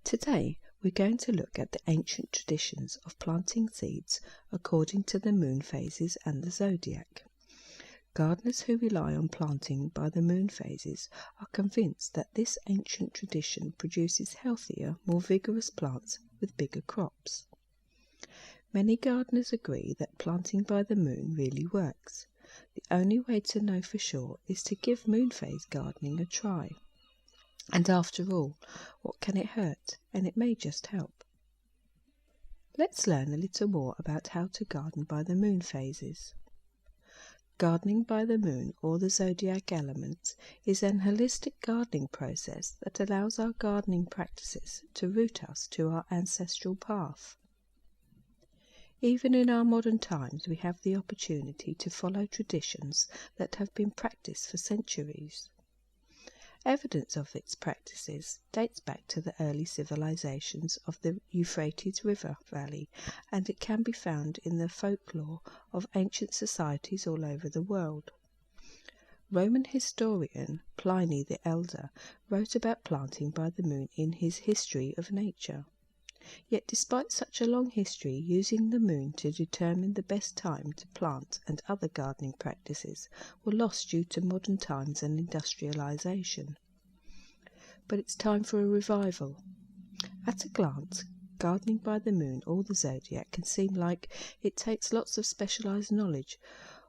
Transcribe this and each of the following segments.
Today we're going to look at the ancient traditions of planting seeds according to the moon phases and the zodiac. Gardeners who rely on planting by the moon phases are convinced that this ancient tradition produces healthier, more vigorous plants with bigger crops. Many gardeners agree that planting by the moon really works. The only way to know for sure is to give moon phase gardening a try. And after all, what can it hurt? And it may just help. Let's learn a little more about how to garden by the moon phases. Gardening by the moon or the zodiac elements is an holistic gardening process that allows our gardening practices to root us to our ancestral path. Even in our modern times, we have the opportunity to follow traditions that have been practiced for centuries. Evidence of its practices dates back to the early civilizations of the Euphrates River Valley, and it can be found in the folklore of ancient societies all over the world. Roman historian Pliny the Elder wrote about planting by the moon in his History of Nature. Yet despite such a long history, using the moon to determine the best time to plant and other gardening practices were lost due to modern times and industrialization. But it's time for a revival. At a glance, gardening by the moon or the zodiac can seem like it takes lots of specialized knowledge,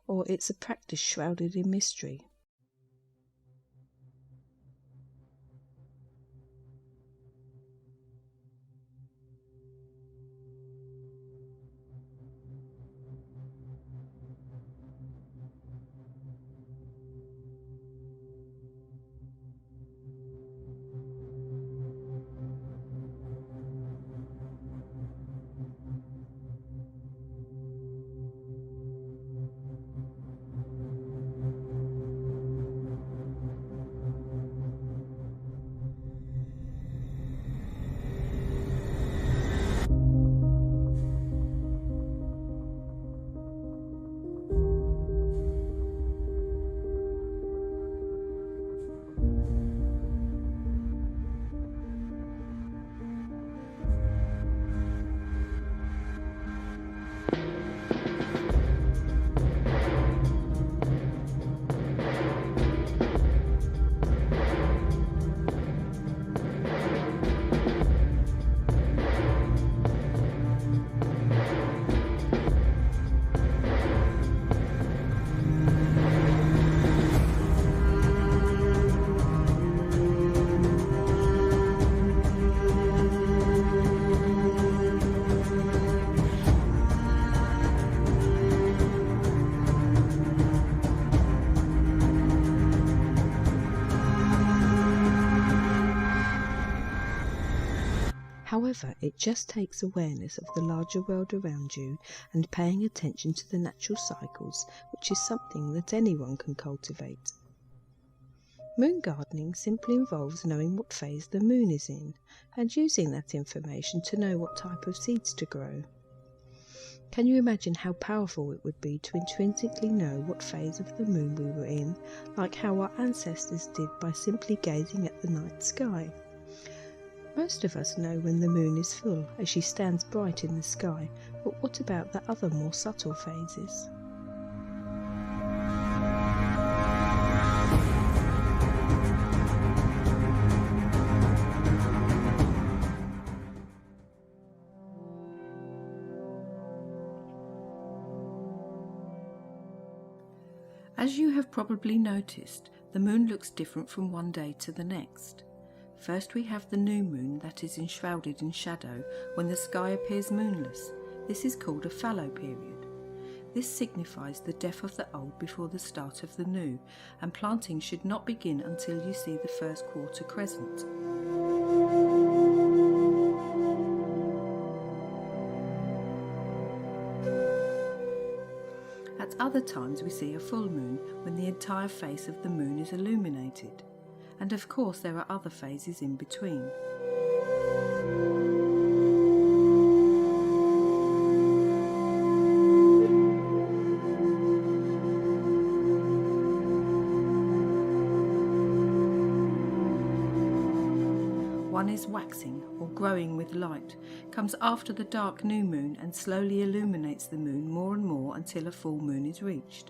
or it's a practice shrouded in mystery. However, it just takes awareness of the larger world around you and paying attention to the natural cycles, which is something that anyone can cultivate. Moon gardening simply involves knowing what phase the moon is in and using that information to know what type of seeds to grow. Can you imagine how powerful it would be to intrinsically know what phase of the moon we were in, like how our ancestors did by simply gazing at the night sky? Most of us know when the moon is full, as she stands bright in the sky, but what about the other more subtle phases? As you have probably noticed, the moon looks different from one day to the next. First we have the new moon that is enshrouded in shadow when the sky appears moonless. This is called a fallow period. This signifies the death of the old before the start of the new, and planting should not begin until you see the first quarter crescent. At other times we see a full moon when the entire face of the moon is illuminated. And of course there are other phases in between. one is waxing or growing with light, comes after the dark new moon and slowly illuminates the moon more and more until a full moon is reached.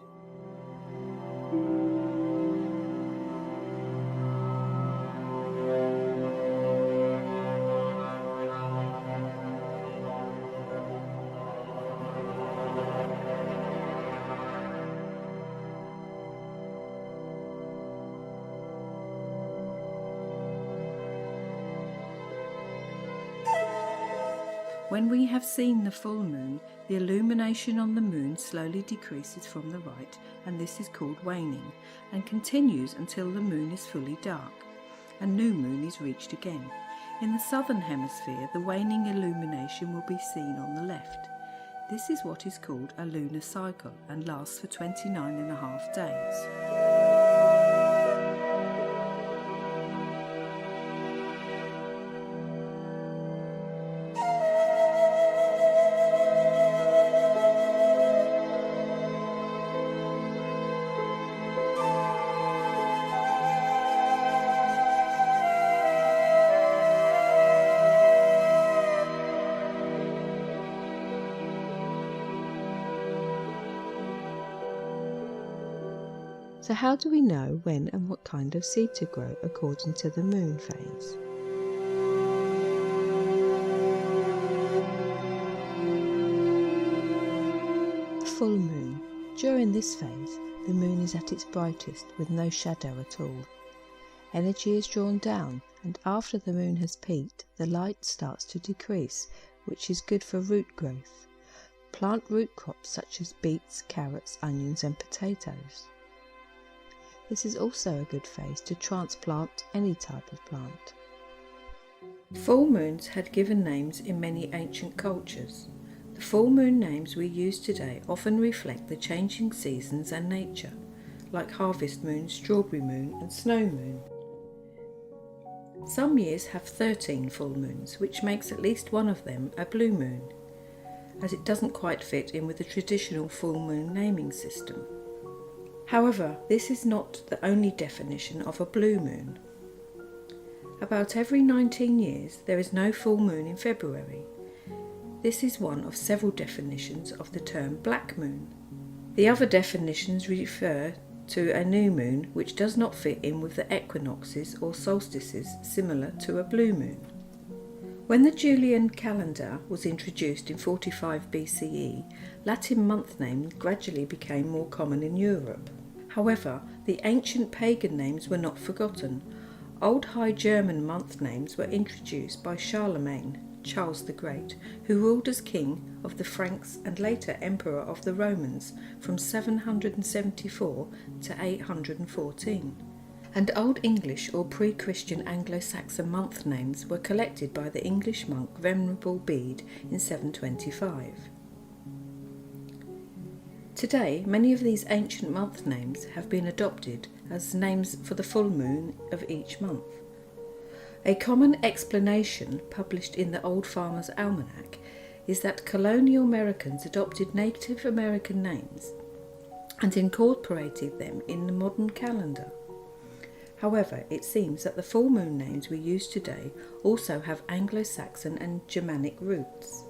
When we have seen the full moon, the illumination on the moon slowly decreases from the right, and this is called waning, and continues until the moon is fully dark. A new moon is reached again. In the southern hemisphere, the waning illumination will be seen on the left. This is what is called a lunar cycle and lasts for 29.5 days. So how do we know when and what kind of seed to grow according to the moon phase? Full moon. During this phase, the moon is at its brightest with no shadow at all. Energy is drawn down, and after the moon has peaked, the light starts to decrease, which is good for root growth. Plant root crops such as beets, carrots, onions and potatoes. This is also a good phase to transplant any type of plant. Full moons had given names in many ancient cultures. The full moon names we use today often reflect the changing seasons and nature, like harvest moon, strawberry moon and snow moon. Some years have 13 full moons, which makes at least one of them a blue moon, as it doesn't quite fit in with the traditional full moon naming system. However, this is not the only definition of a blue moon. About every 19 years there is no full moon in February. This is one of several definitions of the term black moon. The other definitions refer to a new moon which does not fit in with the equinoxes or solstices similar to a blue moon. When the Julian calendar was introduced in 45 BCE, Latin month names gradually became more common in Europe. However, the ancient pagan names were not forgotten. Old High German month names were introduced by Charlemagne, Charles the Great, who ruled as king of the Franks and later emperor of the Romans from 774 to 814. And Old English or pre-Christian Anglo-Saxon month names were collected by the English monk Venerable Bede in 725. Today, many of these ancient month names have been adopted as names for the full moon of each month. A common explanation published in the Old Farmer's Almanac is that colonial Americans adopted Native American names and incorporated them in the modern calendar. However, it seems that the full moon names we use today also have Anglo-Saxon and Germanic roots.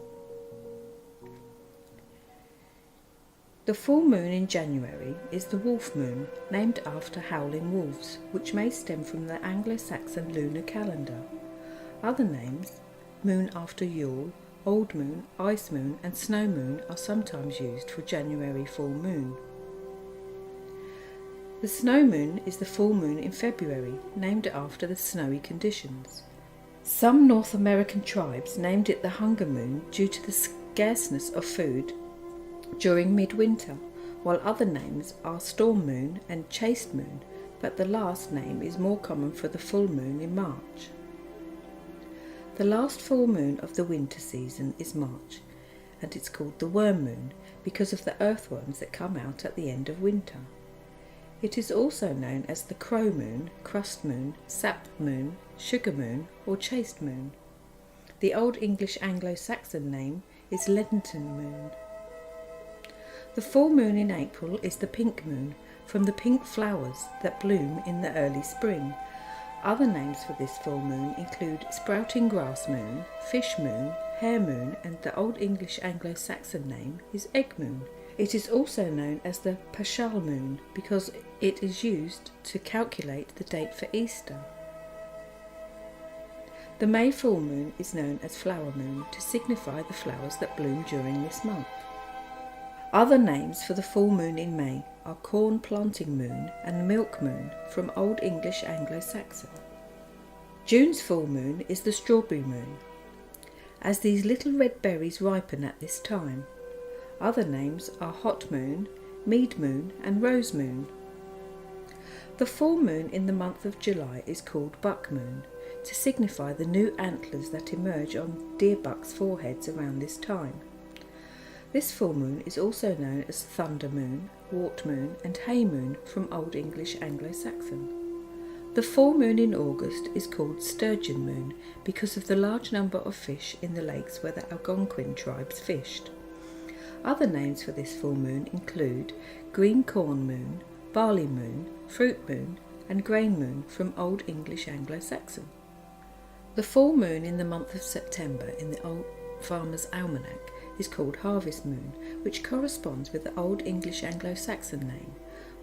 The full moon in January is the wolf moon, named after howling wolves, which may stem from the Anglo-Saxon lunar calendar. Other names, moon after Yule, old moon, ice moon and snow moon, are sometimes used for January full moon. The snow moon is the full moon in February, named after the snowy conditions. Some North American tribes named it the hunger moon due to the scarceness of food during midwinter, while other names are storm moon and chaste moon, but the last name is more common for the full moon in March. The last full moon of the winter season is March, and it's called the worm moon because of the earthworms that come out at the end of winter. It is also known as the crow moon, crust moon, sap moon, sugar moon or chaste moon. The Old English Anglo-Saxon name is Lenten moon. The full moon in April is the pink moon, from the pink flowers that bloom in the early spring. Other names for this full moon include sprouting grass moon, fish moon, hare moon, and the Old English Anglo-Saxon name is egg moon. It is also known as the Paschal moon because it is used to calculate the date for Easter. The May full moon is known as flower moon to signify the flowers that bloom during this month. Other names for the full moon in May are corn planting moon and milk moon from Old English Anglo-Saxon. June's full moon is the strawberry moon, as these little red berries ripen at this time. Other names are hot moon, mead moon and rose moon. The full moon in the month of July is called buck moon to signify the new antlers that emerge on deer bucks' foreheads around this time. This full moon is also known as thunder moon, wart moon and hay moon from Old English Anglo-Saxon. The full moon in August is called sturgeon moon because of the large number of fish in the lakes where the Algonquin tribes fished. Other names for this full moon include green corn moon, barley moon, fruit moon and grain moon from Old English Anglo-Saxon. The full moon in the month of September in the Old Farmer's Almanac is called harvest moon, which corresponds with the Old English Anglo-Saxon name,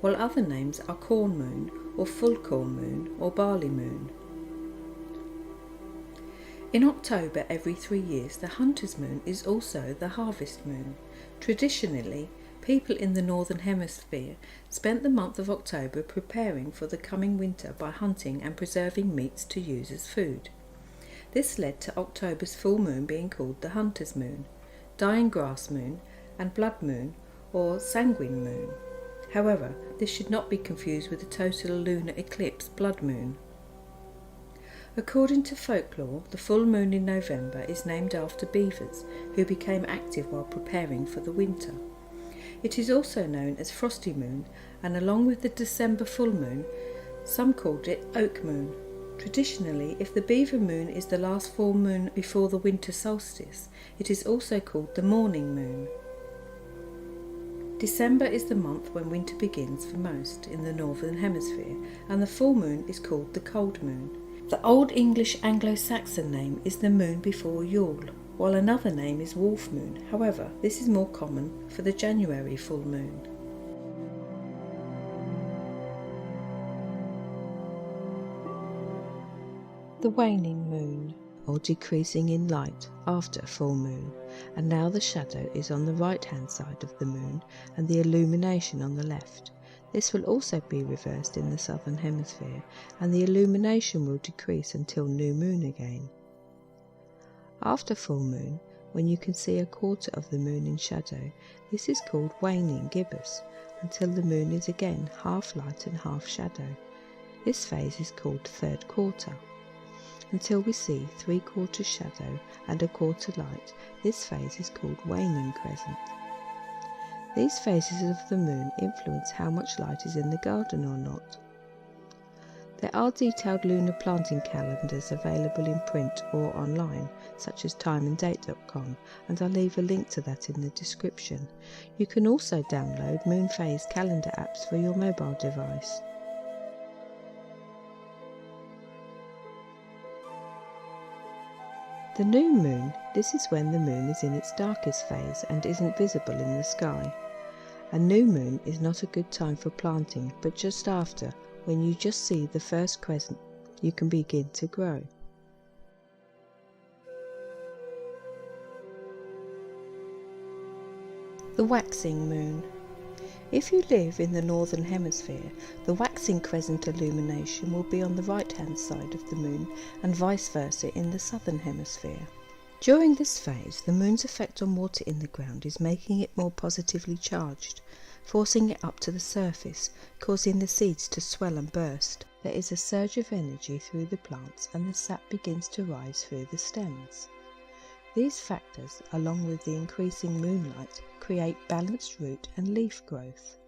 while other names are corn moon or full corn moon or barley moon. In October every 3 years, the hunter's moon is also the harvest moon. Traditionally, people in the Northern Hemisphere spent the month of October preparing for the coming winter by hunting and preserving meats to use as food. This led to October's full moon being called the hunter's moon, dying grass moon and blood moon or sanguine moon. However, this should not be confused with the total lunar eclipse blood moon. According to folklore, the full moon in November is named after beavers who became active while preparing for the winter. It is also known as frosty moon, and along with the December full moon, some called it oak moon. Traditionally, if the beaver moon is the last full moon before the winter solstice, it is also called the morning moon. December is the month when winter begins for most in the Northern Hemisphere, and the full moon is called the cold moon. The Old English Anglo-Saxon name is the moon before Yule, while another name is wolf moon. However, this is more common for the January full moon. The waning moon, or decreasing in light after full moon, and now the shadow is on the right hand side of the moon and the illumination on the left. This will also be reversed in the southern hemisphere, and the illumination will decrease until new moon again. After full moon, when you can see a quarter of the moon in shadow, this is called waning gibbous, until the moon is again half light and half shadow. This phase is called third quarter. Until we see 3/4 shadow and a quarter light, this phase is called waning crescent. These phases of the moon influence how much light is in the garden or not. There are detailed lunar planting calendars available in print or online, such as timeanddate.com, and I'll leave a link to that in the description. You can also download moon phase calendar apps for your mobile device. The new moon, this is when the moon is in its darkest phase and isn't visible in the sky. A new moon is not a good time for planting, but just after, when you just see the first crescent, you can begin to grow. The waxing moon. If you live in the northern hemisphere, the waxing crescent illumination will be on the right hand side of the moon and vice versa in the southern hemisphere. During this phase, the moon's effect on water in the ground is making it more positively charged, forcing it up to the surface, causing the seeds to swell and burst. There is a surge of energy through the plants and the sap begins to rise through the stems. These factors, along with the increasing moonlight, create balanced root and leaf growth.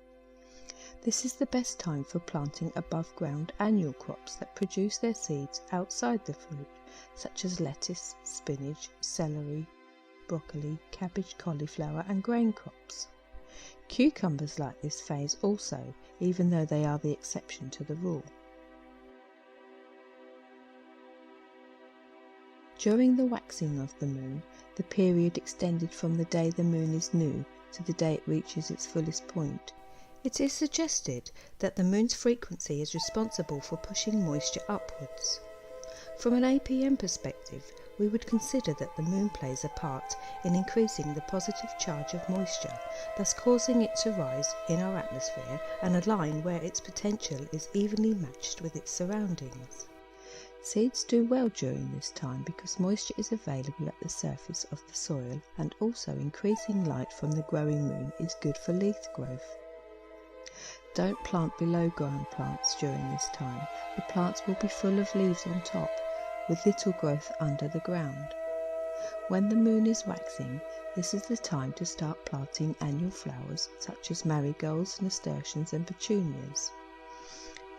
This is the best time for planting above ground annual crops that produce their seeds outside the fruit, such as lettuce, spinach, celery, broccoli, cabbage, cauliflower and grain crops. Cucumbers like this phase also, even though they are the exception to the rule. During the waxing of the moon, the period extended from the day the moon is new to the day it reaches its fullest point. It is suggested that the moon's frequency is responsible for pushing moisture upwards. From an APM perspective, we would consider that the moon plays a part in increasing the positive charge of moisture, thus causing it to rise in our atmosphere and align where its potential is evenly matched with its surroundings. Seeds do well during this time because moisture is available at the surface of the soil, and also increasing light from the growing moon is good for leaf growth. Don't plant below ground plants during this time. The plants will be full of leaves on top, with little growth under the ground. When the moon is waxing, this is the time to start planting annual flowers such as marigolds, nasturtiums and petunias,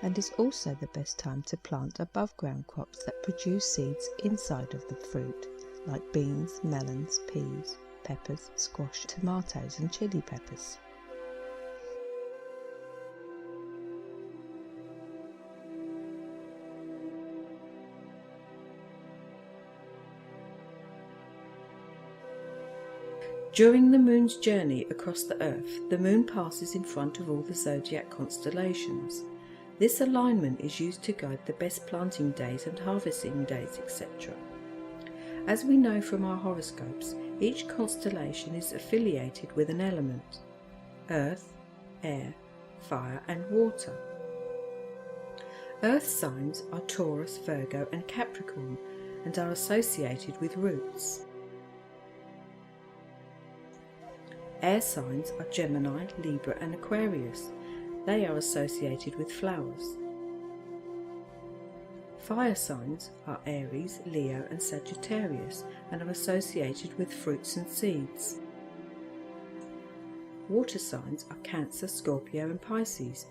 and is also the best time to plant above ground crops that produce seeds inside of the fruit, like beans, melons, peas, peppers, squash, tomatoes and chili peppers. During the moon's journey across the earth, the moon passes in front of all the zodiac constellations. This alignment is used to guide the best planting days and harvesting days, etc. As we know from our horoscopes, each constellation is affiliated with an element: earth, air, fire and water. Earth signs are Taurus, Virgo and Capricorn and are associated with roots. Air signs are Gemini, Libra and Aquarius. They are associated with flowers. Fire signs are Aries, Leo and Sagittarius and are associated with fruits and seeds. Water signs are Cancer, Scorpio and Pisces.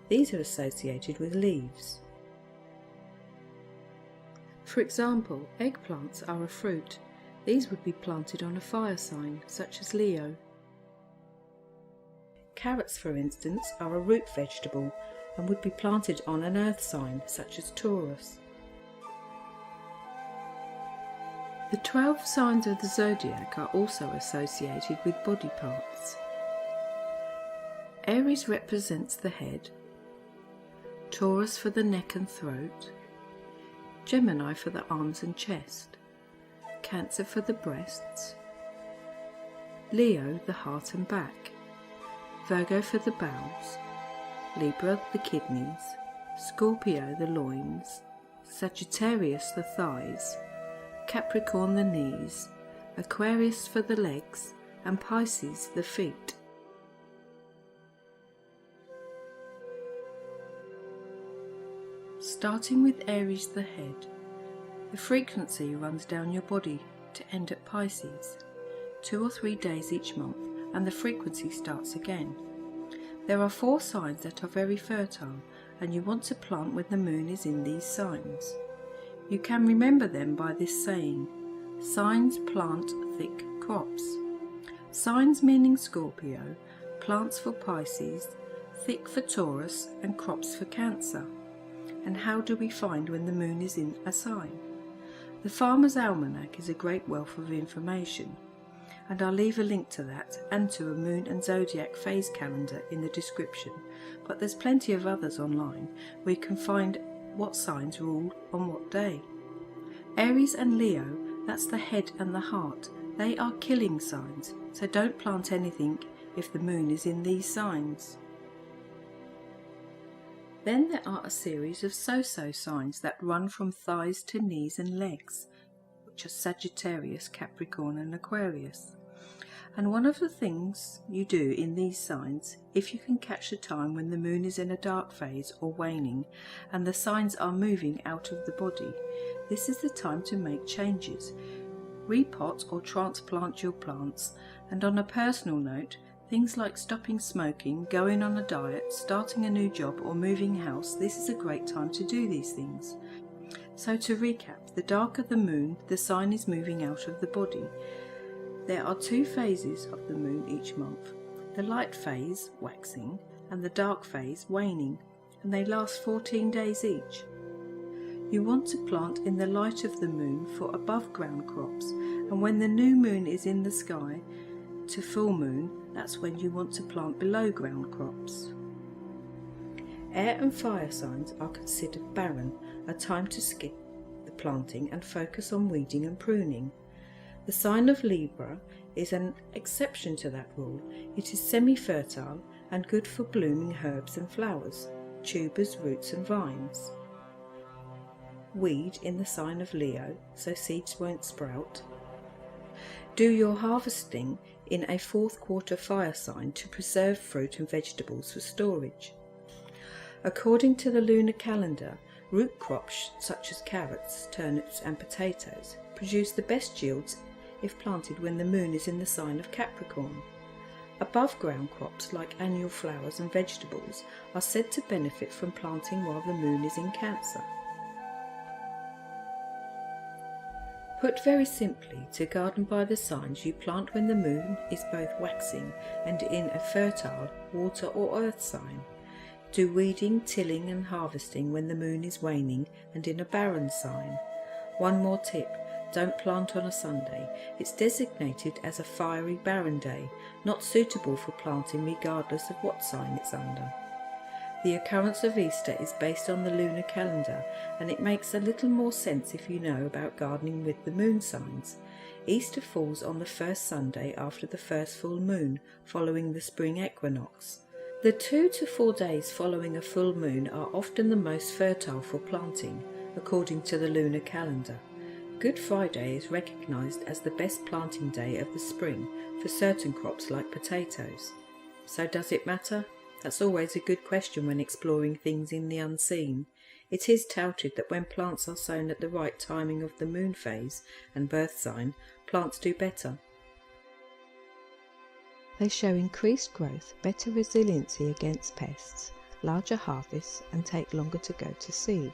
These are associated with leaves. For example, eggplants are a fruit. These would be planted on a fire sign, such as Leo. Carrots, for instance, are a root vegetable and would be planted on an earth sign, such as Taurus. The 12 signs of the zodiac are also associated with body parts. Aries represents the head, Taurus for the neck and throat, Gemini for the arms and chest, Cancer for the breasts, Leo the heart and back, Virgo for the bowels, Libra the kidneys, Scorpio the loins, Sagittarius the thighs, Capricorn the knees, Aquarius for the legs and Pisces the feet. Starting with Aries the head, the frequency runs down your body to end at Pisces, 2 or 3 days each month, and the frequency starts again. There are 4 signs that are very fertile, and you want to plant when the moon is in these signs. You can remember them by this saying: signs plant thick crops. Signs meaning Scorpio, plants for Pisces, thick for Taurus and crops for Cancer. And how do we find when the moon is in a sign? The Farmer's Almanac is a great wealth of information, and I'll leave a link to that and to a moon and zodiac phase calendar in the description, but there's plenty of others online where you can find what signs rule on what day. Aries and Leo, that's the head and the heart, they are killing signs, so don't plant anything if the moon is in these signs. Then there are a series of so-so signs that run from thighs to knees and legs, which are Sagittarius, Capricorn and Aquarius. And one of the things you do in these signs, if you can catch the time when the moon is in a dark phase or waning and the signs are moving out of the body, this is the time to make changes. Repot or transplant your plants, and on a personal note, things like stopping smoking, going on a diet, starting a new job or moving house, this is a great time to do these things. So to recap, the darker the moon, the sign is moving out of the body. There are 2 phases of the moon each month: the light phase, waxing, and the dark phase, waning, and they last 14 days each. You want to plant in the light of the moon for above ground crops, and when the new moon is in the sky to full moon, that's when you want to plant below ground crops. Air and fire signs are considered barren, a time to skip the planting and focus on weeding and pruning. The sign of Libra is an exception to that rule. It is semi-fertile and good for blooming herbs and flowers, tubers, roots and vines. Weed in the sign of Leo, so seeds won't sprout. Do your harvesting in a fourth quarter fire sign to preserve fruit and vegetables for storage. According to the lunar calendar, root crops such as carrots, turnips and potatoes produce the best yields if planted when the moon is in the sign of Capricorn. Above ground crops like annual flowers and vegetables are said to benefit from planting while the moon is in Cancer. Put very simply, to garden by the signs, you plant when the moon is both waxing and in a fertile water or earth sign. Do weeding, tilling and harvesting when the moon is waning and in a barren sign. One more tip, don't plant on a Sunday. It's designated as a fiery barren day, not suitable for planting regardless of what sign it's under. The occurrence of Easter is based on the lunar calendar, and it makes a little more sense if you know about gardening with the moon signs. Easter falls on the first Sunday after the first full moon, following the spring equinox. The 2 to 4 days following a full moon are often the most fertile for planting, according to the lunar calendar. Good Friday is recognised as the best planting day of the spring for certain crops like potatoes. So does it matter? That's always a good question when exploring things in the unseen. It is touted that when plants are sown at the right timing of the moon phase and birth sign, plants do better. They show increased growth, better resiliency against pests, larger harvests and take longer to go to seed.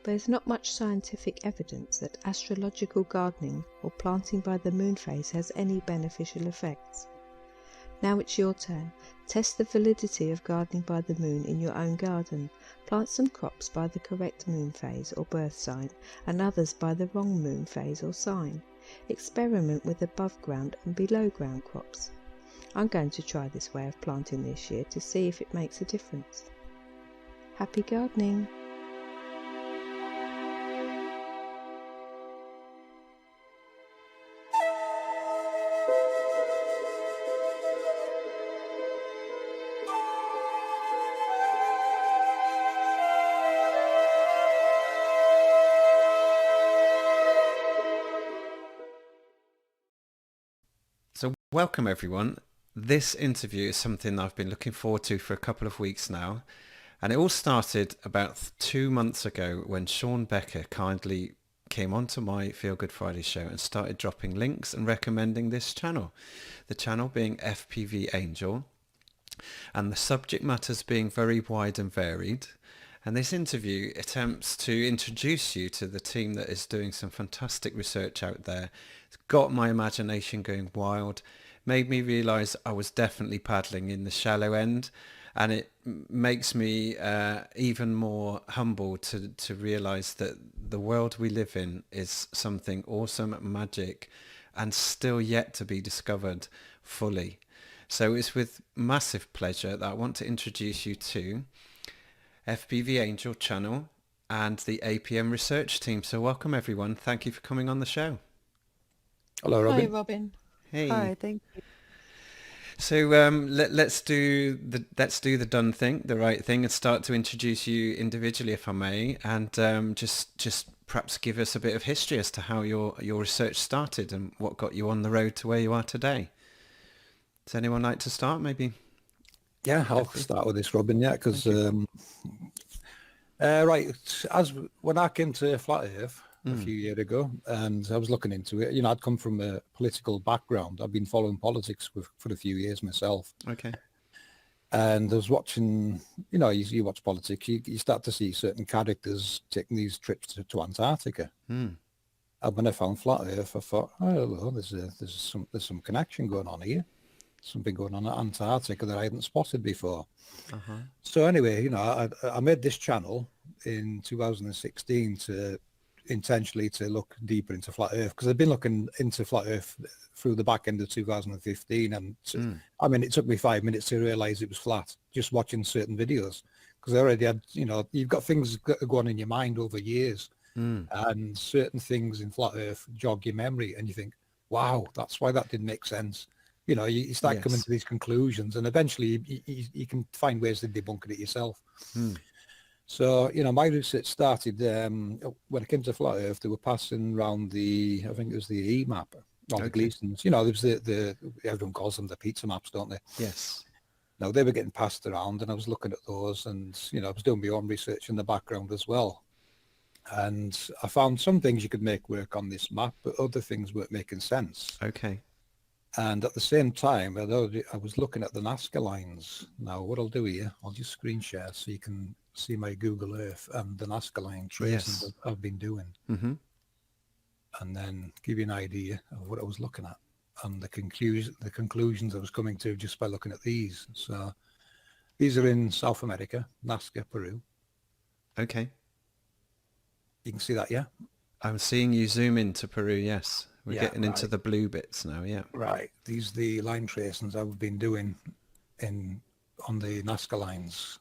But there's not much scientific evidence that astrological gardening or planting by the moon phase has any beneficial effects. Now it's your turn. Test the validity of gardening by the moon in your own garden. Plant some crops by the correct moon phase or birth sign and others by the wrong moon phase or sign. Experiment with above ground and below ground crops. I'm going to try this way of planting this year to see if it makes a difference. Happy gardening! So welcome everyone. This interview is something I've been looking forward to for a couple of weeks now, and it all started about 2 months ago when Sean Becker kindly came onto my Feel Good Friday show and started dropping links and recommending this channel, the channel being FPV Angel, and the subject matters being very wide and varied. And this interview attempts to introduce you to the team that is doing some fantastic research out there. It's got my imagination going wild, made me realise I was definitely paddling in the shallow end, and it makes me even more humble to realise that the world we live in is something awesome, magic, and still yet to be discovered fully. So it's with massive pleasure that I want to introduce you to FPV Angel channel and the APM research team. So welcome everyone. Thank you for coming on the show. Hello, Robin. Hi, Robin. Hey. Hi, thank you. So let's do the done thing, the right thing, and start to introduce you individually, if I may, and just perhaps give us a bit of history as to how your research started and what got you on the road to where you are today. Does anyone like to start, maybe? Yeah, I'll start with this, Robin. Yeah, because right, as when I came to Flat Earth a few years ago, and I was looking into it, I'd come from a political background. I've been following politics for a few years myself. Okay. And I was watching, you watch politics, you start to see certain characters taking these trips to Antarctica. And when I found Flat Earth, I thought, oh, well, there's some connection going on here. Something going on at Antarctica that I hadn't spotted before. So anyway, I made this channel in 2016 to intentionally to look deeper into flat Earth, because I've been looking into flat Earth through the back end of 2015, and I mean, it took me 5 minutes to realize it was flat just watching certain videos, because I already had, you've got things that go on in your mind over years, and certain things in flat Earth jog your memory, and you think, wow, that's why that didn't make sense. You start coming to these conclusions, and eventually you can find ways to debunk it yourself. So, my research started when it came to flat Earth. They were passing around I think it was the E map, or the Gleasons. There was everyone calls them the pizza maps, don't they? Yes. Now, they were getting passed around, and I was looking at those, and, I was doing my own research in the background as well. And I found some things you could make work on this map, but other things weren't making sense. Okay. And at the same time, I was looking at the Nazca lines. Now, what I'll do here, I'll just screen share so you can see my Google Earth and the Nazca line tracing that I've been doing. And then give you an idea of what I was looking at and the conclusions I was coming to just by looking at these. So these are in South America, Nazca, Peru. Okay. You can see that, yeah? I'm seeing you zoom into Peru, yes. We're getting right. into the blue bits now, yeah. Right. These are the line tracings I've been doing on the Nazca lines.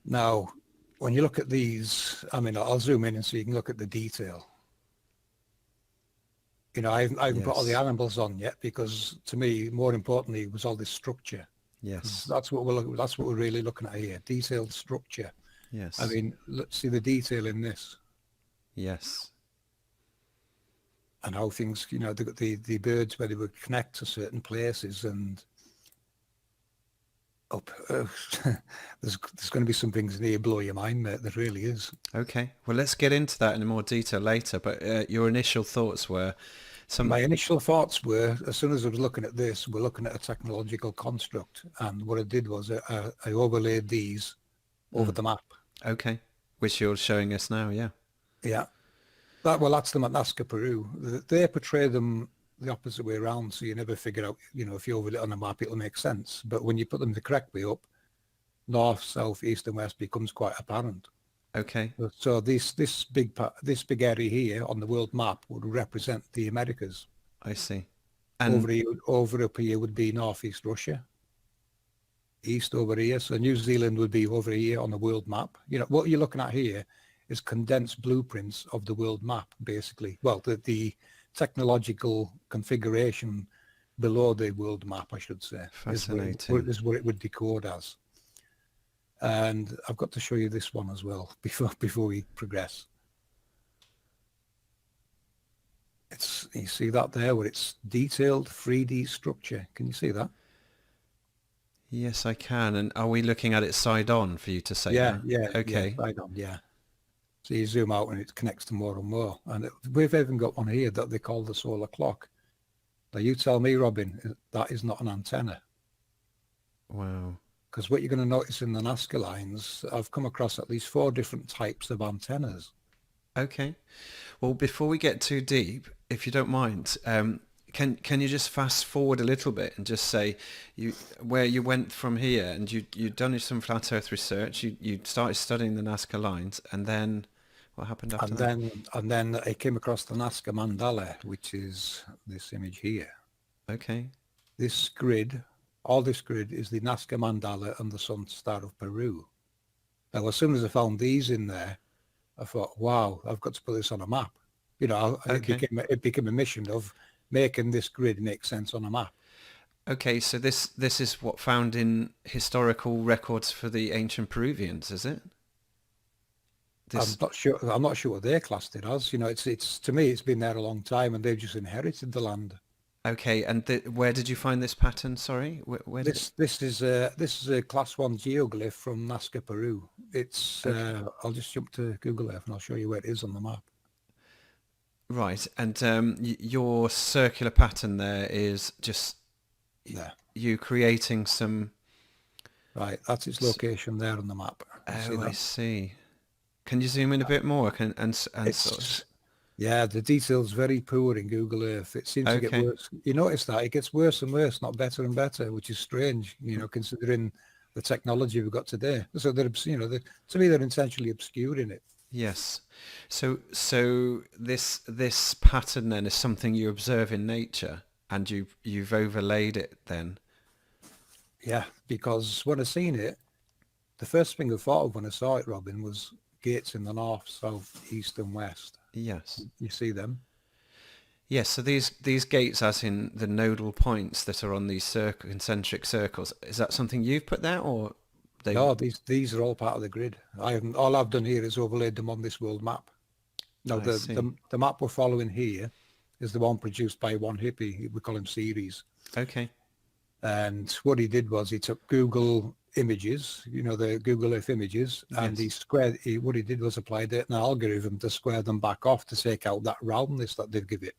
Now, when you look at these, I mean, I'll zoom in and so you can look at the detail. I haven't put all the animals on yet, because to me, more importantly, was all this structure. Yes. That's what we're really looking at here. Detailed structure. Yes. I mean, let's see the detail in this. Yes. And how things, the birds, where they would connect to certain places, and there's going to be some things in here blow your mind, mate. There really is. Okay. Well, let's get into that in more detail later. But your initial thoughts were My initial thoughts were, as soon as I was looking at this, we're looking at a technological construct. And what I did was I overlaid these over the map. Okay. Which you're showing us now, yeah. Yeah. That's them at Nazca, Peru. They portray them the opposite way around, so you never figure out, if you overlay it on a map, it'll make sense. But when you put them the correct way up, north, south, east, and west becomes quite apparent. Okay. So this big area here on the world map would represent the Americas. I see. And over up here would be northeast Russia. East over here, so New Zealand would be over here on the world map. What you're looking at here is condensed blueprints of the world map, basically. Well, the technological configuration below the world map, I should say. Fascinating. Is what it would decode as. And I've got to show you this one as well before we progress. You see that there, where it's detailed 3D structure. Can you see that? Yes, I can. And are we looking at it side on for you to say Yeah, that? yeah. Okay. Yeah, side on, yeah. So you zoom out and it connects to more and more. And we've even got one here that they call the solar clock. Now you tell me, Robin, that is not an antenna. Wow. Because what you're going to notice in the Nazca lines, I've come across at least 4 different types of antennas. Okay. Well, before we get too deep, if you don't mind, can you just fast forward a little bit and just say where you went from here, and you'd done some flat Earth research, you started studying the Nazca lines, and then what happened after that? And then I came across the Nazca mandala, which is this image here. Okay. All this grid is the Nazca mandala and the sun star of Peru. Now, as soon as I found these in there, I thought, wow, I've got to put this on a map. It became a mission of making this grid make sense on a map. Okay, so this is what found in historical records for the ancient Peruvians, is it? I'm not sure what they classed it as. It's to me, it's been there a long time, and they've just inherited the land. Okay, and where did you find this pattern? Sorry, this is a class 1 geoglyph from Nazca, Peru. It's I'll just jump to Google Earth and I'll show you where it is on the map. Right, and your circular pattern there is just you creating some. Right, that's its location there on the map. I see. Can you zoom in a bit more? Yeah, the detail's very poor in Google Earth. It seems to get worse. You notice that it gets worse and worse, not better and better, which is strange. Considering the technology we've got today. So they're, to me, they're intentionally obscuring it. Yes. So this pattern then is something you observe in nature, and you've overlaid it then. Yeah, because when I seen it, the first thing I thought of when I saw it, Robin, was gates in the north, south, east, and west. Yes. You see them? Yes. So these gates, as in the nodal points that are on these concentric circles, is that something you've put there, or they? No, these are all part of the grid. All I've done here is overlaid them on this world map. Now I see. the map we're following here is the one produced by one hippie. We call him Series. Okay. And what he did was he took Google images, the Google Earth images, and Yes. what he did was applied an algorithm to square them back off to take out that roundness that they give it.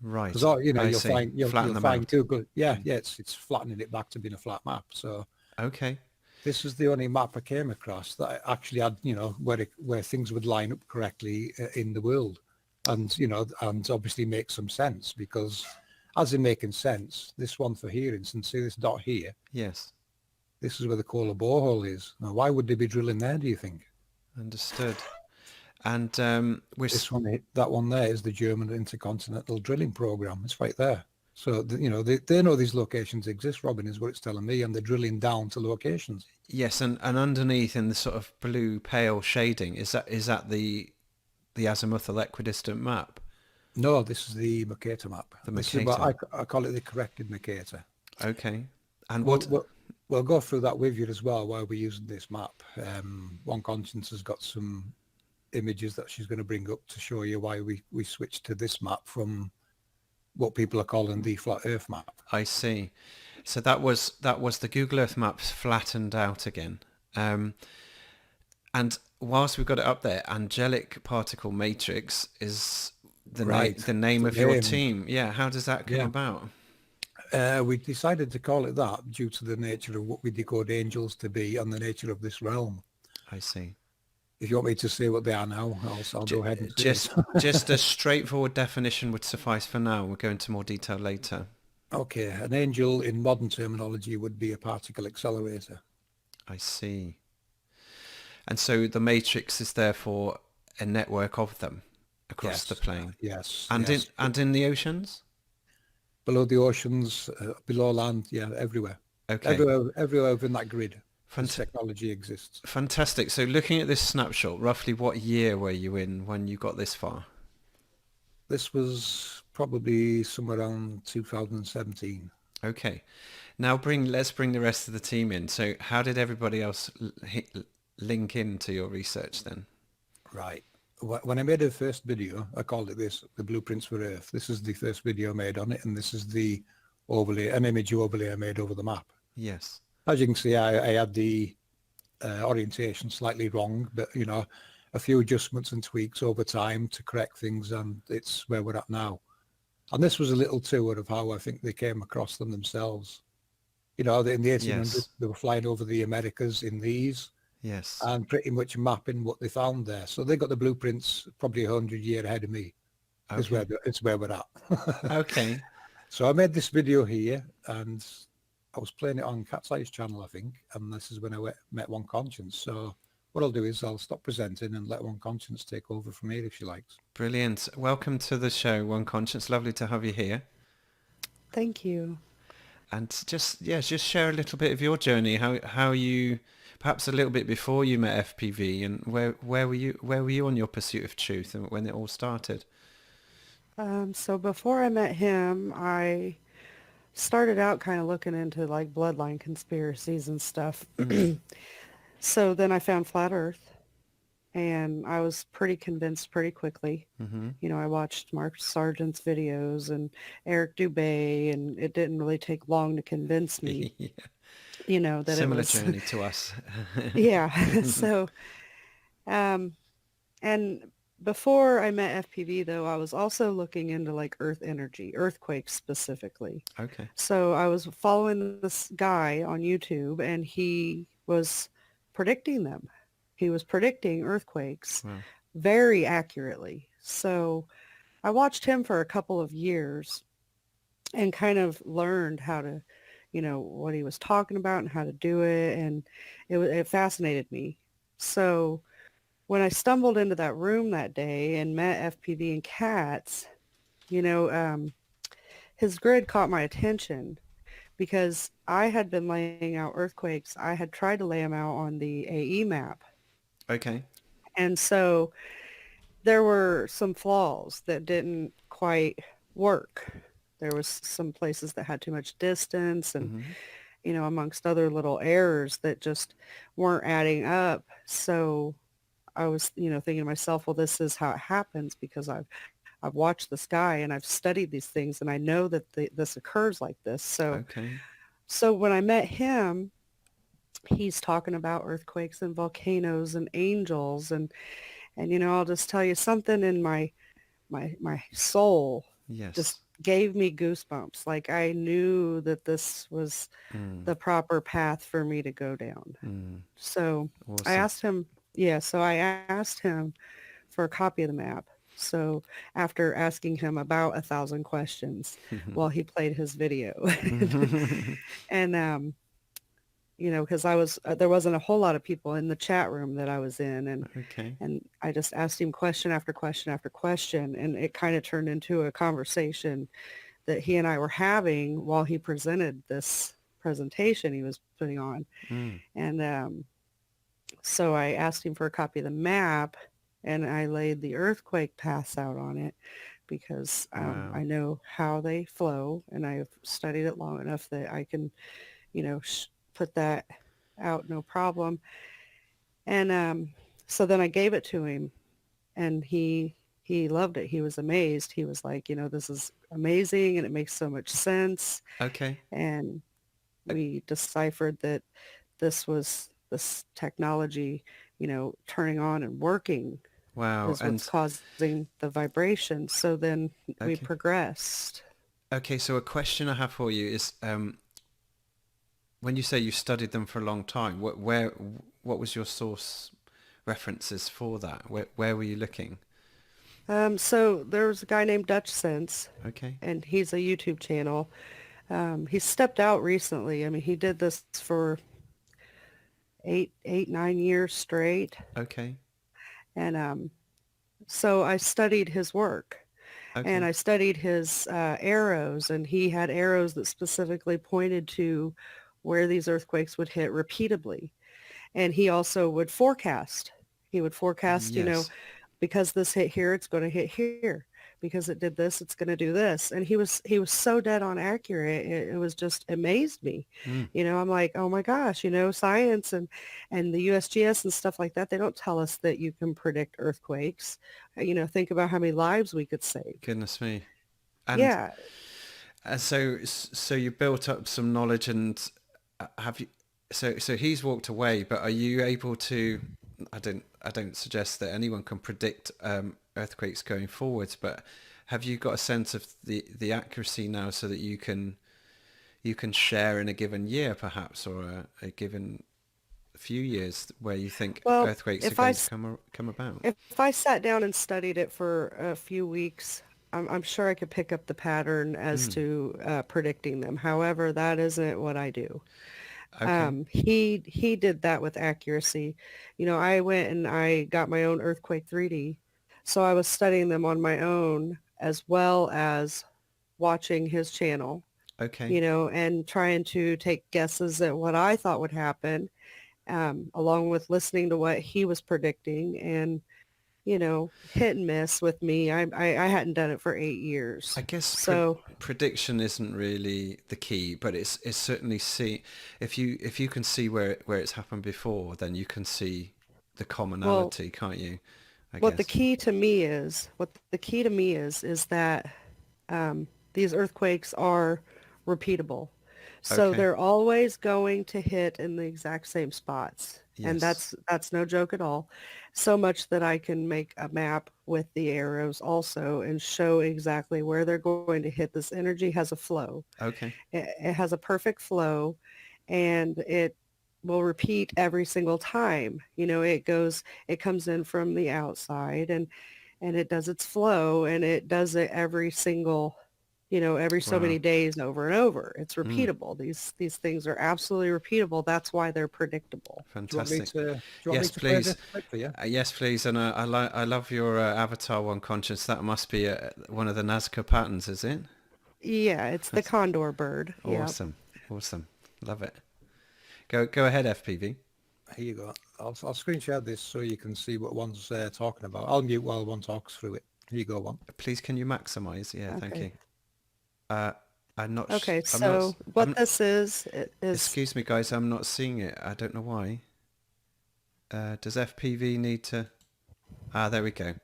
Right. Because I you'll see. find Flatten you'll them find out. Google, it's flattening it back to being a flat map. So Okay. this is the only map I came across that actually had, where things would line up correctly in the world, and and obviously make some sense, because as in making sense, this one for here, instance, see this dot here, Yes. this is where the Kola borehole is. Now, why would they be drilling there, do you think? Understood. And That one there is the German Intercontinental Drilling Program. It's right there. So, they know these locations exist, Robin, is what it's telling me, and they're drilling down to locations. yes, and underneath in the sort of blue pale shading, is that the azimuthal equidistant map? No, this is the Mercator map. The This is what Mercator. I call it, the corrected Mercator. Okay. And We'll, what? we'll, we'll go through that with you as well while we're using this map. One Conscience has got some images that she's going to bring up to show you why we switched to this map from what people are calling the flat Earth map. I see. So that was the Google Earth maps flattened out again. And whilst we've got it up there, angelic particle matrix is the Right. the name The of your name. team. Yeah. How does that come Yeah. about? We decided to call it that due to the nature of what we decode angels to be and the nature of this realm. I see. If you want me to say what they are now, I'll go ahead and say it. Just a straightforward definition would suffice for now. We'll go into more detail later. Okay, an angel in modern terminology would be a particle accelerator. I see. And so the matrix is therefore a network of them across the plane. Yes. And yes. in the oceans? Below the oceans, below land, everywhere. Okay. Everywhere within that grid. This Fant- technology exists. Fantastic. So looking at this snapshot, roughly what year were you in when you got this far? This was probably somewhere around 2017. Okay. Now let's bring the rest of the team in. So how did everybody else link into your research then? Right. When I made the first video, I called it the Blueprints for Earth. This is the first video I made on it, and this is the overlay, an image overlay I made over the map. Yes. As you can see, I had the orientation slightly wrong, but a few adjustments and tweaks over time to correct things, and it's where we're at now. And this was a little tour of how I think they came across them themselves. In the 1800s, Yes. they were flying over the Americas in these, Yes. and pretty much mapping what they found there. So they got the blueprints probably 100 years ahead of me. Okay. It's where we're at. Okay. So I made this video here, and I was playing it on Cat's Eyes channel, I think, and this is when I met One Conscience. So what I'll do is I'll stop presenting and let One Conscience take over from here if she likes. Brilliant. Welcome to the show, One Conscience. Lovely to have you here. Thank you. And just share a little bit of your journey, how you, perhaps a little bit before you met FPV, and where were you on your pursuit of truth and when it all started? So before I met him, I started out kind of looking into like bloodline conspiracies and stuff. So then I found Flat Earth, and I was pretty convinced pretty quickly. Mm-hmm. I watched Mark Sargent's videos and Eric Dubay, and it didn't really take long to convince me, Yeah. that Similar it was journey to us. Yeah. So, and before I met FPV, though, I was also looking into like earth energy, earthquakes specifically. Okay. So I was following this guy on YouTube, and he was predicting them. He was predicting earthquakes Wow. very accurately. So I watched him for a couple of years and kind of learned how to, what he was talking about and how to do it, and it fascinated me. So when I stumbled into that room that day and met FPV and cats, you know, his grid caught my attention because I had been laying out earthquakes. I had tried to lay them out on the AE map. Okay. And so there were some flaws that didn't quite work. There was some places that had too much distance and, Mm-hmm. amongst other little errors that just weren't adding up. So I was, thinking to myself, well, this is how it happens because I've watched the sky and I've studied these things and I know that this occurs like this. Okay. So when I met him, he's talking about earthquakes and volcanoes and angels and I'll just tell you something in my soul just Yes. gave me goosebumps. Like I knew that this was Mm. the proper path for me to go down. Mm. So I Awesome. asked him, yeah, so I asked him for a copy of the map. So after asking him about 1,000 questions while he played his video, and because there wasn't a whole lot of people in the chat room that I was in, Okay. and I just asked him question after question after question, and it kind of turned into a conversation that he and I were having while he presented this presentation he was putting on. Mm. And so I asked him for a copy of the map, and I laid the earthquake paths out on it because Wow. I know how they flow, and I've studied it long enough that I can, put that out no problem. And so then I gave it to him, and he loved it. He was amazed. He was like, this is amazing, and it makes so much sense. Okay. And Uh, we deciphered that this technology, turning on and working Wow. is what's And causing the vibration. So then we okay. progressed. Okay. So a question I have for you is, when you say you studied them for a long time, what was your source references for that? Where were you looking? So there was a guy named Dutch Sense, Okay. and he's a YouTube channel. He stepped out recently. I mean, he did this for 9 years straight. Okay. And so I studied his work, and Okay. I studied his arrows, and he had arrows that specifically pointed to where these earthquakes would hit repeatedly. And he also would forecast. He would forecast, Yes. because this hit here, it's going to hit here. Because it did this, it's going to do this. And he was so dead on accurate. It was just amazed me. Mm. I'm like, oh my gosh, science and the USGS and stuff like that. They don't tell us that you can predict earthquakes. Think about how many lives we could save. Goodness me. And Yeah. so you built up some knowledge, and have you? So he's walked away, but are you able to? I don't suggest that anyone can predict earthquakes going forwards, but have you got a sense of the accuracy now, so that you can share in a given year, perhaps, or a given few years where you think Well, earthquakes are if I going to s- come about? if I sat down and studied it for a few weeks, I'm sure I could pick up the pattern as Mm. to predicting them. However, that isn't what I do. Okay. He did that with accuracy. I went and I got my own earthquake 3D. So I was studying them on my own as well as watching his channel, Okay. and trying to take guesses at what I thought would happen, along with listening to what he was predicting and, hit and miss with me. I hadn't done it for 8 years. I guess So, prediction isn't really the key, but it's certainly see if you can see where it's happened before, then you can see the well, commonality, can't you? I what the guess. key to me is that these earthquakes are repeatable. So Okay. they're always going to hit in the exact same spots. And Yes. that's no joke at all. So much that I can make a map with the arrows also and show exactly where they're going to hit. This energy has a flow. Okay. It has a perfect flow, and it will repeat every single time. It comes in from the outside, and it does its flow, and it does it every single every so Wow. many days over and over. It's Mm, repeatable. These things are absolutely repeatable. That's why they're predictable. Do you want me fantastic. to Yes, play this please. clip for you? Yes, please. And I love your avatar one conscious. That must be one of the Nazca patterns, is it? Yeah, it's the condor bird. Yep. Awesome. Awesome. Love it. Go ahead, FPV. Here you go. I'll screen share this so you can see what one's talking about. I'll mute while one talks through it. Here you go, one. Please, can you maximize? Yeah, thank you. Okay. Uh, I'm not. Okay. I'm not. So what this is Excuse me, guys. I'm not seeing it. I don't know why. Does FPV need to? Ah, there we go.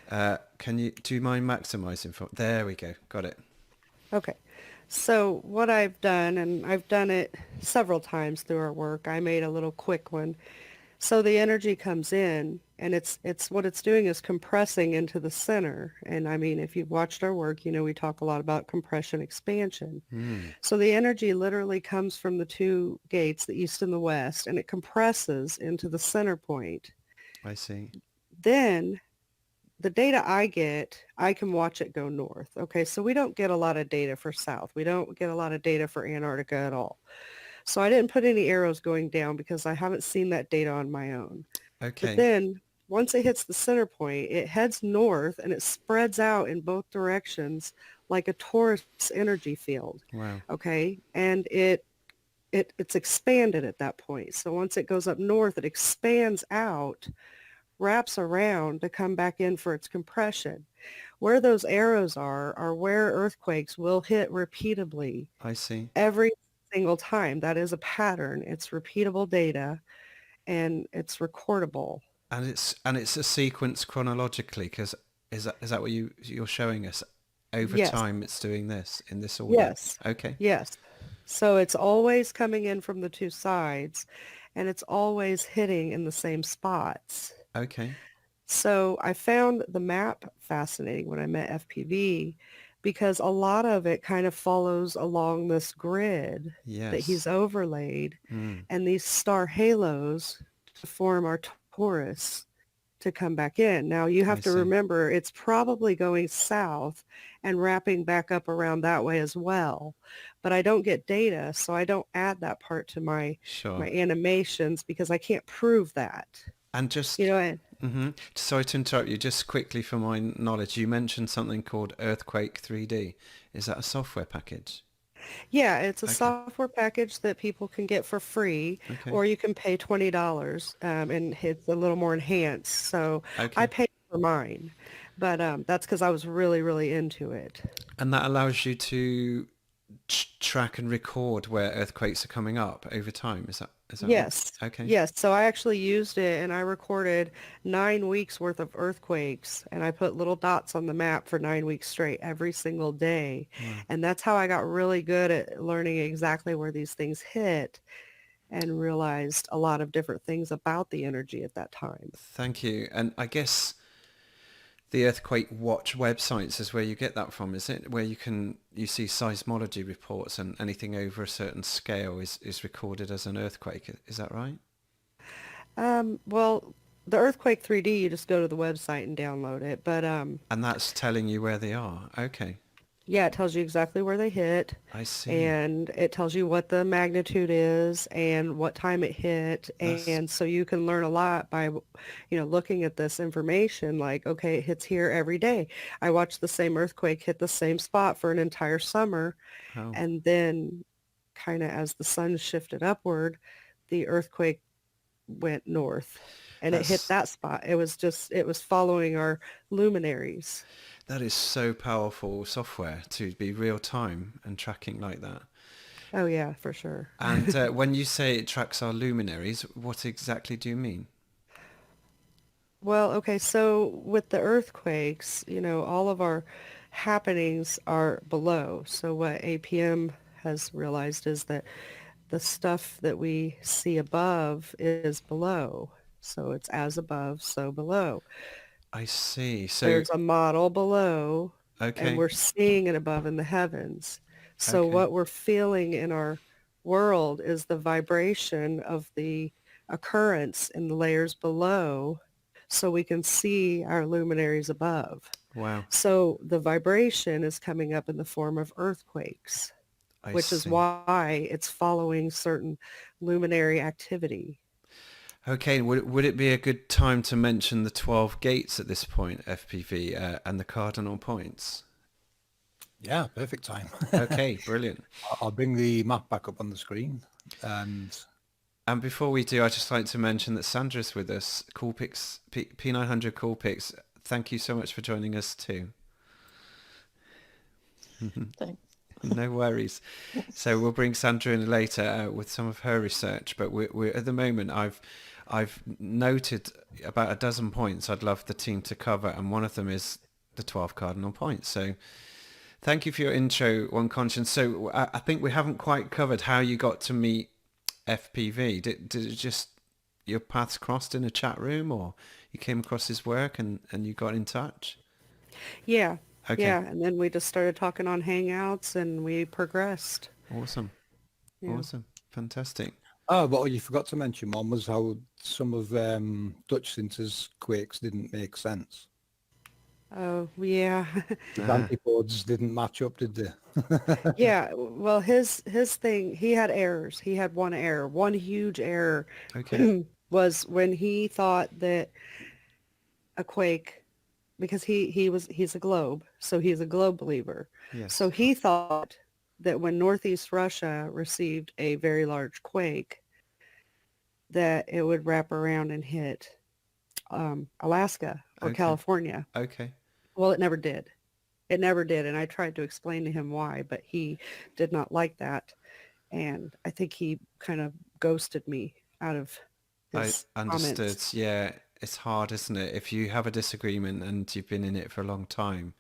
Do you mind maximizing for? There we go. Got it. okay. So what I've done, and I've done it several times through our work, I made a little quick one. So the energy comes in, and it's what it's doing is compressing into the center. And I mean, if you've watched our work, we talk a lot about compression expansion. Hmm. So the energy literally comes from the two gates, the east and the west, and it compresses into the center point. I see. Then the data I get, I can watch it go north. Okay, so we don't get a lot of data for south. We don't get a lot of data for Antarctica at all. So I didn't put any arrows going down because I haven't seen that data on my own. But Okay. then once it hits the center point, it heads north and it spreads out in both directions like a torus energy field. Wow. Okay, and it's expanded at that point. So once it goes up north, it expands out, wraps around to come back in for its compression. Where those arrows are where earthquakes will hit repeatedly I see. every single time. That is a pattern. It's repeatable data and it's recordable. And it's a sequence chronologically because is that what you're showing us? Over Yes. time, it's doing this in this order. Yes. Okay. Yes. So it's always coming in from the two sides and it's always hitting in the same spots. Okay. So I found the map fascinating when I met FPV because a lot of it kind of follows along this grid that he's Yes. overlaid Mm, and these star halos to form our torus to come back in. Now you I have to see. remember it's probably going south and wrapping back up around that way as well. But I don't get data, so I don't add that part to my Sure. animations because I can't prove that. And You just, know, and sorry to interrupt you, just quickly for my knowledge, you mentioned something called Earthquake 3D. Is that a software package? yeah, it's a Okay. software package that people can get for free, Okay. or you can pay $20, and it's a little more enhanced. So I Okay. paid for mine, but that's because I was really, really into it. And that allows you to track and record where earthquakes are coming up over time. Is that right? Yes, Okay. yes. So I actually used it, and I recorded 9 weeks worth of earthquakes, and I put little dots on the map for 9 weeks straight every single day, Wow. and that's how I got really good at learning exactly where these things hit and realized a lot of different things about the energy at that time. Thank you. And I guess the Earthquake Watch websites is where you get that from, is it? Where you see seismology reports and anything over a certain scale is recorded as an earthquake. Is that right? Well, the Earthquake 3D, you just go to the website and download it. But And that's telling you where they are. Okay. yeah, it tells you exactly where they hit, I see. and it tells you what the magnitude is and what time it hit. That's And so you can learn a lot by, looking at this information like, okay, it hits here every day. I watched the same earthquake hit the same spot for an entire summer. how. And then kind of as the sun shifted upward, the earthquake went north and it hit That's that spot. It was following our luminaries. that is so powerful software to be real time and tracking like that. Oh yeah, for sure. And when you say it tracks our luminaries, what exactly do you mean? Well, okay, so with the earthquakes, all of our happenings are below. So what APM has realized is that the stuff that we see above is below. So it's as above, so below. I see. So, There's a model below, and okay, we're seeing it above in the heavens. So okay, what we're feeling in our world is the vibration of the occurrence in the layers below. so we can see our luminaries above. Wow. So the vibration is coming up in the form of earthquakes, I which is see. why it's following certain luminary activity. Okay, would it be a good time to mention the 12 gates at this point, FPV, and the cardinal points? Yeah, perfect time. Okay, brilliant. I'll bring the map back up on the screen. And before we do, I'd just like to mention that Sandra's with us, Coolpix, P900 Coolpix. Thank you so much for joining us too. Thanks. No worries. So we'll bring Sandra in later with some of her research. But we're at the moment, I've noted about a dozen points I'd love the team to cover, and one of them is the 12 cardinal points. So thank you for your intro, One Conscience. So I think we haven't quite covered how you got to meet FPV. Did it just your paths crossed in a chat room, or you came across his work and you got in touch? Yeah. Okay. Yeah. And then we just started talking on Hangouts and we progressed. Awesome. Yeah. Awesome. Fantastic. oh, what you forgot to mention, Mom, was how some of Dutch Sinter's quakes didn't make sense. Oh, yeah. The antipodes didn't match up, did they? Yeah. Well, his thing, he had errors. He had one error, one huge error Okay. was when he thought that a quake, because he's a globe, so he's a globe believer. Yes. So he thought that when Northeast Russia received a very large quake, that it would wrap around and hit Alaska or Okay. California. Okay. Well, it never did. It never did. And I tried to explain to him why, but he did not like that. And I think he kind of ghosted me out of his I understood. comments. Yeah, it's hard, isn't it? If you have a disagreement and you've been in it for a long time,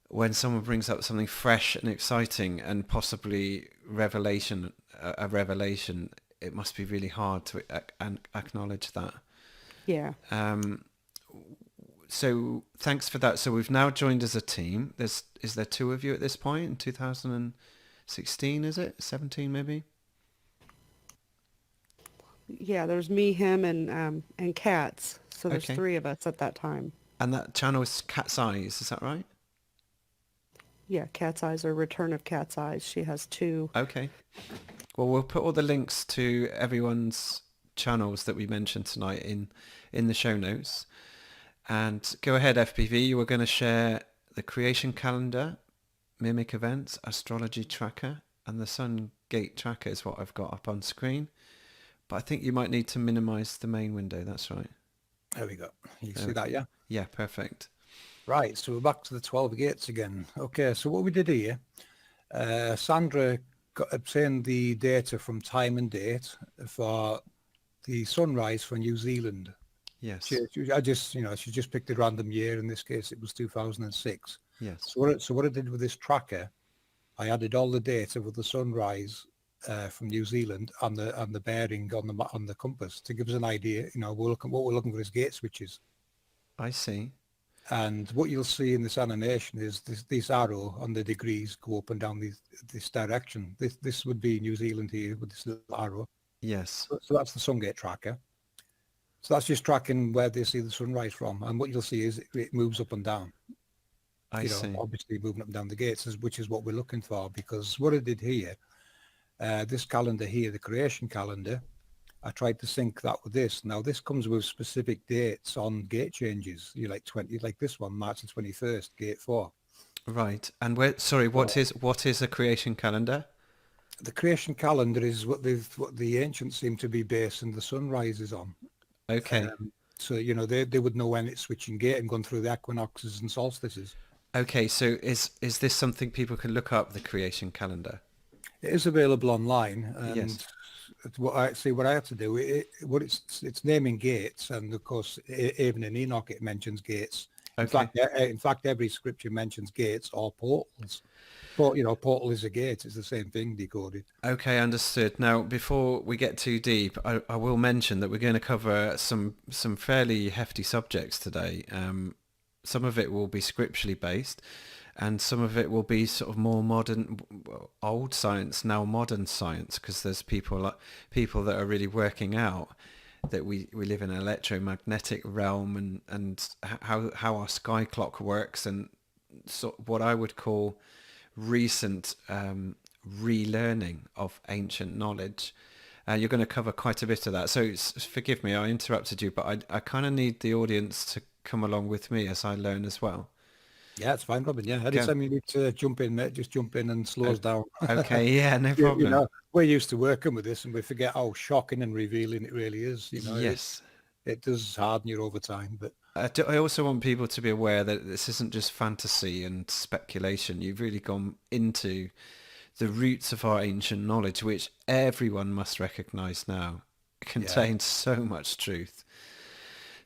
when someone brings up something fresh and exciting and possibly a revelation, it must be really hard to acknowledge that. Yeah. So thanks for that. So we've now joined as a team. Is there two of you at this point in 2016, is it? 17 maybe? Yeah, there's me, him, and Cats. So there's Okay. three of us at that time. And that channel is Cat's Eyes, is that right? Yeah, Cat's Eyes or Return of Cat's Eyes. She has two. Okay. Well, we'll put all the links to everyone's channels that we mentioned tonight in the show notes. And go ahead, FPV. You were going to share the creation calendar, mimic events, astrology tracker, and the sun gate tracker is what I've got up on screen. But I think you might need to minimize the main window. That's right. There we go. You see that, yeah? Yeah, perfect. Right, so we're back to the 12 gates again. Okay, so what we did here, Sandra obtained the data from time and date for the sunrise for New Zealand. Yes. She just picked a random year. In this case, it was 2006. Yes. So what I did with this tracker, I added all the data with the sunrise from New Zealand and the bearing on the compass to give us an idea. What we're looking for is gate switches. I see. And what you'll see in this animation is this arrow on the degrees go up and down this direction. This would be New Zealand here with this little arrow. Yes. So that's the sun gate tracker. So that's just tracking where they see the sunrise from. And what you'll see is it moves up and down. I see. Obviously moving up and down the gates, which is what we're looking for. Because what I did here, this calendar here, the creation calendar, I tried to sync that with this. Now this comes with specific dates on gate changes. Like this one, March the 21st, gate 4. Right. And what is a creation calendar? The creation calendar is what the ancients seem to be basing the sunrises on. Okay. So they would know when it's switching gate and going through the equinoxes and solstices. Okay, so is this something people can look up, the creation calendar? It is available online, and Yes. what I had to do, it's naming gates, and of course, even in Enoch it mentions gates. Okay. In fact, every scripture mentions gates or portals. But portal is a gate. It's the same thing decoded. Okay, understood. Now, before we get too deep, I will mention that we're going to cover some fairly hefty subjects today. Some of it will be scripturally based, and some of it will be sort of more modern, old science, now modern science, because there's people that are really working out that we live in an electromagnetic realm, and how our sky clock works, and so what I would call recent relearning of ancient knowledge. You're going to cover quite a bit of that. So forgive me, I interrupted you, but I kind of need the audience to come along with me as I learn as well. Yeah, it's fine, Robin. Yeah, Go. anytime you need to jump in, mate, just jump in and slow us down. Okay, yeah, no You problem. know, we're used to working with this, and we forget how shocking and revealing it really is. You know, Yes. it does harden you over time, but I also want people to be aware that this isn't just fantasy and speculation. You've really gone into the roots of our ancient knowledge, which everyone must recognize now yeah. contains so much truth.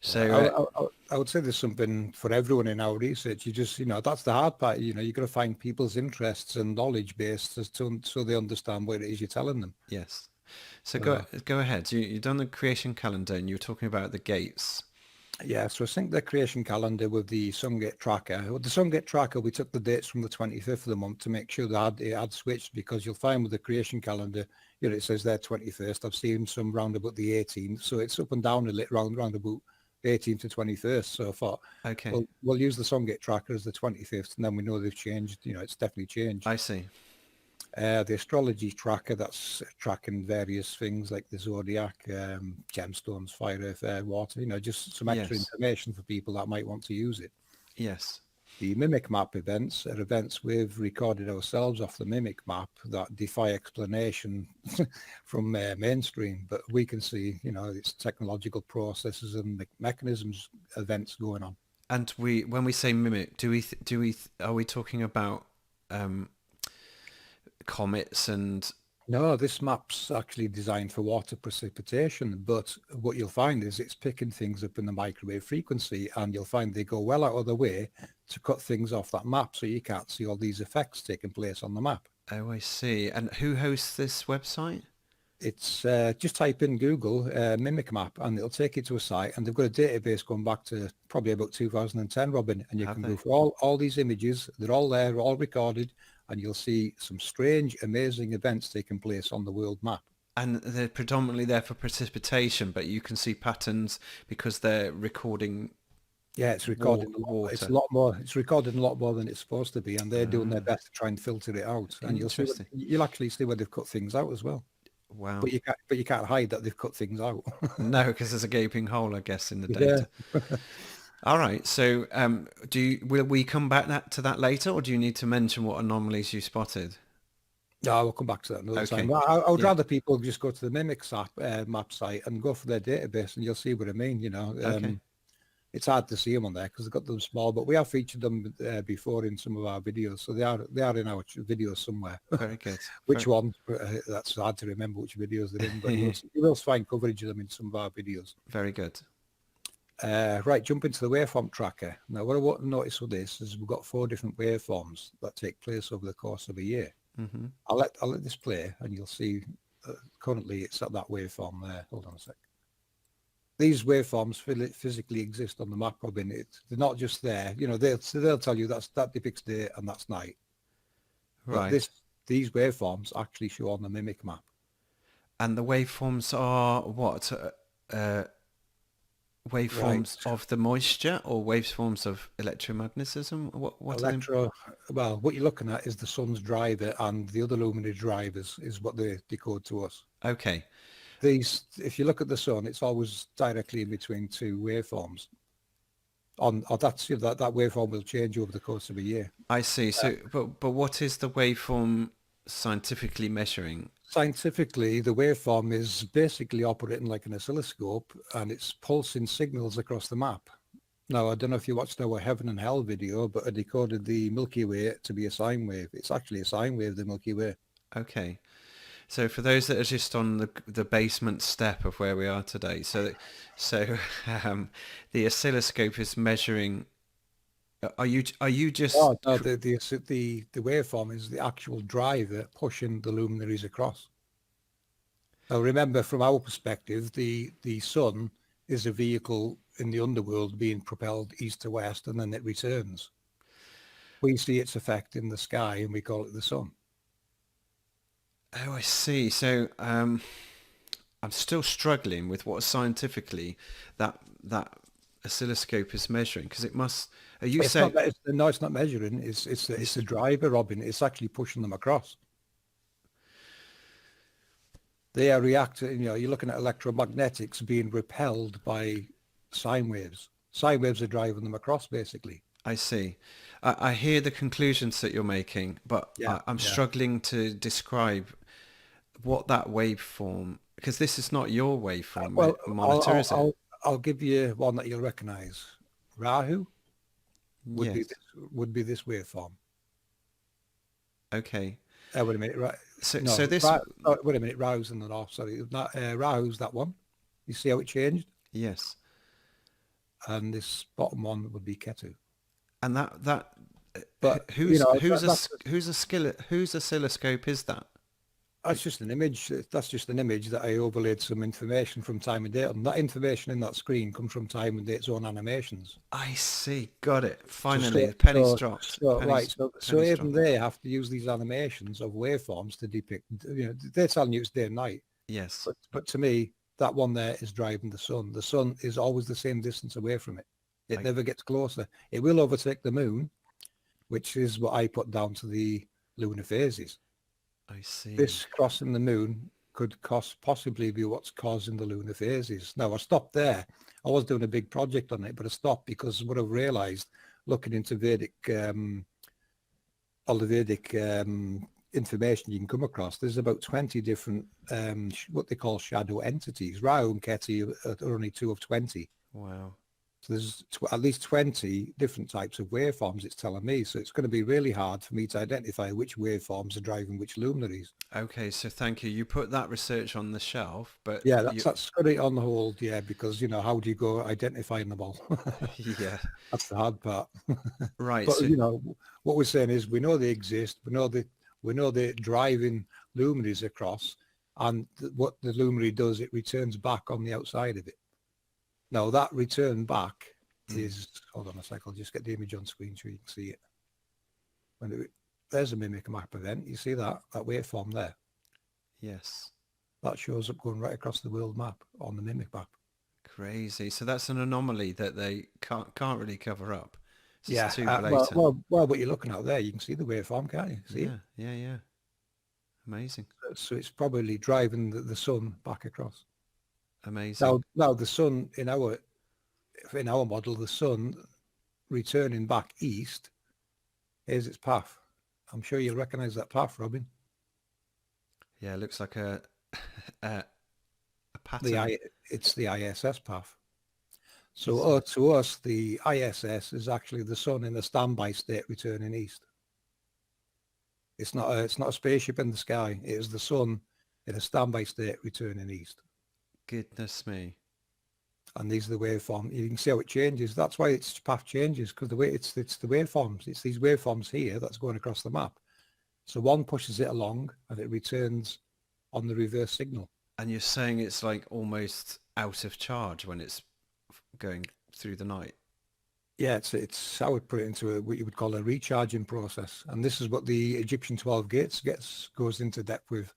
Yeah, So, I would say there's something for everyone in our research. You just, that's the hard part. You got to find people's interests and knowledge base so they understand what it is you're telling them. yes. So So, go ahead. You've done the creation calendar and you were talking about the gates. yeah, so I sync the creation calendar with the Sungate tracker. With the Sungate tracker, we took the dates from the 25th of the month to make sure that it had switched, because you'll find with the creation calendar, it says there 21st. I've seen some round about the 18th, so it's up and down a little round about 18th to 21st. So I thought, Okay. well, we'll use the Sungate tracker as the 25th, and then we know they've changed. It's definitely changed. I see. The astrology tracker, that's tracking various things like the zodiac, gemstones, fire, earth, air, water, just some extra Yes. information for people that might want to use it. Yes. The mimic map events are events we've recorded ourselves off the mimic map that defy explanation from mainstream, but we can see, it's technological processes and mechanisms, events going on. And when we say mimic, are we talking about comets and... No, this map's actually designed for water precipitation, but what you'll find is it's picking things up in the microwave frequency, and you'll find they go well out of the way to cut things off that map, so you can't see all these effects taking place on the map. Oh, I see. And who hosts this website? It's just type in Google Mimic Map, and it'll take you to a site, and they've got a database going back to probably about 2010, Robin, and you Have can they? go for all these images. They're all there, all recorded, and you'll see some strange, amazing events taking place on the world map. And they're predominantly there for precipitation, but you can see patterns because they're recording Yeah, it's recorded a lot. water. It's a lot more. It's recorded a lot more than it's supposed to be, and they're doing their best to try and filter it out. And Interesting. You'll actually see where they've cut things out as well. Wow. But you can't hide that they've cut things out. No, because there's a gaping hole, I guess, in the Yeah. data. All right. So, will we come back to that later, or do you need to mention what anomalies you spotted? No, we'll come back to that another Okay. time. I would Yeah. rather people just go to the Mimics map site and go for their database, and you'll see what I mean. Okay. It's hard to see them on there because they've got them small, but we have featured them before in some of our videos, so they are in our videos somewhere. Very good. Which ones? That's hard to remember which videos they're in, but you will find coverage of them in some of our videos. Very good. Right, jump into the waveform tracker. Now, what I want to notice with this is we've got 4 different waveforms that take place over the course of a year. Mm-hmm. I'll let this play, and you'll see. Currently, it's at that waveform there. Hold on a sec. These waveforms physically exist on the map, Robin. They're not just there. They'll tell you that depicts day and that's night. Right. But these waveforms actually show on the mimic map. And the waveforms are what? Waveforms of the moisture, or waveforms of electromagnetism? What are they? Well, what you're looking at is the sun's driver, and the other luminary drivers is what they decode to us. Okay. If you look at the sun, it's always directly in between 2 waveforms. That waveform will change over the course of a year. I see. So, but what is the waveform scientifically measuring? Scientifically, the waveform is basically operating like an oscilloscope, and it's pulsing signals across the map. Now, I don't know if you watched our Heaven and Hell video, but I decoded the Milky Way to be a sine wave. It's actually a sine wave, the Milky Way. Okay. So for those that are just on the basement step of where we are today, so the oscilloscope is measuring. Are you just? Oh, no, the waveform is the actual driver pushing the luminaries across. Now, remember, from our perspective, the sun is a vehicle in the underworld being propelled east to west, and then it returns. We see its effect in the sky, and we call it the sun. Oh, I see. So I'm still struggling with what scientifically that oscilloscope is measuring, because it must. Are you It's saying? not. No, it's not measuring. It's the driver, Robin. It's actually pushing them across. They are reacting. You're looking at electromagnetics being repelled by sine waves. Sine waves are driving them across, basically. I see. I hear the conclusions that you're making, but Yeah, I'm yeah. struggling to describe what that waveform, because this is not your waveform Well, monitor, is it? I'll give you one that you'll recognise. Rahu would be Yes. this waveform. Okay. Wait a minute. Right. So No. this. Wait a minute. Rahu's in the north. Sorry. Rahu's that one. You see how it changed? Yes. And this bottom one would be Ketu. And that But whose that's whose oscilloscope is that? just an image. That's just an image that I overlaid some information from time and date on. That information in that screen comes from time and date's own animations. I see. Got it. So, Finally, the pennies so, dropped. so Pennies, right. So pennies even dropped. they have to use these animations of waveforms to depict. They're telling you it's day and night. Yes. But to me, that one there is driving the sun. The sun is always the same distance away from it. It never gets closer. It will overtake the moon, which is what I put down to the lunar phases. I see. This crossing the moon could possibly be what's causing the lunar phases. Now, I stopped there. I was doing a big project on it, but I stopped because what I've realized, looking into all the Vedic information you can come across, there's about 20 different, what they call shadow entities. Rahu and Ketu are only 2 of 20. Wow. So there's at least 20 different types of waveforms, it's telling me. So it's going to be really hard for me to identify which waveforms are driving which luminaries. Okay, so thank you. You put that research on the shelf, but Yeah, that's got it on the hold, yeah, because, how do you go identifying them all? yeah, That's the hard part. right. But, So, what we're saying is we know they exist. We know they're driving luminaries across, and what the luminary does, it returns back on the outside of it. Now that return back is, hold on a sec, I'll just get the image on screen so you can see it. There's a mimic map event. You see that waveform there? yes, That shows up going right across the world map on the mimic map. crazy. So that's an anomaly that they can't really cover up. It's Yeah. too blatant. Well, what you're looking at there, you can see the waveform, can't you? See it? Yeah. Amazing. So it's probably driving the sun back across. Amazing. Now the sun in our model, the sun returning back east, here's its path. I'm sure you'll recognize that path, Robin. Yeah, it looks like a pattern. It's the ISS path. So to us, the ISS is actually the sun in a standby state returning east. It's not a spaceship in the sky. It is the sun in a standby state returning east. Goodness me. And these are the waveforms. You can see how it changes. That's why its path changes, because the way it's the waveforms. It's these waveforms here that's going across the map. So one pushes it along and it returns on the reverse signal. And you're saying it's like almost out of charge when it's going through the night. Yeah, it's I would put it into what you would call a recharging process. And this is what the Egyptian 12 gates goes into depth with.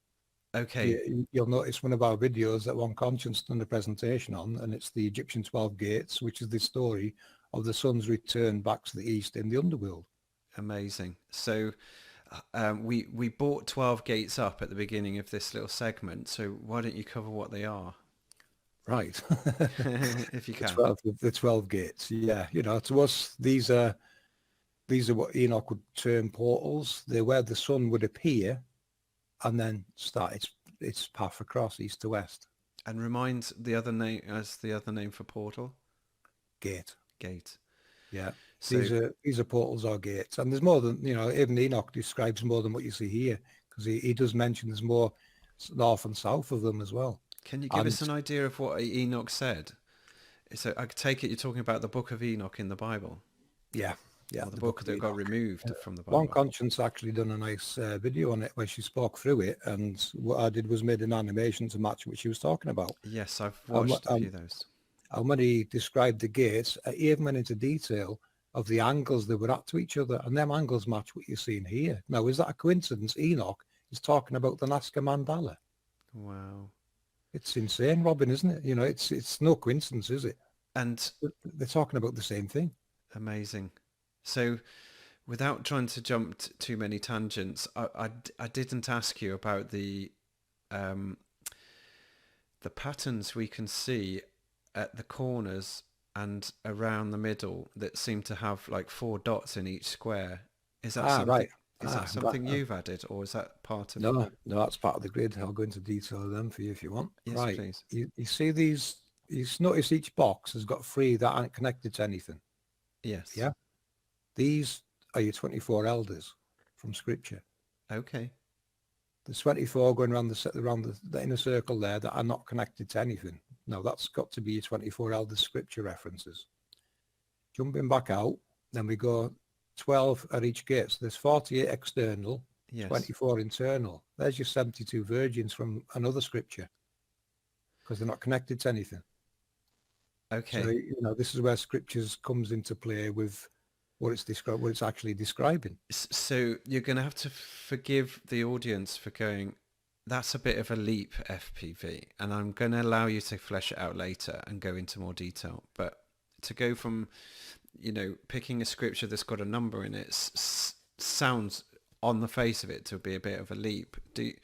Okay. You'll notice one of our videos that One Conscience done a presentation on, and it's the Egyptian 12 gates, which is the story of the sun's return back to the east in the underworld. Amazing. So we brought 12 gates up at the beginning of this little segment. So why don't you cover what they are? Right. If you can. The 12 gates. Yeah. To us, these are what Enoch would term portals. They're where the sun would appear and then start its path across east to west. And remind the other name for portal? Gate. Yeah. So, these are portals or gates. And there's more than, even Enoch describes more than what you see here, because he does mention there's more north and south of them as well. can you give us an idea of what Enoch said? So I take it you're talking about the book of Enoch in the Bible. Yeah. Yeah. Or the book that got removed from the One Bible. Conscience actually done a nice video on it where she spoke through it, and what I did was made an animation to match what she was talking about. Yes, I've watched a few of those. And when he described the gates, he even went into detail of the angles they were at to each other, and them angles match what you're seeing here. Now, is that a coincidence? Enoch is talking about the Nazca Mandala. Wow. It's insane, Robin, isn't it? You know, it's no coincidence, is it? And They're talking about the same thing. amazing. So without trying to jump too many tangents, I didn't ask you about um, the patterns we can see at the corners and around the middle that seem to have like 4 dots in each square. Is that Ah, something? right. Is that Ah, that, something you've added, or is that part of? no, no, that's part of the grid. I'll go into detail of them for you if you want. Yes, Right. please. You see these, notice each box has got 3 that aren't connected to anything. Yes. Yeah. These are your 24 elders from scripture. Okay. There's 24 going around the inner circle there that are not connected to anything. Now that's got to be your 24 elders scripture references. Jumping back out, then we go 12 at each gate. So there's 48 external, Yes. 24 internal. There's your 72 virgins from another scripture because they're not connected to anything. Okay. So, you know, this is where scriptures comes into play with what it's actually describing. So you're going to have to forgive the audience for going, that's a bit of a leap, FPV, and I'm going to allow you to flesh it out later and go into more detail. But to go from, picking a scripture that's got a number in it sounds on the face of it to be a bit of a leap.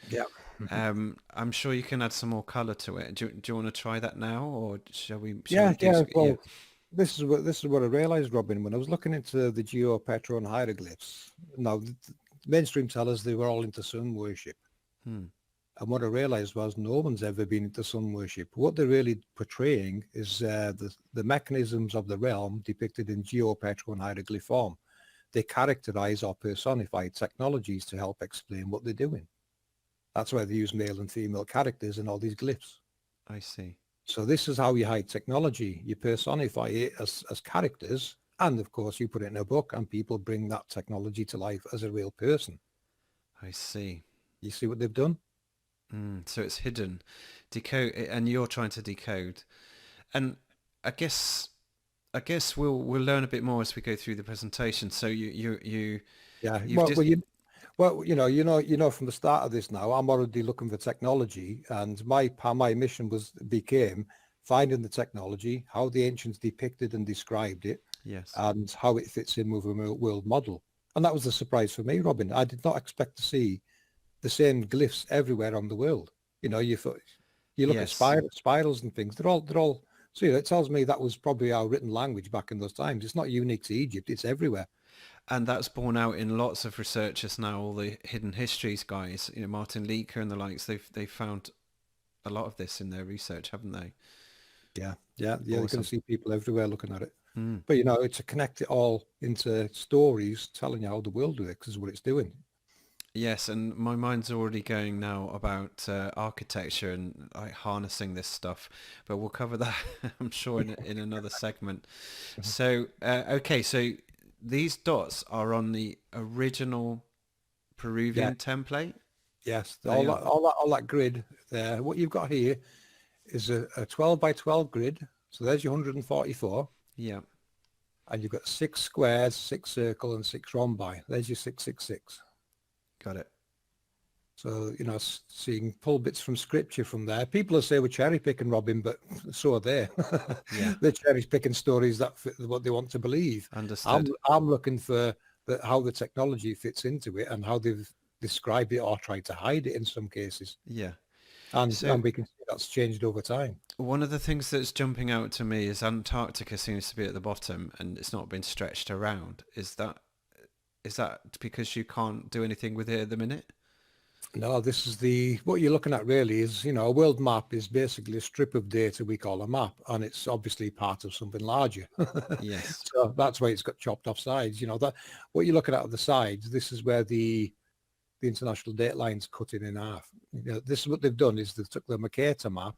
Yeah. I'm sure you can add some more colour to it. Do you want to try that now, or shall we? Yeah. Well, this is what I realized, Robin, when I was looking into the Geo-Petron hieroglyphs. Now, the mainstream tell us they were all into sun worship. Hmm. And what I realized was no one's ever been into sun worship. What they're really portraying is the mechanisms of the realm depicted in Geo-Petron hieroglyph form. They characterize or personify technologies to help explain what they're doing. That's why they use male and female characters in all these glyphs. I see. So this is how you hide technology. You personify it as characters, and of course you put it in a book and people bring that technology to life as a real person. I see. You see what they've done? So it's hidden. Decode, and you're trying to decode. And I guess we'll learn a bit more as we go through the presentation. So you Yeah. you've From the start of this now, I'm already looking for technology, and my mission became finding the technology, how the ancients depicted and described it, yes, and how it fits in with a world model. And that was the surprise for me, Robin. I did not expect to see the same glyphs everywhere on the world. You know, you look at spirals and things. They're all. So it tells me that was probably our written language back in those times. It's not unique to Egypt. It's everywhere. And that's borne out in lots of researchers now. All the hidden histories guys, Martin Leaker and the likes. They've found a lot of this in their research, haven't they? Yeah. You're going to see people everywhere looking at it. Mm. But to connect it all into stories, telling you how the world works is what it's doing. Yes, and my mind's already going now about architecture and harnessing this stuff, but we'll cover that, I'm sure, in another segment. So, okay, so these dots are on the original Peruvian template? Yes, all that grid there. What you've got here is a 12 by 12 grid. So there's your 144. Yeah. And you've got 6 squares, 6 circle, and 6 rhombi. There's your 666. Got it. So, so you can pull bits from scripture from there. People will say we're cherry picking, Robin, but so are they. Yeah. They're cherry picking stories that fit what they want to believe. Understood. I'm looking for how the technology fits into it and how they've described it or tried to hide it in some cases. Yeah. And we can see that's changed over time. One of the things that's jumping out to me is Antarctica seems to be at the bottom and it's not been stretched around. Is that because you can't do anything with it at the minute? No, this is what you're looking at really is, a world map is basically a strip of data we call a map, and it's obviously part of something larger. Yes. So that's why it's got chopped off sides. That what you're looking at the sides, this is where the international date line's cut in half. This is what they've done is they took the Mercator map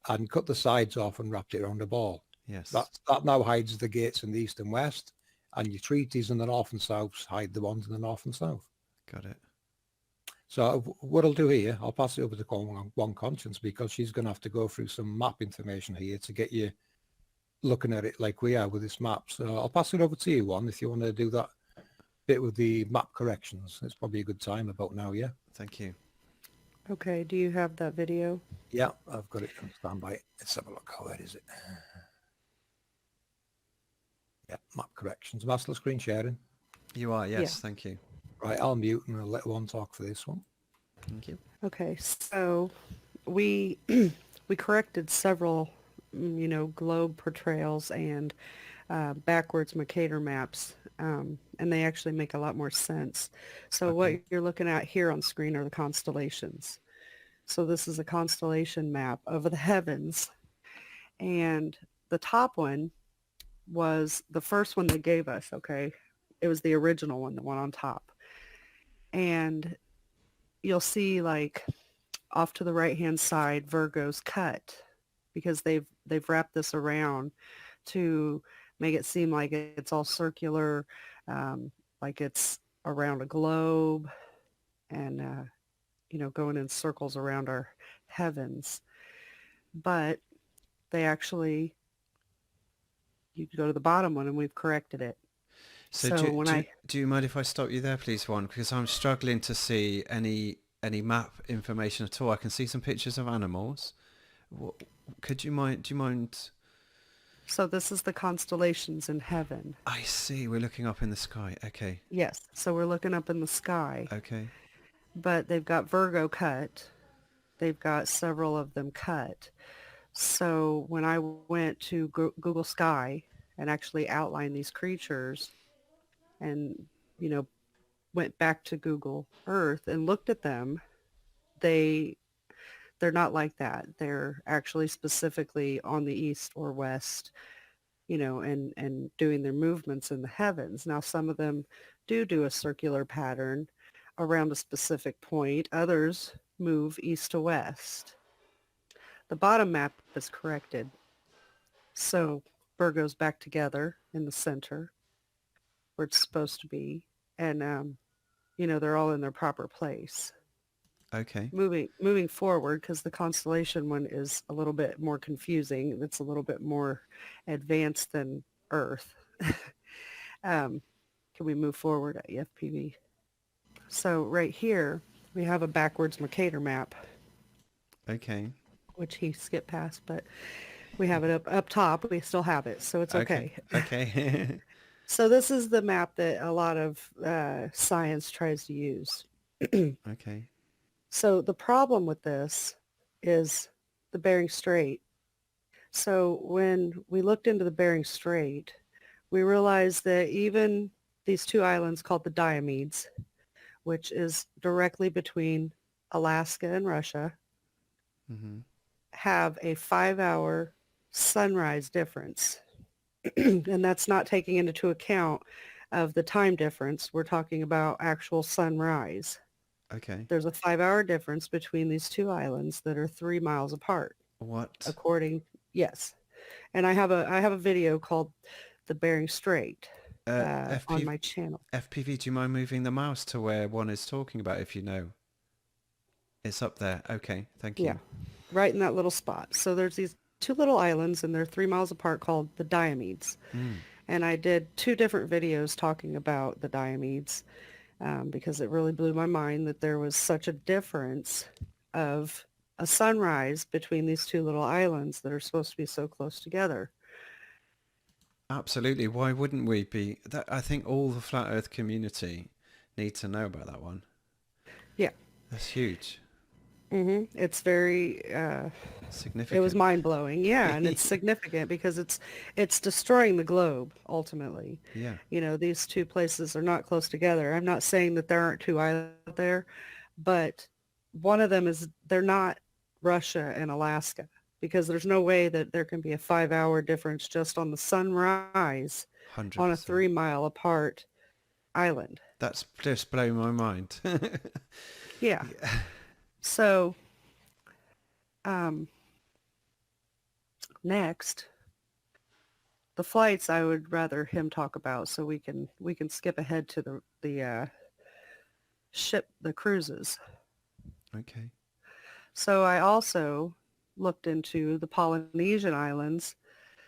and cut the sides off and wrapped it around a ball. Yes. That now hides the gates in the east and west, and your treaties in the north and south hide the ones in the north and south. Got it. So what I'll do here, I'll pass it over to One Conscience because she's going to have to go through some map information here to get you looking at it like we are with this map. So I'll pass it over to you, One, if you want to do that bit with the map corrections. It's probably a good time about now, yeah? Thank you. Okay, do you have that video? Yeah, I've got it on standby. Let's have a look. Where is it? Yeah, map corrections. Master screen sharing. You are, Yeah. yes, thank you. Right, I'll mute and I'll let one talk for this one. Thank you. Okay, so we we corrected several, globe portrayals and backwards Mercator maps, and they actually make a lot more sense. So what Okay. you're looking at here on screen are the constellations. So this is a constellation map of the heavens, and the top one was the first one they gave us, okay? It was the original one, the one on top. And you'll see like off to the right-hand side, Virgo's cut because they've wrapped this around to make it seem like it's all circular, like it's around a globe and, going in circles around our heavens. But they actually, you go to the bottom one and we've corrected it. So So when do you mind if I stop you there, please, Juan? Because I'm struggling to see any map information at all. I can see some pictures of animals. What, do you mind? so this is the constellations in heaven. I see. We're looking up in the sky. Okay. Yes. So we're looking up in the sky, Okay. but they've got Virgo cut. They've got several of them cut. So when I went to Google Sky and actually outlined these creatures and, you know, went back to Google Earth and looked at them, they they're not like that. They're actually specifically on the east or west, and doing their movements in the heavens. Now, some of them do a circular pattern around a specific point. Others move east to west. The bottom map is corrected. So Virgo's back together in the center where it's supposed to be. And, they're all in their proper place. Okay. Moving forward, because the constellation one is a little bit more confusing. It's a little bit more advanced than Earth. Can we move forward at EFPV? So right here, we have a backwards Mercator map, Okay. which he skipped past, but we have it up top. We still have it, so it's Okay. okay. Okay. So this is the map that a lot of science tries to use. Okay. So the problem with this is the Bering Strait. So when we looked into the Bering Strait, we realized that even these two islands called the Diomedes, which is directly between Alaska and Russia, Mm-hmm. have a 5-hour sunrise difference. And that's not taking into account of the time difference. We're talking about actual sunrise. Okay. There's a 5-hour difference between these two islands that are 3 miles apart, What? yes. And I have a video called The Bering Strait on FP, my channel. FPV, do you mind moving the mouse to where one is talking about if you know? It's up there. Okay. Thank Yeah, you. right in that little spot. So there's these two little islands and they're 3 miles apart called the Diomedes. Mm. And I did 2 different videos talking about the Diomedes because it really blew my mind that there was such a difference of a sunrise between these two little islands that are supposed to be so close together. Absolutely. Why wouldn't we be? I think all the flat Earth community need to know about that one. Yeah. That's huge. It's very, Significant. it was mind-blowing. Yeah, and it's significant because it's destroying the globe, ultimately. Yeah. These two places are not close together. I'm not saying that there aren't two islands there, but one of them they're not Russia and Alaska because there's no way that there can be a 5-hour difference just on the sunrise on a 100%. 3-mile apart island. That's just blowing my mind. Yeah. So, next, the flights I would rather him talk about, so we can skip ahead to the the cruises. Okay. So I also looked into the Polynesian Islands.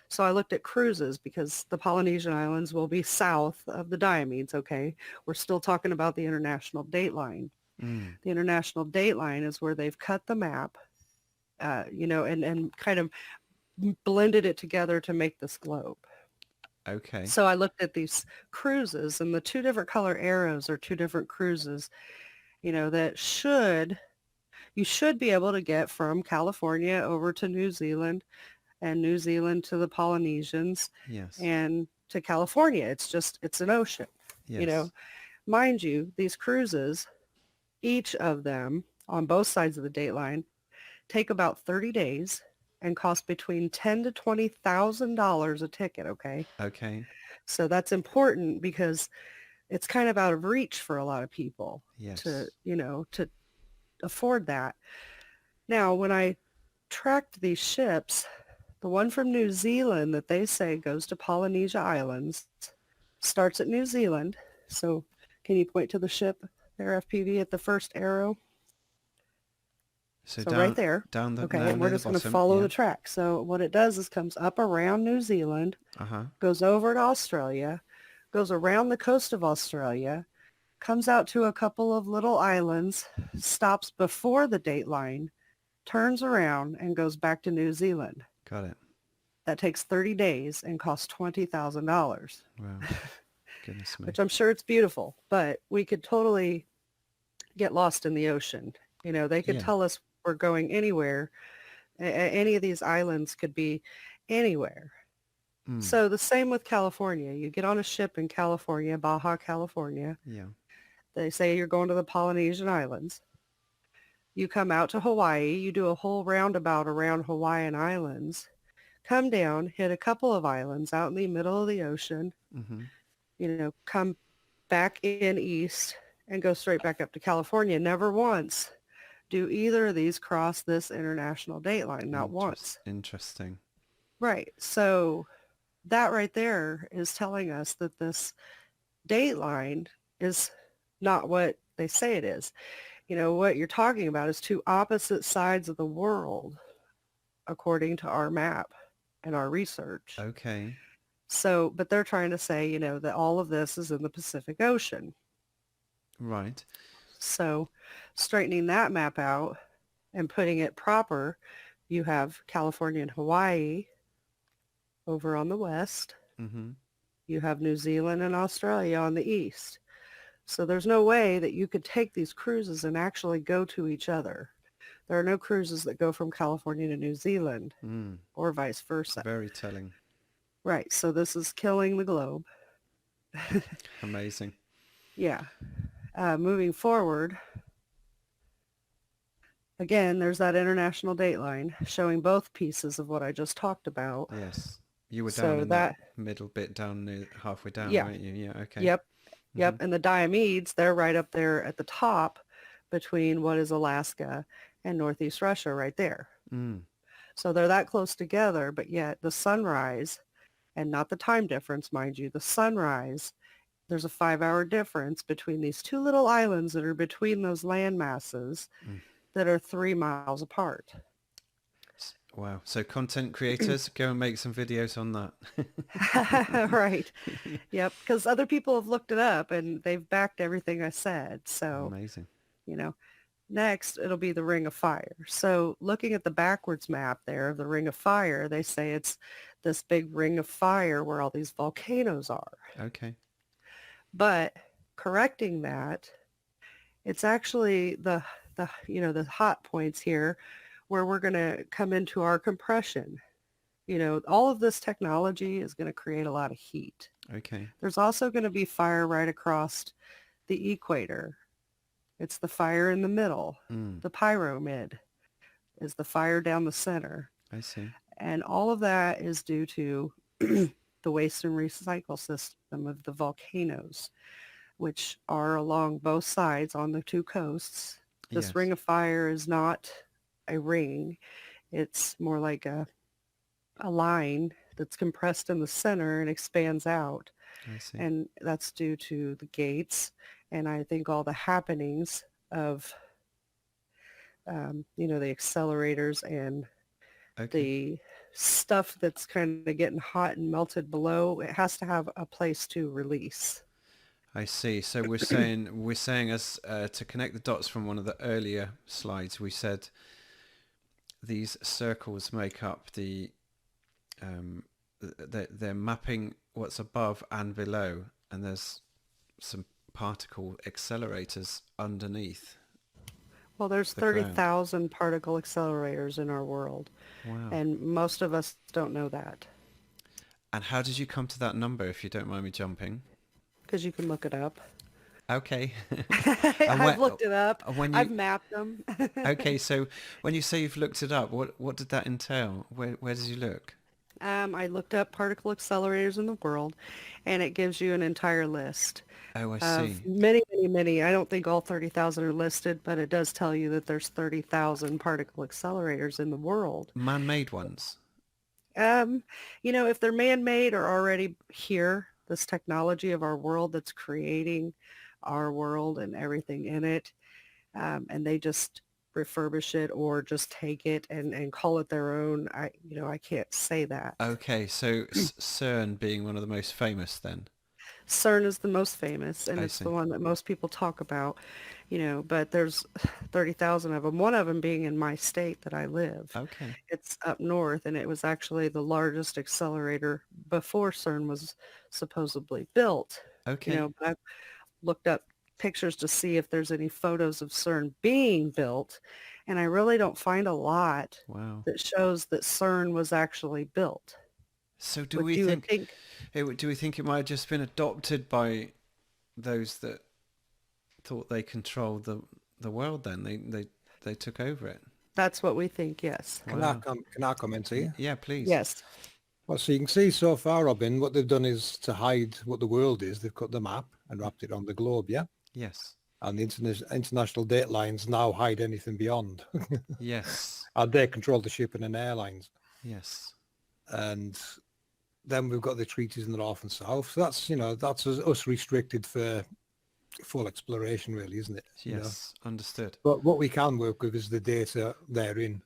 So I looked at cruises because the Polynesian Islands will be south of the Diomedes, okay? We're still talking about the international date line. Mm. The international date line is where they've cut the map, and kind of blended it together to make this globe. Okay. So I looked at these cruises, and the two different color arrows are two different cruises, that you should be able to get from California over to New Zealand and New Zealand to the Polynesians Yes. and to California. It's an ocean, you know. Yes. Mind you, these cruises, each of them on both sides of the date line, take about 30 days and cost between ten to $20,000 a ticket, okay? Okay. So that's important because it's kind of out of reach for a lot of people to, Yes. to afford that. Now, when I tracked these ships, the one from New Zealand that they say goes to Polynesia Islands starts at New Zealand. So can you point to the ship there, FPV, at the first arrow? So So right there. down the Okay, down and we're near the just going to bottom. follow Yeah. the track. So what it does is comes up around New Zealand, Uh-huh. goes over to Australia, goes around the coast of Australia, comes out to a couple of little islands, stops before the date line, turns around, and goes back to New Zealand. Got it. That takes 30 days and costs $20,000, Wow. Goodness me. which I'm sure it's beautiful, but we could totally get lost in the ocean. They could Yeah. tell us we're going anywhere. Any of these islands could be anywhere. Mm. So the same with California. You get on a ship in California, Baja, California. Yeah. They say you're going to the Polynesian Islands. You come out to Hawaii. You do a whole roundabout around Hawaiian Islands. Come down, hit a couple of islands out in the middle of the ocean. Mm-hmm. Come back in east and go straight back up to California. Never once do either of these cross this international date line, not once. Interesting. Right. So that right there is telling us that this date line is not what they say it is. What you're talking about is two opposite sides of the world, according to our map and our research. Okay. So, but they're trying to say, that all of this is in the Pacific Ocean. Right. So straightening that map out and putting it proper, you have California and Hawaii over on the west. Mm-hmm. You have New Zealand and Australia on the east. So there's no way that you could take these cruises and actually go to each other. There are no cruises that go from California to New Zealand or vice versa. Very telling. Right. So this is killing the globe. Amazing. Yeah. Moving forward, again, there's that international date line showing both pieces of what I just talked about. Yes. You were So down in that middle bit down halfway down, Yeah. weren't you? Yeah. Okay. Yep. Yep. And the Diomedes, they're right up there at the top between what is Alaska and Northeast Russia right there. Mm. So they're that close together, but yet the sunrise, and not the time difference, mind you, the sunrise, there's a 5-hour difference between these two little islands that are between those land masses that are 3 miles apart. Wow. So content creators, go and make some videos on that. Right. Yep. Because other people have looked it up and they've backed everything I said. So, Amazing. next it'll be the Ring of Fire. So looking at the backwards map there of the Ring of Fire, they say it's this big ring of fire where all these volcanoes are. Okay. But correcting that, it's actually the hot points here where we're going to come into our compression. All of this technology is going to create a lot of heat. Okay. There's also going to be fire right across the equator. It's the fire in the middle. The pyramid is the fire down the center. I see. And all of that is due to the waste and recycle system of the volcanoes, which are along both sides on the two coasts. This Yes. ring of fire is not a ring. It's more like a line that's compressed in the center and expands out. I see. And that's due to the gates and I think all the happenings of, the accelerators and the stuff that's kind of getting hot and melted below. It has to have a place to release. I see. So we're saying as to connect the dots from one of the earlier slides, we said these circles make up um, they're mapping what's above and below, and there's some particle accelerators underneath Well, there's the ground. 30,000 particle accelerators in our world, Wow. and most of us don't know that And how did you come to that number, if you don't mind me jumping? because you can look it up. Okay. And I've looked it up. when I've you mapped them. okay, so when you say you've looked it up, what did that entail? Where did you look? I looked up particle accelerators in the world, and it gives you an entire list Oh, I of see. many, many, many. I don't think all 30,000 are listed, but it does tell you that there's 30,000 particle accelerators in the world. Man-made ones. Um, if they're man-made or already here, this technology of our world that's creating our world and everything in it, and they just refurbish it or just take it and call it their own. I can't say that. Okay, so CERN being one of the most famous then. CERN is the most famous, and I it's the see. one that most people talk about, but there's 30,000 of them, one of them being in my state that I live. Okay. It's up north, and it was actually the largest accelerator before CERN was supposedly built. Okay. But I've looked up pictures to see if there's any photos of CERN being built, and I really don't find a lot Wow. that shows that CERN was actually built, So do we which you would think think. do we think it might have just been adopted by those that thought they controlled the world then? They took over it. That's what we think, yes. Wow. Can I comment here? Yeah, please. Yes. Well, so you can see so far, Robin, what they've done is to hide what the world is. They've cut the map and wrapped it on the globe, yeah? Yes. And the international date lines now hide anything beyond. Yes. And they control the shipping and airlines. Yes. And then we've got the treaties in the north and south. So that's us restricted for full exploration, really, isn't it? Yes. Understood. But what we can work with is the data therein,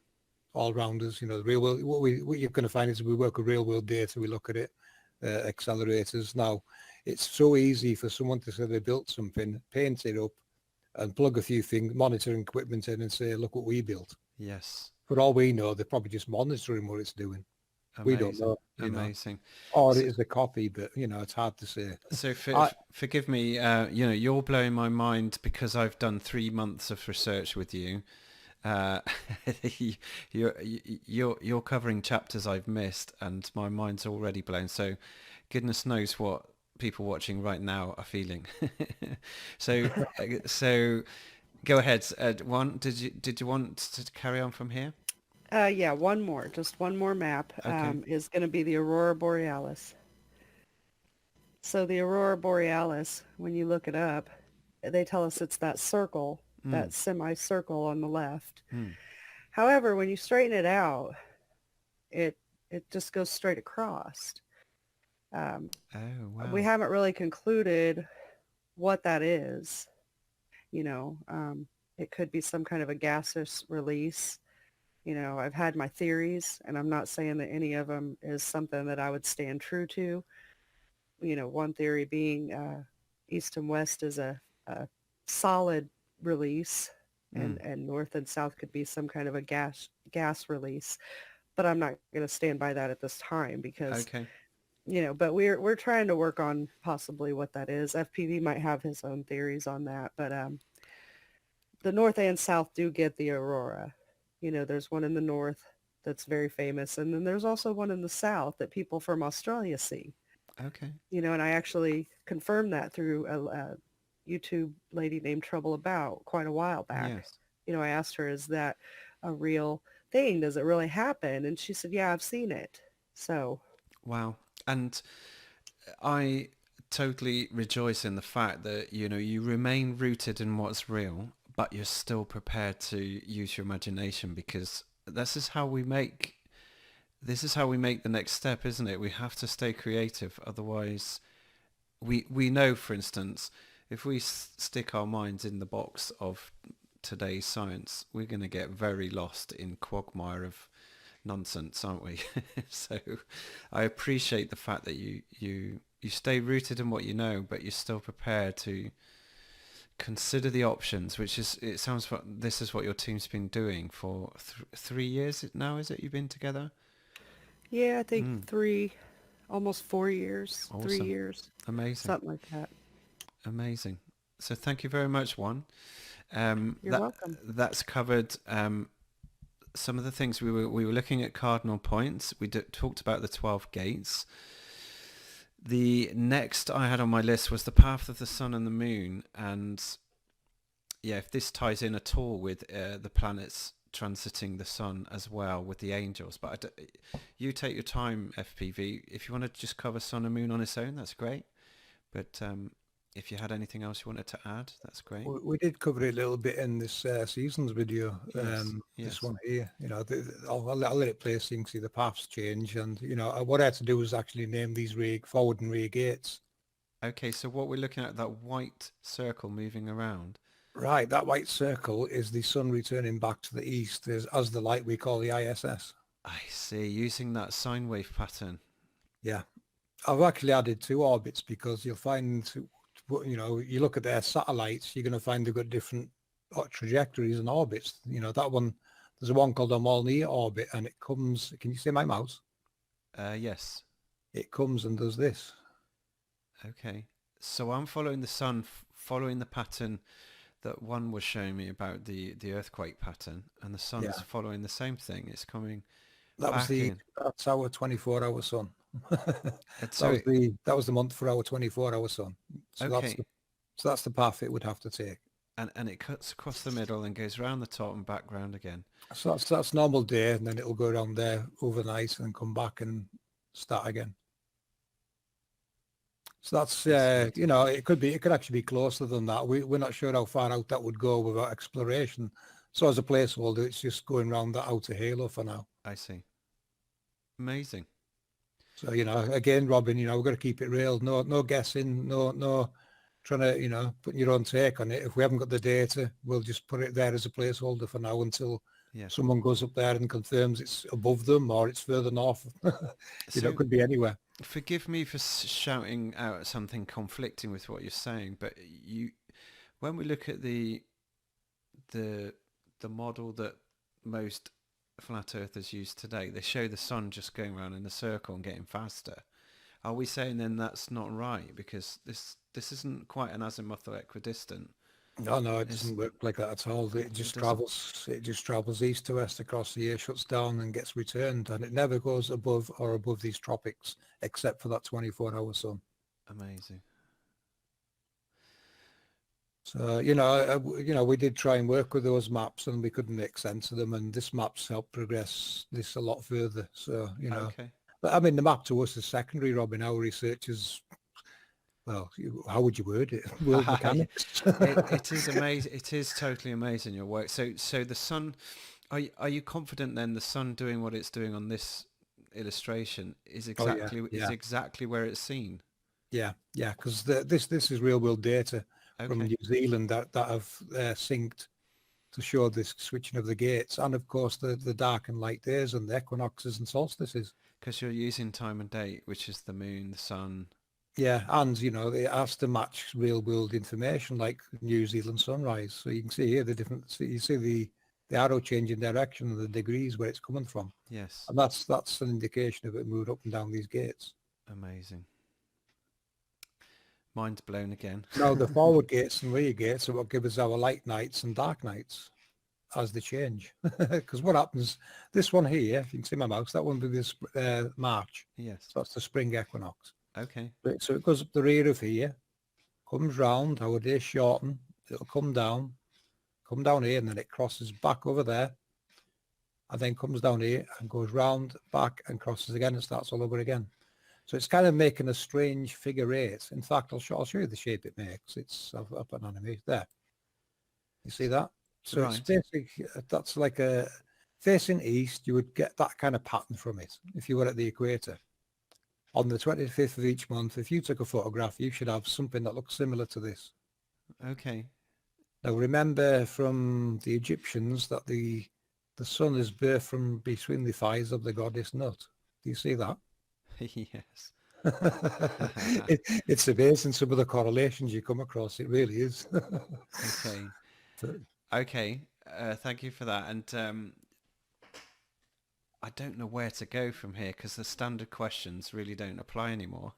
all around us. The real world. What you're going to find is we work with real world data. We look at it, accelerators. Now, it's so easy for someone to say they built something, paint it up, and plug a few things, monitoring equipment in, and say, "Look what we built." Yes. For all we know, they're probably just monitoring what it's doing. We don't Amazing. know. Amazing. Or So, it is a copy, but it's hard to say. so I, forgive me, you're blowing my mind because I've done 3 months of research with you. Uh, you're covering chapters I've missed, and my mind's already blown. So, goodness knows what people watching right now are feeling. So, so go ahead. One, did you want to carry on from here? Yeah, just one more map Okay. is going to be the Aurora Borealis. So the Aurora Borealis, when you look it up, they tell us it's that circle, Mm, that semicircle on the left. mm. However, when you straighten it out, it it just goes straight across. Um, Oh we wow. haven't really concluded what that is. You know, um, it could be some kind of a gaseous release. I've had my theories, and I'm not saying that any of them is something that I would stand true to. One theory being east and west is a solid release, Mm. and north and south could be some kind of a gas release. But I'm not going to stand by that at this time because Okay. but we're trying to work on possibly what that is. FPV might have his own theories on that, but the north and south do get the aurora. There's one in the north that's very famous, and then there's also one in the south that people from Australia see. Okay. And I actually confirmed that through a YouTube lady named Trouble About quite a while back. Yes. I asked her, is that a real thing? Does it really happen? And she said, yeah, I've seen it. So, Wow. And I totally rejoice in the fact that, you remain rooted in what's real, but you're still prepared to use your imagination, because this is how we make the next step, isn't it? We have to stay creative. Otherwise, we know, for instance, if we stick our minds in the box of today's science, we're going to get very lost in quagmire of nonsense, aren't we? So I appreciate the fact that you you stay rooted in what you know, but you're still prepared to consider the options, which is, it sounds like this is what your team's been doing for 3 years now, is it? You've been together? Yeah, I think almost 4 years, three Awesome. years, Amazing. something like that. Amazing. So thank you very much, Juan. You're welcome. That's covered some of the things we were looking at cardinal points. We talked about the 12 gates. The next I had on my list was the path of the sun and the moon, and yeah, if this ties in at all with the planets transiting the sun as well with the angels. But you take your time, FPV. If you want to just cover sun and moon on its own, that's great. But if you had anything else you wanted to add, that's great. We did cover it a little bit in this season's video. Yes, This yes. one here, I'll let it play so you can see the paths change. And, what I had to do was actually name these forward and rear gates. Okay, so what we're looking at, that white circle moving around. Right, that white circle is the sun returning back to the east as the light we call the ISS. I see, using that sine wave pattern. Yeah. I've actually added 2 orbits because you'll find, you look at their satellites, you're going to find they've got different trajectories and orbits. That one, there's one called a Molnier orbit, and it comes, can you see my mouse? Yes. It comes and does this. Okay. So I'm following the sun, following the pattern that one was showing me about the earthquake pattern, and the sun's following the same thing. It's coming back in. That's our 24-hour sun. So that was the month for our 24-hour sun. So okay. that's the path it would have to take. And it cuts across the middle and goes round the top and back round again. So that's normal day, and then it'll go around there overnight and come back and start again. So that's it could actually be closer than that. We're not sure how far out that would go without exploration. So as a placeholder, it's just going around that outer halo for now. I see. Amazing. So, again, Robin, we've got to keep it real. No guessing, no trying to, put your own take on it. If we haven't got the data, we'll just put it there as a placeholder for now until someone goes up there and confirms it's above them or it's further north. It could be anywhere. Forgive me for shouting out something conflicting with what you're saying, but when we look at the model that most flat earthers use today, they show the sun just going around in a circle and getting faster. Are we saying then that's not right because this isn't quite an azimuthal equidistant? No, it doesn't work like that at all. It just travels east to west across the year, shuts down and gets returned, and it never goes above these tropics except for that 24-hour sun. Amazing. So, we did try and work with those maps and we couldn't make sense of them, and this map's helped progress this a lot further. So, Okay. But I mean, the map to us is secondary, Robin. Our research is, well, how would you word it? World mechanics. It is amazing. It is totally amazing, your work. So the sun, are you confident then the sun doing what it's doing on this illustration is exactly where it's seen? Yeah, because this is real world data from New Zealand that have synced to show this switching of the gates, and of course the dark and light days and the equinoxes and solstices. Because you're using time and date, which is the moon, the sun. Yeah, and it has to match real world information like New Zealand sunrise. So you can see here the different. You see the arrow changing direction and the degrees where it's coming from. Yes. And that's an indication of it moved up and down these gates. Amazing. Mind blown again. Now the forward gates and rear gates are what give us our light nights and dark nights as they change. Because what happens, this one here, if you can see my mouse, that one will be this March. Yes. So that's the spring equinox. Okay. So it goes up the rear of here, comes round, our days shorten, it'll come down here, and then it crosses back over there, and then comes down here and goes round, back, and crosses again and starts all over again. So it's kind of making a strange figure 8. In fact, I'll show you the shape it makes. It's I've put an animation there. You see that? So right. It's basic. That's like a facing east. You would get that kind of pattern from it if you were at the equator. On the 25th of each month, if you took a photograph, you should have something that looks similar to this. Okay. Now remember from the Egyptians that the sun is birthed from between the thighs of the goddess Nut. Do you see that? Yes. It's amazing some of the correlations you come across. It really is. Okay. So, Okay. Thank you for that. And I don't know where to go from here because the standard questions really don't apply anymore.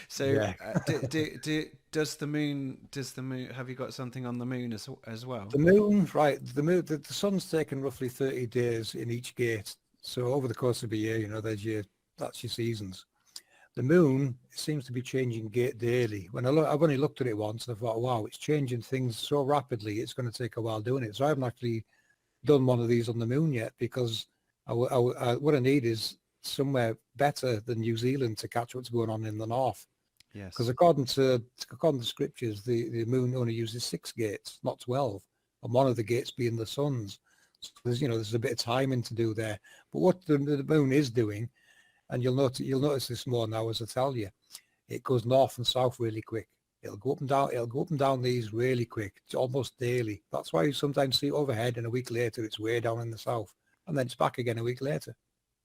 So, yeah. does the moon? Have you got something on the moon as well? The moon, right? The sun's taken roughly 30 days in each gate. So over the course of a year, that's your seasons. The moon seems to be changing gate daily. When I've only looked at it once and I thought, wow, it's changing things so rapidly. It's going to take a while doing it. So I haven't actually done one of these on the moon yet because what I need is somewhere better than New Zealand to catch what's going on in the north. Because Yes. according to scriptures, the moon only uses 6 gates, not 12, and one of the gates being the sun's. So there's a bit of timing to do there. But what the moon is doing, and you'll notice this more now as I tell you, it goes north and south really quick. It'll go up and down. It'll go up and down these really quick. It's almost daily. That's why you sometimes see it overhead, and a week later it's way down in the south, and then it's back again a week later.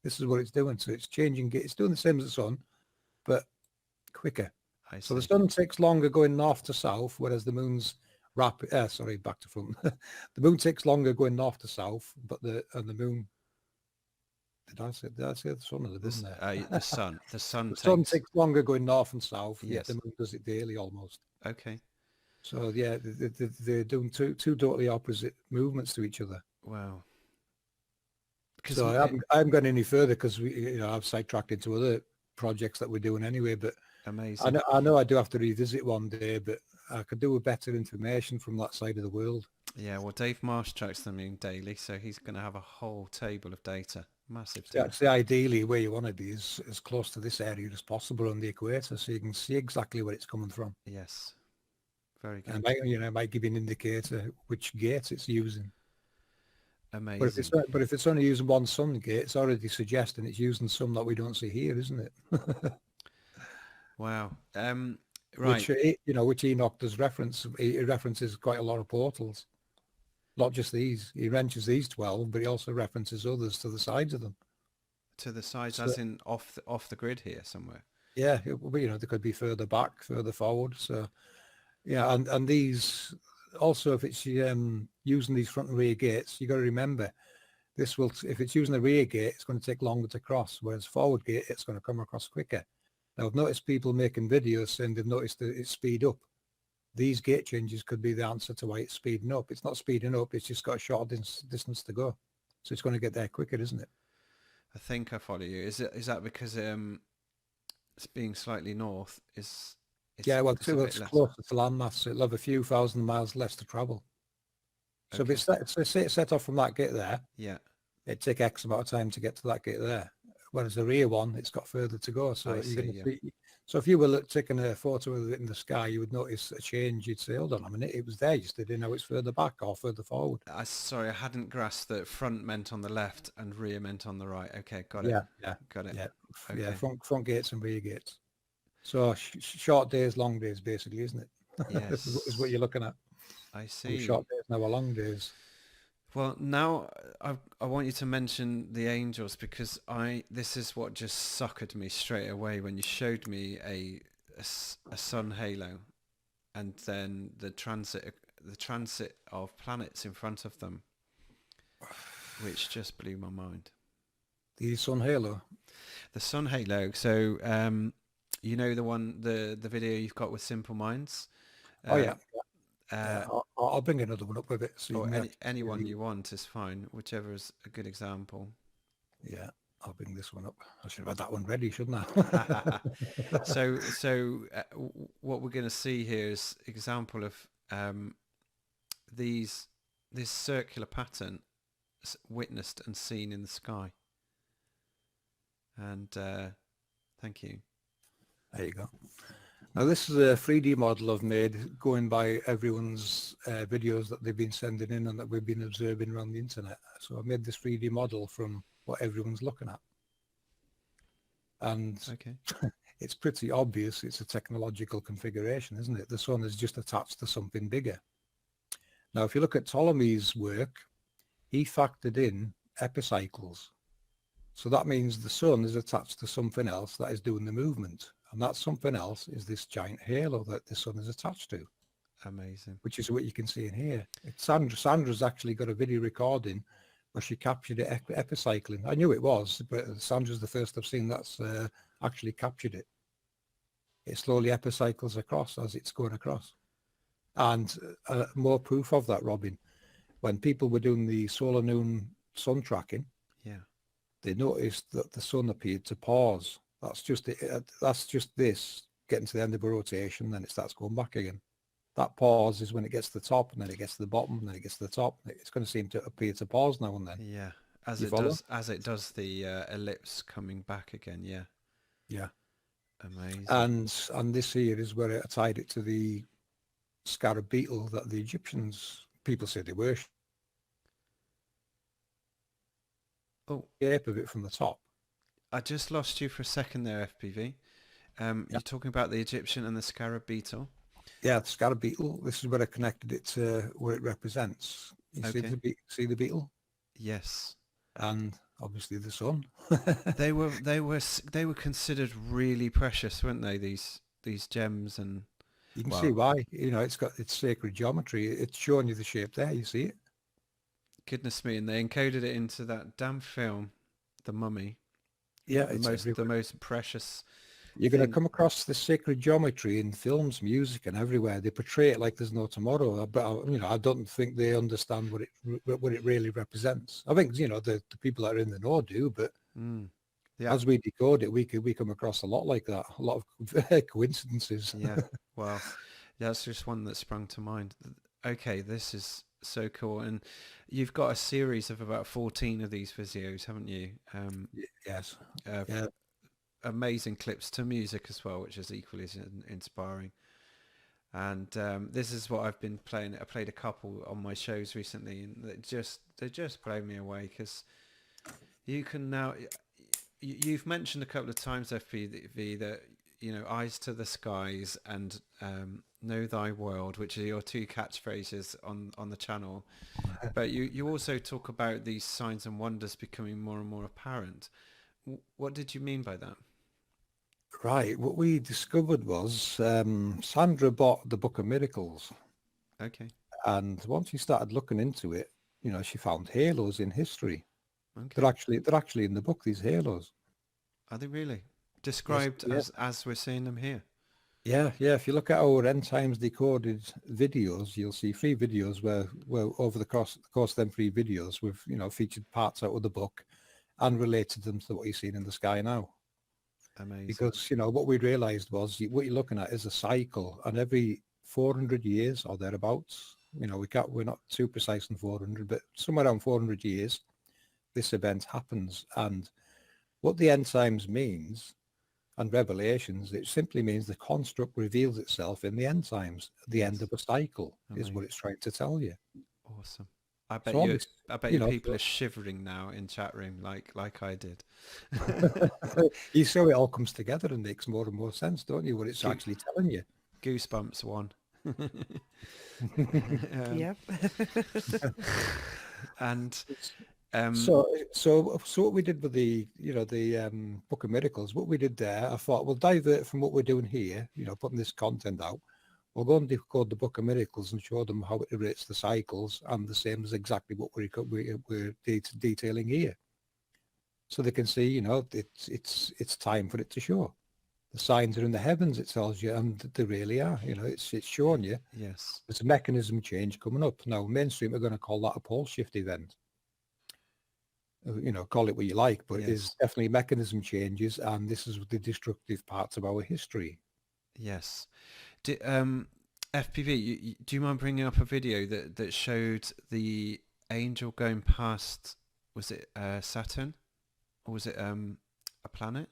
This is what it's doing. So it's changing. It's doing the same as the sun, but quicker. I So the see. sun takes longer going north to south, whereas the moon's back to front. The moon takes longer going north to south, but the moon. Did I say the sun or the moon there? The sun. The sun The sun takes. takes longer going north and south, yet the Yes. moon does it daily almost. Okay. So yeah, they're doing two totally opposite movements to each other. Wow. Because So I haven't gone any further because I've sidetracked into other projects that we're doing anyway. But amazing. I know I do have to revisit one day, but I could do with better information from that side of the world. Yeah. Well, Dave Marsh tracks the moon daily, so he's going to have a whole table of data. Massive So table. actually, ideally, where you want to be is as close to this area as possible on the equator, so you can see exactly where it's coming from. Yes. Very good. And it might give you an indicator which gate it's using. Amazing. But if it's only using one sun gate, it's already suggesting it's using some that we don't see here, isn't it? Wow. Which Right. which Enoch does reference. He references quite a lot of portals, not just these. He mentions these 12, but he also references others to the sides of them. To the sides, So, as in off the grid here somewhere. yeah, they could be further back, further forward. So yeah, and these also, if it's using these front and rear gates, you got to remember if it's using the rear gate, it's going to take longer to cross, whereas forward gate, it's going to come across quicker. Now, I've noticed people making videos saying they've noticed that it's speed up. These gate changes could be the answer to why it's speeding up. It's not speeding up, it's just got a short distance to go. So it's going to get there quicker, isn't it? I think I follow you. Is that because it's being slightly north Yeah, well, it's a bit it's less. closer to landmass, so it'll have a few thousand miles less to travel. So Okay. if it's set off from that gate there, Yeah. it'd take X amount of time to get to that gate there. Whereas the rear one, it's got further to go. So I you're see, going to yeah. see. So if you were taking a photo of it in the sky, you would notice a change. You'd say, "Hold on a minute, it was there yesterday. Now it's further back or further forward." Sorry, I hadn't grasped that front meant on the left and rear meant on the right. Okay, got it. Yeah, Got it. yeah, Okay. Front gates and rear gates. So short days, long days, basically, isn't it? Yes. is what you're looking at. I Our see. short days now are long days. Well, now I want you to mention the angels because this is what just suckered me straight away when you showed me a sun halo, and then the transit of planets in front of them, which just blew my mind. The sun halo. The sun halo. So the video you've got with Simple Minds. Oh yeah. Uh, I'll bring another one up with it. So you or can anyone you want is fine, whichever is a good example. Yeah, I'll bring this one up. I should have had that one ready, shouldn't I? So what we're going to see here is example of this circular pattern witnessed and seen in the sky. And thank you. There you go. Now this is a 3D model I've made going by everyone's videos that they've been sending in and that we've been observing around the internet. So I've made this 3D model from what everyone's looking at. And Okay. it's pretty obvious it's a technological configuration, isn't it? The sun is just attached to something bigger. Now, if you look at Ptolemy's work, he factored in epicycles. So that means the sun is attached to something else that is doing the movement. And that something else is this giant halo that the sun is attached to, Amazing. which is what you can see in here. Sandra's actually got a video recording where she captured it epicycling. I knew it was, but Sandra's the first I've seen that's actually captured it. It slowly epicycles across as it's going across. And more proof of that, Robin. When people were doing the solar noon sun tracking, Yeah. they noticed that the sun appeared to pause. That's just it. That's just this getting to the end of a rotation, then it starts going back again. That pause is when it gets to the top, and then it gets to the bottom, and then it gets to the top. It's going to seem to appear to pause now and then. Yeah. As You it follow? does, as it does the ellipse coming back again. Yeah. Yeah. Amazing. And this here is where I tied it to the scarab beetle that the Egyptians, people say they worship. Oh, Shape of it from the top. I just lost you for a second there, FPV. You're talking about the Egyptian and the scarab beetle. Yeah, the scarab beetle. This is where I connected it to what it represents. You Okay. see the beetle, Yes. and obviously the sun. They were considered really precious, weren't they? These gems and You can see why. You know, it's got its sacred geometry. It's showing you the shape there. You see it. goodness me, and they encoded it into that damn film, The Mummy. Yeah, The most precious. You're going to come across the sacred geometry in films, music, and everywhere. They portray it like there's no tomorrow, but you know, I don't think they understand what it really represents. I think the people that are in the know do, but Yeah. as we decode it, we come across a lot like that, a lot of coincidences. Yeah. Well, that's just one that sprung to mind. Okay, this is so cool, and you've got a series of about 14 of these videos, haven't you? Yes. Yeah. Amazing clips to music as well, which is equally as inspiring. And this is what I've been playing. I played a couple on my shows recently, and they just blow me away, because you can now. You've mentioned a couple of times, FPV, that eyes to the skies and know thy world, which are your two catchphrases on the channel. But you also talk about these signs and wonders becoming more and more apparent. What did you mean by that? Right. What we discovered was Sandra bought the Book of Miracles. Okay. And once she started looking into it, she found halos in history. Okay. They're actually in the book, these halos. Are they really? Described as we're seeing them here? Yeah. If you look at our End Times Decoded videos, you'll see 3 videos where over the course of them 3 videos, we've, featured parts out of the book and related them to what you're seeing in the sky now. Amazing. Because, what we realized was what you're looking at is a cycle, and every 400 years or thereabouts, we're not too precise in 400, but somewhere around 400 years, this event happens. And what the end times means and Revelations, it simply means the construct reveals itself in the end times. The end of a cycle is what it's trying to tell you. Awesome. I bet you people are shivering now in chat room like I did. You see how it all comes together and makes more and more sense, don't you? What it's actually telling you. Goosebumps one. Yep. And so what we did with the Book of Miracles, what we did there, I thought we'll divert from what we're doing here, putting this content out. We'll go and decode the Book of Miracles and show them how it relates to cycles, and the same as exactly what we're detailing here. So they can see, it's time for it to show. The signs are in the heavens, it tells you, and they really are. It's showing you. Yes. There's a mechanism change coming up. Now, mainstream are going to call that a pole shift event. Call it what you like, but there's definitely mechanism changes, and this is the destructive parts of our history. Yes. FPV, do you mind bringing up a video that showed the angel going past, was it Saturn? Or was it a planet?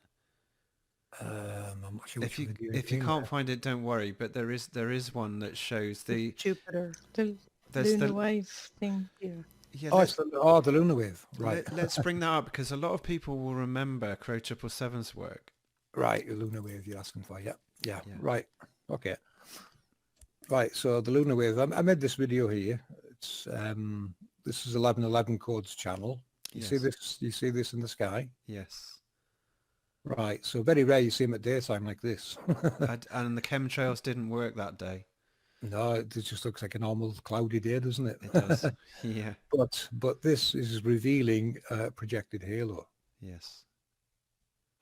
I'm not sure if you can't find it, don't worry, but there is one that shows the Jupiter. The lunar wave thing. Yeah. Yeah, it's the lunar wave, right? Let's bring that up, because a lot of people will remember Crow 777's work. Right, the lunar wave you're asking for, yeah. Right, okay. Right, so the lunar wave, I made this video here. It's this is 1111 Code's channel, You see Yes. this? You see this in the sky? Yes. Right. So very rare you see them at daytime like this. And the chemtrails didn't work that day. No, it just looks like a normal cloudy day, doesn't it? It does. Yeah. But this is revealing a projected halo. Yes.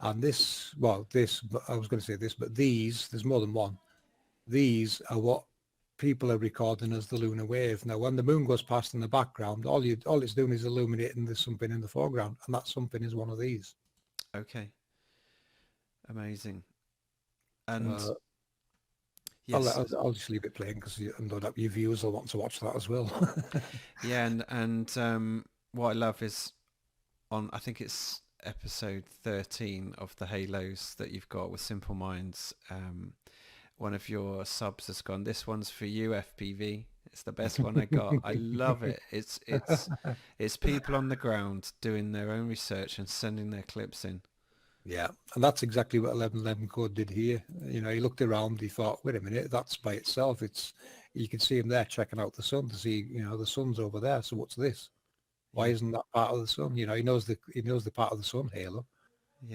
And this, well, this, but I was going to say this, but these, there's more than one. These are what people are recording as the lunar wave. Now, when the moon goes past in the background, all it's doing is illuminating there's something in the foreground, and that something is one of these. Okay. Amazing. And Uh, yes, I'll just leave it playing because I know that your viewers will want to watch that as well. yeah, and what I love is on, I think it's episode 13 of the Halos that you've got with Simple Minds. One of your subs has gone, this one's for you, FPV. It's the best one I got. I love it. It's people on the ground doing their own research and sending their clips in. Yeah, and that's exactly what 1111 Code did here. You know, he looked around, he thought, wait a minute, that's by itself. You can see him there checking out the sun to see, you know, the sun's over there. So what's this? Why Yeah. isn't that part of the sun? You know, he knows the part of the sun halo,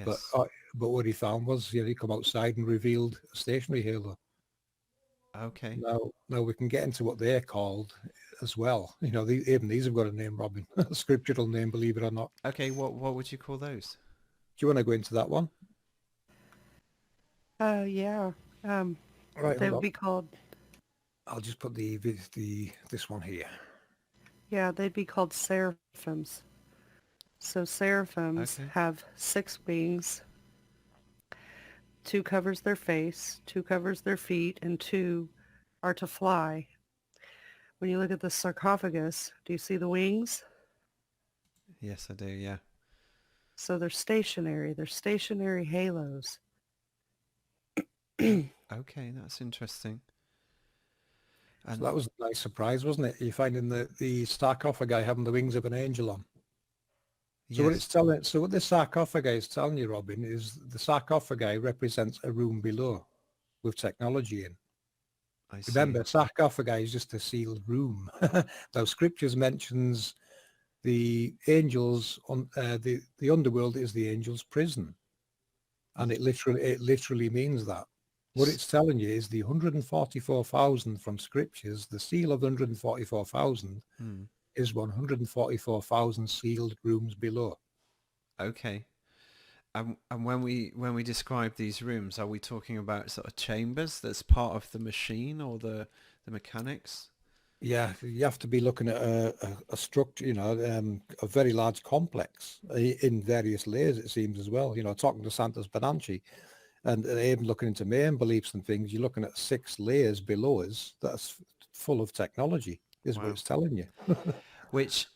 but Yes. uh, but what he found was, you know, he come outside and revealed a stationary halo. Okay. Now we can get into what they're called as well. You know, even these have got a name, Robin, a scriptural name, believe it or not. Okay. What would you call those? Do you want to go into that one? Yeah. Um, Right, they hold would on. be called, I'll just put the this one here. yeah, they'd be called seraphims. So seraphims Okay. have 6 wings. 2 covers their face, 2 covers their feet, and 2 are to fly. When you look at the sarcophagus, do you see the wings? Yes, I do. Yeah. So they're stationary. They're stationary halos. Okay, that's interesting. So And that was a nice surprise, wasn't it? You finding the sarcophagi having the wings of an angel on. So yes, so what the sarcophagi is telling you, Robin, is the sarcophagi represents a room below with technology in. I see. Remember, sarcophagi is just a sealed room. Now, scriptures mentions the angels on the underworld is the angels' prison, and it literally means that. What S- it's telling you is the 144,000 from scriptures, the seal of 144,000 Hmm. is 144,000 sealed rooms below. Okay. And when we describe these rooms, are we talking about sort of chambers that's part of the machine or the mechanics? Yeah, you have to be looking at a structure, you know, a very large complex in various layers, it seems as well. You know, talking to Santos Bonacci and even looking into main beliefs and things, you're looking at 6 layers below us that's full of technology, is what Wow. it's telling you. Which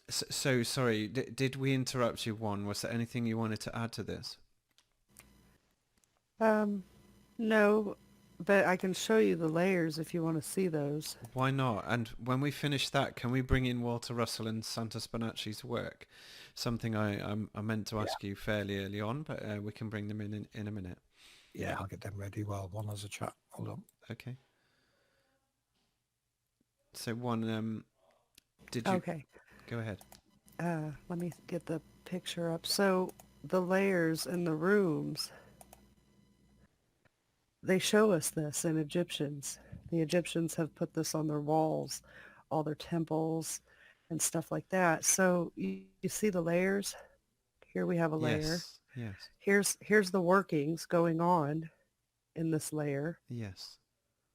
so sorry, did we interrupt you, Juan? Was there anything you wanted to add to this? Um, no, but I can show you the layers if you want to see those. Why not? And when we finish that, can we bring in Walter Russell and Santos Bonacci's work? Something I meant to Yeah, ask you fairly early on, but we can bring them in a minute. yeah, I'll get them ready while one has a chat. Hold on. Okay. So one, did you Okay. go ahead? Let me get the picture up. So the layers in the rooms, they show us this in Egyptians. The Egyptians have put this on their walls, all their temples and stuff like that. So you see the layers? Here we have a layer. Yes. Yes. Here's the workings going on in this layer. Yes.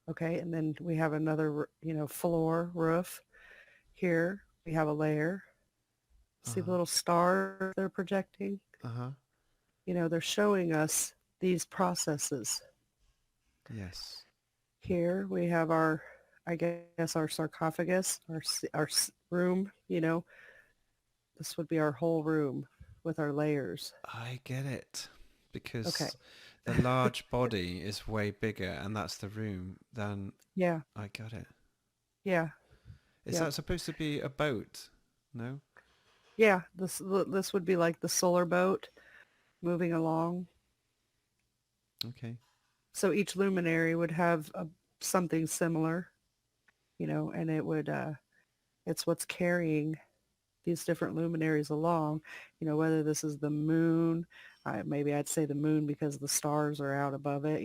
Okay, and then we have another, floor, roof. Here we have a layer. See the Uh-huh. little star they're projecting? Uh-huh. They're showing us these processes. Yes. Here we have I guess, our sarcophagus, our room, This would be our whole room with our layers. I get it. Okay. Because the large body is way bigger and that's the room, then Yeah. I got it. Yeah. Is Yep. that supposed to be a boat? No? Yeah. This would be like the solar boat moving along. Okay. So each luminary would have something similar, and it would, it's what's carrying these different luminaries along, whether this is the moon, maybe I'd say the moon because the stars are out above it.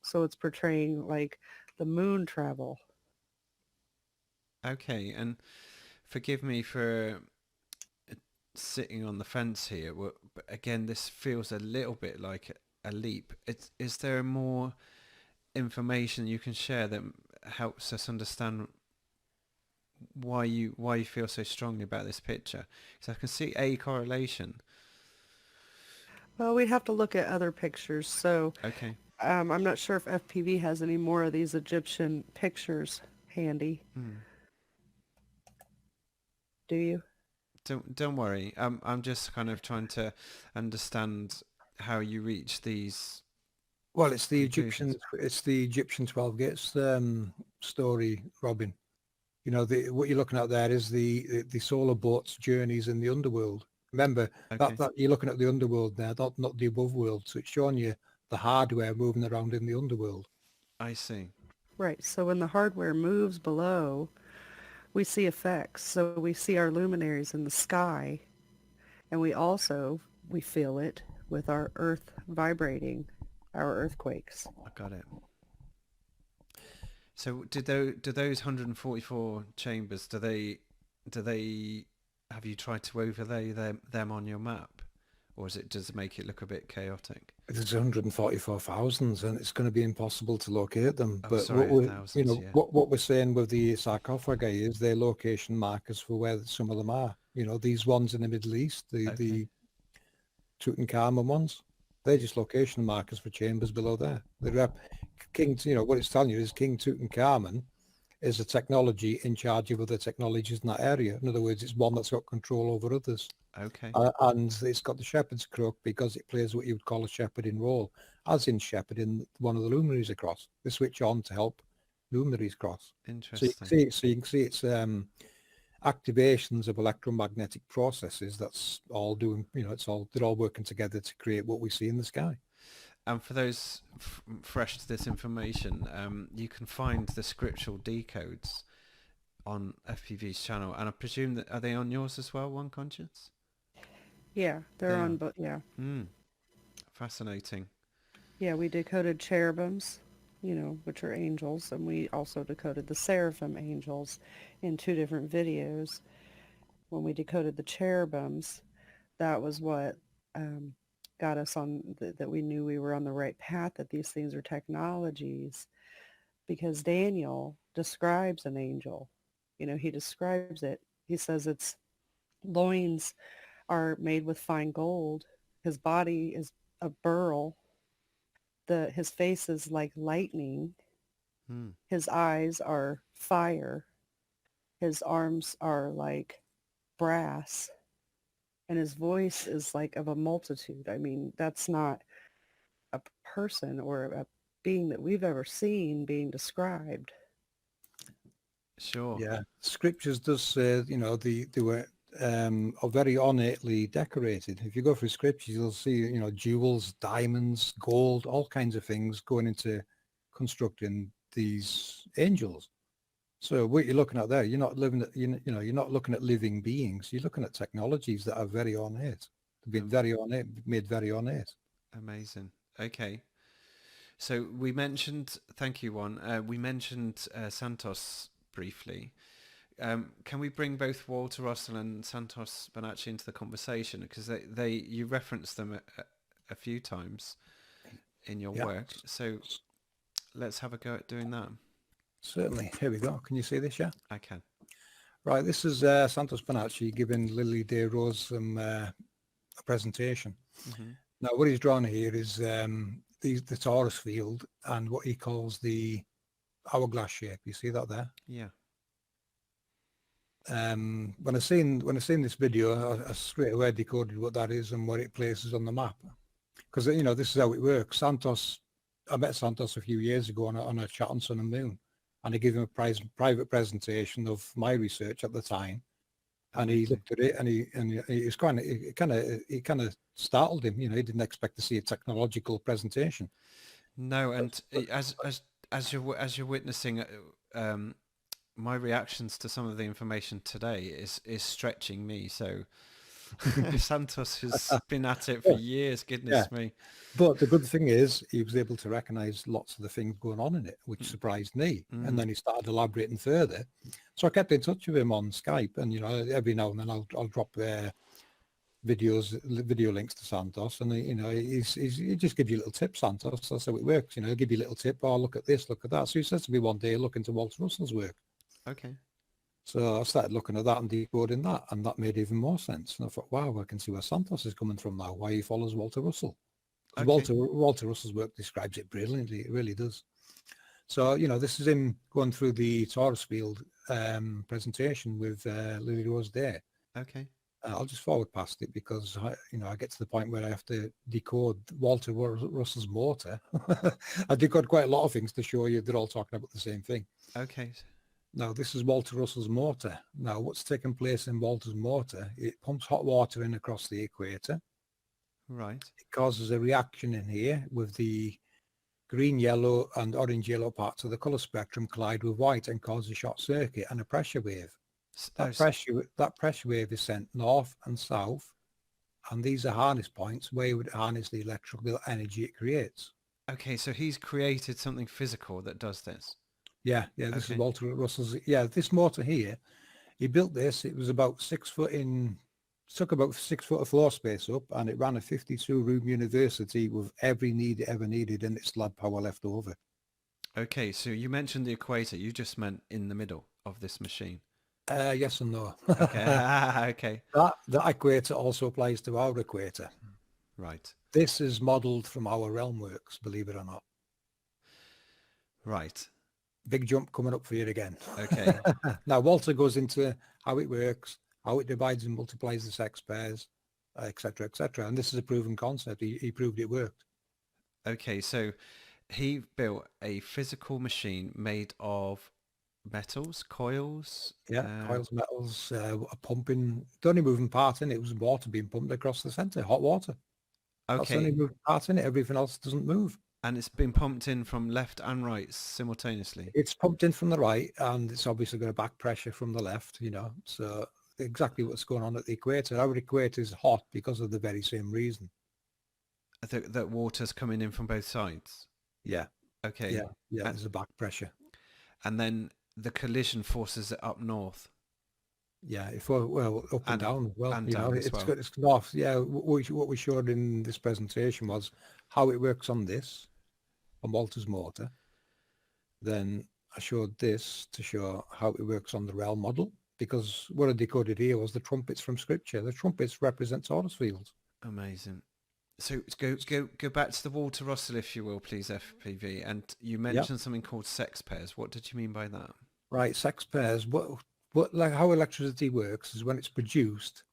So it's portraying like the moon travel. Okay, and forgive me for sitting on the fence here, but again, this feels a little bit like a leap. Is there more information you can share that helps us understand why you feel so strongly about this picture? Because I can see a correlation. Well, we'd have to look at other pictures. So Okay. I'm not sure if FPV has any more of these Egyptian pictures handy. Do you? Don't worry. I'm just kind of trying to understand how you reach these Well, it's the conclusions. Egyptian 12 gates story, Robin. What you're looking at there is the solar boat's journeys in the underworld. Remember Okay. that you're looking at the underworld there, not the above world. So it's showing you the hardware moving around in the underworld. I see. Right. So when the hardware moves below, we see effects. So we see our luminaries in the sky, and we feel it with our earth vibrating, our earthquakes. I got it. So do those 144 chambers, do they have you tried to overlay them on your map, or does it make it look a bit chaotic? There's 144,000, and it's going to be impossible to locate them. Oh, But sorry, thousands. Yeah. what we're saying with the sarcophagi is they're location markers for where some of them are. These ones in the Middle East, the Tutankhamun ones, they're just location markers for chambers below there. What it's telling you is King Tutankhamun is a technology in charge of other technologies in that area. In other words, it's one that's got control over others. Okay. And it's got the shepherd's crook because it plays what you would call a shepherding role, as in shepherding one of the luminaries across. They switch on to help luminaries cross. Interesting. So you can see it's activations of electromagnetic processes. That's all doing. They're all working together to create what we see in the sky. And for those fresh to this information, you can find the scriptural decodes on FPV's channel, and I presume that are they on yours as well, One Conscience? Yeah, they're on, but yeah. Fascinating. Yeah, we decoded cherubims, which are angels, and we also decoded the seraphim angels in 2 different videos. When we decoded the cherubims, that was what got us on, that we knew we were on the right path, that these things are technologies, because Daniel describes an angel. He describes it. He says its loins are made with fine gold. His body is a beryl. His face is like lightning. His eyes are fire. His arms are like brass. And his voice is like of a multitude. I mean, that's not a person or a being that we've ever seen being described. Sure. Yeah, scriptures does say they were are very ornately decorated. If you go through scriptures, you'll see jewels, diamonds, gold, all kinds of things going into constructing these angels. So what you're looking at there, you're not you're not looking at living beings. You're looking at technologies that are very ornate. They've been very ornate, made very ornate. Amazing. Okay. So we mentioned, thank you, Juan. We mentioned Santos briefly. Can we bring both Walter Russell and Santos Bonacci into the conversation? Because you referenced them a few times in your work. So let's have a go at doing that. Certainly. Here we go. Can you see this? Yeah. I can. Right. This is Santos Bonacci giving Lily Day Rose a presentation. Mm-hmm. Now, what he's drawn here is the torus field and what he calls the hourglass shape. You see that there? Yeah. When I seen this video, I straight away decoded what that is and where it places on the map. Because this is how it works. I met Santos a few years ago on a chat on Sun and Moon, and I gave him a private presentation of my research at the time. And he looked at it, and it kind of startled him. He didn't expect to see a technological presentation. No, and as you're witnessing my reactions to some of the information today is stretching me. So Santos has been at it for Yeah, years. yeah. Goodness me. But the good thing is he was able to recognize lots of the things going on in it, which Mm, surprised me. And mm. then he started elaborating further. So I kept in touch with him on Skype, and every now and then I'll drop video links to Santos, and he just gives you little tips. Santos, that's how it works. He'll give you a little tip. Oh, look at this, look at that. So he says to me one day, look into Walter Russell's work. Okay. So I started looking at that and decoding that, and that made even more sense. And I thought, wow, I can see where Santos is coming from now. Why he follows Walter Russell. Because Okay. Walter Russell's work describes it brilliantly. It really does. So this is him going through the Taurus field presentation with Lily Rose Day. Okay. I'll just forward past it because I get to the point where I have to decode Walter Russell's motor. I decode quite a lot of things to show you they're all talking about the same thing. Okay. Now, this is Walter Russell's motor. Now, what's taking place in Walter's motor? It pumps hot water in across the equator. Right. It causes a reaction in here with the green, yellow, and orange yellow parts of the color spectrum collide with white and cause a short circuit and a pressure wave. That pressure wave is sent north and south, and these are harness points where you would harness the electrical energy it creates. Okay, so he's created something physical that does this. Yeah, this is Okay. Walter Russell's. Yeah, this motor here, he built this. It was about 6 foot took about 6 foot of floor space up, and it ran a 52-room university with every need it ever needed, and its lab power left over. Okay, so you mentioned the equator. You just meant in the middle of this machine. Yes and no. Okay. Okay. That equator also applies to our equator. Right. This is modelled from our realm works, believe it or not. Right. Big jump coming up for you again. Okay. Now, Walter goes into how it works, how it divides and multiplies the sex pairs, etc., etc. And this is a proven concept. He proved it worked. Okay, so he built a physical machine made of metals, coils. Yeah, coils, metals, a pumping. The only moving part in it was water being pumped across the centre, hot water. That's the only Okay, moving part in it. Everything else doesn't move. and it's been pumped in from left and right simultaneously. It's pumped in from the right, and it's obviously got a back pressure from the left, So exactly what's going on at the equator. Our equator is hot because of the very same reason. That water's coming in from both sides. Yeah, Okay. yeah. And, There's a back pressure. and then the collision forces it up north. Yeah, up and down as well. And down as it's well. got it's north. Yeah, what we showed in this presentation was how it works on Walter's motor. Then I showed this to show how it works on the realm model, because what I decoded here was the trumpets from scripture. The trumpets represent Taurus fields. Amazing. So go back to the Walter Russell, if you will, please, FPV. And you mentioned something called sex pairs. What did you mean by that? Right, sex pairs. Like how electricity works is when it's produced,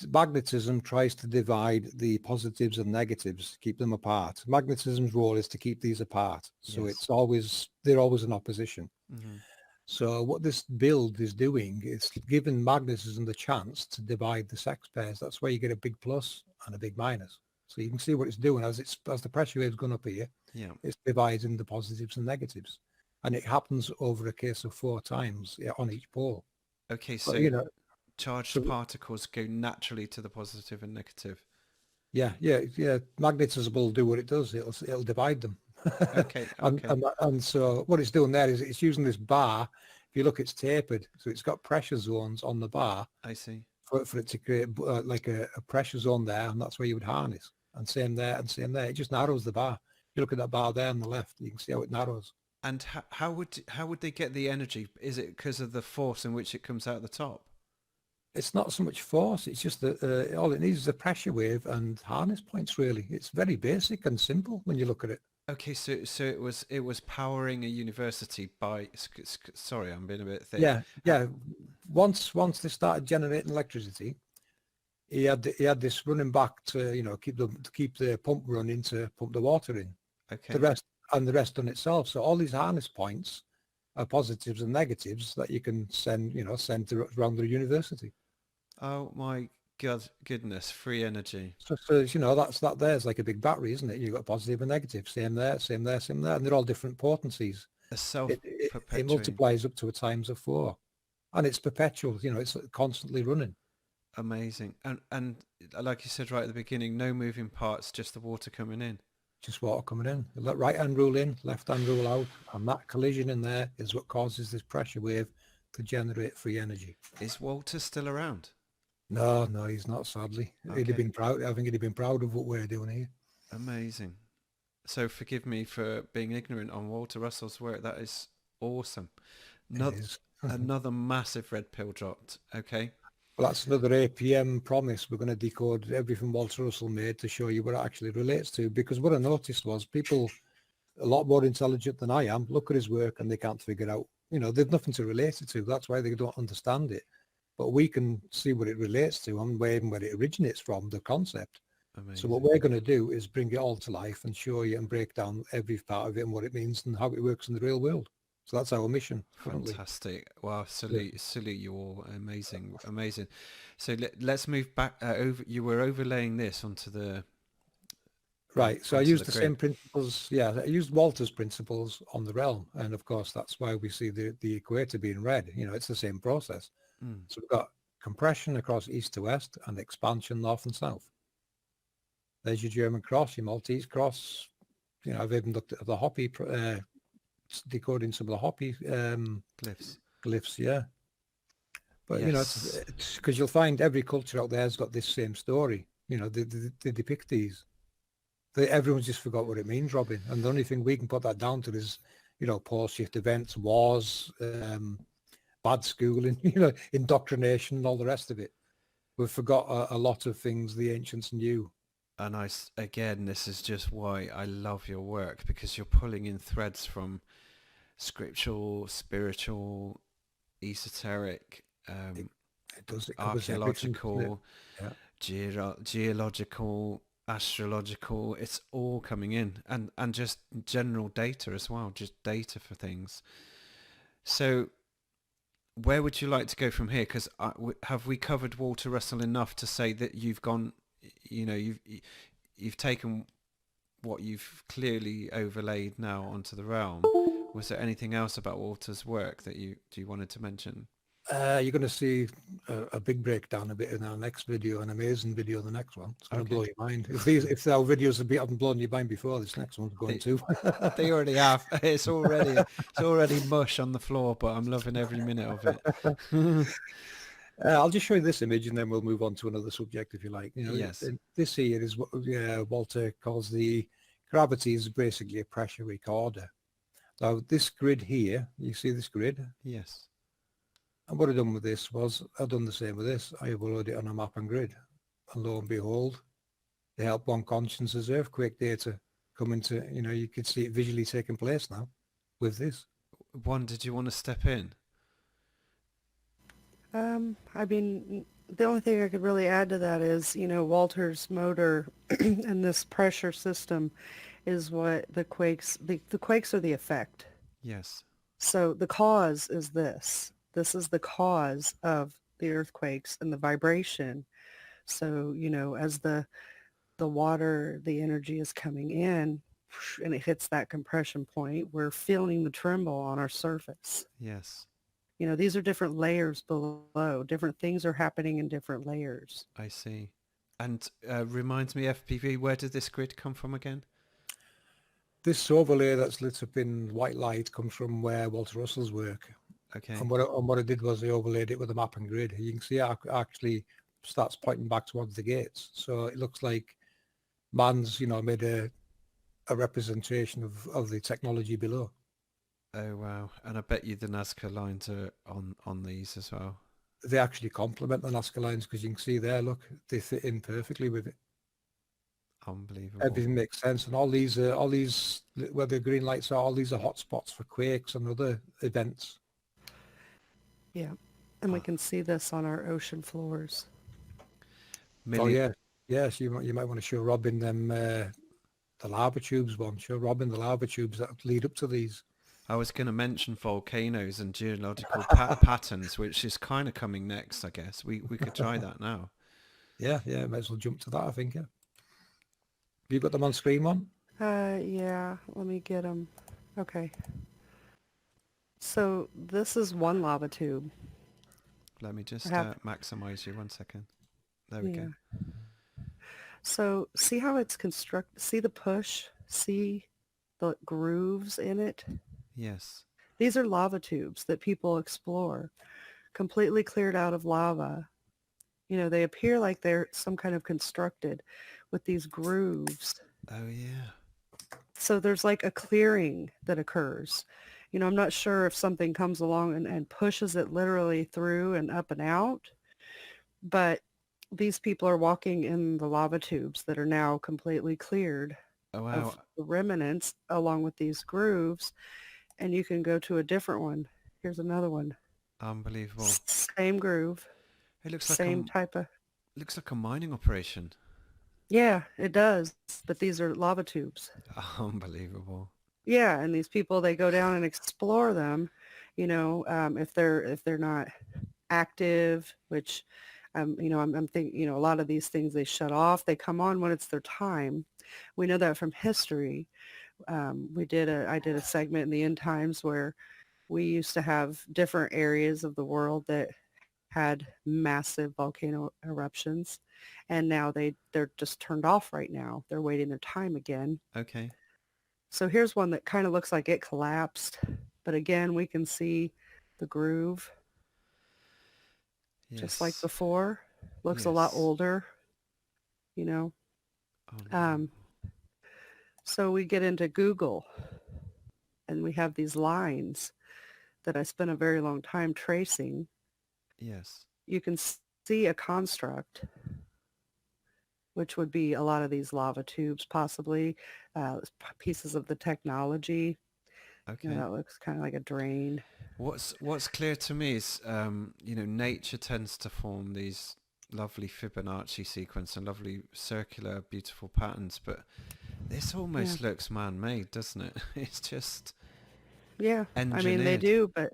magnetism tries to divide the positives and negatives, keep them apart. Magnetism's role is to keep these apart. So Yes. they're always in opposition. Mm-hmm. So what this build is doing is giving magnetism the chance to divide the sex pairs. That's why you get a big plus and a big minus. So you can see what it's doing as the pressure wave's gone up here. Yeah. It's dividing the positives and negatives, and it happens over a case of 4 times on each pole. Okay, But, so charged particles go naturally to the positive and negative. Yeah. Magnetism will do what it does. It'll divide them. Okay. and so what it's doing there is it's using this bar. If you look, it's tapered, so it's got pressure zones on the bar I see. for it to create like a pressure zone there, and that's where you would harness. And same there, and same there. It just narrows the bar. If you look at that bar there on the left, you can see how it narrows. And how would they get the energy? Is it because of the force in which it comes out the top? It's not so much force. It's just that all it needs is a pressure wave and harness points. Really, it's very basic and simple when you look at it. Okay, so it was powering a university by. Sorry, I'm being a bit thick. Yeah. Once they started generating electricity, he had this running back to keep the pump running to pump the water in. Okay. The rest on itself. So all these harness points are positives and negatives that you can send around the university. Oh my goodness, free energy. So there's like a big battery, isn't it? You've got positive and negative, same there, and they're all different potencies. A It self-perpetuating. multiplies up to a times of 4, and it's perpetual. You know, it's constantly running. Amazing. And like you said right at the beginning, no moving parts, just the water coming in. Just water coming in. Let right hand rule in, left hand rule out, and that collision in there is what causes this pressure wave to generate free energy. Is Walter still around? No, no, he's not. Sadly, he'd have Okay. been proud. I think he'd have been proud of what we're doing here. Amazing. So forgive me for being ignorant on Walter Russell's work. That is awesome. It is. Another massive red pill dropped. Okay. Well, that's another APM promise. We're going to decode everything Walter Russell made to show you what it actually relates to. Because what I noticed was people a lot more intelligent than I am look at his work and they can't figure out, you know, they've nothing to relate it to. That's why they don't understand it. But we can see what it relates to and where it originates from, the concept. Amazing. So what we're going to do is bring it all to life and show you and break down every part of it and what it means and how it works in the real world. So that's our mission currently. Fantastic. Wow, salute you all. Amazing, amazing. So let's move back over. You were overlaying this onto the... Right. So I onto used the the grid. same principles. Yeah, I used Walter's principles on the realm. And of course, that's why we see the equator being red. You know, it's the same process. Mm. So we've got compression across east to west and expansion north and south. There's your German cross, your Maltese cross. You know, I've even looked at the Hopi, decoding some of the Hopi glyphs, yeah. But, you know, it's because you'll find every culture out there has got this same story. You know, they depict these. Everyone's just forgot what it means, Robin. And the only thing we can put that down to is, you know, post-shift events, wars, bad schooling, you know, indoctrination and all the rest of it. We've forgot a lot of things the ancients knew. And again, this is just why I love your work, because you're pulling in threads from scriptural, spiritual, esoteric, It does. It covers archaeological, yeah. geological, astrological. It's all coming in, and just general data as well, just data for things. So where would you like to go from here? Because have we covered Walter Russell enough to say that you've gone, you know, you've taken what you've clearly overlaid now onto the realm? Was there anything else about Walter's work that you wanted to mention? You're going to see a big breakdown a bit in our next video, an amazing video, the next one. It's going to blow your mind. If our videos haven't blown your mind before, this next one's going to. They already have. It's already mush on the floor, but I'm loving every minute of it. I'll just show you this image and then we'll move on to another subject if you like. You know, yes. This here is what Walter calls the gravity is basically a pressure recorder. Now this grid here, you see this grid? Yes. And what I've done with this was, I've done the same with this. I overload it on a map and grid. And lo and behold, the Help One Conscience's earthquake data come into, you know, you could see it visually taking place now with this. Did you want to step in? I mean, the only thing I could really add to that is, you know, Walter's motor and this pressure system is what the quakes are the effect. Yes. So the cause is this. This is the cause of the earthquakes and the vibration. So, you know, as the water, the energy is coming in and it hits that compression point, we're feeling the tremble on our surface. Yes. You know, these are different layers below. Different things are happening in different layers. I see. And reminds me, FPV, where did this grid come from again? This overlay that's lit up in white light comes from where Walter Russell's work. Okay. And what I did was I overlaid it with a map and grid. You can see it actually starts pointing back towards the gates. So it looks like man's, you know, made a representation of the technology below. Oh, wow. And I bet you the Nazca lines are on these as well. They actually complement the Nazca lines because you can see there, look, they fit in perfectly with it. Unbelievable. Everything makes sense. And all these, where the green lights are, all these are hotspots for quakes and other events. Yeah. And we can see this on our ocean floors. Oh, yeah. Yes, you might want to show Robin them, the lava tubes one. Show Robin the lava tubes that lead up to these. I was going to mention volcanoes and geological patterns, which is kind of coming next, I guess. We could try that now. Yeah, might as well jump to that, I think, yeah. Have you got them on screen, one? Yeah, let me get them. Okay. So this is one lava tube. Let me I just have, maximize you 1 second. There we go. yeah. So see how it's construct, see the push, see the grooves in it? Yes. These are lava tubes that people explore, completely cleared out of lava. They appear like they're some kind of constructed with these grooves. Oh yeah. So there's like a clearing that occurs. I'm not sure if something comes along and pushes it literally through and up and out, but these people are walking in the lava tubes that are now completely cleared Oh wow. of the remnants along with these grooves, and you can go to a different one. Here's another one. Unbelievable. Same groove, It same type of, looks like a mining operation. yeah, it does, but these are lava tubes. Unbelievable. Yeah, and these people, they go down and explore them, if they're not active, which I'm thinking, a lot of these things they shut off, they come on when it's their time. We know that from history. I did a segment in the end times where we used to have different areas of the world that had massive volcano eruptions, and now they're just turned off right now. They're waiting their time again. Okay. So here's one that kind of looks like it collapsed, but again, we can see the groove just like Yes. before. Looks a lot Yes. older, you know. Um, Unbelievable. so we get into Google and we have these lines that I spent a very long time tracing. Yes. You can see a construct, which would be a lot of these lava tubes, possibly pieces of the technology. Okay. That looks kind of like a drain. What's clear to me is, nature tends to form these lovely Fibonacci sequence and lovely circular, beautiful patterns, but this Yeah. almost looks man-made, doesn't it? It's just Yeah. I mean, they engineered. do, but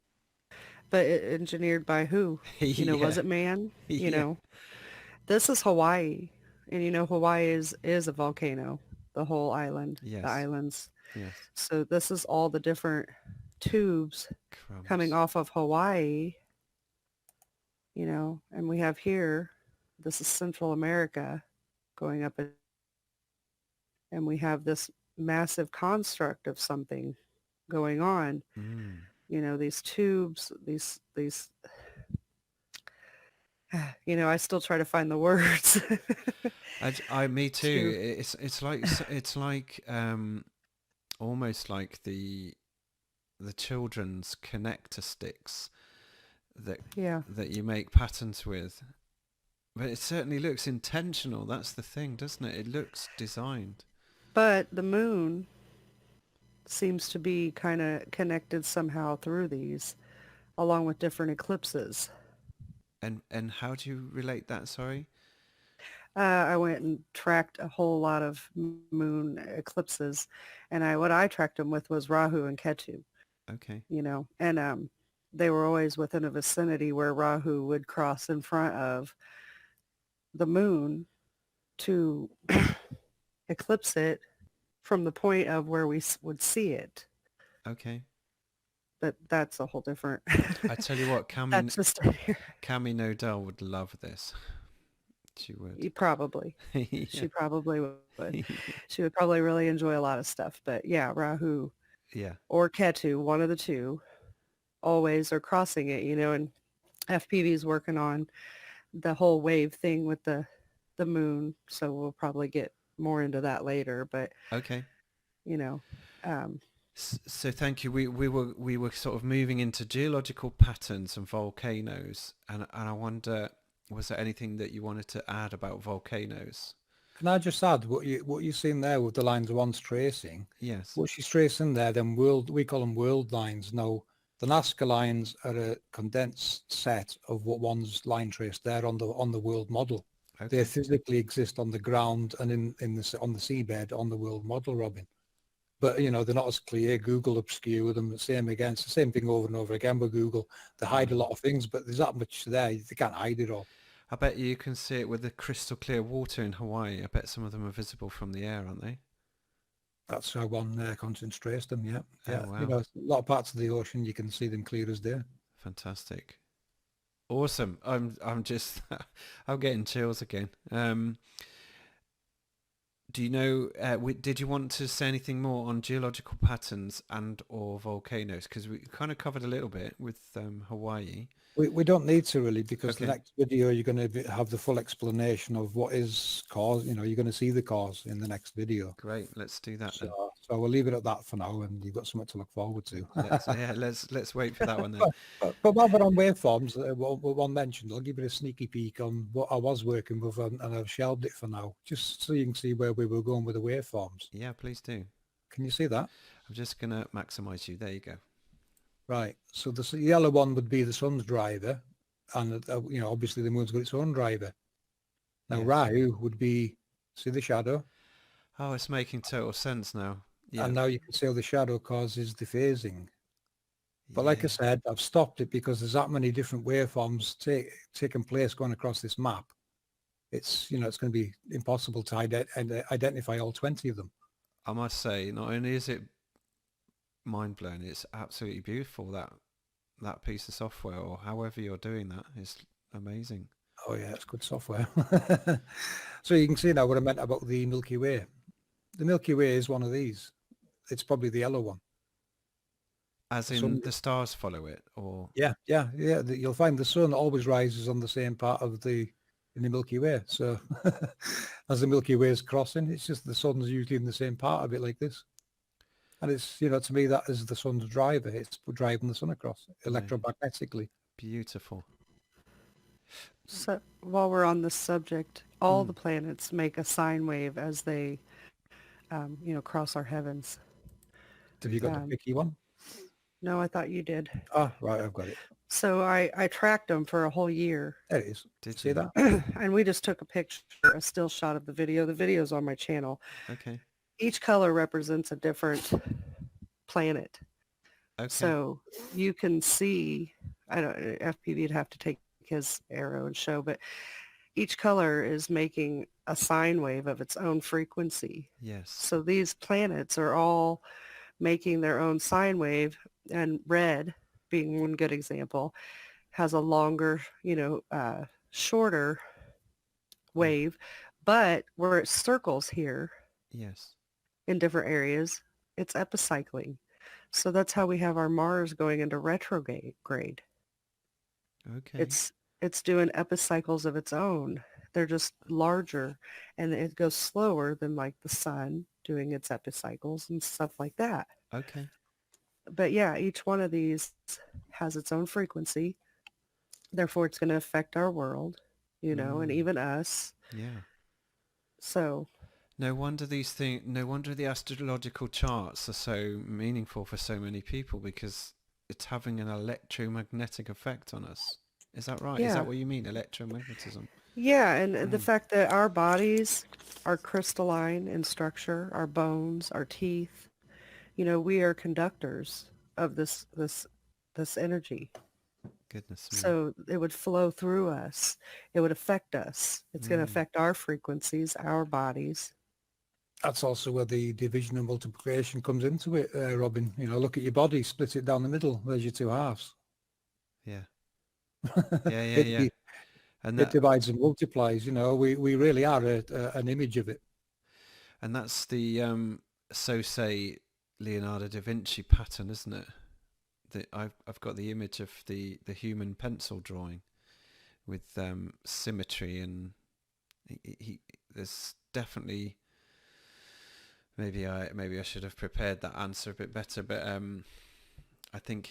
engineered by who? Was Yeah. it man? You Yeah. know, this is Hawaii, and Hawaii is a volcano, the whole island, the Yes. islands. Yes. So this is all the different tubes coming Crumbs. off of Hawaii, and we have here, this is Central America going up, and we have this massive construct of something going on. Mm. These tubes, these, I still try to find the words. Me too. to, It's like almost like the children's connector sticks that yeah. that you make patterns with. But it certainly looks intentional. That's the thing, doesn't it? It looks designed. But the moon seems to be kind of connected somehow through these, along with different eclipses. And how do you relate that? Sorry. I went and tracked a whole lot of moon eclipses, and what I tracked them with was Rahu and Ketu, Okay. and they were always within a vicinity where Rahu would cross in front of the moon to eclipse it from the point of where we would see it. Okay. But that's a whole different. I tell you what, That's just Cami Nodell would love this. She would. probably. Yeah. She probably would. She would probably really enjoy a lot of stuff. But yeah, Rahu Yeah. or Ketu, one of the two, always are crossing it, and FPV is working on the whole wave thing with the moon. So we'll probably get more into that later. But Okay. you know, um, So thank you. We were sort of moving into geological patterns and volcanoes, and I wonder, was there anything that you wanted to add about volcanoes? Can I just add what you're seeing there with the lines one's tracing? Yes. What she's tracing there, then we call them world lines. Now, the Nazca lines are a condensed set of what one's line traced there on the world model. They Okay. physically exist on the ground and on the seabed on the world model, Robin. But they're not as clear. Google obscure them. The same again. It's the same thing over and over again with Google. They hide a lot of things, but there's that much there. They can't hide it all. I bet you can see it with the crystal clear water in Hawaii. I bet some of them are visible from the air, aren't they? That's how one concentrates them. Yeah, Oh, yeah. You wow. know, a lot of parts of the ocean you can see them clear as day. Fantastic. Awesome. I'm just I'm getting chills again. Do you know, did you want to say anything more on geological patterns and or volcanoes? Because we kind of covered a little bit with Hawaii. We don't need to really, because the Okay, next video you're going to have the full explanation of what is cause. You know, you're going to see the cause in the next video. great. Let's do that then. So we'll leave it at that for now, and you've got something to look forward to. Let's wait for that one then. But while we're on waveforms, one mentioned, I'll give you a sneaky peek on what I was working with, and I've shelved it for now, just so you can see where we were going with the waveforms. Yeah, please do. Can you see that? I'm just gonna maximize you. There you go. Right. So the yellow one would be the sun's driver, and you know, obviously the moon's got its own driver. Now Yes. Rahu would be, see the shadow, Oh, it's making total sense now. Yeah. and now you can see how the shadow causes the phasing. But like I Yeah. said, I've stopped it because there's that many different waveforms taking place going across this map. It's, you know, it's going to be impossible to identify all 20 of them. I must say, not only is it mind blowing, it's absolutely beautiful. That piece of software, or however you're doing that, is amazing. Oh yeah, it's good software. So you can see now what I meant about the Milky Way. The Milky Way is one of these. It's probably the yellow one. As in Sun, the stars follow it, or yeah. You'll find the sun always rises on the same part of in the Milky Way. So as the Milky Way is crossing, it's just the sun's usually in the same part of it like this. And it's, you know, to me, that is the sun's driver. It's driving the sun across electromagnetically. beautiful. So while we're on this subject, all the planets make a sine wave as they, cross our heavens. Have you got the Um, picky one? no, I thought you did. Ah, right, I've got it. So I tracked them for a whole year. There it is. Did See you? that? And we just took a picture, a still shot of the video. The video's on my channel. Okay. Each color represents a different planet. Okay. So you can see, I don't, FPV'd have to take his arrow and show, but each color is making a sine wave of its own frequency. Yes. So these planets are all making their own sine wave, and red, being one good example, has a longer, shorter wave, but where it circles here Yes. in different areas, it's epicycling. So that's how we have our Mars going into retrograde. Okay. It's doing epicycles of its own. They're just larger, and it goes slower than like the sun doing its epicycles and stuff like that. Okay. But yeah, each one of these has its own frequency. Therefore, it's going to affect our world, and even us. Yeah. So No wonder no wonder the astrological charts are so meaningful for so many people, because it's having an electromagnetic effect on us. Is that right? Is yeah. that what you mean, electromagnetism? Yeah, and the fact that our bodies are crystalline in structure, our bones, our teeth, we are conductors of this energy. Goodness me. So it would flow through us. It would affect us. It's going to affect our frequencies, our bodies. That's also where the division and multiplication comes into it, Robin. You know, look at your body, split it down the middle. There's your two halves. Yeah. Yeah. And It divides and multiplies. You know, we really are an image of it. And that's the so say Leonardo da Vinci pattern, isn't it? I've got the image of the human pencil drawing with symmetry, and he there's definitely, maybe I should have prepared that answer a bit better, but I think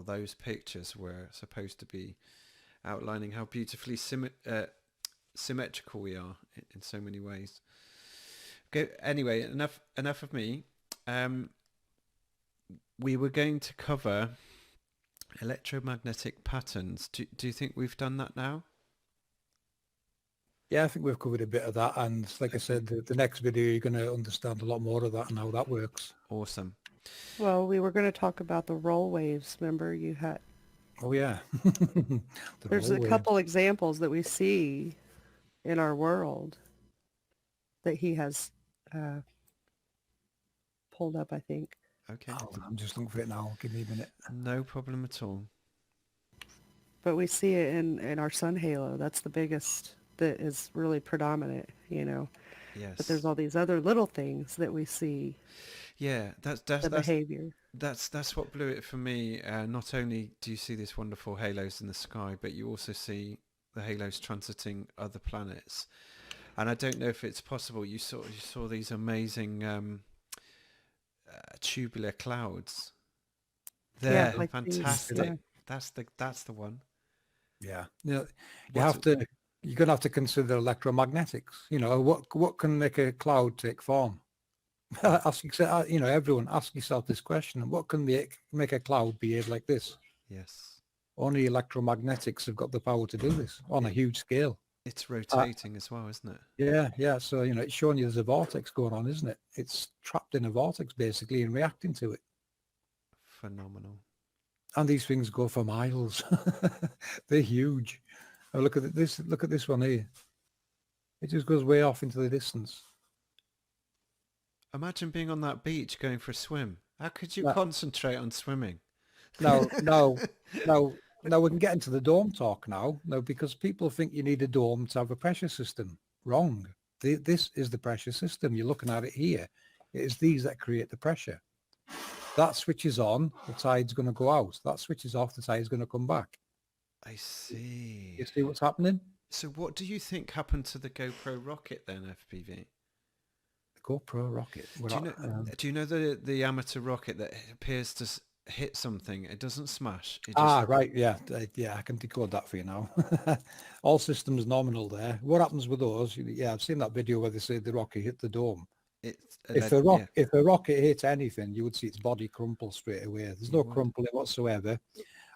those pictures were supposed to be outlining how beautifully symmetrical we are in so many ways. Okay, anyway, enough of me. We were going to cover electromagnetic patterns. Do you think we've done that now? Yeah, I think we've covered a bit of that. And like I said, the next video, you're going to understand a lot more of that and how that works. Awesome. Well, we were going to talk about the roll waves. Remember, you had... Oh, yeah. There's a couple examples that we see in our world that he has pulled up, I think. Okay. Oh, I'm just looking for it now. Give me a minute. No problem at all. But we see it in our sun halo. That's the biggest that is really predominant, But there's Yes. all these other little things that we see, Yeah, the behavior. that's what blew it for me. Not only do you see these wonderful halos in the sky, but you also see the halos transiting other planets. And I don't know if it's possible. You saw these amazing tubular clouds. Yeah, They're like these, fantastic. yeah. That's the one. Yeah. You know, you What's have to, you're going to have to consider electromagnetics. What can make a cloud take form? Ask yourself, everyone ask yourself this question. What can make a cloud behave like this? Yes. Only electromagnetics have got the power to do this on a huge scale. It's rotating as well, isn't it? Yeah, yeah. So, it's showing you there's a vortex going on, isn't it? It's trapped in a vortex basically and reacting to it. Phenomenal. And these things go for miles. They're huge. Oh, look at this. Look at this one here. It just goes way off into the distance. Imagine being on that beach going for a swim. How could you No. concentrate on swimming? No, no, no. Now we can get into the dome talk now. No, because people think you need a dome to have a pressure system. Wrong. This is the pressure system. You're looking at it here. It is these that create the pressure. That switches on, the tide's going to go out. That switches off, the tide's going to come back. I see. You see what's happening? So what do you think happened to the GoPro rocket then, FPV? The GoPro rocket. Do you know the amateur rocket that appears to hit something? It doesn't smash. It just, Right. Yeah. Yeah, I can decode that for you now. All systems nominal there. What happens with those? Yeah, I've seen that video where they say the rocket hit the dome. If a rocket hits anything, you would see its body crumple straight away. There's no crumpling whatsoever.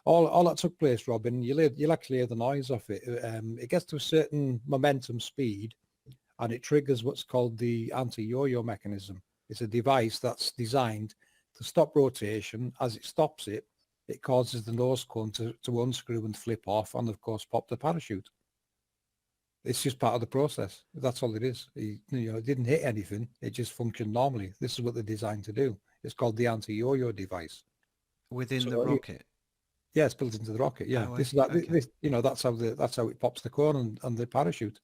All that took place, Robin, you'll actually hear the noise of it. It gets to a certain momentum speed and it triggers what's called the anti-yo-yo mechanism. It's a device that's designed to stop rotation. As it stops it, it causes the nose cone to unscrew and flip off and, of course, pop the parachute. It's just part of the process. That's all it is. It didn't hit anything. It just functioned normally. This is what they're designed to do. It's called the anti-yo-yo device. within the rocket. Yeah, it's built into the rocket. Yeah, Oh, this is okay. that's how it pops the cone and the parachute.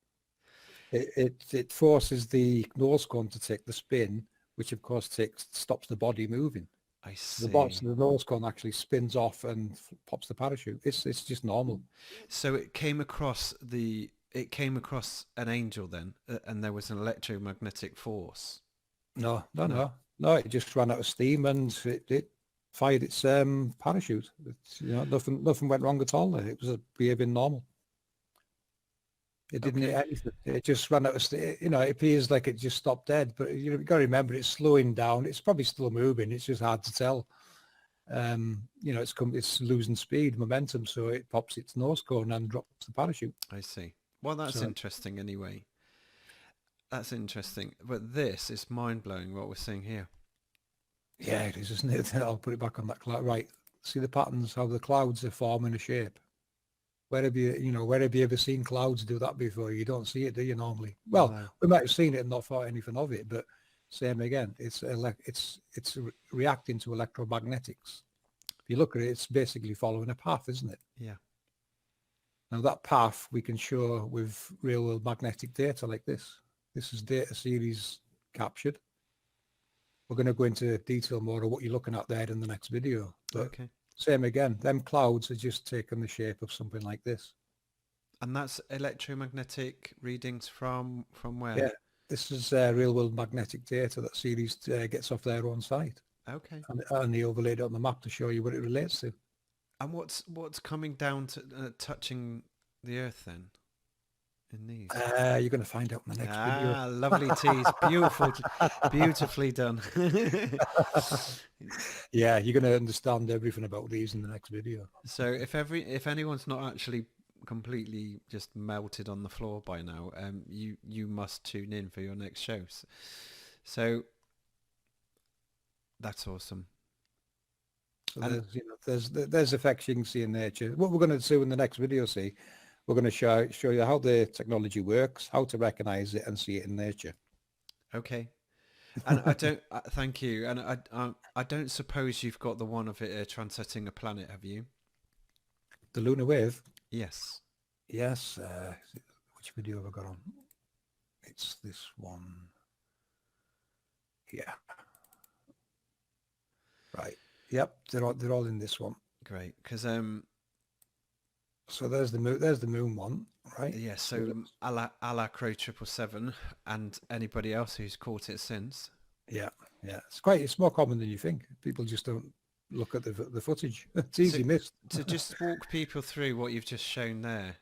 It forces the nose cone to take the spin, which of course stops the body moving. I see. The nose cone actually spins off and pops the parachute. It's just normal. So it came across an angel then, and there was an electromagnetic force. No. It just ran out of steam and it fired its parachute. Nothing went wrong at all there. It was behaving normal. It didn't hit anything. It just ran out of steam. It appears like it just stopped dead, but you've got to remember it's slowing down. It's probably still moving. It's just hard to tell. It's losing speed, momentum, so it pops its nose cone and drops the parachute. I see. Well, that's interesting anyway. That's interesting. But this is mind-blowing what we're seeing here. Yeah, it is, isn't it? I'll put it back on that cloud. Right. See the patterns, how the clouds are forming a shape. Where have you ever seen clouds do that before? You don't see it, do you, normally? Well, No. We might have seen it and not thought anything of it, but same again. It's reacting to electromagnetics. If you look at it, it's basically following a path, isn't it? Yeah. Now that path we can show with real-world magnetic data like this. This is data series captured. We're going to go into detail more of what you're looking at there in the next video. But same again, them clouds are just taking the shape of something like this. And that's electromagnetic readings from where? Yeah, this is real-world magnetic data that series gets off their own site. Okay. And they overlaid it on the map to show you what it relates to. And what's coming down to touching the Earth then? In these? You're going to find out in the next video. Lovely tease. Beautiful. Beautifully done. Yeah, you're going to understand everything about these in the next video. So if anyone's not actually completely just melted on the floor by now, you must tune in for your next shows. So that's awesome. So there's effects you can see in nature. What we're going to do in the next video, we're going to show you how the technology works, how to recognize it and see it in nature. Okay. And I don't, thank you. And I don't suppose you've got the one of it transiting a planet, have you? The lunar wave. Yes. Yes. Which video have I got on? It's this one. Yeah. Right. Yep. They're all in this one. Great. Because So there's the moon. There's the moon one, right? yeah. So a la Crow 777, and anybody else who's caught it since. Yeah. Yeah. It's more common than you think. People just don't look at the footage. It's easy missed. To just walk people through what you've just shown there.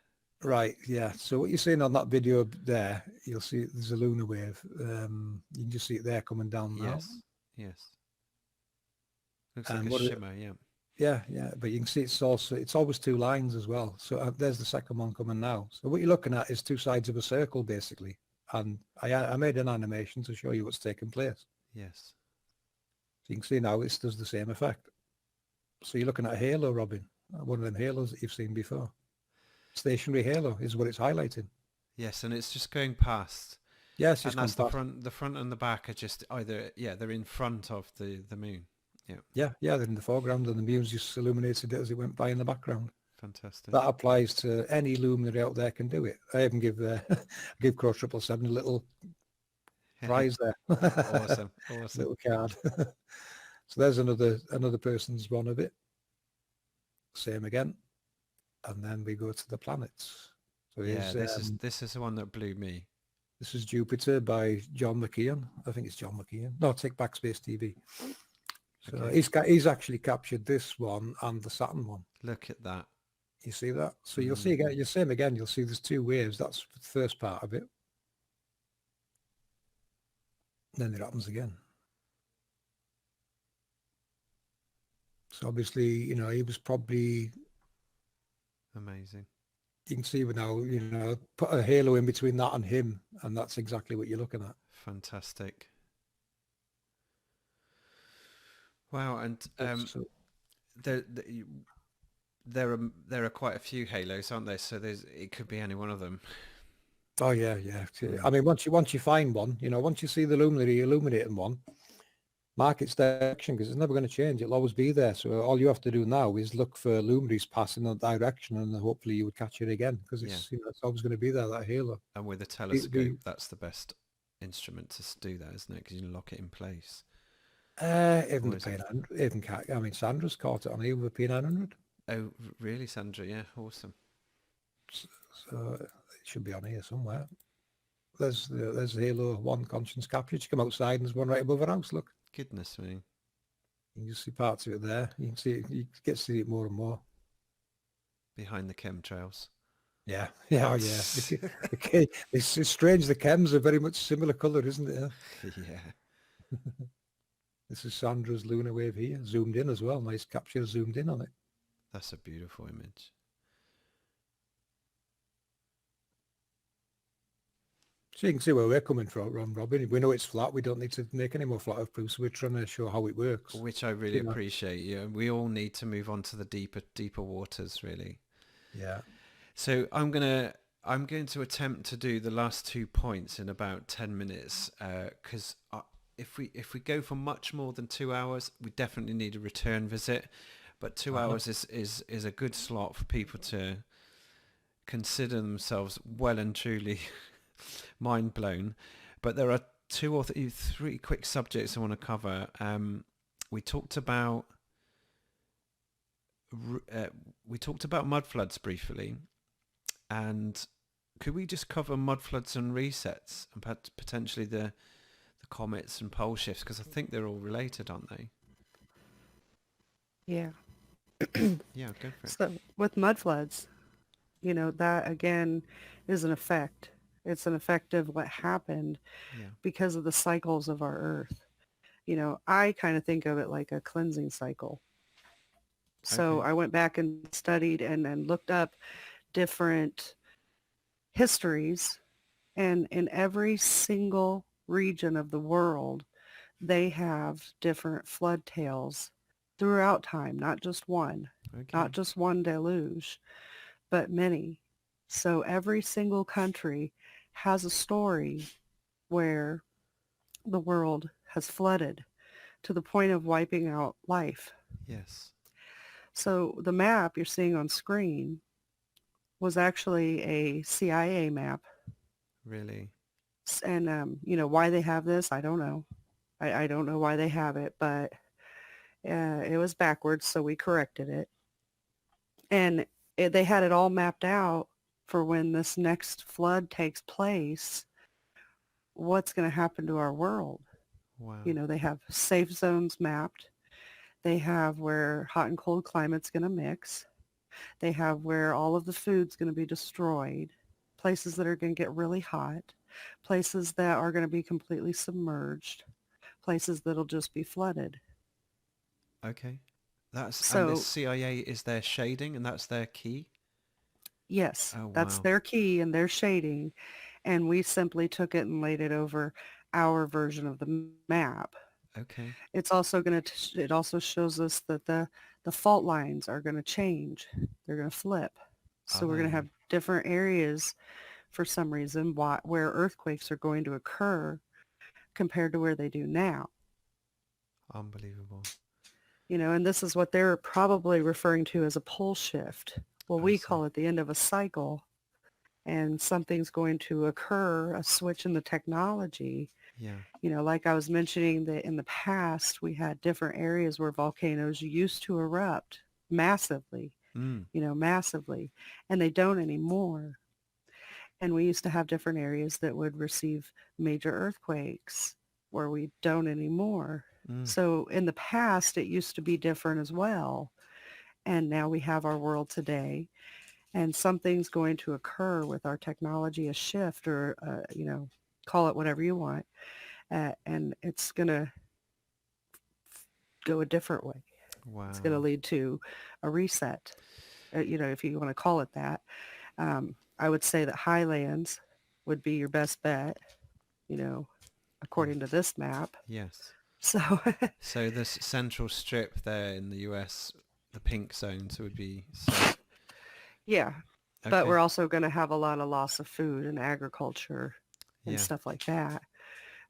Right, yeah. So what you're seeing on that video there, you'll see there's a lunar wave. You can just see it there coming down now. Yes. Yes. Looks And like a shimmer. Yeah. Yeah. But you can see it's always two lines as well. So there's the second one coming now. So what you're looking at is two sides of a circle, basically. And I made an animation to show you what's taking place. Yes. So you can see now this does the same effect. So you're looking at a halo, Robin. One of them halos that you've seen before. Stationary halo is what it's highlighting. Yes, and it's just going past. Yes, and that's the front and the back are just either they're in front of the moon. Yeah, they're in the foreground and the moon's just illuminated it as it went by in the background. Fantastic. That applies to any luminary out there can do it. I even give Crow 777 a little prize there. Awesome. Little card. So there's another person's one of it. Same again. And then we go to the planets. So this is the one that blew me. This is Jupiter by John McKeon. I think it's John McKeon. No, take back Space TV. So Okay. he's actually captured this one and the Saturn one. Look at that. You see that? So you'll see again. You'll see him again. You'll see there's two waves. That's the first part of it. Then it happens again. So obviously, he was probably Amazing. You can see now, put a halo in between that and him, and that's exactly what you're looking at. Fantastic. Wow, and there are quite a few halos, aren't there? So it could be any one of them. Oh yeah. I mean, once you find one, once you see the luminary illuminating one, mark its direction because it's never going to change. It'll always be there. So all you have to do now is look for luminaries passing that direction, and hopefully you would catch it again because it's always going to be there, that halo. And with a telescope, that's the best instrument to do that, isn't it? Because you can lock it in place. Even the P900, I mean, Sandra's caught it on here with a P900. Oh, really, Sandra? Yeah, awesome. So it should be on here somewhere. There's Halo 1 conscience capture. You come outside and there's one right above our house, look. Goodness me. You can just see parts of it there. You can see it, you get to see it more and more. Behind the chemtrails. Yeah. It's strange. The chems are very much similar colour, isn't it? Yeah. This is Sandra's lunar wave here, zoomed in as well. Nice capture, zoomed in on it. That's a beautiful image. So you can see where we're coming from, Robin. We know it's flat. We don't need to make any more flat earth proofs. We're trying to show how it works. Which I really appreciate. Yeah, we all need to move on to the deeper waters, really. Yeah. So I'm going to attempt to do the last 2 points in about 10 minutes because if we go for much more than 2 hours, we definitely need a return visit. But 2 hours is a good slot for people to consider themselves well and truly mind blown. But there are 2 or 3 quick subjects I want to cover. We talked about mud floods briefly, and could we just cover mud floods and resets and potentially the comets and pole shifts, because I think they're all related, aren't they? Yeah. Yeah, go for it. So with mud floods, that again is an effect. It's an effect of what happened because of the cycles of our Earth. I kind of think of it like a cleansing cycle. So I went back and studied and looked up different histories, and in every single region of the world, they have different flood tales throughout time, not just one, not just one deluge, but many. So every single country has a story where the world has flooded to the point of wiping out life. Yes. So the map you're seeing on screen was actually a CIA map. Really? And, why they have this, I don't know. I don't know why they have it, but it was backwards, so we corrected it. And they had it all mapped out for when this next flood takes place, what's going to happen to our world. Wow. They have safe zones mapped. They have where hot and cold climate's going to mix. They have where all of the food's going to be destroyed, places that are going to get really hot, places that are going to be completely submerged, places that'll just be flooded. Okay. And the So, CIA is their shading, and that's their key? yes, Oh, that's wow. their key and their shading, and we simply took it and laid it over our version of the map. Okay. It also shows us that the fault lines are going to change. They're going to flip. Are So we're going to they? have different areas for some reason where earthquakes are going to occur compared to where they do now. Unbelievable. And this is what they're probably referring to as a pole shift. Well, I we see. call it the end of a cycle, and something's going to occur, a switch in the technology. Yeah. Like I was mentioning that in the past, we had different areas where volcanoes used to erupt massively, Mm. massively, and they don't anymore. And we used to have different areas that would receive major earthquakes where we don't anymore. Mm. So in the past, it used to be different as well. And now we have our world today. And something's going to occur with our technology, a shift or, call it whatever you want. And it's going to go a different way. It's going to Wow. lead to a reset, if you want to call it that. I would say that highlands would be your best bet, Yeah. according to this map. Yes. So, So this central strip there in the US, the pink zones would be safe. yeah, but Okay. we're also going to have a lot of loss of food and agriculture and Yeah. stuff like that.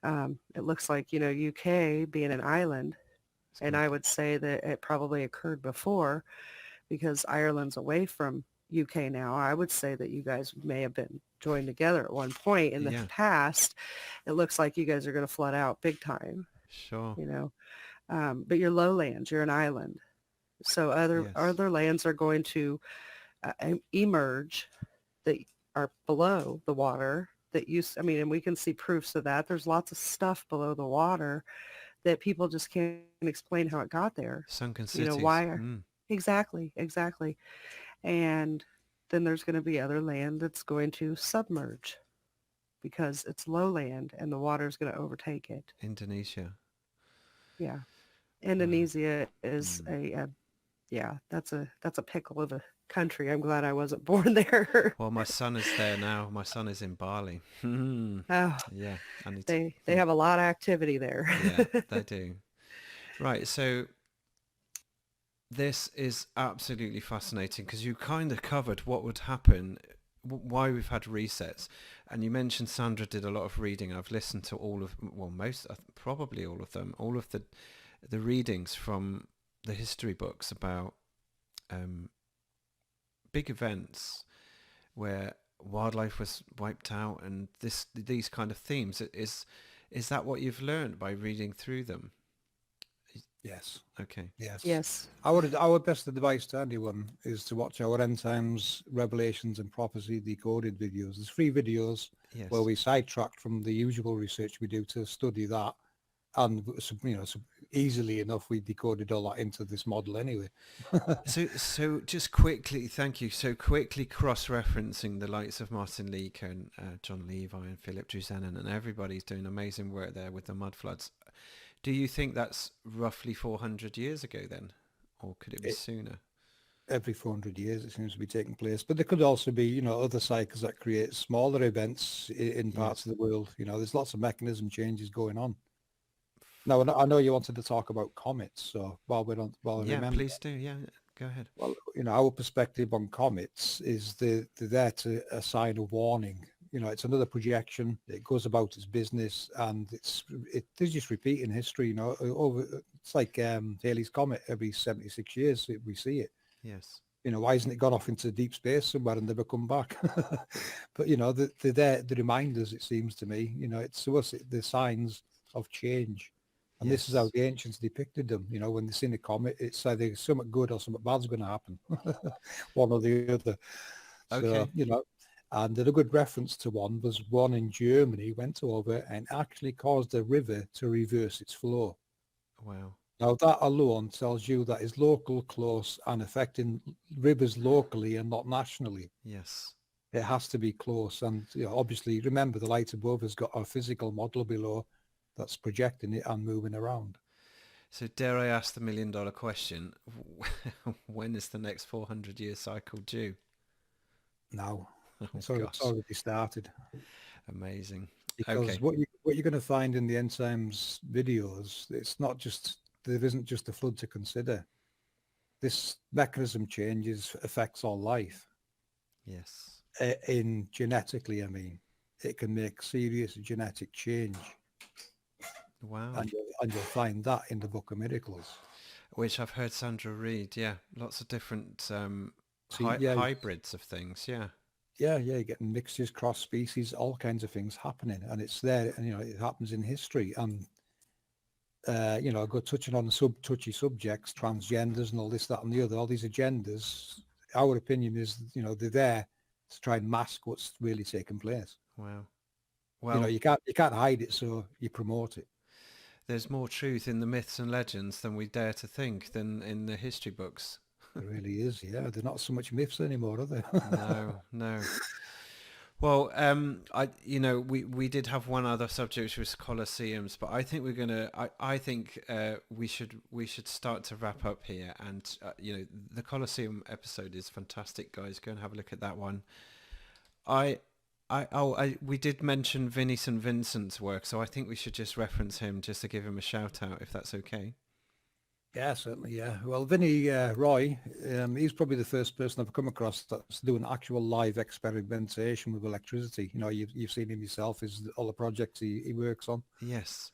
It looks like, UK being an island, It's and gonna. I would say that it probably occurred before because Ireland's away from UK now. I would say that you guys may have been joined together at one point in the Yeah. past. It looks like you guys are going to flood out big time, Sure. but you're lowlands, you're an island. So Yes. other lands are going to emerge that are below the water and we can see proofs of that. There's lots of stuff below the water that people just can't explain how it got there. Sunken cities. Why? Exactly. And then there's going to be other land that's going to submerge because it's lowland and the water is going to overtake it. Indonesia. Yeah. Wow. Indonesia is Mm. that's a pickle of a country. I'm glad I wasn't born there. Well, my son is there now. My son is in Bali. Oh, Yeah. I need to they think. have a lot of activity there. Yeah, they do. Right. So this is absolutely fascinating because you kind of covered what would happen, why we've had resets. And you mentioned Sandra did a lot of reading. I've listened to all of, well, most, probably all of them, all of the readings from the history books about big events where wildlife was wiped out and these kind of themes. Is that what you've learned by reading through them? Yes. Okay. Yes. Yes. Our best advice to anyone is to watch our End Times Revelations and Prophecy Decoded videos. There's 3 videos where Yes. we sidetracked from the usual research we do to study that. And, so easily enough, we decoded all that into this model anyway. So just quickly, thank you. So quickly cross-referencing the likes of Martin Leake and John Levi and Philip Drusenin, and everybody's doing amazing work there with the mud floods. Do you think that's roughly 400 years ago then? Or could it be sooner? Every 400 years it seems to be taking place. But there could also be, other cycles that create smaller events in parts Yes. of the world. There's lots of mechanism changes going on. Now, I know you wanted to talk about comets, so while I Yeah, remember, please do. Yeah, go ahead. well, our perspective on comets is they're there to assign a warning. you know, it's another projection. It goes about its business, and they're just repeating history. You know, it's like Halley's Comet. Every 76 years we see it. Yes. You know, why hasn't it gone off into deep space somewhere and never come back? But you know, they're there, the reminders. It seems to me, you know, it's to us the signs of change. And this is how Yes. the ancients depicted them. You know, when they seen a comet, it's either something good or something bad's going to happen, one or the other. So, Okay. you know, and a good reference to one was one in Germany went over and actually caused a river to reverse its flow. Wow. Now, that alone tells you that is local, close, and affecting rivers locally and not nationally. Yes. It has to be close. And you know, obviously, remember, the light above has got a physical model below that's projecting it and moving around. So dare I ask the $1,000,000 question? When is the next 400-year cycle due? Now, Oh it's gosh, already started. amazing. Because Okay. what you're going to find in the end times videos, it's not just, there isn't just a flood to consider. This mechanism changes affects all life. Yes. In genetically, I mean, it can make serious genetic change, Wow. and you'll find that in the Book of Miracles. Which I've heard Sandra read. Yeah, lots of different See, yeah, hybrids of things. Yeah. yeah, you're getting mixtures, cross species, all kinds of things happening, and it's there, and you know, it happens in history. And you know, go touching on the touchy subjects, transgenders and all this, that, and the other, all these agendas. Our opinion is, you know, they're there to try and mask what's really taking place. Wow. You know, Well, you can't hide it, so you promote it. there's more truth in the myths and legends than we dare to think than in the history books. It really is, yeah. They're not so much myths anymore, are they? No, no. Well, we did have one other subject, which was Colosseums, but I think I think we should start to wrap up here. And the Colosseum episode is fantastic, guys. Go and have a look at that one. We did mention Vinnie St. Vincent's work, so I think we should just reference him just to give him a shout out, if that's okay. Yeah, certainly, yeah. Well, Vinny Roy, he's probably the first person I've come across that's doing actual live experimentation with electricity. You know, you've seen him yourself, is all the projects he works on. Yes.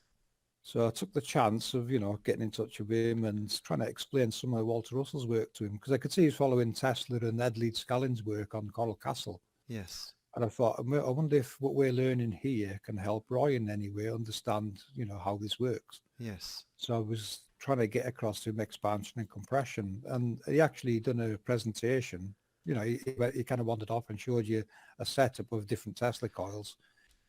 So I took the chance of, you know, getting in touch with him and trying to explain some of Walter Russell's work to him, because I could see he's following Tesla and Ed Leeds Scallions' work on Coral Castle. Yes. And I thought, I wonder if what we're learning here can help Roy in any way understand, you know, how this works. Yes. So I was trying to get across to him expansion and compression, and he actually done a presentation. You know, he kind of wandered off and showed you a setup of different Tesla coils.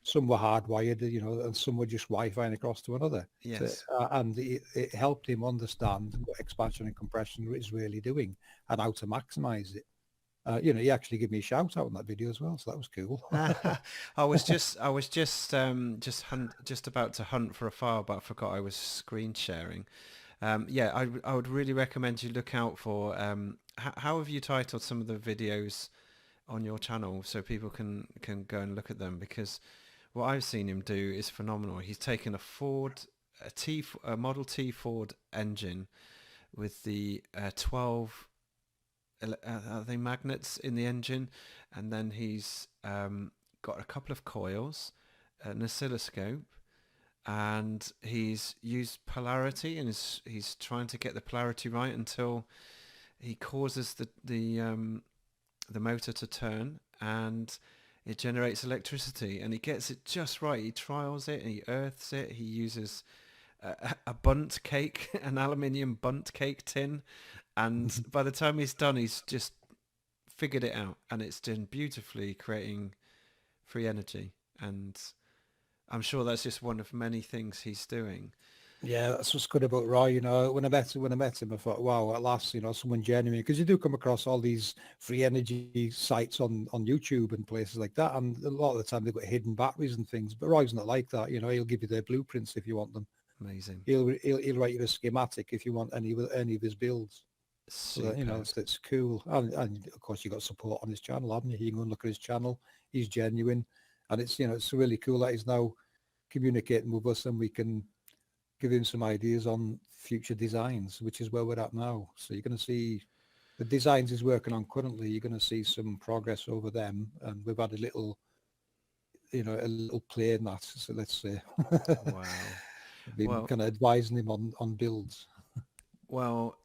Some were hardwired, you know, and some were just Wi-Fi across to another. Yes. And it helped him understand what expansion and compression is really doing and how to maximize it. You know, he actually gave me a shout out on that video as well, so that was cool. I was just about to hunt for a file, but I forgot I was screen sharing. I would really recommend you look out for. How have you titled some of the videos on your channel so people can go and look at them? Because what I've seen him do is phenomenal. He's taken a Model T Ford engine with the 12. Are they magnets in the engine, and then he's got a couple of coils, an oscilloscope, and he's used polarity, and he's trying to get the polarity right until he causes the motor to turn, and it generates electricity, and he gets it just right. He trials it and he earths it. He uses a bundt cake, an aluminium bundt cake tin, and by the time he's done, he's just figured it out, and it's done beautifully, creating free energy. And I'm sure that's just one of many things he's doing. Yeah, that's what's good about Roy. You know, when I met him, I thought, wow, at last, you know, someone genuine. Because you do come across all these free energy sites on YouTube and places like that, and a lot of the time they've got hidden batteries and things. But Roy's not like that. You know, he'll give you their blueprints if you want them. Amazing. He'll write you a schematic if you want any of his builds. So that, you know, it's cool. And of course, you got support on his channel, haven't you? You can go and look at his channel. He's genuine, and it's, you know, it's really cool that he's now communicating with us, and we can give him some ideas on future designs, which is where we're at now. So you're going to see the designs he's working on currently. You're going to see some progress over them, and we've had a little a little play in that. So let's say, Wow. I've been Well, kind of advising him on builds. well,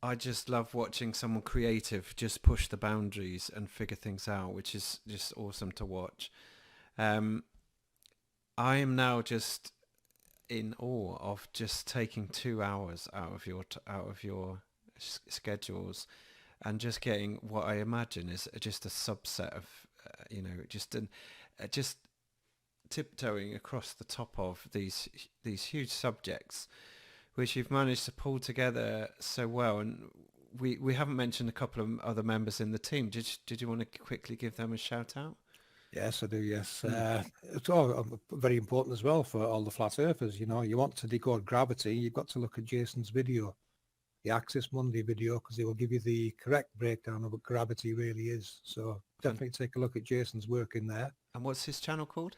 I just love watching someone creative just push the boundaries and figure things out, which is just awesome to watch. Um, I am now just in awe of just taking 2 hours out of your schedules and just getting what I imagine is just a subset of, just tiptoeing across the top of these huge subjects, which you've managed to pull together so well. And we haven't mentioned a couple of other members in the team. Did you want to quickly give them a shout out? Yes, I do. Yes, Mm. it's all very important as well for all the flat earthers. You want to decode gravity, you've got to look at Jason's video, the Axis Monday video, because it will give you the correct breakdown of what gravity really is. So Fun. definitely take a look at Jason's work in there. And what's his channel called?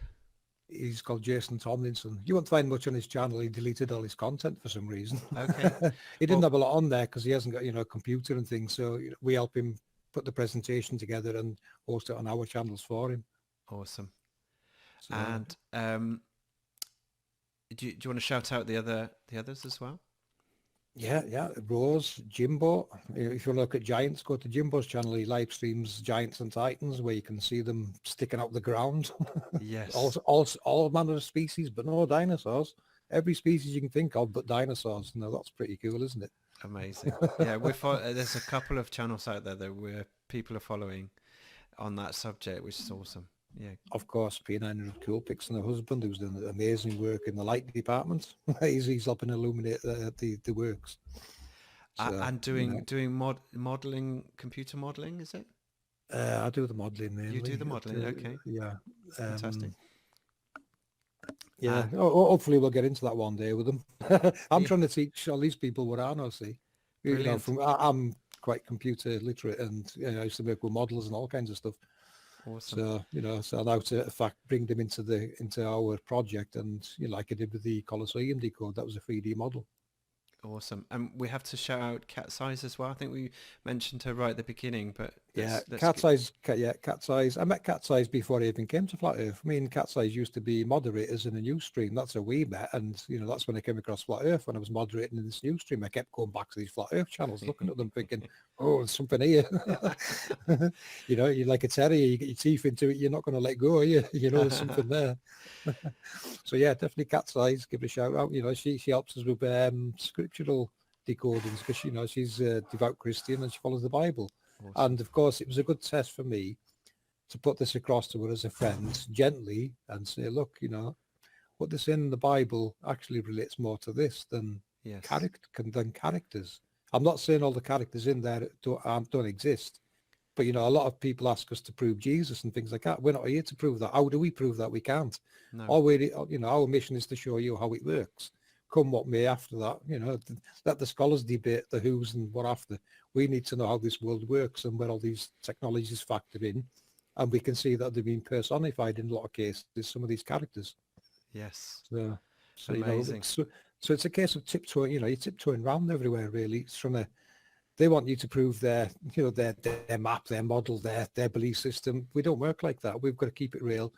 He's called Jason Tomlinson. You won't find much on his channel. He deleted all his content for some reason. Okay. He didn't Well, have a lot on there because he hasn't got, a computer and things. So we help him put the presentation together and host it on our channels for him. awesome. So, And do you want to shout out the others as well? yeah, Rose, Jimbo. If you want to look at giants, go to Jimbo's channel. He live streams Giants and Titans where you can see them sticking out the ground. Yes. all manner of species, but no dinosaurs. Every species you can think of, but dinosaurs. No, that's pretty cool, isn't it? Amazing. Yeah, there's a couple of channels out there where people are following on that subject, which is awesome. Yeah. Of course, P900 Cool Picks and her husband, who's doing amazing work in the light department. he's helping illuminate the works. So, And doing modeling, computer modeling, is it? I do the modelling mainly. You do the modeling, okay. Yeah. Fantastic. Yeah, hopefully we'll get into that one day with them. I'm trying to teach all these people what I know, see. Brilliant. I'm quite computer literate and I used to work with models and all kinds of stuff. Awesome. So now to in fact bring them into our project and like I did with the Colosseum decode, that was a 3D model. Awesome. And we have to shout out Cat's Eyes as well. I think we mentioned her right at the beginning, but Cat's Eyes. Cat's Eyes. I met Cat's Eyes before I even came to Flat Earth. Me and Cat's Eyes used to be moderators in a news stream. That's how we met, and that's when I came across Flat Earth. When I was moderating in this news stream, I kept going back to these Flat Earth channels, looking at them, thinking, "Oh, there's something here." You're like a terrier. You get your teeth into it. You're not going to let go, are you? There's something there. So yeah, definitely Cat's Eyes. Give it a shout out. She helps us with scriptural decodings because she's a devout Christian and she follows the Bible. Awesome. And of course, it was a good test for me to put this across to her as a friend gently and say, look, what they're saying in the Bible actually relates more to this than characters. I'm not saying all the characters in there don't exist, but a lot of people ask us to prove Jesus and things like that. We're not here to prove that. How do we prove that? We can't. No. Our mission is to show you how it works. Come what may after that, let the scholars debate the who's and what after. We need to know how this world works and where all these technologies factor in. And we can see that they've been personified in a lot of cases, some of these characters. Yes. So amazing. So it's a case of tiptoeing, you're tiptoeing around everywhere, really. It's they want you to prove their map, their model, their belief system. We don't work like that. We've got to keep it real,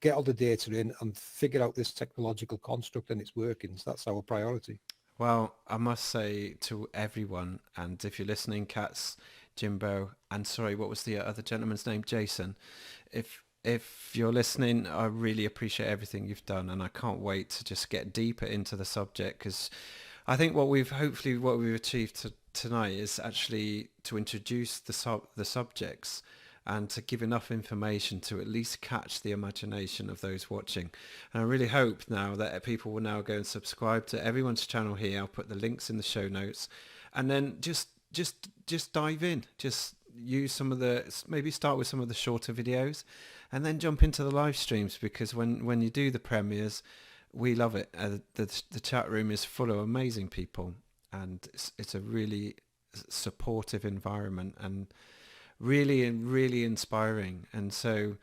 get all the data in and figure out this technological construct and its workings. That's our priority. Well, I must say to everyone, and if you're listening, Cats, Jimbo, and sorry, what was the other gentleman's name? Jason. If you're listening, I really appreciate everything you've done, and I can't wait to just get deeper into the subject, because I think what we've achieved tonight is actually to introduce the subjects and to give enough information to at least catch the imagination of those watching. And I really hope now that people will now go and subscribe to everyone's channel here. I'll put the links in the show notes, and then just dive in. Just use maybe start with some of the shorter videos, and then jump into the live streams, because when you do the premieres, we love it. The chat room is full of amazing people, and it's a really supportive environment and really inspiring. And so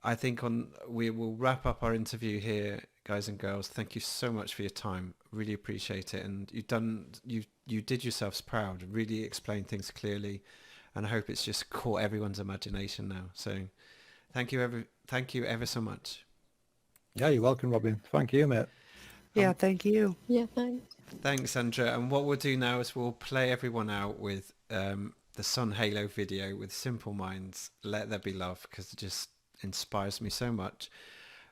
I think we will wrap up our interview here, guys and girls. Thank you so much for your time. Really appreciate it. And you did yourselves proud, really explained things clearly, and I hope it's just caught everyone's imagination now. So Thank you ever so much. Yeah, you're welcome, Robin. Thank you, mate. Yeah, thank you. Yeah, thanks. Thanks, Sandra. And what we'll do now is we'll play everyone out with the Sun Halo video with Simple Minds, Let There Be Love, because it just inspires me so much.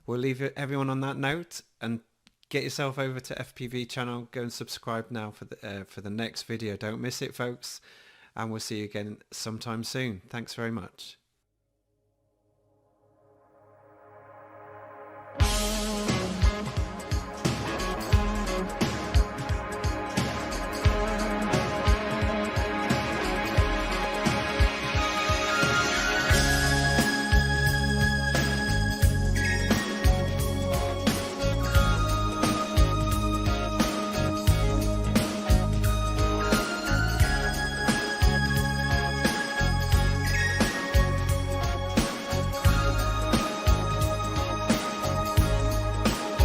We'll leave everyone on that note, and get yourself over to FPV channel. Go and subscribe now for the next video. Don't miss it, folks. And we'll see you again sometime soon. Thanks very much.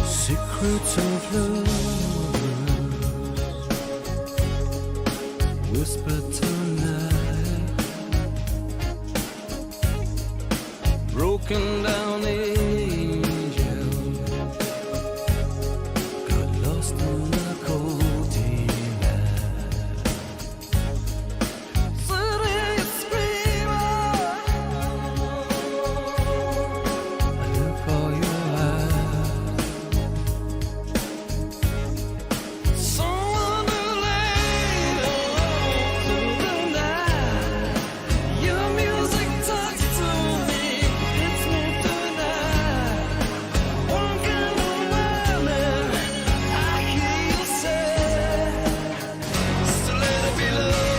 Secrets of love whispered tonight, broken down angel got lost in the cold night. City screamer, I look for your eyes. Someone to lay through the night. Your music talks to me, hits me tonight. One kind of woman I hear you say, so let it be love,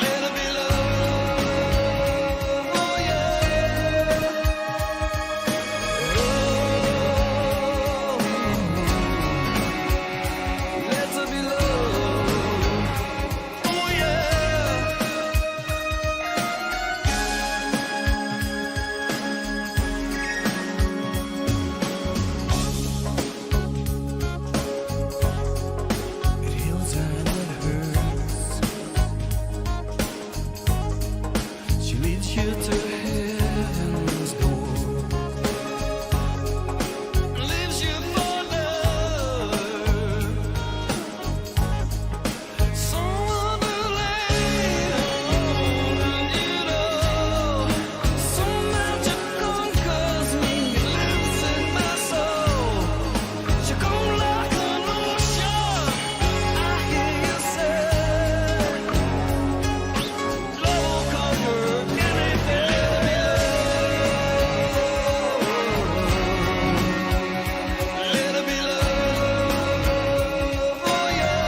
let it be love, oh yeah. Let there be love, oh yeah. It heals and it hurts. She leads you to heaven's door, leaves you for love. Someone to lay on, and you know, so magical, cosmic, lives in my soul. She come like an ocean, I hear you say, love will conquer anything. Let it be love, oh yeah.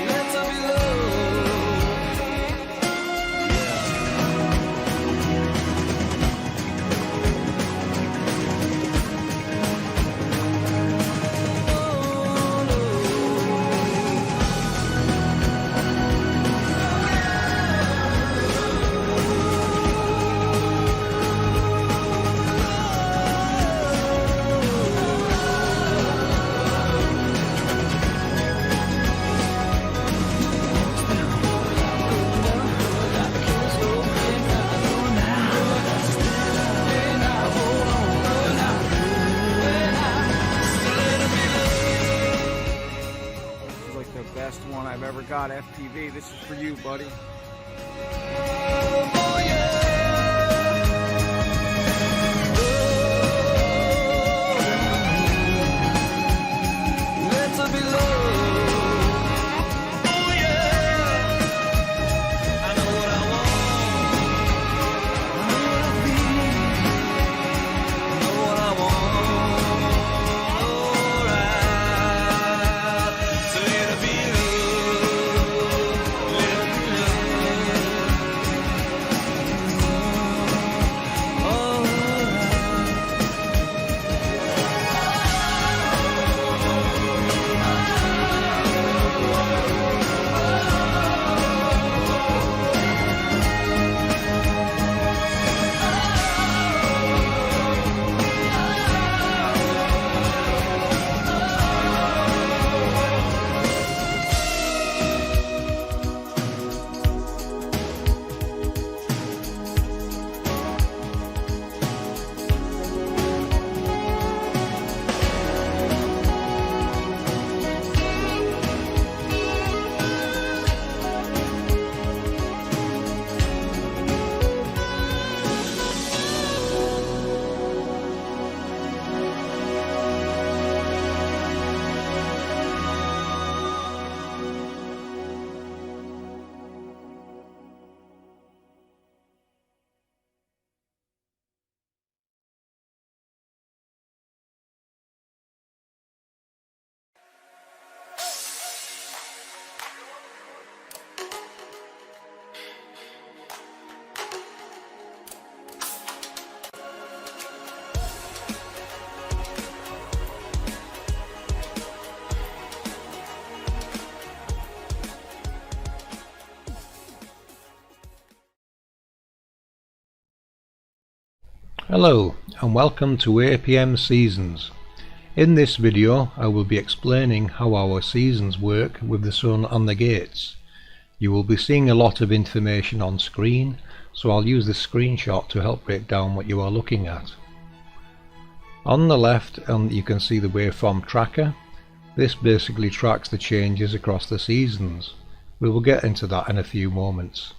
Let there be This is like the best one I've ever got, FPV. This is for you, buddy. oh yeah. Let there be love, oh yeah. I know what I want, I know what I feel, I know what I want, alright. So let it be love, let it be love. Hello and welcome to APM Seasons. In this video I will be explaining how our seasons work with the sun and the gates. You will be seeing a lot of information on screen, so I'll use this screenshot to help break down what you are looking at. On the left you can see the waveform tracker. This basically tracks the changes across the seasons. We will get into that in a few moments.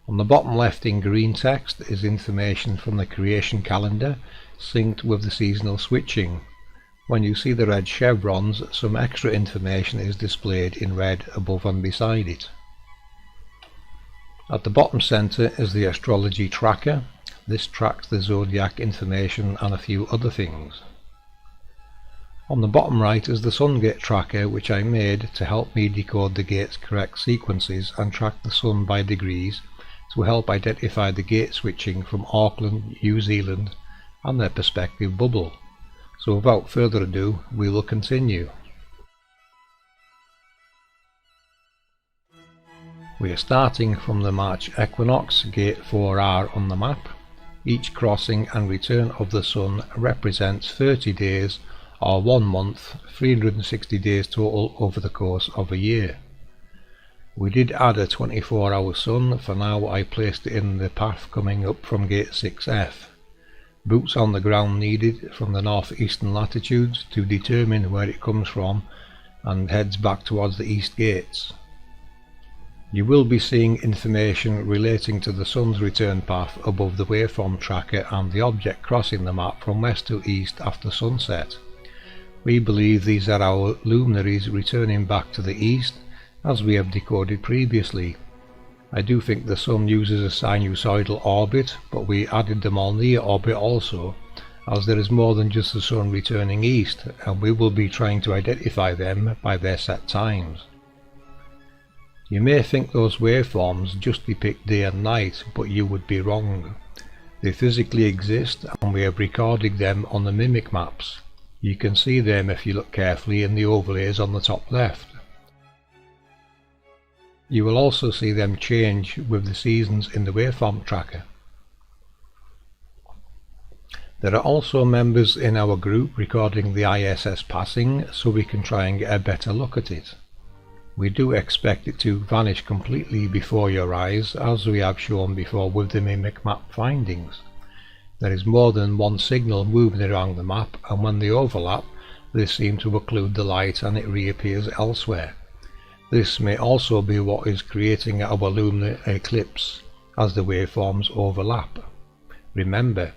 On the bottom left in green text is information from the creation calendar synced with the seasonal switching. When you see the red chevrons, some extra information is displayed in red above and beside it. At the bottom center is the astrology tracker. This tracks the zodiac information and a few other things. On the bottom right is the sun gate tracker, which I made to help me decode the gate's correct sequences and track the sun by degrees to help identify the gate switching from Auckland, New Zealand and their perspective bubble. So without further ado, we will continue. We are starting from the March equinox, gate 4R on the map. Each crossing and return of the sun represents 30 days or 1 month, 360 days total over the course of a year. We did add a 24-hour sun. For now I placed it in the path coming up from gate 6F. Boots on the ground needed from the northeastern latitudes to determine where it comes from and heads back towards the east gates. You will be seeing information relating to the sun's return path above the waveform tracker and the object crossing the map from west to east after sunset. We believe these are our luminaries returning back to the east, as we have decoded previously. I do think the sun uses a sinusoidal orbit, but we added them all near orbit also, as there is more than just the sun returning east, and we will be trying to identify them by their set times. You may think those waveforms just depict day and night, but you would be wrong. They physically exist and we have recorded them on the mimic maps. You can see them if you look carefully in the overlays on the top left. You will also see them change with the seasons in the waveform tracker. There are also members in our group recording the ISS passing, so we can try and get a better look at it. We do expect it to vanish completely before your eyes, as we have shown before with the mimic map findings. There is more than one signal moving around the map, and when they overlap, they seem to occlude the light and it reappears elsewhere. This may also be what is creating our lunar eclipse, as the waveforms overlap. Remember,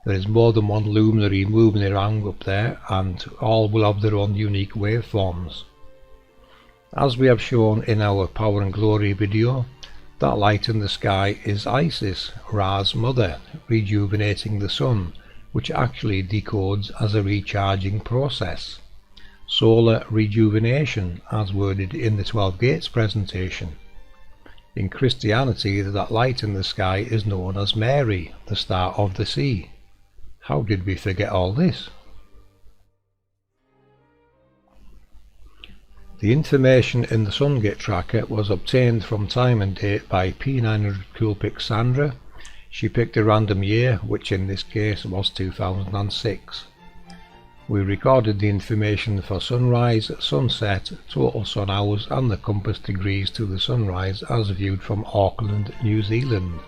there is more than one luminary moving around up there, and all will have their own unique waveforms. As we have shown in our Power and Glory video, that light in the sky is Isis, Ra's mother, rejuvenating the sun, which actually decodes as a recharging process. Solar rejuvenation, as worded in the 12 Gates presentation. In Christianity, that light in the sky is known as Mary, the star of the sea. How did we forget all this? The information in the Sun Gate tracker was obtained from time and date by P900 Coolpick Sandra. She picked a random year, which in this case was 2006. We recorded the information for sunrise, sunset, total sun hours and the compass degrees to the sunrise as viewed from Auckland, New Zealand.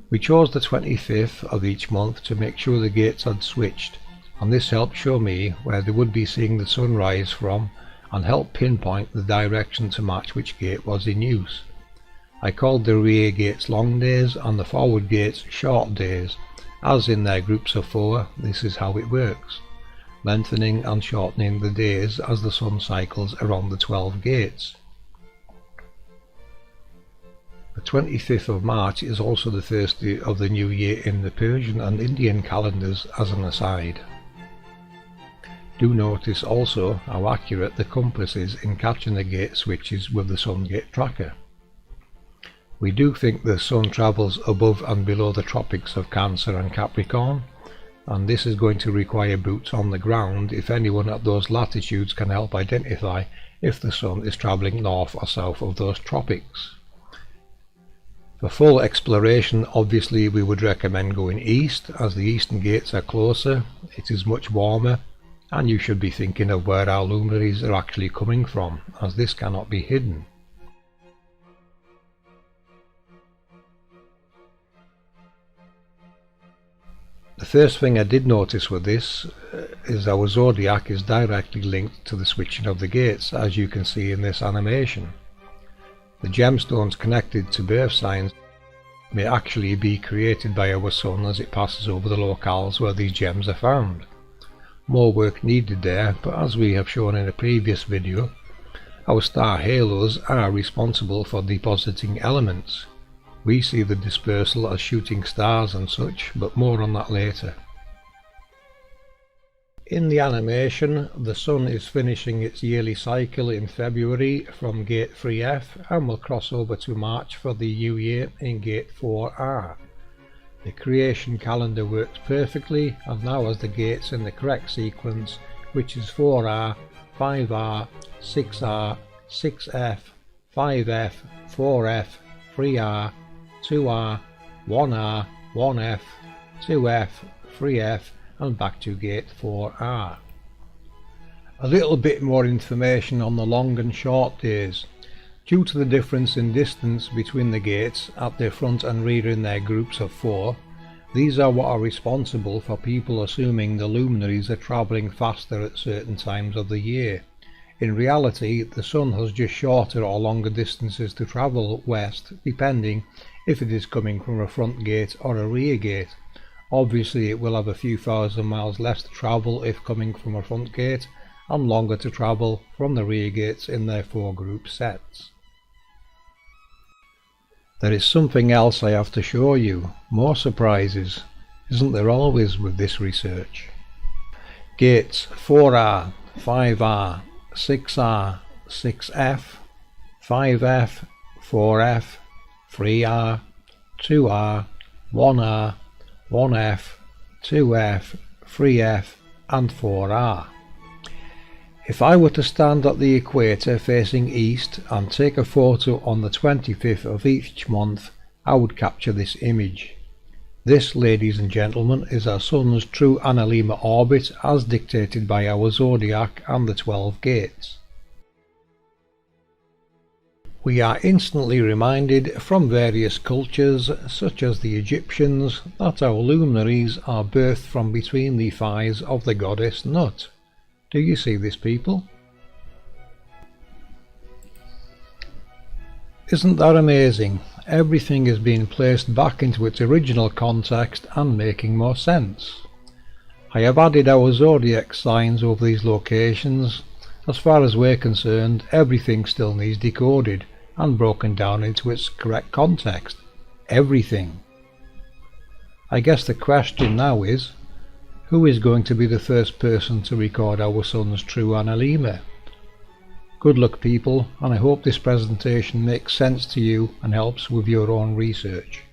We chose the 25th of each month to make sure the gates had switched, and this helped show me where they would be seeing the sunrise from and helped pinpoint the direction to match which gate was in use. I called the rear gates long days and the forward gates short days, as in their groups of 4. This is how it works, lengthening and shortening the days as the sun cycles around the 12 gates. The 25th of March is also the first day of the new year in the Persian and Indian calendars, as an aside. Do notice also how accurate the compass is in catching the gate switches with the Sun Gate tracker. We do think the Sun travels above and below the tropics of Cancer and Capricorn, and this is going to require boots on the ground if anyone at those latitudes can help identify if the sun is travelling north or south of those tropics. For full exploration, obviously we would recommend going east, as the eastern gates are closer, it is much warmer, and you should be thinking of where our luminaries are actually coming from, as this cannot be hidden. The first thing I did notice with this is our zodiac is directly linked to the switching of the gates, as you can see in this animation. The gemstones connected to birth signs may actually be created by our sun as it passes over the locales where these gems are found. More work needed there, but as we have shown in a previous video, our star halos are responsible for depositing elements. We see the dispersal as shooting stars and such, but more on that later. In the animation, the sun is finishing its yearly cycle in February from gate 3F and will cross over to March for the new year in gate 4R. The creation calendar works perfectly and now has the gates in the correct sequence, which is 4R, 5R, 6R, 6F, 5F, 4F, 3R, 2R, 1R, 1F, 2F, 3F and back to gate 4R. A little bit more information on the long and short days. Due to the difference in distance between the gates at their front and rear in their groups of 4, these are what are responsible for people assuming the luminaries are travelling faster at certain times of the year. In reality, the sun has just shorter or longer distances to travel west, depending if it is coming from a front gate or a rear gate. Obviously it will have a few thousand miles less to travel if coming from a front gate, and longer to travel from the rear gates in their 4 group sets. There is something else I have to show you. More surprises. Isn't there always with this research? Gates 4R, 5R, 6R, 6F, 5F, 4F, 3R, 2R, 1R, 1F, 2F, 3F and 4R. If I were to stand at the equator facing east and take a photo on the 25th of each month, I would capture this image. This, ladies and gentlemen, is our sun's true analemma orbit as dictated by our zodiac and the 12 gates. We are instantly reminded from various cultures, such as the Egyptians, that our luminaries are birthed from between the thighs of the goddess Nut. Do you see this, people? Isn't that amazing? Everything is being placed back into its original context and making more sense. I have added our zodiac signs over these locations. As far as we're concerned, everything still needs decoded and broken down into its correct context. Everything. I guess the question now is, who is going to be the first person to record our sun's true analemma? Good luck, people, and I hope this presentation makes sense to you and helps with your own research.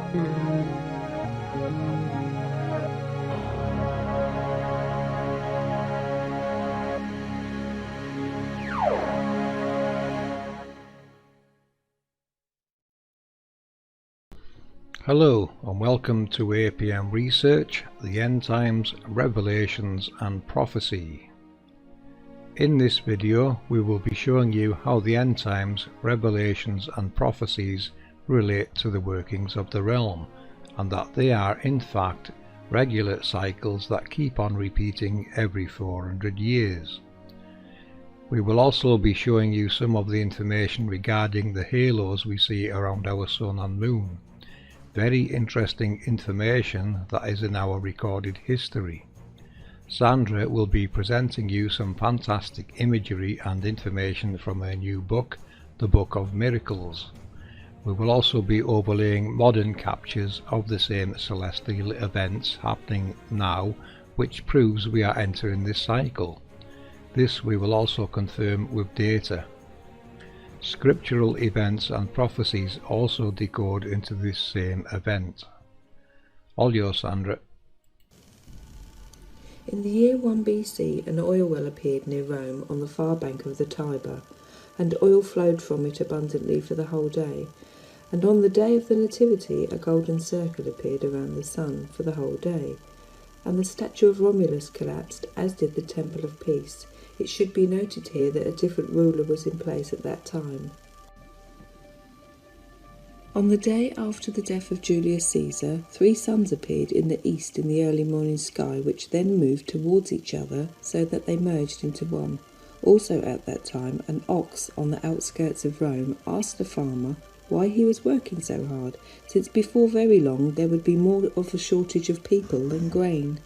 Hello and welcome to APM Research, the End Times, Revelations and Prophecy. In this video we will be showing you how the End Times, Revelations and Prophecies relate to the workings of the realm, and that they are in fact regular cycles that keep on repeating every 400 years. We will also be showing you some of the information regarding the halos we see around our sun and moon. Very interesting information that is in our recorded history. Sandra will be presenting you some fantastic imagery and information from her new book, The Book of Miracles. We will also be overlaying modern captures of the same celestial events happening now, which proves we are entering this cycle. This we will also confirm with data. Scriptural events and prophecies also decode into this same event. All yours, Sandra. In the year 1 BC, an oil well appeared near Rome on the far bank of the Tiber, and oil flowed from it abundantly for the whole day. And on the day of the Nativity, a golden circle appeared around the sun for the whole day. And the statue of Romulus collapsed, as did the Temple of Peace. It should be noted here that a different ruler was in place at that time. On the day after the death of Julius Caesar, 3 suns appeared in the east in the early morning sky, which then moved towards each other so that they merged into one. Also at that time, an ox on the outskirts of Rome asked a farmer why he was working so hard, since before very long there would be more of a shortage of people than grain.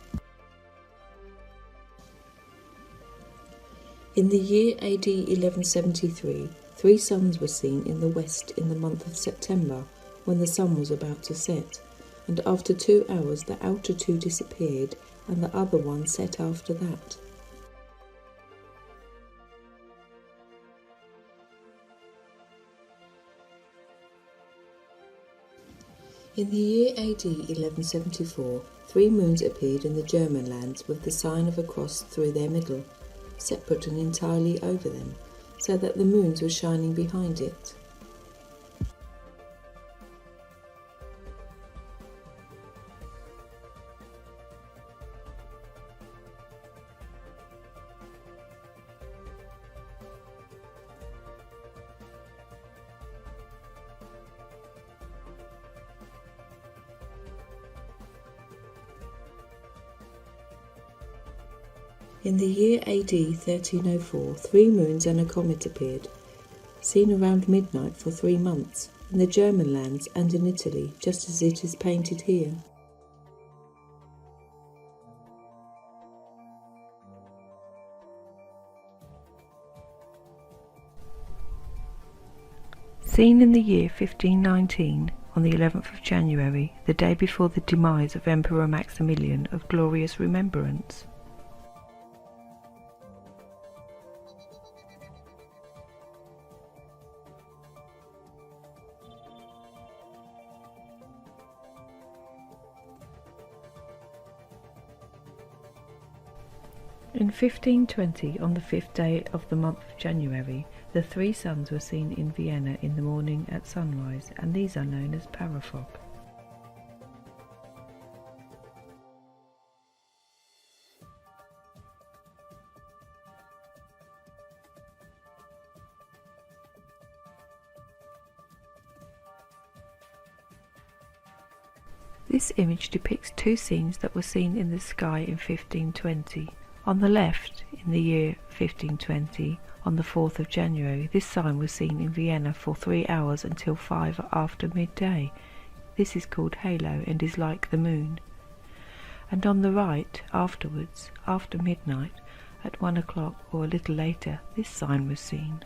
In the year AD 1173, 3 suns were seen in the west in the month of September, when the sun was about to set, and after 2 hours the outer 2 disappeared, and the other one set after that. In the year AD 1174, 3 moons appeared in the German lands with the sign of a cross through their middle, separate and entirely over them, so that the moons were shining behind it. In the year AD 1304, 3 moons and a comet appeared, seen around midnight for 3 months, in the German lands and in Italy, just as it is painted here. Seen in the year 1519, on the 11th of January, the day before the demise of Emperor Maximilian of glorious remembrance. In 1520, on the 5th day of the month of January, the 3 suns were seen in Vienna in the morning at sunrise, and these are known as parafog. This image depicts 2 scenes that were seen in the sky in 1520. On the left, in the year 1520, on the 4th of January, this sign was seen in Vienna for 3 hours until 5 after midday. This is called halo and is like the moon. And on the right, afterwards, after midnight, at 1 o'clock or a little later, this sign was seen.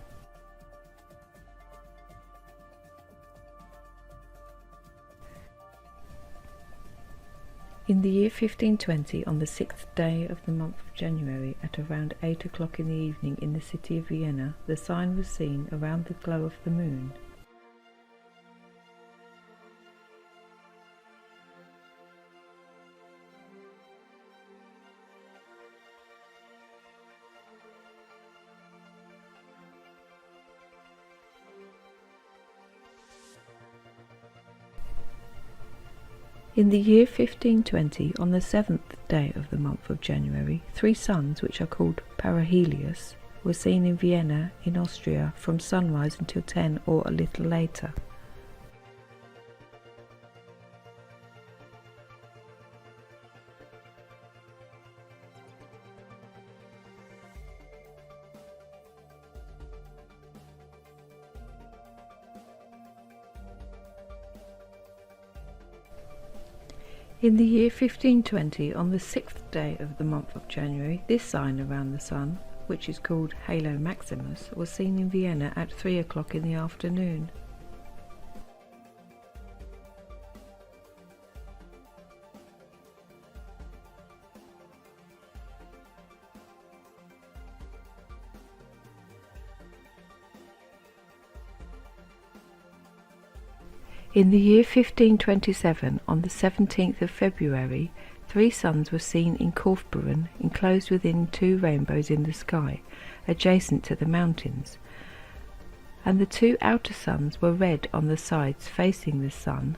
In the year 1520, on the 6th day of the month of January, at around 8 o'clock in the evening in the city of Vienna, the sign was seen around the glow of the moon. In the year 1520, on the 7th day of the month of January, 3 suns, which are called parahelios, were seen in Vienna, in Austria, from sunrise until 10 or a little later. In the year 1520, on the 6th day of the month of January, this sign around the sun, which is called Halo Maximus, was seen in Vienna at 3 o'clock in the afternoon. In the year 1527, on the 17th of February, 3 suns were seen in Kaufbeuren, enclosed within 2 rainbows in the sky, adjacent to the mountains, and the 2 outer suns were red on the sides facing the sun,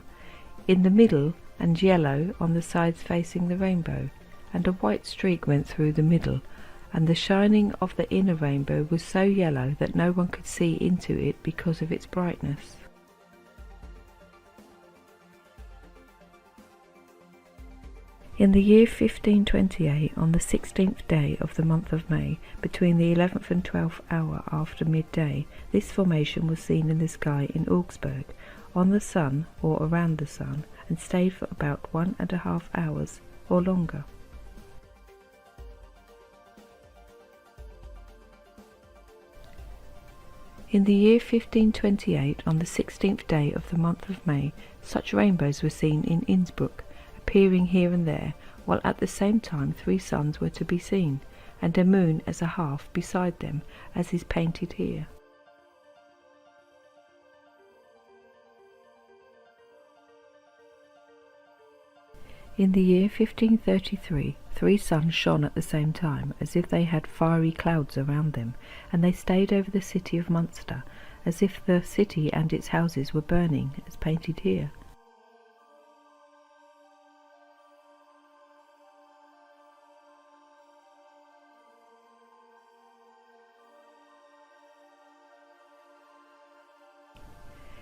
in the middle, and yellow on the sides facing the rainbow, and a white streak went through the middle, and the shining of the inner rainbow was so yellow that no one could see into it because of its brightness. In the year 1528, on the 16th day of the month of May, between the 11th and 12th hour after midday, this formation was seen in the sky in Augsburg, on the sun or around the sun, and stayed for about 1.5 hours or longer. In the year 1528, on the 16th day of the month of May, such rainbows were seen in Innsbruck, appearing here and there, while at the same time 3 suns were to be seen, and a moon as a half beside them, as is painted here. In the year 1533, 3 suns shone at the same time, as if they had fiery clouds around them, and they stayed over the city of Munster, as if the city and its houses were burning, as painted here.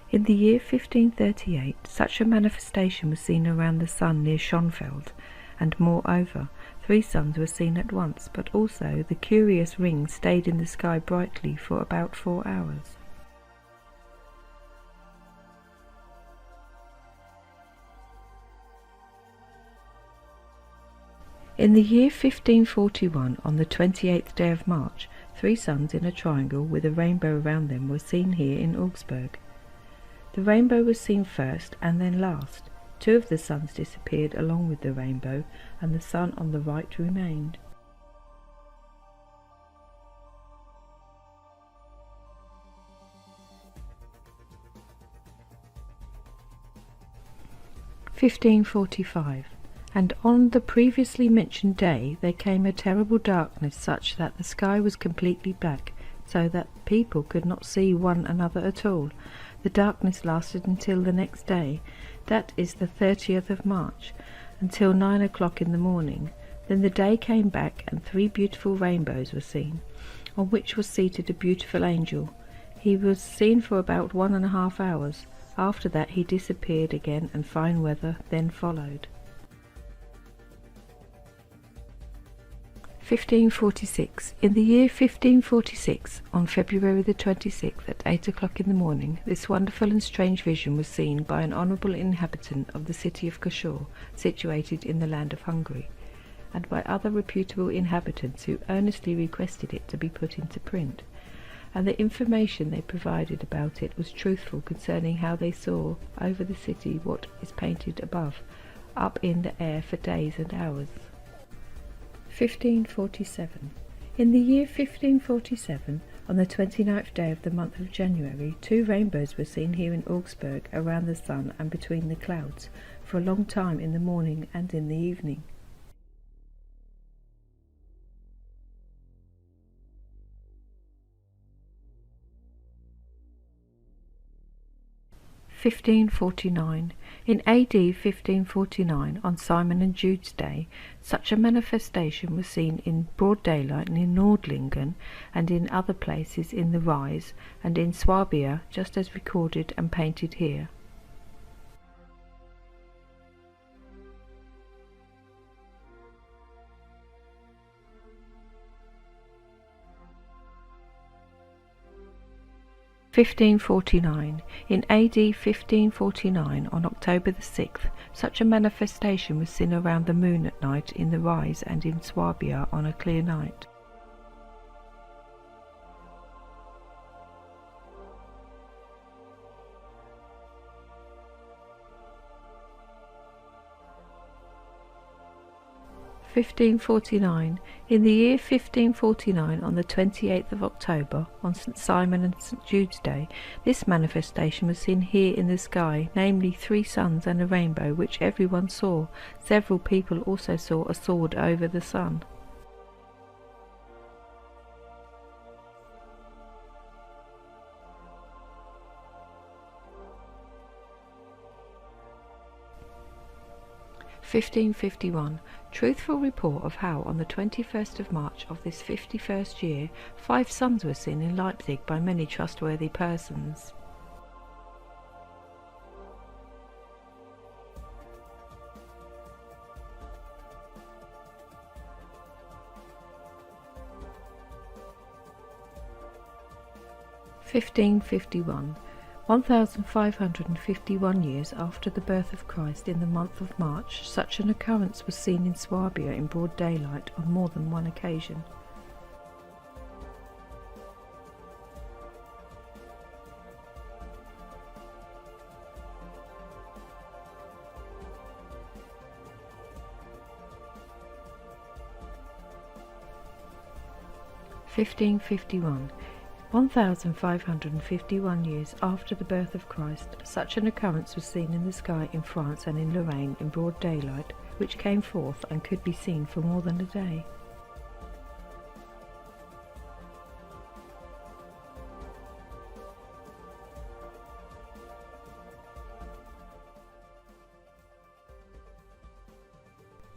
In the year 1538, such a manifestation was seen around the sun near Schonfeld, and moreover, 3 suns were seen at once, but also the curious ring stayed in the sky brightly for about 4 hours. In the year 1541, on the 28th day of March, 3 suns in a triangle with a rainbow around them were seen here in Augsburg. The rainbow was seen first and then last. 2 of the suns disappeared along with the rainbow, and the sun on the right remained. (1545) And on the previously mentioned day there came a terrible darkness, such that the sky was completely black, so that people could not see one another at all. The darkness lasted until the next day, that is the 30th of March, until 9 o'clock in the morning. Then the day came back, and 3 beautiful rainbows were seen, on which was seated a beautiful angel. He was seen for about 1.5 hours. After that he disappeared again, and fine weather then followed. 1546. In the year 1546, on February the 26th at 8 o'clock in the morning, this wonderful and strange vision was seen by an honourable inhabitant of the city of Kashor, situated in the land of Hungary, and by other reputable inhabitants who earnestly requested it to be put into print, and the information they provided about it was truthful concerning how they saw over the city what is painted above, up in the air for days and hours. 1547. In the year 1547, on the 29th day of the month of January, 2 rainbows were seen here in Augsburg around the sun and between the clouds, for a long time in the morning and in the evening. 1549. In AD 1549, on Simon and Jude's day, such a manifestation was seen in broad daylight in Nordlingen and in other places in the Rise and in Swabia, just as recorded and painted here. (1549) In AD 1549, on October the 6th, such a manifestation was seen around the moon at night in the Rise and in Swabia on a clear night. (1549) In the year 1549, on the 28th of October, on St. Simon and St. Jude's day, this manifestation was seen here in the sky, namely 3 suns and a rainbow, which everyone saw. Several people also saw a sword over the sun. (1551) Truthful report of how on the 21st of March of this 51st year 5 suns were seen in Leipzig by many trustworthy persons. (1551) 1551 years after the birth of Christ, in the month of March, such an occurrence was seen in Swabia in broad daylight on more than one occasion. (1551) 1551 years after the birth of Christ, such an occurrence was seen in the sky in France and in Lorraine in broad daylight, which came forth and could be seen for more than a day.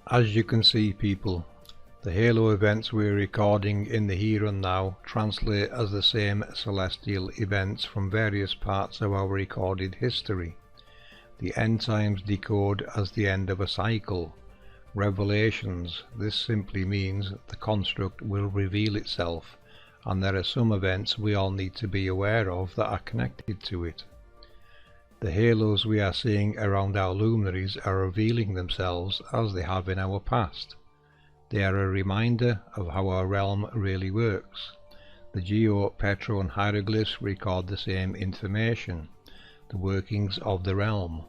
As you can see, people, the halo events we're recording in the here and now translate as the same celestial events from various parts of our recorded history. The end times decode as the end of a cycle. Revelations, this simply means the construct will reveal itself, and there are some events we all need to be aware of that are connected to it. The halos we are seeing around our luminaries are revealing themselves as they have in our past. They are a reminder of how our realm really works. The Geo, Petro and hieroglyphs record the same information, the workings of the realm.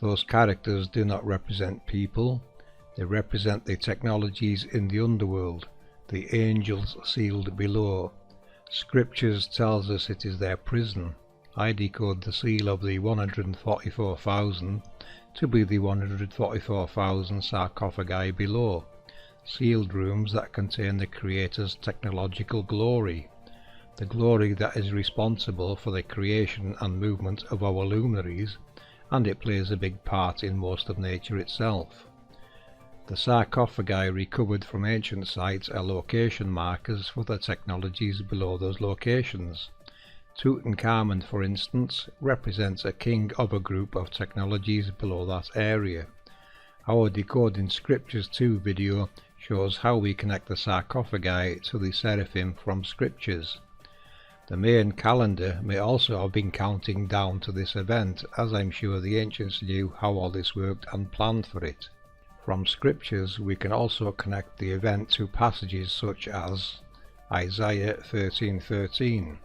Those characters do not represent people, they represent the technologies in the underworld, the angels sealed below. Scriptures tells us it is their prison. I decode the seal of the 144,000 to be the 144,000 sarcophagi below. Sealed rooms that contain the Creator's technological glory, the glory that is responsible for the creation and movement of our luminaries, and it plays a big part in most of nature itself. The sarcophagi recovered from ancient sites are location markers for the technologies below those locations. Tutankhamun, for instance, represents a king of a group of technologies below that area. Our Decoding Scriptures 2 video shows how we connect the sarcophagi to the seraphim from Scriptures. The Mayan calendar may also have been counting down to this event, as I'm sure the ancients knew how all this worked and planned for it. From Scriptures we can also connect the event to passages such as Isaiah 13:13.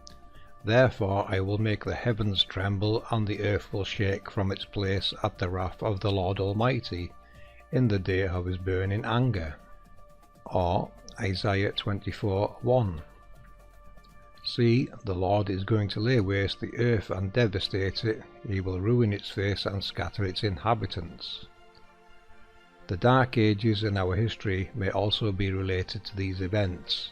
Therefore I will make the heavens tremble and the earth will shake from its place at the wrath of the Lord Almighty, in the day of his burning anger. Or Isaiah 24:1. See, the Lord is going to lay waste the earth and devastate it, he will ruin its face and scatter its inhabitants. The Dark Ages in our history may also be related to these events.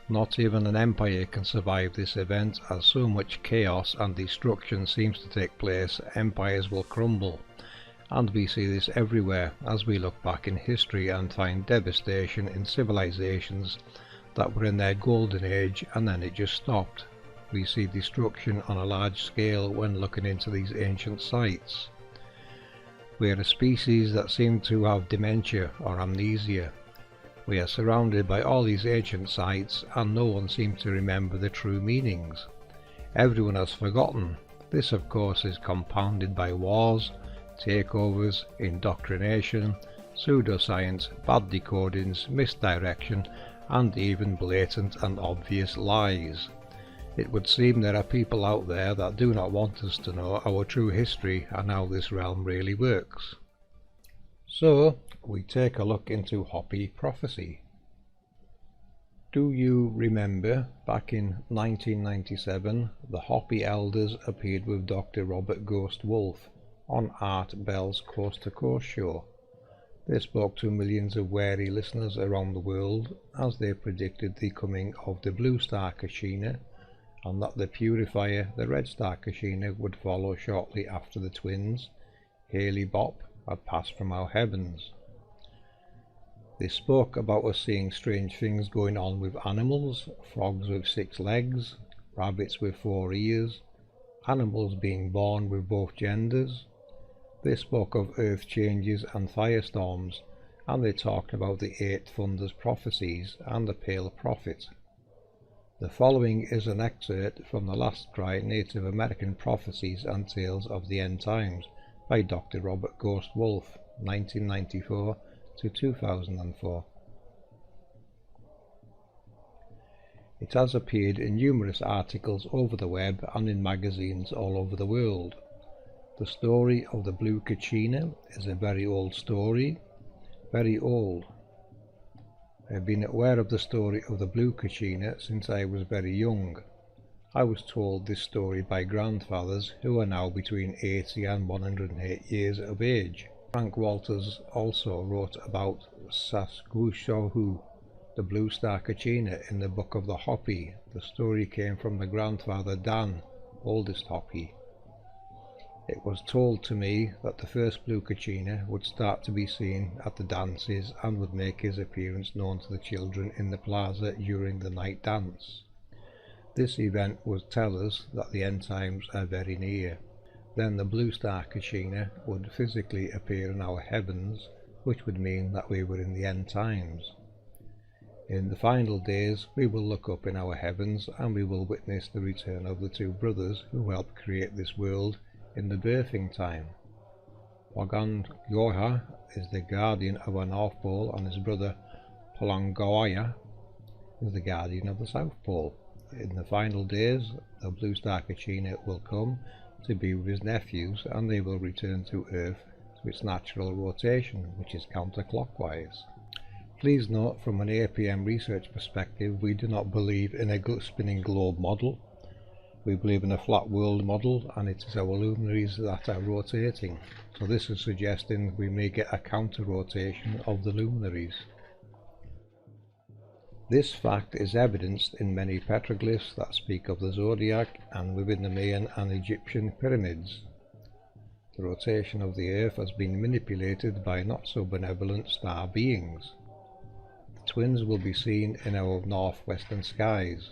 Not even an empire can survive this event, as so much chaos and destruction seems to take place, empires will crumble. and we see this everywhere as we look back in history and find devastation in civilizations that were in their golden age and then it just stopped. We see destruction on a large scale when looking into these ancient sites. We are a species that seem to have dementia or amnesia. We are surrounded by all these ancient sites and no one seems to remember the true meanings. Everyone has forgotten. This of course is compounded by wars, takeovers, indoctrination, pseudoscience, bad decodings, misdirection, and even blatant and obvious lies. It would seem there are people out there that do not want us to know our true history and how this realm really works. So, we take a look into Hopi prophecy. Do you remember back in 1997 the Hopi elders appeared with Dr. Robert Ghost Wolf on Art Bell's Coast to Coast show? They spoke to millions of wary listeners around the world as they predicted the coming of the blue star Kachina and that the purifier, the red star Kachina, would follow shortly after the twins, Haley Bop, had passed from our heavens. They spoke about us seeing strange things going on with animals, frogs with 6 legs, rabbits with 4 ears, animals being born with both genders. They spoke of earth changes and firestorms, and they talked about the 8 thunders prophecies and the pale prophet. The following is an excerpt from the Last Cry Native American Prophecies and Tales of the End Times by Dr. Robert Ghost Wolf, 1994 to 2004. It has appeared in numerous articles over the web and in magazines all over the world. The story of the blue Kachina is a very old story, very old. I have been aware of the story of the blue Kachina since I was very young. I was told this story by grandfathers who are now between 80 and 108 years of age. Frank Walters also wrote about Sasquatch, the blue star Kachina, in the Book of the Hopi. The story came from the grandfather Dan, oldest Hopi. It was told to me that the first blue Kachina would start to be seen at the dances and would make his appearance known to the children in the plaza during the night dance. This event would tell us that the end times are very near. Then the blue star Kachina would physically appear in our heavens, which would mean that we were in the end times. In the final days we will look up in our heavens and we will witness the return of the 2 brothers who helped create this world in the birthing time. Wagan Yoha is the guardian of our North Pole and his brother Palangoya is the guardian of the South Pole. In the final days the blue star Kachina will come to be with his nephews and they will return to Earth to its natural rotation, which is counterclockwise. Please note, from an APM research perspective, we do not believe in a spinning globe model. We believe in a flat world model, and it is our luminaries that are rotating. So this is suggesting we may get a counter rotation of the luminaries. This fact is evidenced in many petroglyphs that speak of the zodiac and within the Mayan and Egyptian pyramids. The rotation of the Earth has been manipulated by not so benevolent star beings. The twins will be seen in our northwestern skies.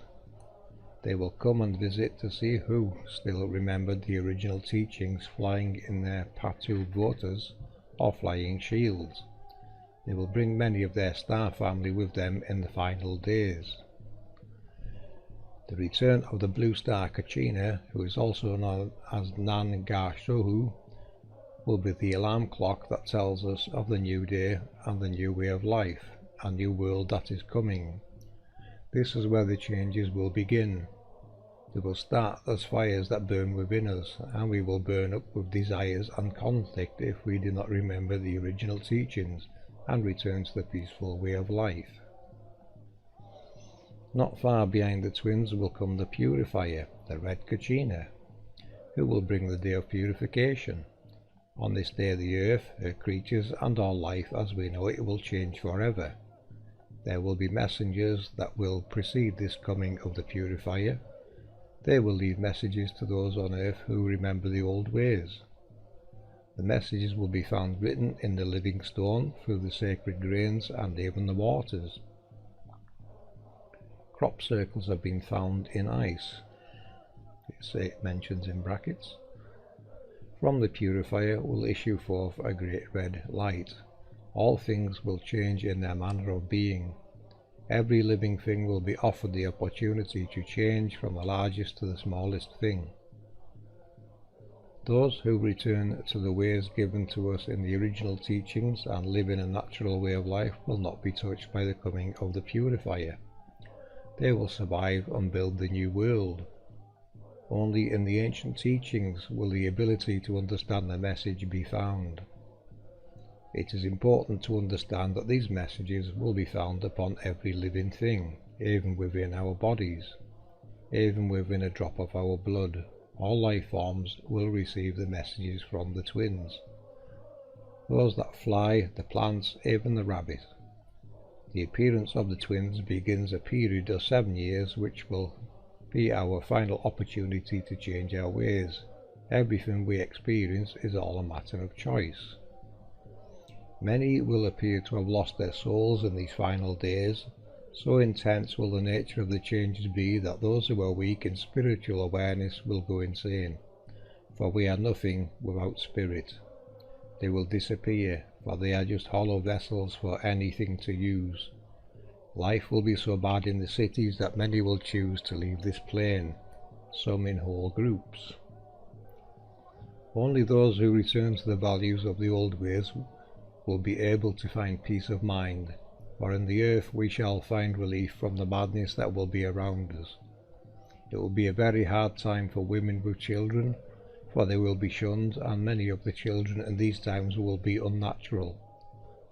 They will come and visit to see who still remembered the original teachings, flying in their Patu Votas or flying shields. They will bring many of their star family with them in the final days. The return of the blue star Kachina, who is also known as Nan Gashohu, will be the alarm clock that tells us of the new day and the new way of life, a new world that is coming. This is where the changes will begin. They will start as fires that burn within us, and we will burn up with desires and conflict if we do not remember the original teachings and return to the peaceful way of life. Not far behind the twins will come the purifier, the red Kachina, who will bring the day of purification. On this day the earth, her creatures and all life as we know it will change forever. There will be messengers that will precede this coming of the purifier. They will leave messages to those on earth who remember the old ways. The messages will be found written in the living stone, through the sacred grains, and even the waters. Crop circles have been found in ice, it mentions in brackets. From the purifier will issue forth a great red light. All things will change in their manner of being. Every living thing will be offered the opportunity to change from the largest to the smallest thing. Those who return to the ways given to us in the original teachings and live in a natural way of life will not be touched by the coming of the purifier. They will survive and build the new world. Only in the ancient teachings will the ability to understand the message be found. It is important to understand that these messages will be found upon every living thing, even within our bodies, even within a drop of our blood. All life forms will receive the messages from the twins. Those that fly, the plants, even the rabbit. The appearance of the twins begins a period of 7 years, which will be our final opportunity to change our ways. Everything we experience is all a matter of choice. Many will appear to have lost their souls in these final days. So intense will the nature of the changes be that those who are weak in spiritual awareness will go insane, for we are nothing without spirit. They will disappear, for they are just hollow vessels for anything to use. Life will be so bad in the cities that many will choose to leave this plane, some in whole groups. Only those who return to the values of the old ways will be able to find peace of mind. For in the earth we shall find relief from the madness that will be around us. It will be a very hard time for women with children, for they will be shunned, and many of the children in these times will be unnatural.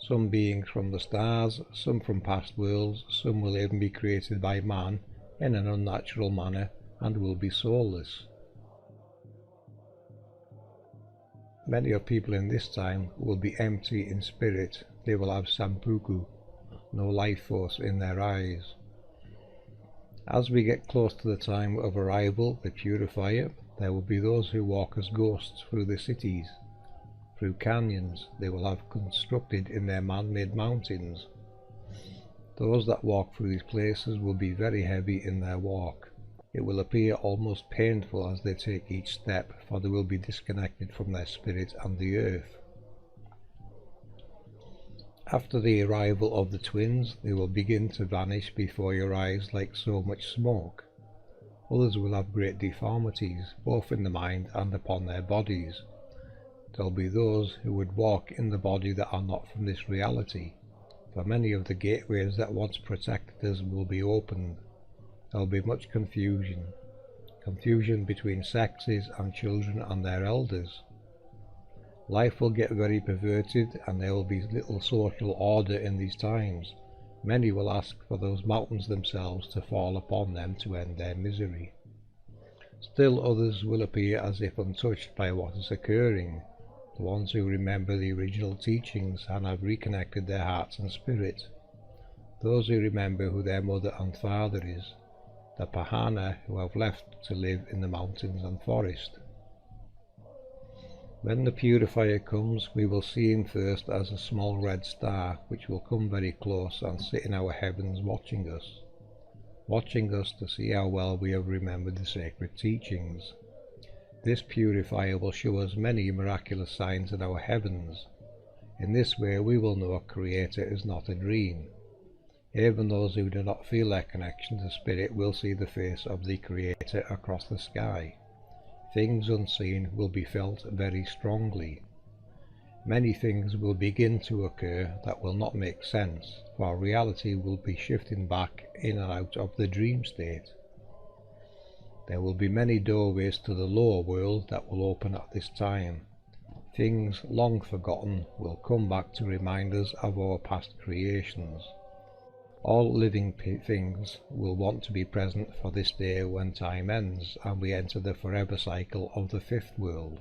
Some beings from the stars, some from past worlds, some will even be created by man in an unnatural manner and will be soulless. Many of people in this time will be empty in spirit. They will have sampuku, no life force in their eyes. As we get close to the time of arrival, the purifier, there will be those who walk as ghosts through the cities, through canyons they will have constructed in their man-made mountains. Those that walk through these places will be very heavy in their walk. It will appear almost painful as they take each step, for they will be disconnected from their spirit and the earth. After the arrival of the twins, they will begin to vanish before your eyes like so much smoke. Others will have great deformities, both in the mind and upon their bodies. There will be those who would walk in the body that are not from this reality, for many of the gateways that once protected us will be opened. There will be much confusion between sexes and children and their elders. Life will get very perverted, and there will be little social order in these times. Many will ask for those mountains themselves to fall upon them to end their misery. Still others will appear as if untouched by what is occurring, the ones who remember the original teachings and have reconnected their hearts and spirit, those who remember who their mother and father is, the Pahana who have left to live in the mountains and forest. When the purifier comes, we will see him first as a small red star, which will come very close and sit in our heavens watching us to see how well we have remembered the sacred teachings. This purifier will show us many miraculous signs in our heavens. In this way we will know our Creator is not a dream. Even those who do not feel their connection to spirit will see the face of the Creator across the sky. Things unseen will be felt very strongly. Many things will begin to occur that will not make sense, for reality will be shifting back in and out of the dream state. There will be many doorways to the lower world that will open at this time. Things long forgotten will come back to remind us of our past creations. All living things will want to be present for this day when time ends and we enter the forever cycle of the fifth world.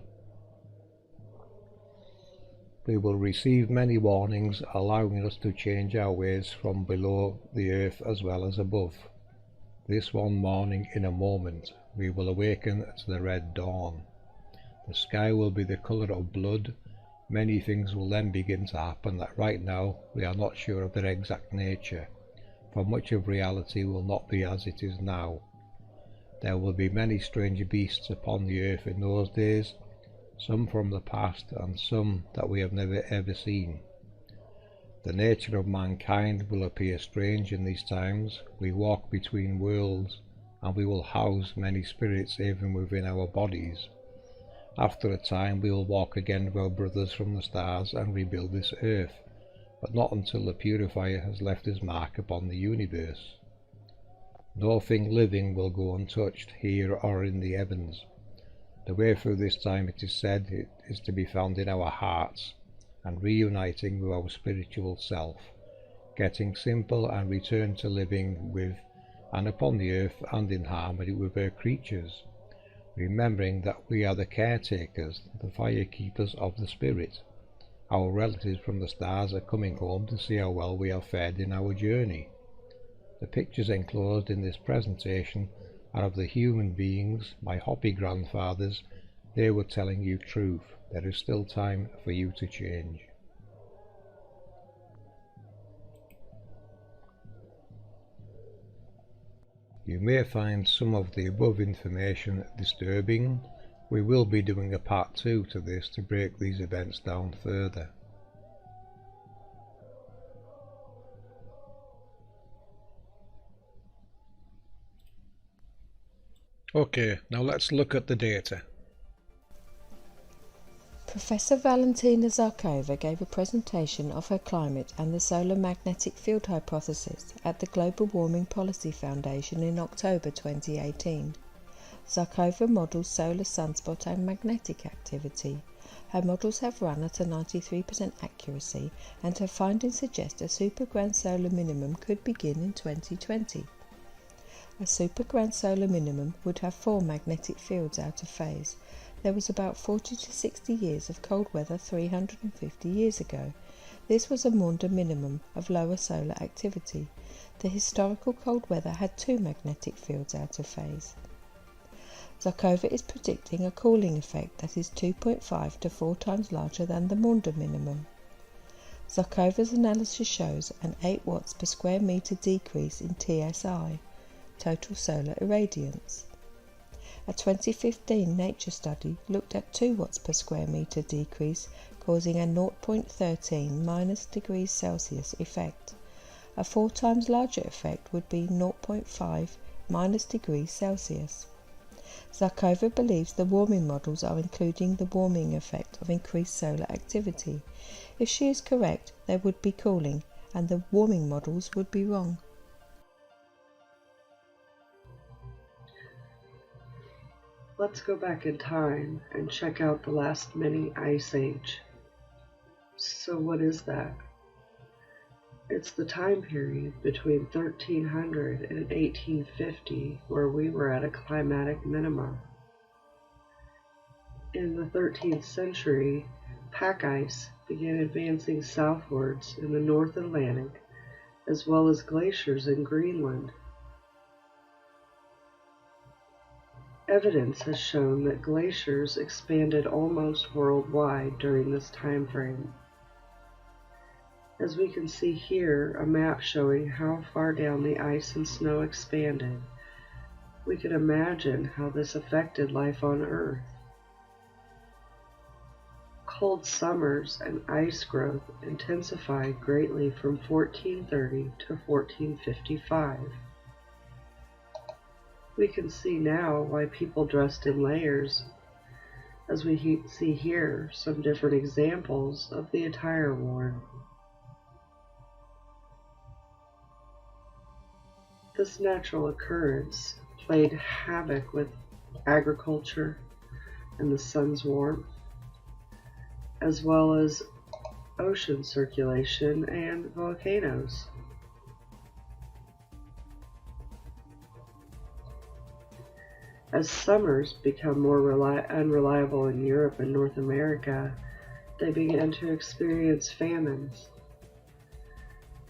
We will receive many warnings allowing us to change our ways from below the earth as well as above. This one morning, in a moment, we will awaken to the red dawn. The sky will be the colour of blood Many things will then begin to happen that right now we are not sure of their exact nature, for much of reality will not be as it is now. There will be many strange beasts upon the earth in those days, some from the past and some that we have never ever seen. The nature of mankind will appear strange in these times. We walk between worlds, and we will house many spirits even within our bodies. After a time we will walk again with our brothers from the stars and rebuild this earth, but not until the purifier has left his mark upon the universe. No thing living will go untouched here or in the heavens. The way through this time, it is said, it is to be found in our hearts, and reuniting with our spiritual self, getting simple and return to living with and upon the earth and in harmony with her creatures, remembering that we are the caretakers, the firekeepers of the spirit. Our relatives from the stars are coming home to see how well we have fared in our journey. The pictures enclosed in this presentation are of the human beings, my Hopi grandfathers. They were telling you truth. There is still time for you to change. You may find some of the above information disturbing. We will be doing a part 2 to this to break these events down further. Okay, now let's look at the data. Professor Valentina Zarkova gave a presentation of her climate and the solar magnetic field hypothesis at the Global Warming Policy Foundation in October 2018. Zarkova models solar sunspot and magnetic activity. Her models have run at a 93% accuracy, and her findings suggest a super grand solar minimum could begin in 2020. A super grand solar minimum would have 4 magnetic fields out of phase. There was about 40 to 60 years of cold weather 350 years ago. This was a Maunder minimum of lower solar activity. The historical cold weather had 2 magnetic fields out of phase. Zarkova is predicting a cooling effect that is 2.5 to 4 times larger than the Maunder minimum. Zarkova's analysis shows an 8 watts per square meter decrease in TSI, total solar irradiance. A 2015 Nature study looked at 2 watts per square meter decrease, causing a 0.13 minus degrees Celsius effect. A 4 times larger effect would be 0.5 minus degrees Celsius. Zarkova believes the warming models are including the warming effect of increased solar activity. If she is correct, there would be cooling, and the warming models would be wrong. Let's go back in time and check out the last mini ice age. So what is that? It's the time period between 1300 and 1850 where we were at a climatic minimum. In the 13th century, pack ice began advancing southwards in the North Atlantic, as well as glaciers in Greenland. Evidence has shown that glaciers expanded almost worldwide during this time frame. As we can see here, a map showing how far down the ice and snow expanded, we can imagine how this affected life on Earth. Cold summers and ice growth intensified greatly from 1430 to 1455. We can see now why people dressed in layers, as we see here some different examples of the attire worn. This natural occurrence played havoc with agriculture and the sun's warmth, as well as ocean circulation and volcanoes. As summers become more unreliable in Europe and North America, they began to experience famines.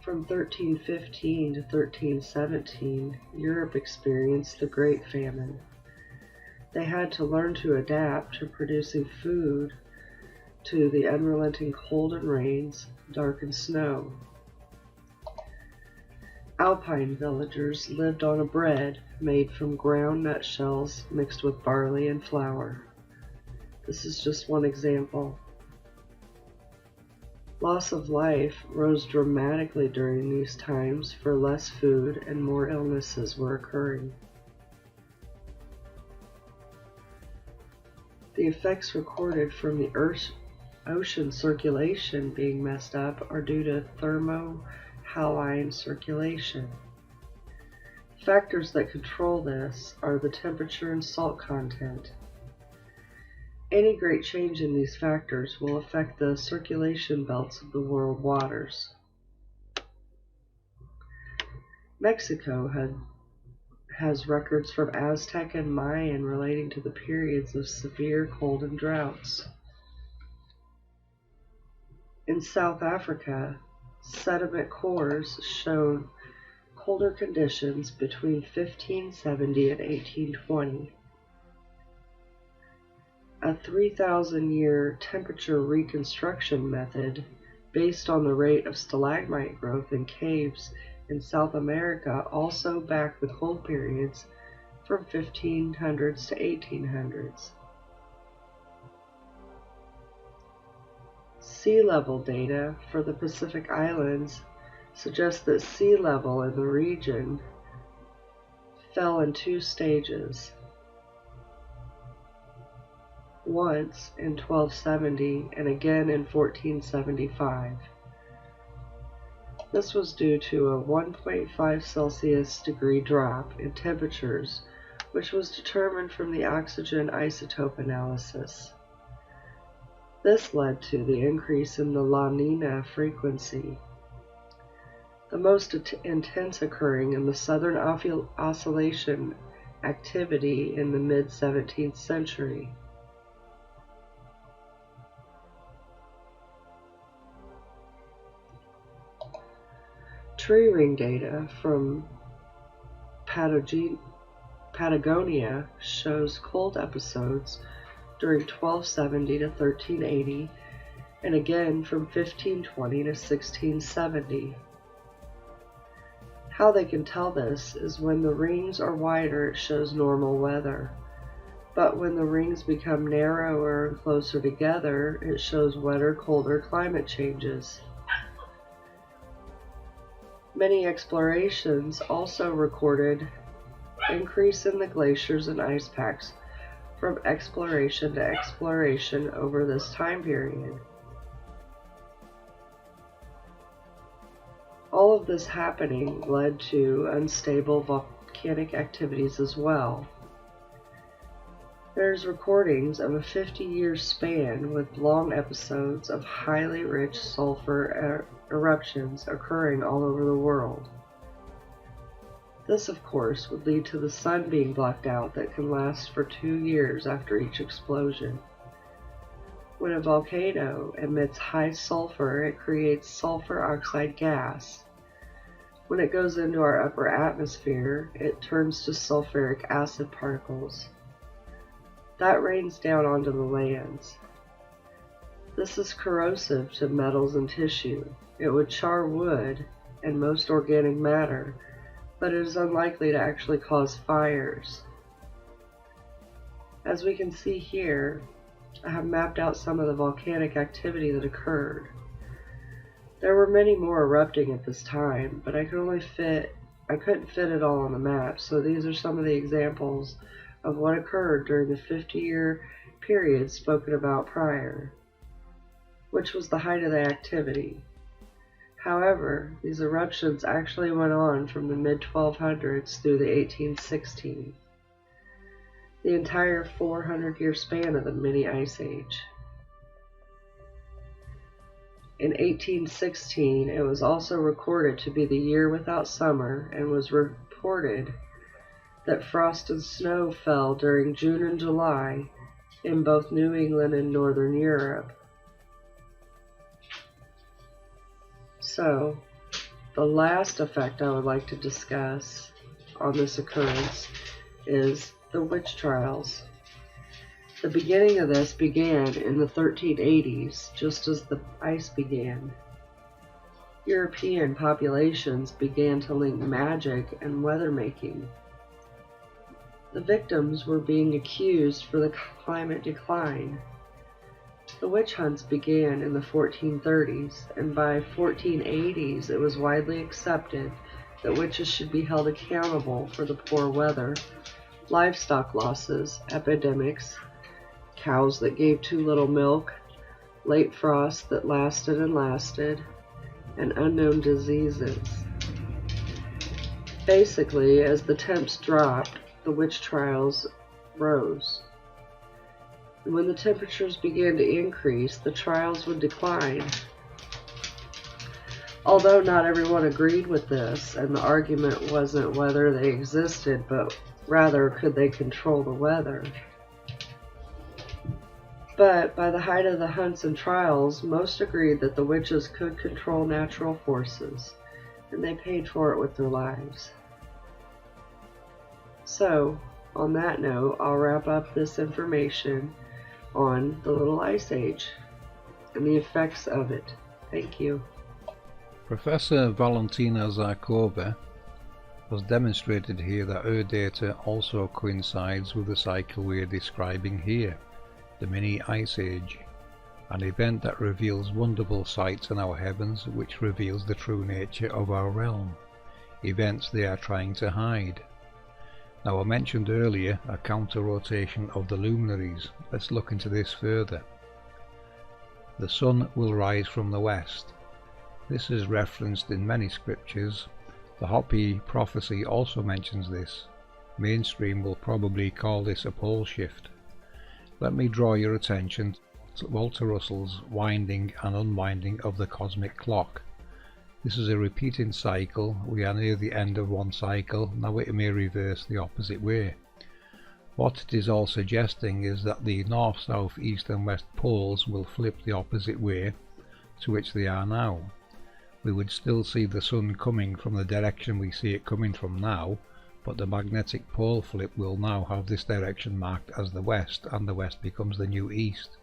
From 1315 to 1317, Europe experienced the Great Famine. They had to learn to adapt to producing food to the unrelenting cold and rains, dark and snow. Alpine villagers lived on a bread made from ground nutshells mixed with barley and flour. This is just one example. Loss of life rose dramatically during these times, for less food and more illnesses were occurring. The effects recorded from the ocean circulation being messed up are due to thermohaline circulation. Factors that control this are the temperature and salt content. Any great change in these factors will affect the circulation belts of the world waters. Mexico has records from Aztec and Mayan relating to the periods of severe cold and droughts. In South Africa, sediment cores showed colder conditions between 1570 and 1820. A 3,000-year temperature reconstruction method based on the rate of stalagmite growth in caves in South America also backed the cold periods from 1500s to 1800s. Sea level data for the Pacific Islands suggests that sea level in the region fell in 2 stages. Once in 1270 and again in 1475. This was due to a 1.5 Celsius degree drop in temperatures, which was determined from the oxygen isotope analysis. This led to the increase in the La Nina frequency, the most intense occurring in the southern oscillation activity in the mid-17th century. Tree ring data from Patagonia shows cold episodes during 1270 to 1380, and again from 1520 to 1670. How they can tell this is when the rings are wider, it shows normal weather, but when the rings become narrower and closer together, it shows wetter, colder climate changes. Many explorations also recorded increase in the glaciers and ice packs from exploration to exploration over this time period. All of this happening led to unstable volcanic activities as well. There's recordings of a 50-year span with long episodes of highly rich sulfur eruptions occurring all over the world. This, of course, would lead to the sun being blacked out that can last for 2 years after each explosion. When a volcano emits high sulfur, it creates sulfur oxide gas. When it goes into our upper atmosphere, it turns to sulfuric acid particles. That rains down onto the lands. This is corrosive to metals and tissue. It would char wood and most organic matter, but it is unlikely to actually cause fires. As we can see here, I have mapped out some of the volcanic activity that occurred. There were many more erupting at this time, but I couldn't fit it all on the map, so these are some of the examples of what occurred during the 50-year period spoken about prior, which was the height of the activity. However, these eruptions actually went on from the mid-1200s through the 1816, the entire 400-year span of the mini ice age. In 1816, it was also recorded to be the year without summer, and was reported that frost and snow fell during June and July in both New England and Northern Europe. So, the last effect I would like to discuss on this occurrence is the witch trials. The beginning of this began in the 1380s, just as the ice began. European populations began to link magic and weather making. The victims were being accused for the climate decline. The witch hunts began in the 1430s, and by 1480s it was widely accepted that witches should be held accountable for the poor weather, livestock losses, epidemics, cows that gave too little milk, late frosts that lasted and lasted, and unknown diseases. Basically, as the temps dropped, the witch trials rose. And when the temperatures began to increase, the trials would decline. Although not everyone agreed with this, and the argument wasn't whether they existed, but rather could they control the weather. But by the height of the hunts and trials, most agreed that the witches could control natural forces, and they paid for it with their lives. So, on that note, I'll wrap up this information on the Little Ice Age and the effects of it. Thank you. Professor Valentina Zarkova has demonstrated here that her data also coincides with the cycle we are describing here, the mini Ice Age, an event that reveals wonderful sights in our heavens which reveals the true nature of our realm, events they are trying to hide. Now, I mentioned earlier a counter-rotation of the luminaries. Let's look into this further. The sun will rise from the west. This is referenced in many scriptures. The Hopi prophecy also mentions this. Mainstream will probably call this a pole shift. Let me draw your attention to Walter Russell's winding and unwinding of the cosmic clock. This is a repeating cycle. We are near the end of one cycle. Now it may reverse the opposite way. What it is all suggesting is that the north, south, east and west poles will flip the opposite way to which they are now. We would still see the sun coming from the direction we see it coming from now, but the magnetic pole flip will now have this direction marked as the west, and the west becomes the new east.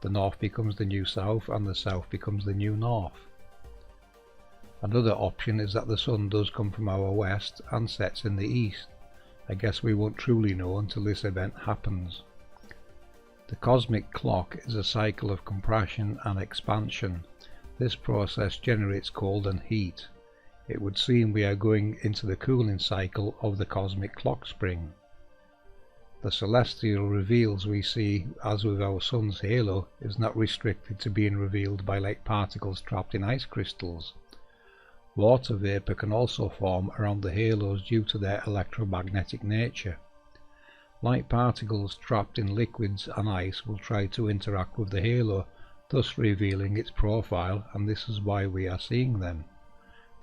The north becomes the new south, and the south becomes the new north. Another option is that the sun does come from our west and sets in the east. I guess we won't truly know until this event happens. The cosmic clock is a cycle of compression and expansion. This process generates cold and heat. It would seem we are going into the cooling cycle of the cosmic clock spring. The celestial reveals we see, as with our sun's halo, is not restricted to being revealed by light particles trapped in ice crystals. Water vapor can also form around the halos due to their electromagnetic nature. Light particles trapped in liquids and ice will try to interact with the halo, thus revealing its profile, and this is why we are seeing them.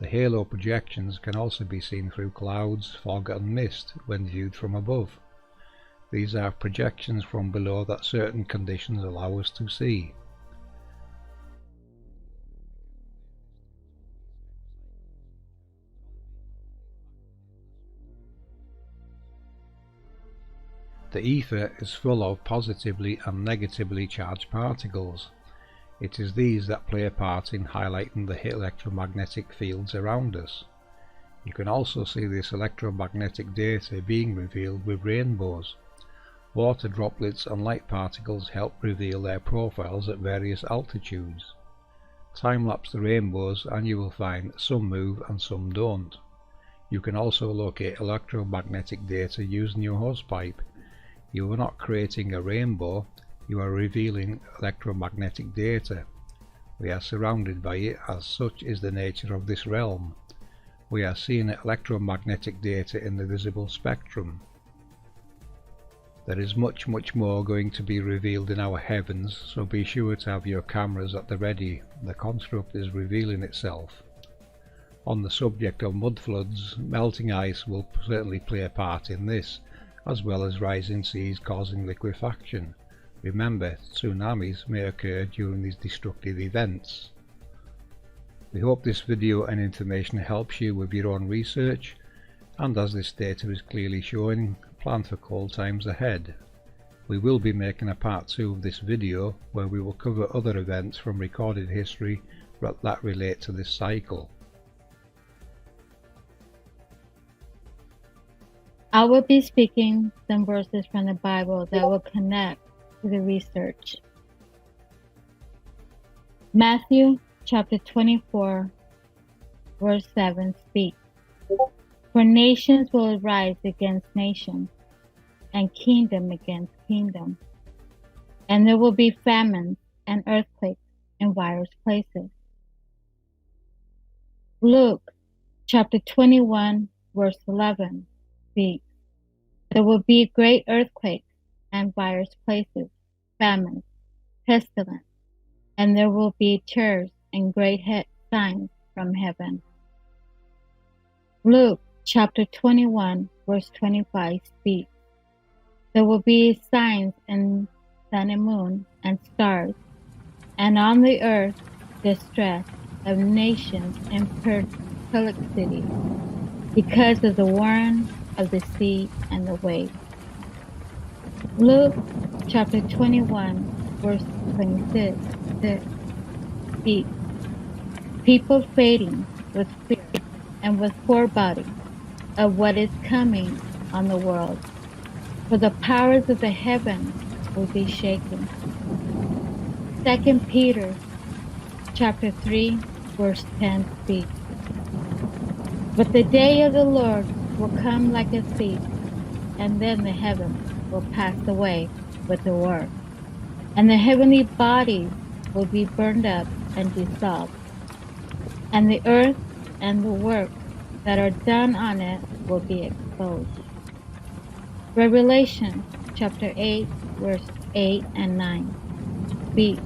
The halo projections can also be seen through clouds, fog and mist when viewed from above. These are projections from below that certain conditions allow us to see. The ether is full of positively and negatively charged particles. It is these that play a part in highlighting the electromagnetic fields around us. You can also see this electromagnetic data being revealed with rainbows. Water droplets and light particles help reveal their profiles at various altitudes. Time-lapse the rainbows and you will find some move and some don't. You can also locate electromagnetic data using your hosepipe. You are not creating a rainbow, you are revealing electromagnetic data. We are surrounded by it, as such is the nature of this realm. We are seeing electromagnetic data in the visible spectrum. There is much more going to be revealed in our heavens, so be sure to have your cameras at the ready. The construct is revealing itself. On the subject of mud floods, melting ice will certainly play a part in this, as well as rising seas causing liquefaction. Remember, tsunamis may occur during these destructive events. We hope this video and information helps you with your own research, and as this data is clearly showing, plan for cold times ahead. We will be making a part 2 of this video where we will cover other events from recorded history that relate to this cycle. I will be speaking some verses from the Bible that will connect to the research. Matthew chapter 24 verse 7 speaks, "For nations will rise against nations, and kingdom against kingdom, and there will be famines and earthquakes in various places." Luke chapter 21 verse 11 speaks, "There will be great earthquakes and various places, famines, pestilence, and there will be terrors and great signs from heaven." Luke chapter 21 verse 25 speaks, "There will be signs in sun and moon and stars, and on the earth distress of nations and perplexity, because of the roaring of the sea and the waves." Luke chapter 21 verse 26 speaks, "People fading with fear and with foreboding of what is coming on the world, for the powers of the heavens will be shaken." 2 Peter chapter 3 verse 10 speaks, "But the day of the Lord will come like a thief, and then the heavens will pass away with a roar, and the heavenly bodies will be burned up and dissolved, and the earth and the works that are done on it will be exposed." Revelation chapter 8 verse 8 and 9 speak,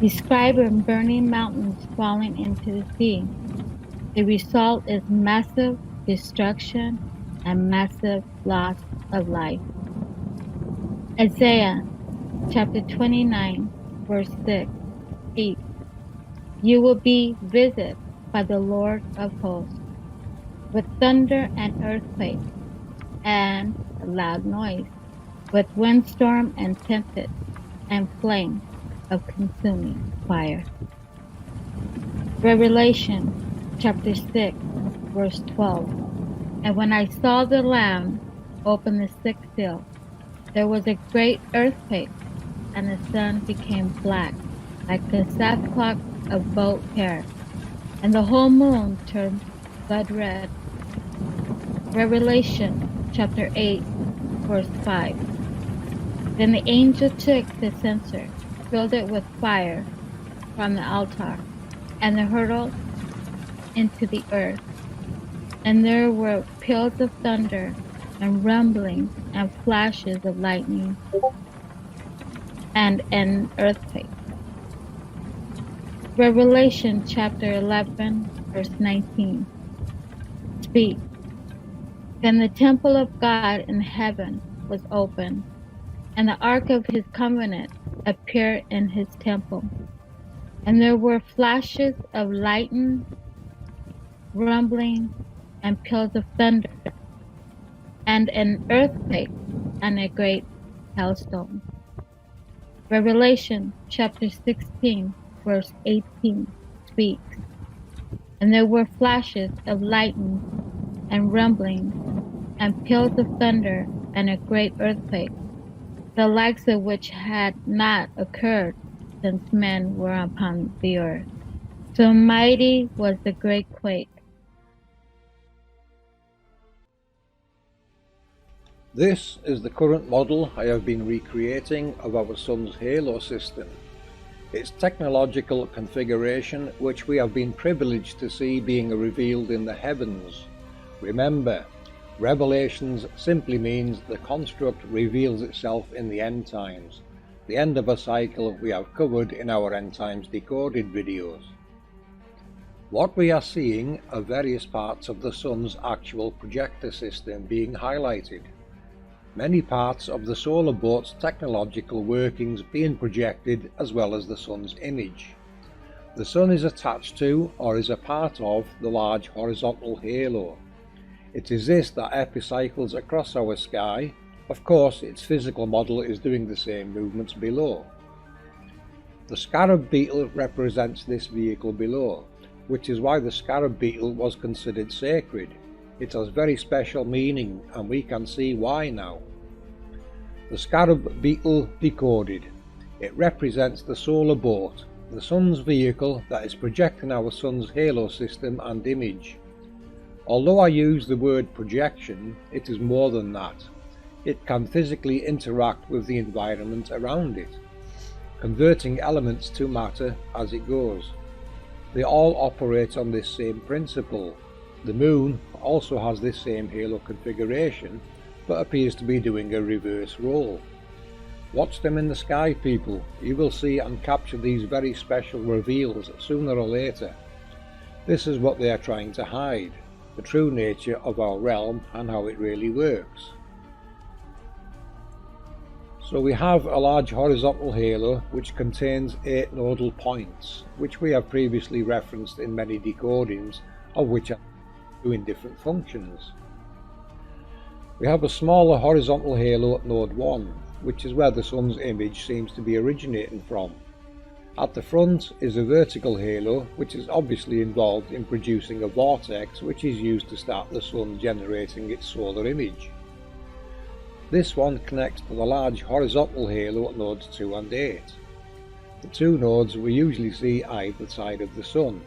describing burning mountains falling into the sea. The result is massive destruction and massive loss of life. Isaiah chapter 29 verse 6 speaks, "You will be visited by the Lord of hosts with thunder and earthquake and a loud noise, with windstorm and tempest and flame of consuming fire." Revelation chapter 6 verse 12, "And when I saw the Lamb open the sixth seal, there was a great earthquake, and the sun became black, like the sackcloth of goat hair, and the whole moon turned blood red." Revelation chapter 8 verse 5, "Then the angel took the censer, filled it with fire from the altar, and hurled into the earth. And there were peals of thunder and rumbling and flashes of lightning and an earthquake." Revelation chapter 11 verse 19 speaks, "Then the temple of God in heaven was opened, and the ark of his covenant appeared in his temple. And there were flashes of lightning, rumbling, and peals of thunder, and an earthquake and a great hailstone." Revelation chapter 16 verse 18 speaks, "And there were flashes of lightning and rumbling and peals of thunder and a great earthquake, the likes of which had not occurred since men were upon the earth. So mighty was the great quake." This is the current model I have been recreating of our Sun's halo system. Its technological configuration, which we have been privileged to see being revealed in the heavens. Remember, Revelations simply means the construct reveals itself in the end times, the end of a cycle we have covered in our End Times Decoded videos. What we are seeing are various parts of the Sun's actual projector system being highlighted. Many parts of the solar boat's technological workings being projected, as well as the Sun's image. The Sun is attached to, or is a part of, the large horizontal halo. It is this that epicycles across our sky, Of course, its physical model is doing the same movements below. The scarab beetle represents this vehicle below, which is why the scarab beetle was considered sacred. It has very special meaning, and we can see why now. The scarab beetle decoded. It represents the solar boat, the sun's vehicle that is projecting our sun's halo system and image. Although I use the word projection, it is more than that. It can physically interact with the environment around it, converting elements to matter as it goes. They all operate on this same principle. The moon also has this same halo configuration, but appears to be doing a reverse role. Watch them in the sky, people. You will see and capture these very special reveals sooner or later. This is what they are trying to hide, the true nature of our realm and how it really works. So we have a large horizontal halo which contains 8 nodal points, which we have previously referenced in many decodings, of which are doing different functions. We have a smaller horizontal halo at node 1, which is where the sun's image seems to be originating from. At the front is a vertical halo, which is obviously involved in producing a vortex which is used to start the sun generating its solar image. This one connects to the large horizontal halo at nodes 2 and 8. The two nodes we usually see either side of the sun,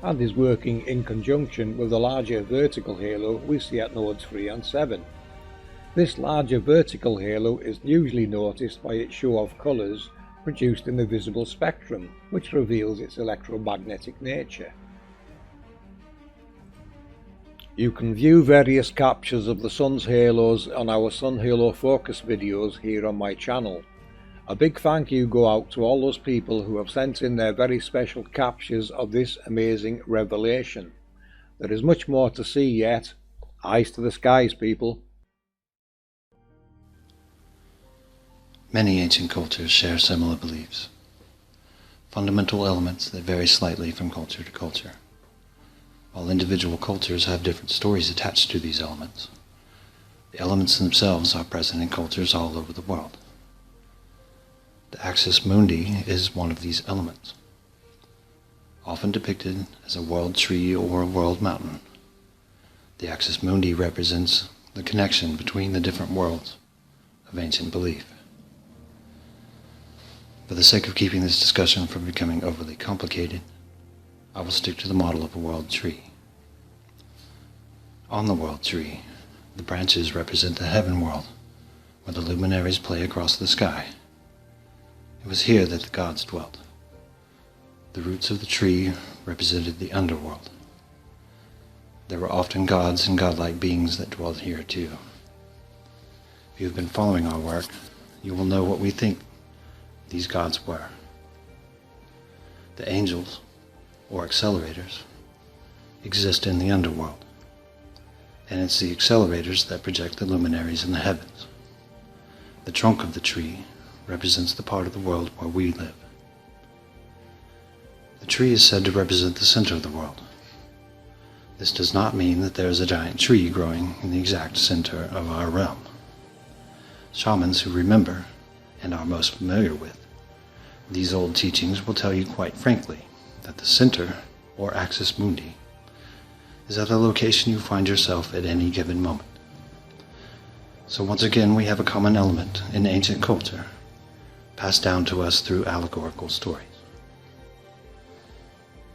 and is working in conjunction with the larger vertical halo we see at nodes 3 and 7. This larger vertical halo is usually noticed by its show of colours produced in the visible spectrum, which reveals its electromagnetic nature. You can view various captures of the sun's halos on our Sun Halo Focus videos here on my channel. A big thank you go out to all those people who have sent in their very special captures of this amazing revelation. There is much more to see yet. Eyes to the skies, people. Many ancient cultures share similar beliefs, fundamental elements that vary slightly from culture to culture. While individual cultures have different stories attached to these elements, the elements themselves are present in cultures all over the world. The axis mundi is one of these elements, often depicted as a world tree or a world mountain. The axis mundi represents the connection between the different worlds of ancient belief. For the sake of keeping this discussion from becoming overly complicated, I will stick to the model of a world tree. On the world tree, the branches represent the heaven world, where the luminaries play across the sky. It was here that the gods dwelt. The roots of the tree represented the underworld. There were often gods and godlike beings that dwelled here too. If you have been following our work, you will know what we think these gods were. The angels, or accelerators, exist in the underworld, and it's the accelerators that project the luminaries in the heavens. The trunk of the tree represents the part of the world where we live. The tree is said to represent the center of the world. This does not mean that there is a giant tree growing in the exact center of our realm. Shamans who remember, and are most familiar with, these old teachings will tell you quite frankly that the center, or axis mundi, is at a location you find yourself at any given moment. So once again we have a common element in ancient culture, passed down to us through allegorical stories.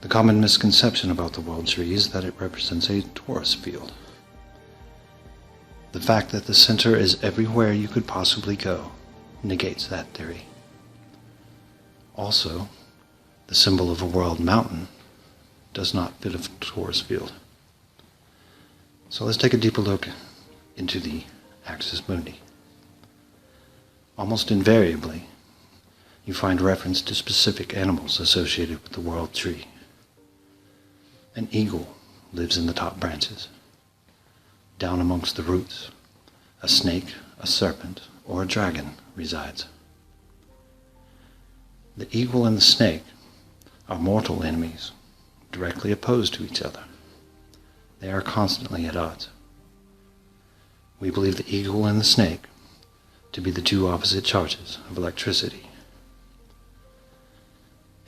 The common misconception about the world tree is that it represents a torus field. The fact that the center is everywhere you could possibly go negates that theory. Also, the symbol of a world mountain does not fit a torus field. So let's take a deeper look into the axis mundi. Almost invariably, you find reference to specific animals associated with the world tree. An eagle lives in the top branches. Down amongst the roots, a snake, a serpent, or a dragon resides. The eagle and the snake are mortal enemies, directly opposed to each other. They are constantly at odds. We believe the eagle and the snake to be the two opposite charges of electricity.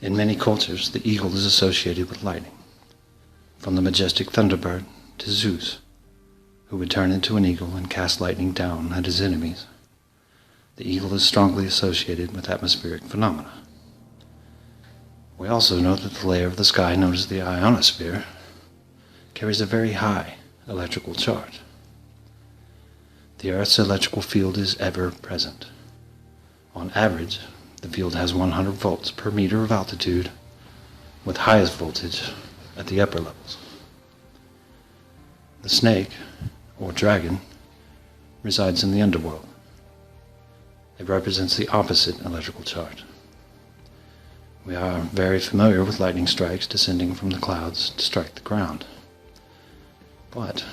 In many cultures, the eagle is associated with lightning, from the majestic thunderbird to Zeus, who would turn into an eagle and cast lightning down at his enemies. The eagle is strongly associated with atmospheric phenomena. We also know that the layer of the sky known as the ionosphere carries a very high electrical charge. The Earth's electrical field is ever present. On average, the field has 100 volts per meter of altitude, with highest voltage at the upper levels. The snake, or dragon, resides in the underworld. It represents the opposite electrical charge. We are very familiar with lightning strikes descending from the clouds to strike the ground. But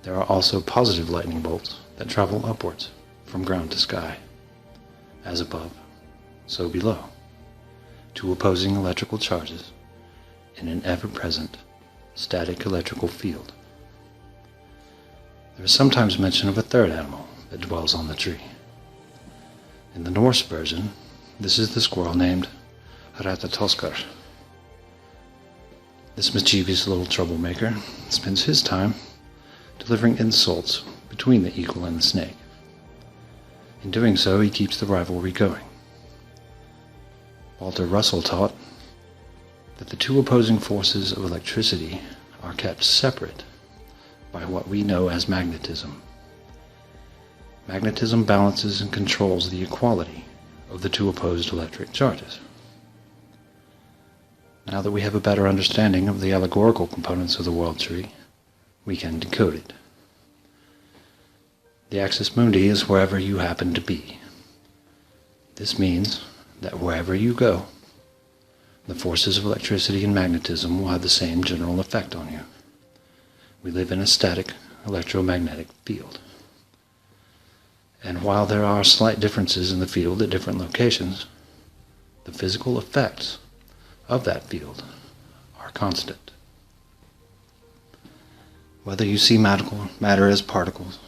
there are also positive lightning bolts that travel upwards from ground to sky, as above, so below, two opposing electrical charges in an ever-present static electrical field. There is sometimes mention of a third animal that dwells on the tree. In the Norse version, this is the squirrel named Ratatoskar. This mischievous little troublemaker spends his time delivering insults between the eagle and the snake. In doing so, he keeps the rivalry going. Walter Russell taught that the two opposing forces of electricity are kept separate by what we know as magnetism. Magnetism balances and controls the equality of the two opposed electric charges. Now that we have a better understanding of the allegorical components of the world tree, we can decode it. The axis mundi is wherever you happen to be. This means that wherever you go, the forces of electricity and magnetism will have the same general effect on you. We live in a static electromagnetic field. And while there are slight differences in the field at different locations, the physical effects of that field are constant. Whether you see matter as particles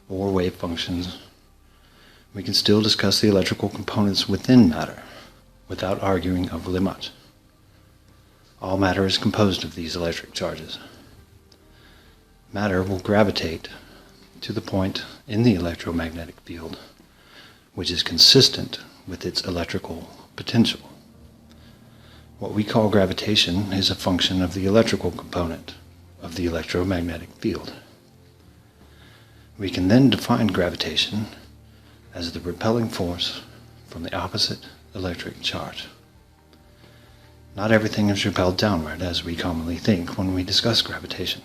or wave functions, we can still discuss the electrical components within matter without arguing overly much. All matter is composed of these electric charges. Matter will gravitate to the point in the electromagnetic field which is consistent with its electrical potential. What we call gravitation is a function of the electrical component of the electromagnetic field. We can then define gravitation as the repelling force from the opposite electric charge. Not everything is repelled downward as we commonly think when we discuss gravitation.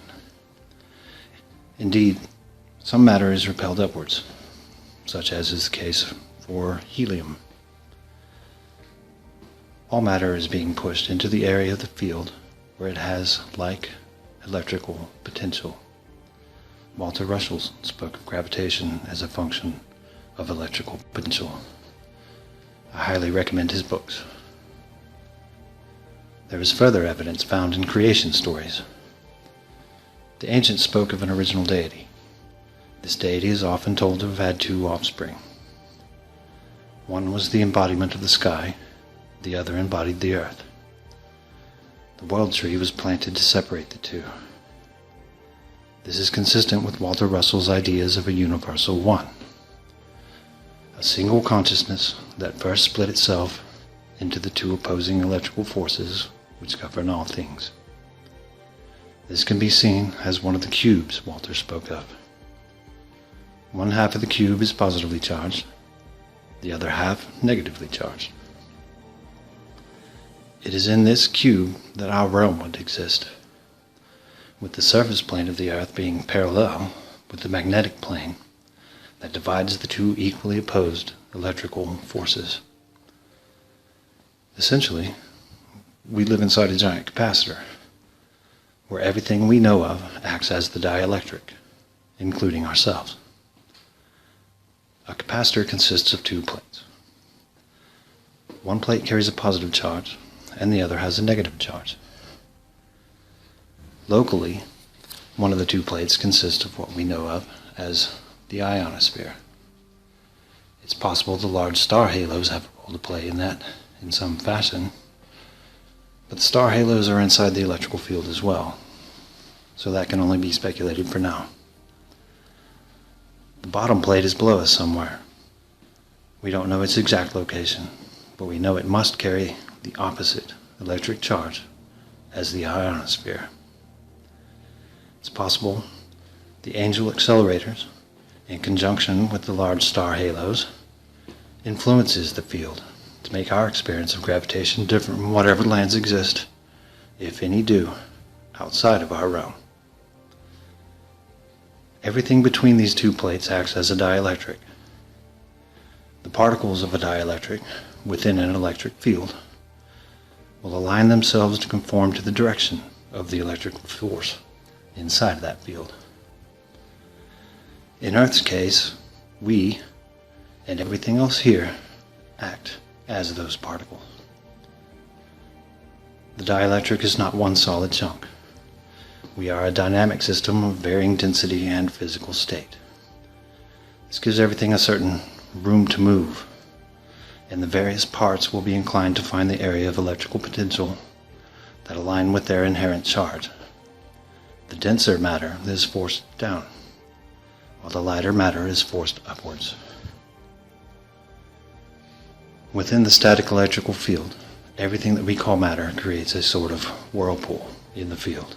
Indeed, some matter is repelled upwards, such as is the case for helium. All matter is being pushed into the area of the field where it has like electrical potential. Walter Russell spoke of gravitation as a function of electrical potential. I highly recommend his books. There is further evidence found in creation stories. The ancients spoke of an original deity. This deity is often told to have had two offspring. One was the embodiment of the sky, the other embodied the earth. The world tree was planted to separate the two. This is consistent with Walter Russell's ideas of a universal one, a single consciousness that first split itself into the two opposing electrical forces which govern all things. This can be seen as one of the cubes Walter spoke of. One half of the cube is positively charged, the other half negatively charged. It is in this cube that our realm would exist, with the surface plane of the earth being parallel with the magnetic plane that divides the two equally opposed electrical forces. Essentially, we live inside a giant capacitor, where everything we know of acts as the dielectric, including ourselves. A capacitor consists of two plates. One plate carries a positive charge, and the other has a negative charge. Locally, one of the two plates consists of what we know of as the ionosphere. It's possible the large star halos have a role to play in that in some fashion, but the star halos are inside the electrical field as well, so that can only be speculated for now. The bottom plate is below us somewhere. We don't know its exact location, but we know it must carry the opposite electric charge as the ionosphere. It's possible the angel accelerators, in conjunction with the large star halos, influences the field to make our experience of gravitation different from whatever lands exist, if any do, outside of our realm. Everything between these two plates acts as a dielectric. The particles of a dielectric within an electric field will align themselves to conform to the direction of the electrical force inside that field. In Earth's case, we and everything else here act as those particles. The dielectric is not one solid chunk. We are a dynamic system of varying density and physical state. This gives everything a certain room to move, and the various parts will be inclined to find the area of electrical potential that align with their inherent charge. The denser matter is forced down, while the lighter matter is forced upwards. Within the static electrical field, everything that we call matter creates a sort of whirlpool in the field.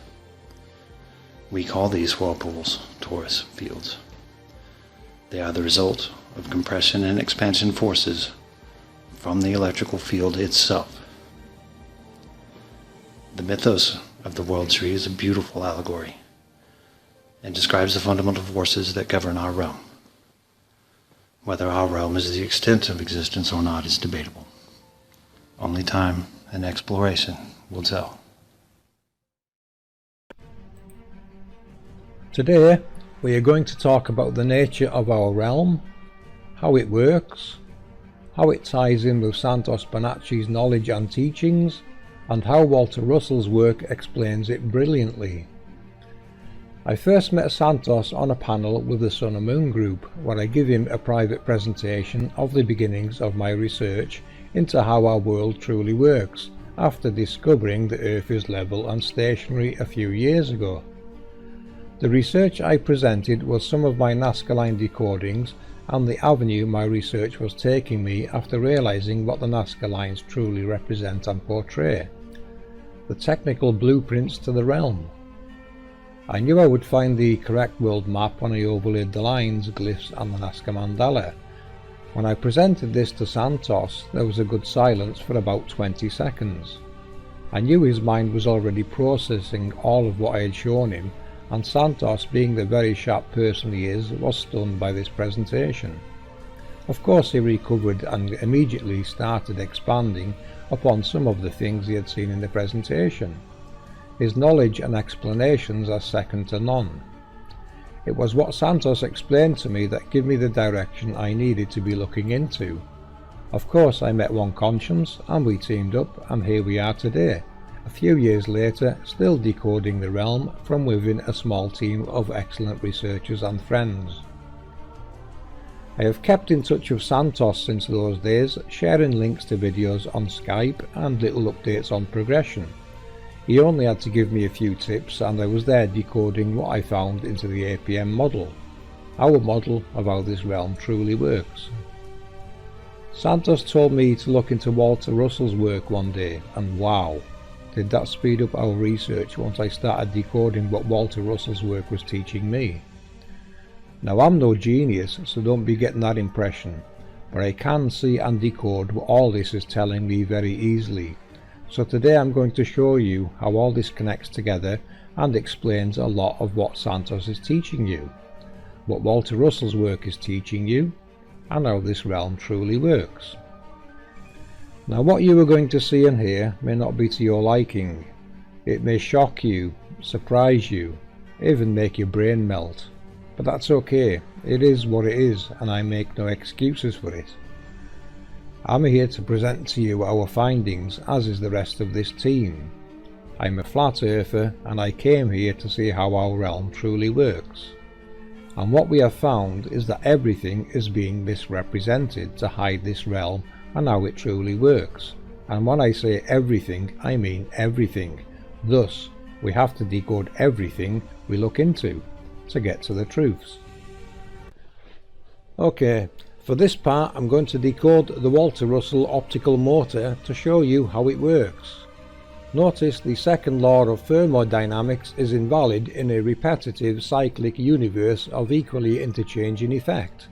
We call these whirlpools torus fields. They are the result of compression and expansion forces from the electrical field itself. The mythos of the world tree is a beautiful allegory and describes the fundamental forces that govern our realm. Whether our realm is the extent of existence or not is debatable. Only time and exploration will tell. Today we are going to talk about the nature of our realm, how it works, how it ties in with Santos Bonacci's knowledge and teachings, and how Walter Russell's work explains it brilliantly. I first met Santos on a panel with the Sun and Moon group, where I give him a private presentation of the beginnings of my research into how our world truly works, after discovering the Earth is level and stationary a few years ago. The research I presented was some of my Nazca line decodings and the avenue my research was taking me after realizing what the Nazca lines truly represent and portray. The technical blueprints to the realm. I knew I would find the correct world map when I overlaid the lines, glyphs and the Nazca mandala. When I presented this to Santos, there was a good silence for about 20 seconds. I knew his mind was already processing all of what I had shown him, and Santos, being the very sharp person he is, was stunned by this presentation. Of course he recovered and immediately started expanding upon some of the things he had seen in the presentation. His knowledge and explanations are second to none. It was what Santos explained to me that gave me the direction I needed to be looking into. Of course I met One Conscience and we teamed up, and here we are today, a few years later, still decoding the realm from within a small team of excellent researchers and friends. I have kept in touch with Santos since those days, sharing links to videos on Skype and little updates on progression. He only had to give me a few tips and I was there decoding what I found into the APM model, our model of how this realm truly works. Santos told me to look into Walter Russell's work one day, and wow, did that speed up our research once I started decoding what Walter Russell's work was teaching me. Now I'm no genius, so don't be getting that impression, but I can see and decode what all this is telling me very easily. So today I'm going to show you how all this connects together and explains a lot of what Santos is teaching you, what Walter Russell's work is teaching you, and how this realm truly works. Now what you are going to see and hear may not be to your liking. It may shock you, surprise you, even make your brain melt. But that's okay, it is what it is and I make no excuses for it. I'm here to present to you our findings, as is the rest of this team. I'm a flat earther and I came here to see how our realm truly works. and what we have found is that everything is being misrepresented to hide this realm and how it truly works. And when I say everything, I mean everything. Thus, we have to decode everything we look into to get to the truths. Okay, for this part I'm going to decode the Walter Russell optical motor to show you how it works. Notice the second law of thermodynamics is invalid in a repetitive cyclic universe of equally interchanging effect.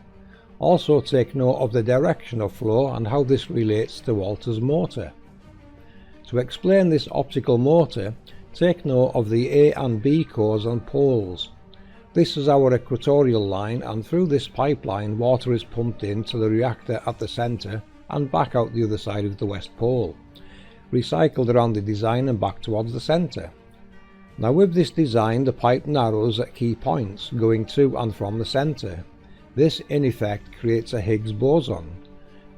Also take note of the direction of flow and how this relates to Walter's motor. To explain this optical motor, take note of the A and B cores and poles. This is our equatorial line, and through this pipeline water is pumped into the reactor at the centre and back out the other side of the west pole, recycled around the design and back towards the centre. Now with this design the pipe narrows at key points going to and from the centre. This in effect creates a Higgs boson.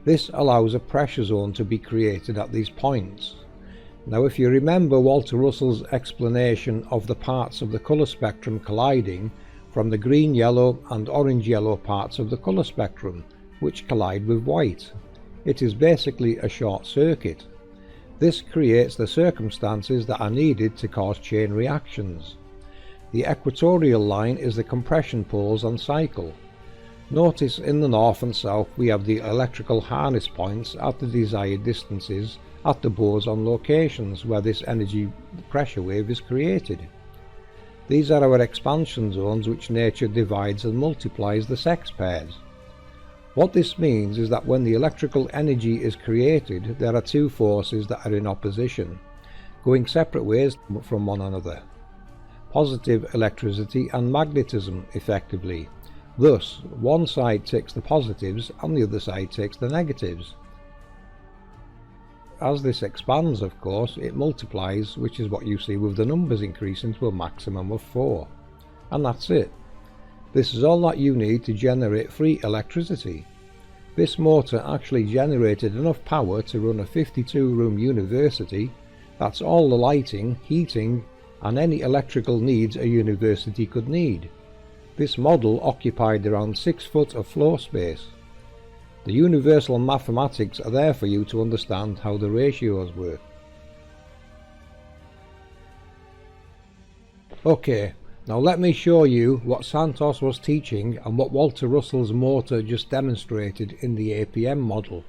This allows a pressure zone to be created at these points. Now if you remember Walter Russell's explanation of the parts of the colour spectrum colliding from the green, yellow and orange yellow parts of the colour spectrum which collide with white, it is basically a short circuit. This creates the circumstances that are needed to cause chain reactions. The equatorial line is the compression poles and cycle. Notice in the north and south we have the electrical harness points at the desired distances at the boson locations where this energy pressure wave is created. These are our expansion zones which nature divides and multiplies the sex pairs. What this means is that when the electrical energy is created, there are two forces that are in opposition, going separate ways from one another. Positive electricity and magnetism, effectively. Thus, one side takes the positives and the other side takes the negatives. As this expands, of course, it multiplies, which is what you see with the numbers increasing to a maximum of 4. And that's it. This is all that you need to generate free electricity. This motor actually generated enough power to run a 52-room university. That's all the lighting, heating and any electrical needs a university could need. This model occupied around 6 foot of floor space. The universal mathematics are there for you to understand how the ratios work. Okay, now let me show you what Santos was teaching and what Walter Russell's motor just demonstrated in the APM model.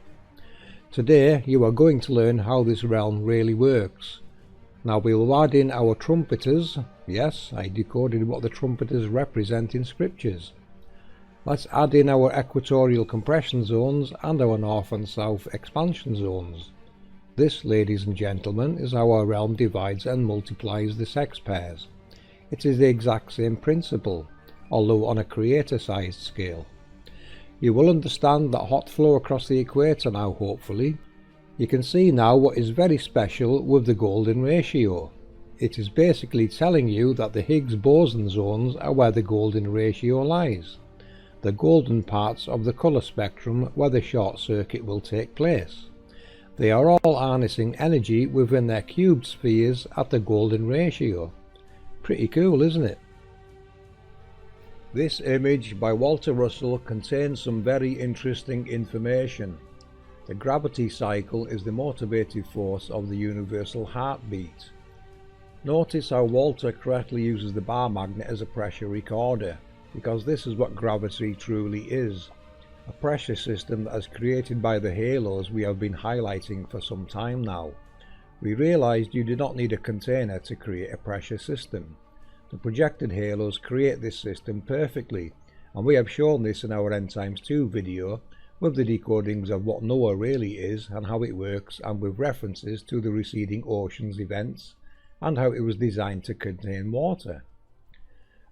Today you are going to learn how this realm really works. Now we will add in our trumpeters. Yes, I decoded what the trumpeters represent in scriptures. Let's add in our equatorial compression zones and our north and south expansion zones. This, ladies and gentlemen, is how our realm divides and multiplies the sex pairs. It is the exact same principle, although on a creator-sized scale. You will understand that hot flow across the equator now, hopefully. You can see now what is very special with the golden ratio. It is basically telling you that the Higgs boson zones are where the golden ratio lies. The golden parts of the colour spectrum where the short circuit will take place. They are all harnessing energy within their cubed spheres at the golden ratio. Pretty cool, isn't it? This image by Walter Russell contains some very interesting information. The gravity cycle is the motivative force of the universal heartbeat. Notice how Walter correctly uses the bar magnet as a pressure recorder, because this is what gravity truly is. A pressure system that is created by the halos we have been highlighting for some time now. We realized you do not need a container to create a pressure system. The projected halos create this system perfectly, and we have shown this in our End Times 2 video with the decodings of what Noah really is and how it works, and with references to the receding oceans events and how it was designed to contain water.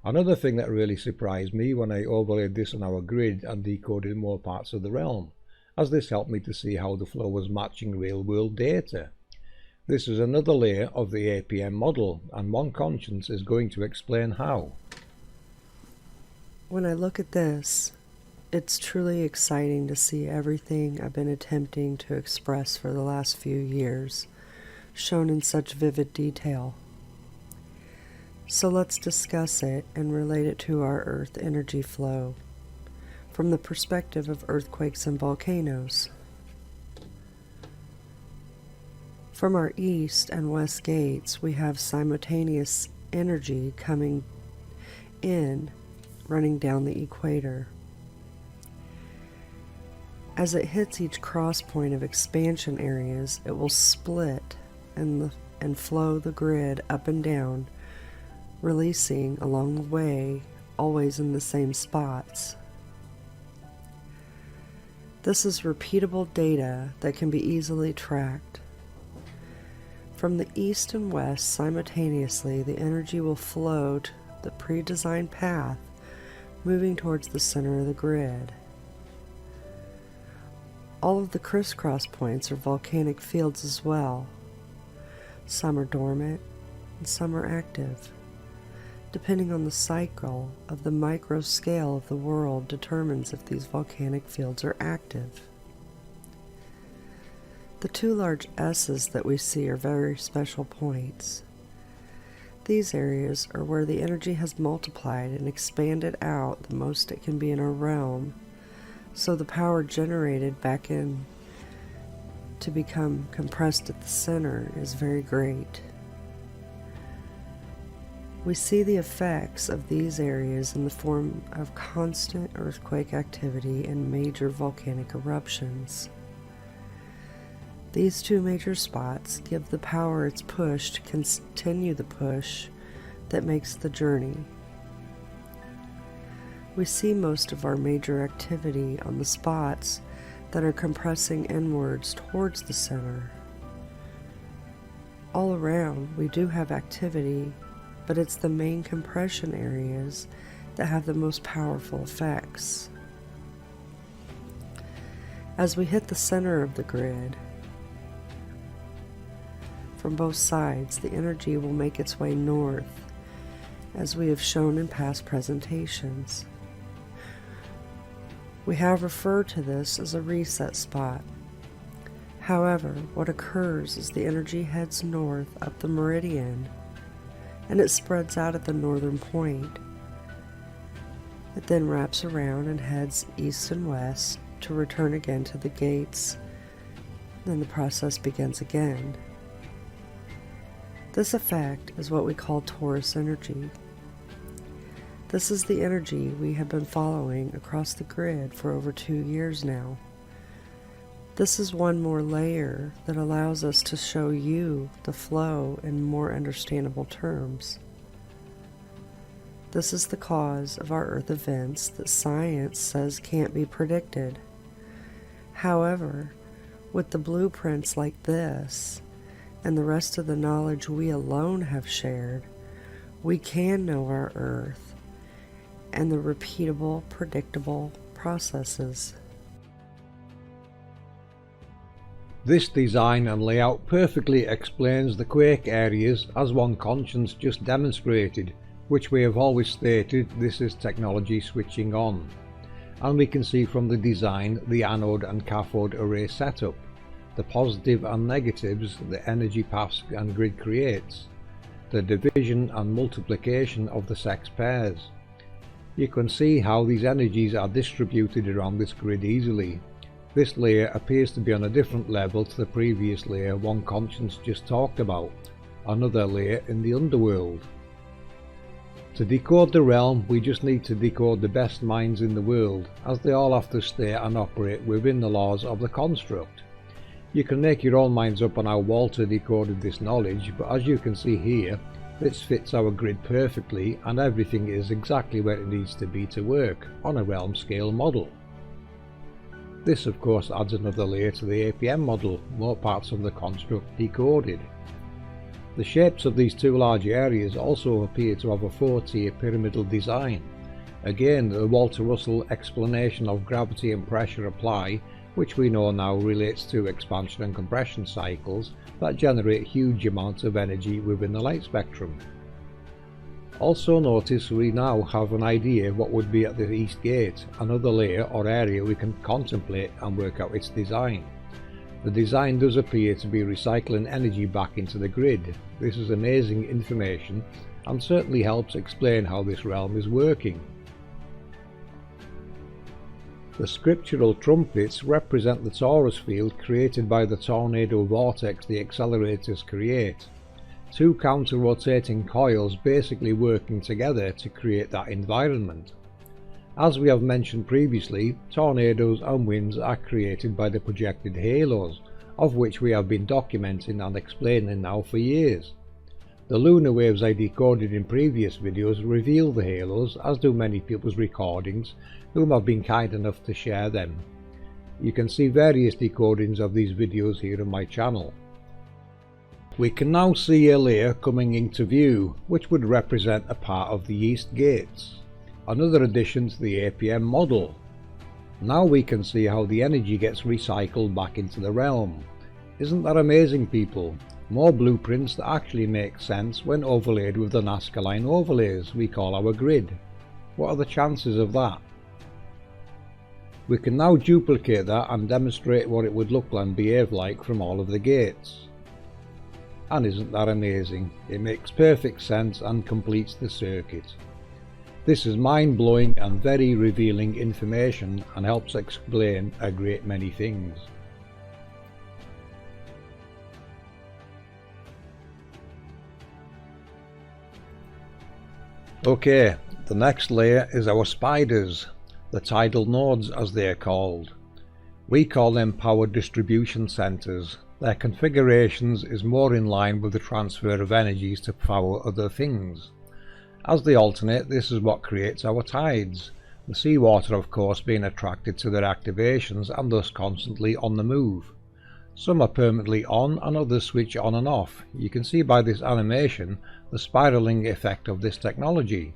Another thing that really surprised me when I overlaid this on our grid and decoded more parts of the realm, as this helped me to see how the flow was matching real world data. This is another layer of the APM model, and One Conscience is going to explain how. When I look at this, it's truly exciting to see everything I've been attempting to express for the last few years, shown in such vivid detail. So let's discuss it and relate it to our Earth energy flow from the perspective of earthquakes and volcanoes. From our east and west gates, we have simultaneous energy coming in, running down the equator. As it hits each cross point of expansion areas, it will split and flow the grid up and down, releasing along the way, always in the same spots. This is repeatable data that can be easily tracked. From the east and west simultaneously, the energy will flow to the pre-designed path, moving towards the center of the grid. All of the crisscross points are volcanic fields as well. Some are dormant and some are active. Depending on the cycle of the micro scale of the world determines if these volcanic fields are active. The two large S's that we see are very special points. These areas are where the energy has multiplied and expanded out the most it can be in our realm, so the power generated back in to become compressed at the center is very great. We see the effects of these areas in the form of constant earthquake activity and major volcanic eruptions. These two major spots give the power its push to continue the push that makes the journey. We see most of our major activity on the spots that are compressing inwards towards the center. All around, we do have activity, but it's the main compression areas that have the most powerful effects. As we hit the center of the grid, from both sides, the energy will make its way north, as we have shown in past presentations. We have referred to this as a reset spot. However, what occurs is the energy heads north up the meridian, and it spreads out at the northern point. It then wraps around and heads east and west to return again to the gates. Then the process begins again. This effect is what we call torus energy. This is the energy we have been following across the grid for over 2 years now. This is one more layer that allows us to show you the flow in more understandable terms. This is the cause of our Earth events that science says can't be predicted. However, with the blueprints like this, and the rest of the knowledge we alone have shared, we can know our Earth and the repeatable, predictable processes. This design and layout perfectly explains the quake areas as One Conscience just demonstrated, which we have always stated this is technology switching on. And we can see from the design the anode and cathode array setup, the positive and negatives the energy paths and grid creates, the division and multiplication of the sex pairs. You can see how these energies are distributed around this grid easily. This layer appears to be on a different level to the previous layer One Conscience just talked about, another layer in the underworld. To decode the realm, we just need to decode the best minds in the world, as they all have to stay and operate within the laws of the construct. You can make your own minds up on how Walter decoded this knowledge, but as you can see here, this fits our grid perfectly and everything is exactly where it needs to be to work on a realm scale model. This of course adds another layer to the APM model, more parts of the construct decoded. The shapes of these two large areas also appear to have a 4-tier pyramidal design. Again, the Walter Russell explanation of gravity and pressure apply, which we know now relates to expansion and compression cycles that generate huge amounts of energy within the light spectrum. Also notice we now have an idea what would be at the east gate, another layer or area we can contemplate and work out its design. The design does appear to be recycling energy back into the grid. This is amazing information and certainly helps explain how this realm is working. The scriptural trumpets represent the torus field created by the tornado vortex the accelerators create. Two counter-rotating coils basically working together to create that environment. As we have mentioned previously, tornadoes and winds are created by the projected halos, of which we have been documenting and explaining now for years. The lunar waves I decoded in previous videos reveal the halos, as do many people's recordings, whom have been kind enough to share them. You can see various decodings of these videos here on my channel. We can now see a layer coming into view, which would represent a part of the East Gates, another addition to the APM model. Now we can see how the energy gets recycled back into the realm. Isn't that amazing, people? More blueprints that actually make sense when overlaid with the Nazca line overlays we call our grid. What are the chances of that? We can now duplicate that and demonstrate what it would look and behave like from all of the gates. And isn't that amazing? It makes perfect sense and completes the circuit. This is mind-blowing and very revealing information and helps explain a great many things. Okay, the next layer is our spiders, the tidal nodes as they are called. We call them power distribution centers. Their configurations is more in line with the transfer of energies to power other things. As they alternate, this is what creates our tides, the seawater of course being attracted to their activations and thus constantly on the move. Some are permanently on and others switch on and off. You can see by this animation the spiraling effect of this technology.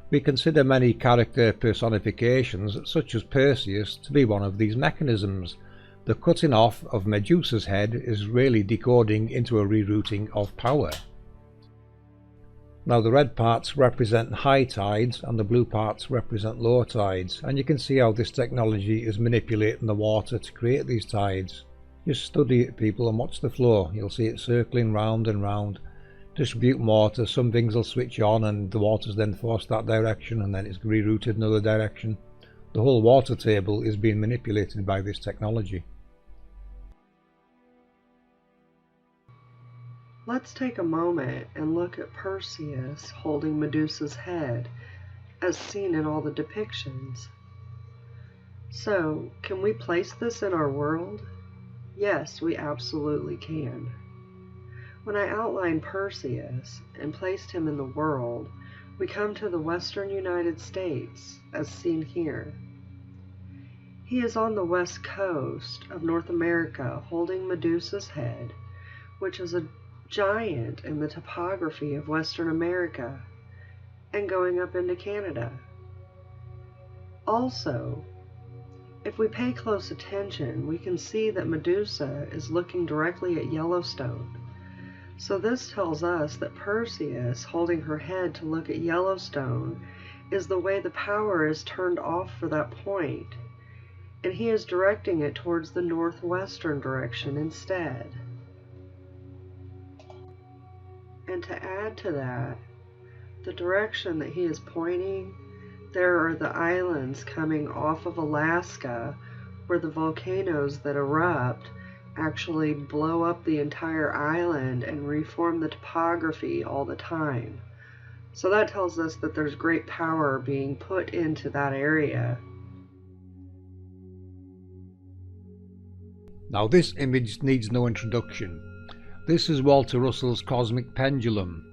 We consider many character personifications such as Perseus to be one of these mechanisms. The cutting off of Medusa's head is really decoding into a rerouting of power. Now the red parts represent high tides and the blue parts represent low tides, and you can see how this technology is manipulating the water to create these tides. Just study it, people, and watch the flow. You'll see it circling round and round. Distributing water, some things will switch on and the water's then forced that direction and then it's rerouted another direction. The whole water table is being manipulated by this technology. Let's take a moment and look at Perseus holding Medusa's head as seen in all the depictions. So, can we place this in our world? Yes, we absolutely can. When I outlined Perseus and placed him in the world, we come to the western United States, as seen here. He is on the west coast of North America holding Medusa's head, which is a giant in the topography of Western America, and going up into Canada. Also, if we pay close attention, we can see that Medusa is looking directly at Yellowstone. So this tells us that Perseus holding her head to look at Yellowstone is the way the power is turned off for that point, and he is directing it towards the northwestern direction instead. And to add to that, the direction that he is pointing, there are the islands coming off of Alaska where the volcanoes that erupt actually blow up the entire island and reform the topography all the time. So that tells us that there's great power being put into that area. Now this image needs no introduction. This is Walter Russell's cosmic pendulum.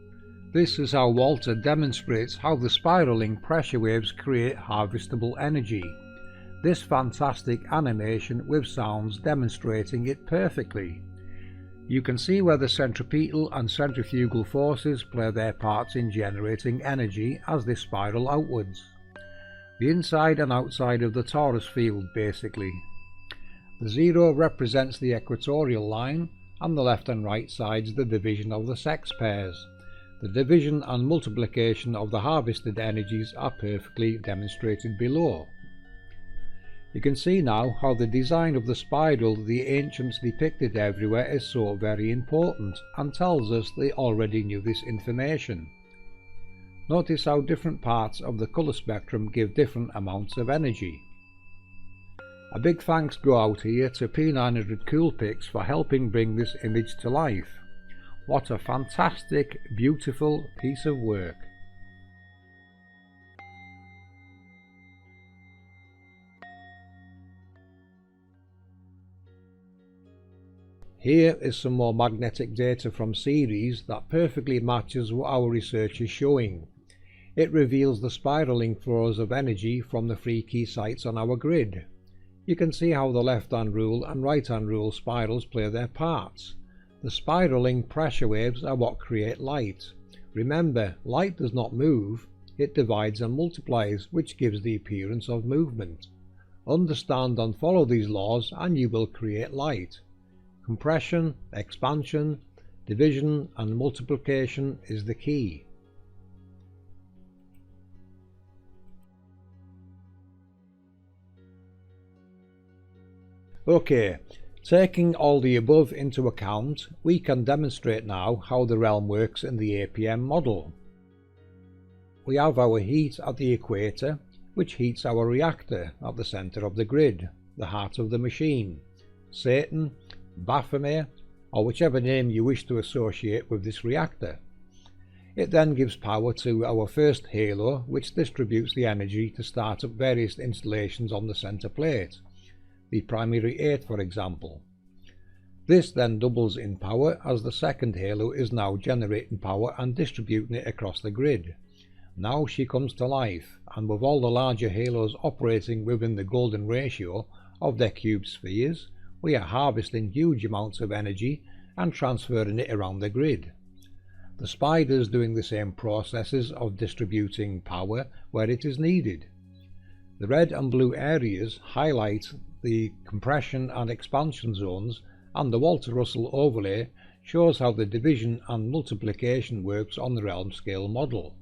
This is how Walter demonstrates how the spiraling pressure waves create harvestable energy. This fantastic animation with sounds demonstrating it perfectly. You can see where the centripetal and centrifugal forces play their parts in generating energy as they spiral outwards. The inside and outside of the torus field basically. The zero represents the equatorial line and the left and right sides the division of the sex pairs. The division and multiplication of the harvested energies are perfectly demonstrated below. You can see now how the design of the spiral the ancients depicted everywhere is so very important and tells us they already knew this information. Notice how different parts of the colour spectrum give different amounts of energy. A big thanks go out here to P900 Coolpix for helping bring this image to life. What a fantastic, beautiful piece of work. Here is some more magnetic data from Ceres that perfectly matches what our research is showing. It reveals the spiraling flows of energy from the 3 key sites on our grid. You can see how the left-hand rule and right-hand rule spirals play their parts. The spiraling pressure waves are what create light. Remember, light does not move, it divides and multiplies, which gives the appearance of movement. Understand and follow these laws and you will create light. Compression, expansion, division and multiplication is the key. Okay, taking all the above into account, we can demonstrate now how the realm works in the APM model. We have our heat at the equator, which heats our reactor at the centre of the grid, the heart of the machine. Satan, Baphomet, or whichever name you wish to associate with this reactor. It then gives power to our first halo, which distributes the energy to start up various installations on the centre plate, the primary 8 for example. This then doubles in power as the second halo is now generating power and distributing it across the grid. Now she comes to life, and with all the larger halos operating within the golden ratio of their cube spheres, we are harvesting huge amounts of energy and transferring it around the grid. The spiders doing the same processes of distributing power where it is needed. The red and blue areas highlight the compression and expansion zones, and the Walter Russell overlay shows how the division and multiplication works on the realm scale model.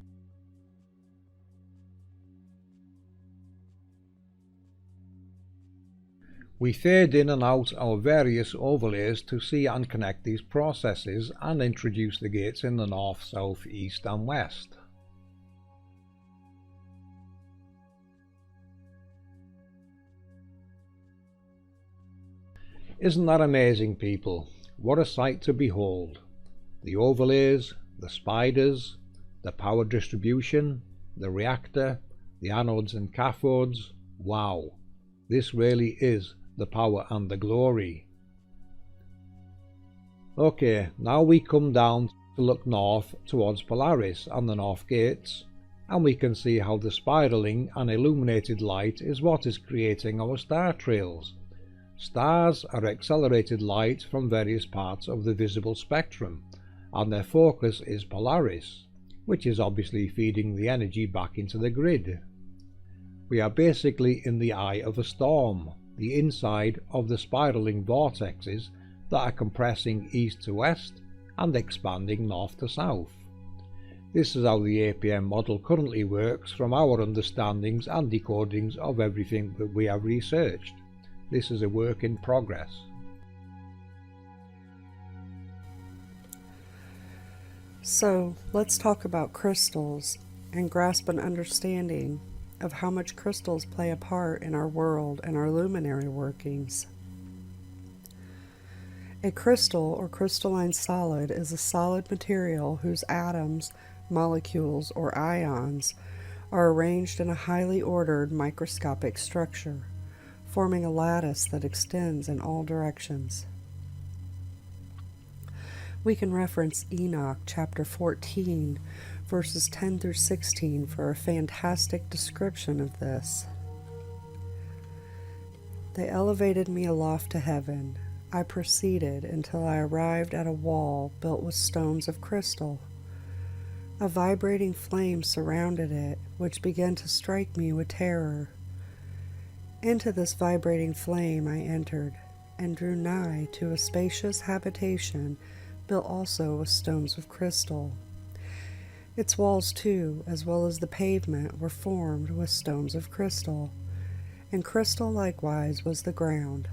We fade in and out our various overlays to see and connect these processes and introduce the gates in the north, south, east and west. Isn't that amazing, people? What a sight to behold. The overlays, the spiders, the power distribution, the reactor, the anodes and cathodes. Wow, this really is the power and the glory. Okay, now we come down to look north towards Polaris and the north gates, and we can see how the spiraling and illuminated light is what is creating our star trails. Stars are accelerated light from various parts of the visible spectrum, and their focus is Polaris, which is obviously feeding the energy back into the grid. We are basically in the eye of a storm, the inside of the spiraling vortexes that are compressing east to west and expanding north to south. This is how the APM model currently works from our understandings and decodings of everything that we have researched. This is a work in progress. So let's talk about crystals and grasp an understanding of how much crystals play a part in our world and our luminary workings. A crystal or crystalline solid is a solid material whose atoms, molecules, or ions are arranged in a highly ordered microscopic structure, forming a lattice that extends in all directions. We can reference Enoch chapter 14, verses 10 through 16 for a fantastic description of this. They elevated me aloft to heaven. I proceeded until I arrived at a wall built with stones of crystal. A vibrating flame surrounded it, which began to strike me with terror. Into this vibrating flame I entered, and drew nigh to a spacious habitation built also with stones of crystal. Its walls too, as well as the pavement, were formed with stones of crystal, and crystal likewise was the ground.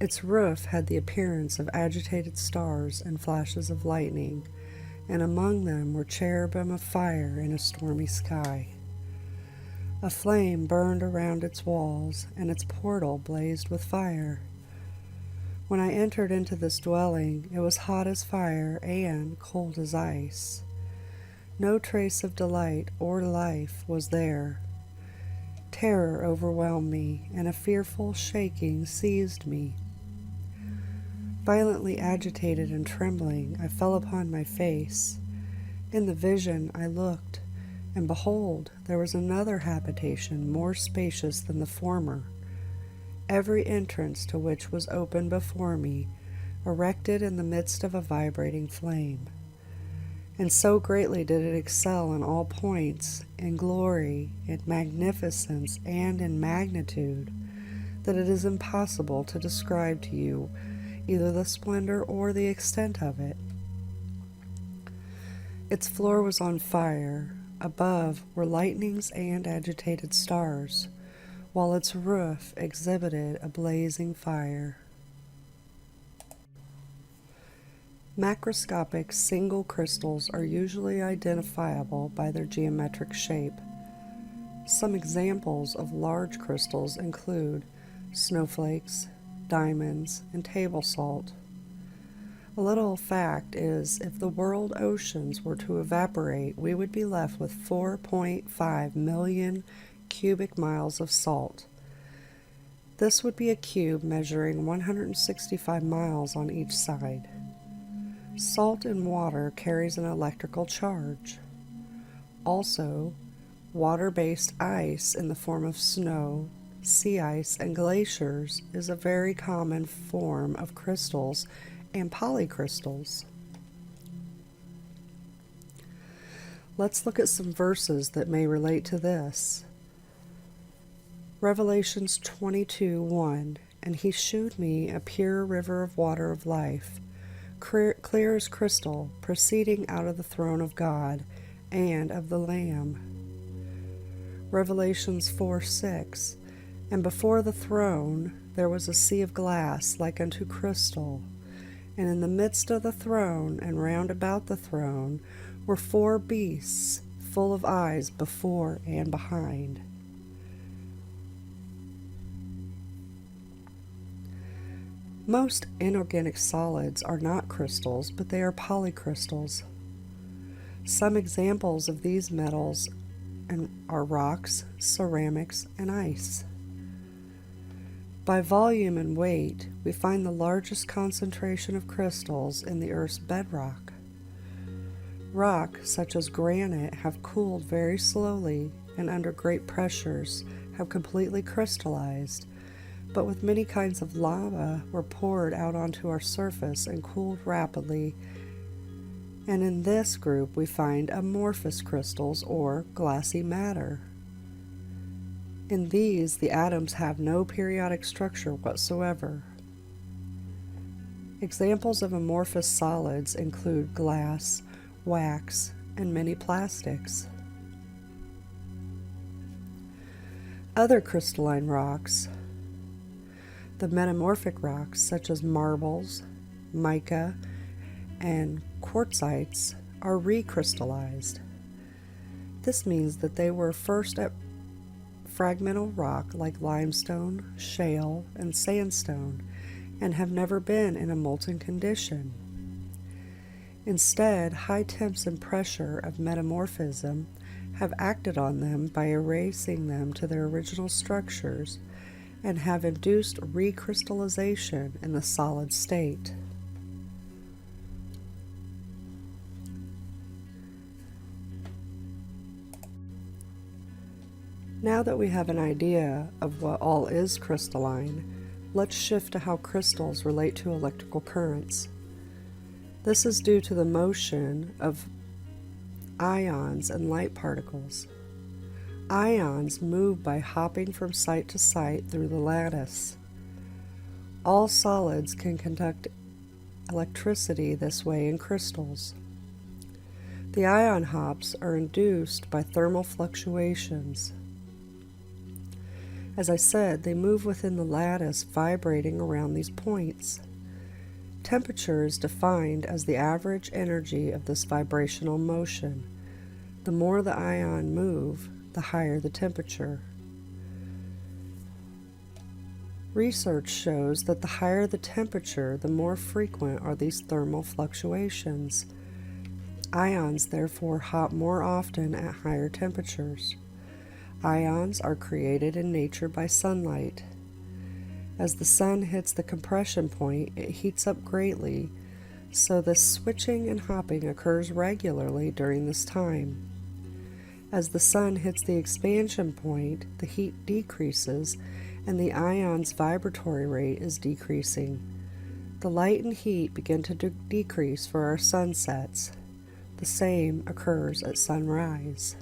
Its roof had the appearance of agitated stars and flashes of lightning, and among them were cherubim of fire in a stormy sky. A flame burned around its walls, and its portal blazed with fire. When I entered into this dwelling, it was hot as fire and cold as ice. No trace of delight or life was there. Terror overwhelmed me, and a fearful shaking seized me. Violently agitated and trembling, I fell upon my face. In the vision I looked, and behold, there was another habitation more spacious than the former, every entrance to which was open before me, erected in the midst of a vibrating flame. And so greatly did it excel in all points, in glory, in magnificence, and in magnitude, that it is impossible to describe to you either the splendor or the extent of it. Its floor was on fire, above were lightnings and agitated stars, while its roof exhibited a blazing fire. Macroscopic single crystals are usually identifiable by their geometric shape. Some examples of large crystals include snowflakes, diamonds, and table salt. A little fact is, if the world oceans were to evaporate, we would be left with 4.5 million cubic miles of salt. This would be a cube measuring 165 miles on each side. Salt in water carries an electrical charge. Also, water-based ice in the form of snow, sea ice, and glaciers is a very common form of crystals and polycrystals. Let's look at some verses that may relate to this. Revelations 22:1, "And he shewed me a pure river of water of life, clear as crystal, proceeding out of the throne of God and of the Lamb." Revelations 4:6, "And before the throne there was a sea of glass like unto crystal, and in the midst of the throne and round about the throne were 4 beasts full of eyes before and behind." Most inorganic solids are not crystals, but they are polycrystals. Some examples of these metals are rocks, ceramics, and ice. By volume and weight, we find the largest concentration of crystals in the Earth's bedrock. Rock, such as granite, have cooled very slowly and under great pressures have completely crystallized, but with many kinds of lava were poured out onto our surface and cooled rapidly. And in this group we find amorphous crystals or glassy matter. In these, the atoms have no periodic structure whatsoever. Examples of amorphous solids include glass, wax, and many plastics. Other crystalline rocks. The metamorphic rocks such as marbles, mica, and quartzites are recrystallized. This means that they were first at fragmental rock like limestone, shale, and sandstone, and have never been in a molten condition. Instead, high temps and pressure of metamorphism have acted on them by erasing them to their original structures and have induced recrystallization in the solid state. Now that we have an idea of what all is crystalline, let's shift to how crystals relate to electrical currents. This is due to the motion of ions and light particles. Ions move by hopping from site to site through the lattice. All solids can conduct electricity this way in crystals. The ion hops are induced by thermal fluctuations. As I said, they move within the lattice, vibrating around these points. Temperature is defined as the average energy of this vibrational motion. The more the ion move, the higher the temperature. Research shows that the higher the temperature, the more frequent are these thermal fluctuations. Ions therefore hop more often at higher temperatures. Ions are created in nature by sunlight. As the sun hits the compression point, it heats up greatly, so this switching and hopping occurs regularly during this time. As the sun hits the expansion point, the heat decreases and the ion's vibratory rate is decreasing. The light and heat begin to decrease for our sunsets. The same occurs at sunrise.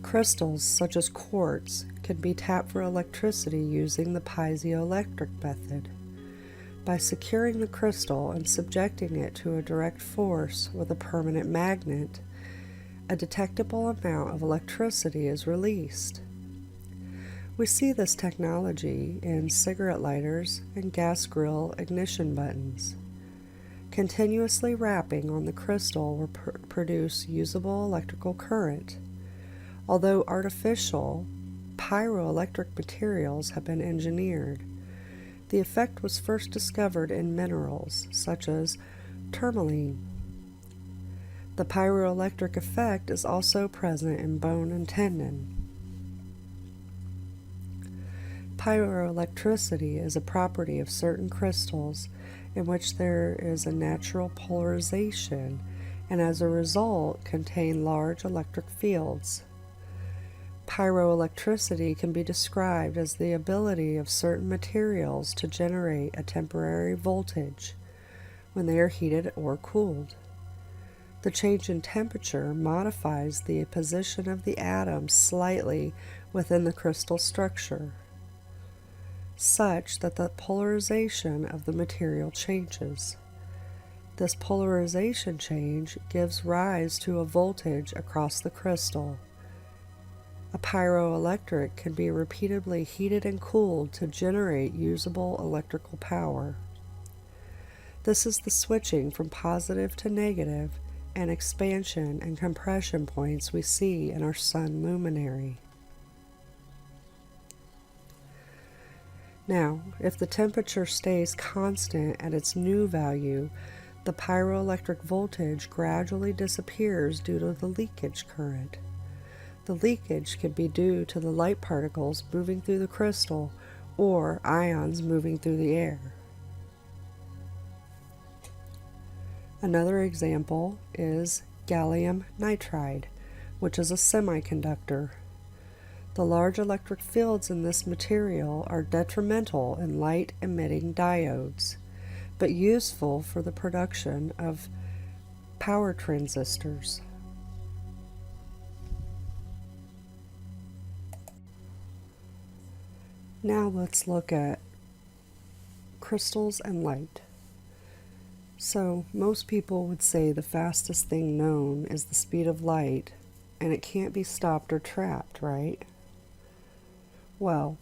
Crystals such as quartz can be tapped for electricity using the piezoelectric method. By securing the crystal and subjecting it to a direct force with a permanent magnet, a detectable amount of electricity is released. We see this technology in cigarette lighters and gas grill ignition buttons. Continuously rapping on the crystal will produce usable electrical current. Although artificial, pyroelectric materials have been engineered. The effect was first discovered in minerals, such as tourmaline. The pyroelectric effect is also present in bone and tendon. Pyroelectricity is a property of certain crystals in which there is a natural polarization and as a result contain large electric fields. Pyroelectricity can be described as the ability of certain materials to generate a temporary voltage when they are heated or cooled. The change in temperature modifies the position of the atom slightly within the crystal structure, such that the polarization of the material changes. This polarization change gives rise to a voltage across the crystal. A pyroelectric can be repeatedly heated and cooled to generate usable electrical power. This is the switching from positive to negative and expansion and compression points we see in our sun luminary. Now, if the temperature stays constant at its new value, the pyroelectric voltage gradually disappears due to the leakage current. The leakage can be due to the light particles moving through the crystal or ions moving through the air. Another example is gallium nitride, which is a semiconductor. The large electric fields in this material are detrimental in light-emitting diodes, but useful for the production of power transistors. Now let's look at crystals and light. So most people would say the fastest thing known is the speed of light, and it can't be stopped or trapped, right? Well,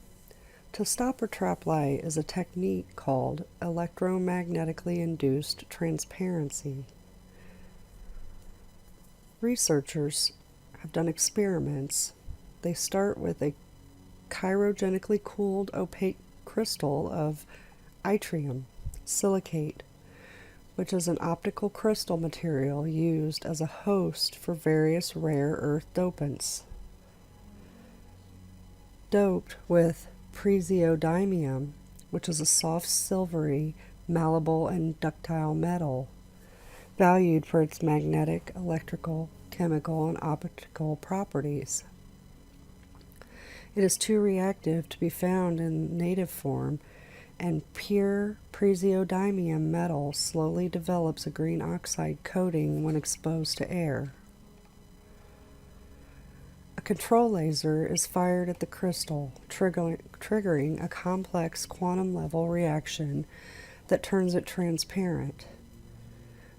to stop or trap light is a technique called electromagnetically induced transparency. Researchers have done experiments. They start with a cryogenically cooled opaque crystal of yttrium silicate, which is an optical crystal material used as a host for various rare earth dopants. Doped with praseodymium, which is a soft silvery, malleable and ductile metal, valued for its magnetic, electrical, chemical, and optical properties. It is too reactive to be found in native form, and pure praseodymium metal slowly develops a green oxide coating when exposed to air. A control laser is fired at the crystal, triggering a complex quantum level reaction that turns it transparent.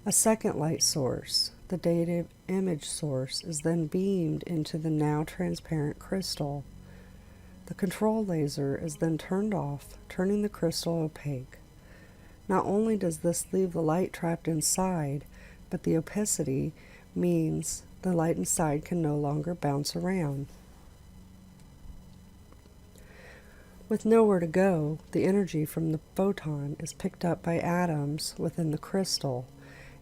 A second light source, the data image source, is then beamed into the now transparent crystal. The control laser is then turned off, turning the crystal opaque. Not only does this leave the light trapped inside, but the opacity means the light inside can no longer bounce around. With nowhere to go, the energy from the photon is picked up by atoms within the crystal,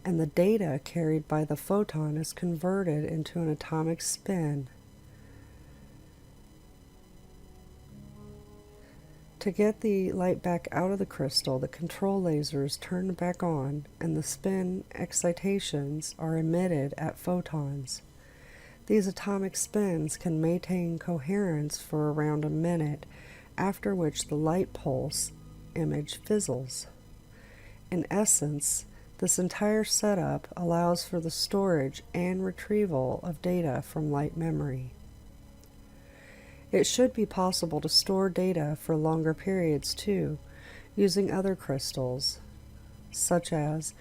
and the data carried by the photon is converted into an atomic spin. To get the light back out of the crystal, the control laser is turned back on, and the spin excitations are emitted at photons. These atomic spins can maintain coherence for around a minute, after which the light pulse image fizzles. In essence, this entire setup allows for the storage and retrieval of data from light memory. It should be possible to store data for longer periods too, using other crystals, such as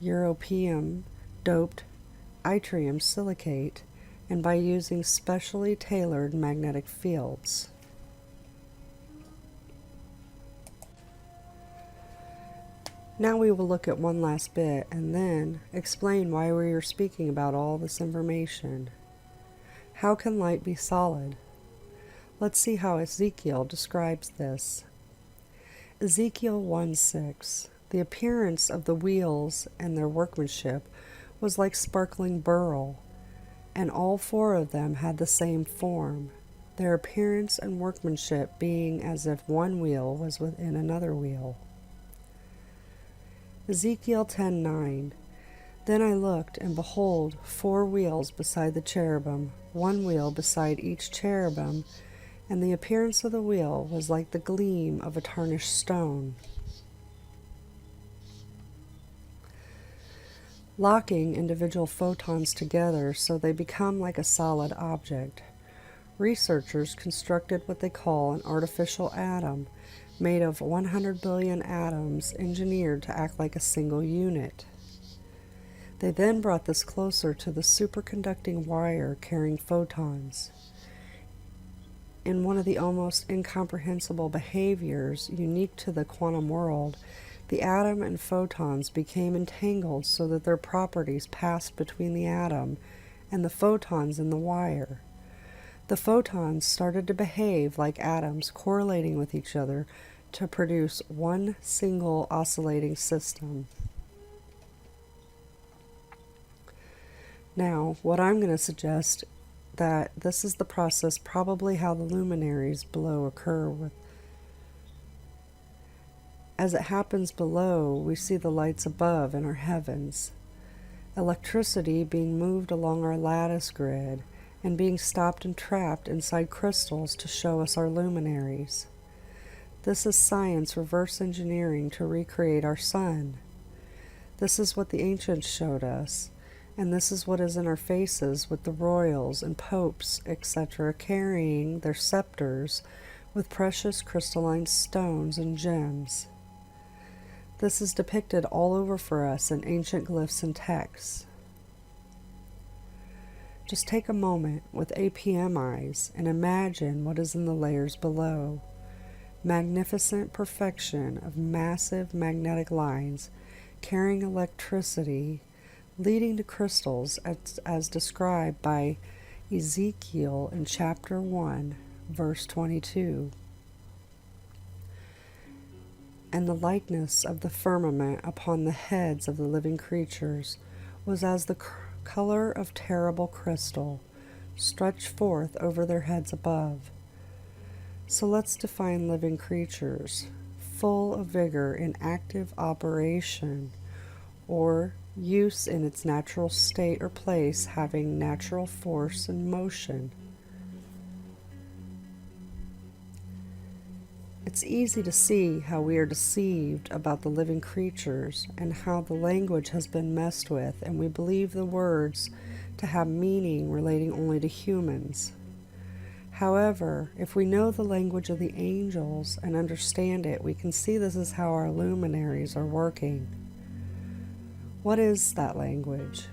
europium doped yttrium silicate, and by using specially tailored magnetic fields. Now we will look at one last bit and then explain why we are speaking about all this information. How can light be solid? Let's see how Ezekiel describes this. Ezekiel 1:6. The appearance of the wheels and their workmanship was like sparkling beryl, and all four of them had the same form, their appearance and workmanship being as if one wheel was within another wheel. Ezekiel 10:9. Then I looked, and behold, 4 wheels beside the cherubim, 1 wheel beside each cherubim, and the appearance of the wheel was like the gleam of a tarnished stone. Locking individual photons together so they become like a solid object. Researchers constructed what they call an artificial atom, made of 100 billion atoms engineered to act like a single unit. They then brought this closer to the superconducting wire carrying photons. In one of the almost incomprehensible behaviors unique to the quantum world, the atom and photons became entangled so that their properties passed between the atom and the photons in the wire. The photons started to behave like atoms correlating with each other to produce one single oscillating system. Now, what I'm going to suggest that this is the process probably how the luminaries below occur. As it happens below, we see the lights above in our heavens. Electricity being moved along our lattice grid and being stopped and trapped inside crystals to show us our luminaries. This is science reverse engineering to recreate our sun. This is what the ancients showed us. And this is what is in our faces with the royals and popes, etc., carrying their scepters with precious crystalline stones and gems. This is depicted all over for us in ancient glyphs and texts. Just take a moment with APM eyes and imagine what is in the layers below. Magnificent perfection of massive magnetic lines carrying electricity leading to crystals as described by Ezekiel in chapter 1, verse 22. And the likeness of the firmament upon the heads of the living creatures was as the color of terrible crystal, stretched forth over their heads above. So let's define living creatures, full of vigor in active operation, or use in its natural state or place, having natural force and motion. It's easy to see how we are deceived about the living creatures and how the language has been messed with, and we believe the words to have meaning relating only to humans. However, if we know the language of the angels and understand it, we can see this is how our luminaries are working. What is that language?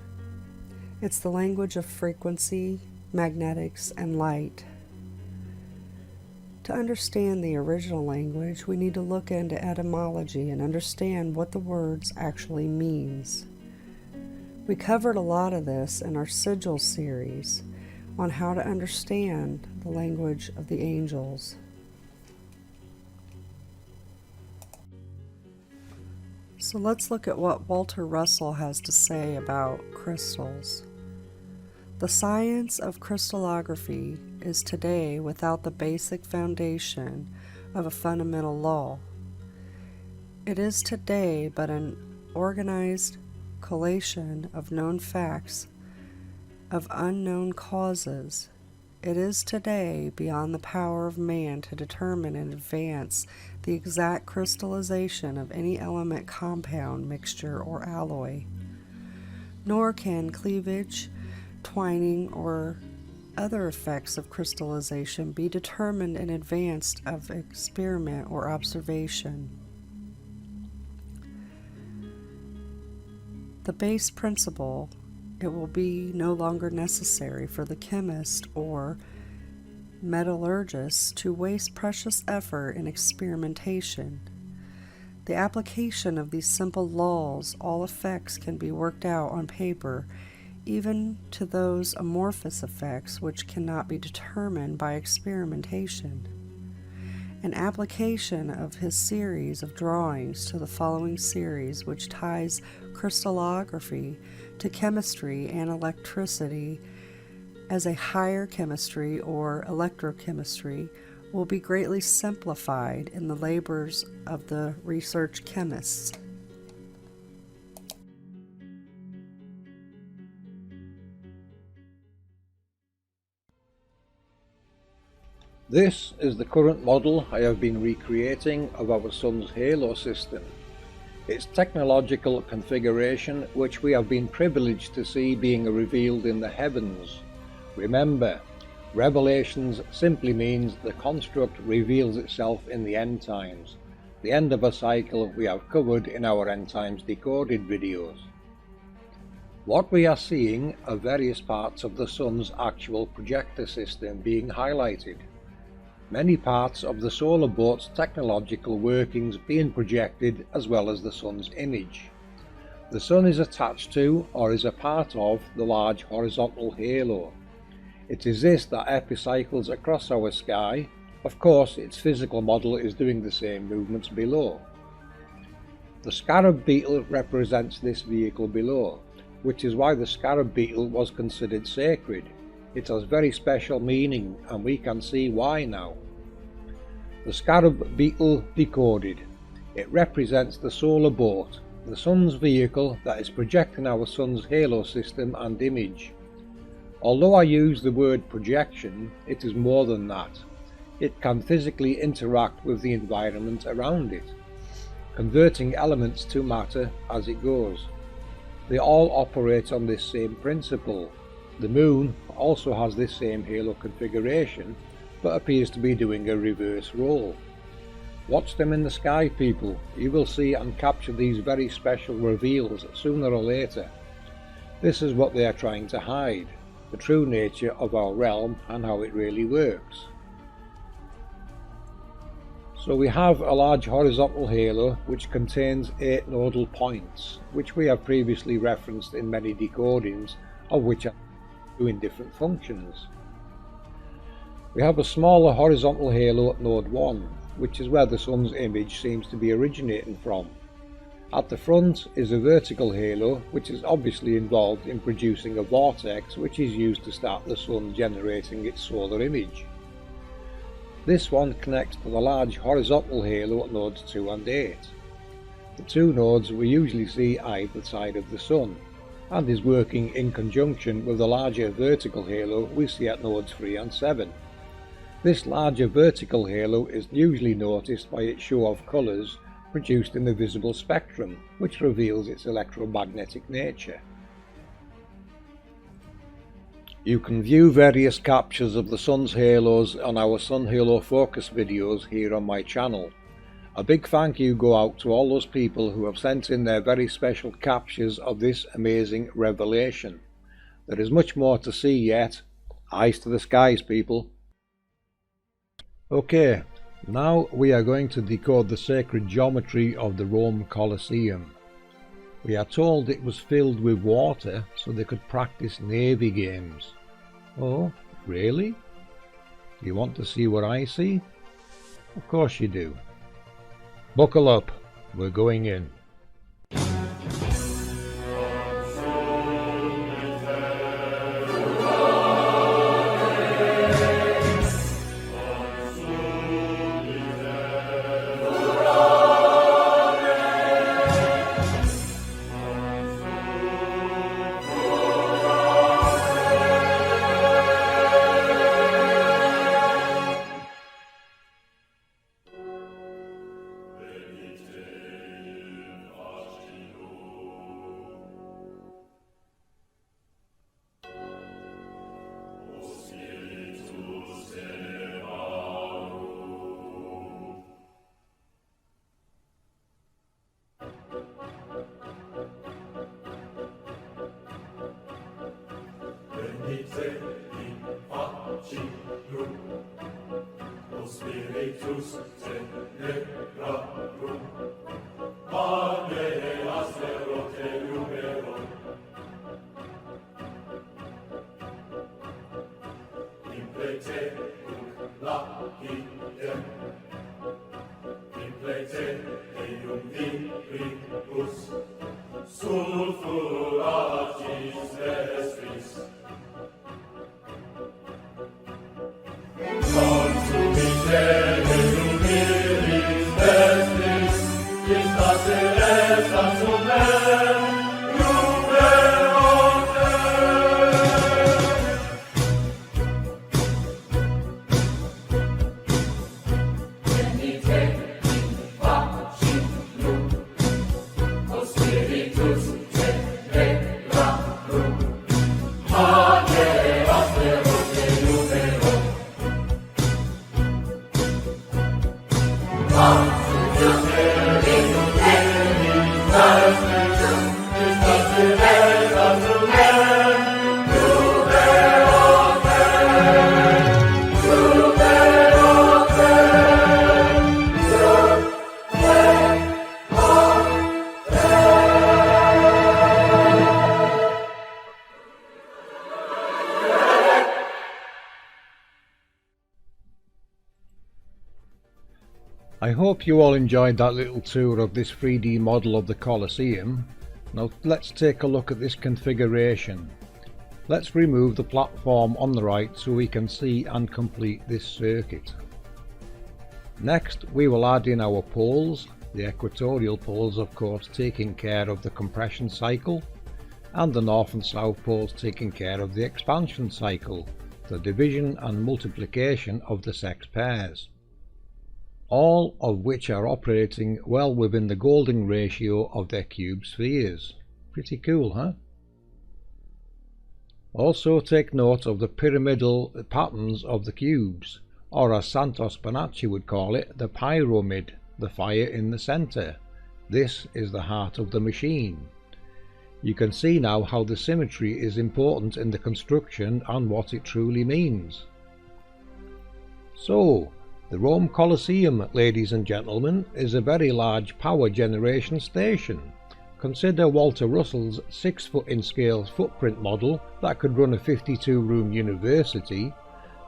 It's the language of frequency, magnetics, and light. To understand the original language, we need to look into etymology and understand what the words actually means. We covered a lot of this in our Sigil series on how to understand the language of the angels. So let's look at what Walter Russell has to say about crystals. The science of crystallography is today without the basic foundation of a fundamental law. It is today but an organized collation of known facts of unknown causes. It is today beyond the power of man to determine in advance the exact crystallization of any element, compound, mixture, or alloy. Nor can cleavage, twining, or other effects of crystallization be determined in advance of experiment or observation. The base principle, it will be no longer necessary for the chemist or metallurgist to waste precious effort in experimentation. The application of these simple laws, all effects can be worked out on paper, even to those amorphous effects which cannot be determined by experimentation. An application of his series of drawings to the following series, which ties crystallography to chemistry and electricity as a higher chemistry or electrochemistry, will be greatly simplified in the labors of the research chemists. This is the current model I have been recreating of our Sun's halo system. Its technological configuration, which we have been privileged to see being revealed in the heavens. Remember, revelations simply means the construct reveals itself in the end times, the end of a cycle we have covered in our End Times Decoded videos. What we are seeing are various parts of the Sun's actual projector system being highlighted. Many parts of the solar boat's technological workings being projected, as well as the Sun's image. The Sun is attached to, or is a part of, the large horizontal halo. It is this that epicycles across our sky. Of course, its physical model is doing the same movements below. The scarab beetle represents this vehicle below, which is why the scarab beetle was considered sacred. It has very special meaning, and we can see why now. The scarab beetle decoded. It represents the solar boat, the Sun's vehicle that is projecting our Sun's halo system and image. Although I use the word projection, it is more than that. It can physically interact with the environment around it, converting elements to matter as it goes. They all operate on this same principle. The Moon also has this same halo configuration, but appears to be doing a reverse role. Watch them in the sky, people. You will see and capture these very special reveals sooner or later. This is what they are trying to hide, the true nature of our realm and how it really works. So we have a large horizontal halo which contains 8 nodal points, which we have previously referenced in many decodings, of which are doing different functions. We have a smaller horizontal halo at node 1, which is where the Sun's image seems to be originating from. At the front is a vertical halo, which is obviously involved in producing a vortex which is used to start the Sun generating its solar image. This one connects to the large horizontal halo at nodes 2 and 8. The two nodes we usually see either side of the Sun, and is working in conjunction with the larger vertical halo we see at nodes 3 and 7. This larger vertical halo is usually noticed by its show of colours produced in the visible spectrum, which reveals its electromagnetic nature. You can view various captures of the Sun's halos on our Sun Halo Focus videos here on my channel, A big thank you go out to all those people who have sent in their very special captures of this amazing revelation. There is much more to see yet. Eyes to the skies, people. Okay, now we are going to decode the sacred geometry of the Rome Colosseum. We are told it was filled with water so they could practice navy games. Oh, really? Do you want to see what I see? Of course you do. Buckle up, we're going in. I hope you all enjoyed that little tour of this 3D model of the Colosseum. Now let's take a look at this configuration. Let's remove the platform on the right so we can see and complete this circuit. Next we will add in our poles, the equatorial poles of course taking care of the compression cycle, and the north and south poles taking care of the expansion cycle, the division and multiplication of the sex pairs. All of which are operating well within the golden ratio of their cube spheres. Pretty cool, huh? Also take note of the pyramidal patterns of the cubes, or as Santos Bonacci would call it, the pyramid, the fire in the centre. This is the heart of the machine. You can see now how the symmetry is important in the construction and what it truly means. So, the Rome Colosseum, ladies and gentlemen, is a very large power generation station. Consider Walter Russell's 6-foot in scale footprint model that could run a 52-room university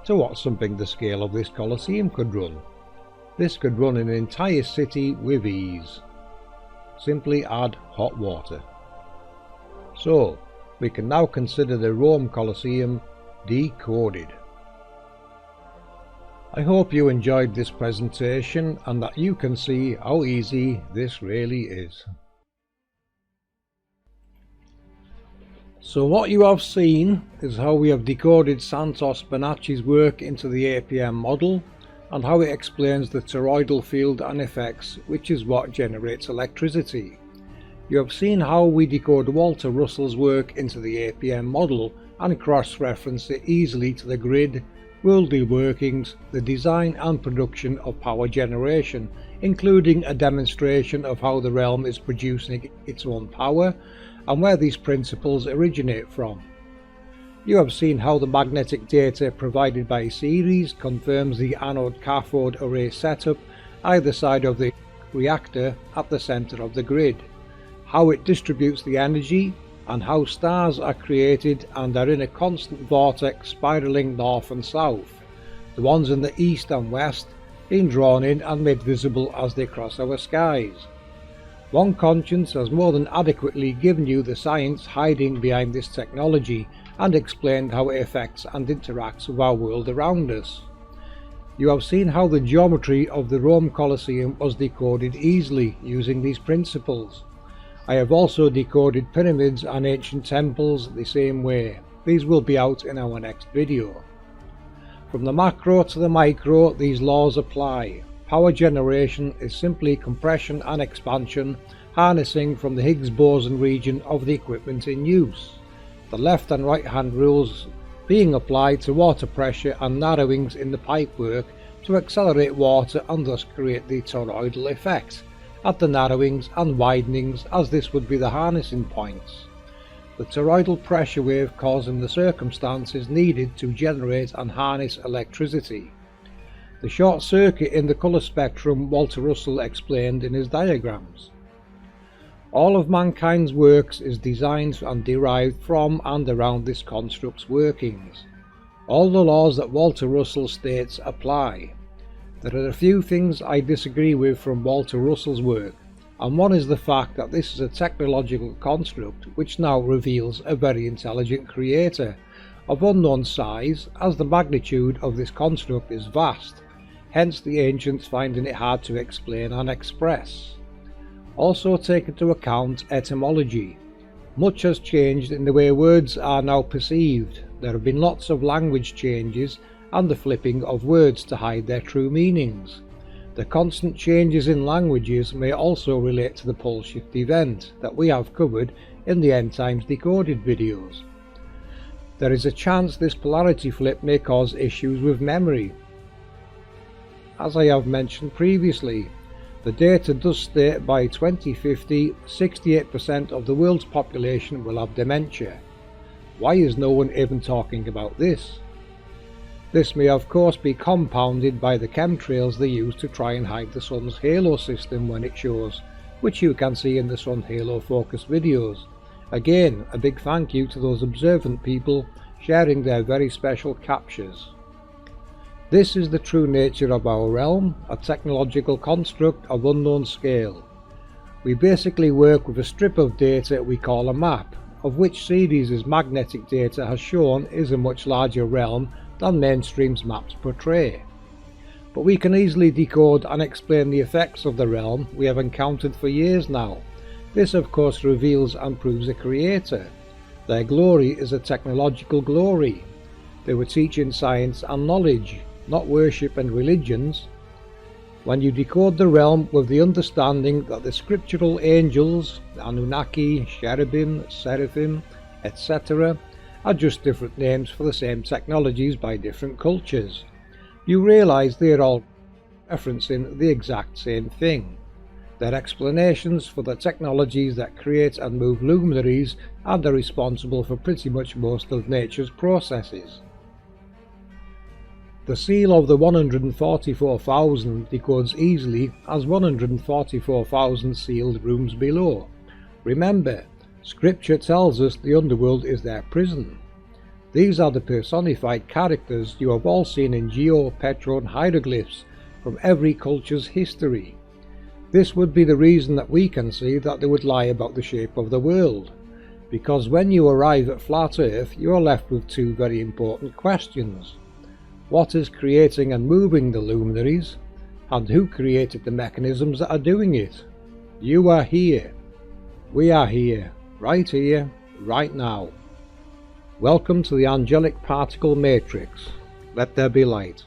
to what something the scale of this Colosseum could run. This could run an entire city with ease. Simply add hot water. So, we can now consider the Rome Colosseum decoded. I hope you enjoyed this presentation and that you can see how easy this really is. So what you have seen is how we have decoded Santos Bonacci's work into the APM model and how it explains the toroidal field and effects, which is what generates electricity. You have seen how we decode Walter Russell's work into the APM model and cross-reference it easily to the grid worldly workings, the design and production of power generation, including a demonstration of how the realm is producing its own power and where these principles originate from. You have seen how the magnetic data provided by Ceres confirms the anode-cathode array setup either side of the reactor at the center of the grid, how it distributes the energy, and how stars are created and are in a constant vortex spiraling north and south, the ones in the east and west being drawn in and made visible as they cross our skies. One Conscience has more than adequately given you the science hiding behind this technology and explained how it affects and interacts with our world around us. You have seen how the geometry of the Rome Colosseum was decoded easily using these principles. I have also decoded pyramids and ancient temples the same way. These will be out in our next video. From the macro to the micro, these laws apply. Power generation is simply compression and expansion, harnessing from the Higgs boson region of the equipment in use. The left and right hand rules being applied to water pressure and narrowings in the pipework to accelerate water and thus create the toroidal effect at the narrowings and widenings, as this would be the harnessing points. The toroidal pressure wave causing the circumstances needed to generate and harness electricity. The short circuit in the colour spectrum Walter Russell explained in his diagrams. All of mankind's works is designed and derived from and around this construct's workings. All the laws that Walter Russell states apply. There are a few things I disagree with from Walter Russell's work, and one is the fact that this is a technological construct which now reveals a very intelligent creator, of unknown size, as the magnitude of this construct is vast, hence the ancients finding it hard to explain and express. Also take into account etymology. Much has changed in the way words are now perceived. There have been lots of language changes and the flipping of words to hide their true meanings. The constant changes in languages may also relate to the pole shift event that we have covered in the End Times Decoded videos. There is a chance this polarity flip may cause issues with memory. As I have mentioned previously, the data does state by 2050 68% of the world's population will have dementia. Why is no one even talking about this? This may of course be compounded by the chemtrails they use to try and hide the sun's halo system when it shows, which you can see in the sun halo focus videos. Again, a big thank you to those observant people sharing their very special captures. This is the true nature of our realm, a technological construct of unknown scale. We basically work with a strip of data we call a map, of which Ceres' magnetic data has shown is a much larger realm than mainstream's maps portray. But we can easily decode and explain the effects of the realm we have encountered for years now. This of course reveals and proves a creator. Their glory is a technological glory. They were teaching science and knowledge, not worship and religions. When you decode the realm with the understanding that the scriptural angels, the Anunnaki, cherubim, seraphim, etc. are just different names for the same technologies by different cultures, you realise they are all referencing the exact same thing. They're explanations for the technologies that create and move luminaries and are responsible for pretty much most of nature's processes. The seal of the 144,000 decodes easily as 144,000 sealed rooms below. Remember, Scripture tells us the underworld is their prison. These are the personified characters you have all seen in Geo, Petro and hieroglyphs from every culture's history. This would be the reason that we can see that they would lie about the shape of the world, because when you arrive at flat Earth you are left with two very important questions. What is creating and moving the luminaries, and who created the mechanisms that are doing it? You are here. We are here, right now. Welcome to the angelic particle matrix. Let there be light.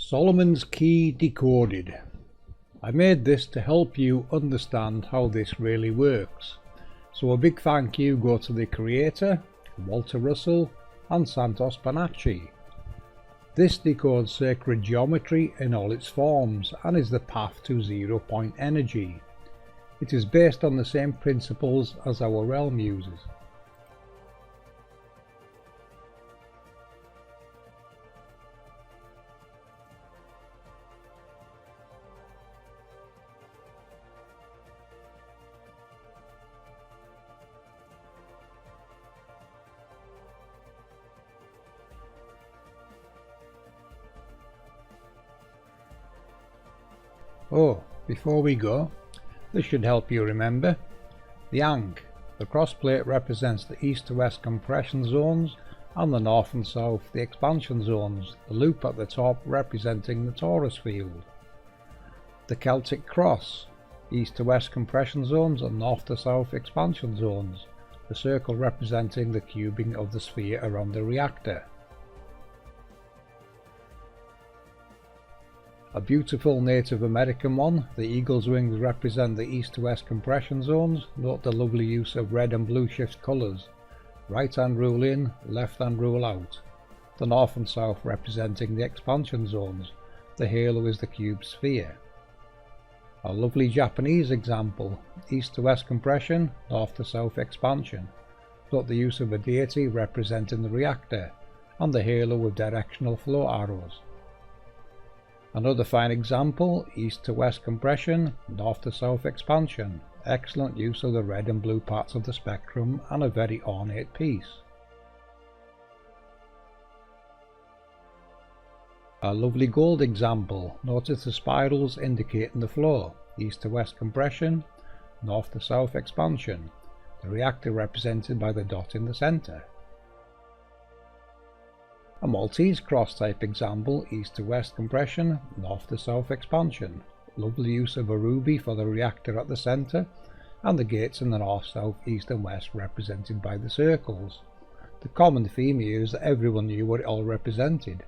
Solomon's Key Decoded. I made this to help you understand how this really works. So a big thank you go to the creator, Walter Russell and Santos Bonacci. This decodes sacred geometry in all its forms and is the path to 0-point energy. It is based on the same principles as our realm uses. Oh, before we go, this should help you remember. The Ang, the cross plate, represents the east to west compression zones and the north and south the expansion zones, the loop at the top representing the torus field. The Celtic cross, east to west compression zones and north to south expansion zones, the circle representing the cubing of the sphere around the reactor. A beautiful Native American one, the eagle's wings represent the east to west compression zones. Note the lovely use of red and blue shift colours. Right hand rule in, left hand rule out. The north and south representing the expansion zones. The halo is the cube sphere. A lovely Japanese example, east to west compression, north to south expansion. Note the use of a deity representing the reactor, and the halo with directional flow arrows. Another fine example, east to west compression, north to south expansion. Excellent use of the red and blue parts of the spectrum and a very ornate piece. A lovely gold example, notice the spirals indicating the flow, east to west compression, north to south expansion. The reactor represented by the dot in the centre. A Maltese cross type example, east to west compression, north to south expansion. Lovely use of a ruby for the reactor at the centre, and the gates in the north, south, east and west represented by the circles. The common theme here is that everyone knew what it all represented,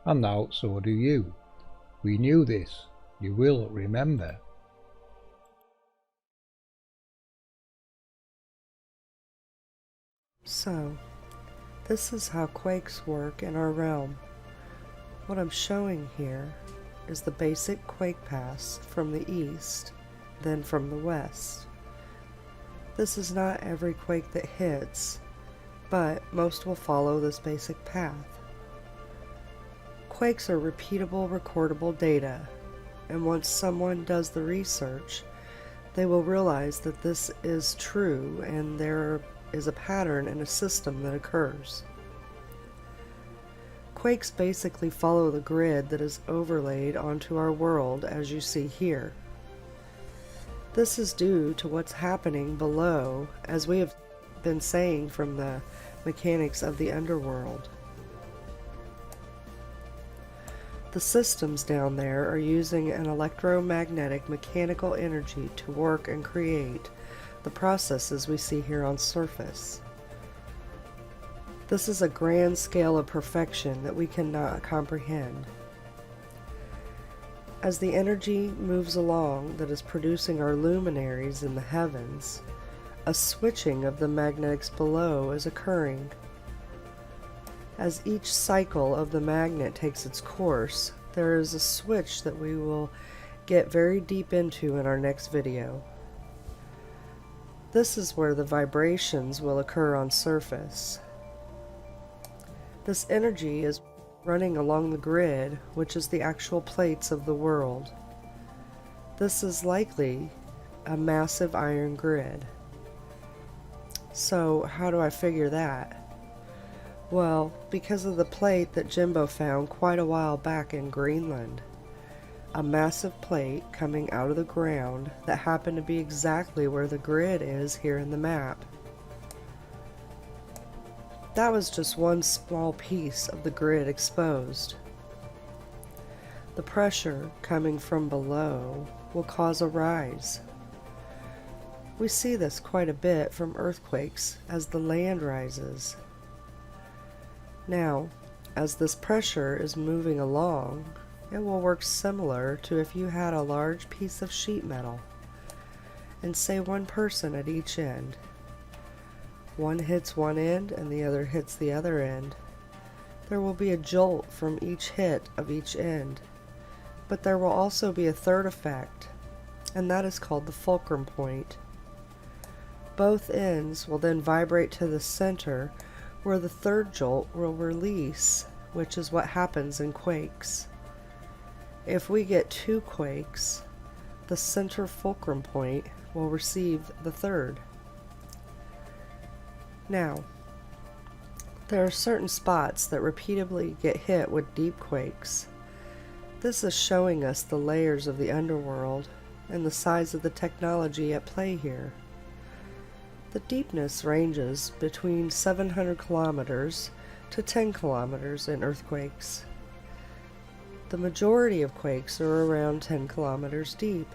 and now so do you. We knew this, you will remember. So, this is how quakes work in our realm. What I'm showing here is the basic quake pass from the east, then from the west. This is not every quake that hits, but most will follow this basic path. Quakes are repeatable, recordable data, and once someone does the research, they will realize that this is true and there is a pattern and a system that occurs. Quakes basically follow the grid that is overlaid onto our world as you see here. This is due to what's happening below, as we have been saying from the mechanics of the underworld. The systems down there are using an electromagnetic mechanical energy to work and create the processes we see here on surface. This is a grand scale of perfection that we cannot comprehend. As the energy moves along that is producing our luminaries in the heavens, a switching of the magnetics below is occurring. As each cycle of the magnet takes its course, there is a switch that we will get very deep into in our next video. This is where the vibrations will occur on surface. This energy is running along the grid, which is the actual plates of the world. This is likely a massive iron grid. So how do I figure that? Well, because of the plate that Jimbo found quite a while back in Greenland. A massive plate coming out of the ground that happened to be exactly where the grid is here in the map. That was just one small piece of the grid exposed. The pressure coming from below will cause a rise. We see this quite a bit from earthquakes as the land rises. Now, as this pressure is moving along, it will work similar to if you had a large piece of sheet metal and say one person at each end. One hits one end and the other hits the other end. There will be a jolt from each hit of each end, but there will also be a third effect, and that is called the fulcrum point. Both ends will then vibrate to the center where the third jolt will release, which is what happens in quakes. If we get two quakes, the center fulcrum point will receive the third. Now, there are certain spots that repeatedly get hit with deep quakes. This is showing us the layers of the underworld and the size of the technology at play here. The deepness ranges between 700 kilometers to 10 kilometers in earthquakes. The majority of quakes are around 10 kilometers deep.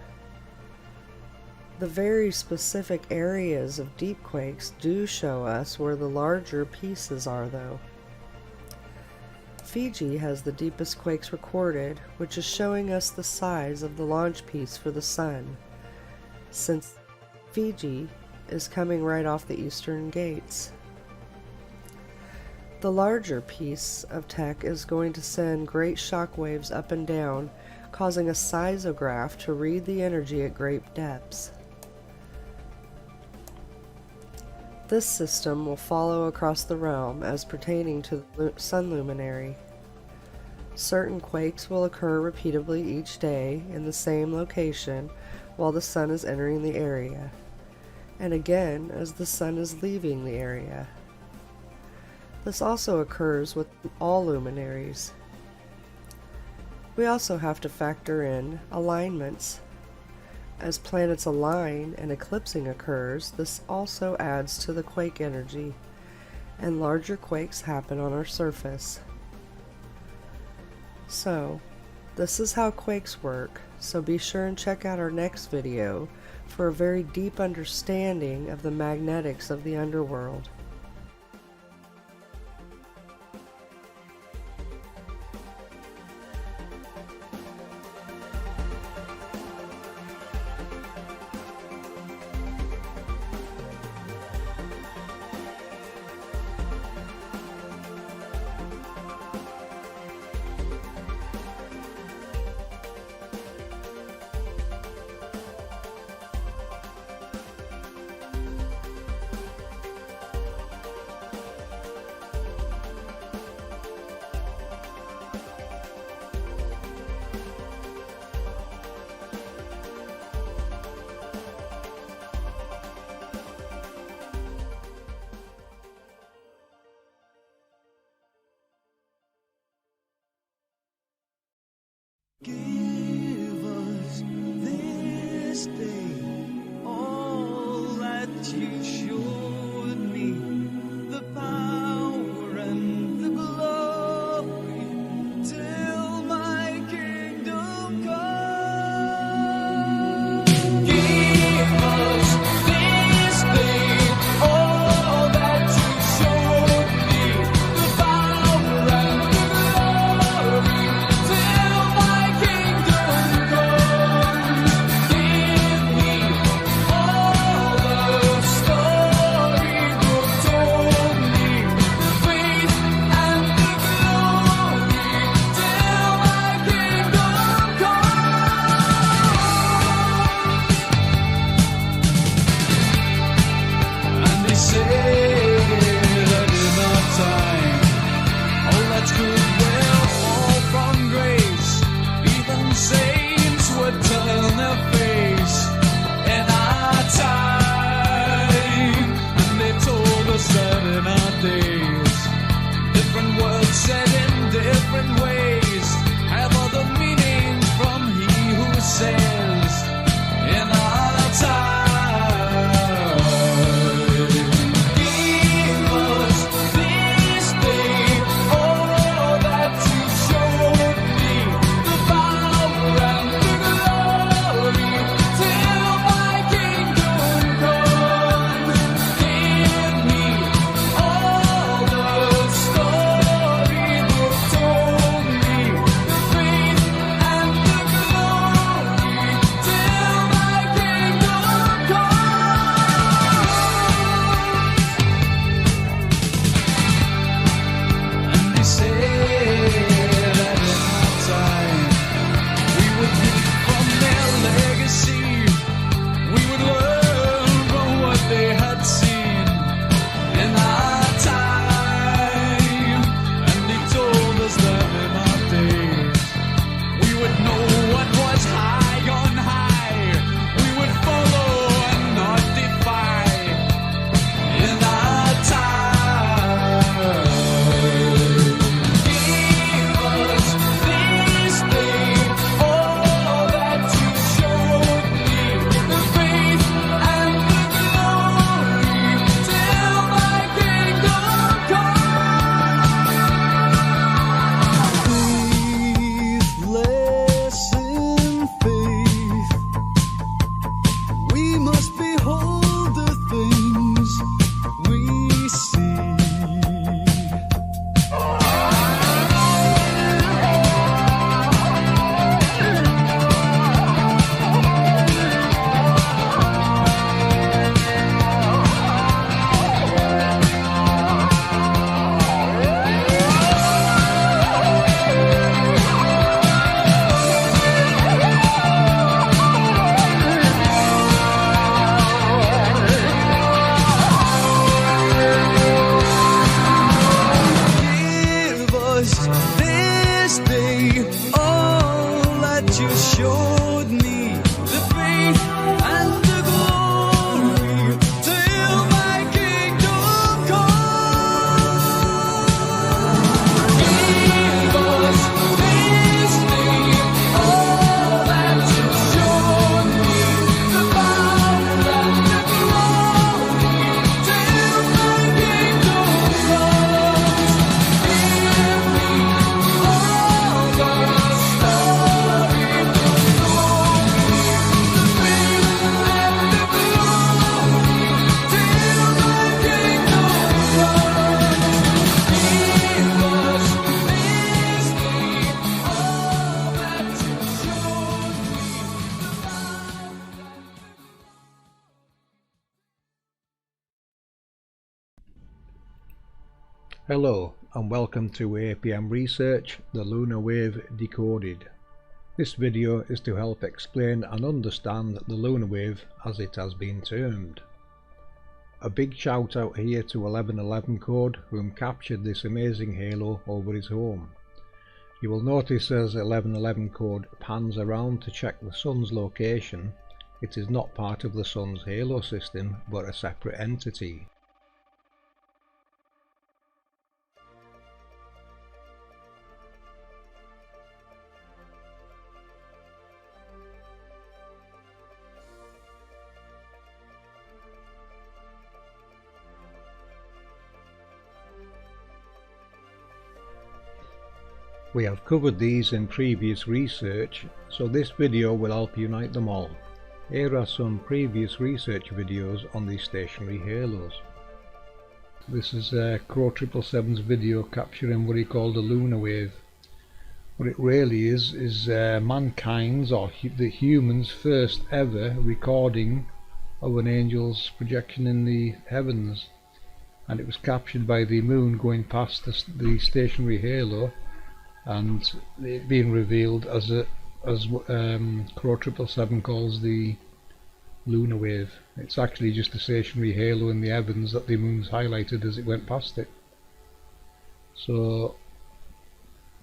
The very specific areas of deep quakes do show us where the larger pieces are, though. Fiji has the deepest quakes recorded, which is showing us the size of the launch piece for the sun, since Fiji is coming right off the eastern gates. The larger piece of tech is going to send great shock waves up and down, causing a seismograph to read the energy at great depths. This system will follow across the realm as pertaining to the sun luminary. Certain quakes will occur repeatedly each day in the same location while the sun is entering the area, and again as the sun is leaving the area. This also occurs with all luminaries. We also have to factor in alignments. As planets align and eclipsing occurs, this also adds to the quake energy, and larger quakes happen on our surface. So, this is how quakes work, so be sure and check out our next video for a very deep understanding of the magnetics of the underworld. Hello and welcome to APM Research, the Lunar Wave Decoded. This video is to help explain and understand the lunar wave as it has been termed. A big shout out here to 1111 Code, whom captured this amazing halo over his home. You will notice as 1111 Code pans around to check the sun's location, it is not part of the sun's halo system but a separate entity. We have covered these in previous research, so this video will help unite them all. Here are some previous research videos on these stationary halos. This is Crow 777's video capturing what he called a lunar wave. What it really is mankind's, or the humans' first ever recording of an angel's projection in the heavens, and it was captured by the moon going past the stationary halo, and it being revealed as Crow 777 calls the lunar wave. It's actually just a stationary halo in the heavens that the moon's highlighted as it went past it. So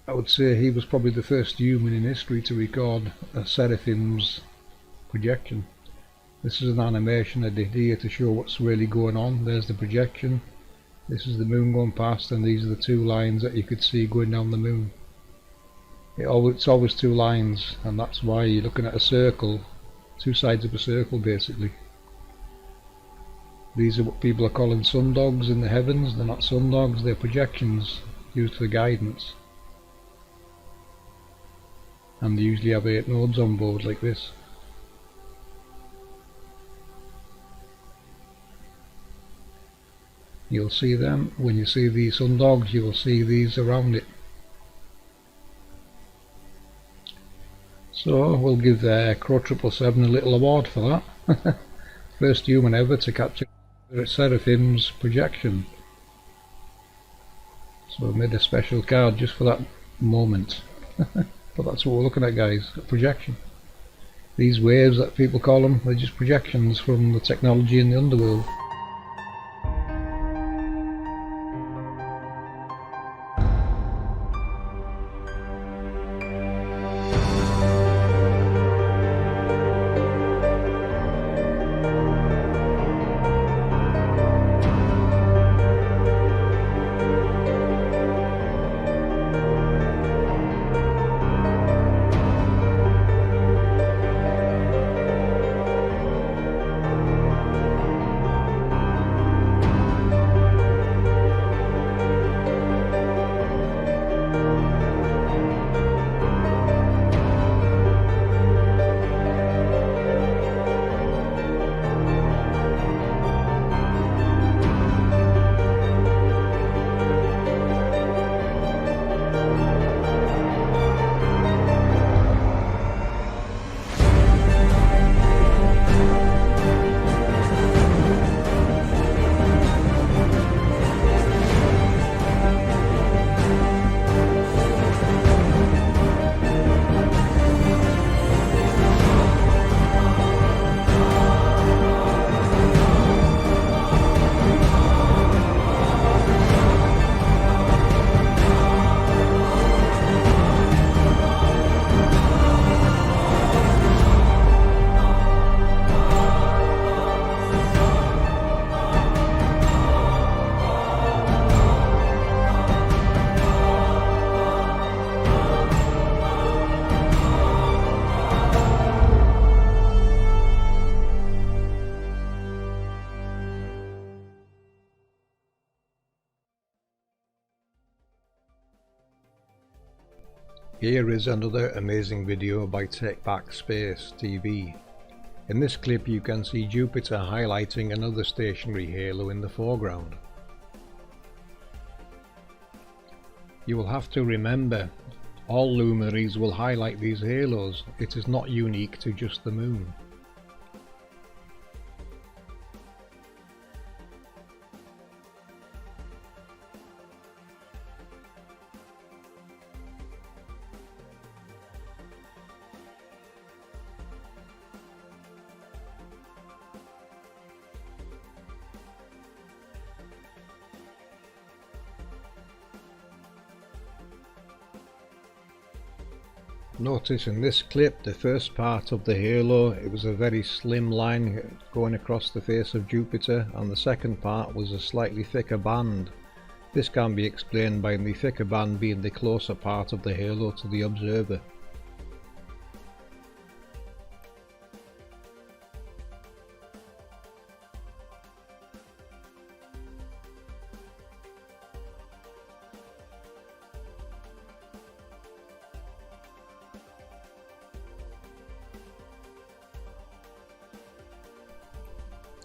I would say he was probably the first human in history to record a seraphim's projection. This is an animation I did here to show what's really going on. There's the projection, this is the moon going past, and these are the two lines that you could see going down the moon. It's always two lines, and that's why you're looking at a circle, two sides of a circle basically. These are what people are calling sundogs in the heavens. They're not sundogs, they're projections used for guidance. And they usually have 8 nodes on board like this. You'll see them, when you see these sundogs you will see these around it. So we'll give Crow 777 a little award for that. First human ever to capture Seraphim's projection. So I made a special card just for that moment. But that's what we're looking at, guys, a projection. These waves that people call them, they're just projections from the technology in the underworld. Here is another amazing video by Take Back Space TV. In this clip you can see Jupiter highlighting another stationary halo in the foreground. You will have to remember, all luminaries will highlight these halos. It is not unique to just the moon. Notice in this clip the first part of the halo, it was a very slim line going across the face of Jupiter, and the second part was a slightly thicker band. This can be explained by the thicker band being the closer part of the halo to the observer.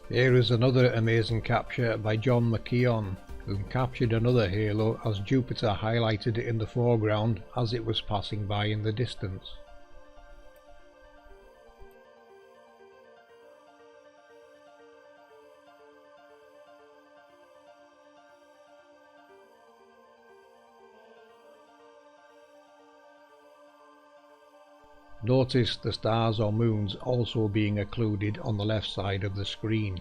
Here is another amazing capture by John McKeon, who captured another halo as Jupiter highlighted in the foreground as it was passing by in the distance. Notice the stars or moons also being occluded on the left side of the screen,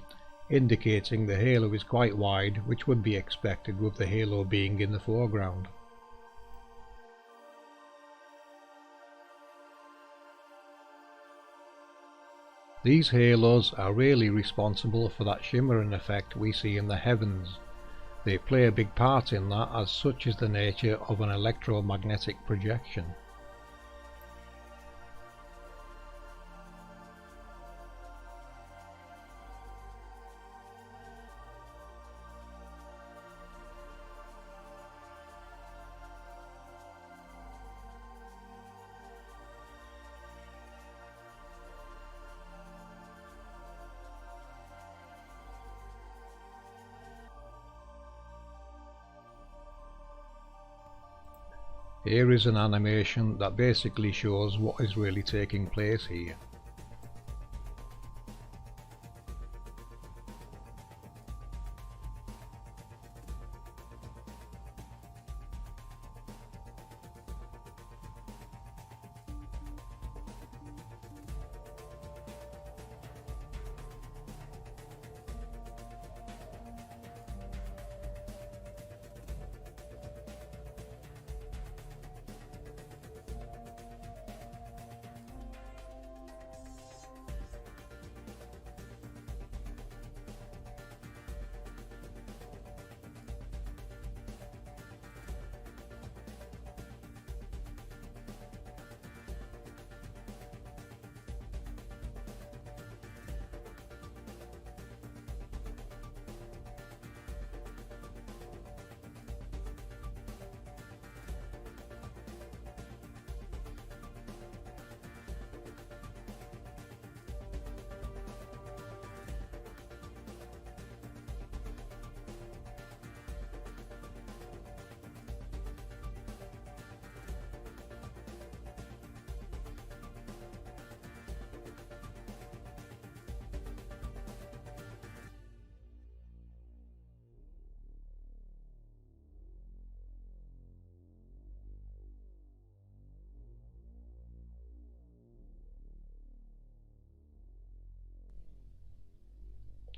indicating the halo is quite wide, which would be expected with the halo being in the foreground. These halos are really responsible for that shimmering effect we see in the heavens. They play a big part in that, as such is the nature of an electromagnetic projection. Here is an animation that basically shows what is really taking place here.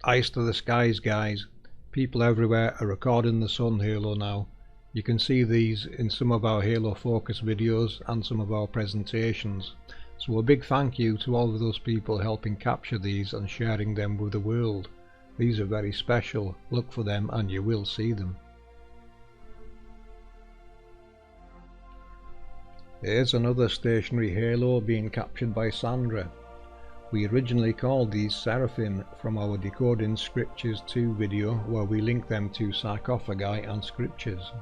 Ice to the skies, guys. People everywhere are recording the sun halo now. You can see these in some of our halo focus videos and some of our presentations. So a big thank you to all of those people helping capture these and sharing them with the world. These are very special. Look for them and you will see them. Here's another stationary halo being captured by Sandra. We originally called these Seraphim from our Decoding Scriptures 2 video, where we link them to sarcophagi and scriptures.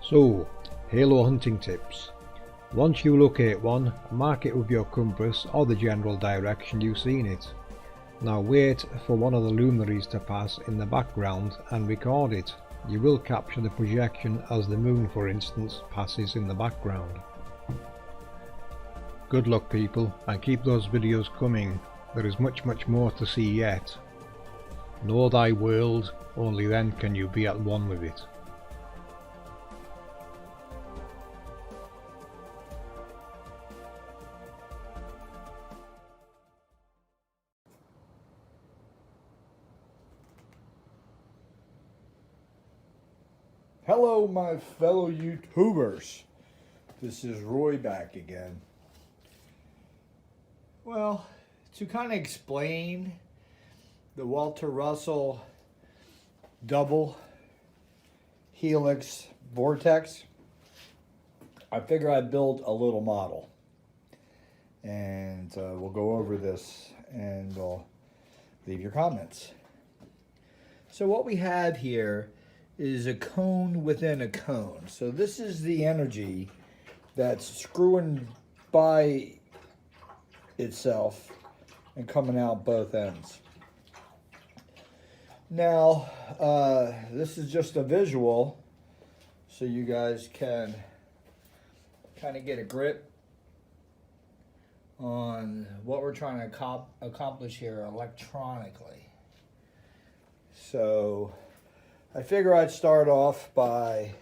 So, halo hunting tips. Once you locate one, mark it with your compass or the general direction you've seen it. Now wait for one of the luminaries to pass in the background and record it. You will capture the projection as the moon, for instance, passes in the background. Good luck people, and keep those videos coming. There is much more to see yet. Know thy world, only then can you be at one with it. Hello, my fellow YouTubers. This is Roy back again. Well, to kind of explain the Walter Russell double helix vortex, I figure I'd build a little model. And we'll go over this and we'll leave your comments. So what we have here is a cone within a cone. So this is the energy that's screwing by itself and coming out both ends. Now, this is just a visual so you guys can kind of get a grip on what we're trying to accomplish here electronically. So I figure I'd start off by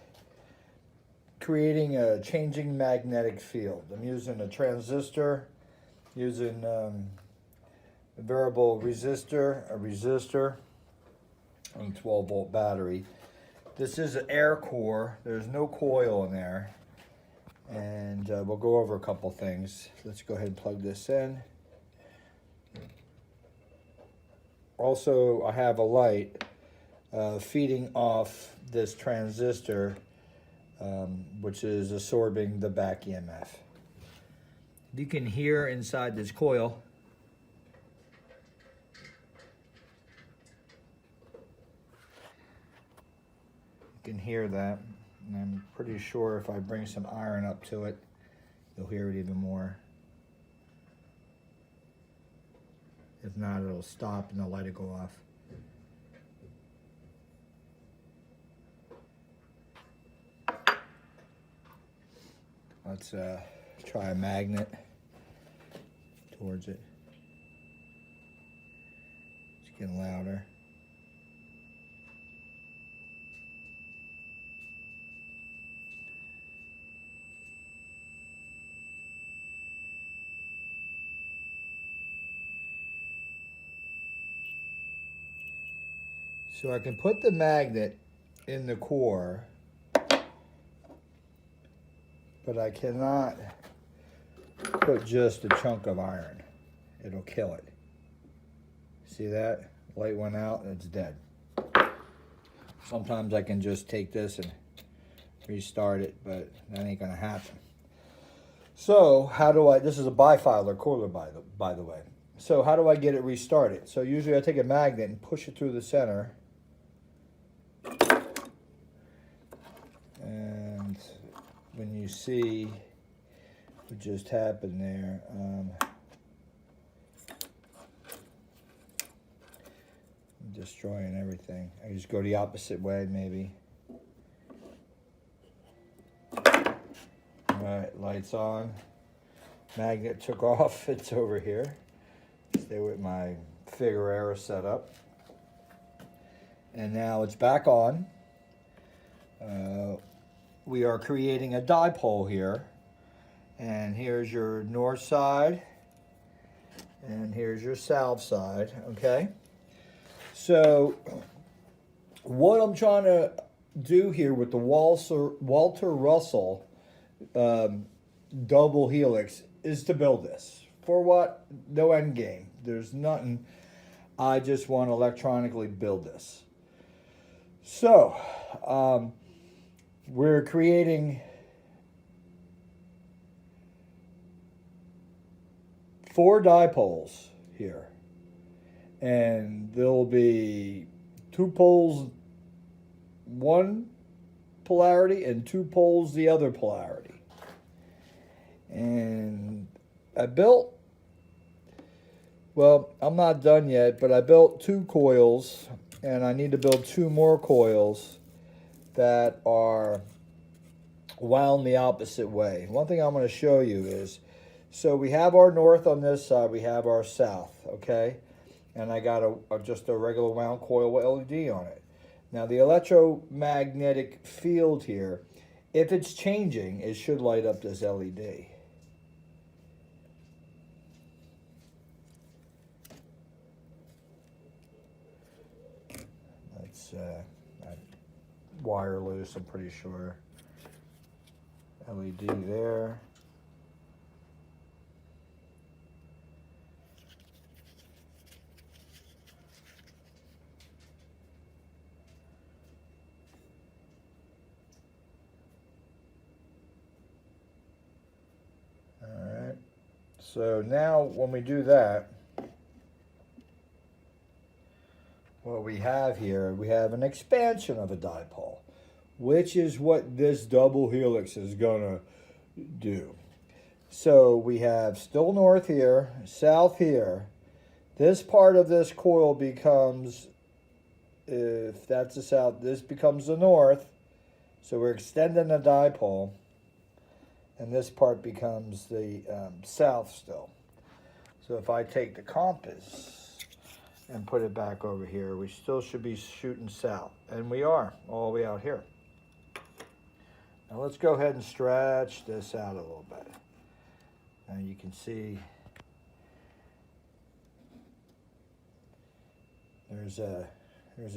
creating a changing magnetic field. I'm using a transistor, using a variable resistor, and 12-volt battery. This is an air core. There's no coil in there. And we'll go over a couple things. Let's go ahead and plug this in. Also, I have a light feeding off this transistor, which is absorbing the back EMF. You can hear inside this coil you can hear that, and I'm pretty sure if I bring some iron up to it, you'll hear it even more. If not, it'll stop and the light will go off. Let's try a magnet towards it. It's getting louder. So I can put the magnet in the core, but I cannot put just a chunk of iron. It'll kill it. See that? Light went out and it's dead. Sometimes I can just take this and restart it, but that ain't gonna happen. So how do I, this is a bifilar cooler by the way. So how do I get it restarted? So usually I take a magnet and push it through the center. And when you see what just happened there, I'm destroying everything. I just go the opposite way maybe. Alright, lights on. Magnet took off, it's over here. Stay with my Figueroa setup. And now it's back on. We are creating a dipole here. And here's your north side. And here's your south side, okay? So, what I'm trying to do here with the Walter Russell double helix is to build this. For what? No end game. There's nothing. I just want to electronically build this. So, we're creating 4 dipoles here. And there'll be 2 poles, 1 polarity and 2 poles the other polarity. And I built, well, I'm not done yet, but I built 2 coils, and I need to build 2 more coils that are wound the opposite way. One thing I'm going to show you is, so we have our north on this side, we have our south, okay? And I got just a regular wound coil with LED on it. Now the electromagnetic field here, if it's changing, it should light up this LED. Let's wire loose, I'm pretty sure. LED there. Alright, so now when we do that, what we have here, we have an expansion of a dipole, which is what this double helix is going to do. So we have still north here, south here. This part of this coil becomes, if that's the south, this becomes the north. So we're extending the dipole. And this part becomes the south still. So if I take the compass and put it back over here, we still should be shooting south. And we are, all the way out here. Now let's go ahead and stretch this out a little bit. And you can see there's a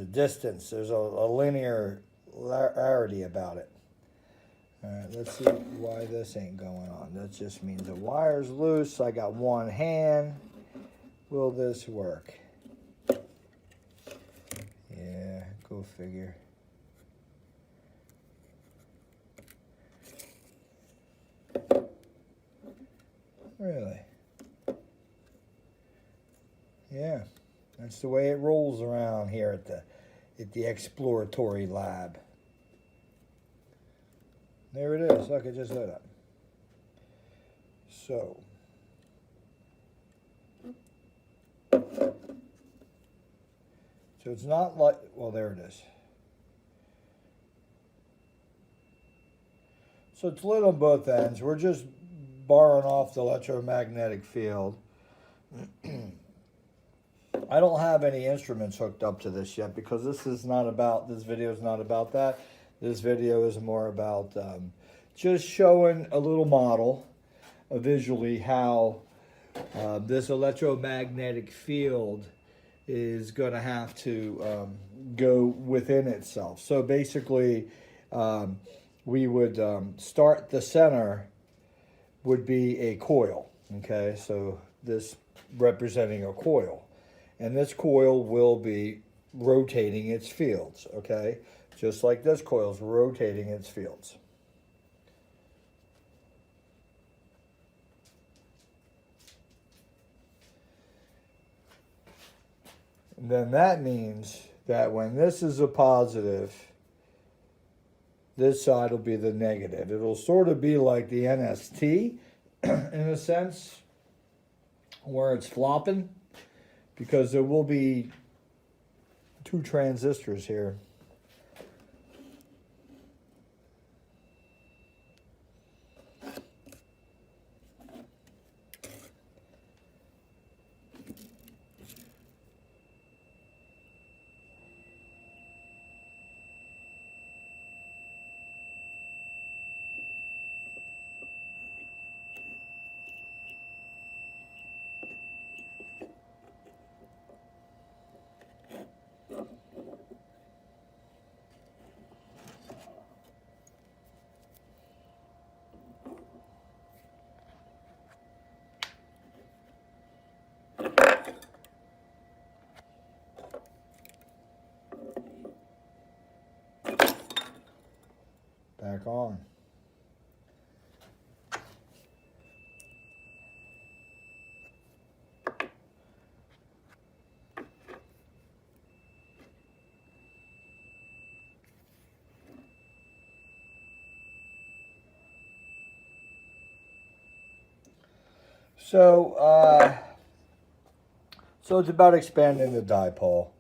distance, there's a linearity about it. All right, let's see why this ain't going on. That just means the wire's loose. I got one hand. Will this work? Yeah, go figure. Really? Yeah, that's the way it rolls around here at the exploratory lab. There it is. Look, it just lit up. So, it's not like, well, there it is. So it's lit on both ends. We're just borrowing off the electromagnetic field. I don't have any instruments hooked up to this yet because this video is not about that. This video is more about just showing a little model visually how this electromagnetic field is going to have to go within itself. So basically, we would start, the center would be a coil, okay? So this representing a coil. And this coil will be rotating its fields, okay? Just like this coil is rotating its fields. And then that means that when this is a positive, this side will be the negative. It'll sort of be like the NST in a sense, where it's flopping, because there will be 2 transistors here. Back on. So it's about expanding the dipole.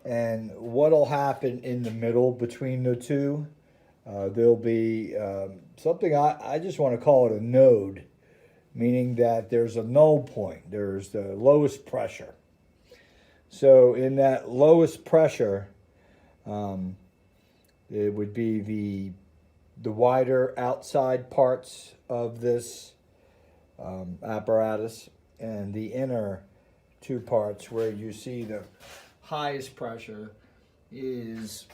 And what'll happen in the middle between the two, there'll be something I just want to call it a node, meaning that there's a null point. There's the lowest pressure. So in that lowest pressure, it would be the wider outside parts of this apparatus, and the inner two parts where you see the highest pressure is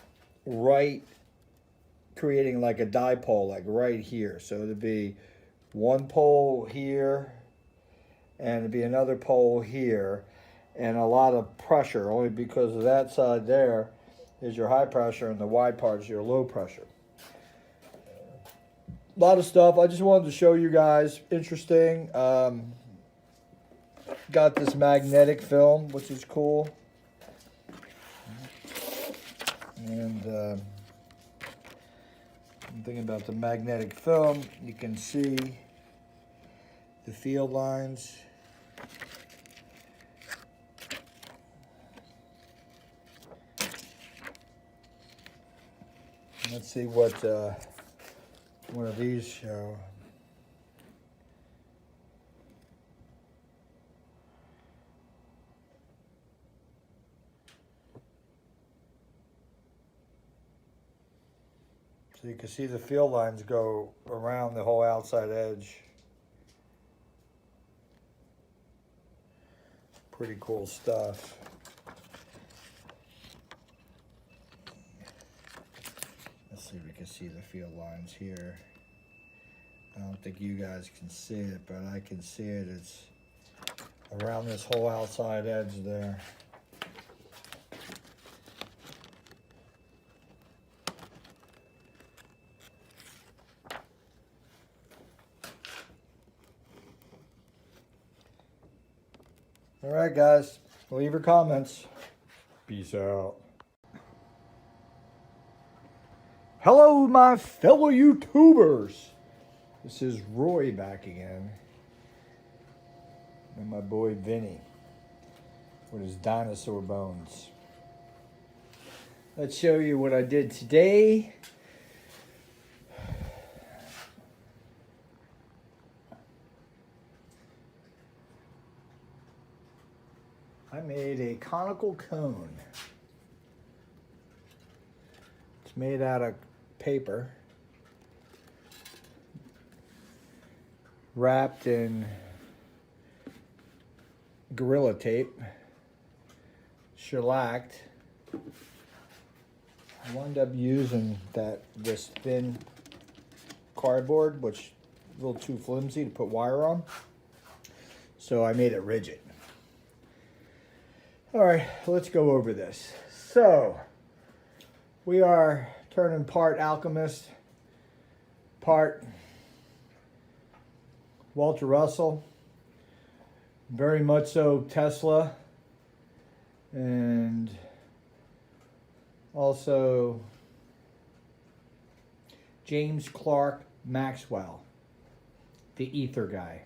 right, creating like a dipole, like right here. So it'd be one pole here, and it'd be another pole here, and a lot of pressure, only because of that side there is your high pressure, and the wide part is your low pressure. A lot of stuff. I just wanted to show you guys. Interesting. Got this magnetic film, which is cool. And I'm thinking about the magnetic film. You can see the field lines. Let's see what one of these show. So you can see the field lines go around the whole outside edge. Pretty cool stuff. Let's see if we can see the field lines here. I don't think you guys can see it, but I can see it. It's around this whole outside edge there. All right, guys, leave your comments. Peace out. Hello, my fellow YouTubers. This is Roy back again. And my boy Vinny with his dinosaur bones. Let's show you what I did today. I made a conical cone. It's made out of paper, wrapped in Gorilla Tape, shellacked. I wound up using this thin cardboard, which is a little too flimsy to put wire on, so I made it rigid. All right, let's go over this. So, we are turning part alchemist, part Walter Russell, very much so Tesla, and also James Clerk Maxwell, the ether guy.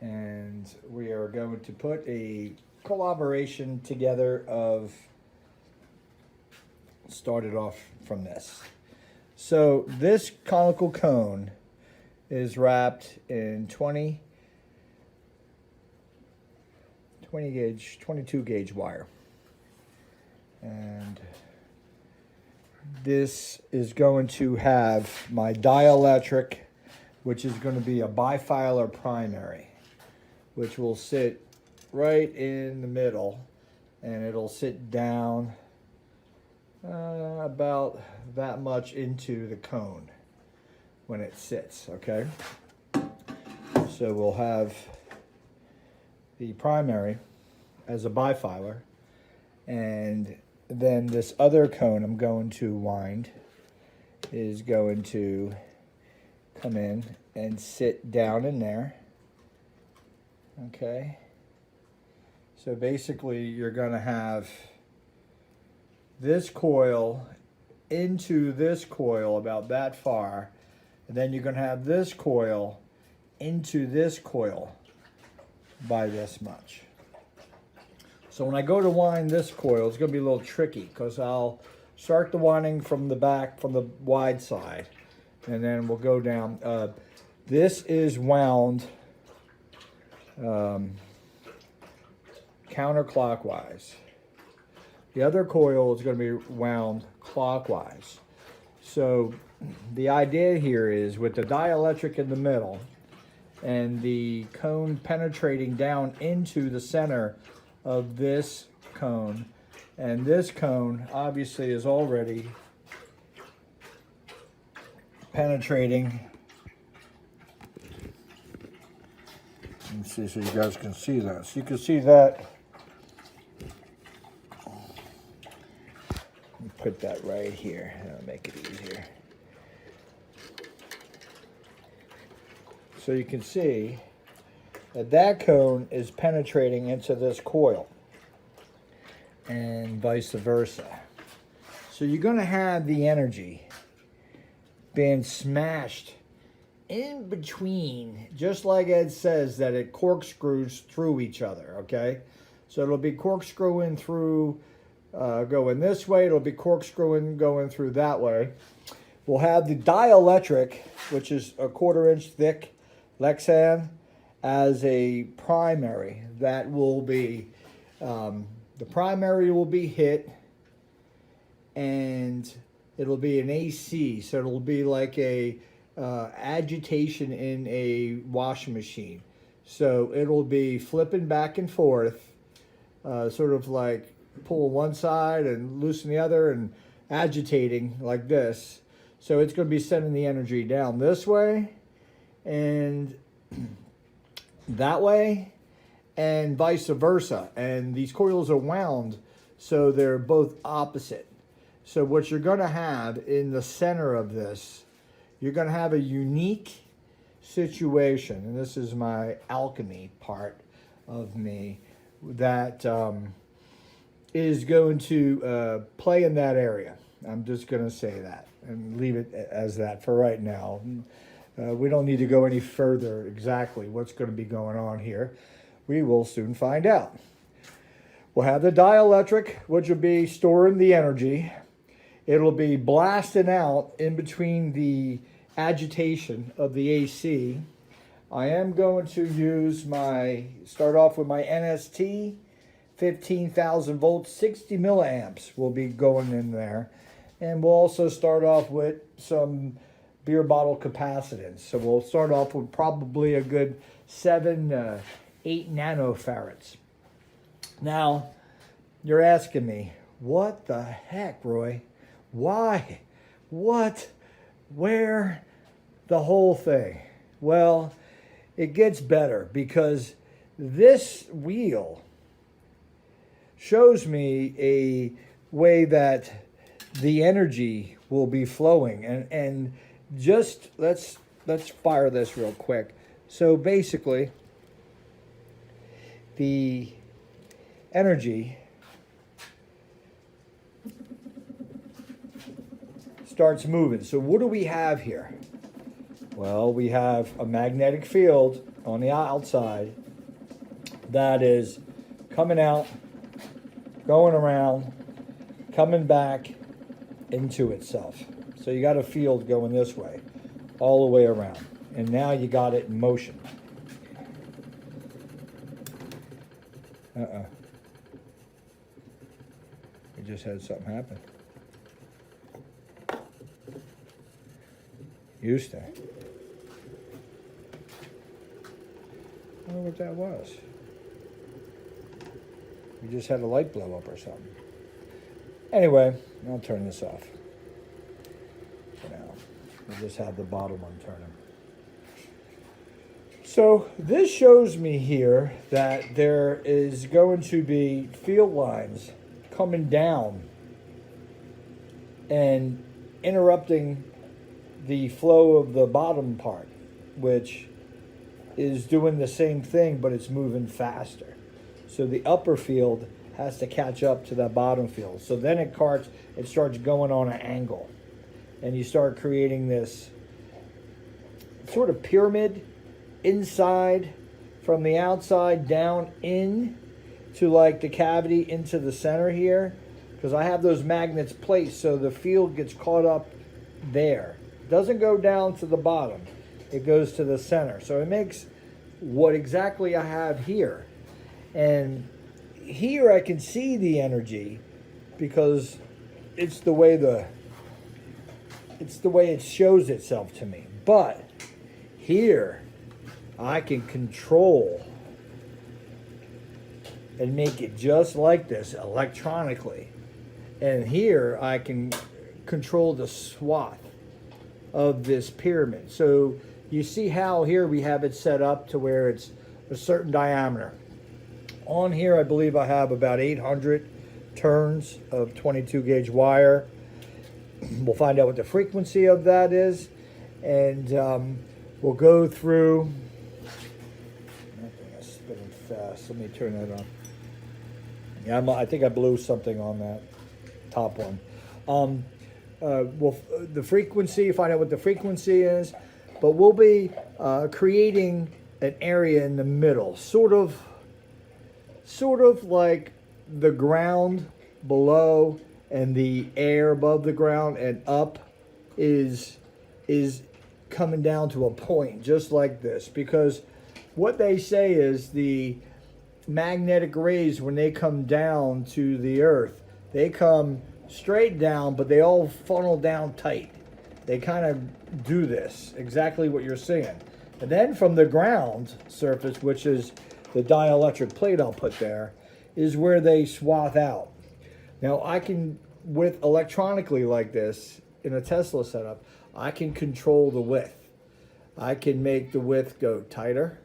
And we are going to put a collaboration together of, started off from this. So this conical cone is wrapped in 22 gauge wire. And this is going to have my dielectric, which is going to be a bifilar primary, which will sit right in the middle, and it'll sit down about that much into the cone when it sits, okay? So we'll have the primary as a bifilar, and then this other cone I'm going to wind is going to come in and sit down in there, okay? So basically you're going to have this coil into this coil about that far, and then you're going to have this coil into this coil by this much. So when I go to wind this coil, it's going to be a little tricky because I'll start the winding from the back, from the wide side, and then we'll go down. This is wound counterclockwise. The other coil is going to be wound clockwise. So the idea here is with the dielectric in the middle and the cone penetrating down into the center of this cone, and this cone obviously is already penetrating. Let me see so you guys can see that. So you can see that. Let me put that right here. That'll make it easier. So you can see that that cone is penetrating into this coil and vice versa. So you're going to have the energy being smashed in between, just like Ed says, that it corkscrews through each other, okay? So it'll be corkscrewing through, going this way, it'll be corkscrewing going through that way. We'll have the dielectric, which is a 1/4 inch thick Lexan, as a primary. That will be, the primary will be hit, and it'll be an AC, so it'll be like a agitation in a washing machine. So it'll be flipping back and forth, sort of like pulling one side and loosen the other and agitating like this. So it's going to be sending the energy down this way and that way and vice versa. And these coils are wound, so they're both opposite. So what you're going to have in the center of this, you're going to have a unique situation, and this is my alchemy part of me, that is going to play in that area. I'm just going to say that and leave it as that for right now. We don't need to go any further exactly what's going to be going on here. We will soon find out. We'll have the dielectric, which will be storing the energy. It'll be blasting out in between the agitation of the AC. I am going to use start off with my NST, 15,000 volts, 60 milliamps will be going in there. And we'll also start off with some beer bottle capacitance. So we'll start off with probably a good 7, 8 nanofarads. Now, you're asking me, what the heck, Roy? Why? What? Where? The whole thing? Well, it gets better because this wheel shows me a way that the energy will be flowing. And just let's fire this real quick. So basically, the energy starts moving. So what do we have here? Well, we have a magnetic field on the outside that is coming out, going around, coming back into itself. So you got a field going this way, all the way around. And now you got it in motion. We just had something happen. Used to. I don't know what that was. We just had a light blow up or something. Anyway, I'll turn this off for now. We'll just have the bottom one turning. So this shows me here that there is going to be field lines coming down and interrupting the flow of the bottom part, which is doing the same thing, but it's moving faster. So the upper field has to catch up to that bottom field. So then it starts going on an angle, and you start creating this sort of pyramid inside from the outside down in to like the cavity into the center here, because I have those magnets placed so the field gets caught up there. It doesn't go down to the bottom. It goes to the center. So it makes what exactly I have here. And here I can see the energy because it's the way it shows itself to me. But here I can control and make it just like this electronically. And here I can control the swath of this pyramid. So you see how here we have it set up to where it's a certain diameter. On here I believe I have about 800 turns of 22 gauge wire. We'll find out what the frequency of that is, and we'll go through. That thing is spinning fast. Let me turn that on. Yeah, I think I blew something on that top one. The frequency, find out what the frequency is, but we'll be creating an area in the middle, sort of like the ground below and the air above the ground and up is coming down to a point just like this, because what they say is the magnetic rays, when they come down to the earth, they come straight down, but they all funnel down tight. They kind of do this, exactly what you're seeing. And then from the ground surface, which is the dielectric plate I'll put there, is where they swath out. Now I can, with electronically like this, in a Tesla setup, I can control the width. I can make the width go tighter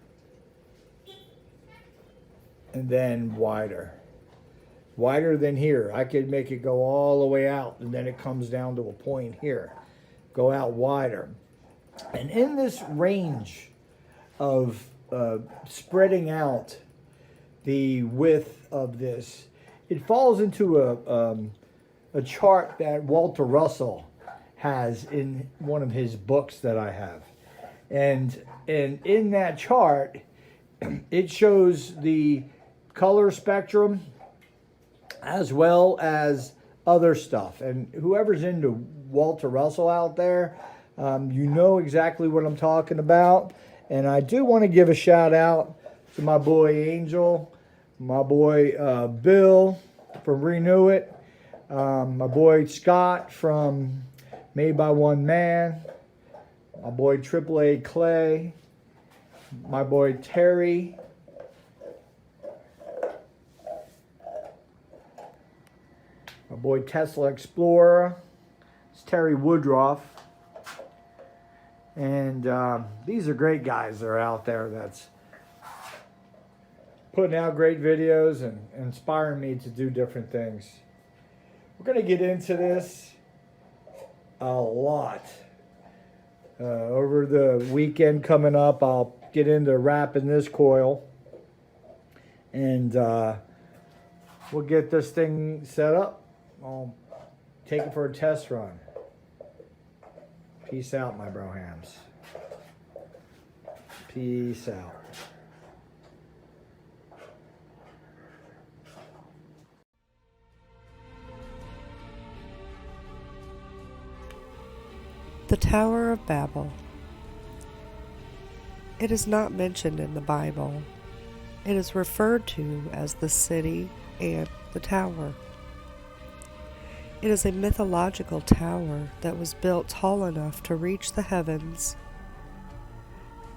and then wider. Wider than here. I could make it go all the way out and then it comes down to a point here. Go out wider. And in this range of spreading out the width of this, it falls into a chart that Walter Russell has in one of his books that I have. And in that chart, it shows the color spectrum as well as other stuff. And whoever's into Walter Russell out there, you know exactly what I'm talking about. And I do want to give a shout out to my boy Angel, my boy Bill from Renew It, my boy Scott from Made by One Man, my boy AAA Clay, my boy Terry, my boy Tesla Explorer, it's Terry Woodruff. And these are great guys that are out there that's putting out great videos and inspiring me to do different things. We're going to get into this a lot. Over the weekend coming up, I'll get into wrapping this coil. And we'll get this thing set up. I'll take it for a test run. Peace out, my brohams. Peace out. The Tower of Babel. It is not mentioned in the Bible. It is referred to as the city and the tower. It is a mythological tower that was built tall enough to reach the heavens.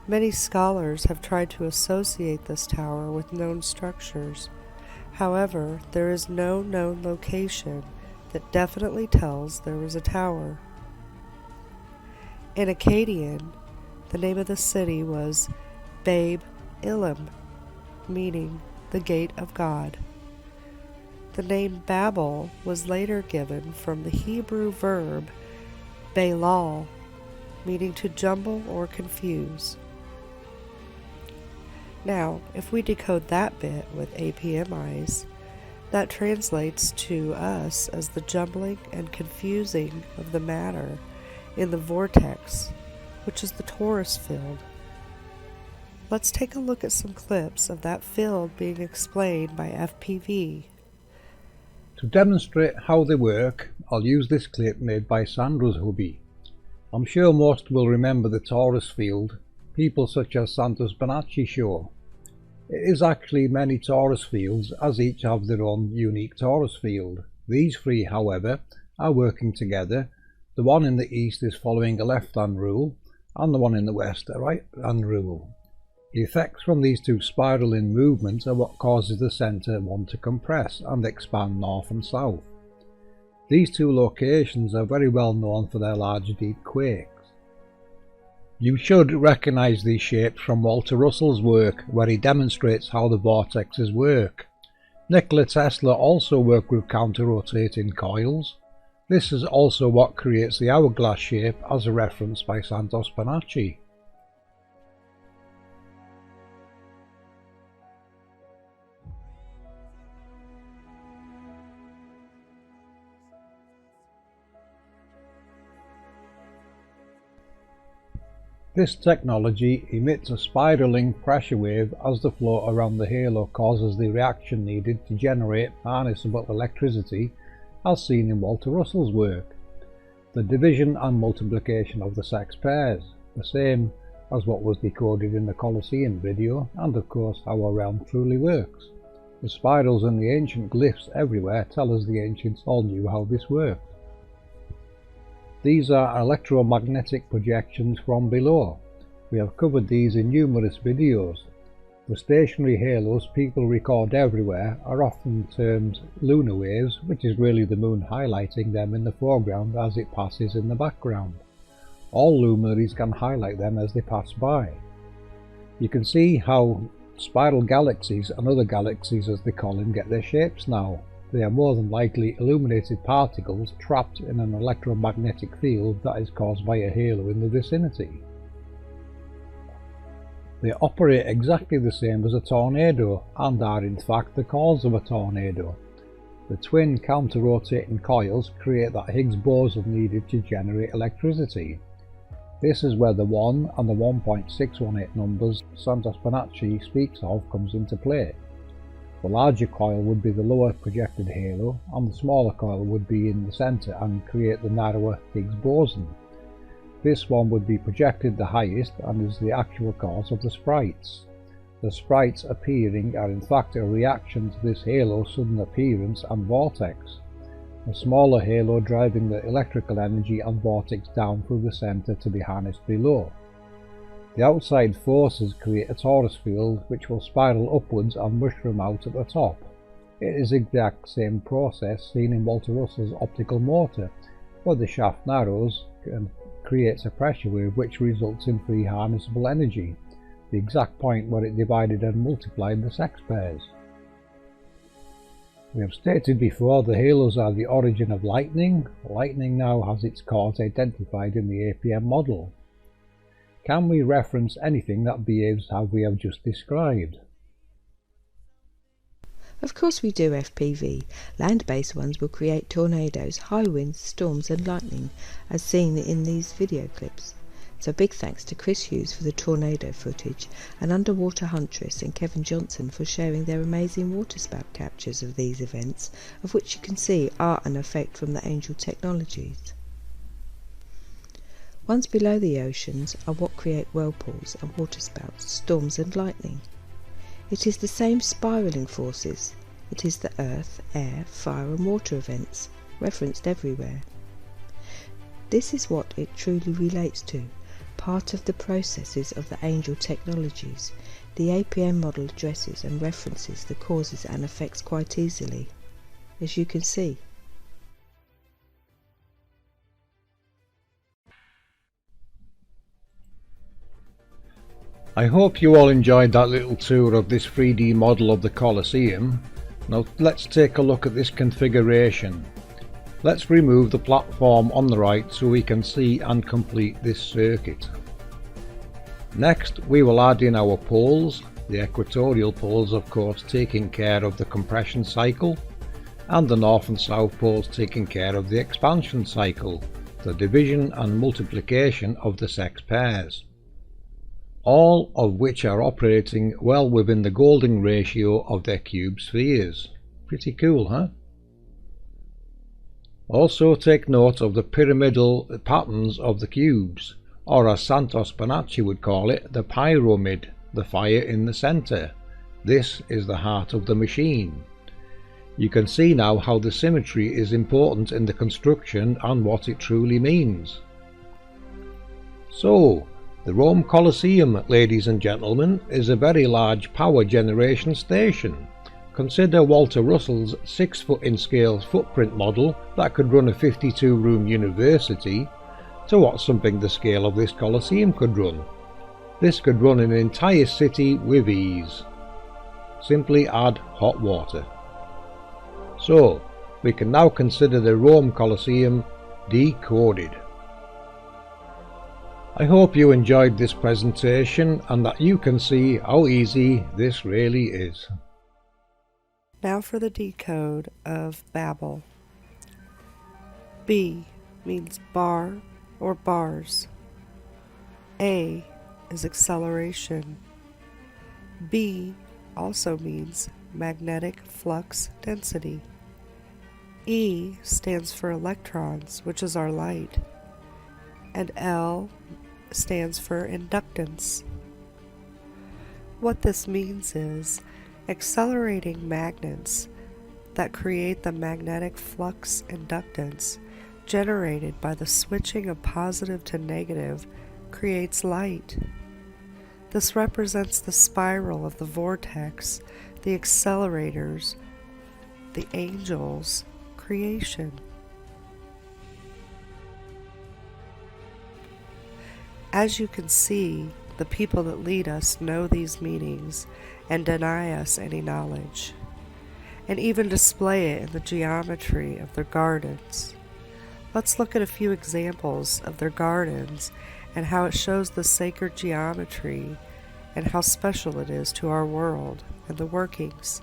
Many scholars have tried to associate this tower with known structures. However, there is no known location that definitely tells there was a tower. In Akkadian, the name of the city was Babe Ilim, meaning the gate of God. The name Babel was later given from the Hebrew verb Balal, meaning to jumble or confuse. Now, if we decode that bit with APM eyes, that translates to us as the jumbling and confusing of the matter in the vortex, which is the torus field. Let's take a look at some clips of that field being explained by FPV. To demonstrate how they work, I'll use this clip made by Sandra's hubby. I'm sure most will remember the torus field people such as Santos Bonacci show. It is actually many torus fields, as each have their own unique torus field. These three, however, are working together. The one in the east is following a left-hand rule, and the one in the west a right-hand rule. The effects from these two spiraling movements are what causes the centre one to compress and expand north and south. These two locations are very well known for their large deep quakes. You should recognise these shapes from Walter Russell's work, where he demonstrates how the vortexes work. Nikola Tesla also worked with counter-rotating coils. This is also what creates the hourglass shape, as referenced by Santos Bonacci. This technology emits a spiraling pressure wave as the flow around the halo causes the reaction needed to generate harnessable electricity, as seen in Walter Russell's work. The division and multiplication of the sex pairs, the same as what was decoded in the Colosseum video, and of course how our realm truly works. The spirals and the ancient glyphs everywhere tell us the ancients all knew how this worked. These are electromagnetic projections from below. We have covered these in numerous videos. The stationary halos people record everywhere are often termed lunar waves, which is really the moon highlighting them in the foreground as it passes in the background. All luminaries can highlight them as they pass by. You can see how spiral galaxies and other galaxies, as they call them, get their shapes now. They are more than likely illuminated particles trapped in an electromagnetic field that is caused by a halo in the vicinity. They operate exactly the same as a tornado and are in fact the cause of a tornado. The twin counter-rotating coils create that Higgs boson needed to generate electricity. This is where the 1 and the 1.618 numbers Santos Bonacci speaks of comes into play. The larger coil would be the lower projected halo, and the smaller coil would be in the centre and create the narrower Higgs boson. This one would be projected the highest and is the actual cause of the sprites. The sprites appearing are in fact a reaction to this halo's sudden appearance and vortex. The smaller halo driving the electrical energy and vortex down through the centre to be harnessed below. The outside forces create a torus field which will spiral upwards and mushroom out at the top. It is the exact same process seen in Walter Russell's optical motor, where the shaft narrows and creates a pressure wave which results in free harnessable energy, the exact point where it divided and multiplied the sex pairs. We have stated before the halos are the origin of lightning. Lightning now has its cause identified in the APM model. Can we reference anything that behaves how we have just described? Of course we do, FPV. Land-based ones will create tornadoes, high winds, storms and lightning, as seen in these video clips. So big thanks to Chris Hughes for the tornado footage, and Underwater Huntress and Kevin Johnson for sharing their amazing waterspout captures of these events, of which you can see are an effect from the Angel technologies. Ones below the oceans are what create whirlpools and waterspouts, storms and lightning. It is the same spiralling forces. It is the earth, air, fire and water events, referenced everywhere. This is what it truly relates to, part of the processes of the Angel technologies. The APM model addresses and references the causes and effects quite easily, as you can see. I hope you all enjoyed that little tour of this 3D model of the Colosseum. Now let's take a look at this configuration. Let's remove the platform on the right so we can see and complete this circuit. Next we will add in our poles, the equatorial poles of course taking care of the compression cycle, and the north and south poles taking care of the expansion cycle, the division and multiplication of the sex pairs. all of which are operating well within the golden ratio of their cube spheres. Pretty cool, huh? Also take note of the pyramidal patterns of the cubes, or as Santos Bonacci would call it, the pyramid, the fire in the centre. This is the heart of the machine. You can see now how the symmetry is important in the construction and what it truly means. So, the Rome Colosseum, ladies and gentlemen, is a very large power generation station. Consider Walter Russell's 6-foot in scale footprint model that could run a 52-room university to what something the scale of this Colosseum could run. This could run an entire city with ease. Simply add hot water. So, we can now consider the Rome Colosseum decoded. I hope you enjoyed this presentation and that you can see how easy this really is. Now for the decode of Babel. B means bar or bars. A is acceleration. B also means magnetic flux density. E stands for electrons, which is our light. And L stands for inductance. What this means is accelerating magnets that create the magnetic flux inductance generated by the switching of positive to negative creates light. This represents the spiral of the vortex, the accelerators, the angels' creation. As you can see, the people that lead us know these meanings and deny us any knowledge, and even display it in the geometry of their gardens. Let's look at a few examples of their gardens and how it shows the sacred geometry and how special it is to our world and the workings.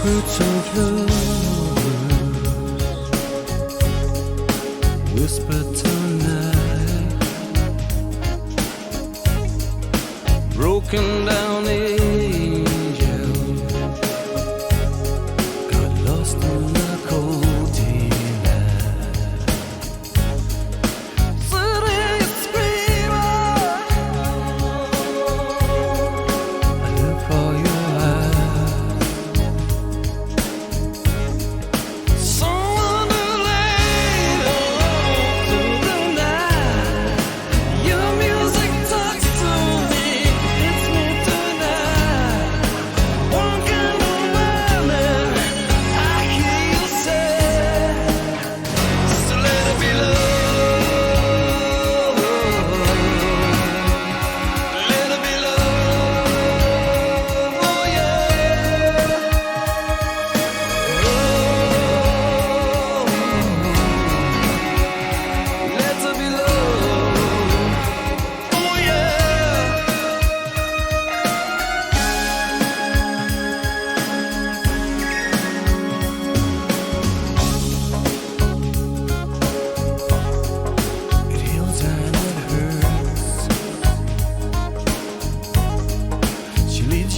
Secrets of lovers whispered tonight, broken down angel got lost in the cold daylight. City screamer, I look for your eyes. Someone to lay down through the night. Your music talks to me, it's me tonight.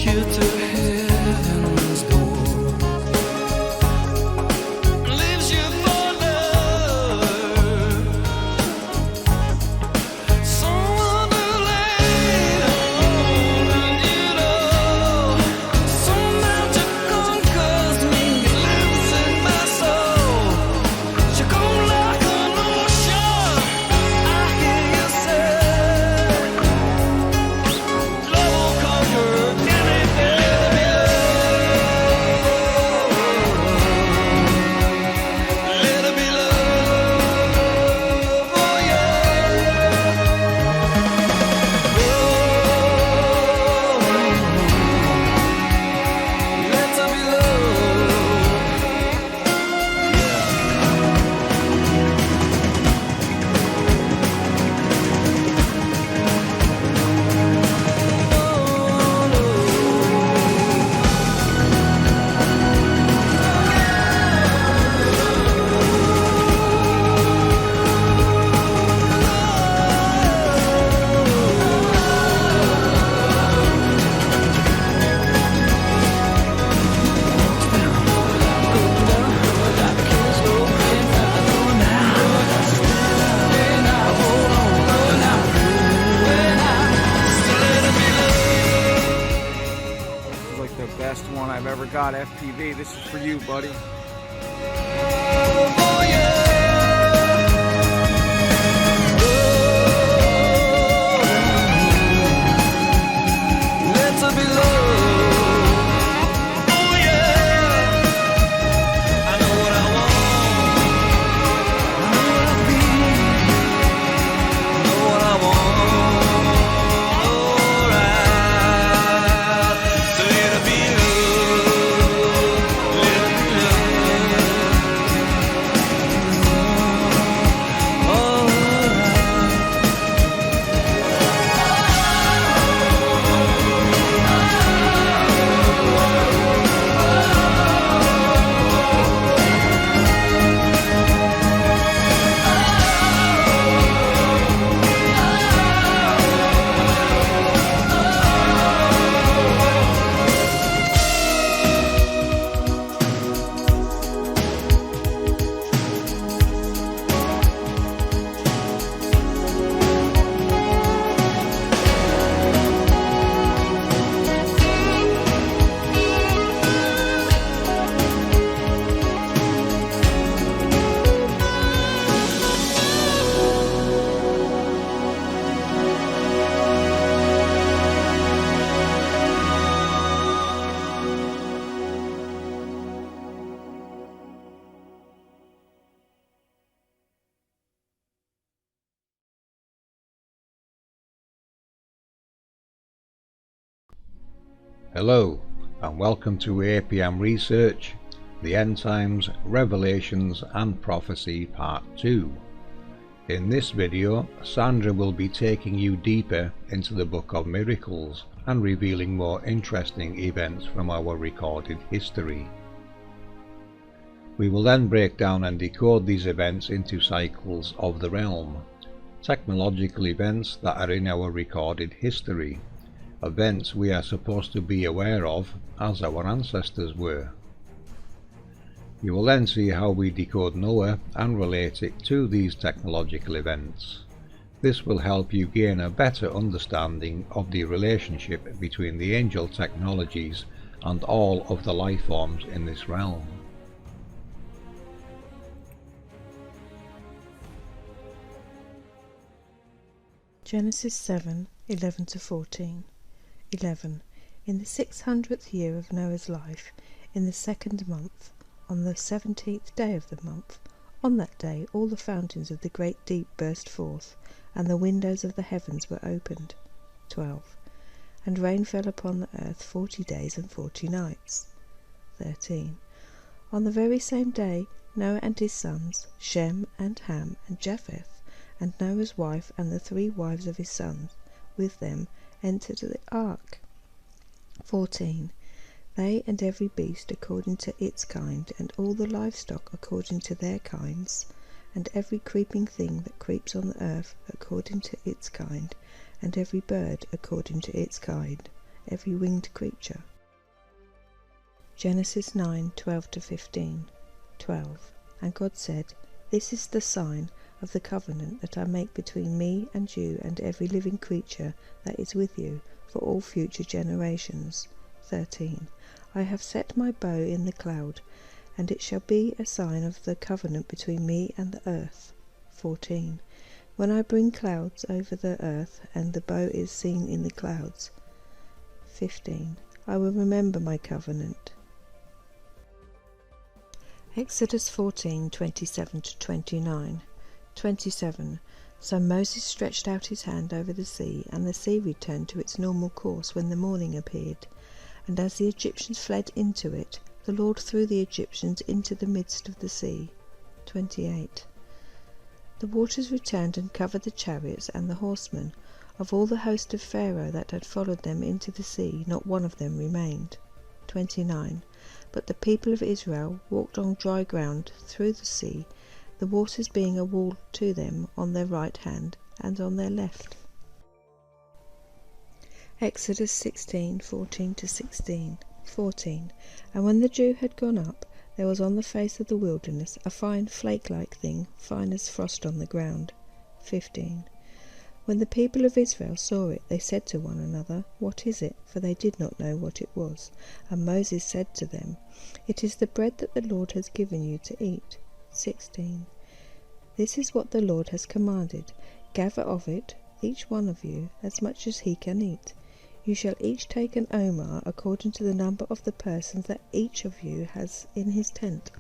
you to heaven's door. Leaves you for love, someone to lay on, and you know, some magic conquers me, lives in my soul. You come like an ocean, I hear you say, love will conquer anything. Let it be love, oh yeah. Let it be This is like the best one I've ever got, FPV. This is for you, buddy. oh yeah. Let it be love, oh yeah. I know what I want, I know what I feel, I know what I want. Alright, so let it be love, let it be love. Alright. Hello, and welcome to APM Research, the End Times, Revelations and Prophecy Part 2. In this video, Sandra will be taking you deeper into the Book of Miracles and revealing more interesting events from our recorded history. We will then break down and decode these events into cycles of the realm, technological events that are in our recorded history, events we are supposed to be aware of as our ancestors were. You will then see how we decode Noah and relate it to these technological events. This will help you gain a better understanding of the relationship between the angel technologies and all of the life forms in this realm. Genesis 7:11-14. 11. In the 600th year of Noah's life, in the 2nd month, on the 17th day of the month, on that day all the fountains of the great deep burst forth, and the windows of the heavens were opened. 12. And rain fell upon the earth 40 days and 40 nights. 13. On the very same day Noah and his sons, Shem and Ham and Japheth, and Noah's wife and the 3 wives of his sons with them entered the ark. 14. They and every beast according to its kind, and all the livestock according to their kinds, and every creeping thing that creeps on the earth according to its kind, and every bird according to its kind, every winged creature. Genesis 9:12-15. 12. And God said, This is the sign of the covenant that I make between me and you and every living creature that is with you for all future generations. 13. I have set my bow in the cloud, and it shall be a sign of the covenant between me and the earth. 14. When I bring clouds over the earth, and the bow is seen in the clouds. 15. I will remember my covenant. Exodus 14:27-29. 27. So Moses stretched out his hand over the sea, and the sea returned to its normal course when the morning appeared. And as the Egyptians fled into it, the Lord threw the Egyptians into the midst of the sea. 28. The waters returned and covered the chariots and the horsemen. Of all the host of Pharaoh that had followed them into the sea, not one of them remained. 29. But the people of Israel walked on dry ground through the sea, the waters being a wall to them on their right hand and on their left. Exodus 16:14-16. 14. And when the dew had gone up, there was on the face of the wilderness a fine flake-like thing, fine as frost on the ground. 15. When the people of Israel saw it, they said to one another, What is it? For they did not know what it was. And Moses said to them, It is the bread that the Lord has given you to eat. 16. This is what the Lord has commanded. Gather of it, each one of you, as much as he can eat. You shall each take an omer according to the number of the persons that each of you has in his tent.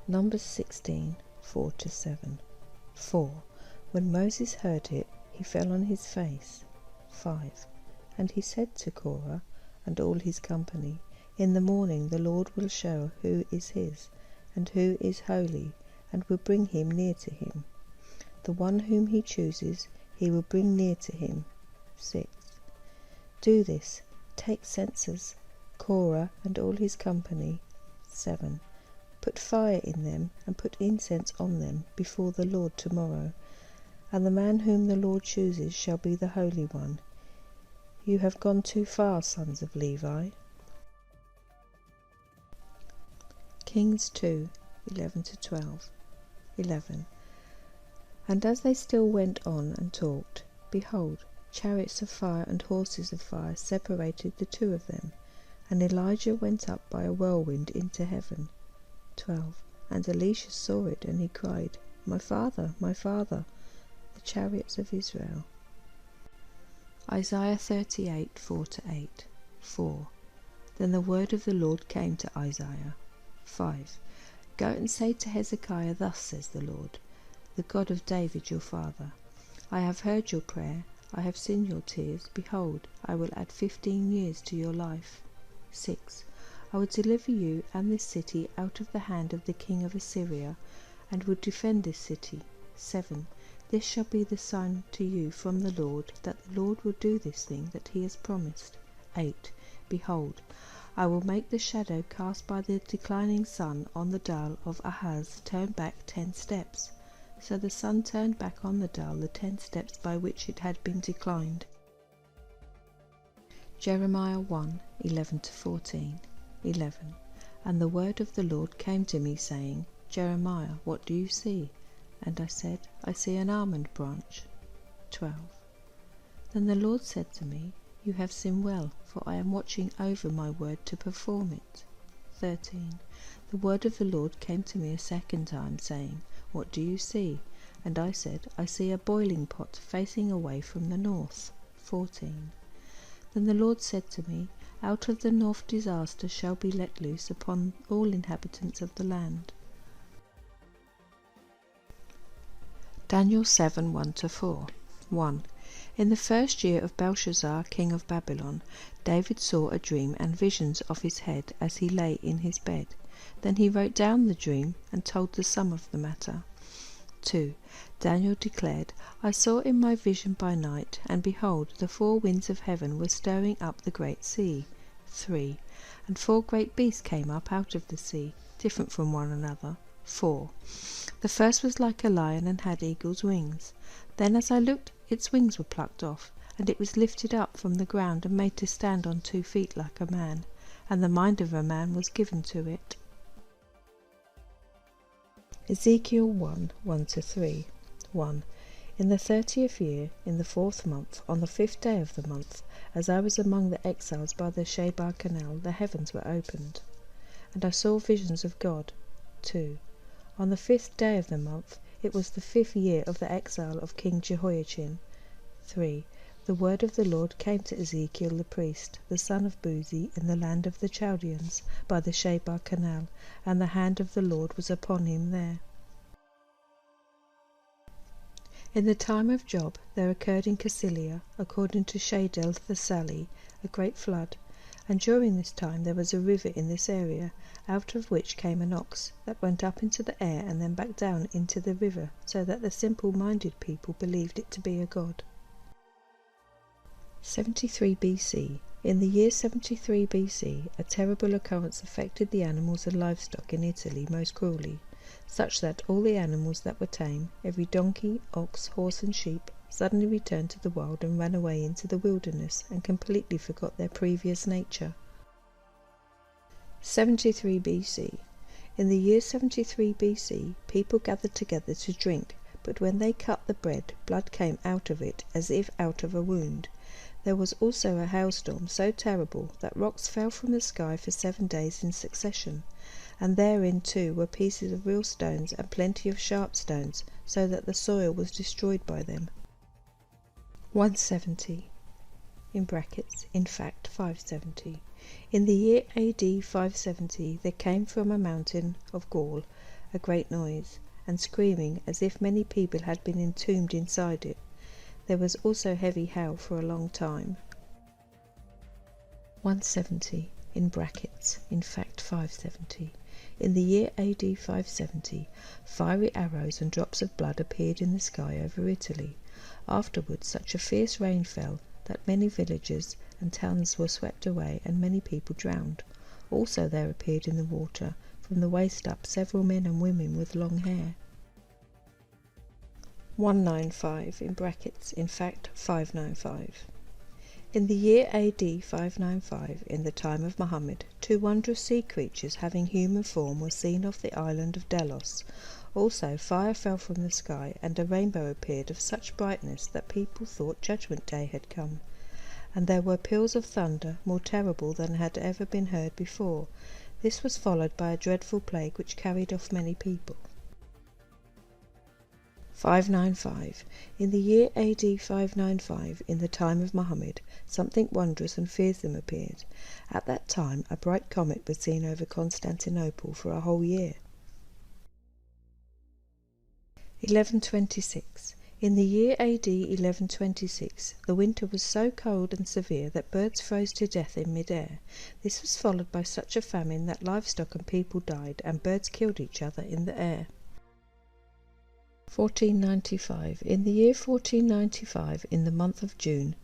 Numbers 16:4-7. 4. When Moses heard it, he fell on his face. 5. And he said to Korah and all his company, In the morning the Lord will show who is his, and who is holy, and will bring him near to him. The one whom he chooses, he will bring near to him. 6. Do this, take censers, Korah and all his company. 7. Put fire in them, and put incense on them before the Lord tomorrow. And the man whom the Lord chooses shall be the Holy One. You have gone too far, sons of Levi. Kings 2:11-12. 11. And as they still went on and talked, behold, chariots of fire and horses of fire separated the two of them, and Elijah went up by a whirlwind into heaven. 12. And Elisha saw it, and he cried, My father, the chariots of Israel. Isaiah 38:4-8. 4. Then the word of the Lord came to Isaiah. 5. Go and say to Hezekiah, Thus says the Lord, the God of David your father, I have heard your prayer, I have seen your tears. Behold, I will add 15 years to your life. 6. I will deliver you and this city out of the hand of the king of Assyria, and will defend this city. 7. This shall be the sign to you from the Lord, that the Lord will do this thing that he has promised. 8. Behold, I will make the shadow cast by the declining sun on the dial of Ahaz turn back 10 steps. So the sun turned back on the dial the 10 steps by which it had been declined. Jeremiah 1:11-14. 11. And the word of the Lord came to me, saying, Jeremiah, what do you see? And I said, I see an almond branch. 12. Then the Lord said to me, You have seen well, for I am watching over my word to perform it. 13. The word of the Lord came to me a second time, saying, What do you see? And I said, I see a boiling pot facing away from the north. 14. Then the Lord said to me, Out of the north disaster shall be let loose upon all inhabitants of the land. Daniel 7:1-4. 1. In the first year of Belshazzar, king of Babylon, David saw a dream and visions of his head as he lay in his bed. Then he wrote down the dream and told the sum of the matter. 2. Daniel declared, I saw in my vision by night, and behold, the 4 winds of heaven were stirring up the great sea. 3. And 4 great beasts came up out of the sea, different from one another. 4. The first was like a lion and had eagle's wings. Then as I looked, its wings were plucked off, and it was lifted up from the ground and made to stand on 2 feet like a man, and the mind of a man was given to it. Ezekiel 1, 1-3. 1. In the 30th year, in the 4th month, on the 5th day of the month, as I was among the exiles by the Shebar Canal, the heavens were opened, and I saw visions of God. 2. On the 5th day of the month, it was the 5th year of the exile of King Jehoiachin. 3. The word of the Lord came to Ezekiel the priest, the son of Buzi, in the land of the Chaldeans, by the Shebar Canal, and the hand of the Lord was upon him there. In the time of Job there occurred in Cassilia, according to Shadel Thessali, a great flood, and during this time there was a river in this area, out of which came an ox, that went up into the air and then back down into the river, so that the simple-minded people believed it to be a god. 73 BC. In the year 73 BC, a terrible occurrence affected the animals and livestock in Italy most cruelly, such that all the animals that were tame, every donkey, ox, horse and sheep, suddenly returned to the wild and ran away into the wilderness and completely forgot their previous nature. 73 BC. In the year 73 BC, people gathered together to drink, but when they cut the bread, blood came out of it as if out of a wound. There was also a hailstorm so terrible that rocks fell from the sky for 7 days in succession, and therein too were pieces of real stones and plenty of sharp stones, so that the soil was destroyed by them. 170. In fact 570. In the year AD 570 there came from a mountain of Gaul a great noise, and screaming as if many people had been entombed inside it. There was also heavy hail for a long time. 170. In fact 570. In the year AD 570, fiery arrows and drops of blood appeared in the sky over Italy. Afterwards such a fierce rain fell that many villages and towns were swept away and many people drowned. Also there appeared in the water, from the waist up, several men and women with long hair. 195. In fact 595. In the year AD 595, in the time of Muhammad, 2 wondrous sea creatures having human form were seen off the island of Delos. Also fire fell from the sky, and a rainbow appeared of such brightness that people thought Judgment Day had come. And there were peals of thunder, more terrible than had ever been heard before. This was followed by a dreadful plague which carried off many people. 595. In the year AD 595, in the time of Muhammad, something wondrous and fearsome appeared. At that time a bright comet was seen over Constantinople for a whole year. 1126. In the year AD 1126, the winter was so cold and severe that birds froze to death in mid-air. This was followed by such a famine that livestock and people died, and birds killed each other in the air. 1495. In the year 1495, in the month of June,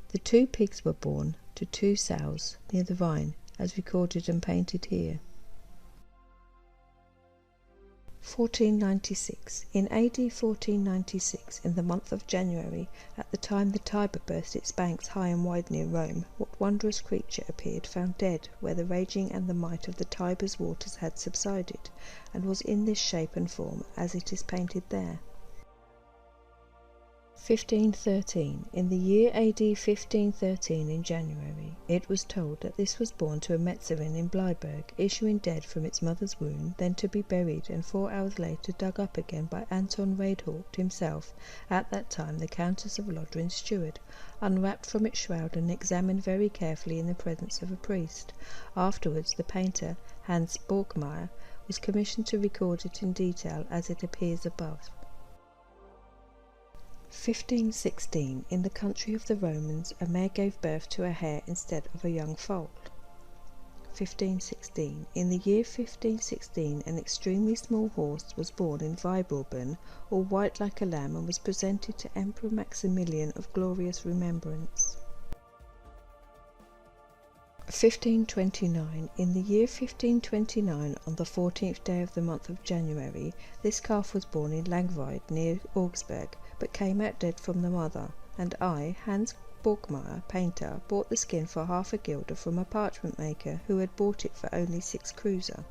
the 2 pigs were born to 2 sows near the Rhine, as recorded and painted here. 1496. In AD 1496, in the month of January, at the time the Tiber burst its banks high and wide near Rome, what wondrous creature appeared, found dead where the raging and the might of the Tiber's waters had subsided, and was in this shape and form as it is painted there. 1513. In the year AD 1513, in January, it was told that this was born to a Metzerin in Bleiburg, issuing dead from its mother's womb, then to be buried, and 4 hours later dug up again by Anton Reidhort himself, at that time the Countess of Lodrin's steward, unwrapped from its shroud and examined very carefully in the presence of a priest. Afterwards the painter, Hans Borkmeyer, was commissioned to record it in detail as it appears above. 1516. In the country of the Romans, a mare gave birth to a hare instead of a young foal. 1516. In the year 1516, an extremely small horse was born in Weibelben, all white like a lamb, and was presented to Emperor Maximilian of glorious remembrance. 1529. In the year 1529, on the 14th day of the month of January, this calf was born in Langweid near Augsburg, but came out dead from the mother, and I, Hans Borgmeier, painter, bought the skin for half a guilder from a parchment maker who had bought it for only 6 kreuzer.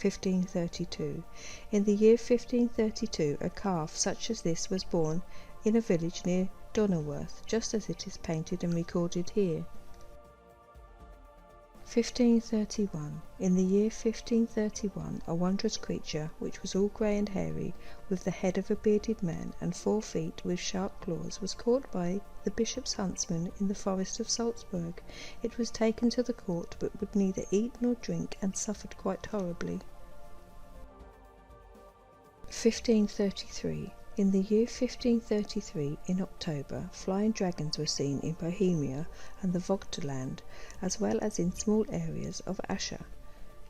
1532. In the year 1532 a calf such as this was born in a village near Donauworth, just as it is painted and recorded here. 1531. In the year 1531 a wondrous creature, which was all grey and hairy, with the head of a bearded man and 4 feet with sharp claws, was caught by the bishop's huntsman in the forest of Salzburg. It was taken to the court, but would neither eat nor drink, and suffered quite horribly. 1533. In the year 1533, in October, flying dragons were seen in Bohemia and the Vogtland, as well as in small areas of Ascha,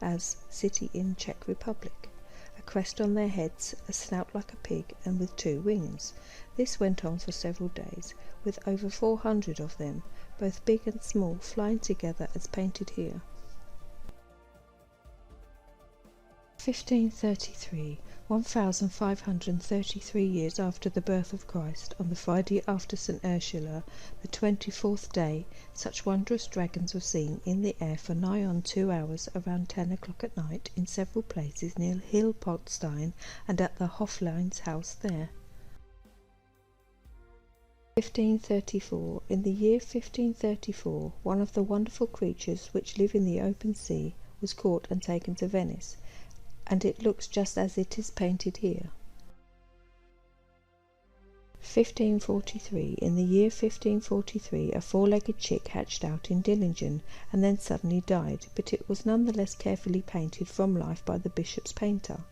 as city in Czech Republic. A crest on their heads, a snout like a pig, and with 2 wings. This went on for several days, with over 400 of them, both big and small, flying together as painted here. 1533. 1533 years after the birth of Christ, on the Friday after St. Ursula, the 24th day, such wondrous dragons were seen in the air for nigh on 2 hours, around 10 o'clock at night, in several places near Hilpoltstein and at the Hoflein's house there. 1534. In the year 1534, one of the wonderful creatures which live in the open sea was caught and taken to Venice, and it looks just as it is painted here. 1543. In the year 1543 a 4-legged chick hatched out in Dillingen and then suddenly died, but it was none the less carefully painted from life by the bishop's painter.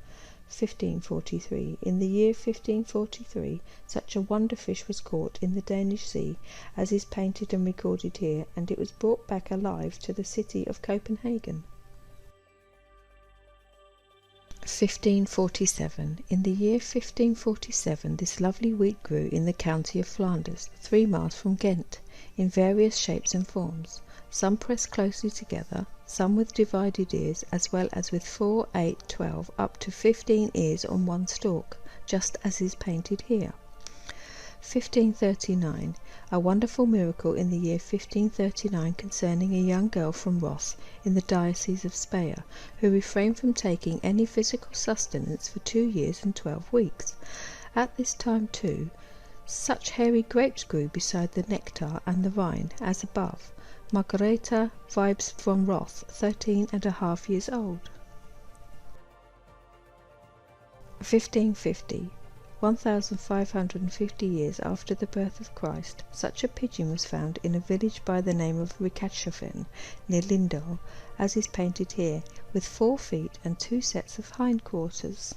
1543. In the year 1543 such a wonder fish was caught in the Danish sea as is painted and recorded here, and it was brought back alive to the city of Copenhagen. 1547. In the year 1547 this lovely wheat grew in the county of Flanders, 3 miles from Ghent, in various shapes and forms, some pressed closely together, some with divided ears, as well as with 4, 8, 12, up to 15 ears on one stalk, just as is painted here. 1539. A wonderful miracle in the year 1539 concerning a young girl from Roth in the diocese of Speyer, who refrained from taking any physical sustenance for 2 years and 12 weeks. At this time, too, such hairy grapes grew beside the nectar and the Rhine, as above. Margareta Vibes von Roth, 13½ years old. 1550. 1550 years after the birth of Christ, such a pigeon was found in a village by the name of Rickatshofen, near Lindau, as is painted here, with 4 feet and 2 sets of hindquarters.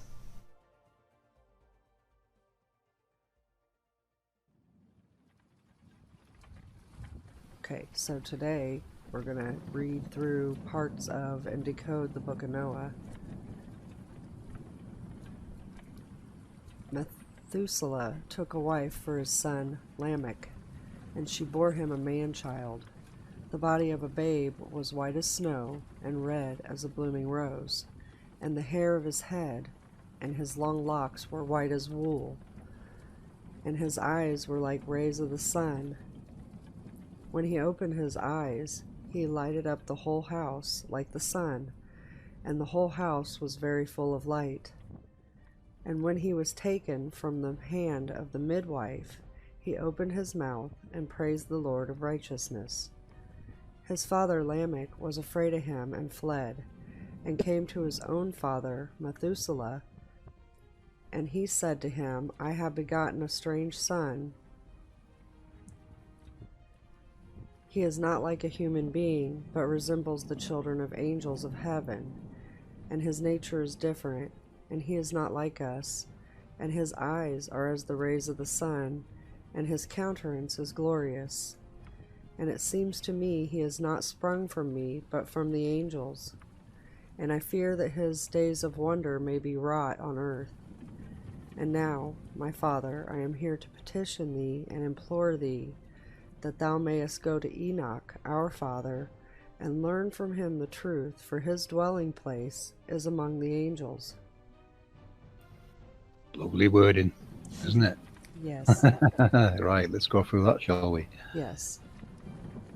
Okay, so today we're going to read through parts of and decode the Book of Noah. Methuselah took a wife for his son Lamech, and she bore him a man-child. The body of a babe was white as snow and red as a blooming rose, and the hair of his head and his long locks were white as wool, and his eyes were like rays of the sun. When he opened his eyes, he lighted up the whole house like the sun, and the whole house was very full of light. And when he was taken from the hand of the midwife, he opened his mouth and praised the Lord of righteousness. His father Lamech was afraid of him and fled, and came to his own father Methuselah, and he said to him, I have begotten a strange son. He is not like a human being, but resembles the children of angels of heaven, and his nature is different, and he is not like us, and his eyes are as the rays of the sun, and his countenance is glorious. And it seems to me he is not sprung from me, but from the angels. And I fear that his days of wonder may be wrought on earth. And now, my Father, I am here to petition thee and implore thee, that thou mayest go to Enoch, our father, and learn from him the truth, for his dwelling place is among the angels. Lovely wording, isn't it? Yes. Right, let's go through that, shall we? Yes.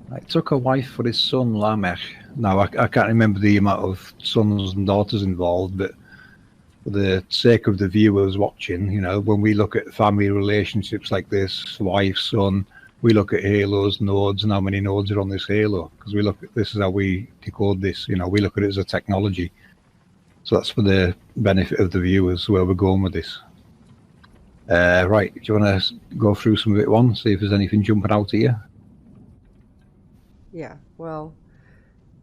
Right, took a wife for his son Lamech. Now, I can't remember the amount of sons and daughters involved, but for the sake of the viewers watching, when we look at family relationships like this, wife, son, we look at halos, nodes, and how many nodes are on this halo, because this is how we decode this. We look at it as a technology. So that's for the benefit of the viewers, where we're going with this. Right, do you want to go through some of it one, see if there's anything jumping out at you? Yeah. Well,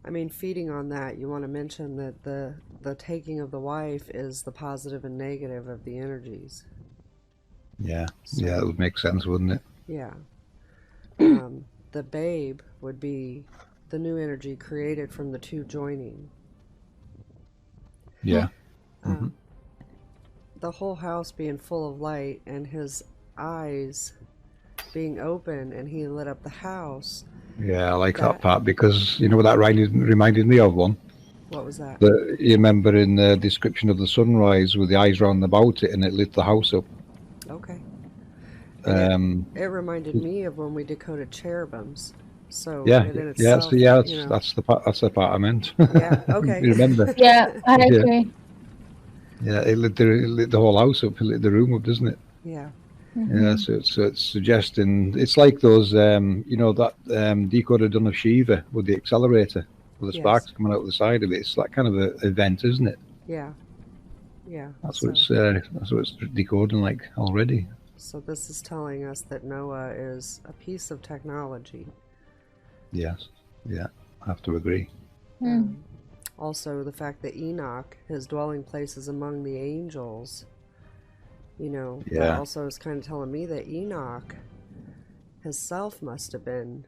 I mean, feeding on that, you want to mention that the taking of the wife is the positive and negative of the energies. Yeah, it would make sense, wouldn't it? Yeah. The babe would be the new energy created from the two joining. Yeah. The whole house being full of light and his eyes being open and he lit up the house. Yeah, I like that part, because you know what that reminded me of one? What was that? You remember in the description of the sunrise with the eyes round about it and it lit the house up. Okay. It reminded me of when we decoded cherubims. So that's the part I meant. Yeah, okay. You remember? Yeah, I agree. Yeah, it lit the whole house up, it lit the room up, doesn't it? Yeah. Yeah, so it's suggesting, it's like those, that decoder done of Shiva with the accelerator, with the sparks coming out the side of it. It's that kind of an event, isn't it? Yeah. Yeah. That's what it's decoding like already. So this is telling us that Noah is a piece of technology. Yes. Yeah, I have to agree. Also, the fact that Enoch, his dwelling place is among the angels, that also is kind of telling me that Enoch himself must have been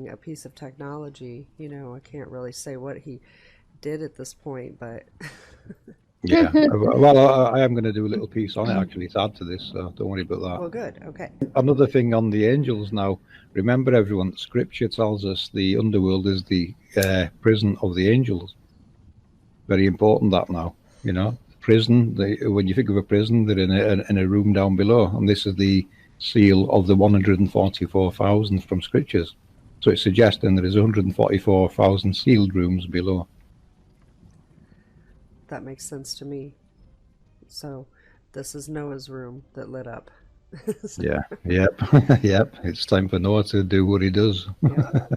a piece of technology. I can't really say what he did at this point, but... Yeah, well, I am going to do a little piece on it, actually, to add to this, so don't worry about that. Well, good, okay. Another thing on the angels now, remember everyone, Scripture tells us the underworld is the prison of the angels. Very important that now, prison, when you think of a prison, they're in a room down below, and this is the seal of the 144,000 from Scriptures. So it's suggesting there is 144,000 sealed rooms below. That makes sense to me. So this is Noah's room that lit up. Yep. It's time for Noah to do what he does. Yep.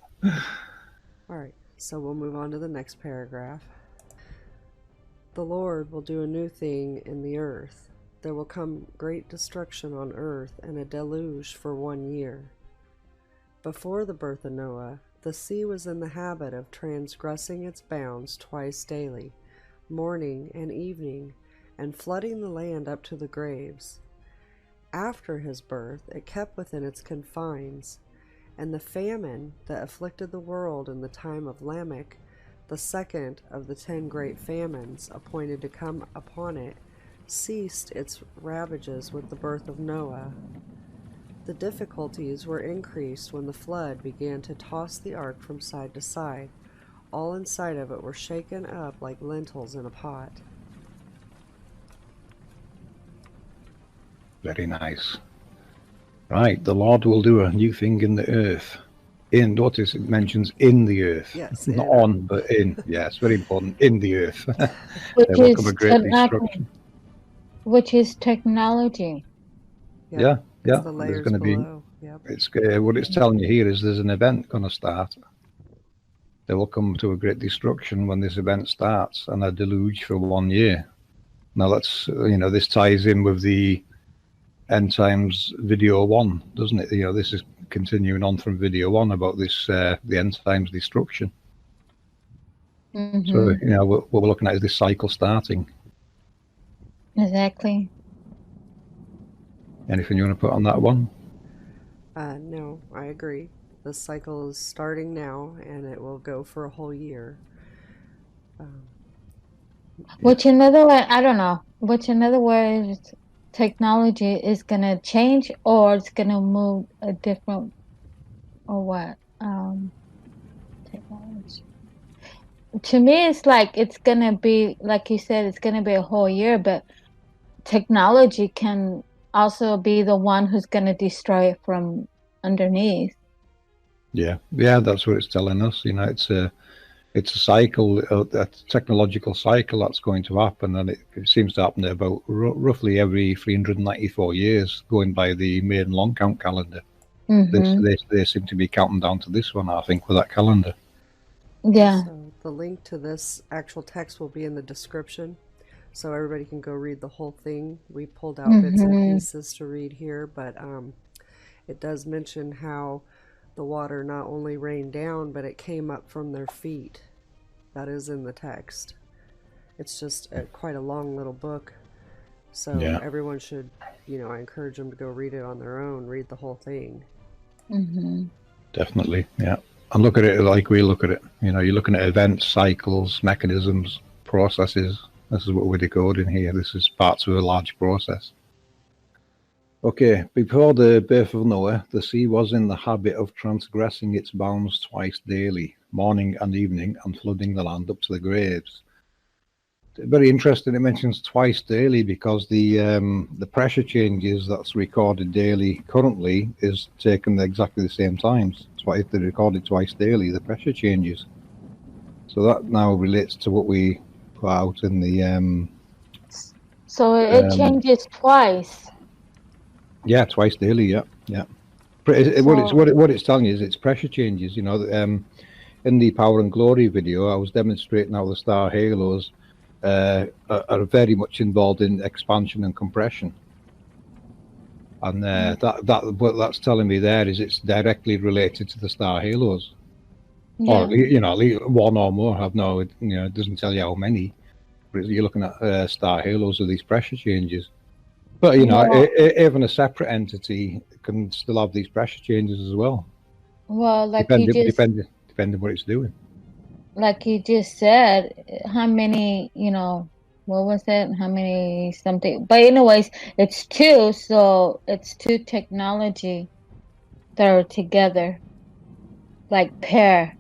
All right, so we'll move on to the next paragraph. The Lord will do a new thing in the earth. There will come great destruction on earth and a deluge for 1 year. Before the birth of Noah, the sea was in the habit of transgressing its bounds twice daily, morning and evening, and flooding the land up to the graves. After his birth, it kept within its confines, and the famine that afflicted the world in the time of Lamech, the second of the 10 great famines appointed to come upon it, ceased its ravages with the birth of Noah. The difficulties were increased when the flood began to toss the ark from side to side. All inside of it were shaken up like lentils in a pot. Very nice. Right, the Lord will do a new thing in the earth. Notice it mentions in the earth. Yes. Not on, but in. Yeah, it's very important. In the earth. Which is technology. Yeah. The layers There's going to below. Yep. It's what it's telling you here is there's an event going to start. There will come to a great destruction when this event starts, and a deluge for 1 year. Now that's this ties in with the End Times video 1, doesn't it? This is continuing on from video 1 about this the End Times destruction. So what we're looking at is this cycle starting. Exactly. Anything you want to put on that one? No, I agree. The cycle is starting now, and it will go for a whole year. Which in other way, I don't know. Which in other words, technology is gonna change, or it's gonna move a different, or what? Technology. To me, it's like it's gonna be, like you said, it's gonna be a whole year, but technology can also be the one who's going to destroy it from underneath. Yeah, that's what it's telling us. You know, it's a cycle, a technological cycle that's going to happen, and it seems to happen about roughly every 394 years, going by the Maiden long count calendar. They seem to be counting down to this one, I think, with that calendar. Yeah. So the link to this actual text will be in the description, so everybody can go read the whole thing. We pulled out bits and pieces to read here, but it does mention how the water not only rained down, but it came up from their feet. That is in the text. It's just quite a long little book, so everyone should, I encourage them to go read it on their own, read the whole thing. Definitely, yeah. And look at it like we look at it. You're looking at events, cycles, mechanisms, processes. This is what we're decoding here. This is parts of a large process. Okay, before the birth of Noah, the sea was in the habit of transgressing its bounds twice daily, morning and evening, and flooding the land up to the graves. Very interesting. It mentions twice daily because the pressure changes that's recorded daily currently is taken exactly the same times. That's why if they recorded twice daily, the pressure changes. So that now relates to what we put out in the. So it changes twice. Yeah, twice daily. Yeah. What it's telling you is it's pressure changes. In the Power and Glory video, I was demonstrating how the star halos are very much involved in expansion and compression, and what that's telling me there is it's directly related to the star halos, or at least one or more. It doesn't tell you how many, but you're looking at star halos of these pressure changes. But even a separate entity can still have these pressure changes as well. Well, depending what it's doing. Like you just said, how many, what was it? How many something? But anyways, it's two, so it's two technology that are together, like pair,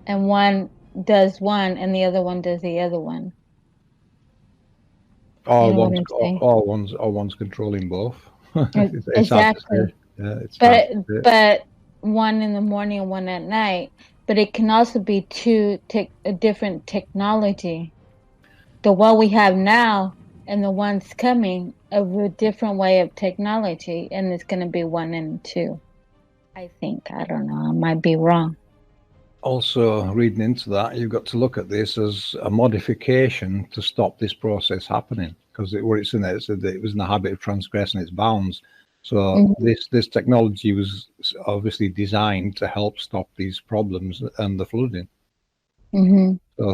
and one does one and the other one does the other one. One's controlling both. Exactly. But one in the morning and one at night. But it can also be a different technology. The one we have now and the one's coming of a different way of technology, and it's going to be 1 and 2. I think. I don't know. I might be wrong. Also, reading into that, you've got to look at this as a modification to stop this process happening, because what it's in there, it said that it was in the habit of transgressing its bounds. So this technology was obviously designed to help stop these problems and the flooding.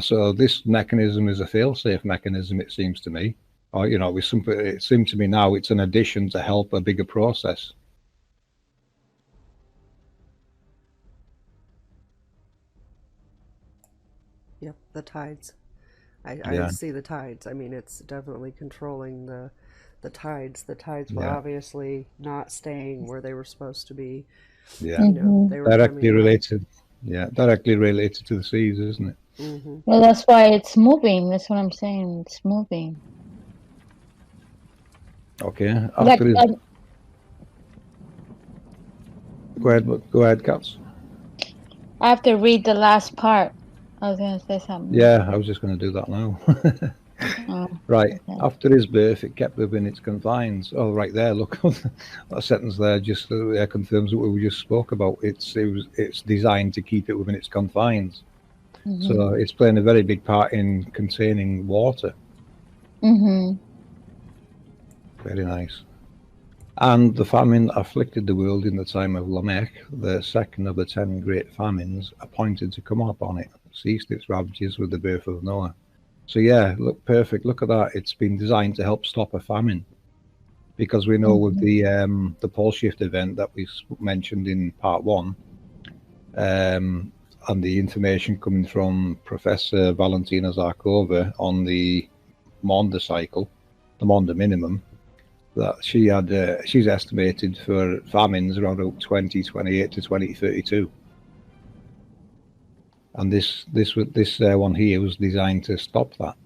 So this mechanism is a fail-safe mechanism, it seems to me. Or it seems to me now it's an addition to help a bigger process. Yep, the tides. I see the tides. I mean, it's definitely controlling the tides. The tides were obviously not staying where they were supposed to be. Yeah, they were directly related. Yeah, directly related to the seas, isn't it? Well, that's why it's moving. That's what I'm saying. It's moving. Okay. Go ahead, Katz. I have to read the last part. I was going to say something. Yeah, I was just going to do that now. Right. Okay. After his birth, it kept within its confines. Oh, right there. Look, that sentence there just confirms what we just spoke about. It's designed to keep it within its confines. So it's playing a very big part in containing water. Very nice. And the famine afflicted the world in the time of Lamech, the second of the 10 great famines appointed to come upon it, ceased its ravages with the birth of Noah. So yeah, look, perfect. Look at that. It's been designed to help stop a famine, because we know with the pole shift event that we mentioned in part 1, and the information coming from Professor Valentina Zarkova on the Maunder cycle, the Maunder minimum, that she's estimated for famines around 2028 to 2032. And this one here was designed to stop that.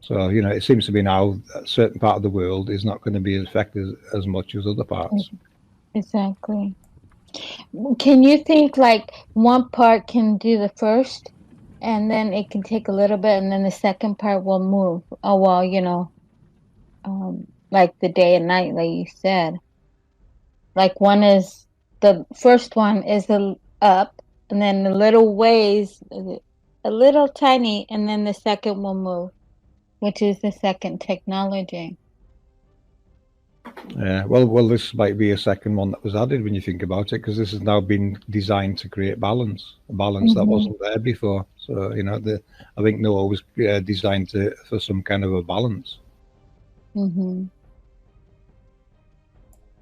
So, it seems to be now a certain part of the world is not going to be affected as much as other parts. Exactly. Can you think like one part can do the first and then it can take a little bit and then the second part will move? Oh, well, like the day and night, like you said. Like the first one is up and then the little ways, a little tiny, and then the second will move, which is the second technology. Yeah, well, this might be a second one that was added when you think about it, because this has now been designed to create a balance that wasn't there before. So, I think Noah was designed for some kind of a balance.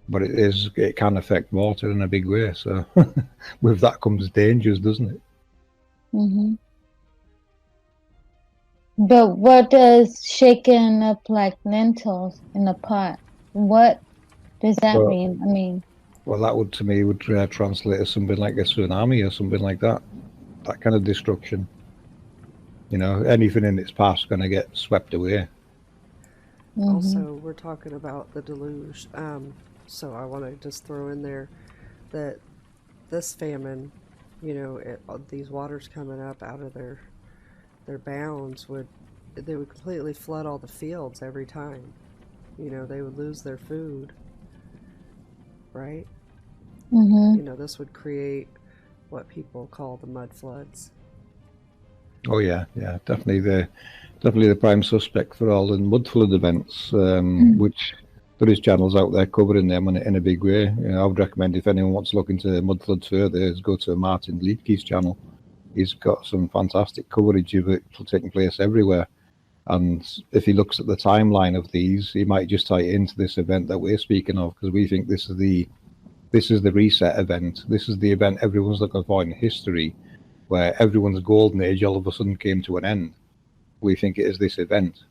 But it can affect water in a big way. So, with that comes dangers, doesn't it? But what does shaking up like lentils in a pot? What does that Well, mean? I mean, well, that would to me would translate as something like a tsunami or something like that. That kind of destruction. Anything in its path is going to get swept away. Also, we're talking about the deluge. So I want to just throw in there that this famine, these waters coming up out of their bounds they would completely flood all the fields every time. They would lose their food, right? This would create what people call the mud floods. Oh yeah, definitely the prime suspect for all the mud flood events, which there is channels out there covering them in a big way. I would recommend if anyone wants to look into mud floods further, is go to Martin Leakey's channel. He's got some fantastic coverage of it taking place everywhere. And if he looks at the timeline of these, he might just tie it into this event that we're speaking of, because we think this is the reset event. This is the event everyone's looking for in history, where everyone's golden age all of a sudden came to an end. We think it is this event.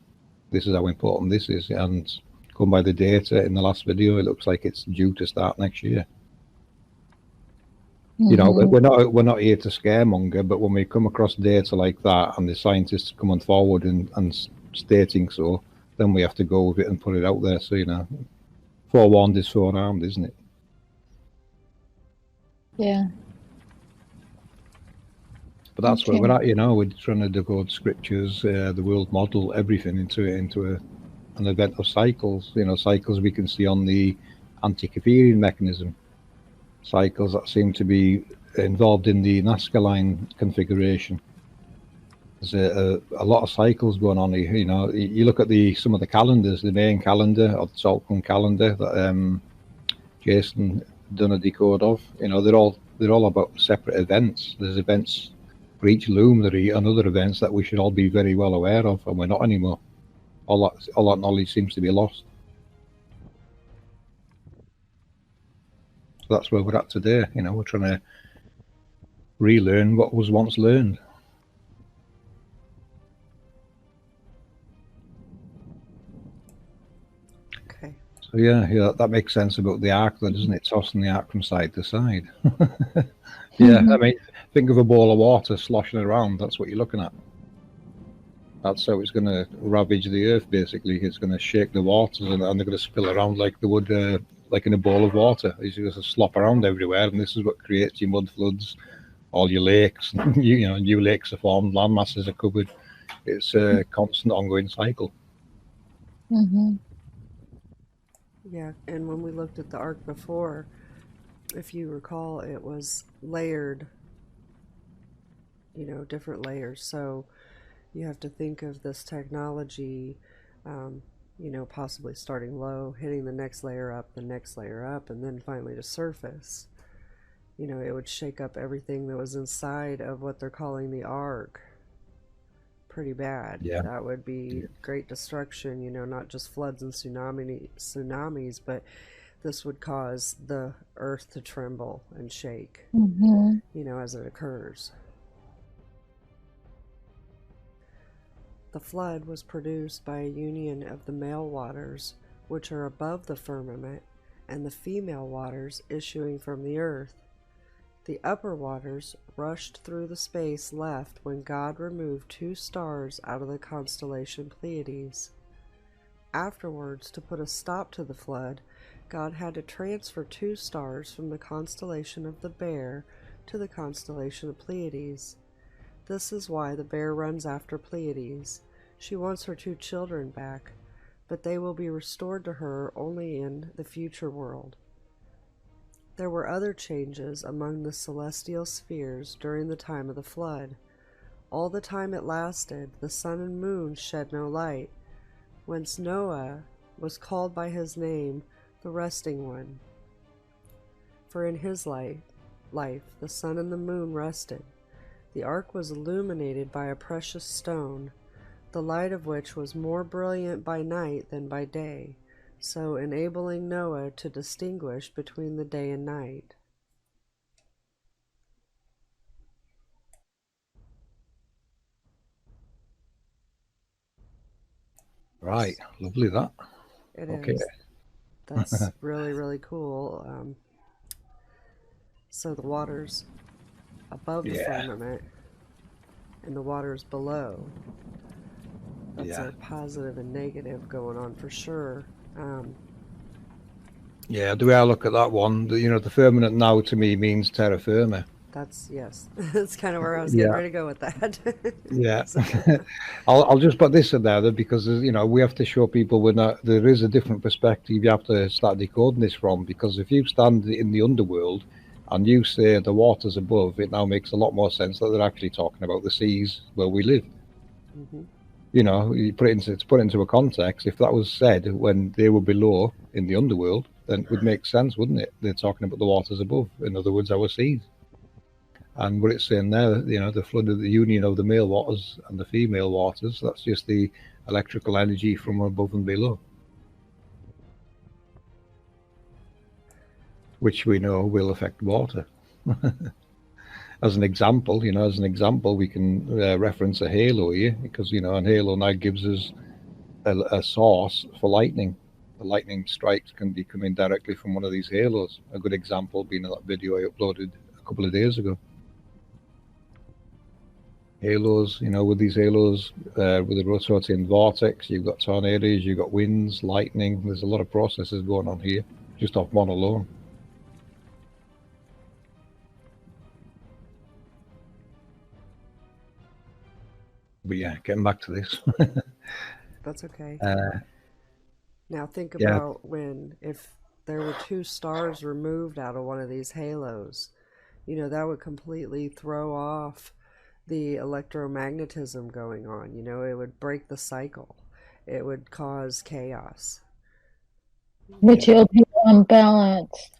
This is how important this is. And going by the data in the last video, it looks like it's due to start next year. We're not here to scaremonger, but when we come across data like that and the scientists coming forward and stating so, then we have to go with it and put it out there. So, forewarned is forearmed, isn't it? Yeah. But that's where we're at, we're trying to decode scriptures, the world model, everything into an event of cycles. Cycles we can see on the Antikytherian mechanism, cycles that seem to be involved in the Nazca line configuration. There's a lot of cycles going on here. You look at some of the calendars, the main calendar or the Tzolk'in calendar that Jason done a decode of. They're all about separate events. There's events for each luminary and other events that we should all be very well aware of, and we're not anymore. All that knowledge seems to be lost. So that's where we're at today. We're trying to relearn what was once learned. Okay. So yeah, that makes sense about the arc, though, doesn't it? Tossing the arc from side to side. Yeah, I mean, think of a ball of water sloshing around. That's what you're looking at. That's how it's going to ravage the earth, basically. It's going to shake the waters and they're going to spill around like they would, like in a bowl of water. It's going to slop around everywhere, and this is what creates your mud floods, all your lakes. New lakes are formed, land masses are covered. It's a constant ongoing cycle. Yeah, and when we looked at the ark before, if you recall, it was layered, different layers. So you have to think of this technology, possibly starting low, hitting the next layer up, and then finally to surface. It would shake up everything that was inside of what they're calling the ark. Pretty bad. Yeah. That would be great destruction, not just floods and tsunamis, but this would cause the earth to tremble and shake, as it occurs. The flood was produced by a union of the male waters, which are above the firmament, and the female waters issuing from the earth. The upper waters rushed through the space left when God removed 2 stars out of the constellation Pleiades. Afterwards, to put a stop to the flood, God had to transfer 2 stars from the constellation of the Bear to the constellation of Pleiades. This is why the Bear runs after Pleiades. She wants her 2 children back, but they will be restored to her only in the future world. There were other changes among the celestial spheres during the time of the flood. All the time it lasted, the sun and moon shed no light, whence Noah was called by his name, the Resting One. For in his life the sun and the moon rested. The ark was illuminated by a precious stone, the light of which was more brilliant by night than by day, so enabling Noah to distinguish between the day and night. Right, lovely that. It Okay. is. That's really, really cool. So the waters above the firmament and the waters below. That's a positive and negative going on for sure. Yeah, the way I look at that one, the firmament now to me means terra firma. That's, yes, that's kind of where I was getting ready to go with that. Yeah. I'll just put this in there because, we have to show people there is a different perspective you have to start decoding this from, because if you stand in the underworld and you say the waters above, it now makes a lot more sense that they're actually talking about the seas where we live. Mm-hmm. You put it into a context. If that was said when they were below in the underworld, then it would make sense, wouldn't it? They're talking about the waters above. In other words, our seas. And what it's saying there, the flood of the union of the male waters and the female waters, that's just the electrical energy from above and below, which we know will affect water. As an example, we can reference a halo here, because, an halo now gives us a source for lightning. The lightning strikes can be coming directly from one of these halos. A good example being that video I uploaded a couple of days ago. Halos, with these halos, with the rotating vortex, you've got tornadoes, you've got winds, lightning. There's a lot of processes going on here, just off one alone. But yeah, getting back to this. That's okay. Now think about if there were 2 stars removed out of one of these halos, that would completely throw off the electromagnetism going on. It would break the cycle. It would cause chaos. Which will be unbalanced.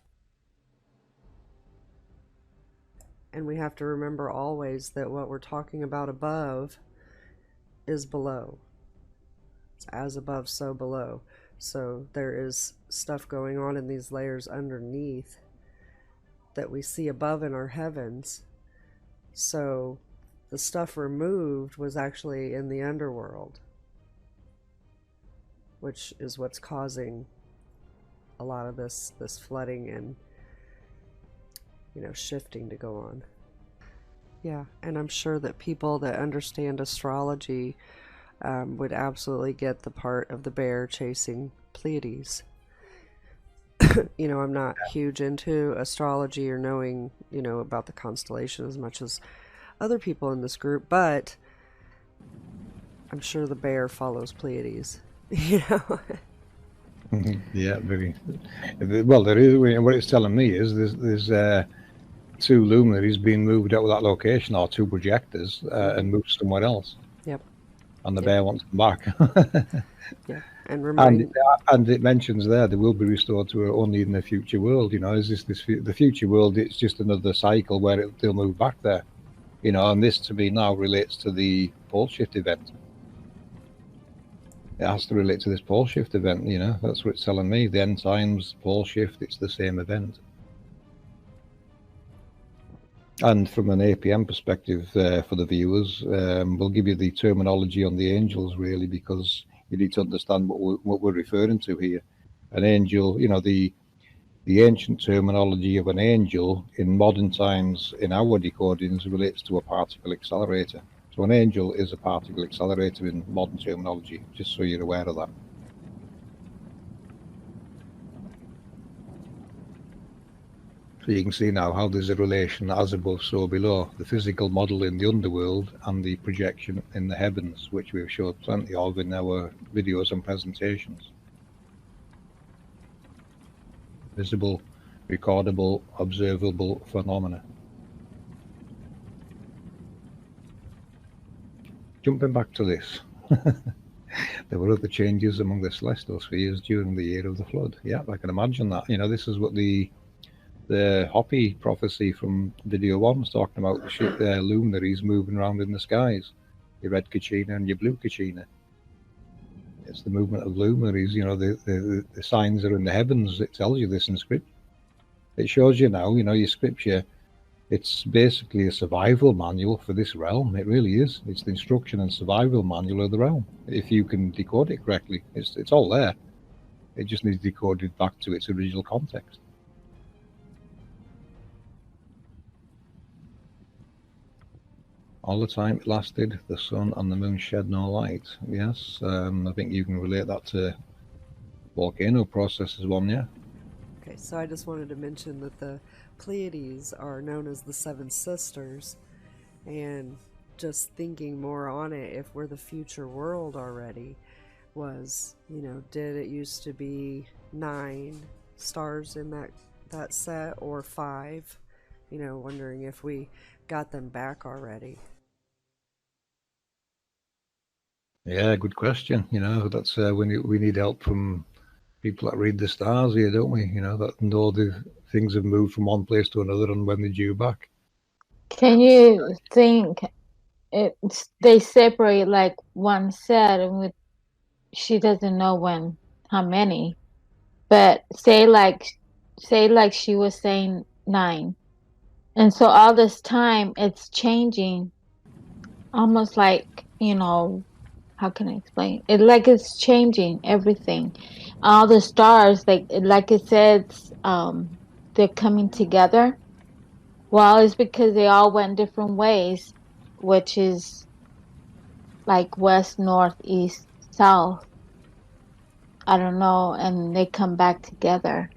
And we have to remember always that what we're talking about above is below. It's as above, so below. So there is stuff going on in these layers underneath that we see above in our heavens. So the stuff removed was actually in the underworld, which is what's causing a lot of this flooding and shifting to go on. Yeah, and I'm sure that people that understand astrology would absolutely get the part of the bear chasing Pleiades. I'm not huge into astrology or knowing, about the constellation as much as other people in this group, but I'm sure the bear follows Pleiades. Yeah, very well. There is. What it's telling me is there's 2 luminaries being moved out of that location, or 2 projectors, and moved somewhere else. Yep. And the bear wants them back. Yeah, and it mentions there they will be restored to only in the future world. Is the future world? It's just another cycle where they'll move back there. And this to me now relates to the pole shift event. It has to relate to this pole shift event, that's what it's telling me. The end times, pole shift, it's the same event. And from an APM perspective for the viewers, we'll give you the terminology on the angels, really, because you need to understand what we're referring to here. An angel, The ancient terminology of an angel in modern times in our decodings relates to a particle accelerator. So an angel is a particle accelerator in modern terminology, just so you're aware of that. So you can see now how there's a relation as above, so below, the physical model in the underworld and the projection in the heavens, which we've showed plenty of in our videos and presentations. Visible, recordable, observable phenomena. Jumping back to this, there were other changes among the celestial spheres during the year of the flood. Yeah, I can imagine that. You know, this is what the Hoppy prophecy from video 1 was talking about, the luminaries moving around in the skies, your red Kachina and your blue Kachina. It's the movement of luminaries, you know, the signs are in the heavens. It tells you this in script. It shows you now, you know, your scripture, it's basically a survival manual for this realm. It really is. It's the instruction and survival manual of the realm. If you can decode it correctly, it's all there. It just needs decoded back to its original context. All the time it lasted, the sun and the moon shed no light. Yes, I think you can relate that to volcano processes one, yeah. Okay, so I just wanted to mention that the Pleiades are known as the Seven Sisters, and just thinking more on it, if we're the future world already, was, you know, did it used to be 9 stars in that set or 5? You know, wondering if we got them back already. Yeah, good question. You know, that's we need help from people that read the stars here, don't we? You know, that know the things have moved from one place to another and when they're due back. Can you think they separate like one set and with she doesn't know when how many, but say like she was saying 9, and so all this time it's changing, almost like, you know, how can I explain it? Like it's changing everything. All the stars, like it says, they're coming together. Well, it's because they all went different ways, which is like west, north, east, south. I don't know, and they come back together.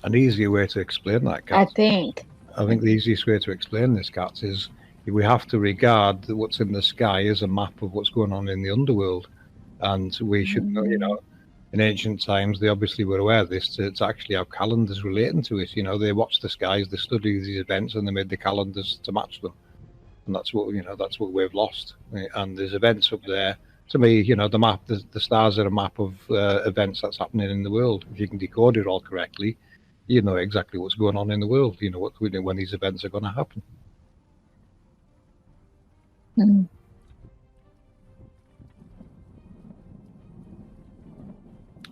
An easier way to explain that, Kat, I think. the easiest way to explain this, Kat, is we have to regard what's in the sky as a map of what's going on in the underworld. And we should know, you know, in ancient times, they obviously were aware of this. It's actually our calendars relating to it. You know, they watched the skies, they studied these events, and they made the calendars to match them. And that's what, you know, that's what we've lost. And there's events up there. To me, you know, the map, the stars are a map of events that's happening in the world. If you can decode it all correctly, you know exactly what's going on in the world. You know when these events are going to happen. Mm.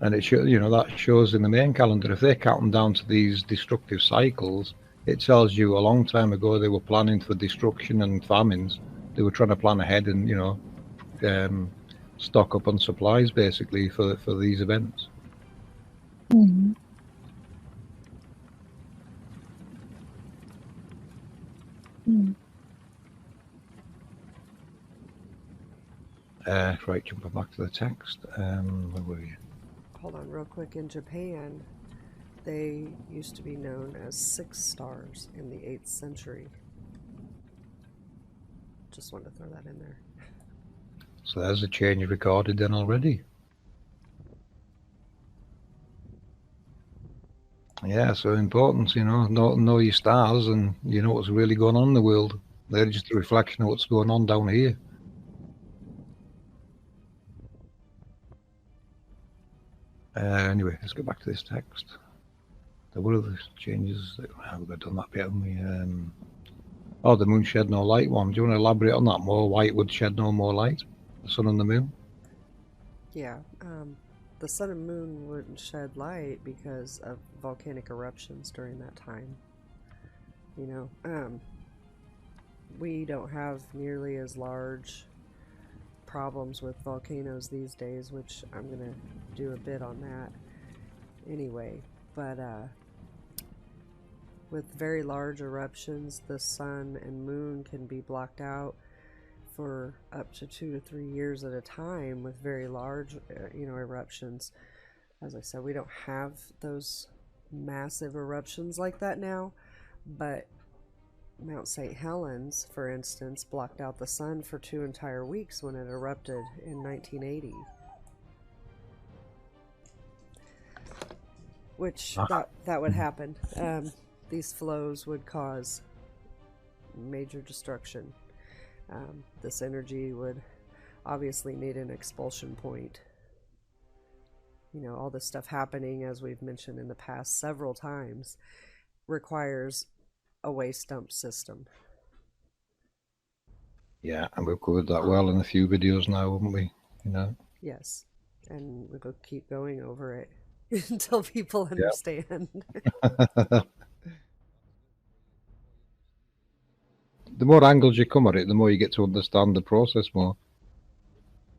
And it you know, that shows in the main calendar. If they're counting down to these destructive cycles, it tells you a long time ago they were planning for destruction and famines. They were trying to plan ahead and, you know, stock up on supplies basically for these events. Mm-hmm. Mm. Right, jumping back to the text. Where were you? Hold on real quick. In Japan, they used to be known as 6 stars in the 8th century. Just wanted to throw that in there. So there's a change recorded then already. Yeah, so important, you know your stars and you know what's really going on in the world. They're just a reflection of what's going on down here. Anyway, let's get back to this text. There were other changes. We've done that bit, haven't we? Oh, the moon shed no light one. Do you want to elaborate on that more? Why it would shed no more light? The sun and the moon? Yeah, the sun and moon wouldn't shed light because of volcanic eruptions during that time. You know, we don't have nearly as large problems with volcanoes these days, which I'm going to do a bit on that anyway. But with very large eruptions, the sun and moon can be blocked out for up to 2 to 3 years at a time with very large, eruptions. As I said, we don't have those massive eruptions like that now, but Mount St. Helens, for instance, blocked out the sun for 2 entire weeks when it erupted in 1980. Which that would happen. These flows would cause major destruction. This energy would obviously need an expulsion point. All this stuff happening, as we've mentioned in the past several times, requires a waste dump system. Yeah, and we've covered that well in a few videos now, haven't we? Yes, and we'll keep going over it until people understand. The more angles you come at it, the more you get to understand the process more.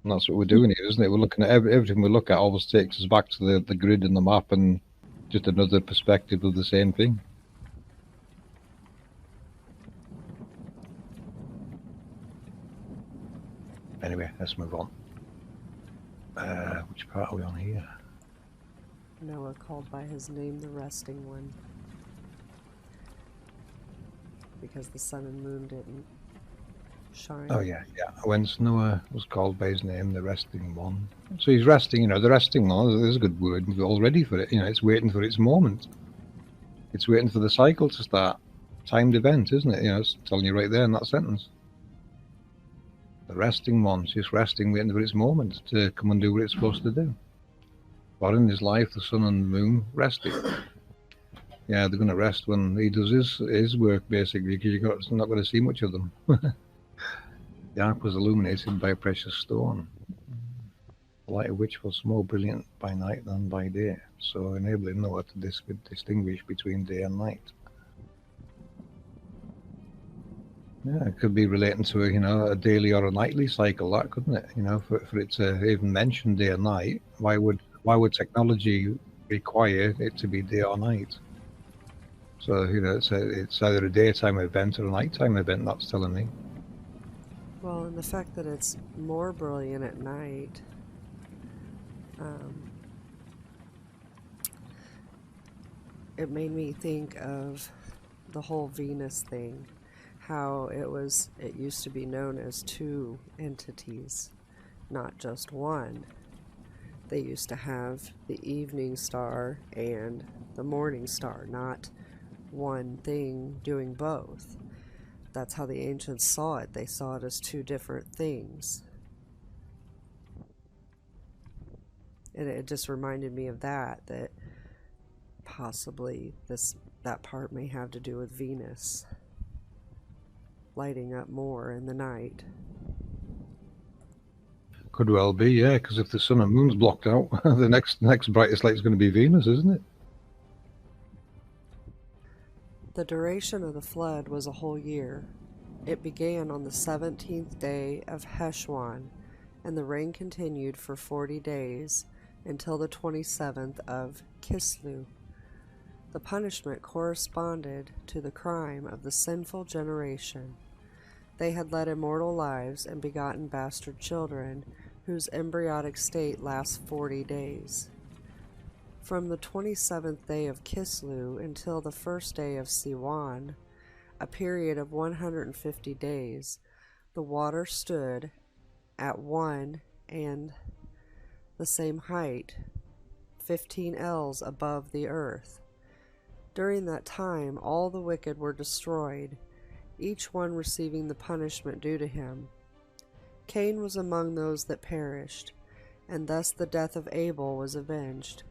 And that's what we're doing here, isn't it? We're looking at everything we look at always takes us back to the grid and the map and just another perspective of the same thing. Anyway, let's move on. Which part are we on here? Noah called by his name the resting one, because the sun and moon didn't shine. Oh yeah. When Noah was called by his name, the resting one. So he's resting, the resting one, there's a good word, we're all ready for it. It's waiting for its moment. It's waiting for the cycle to start. Timed event, isn't it? It's telling you right there in that sentence. The resting one's just resting, waiting for its moment to come and do what it's supposed to do. But in his life, the sun and the moon resting. Yeah, they're going to rest when he does his work, basically, because you're not going to see much of them. The ark was illuminated by a precious stone, the light of which was more brilliant by night than by day, so enabling Noah to distinguish between day and night. Yeah, it could be relating to a daily or a nightly cycle, that couldn't it? For it to even mention day and night, why would technology require it to be day or night? So it's either a daytime event or a nighttime event. That's telling me. Well, and the fact that it's more brilliant at night, it made me think of the whole Venus thing. How it used to be known as two entities, not just one. They used to have the evening star and the morning star, not one thing doing both. That's how the ancients saw it. They saw it as two different things. And it just reminded me of that possibly that part may have to do with Venus lighting up more in the night. Could well be, yeah, because if the sun and moon's blocked out, the next brightest light is going to be Venus, isn't it? The duration of the flood was a whole year. It began on the 17th day of Heshwan, and the rain continued for 40 days until the 27th of Kislew. The punishment corresponded to the crime of the sinful generation. They had led immortal lives and begotten bastard children, whose embryonic state lasts 40 days. From the 27th day of Kislew until the first day of Siwan, a period of 150 days, the water stood at one and the same height, 15 ells above the earth. During that time all the wicked were destroyed, each one receiving the punishment due to him. Cain was among those that perished, and thus the death of Abel was avenged.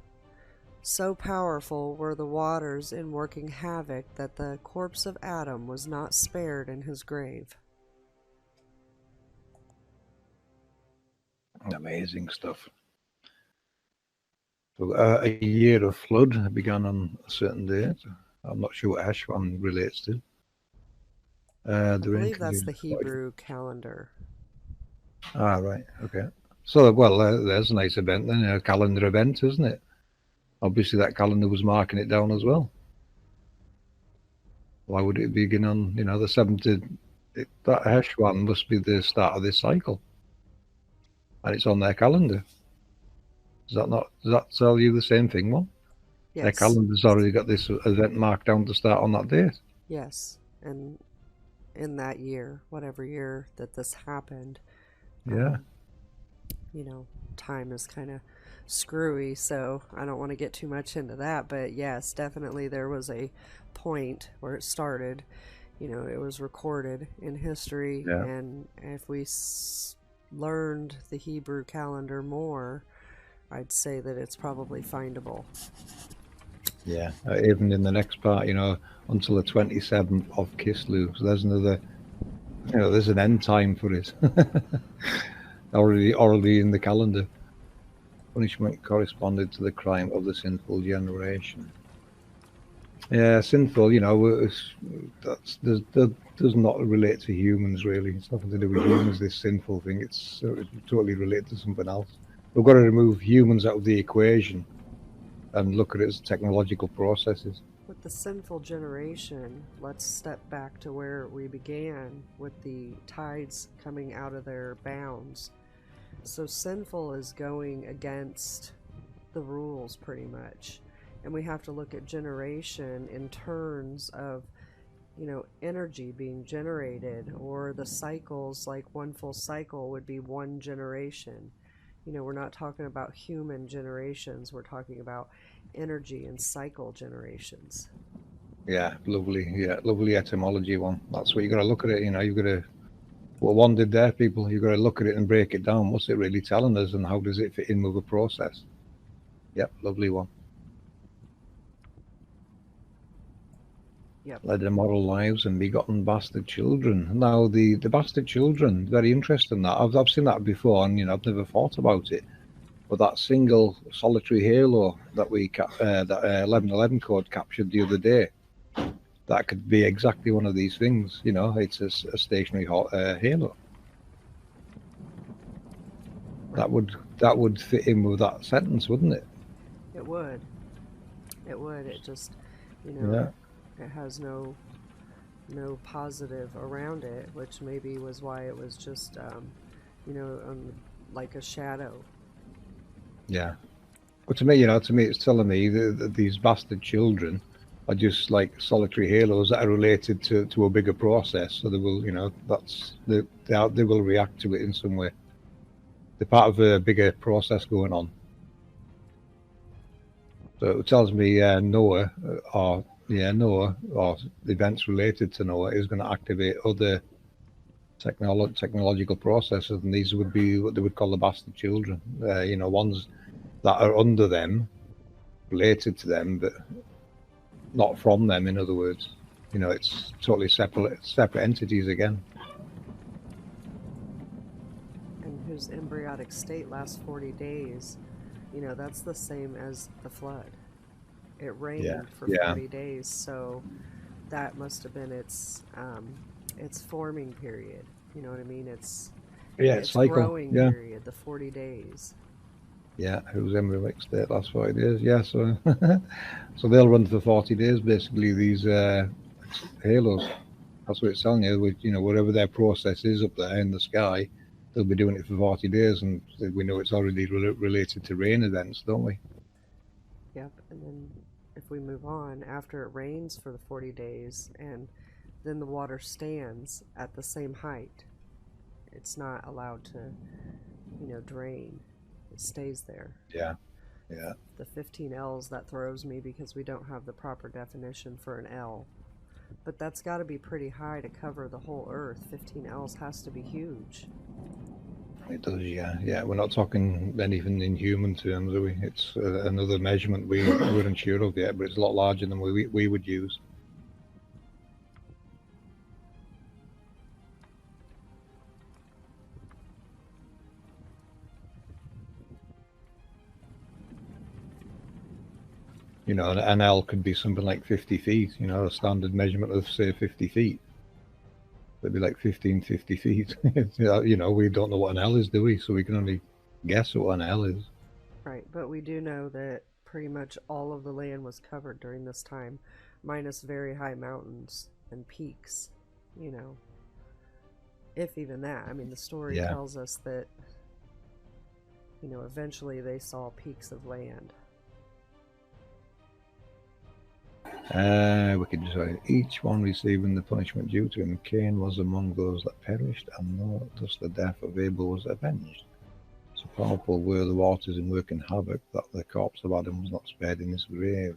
So powerful were the waters in working havoc that the corpse of Adam was not spared in his grave. Amazing stuff. So a year of flood began on a certain date. I'm not sure what Ashwan relates to. I believe that's the Hebrew calendar. Ah, right. Okay. So, well, there's a nice event then, a calendar event, isn't it? Obviously, that calendar was marking it down as well. Why would it begin on, the 7th? That Hesh one must be the start of this cycle, and it's on their calendar. Does that tell you the same thing, Mom? Their Yes. calendar's already got this event marked down to start on that date. Yes. And in that year, whatever year that this happened, Yeah. Time is kind of screwy, so I don't want to get too much into that. But yes, definitely there was a point where it started. It was recorded in history, Yeah. and if we learned the Hebrew calendar more, I'd say that it's probably findable. Yeah. Even in the next part, until the 27th of Kislev. So there's another, there's an end time for it. already in the calendar. Punishment corresponded to the crime of the sinful generation. Yeah, sinful, that does not relate to humans, really. It's nothing to do with humans, this sinful thing. It's totally related to something else. We've got to remove humans out of the equation and look at it as technological processes. With the sinful generation, let's step back to where we began with the tides coming out of their bounds. So sinful is going against the rules pretty much. And we have to look at generation in terms of, energy being generated, or the cycles, like one full cycle would be one generation. We're not talking about human generations, we're talking about energy and cycle generations. Yeah, lovely etymology one. That's what you got to look at it. You've got to, what one did there, people. You've got to look at it and break it down. What's it really telling us, and how does it fit in with a process? Yep, lovely one. Yep. Led immoral lives and begotten bastard children. Now the bastard children, very interesting. That I've seen that before, and I've never thought about it. But that single solitary halo that that 1111 code captured the other day, that could be exactly one of these things. It's a stationary halo. That would fit in with that sentence, wouldn't it? It would. It just, Yeah. it has no positive around it, which maybe was why it was just, like a shadow. Yeah. But to me, it's telling me that these bastard children are just like solitary halos that are related to a bigger process. So they will, they will react to it in some way. They're part of a bigger process going on. So it tells me Noah, or events related to Noah, is going to activate other technological processes, and these would be what they would call the bastard children. Ones that are under them, related to them, but not from them. In other words, it's totally separate entities again. And whose embryonic state lasts 40 days. That's the same as the flood. It rained for 40 days, so that must have been its forming period. You know what I mean? Its cycle. Growing period, the 40 days. Yeah, whose embryonic state lasts 40 days. Yeah, so so they'll run for 40 days, basically, these halos. That's what it's telling you. Whatever their process is up there in the sky, they'll be doing it for 40 days, and we know it's already related to rain events, don't we? Yep, and then if we move on, after it rains for the 40 days, and then the water stands at the same height, it's not allowed to, drain. It stays there. Yeah. The 15 L's, that throws me because we don't have the proper definition for an L. But that's got to be pretty high to cover the whole Earth. 15 L's has to be huge. It does, yeah. We're not talking anything in human terms, are we? It's another measurement we weren't sure of yet, but it's a lot larger than we would use. An L could be something like 50 feet, a standard measurement of, say, 50 feet. It'd be like 50 feet. We don't know what an L is, do we? So we can only guess what an L is. Right, but we do know that pretty much all of the land was covered during this time, minus very high mountains and peaks, you know. If even that. I mean, the story Yeah. tells us that, you know, eventually they saw peaks of land. We could just say, each one receiving the punishment due to him. Cain was among those that perished, and thus the death of Abel was avenged. So powerful were the waters in working havoc that the corpse of Adam was not spared in his grave.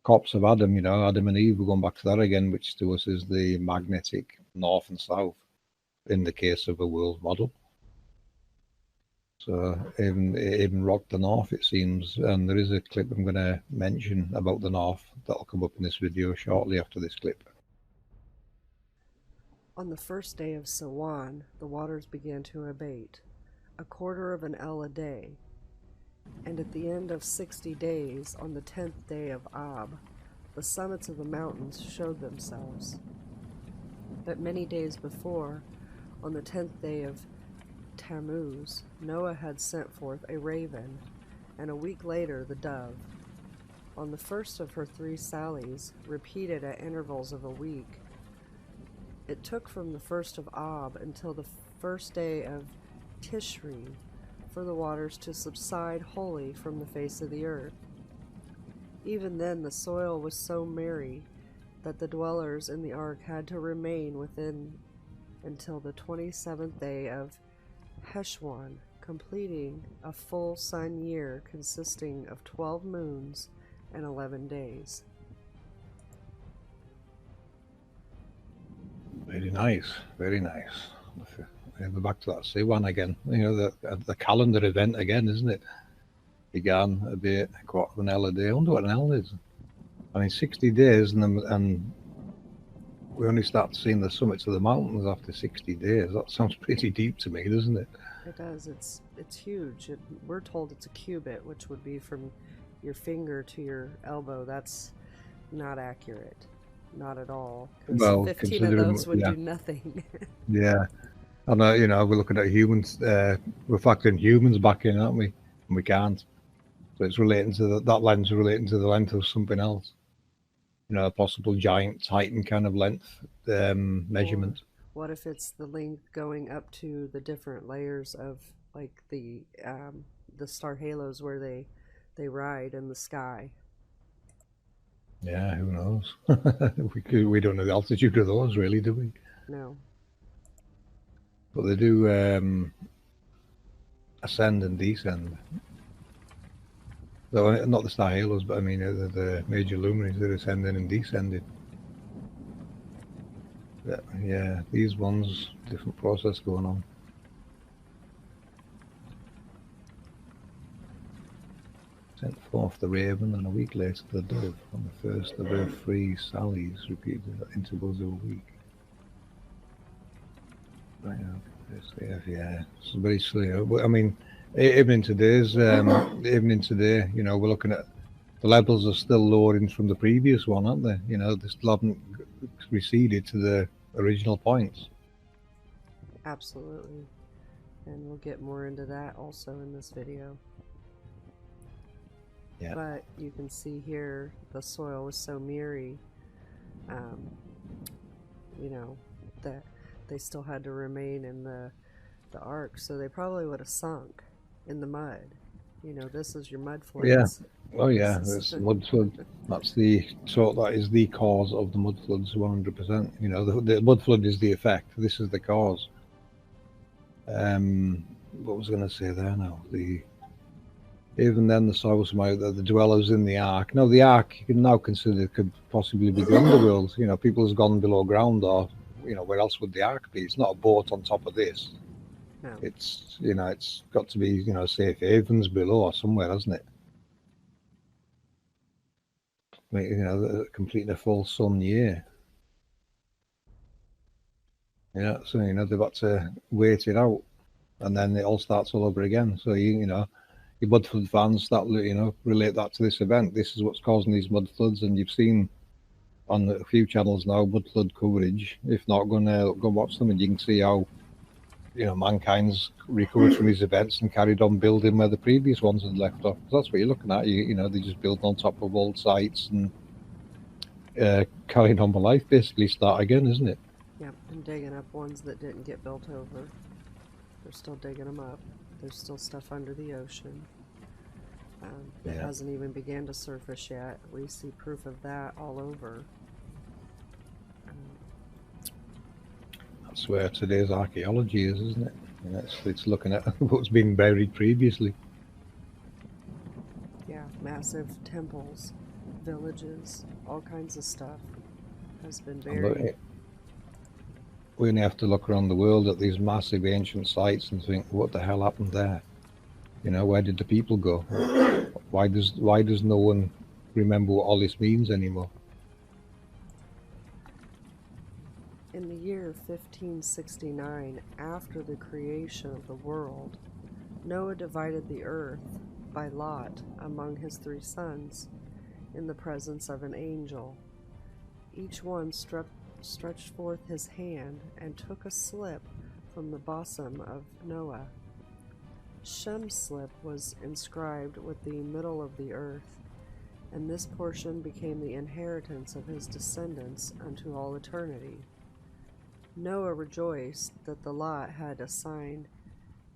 Corpse of Adam, you know, Adam and Eve, we're going back to that again, which to us is the magnetic north and south in the case of a world model. So even rocked the north, it seems, and there is a clip I'm going to mention about the north that'll come up in this video shortly after this clip. On the first day of Siwan, the waters began to abate, 1/4 of an ell a day. And at the end of 60 days, on the 10th day of Ab, the summits of the mountains showed themselves. But many days before, on the 10th day of Tammuz, Noah had sent forth a raven, and a week later the dove. On the first of her 3 sallies, repeated at intervals of a week, it took from the 1st of Ab until the 1st day of Tishri for the waters to subside wholly from the face of the earth. Even then the soil was so merry that the dwellers in the ark had to remain within until the 27th day of Heshwan, completing a full sun year consisting of 12 moons and 11 days. Very nice, very nice. We're back to that C1 again. You know, the calendar event again, isn't it? Began a bit, 1/4 of an ell a day. I wonder what an ell is. I mean, 60 days, and we only start seeing the summits of the mountains after 60 days. That sounds pretty deep to me, doesn't it? It does. It's huge. We're told it's a cubit, which would be from your finger to your elbow. That's not accurate. Not at all. 'Cause Well, 15 of those would do nothing. Yeah. And, you know, we're looking at humans, we're factoring humans back in, aren't we? And we can't. So it's relating to that length relating to the length of something else. You know, a possible giant Titan kind of length measurement. Or what if it's the length going up to the different layers of, like, the star halos where they ride in the sky? Yeah, who knows? we don't know the altitude of those, really, do we? No. But they do ascend and descend. Though not the star halos, but I mean the major luminaries, they're ascending and descending. Yeah, these ones, different process going on. Sent forth the raven, and a week later the dove. On the first of her 3 sallies, repeated at intervals of a week. Right, yeah, it's very slow. But I mean, even in today, you know, we're looking at the levels are still lowering from the previous one, aren't they? You know, they still haven't receded to the original points. Absolutely. And we'll get more into that also in this video. Yeah. But you can see here the soil was so mirry, you know, that they still had to remain in the ark, so they probably would have sunk in the mud. You know, this is your mud floods. Yeah. Oh yeah, there's mud flood. That is the cause of the mud floods, 100%. You know, the mud flood is the effect. This is the cause. What was I going to say there now? Even then, the soil might the dwellers in the ark. No, the ark you can now consider could possibly be the underworld. You know, people has gone below ground, or you know, where else would the ark be? It's not a boat on top of this. No. It's, you know, it's got to be, you know, safe havens below or somewhere, hasn't it? You know, completing a full sun year. Yeah, so you know they've got to wait it out, and then it all starts all over again. So you know, your mud flood fans start, you know, relate that to this event. This is what's causing these mud floods, and you've seen on a few channels now mud flood coverage. If not, go watch them, and you can see how mankind's recovered from these events and carried on building where the previous ones had left off. That's what you're looking at. They just build on top of old sites and carrying on with life, basically start again, isn't it? Yep, and digging up ones that didn't get built over. They're still digging them up. There's still stuff under the ocean. It hasn't even began to surface yet. We see proof of that all over. That's where today's archaeology is, isn't it? It's looking at what's been buried previously. Yeah, massive temples, villages, all kinds of stuff has been buried. We only have to look around the world at these massive ancient sites and think, what the hell happened there? Where did the people go? Why does no one remember what all this means anymore? In the year 1569, after the creation of the world, Noah divided the earth by lot among his 3 sons in the presence of an angel. Each one stretched forth his hand and took a slip from the bosom of Noah. Shem's slip was inscribed with the middle of the earth, and this portion became the inheritance of his descendants unto all eternity. Noah rejoiced that the lot had assigned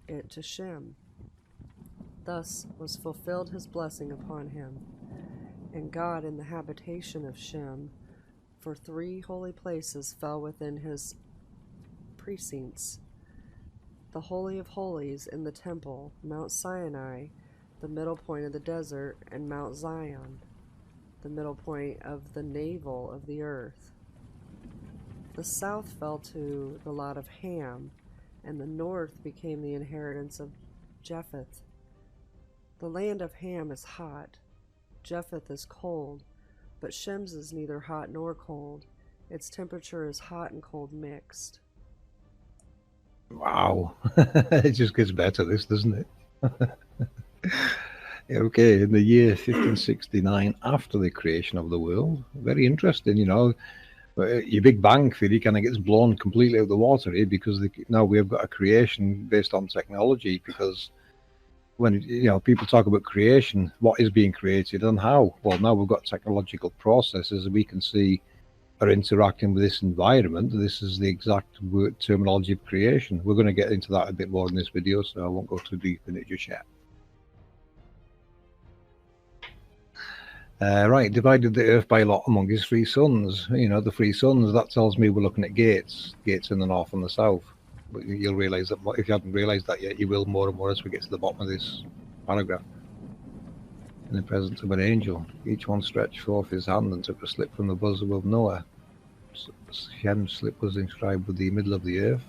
it to Shem. Thus was fulfilled his blessing upon him, and God in the habitation of Shem, for 3 holy places fell within his precincts: the Holy of Holies in the temple, Mount Sinai, the middle point of the desert, and Mount Zion, the middle point of the navel of the earth. The south fell to the lot of Ham, and the north became the inheritance of Japheth. The land of Ham is hot, Japheth is cold, but Shem's is neither hot nor cold. Its temperature is hot and cold mixed. Wow. It just gets better, this, doesn't it? Okay, in the year 1569, after the creation of the world, very interesting, your Big Bang theory kind of gets blown completely out of the water here, because now we've got a creation based on technology. Because when people talk about creation, what is being created and how? Well, now we've got technological processes we can see are interacting with this environment. This is the exact terminology of creation. We're going to get into that a bit more in this video, so I won't go too deep in it just yet. Right, divided the earth by lot among his 3 sons. The 3 sons, that tells me we're looking at gates in the north and the south. But you'll realise that if you haven't realised that yet, you will more and more as we get to the bottom of this paragraph. In the presence of an angel, each one stretched forth his hand and took a slip from the bosom of Noah. Shem's slip was inscribed with the middle of the earth,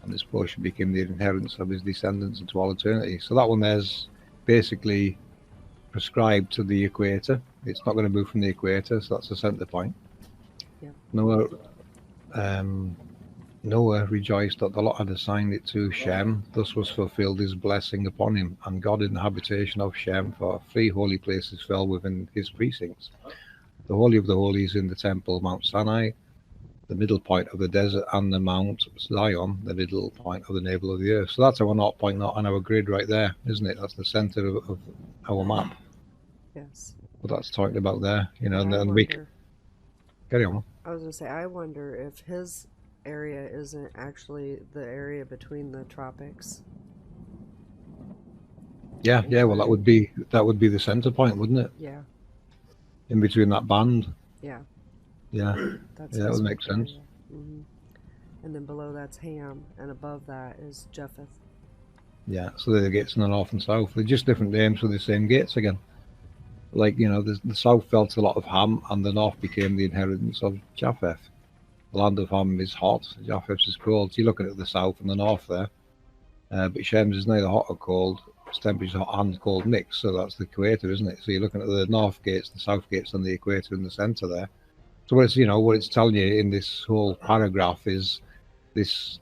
and this portion became the inheritance of his descendants into all eternity. So that one there's basically prescribed to the equator. It's not going to move from the equator, so that's the center point. Yeah. Noah rejoiced that the lot had assigned it to Shem. Thus was fulfilled his blessing upon him, and God in the habitation of Shem, for 3 holy places fell within his precincts: the Holy of the Holies in the temple, Mount Sinai, the middle point of the desert, and the Mount Zion, the middle point of the navel of the earth. So that's our 0 point on our grid right there, isn't it? That's the center of our map. Yes. What that's talking about there, and we carry on. I was going to say, I wonder if his area isn't actually the area between the tropics. Yeah, well, that would be the center point, wouldn't it? Yeah. In between that band. Yeah. Yeah. That would make sense. Mm-hmm. And then below that's Ham, and above that is Japheth. Yeah, so they're the gates in the north and south. They're just different names for the same gates again. Like, the south fell to a lot of Ham, and the north became the inheritance of Japheth. The land of Ham is hot, Japheth is cold. So you're looking at the south and the north there. But Shem's is neither hot or cold. Its temperature hot and cold mixed, so that's the equator, isn't it? So you're looking at the north gates, the south gates, and the equator in the center there. So what it's telling you in this whole paragraph is this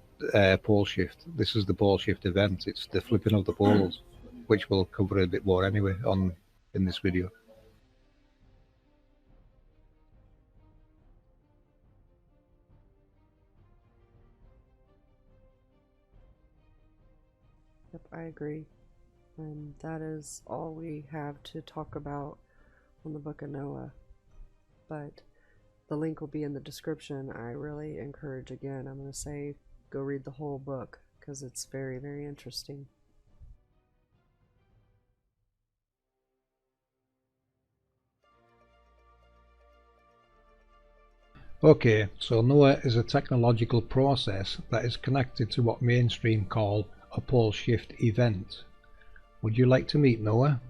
pole shift. This is the pole shift event. It's the flipping of the poles, which we'll cover a bit more anyway in this video. Yep, I agree. And that is all we have to talk about on the Book of Noah. But the link will be in the description. I really encourage, again, I'm going to say go read the whole book because it's very, very interesting. Okay, so Noah is a technological process that is connected to what mainstream call a pole shift event. Would you like to meet Noah?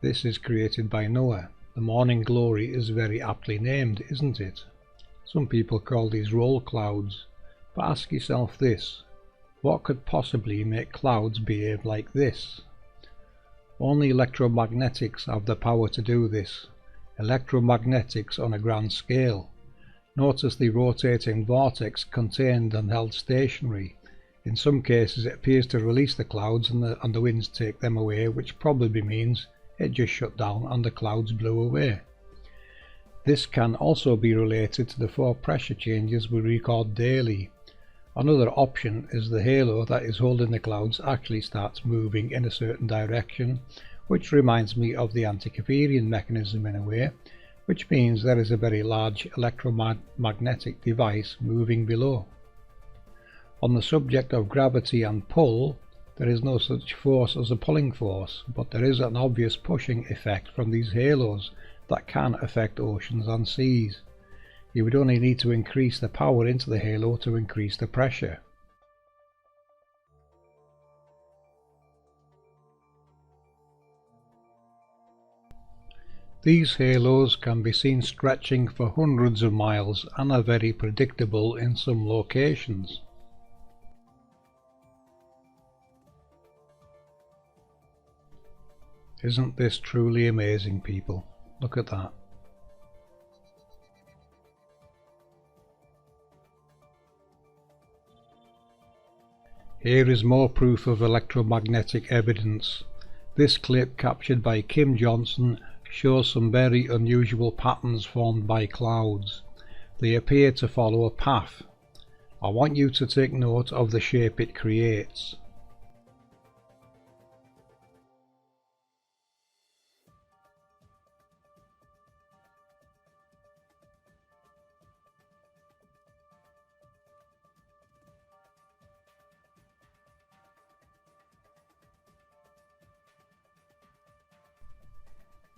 This is created by Noah. The morning glory is very aptly named, isn't it? Some people call these roll clouds, but ask yourself this: what could possibly make clouds behave like this? Only electromagnetics have the power to do this. Electromagnetics on a grand scale. Notice the rotating vortex contained and held stationary. In some cases it appears to release the clouds and the winds take them away, which probably means it just shut down and the clouds blew away. This can also be related to the 4 pressure changes we record daily. Another option is the halo that is holding the clouds actually starts moving in a certain direction, which reminds me of the Antikytherian mechanism in a way, which means there is a very large electromagnetic device moving below. On the subject of gravity and pull, there is no such force as a pulling force, but there is an obvious pushing effect from these halos that can affect oceans and seas. You would only need to increase the power into the halo to increase the pressure. These halos can be seen stretching for hundreds of miles and are very predictable in some locations. Isn't this truly amazing, people? Look at that. Here is more proof of electromagnetic evidence. This clip, captured by Kim Johnson, shows some very unusual patterns formed by clouds. They appear to follow a path. I want you to take note of the shape it creates.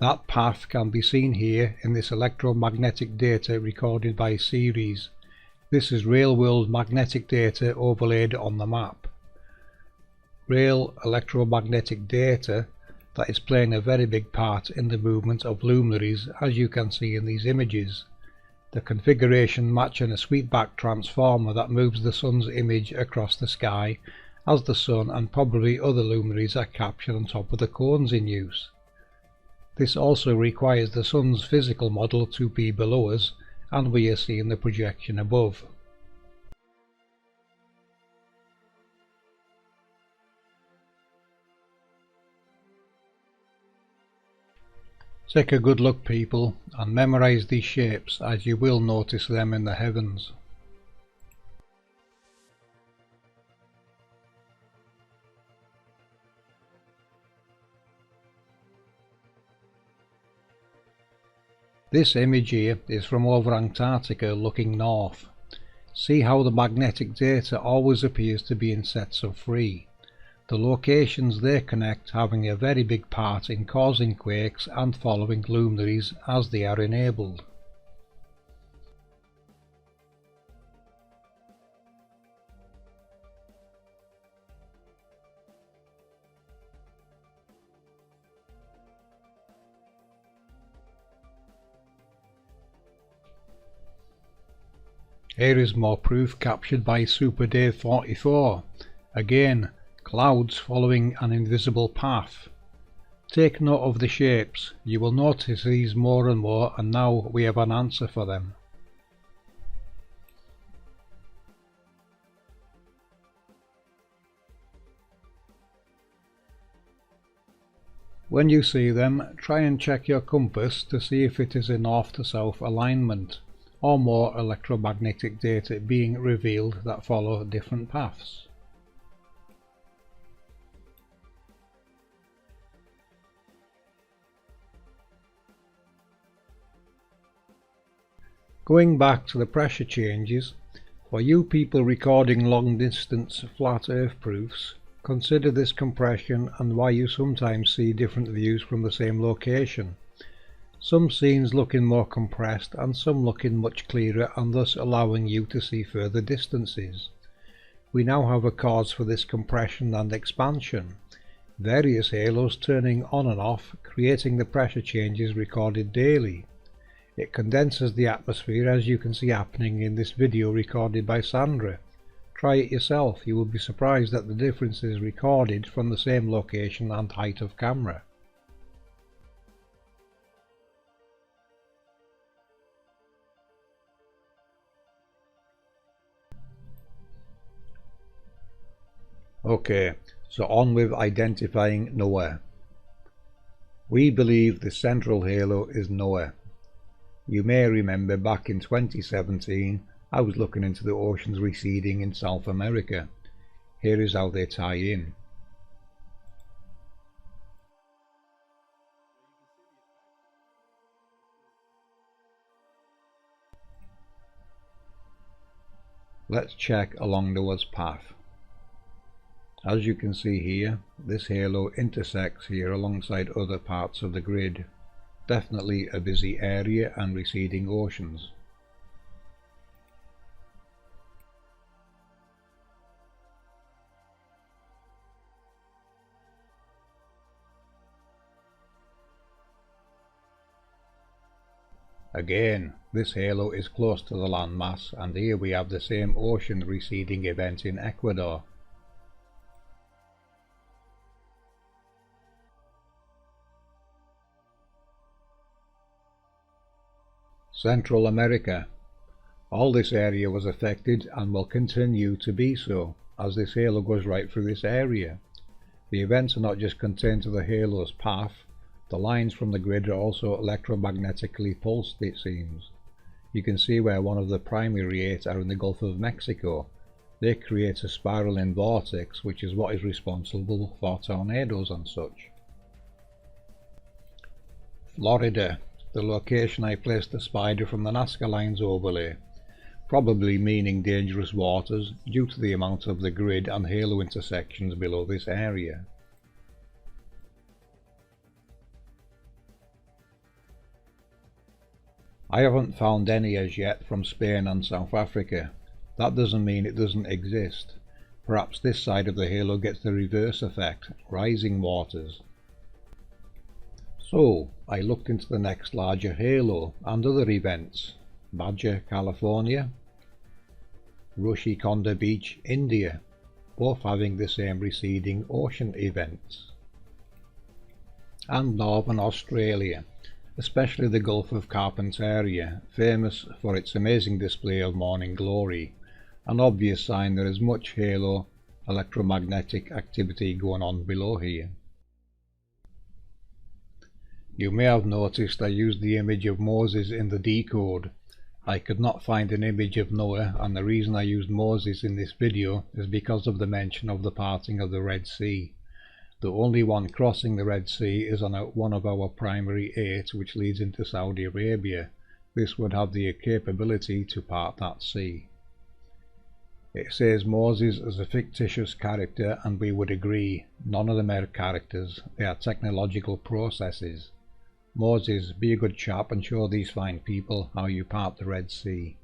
That path can be seen here in this electromagnetic data recorded by Ceres. This is real-world magnetic data overlaid on the map. Real electromagnetic data that is playing a very big part in the movement of luminaries, as you can see in these images. The configuration matching a sweepback transformer that moves the sun's image across the sky as the sun and probably other luminaries are captured on top of the cones in use. This also requires the sun's physical model to be below us, and we are seeing the projection above. Take a good look, people, and memorize these shapes, as you will notice them in the heavens. This image here is from over Antarctica looking north. See how the magnetic data always appears to be in sets of 3. The locations they connect having a very big part in causing quakes and following luminaries as they are enabled. Here is more proof captured by Super Dave 44. Again, clouds following an invisible path. Take note of the shapes. You will notice these more and more, and now we have an answer for them. When you see them, try and check your compass to see if it is a north to south alignment, or more electromagnetic data being revealed that follow different paths. Going back to the pressure changes, for you people recording long distance flat earth proofs, consider this compression and why you sometimes see different views from the same location. Some scenes looking more compressed and some looking much clearer, and thus allowing you to see further distances. We now have a cause for this compression and expansion. Various halos turning on and off, creating the pressure changes recorded daily. It condenses the atmosphere, as you can see happening in this video recorded by Sandra. Try it yourself, you will be surprised at the differences recorded from the same location and height of camera. Okay, so on with identifying Noah. We believe the central halo is Noah. You may remember back in 2017 I was looking into the oceans receding in South America. Here is how they tie in. Let's check along Noah's path. As you can see here, this halo intersects here alongside other parts of the grid. Definitely a busy area and receding oceans. Again, this halo is close to the landmass, and here we have the same ocean receding event in Ecuador. Central America. All this area was affected and will continue to be so, as this halo goes right through this area. The events are not just contained to the halo's path, the lines from the grid are also electromagnetically pulsed, it seems. You can see where one of the primary 8 are in the Gulf of Mexico. They create a spiraling vortex, which is what is responsible for tornadoes and such. Florida. The location I placed the spider from the Nazca Lines overlay, probably meaning dangerous waters due to the amount of the grid and halo intersections below this area. I haven't found any as yet from Spain and South Africa. That doesn't mean it doesn't exist. Perhaps this side of the halo gets the reverse effect, rising waters. So, I looked into the next larger halo and other events. Badger, California, Rushikonda Beach, India, both having the same receding ocean events. And Northern Australia, especially the Gulf of Carpentaria, famous for its amazing display of morning glory, an obvious sign there is much halo electromagnetic activity going on below here. You may have noticed I used the image of Moses in the decode. I could not find an image of Noah, and the reason I used Moses in this video is because of the mention of the parting of the Red Sea. The only one crossing the Red Sea is on one of our primary 8, which leads into Saudi Arabia. This would have the capability to part that sea. It says Moses is a fictitious character, and we would agree, none of them are characters, they are technological processes. Moses, be a good chap and show these fine people how you part the Red Sea.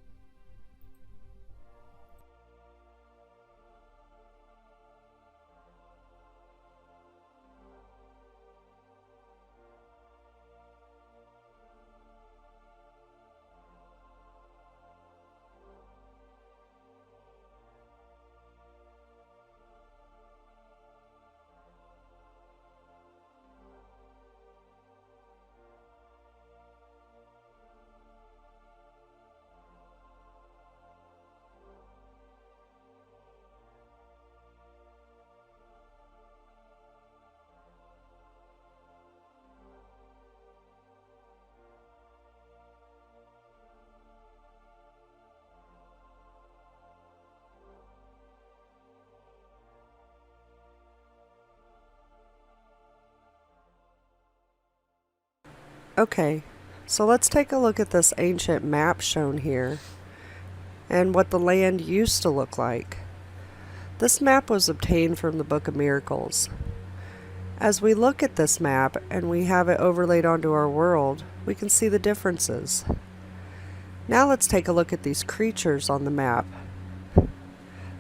Okay, So let's take a look at this ancient map shown here and what the land used to look like. This map was obtained from the Book of Miracles. As we look at this map and we have it overlaid onto our world, we can see the differences. Now let's take a look at these creatures on the map.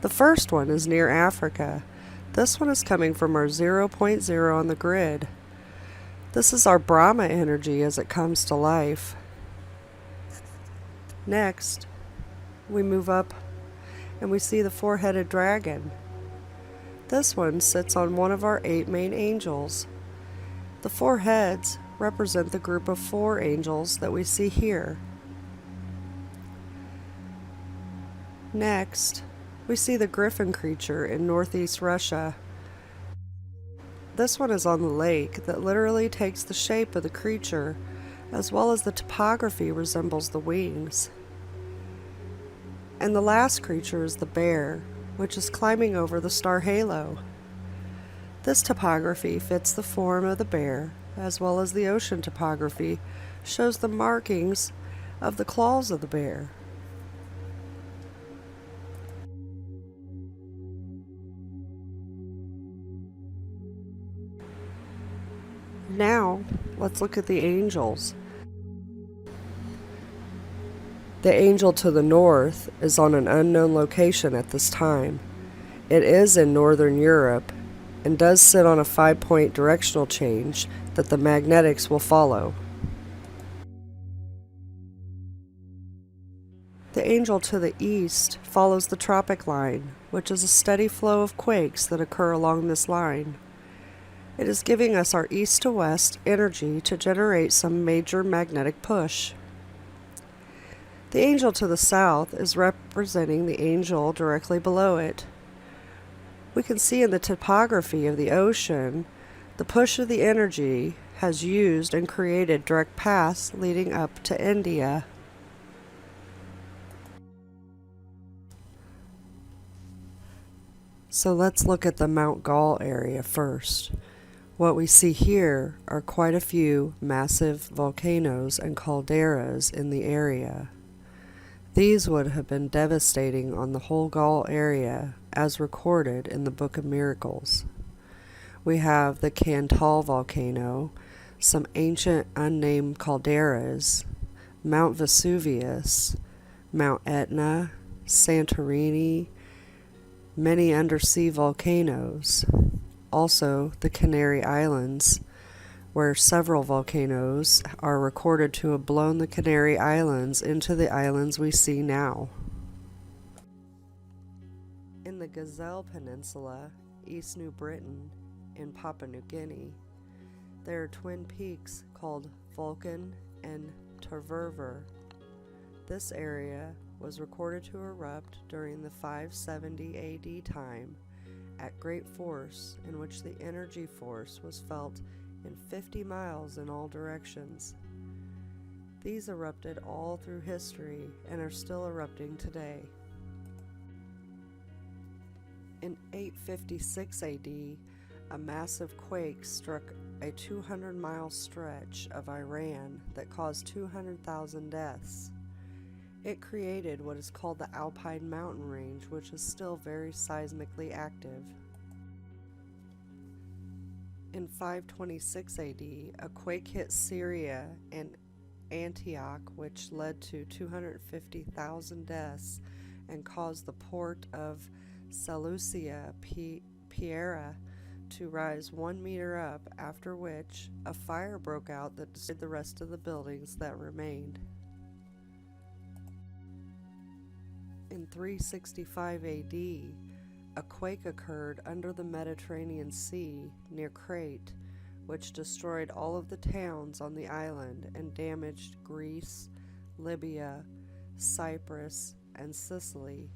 The first one is near Africa. This one is coming from our 0.0 on the grid. This is our Brahma energy as it comes to life. Next, we move up and we see the four-headed dragon. This one sits on one of our 8 main angels. The 4 heads represent the group of 4 angels that we see here. Next, we see the griffin creature in northeast Russia. This one is on the lake that literally takes the shape of the creature, as well as the topography resembles the wings. And the last creature is the bear, which is climbing over the star halo. This topography fits the form of the bear, as well as the ocean topography shows the markings of the claws of the bear. Now, let's look at the angels. The angel to the north is on an unknown location at this time. It is in northern Europe and does sit on a 5-point directional change that the magnetics will follow. The angel to the east follows the tropic line, which is a steady flow of quakes that occur along this line. It is giving us our east to west energy to generate some major magnetic push. The angel to the south is representing the angel directly below it. We can see in the topography of the ocean, the push of the energy has used and created direct paths leading up to India. So let's look at the Mount Gall area first. What we see here are quite a few massive volcanoes and calderas in the area. These would have been devastating on the whole Gall area as recorded in the Book of Miracles. We have the Cantal volcano, some ancient unnamed calderas, Mount Vesuvius, Mount Etna, Santorini, many undersea volcanoes. Also, the Canary Islands, where several volcanoes are recorded to have blown the Canary Islands into the islands we see now. In the Gazelle Peninsula, East New Britain, in Papua New Guinea, there are twin peaks called Vulcan and Terverver. This area was recorded to erupt during the 570 AD time at great force, in which the energy force was felt in 50 miles in all directions. These erupted all through history and are still erupting today. In 856 AD, a massive quake struck a 200-mile stretch of Iran that caused 200,000 deaths. It created what is called the Alpine mountain range, which is still very seismically active. In 526 AD, a quake hit Syria and Antioch, which led to 250,000 deaths and caused the port of Seleucia Pera to rise 1 meter up, after which a fire broke out that destroyed the rest of the buildings that remained. In 365 AD, a quake occurred under the Mediterranean Sea near Crete, which destroyed all of the towns on the island and damaged Greece, Libya, Cyprus, and Sicily.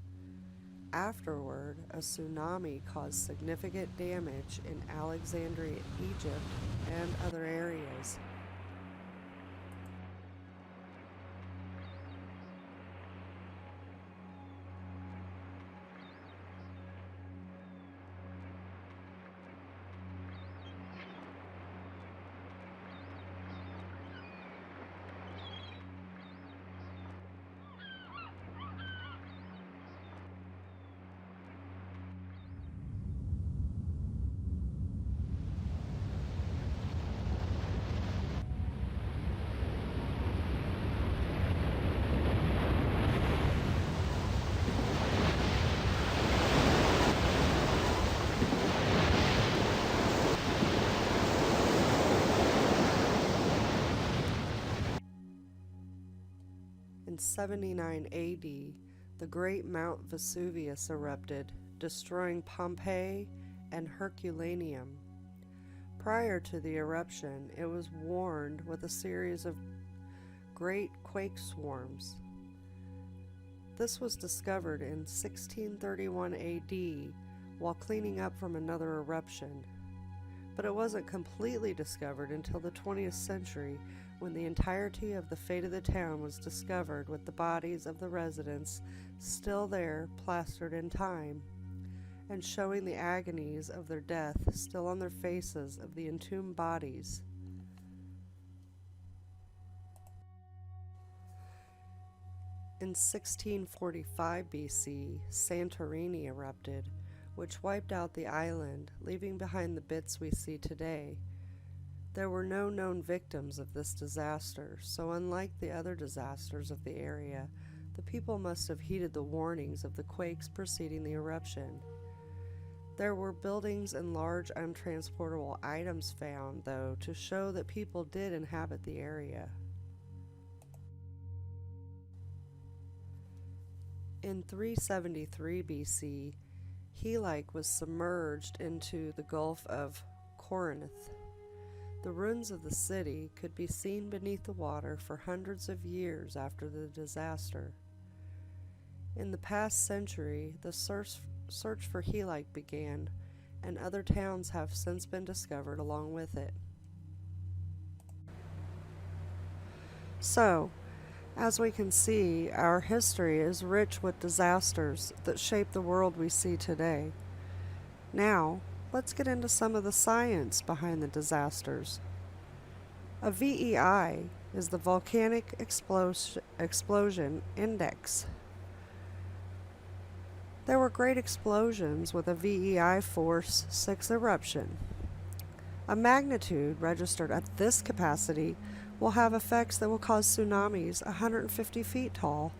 Afterward, a tsunami caused significant damage in Alexandria, Egypt, and other areas. In 79 AD, the great Mount Vesuvius erupted, destroying Pompeii and Herculaneum. Prior to the eruption, it was warned with a series of great quake swarms. This was discovered in 1631 AD while cleaning up from another eruption, but it wasn't completely discovered until the 20th century, when the entirety of the fate of the town was discovered, with the bodies of the residents still there, plastered in time, and showing the agonies of their death still on their faces of the entombed bodies. In 1645 BC, Santorini erupted, which wiped out the island, leaving behind the bits we see today. There were no known victims of this disaster, so unlike the other disasters of the area, the people must have heeded the warnings of the quakes preceding the eruption. There were buildings and large untransportable items found, though, to show that people did inhabit the area. In 373 BC, Helike was submerged into the Gulf of Corinth. The ruins of the city could be seen beneath the water for hundreds of years after the disaster. In the past century, the search for Helike began, and other towns have since been discovered along with it. So, as we can see, our history is rich with disasters that shape the world we see today. Now, let's get into some of the science behind the disasters. A VEI is the Volcanic Explosion Index. There were great explosions with a VEI force 6 eruption. A magnitude registered at this capacity will have effects that will cause tsunamis 150 feet tall,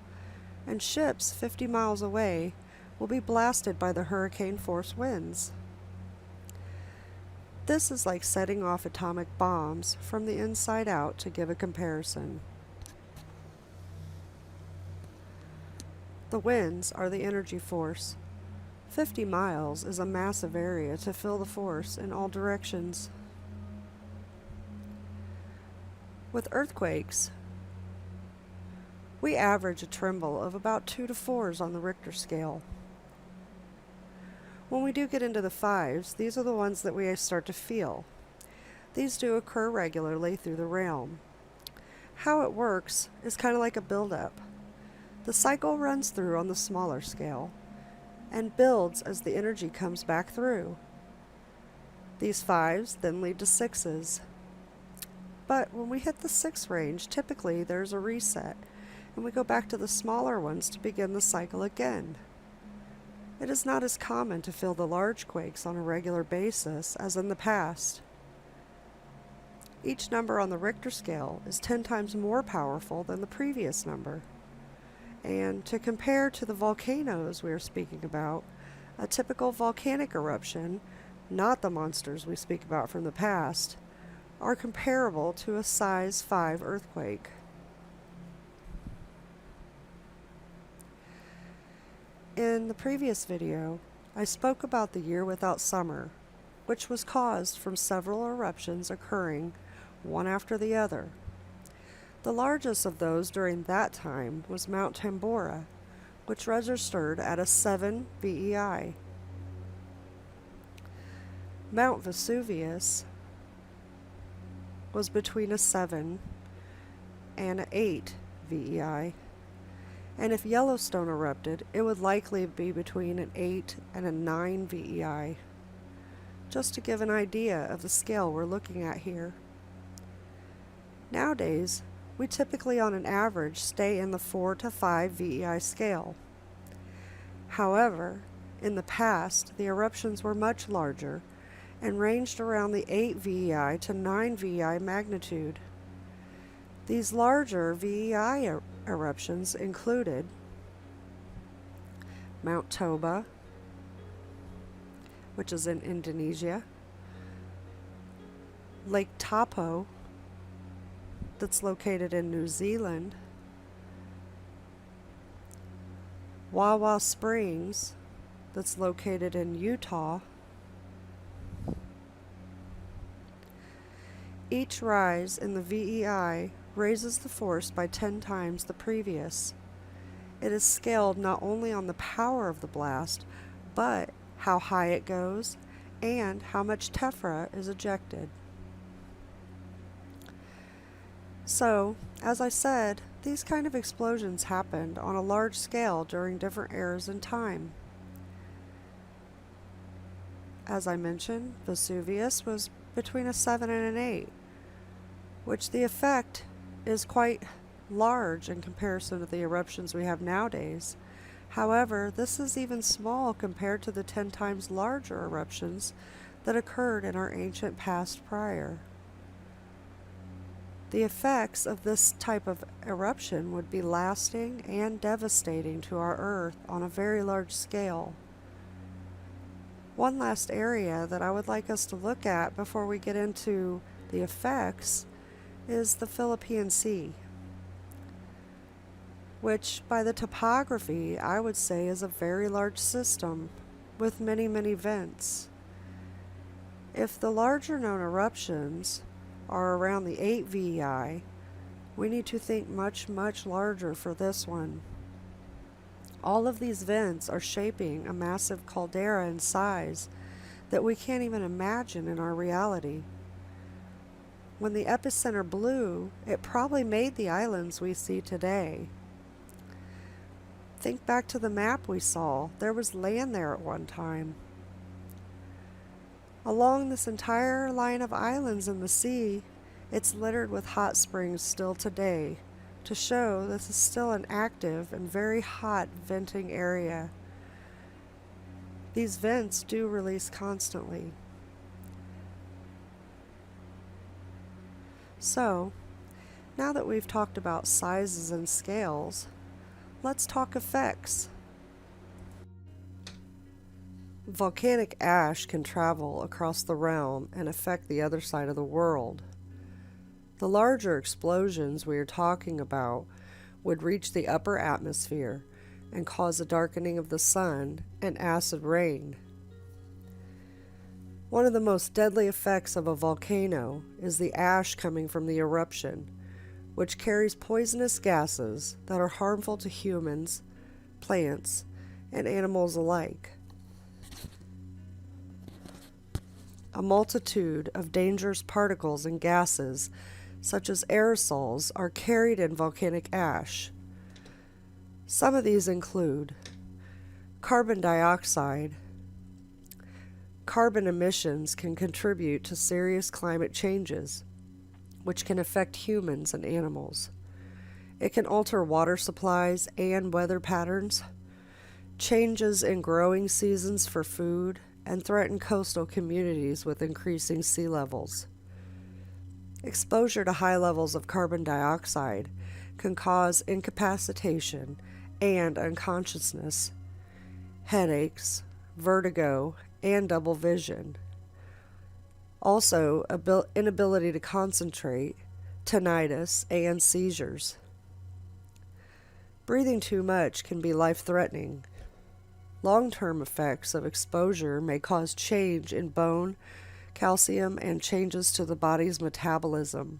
and ships 50 miles away will be blasted by the hurricane force winds. This is like setting off atomic bombs from the inside out, to give a comparison. The winds are the energy force. 50 miles is a massive area to feel the force in all directions. With earthquakes, we average a tremble of about 2 to 4s on the Richter scale. When we do get into the 5s, these are the ones that we start to feel. These do occur regularly through the realm. How it works is kind of like a build-up. The cycle runs through on the smaller scale and builds as the energy comes back through. These 5s then lead to 6s. But when we hit the 6 range, typically there's a reset, and we go back to the smaller ones to begin the cycle again. It is not as common to feel the large quakes on a regular basis as in the past. Each number on the Richter scale is 10 times more powerful than the previous number. And to compare to the volcanoes we are speaking about, a typical volcanic eruption, not the monsters we speak about from the past, are comparable to a size 5 earthquake. In the previous video, I spoke about the year without summer, which was caused from several eruptions occurring one after the other. The largest of those during that time was Mount Tambora, which registered at a 7 VEI. Mount Vesuvius was between a 7 and an 8 VEI, and if Yellowstone erupted, it would likely be between an 8 and a 9 VEI, just to give an idea of the scale we're looking at here. Nowadays, we typically on an average stay in the 4 to 5 VEI scale. However, in the past, the eruptions were much larger and ranged around the 8 VEI to 9 VEI magnitude. These larger VEI eruptions included Mount Toba, which is in Indonesia, Lake Taupo, that's located in New Zealand, Wawa Springs, that's located in Utah. Each rise in the VEI raises the force by 10 times the previous. It is scaled not only on the power of the blast, but how high it goes and how much tephra is ejected. So, as I said, these kind of explosions happened on a large scale during different eras in time. As I mentioned, Vesuvius was between a 7 and an 8, which the effect is quite large in comparison to the eruptions we have nowadays. However, this is even small compared to the 10 times larger eruptions that occurred in our ancient past prior. The effects of this type of eruption would be lasting and devastating to our Earth on a very large scale. One last area that I would like us to look at before we get into the effects is the Philippine Sea, which by the topography I would say is a very large system with many, many vents. If the larger known eruptions are around the 8 VEI, we need to think much, much larger for this one. All of these vents are shaping a massive caldera in size that we can't even imagine in our reality. When the epicenter blew, it probably made the islands we see today. Think back to the map we saw. There was land there at one time. Along this entire line of islands in the sea, it's littered with hot springs still today, to show this is still an active and very hot venting area. These vents do release constantly. So, now that we've talked about sizes and scales, let's talk effects. Volcanic ash can travel across the realm and affect the other side of the world. The larger explosions we are talking about would reach the upper atmosphere and cause a darkening of the sun and acid rain. One of the most deadly effects of a volcano is the ash coming from the eruption, which carries poisonous gases that are harmful to humans, plants, and animals alike. A multitude of dangerous particles and gases, such as aerosols, are carried in volcanic ash. Some of these include carbon dioxide. Carbon emissions can contribute to serious climate changes, which can affect humans and animals. It can alter water supplies and weather patterns, changes in growing seasons for food, and threaten coastal communities with increasing sea levels. Exposure to high levels of carbon dioxide can cause incapacitation and unconsciousness, headaches, vertigo, and double vision. Also, inability to concentrate, tinnitus, and seizures. Breathing too much can be life-threatening. Long-term effects of exposure may cause change in bone, calcium, and changes to the body's metabolism.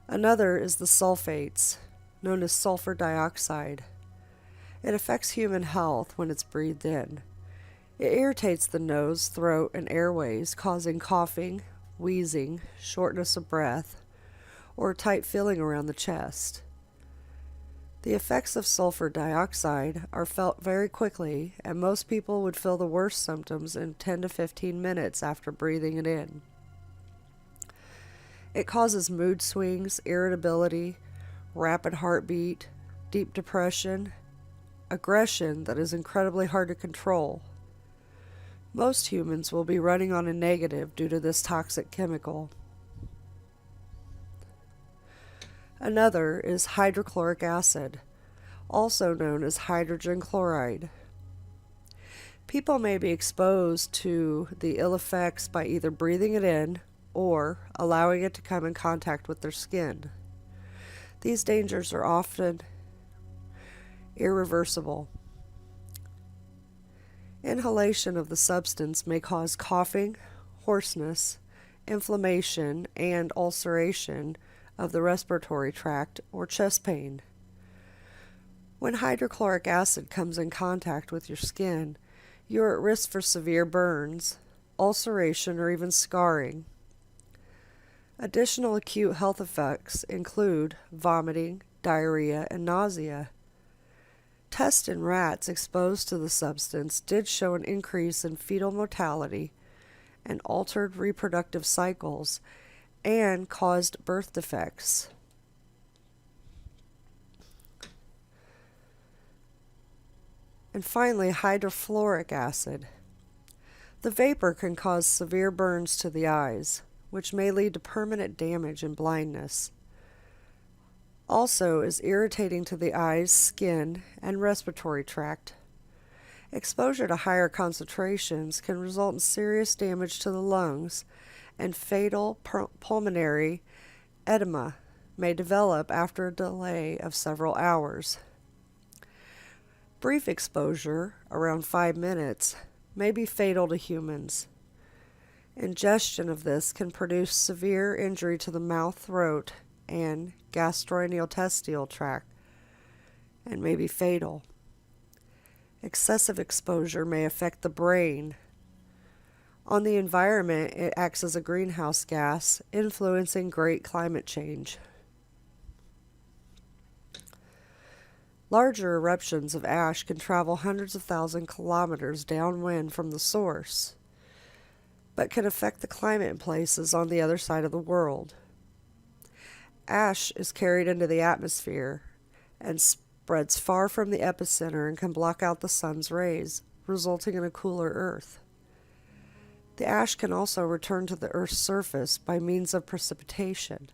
Another is the sulfates, known as sulfur dioxide. It affects human health when it's breathed in. It irritates the nose, throat, and airways, causing coughing, wheezing, shortness of breath, or a tight feeling around the chest. The effects of sulfur dioxide are felt very quickly, and most people would feel the worst symptoms in 10 to 15 minutes after breathing it in. It causes mood swings, irritability, rapid heartbeat, deep depression, aggression that is incredibly hard to control. Most humans will be running on a negative due to this toxic chemical. Another is hydrochloric acid, also known as hydrogen chloride. People may be exposed to the ill effects by either breathing it in or allowing it to come in contact with their skin. These dangers are often irreversible. Inhalation of the substance may cause coughing, hoarseness, inflammation, and ulceration of the respiratory tract or chest pain. When hydrochloric acid comes in contact with your skin, you are at risk for severe burns, ulceration, or even scarring. Additional acute health effects include vomiting, diarrhea, and nausea. Tests in rats exposed to the substance did show an increase in fetal mortality and altered reproductive cycles and caused birth defects. And finally, hydrofluoric acid. The vapor can cause severe burns to the eyes, which may lead to permanent damage and blindness. Also is irritating to the eyes, skin, and respiratory tract. Exposure to higher concentrations can result in serious damage to the lungs, and fatal pulmonary edema may develop after a delay of several hours. Brief exposure, around 5 minutes, may be fatal to humans. Ingestion of this can produce severe injury to the mouth, throat, and gastrointestinal tract, and may be fatal. Excessive exposure may affect the brain. On the environment, it acts as a greenhouse gas, influencing great climate change. Larger eruptions of ash can travel hundreds of thousands of kilometers downwind from the source, but can affect the climate in places on the other side of the world. Ash is carried into the atmosphere and spreads far from the epicenter and can block out the sun's rays, resulting in a cooler Earth. The ash can also return to the Earth's surface by means of precipitation.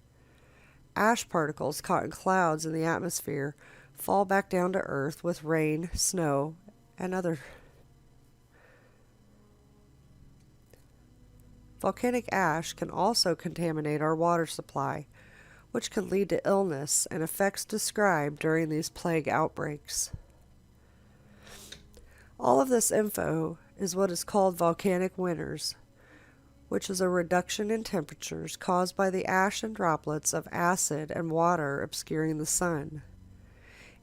Ash particles caught in clouds in the atmosphere fall back down to Earth with rain, snow, and other. Volcanic ash can also contaminate our water supply, which can lead to illness and effects described during these plague outbreaks. All of this info is what is called volcanic winters, which is a reduction in temperatures caused by the ash and droplets of acid and water obscuring the sun.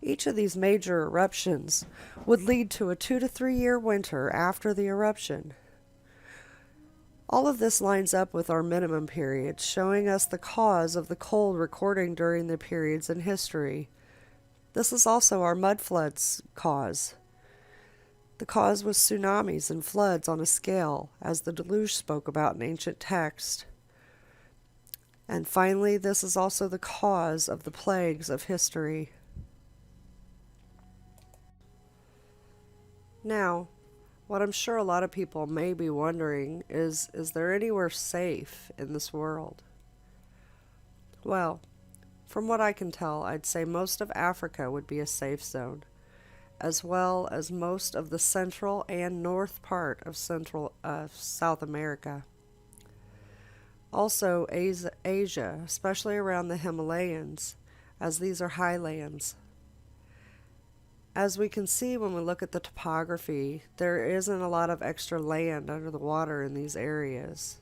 Each of these major eruptions would lead to a 2 to 3 year winter after the eruption. All of this lines up with our minimum periods, showing us the cause of the cold recording during the periods in history. This is also our mud floods cause. The cause was tsunamis and floods on a scale, as the deluge spoke about in ancient text. And finally, this is also the cause of the plagues of history. Now, what I'm sure a lot of people may be wondering is there anywhere safe in this world? Well, from what I can tell, I'd say most of Africa would be a safe zone, as well as most of the central and north part of South America. Also Asia, especially around the Himalayas, as these are highlands. As we can see when we look at the topography, there isn't a lot of extra land under the water in these areas.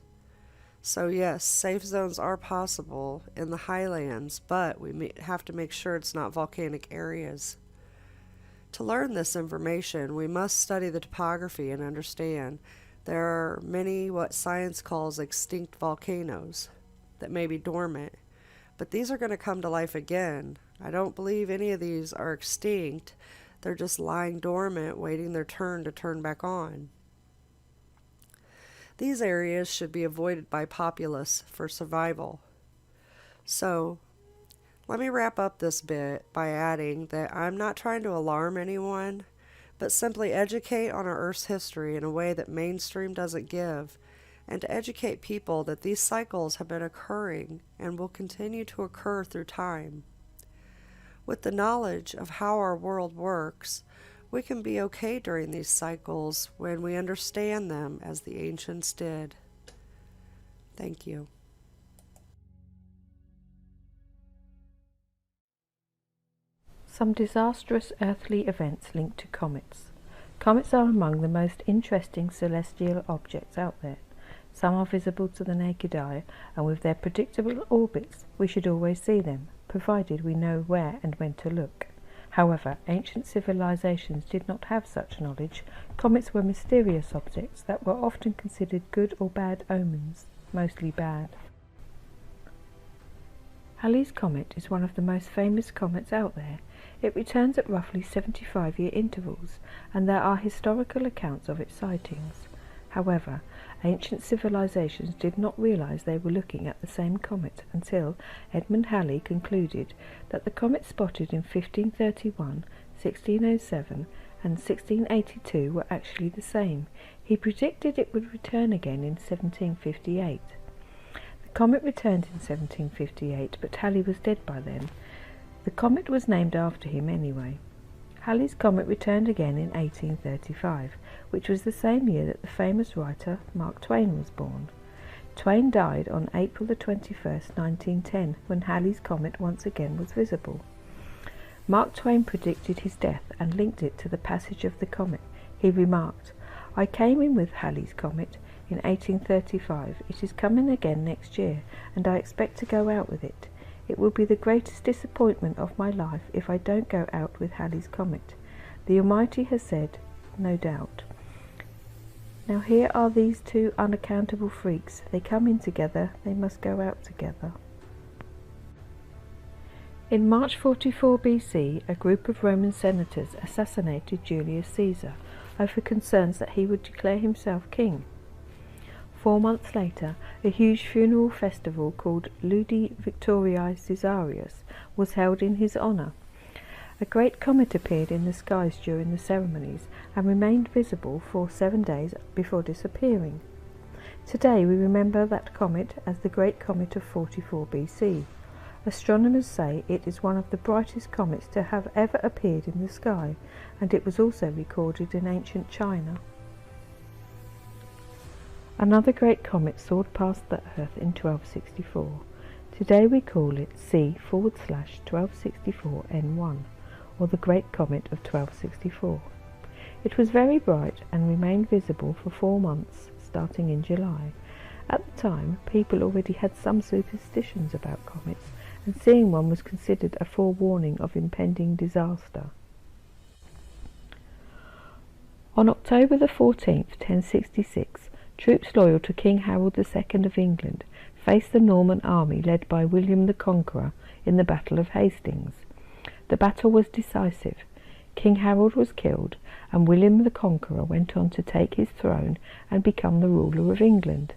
So yes, safe zones are possible in the highlands, but we have to make sure it's not volcanic areas. To learn this information, we must study the topography and understand there are many what science calls extinct volcanoes that may be dormant, but these are going to come to life again. I don't believe any of these are extinct. They're just lying dormant, waiting their turn to turn back on. These areas should be avoided by populace for survival. So, let me wrap up this bit by adding that I'm not trying to alarm anyone, but simply educate on our Earth's history in a way that mainstream doesn't give, and to educate people that these cycles have been occurring and will continue to occur through time. With the knowledge of how our world works, we can be okay during these cycles when we understand them as the ancients did. Thank you. Some disastrous earthly events linked to comets. Comets are among the most interesting celestial objects out there. Some are visible to the naked eye, and with their predictable orbits we should always see them, provided we know where and when to look. However, ancient civilizations did not have such knowledge. Comets were mysterious objects that were often considered good or bad omens, mostly bad. Halley's Comet is one of the most famous comets out there. It returns at roughly 75-year intervals, and there are historical accounts of its sightings. However, ancient civilizations did not realize they were looking at the same comet until Edmund Halley concluded that the comet spotted in 1531, 1607 and 1682 were actually the same. He predicted it would return again in 1758. The comet returned in 1758, but Halley was dead by then. The comet was named after him anyway. Halley's Comet returned again in 1835, which was the same year that the famous writer Mark Twain was born. Twain died on April the 21st, 1910, when Halley's Comet once again was visible. Mark Twain predicted his death and linked it to the passage of the comet. He remarked, "I came in with Halley's Comet in 1835. It is coming again next year, and I expect to go out with it. It will be the greatest disappointment of my life if I don't go out with Halley's Comet. The Almighty has said, no doubt. Now here are these two unaccountable freaks. They come in together, they must go out together." In March 44 BC, a group of Roman senators assassinated Julius Caesar over concerns that he would declare himself king. 4 months later, a huge funeral festival called Ludi Victoriae Caesarius was held in his honour. A great comet appeared in the skies during the ceremonies and remained visible for 7 days before disappearing. Today we remember that comet as the Great Comet of 44 BC. Astronomers say it is one of the brightest comets to have ever appeared in the sky, and it was also recorded in ancient China. Another great comet soared past the Earth in 1264. Today we call it C/1264 N1, or the Great Comet of 1264. It was very bright and remained visible for 4 months, starting in July. At the time, people already had some superstitions about comets, and seeing one was considered a forewarning of impending disaster. On October the 14th, 1066, troops loyal to King Harold II of England faced the Norman army led by William the Conqueror in the Battle of Hastings. The battle was decisive. King Harold was killed, and William the Conqueror went on to take his throne and become the ruler of England.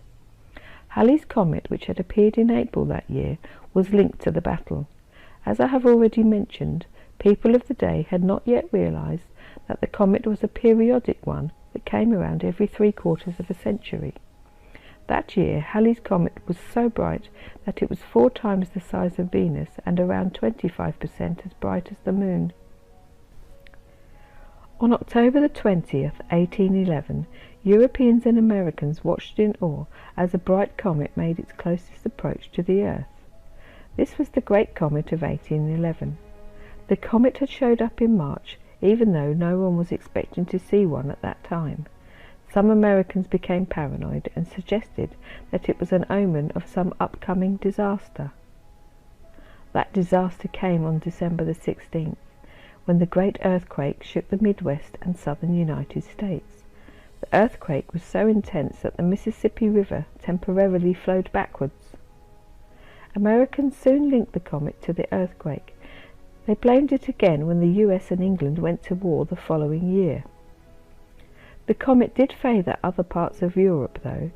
Halley's Comet, which had appeared in April that year, was linked to the battle. As I have already mentioned, people of the day had not yet realised that the comet was a periodic one that came around every 3/4 of a century. That year, Halley's Comet was so bright that it was 4 times the size of Venus and around 25% as bright as the Moon. On October the 20th, 1811, Europeans and Americans watched in awe as a bright comet made its closest approach to the Earth. This was the Great Comet of 1811. The comet had showed up in March, even though no one was expecting to see one at that time. Some Americans became paranoid and suggested that it was an omen of some upcoming disaster. That disaster came on December the 16th, when the great earthquake shook the Midwest and southern United States. The earthquake was so intense that the Mississippi River temporarily flowed backwards. Americans soon linked the comet to the earthquake. They blamed it again when the US and England went to war the following year. The comet did favour other parts of Europe, though.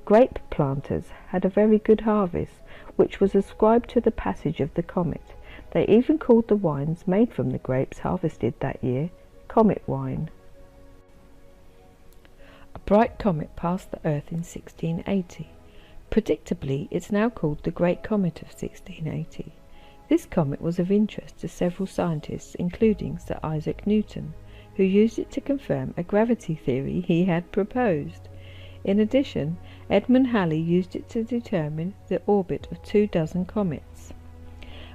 Grape planters had a very good harvest, which was ascribed to the passage of the comet. They even called the wines made from the grapes harvested that year comet wine. A bright comet passed the Earth in 1680. Predictably, it's now called the Great Comet of 1680. This comet was of interest to several scientists, including Sir Isaac Newton, who used it to confirm a gravity theory he had proposed. In addition, Edmund Halley used it to determine the orbit of 24 comets.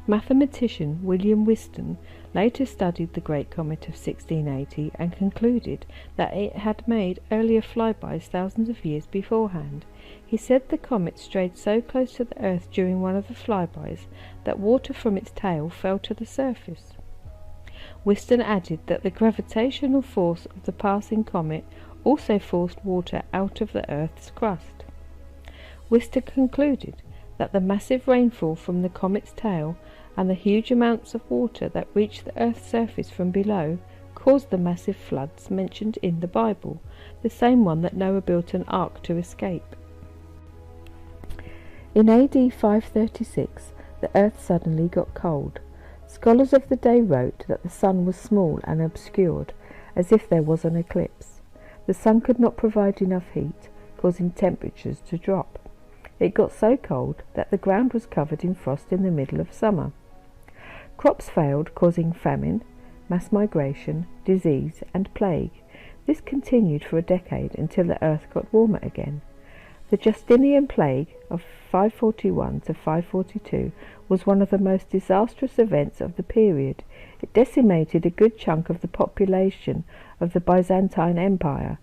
Mathematician William Whiston later studied the Great Comet of 1680 and concluded that it had made earlier flybys thousands of years beforehand. He said the comet strayed so close to the Earth during one of the flybys that water from its tail fell to the surface. Whiston added that the gravitational force of the passing comet also forced water out of the Earth's crust. Whiston concluded that the massive rainfall from the comet's tail and the huge amounts of water that reached the Earth's surface from below caused the massive floods mentioned in the Bible, the same one that Noah built an ark to escape. In AD 536, the Earth suddenly got cold. Scholars of the day wrote that the sun was small and obscured, as if there was an eclipse. The sun could not provide enough heat, causing temperatures to drop. It got so cold that the ground was covered in frost in the middle of summer. Crops failed, causing famine, mass migration, disease, and plague. This continued for a decade until the earth got warmer again. The Justinian plague of 541 to 542 was one of the most disastrous events of the period. It decimated a good chunk of the population of the Byzantine Empire.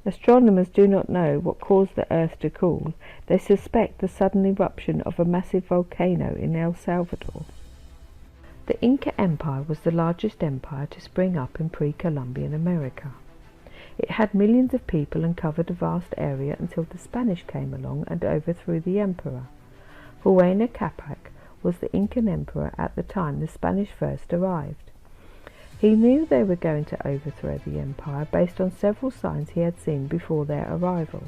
Astronomers do not know what caused the earth to cool. They suspect the sudden eruption of a massive volcano in El Salvador. The Inca Empire was the largest empire to spring up in pre-Columbian America. It had millions of people and covered a vast area until the Spanish came along and overthrew the emperor. Huayna Capac was the Incan emperor at the time the Spanish first arrived. He knew they were going to overthrow the empire based on several signs he had seen before their arrival.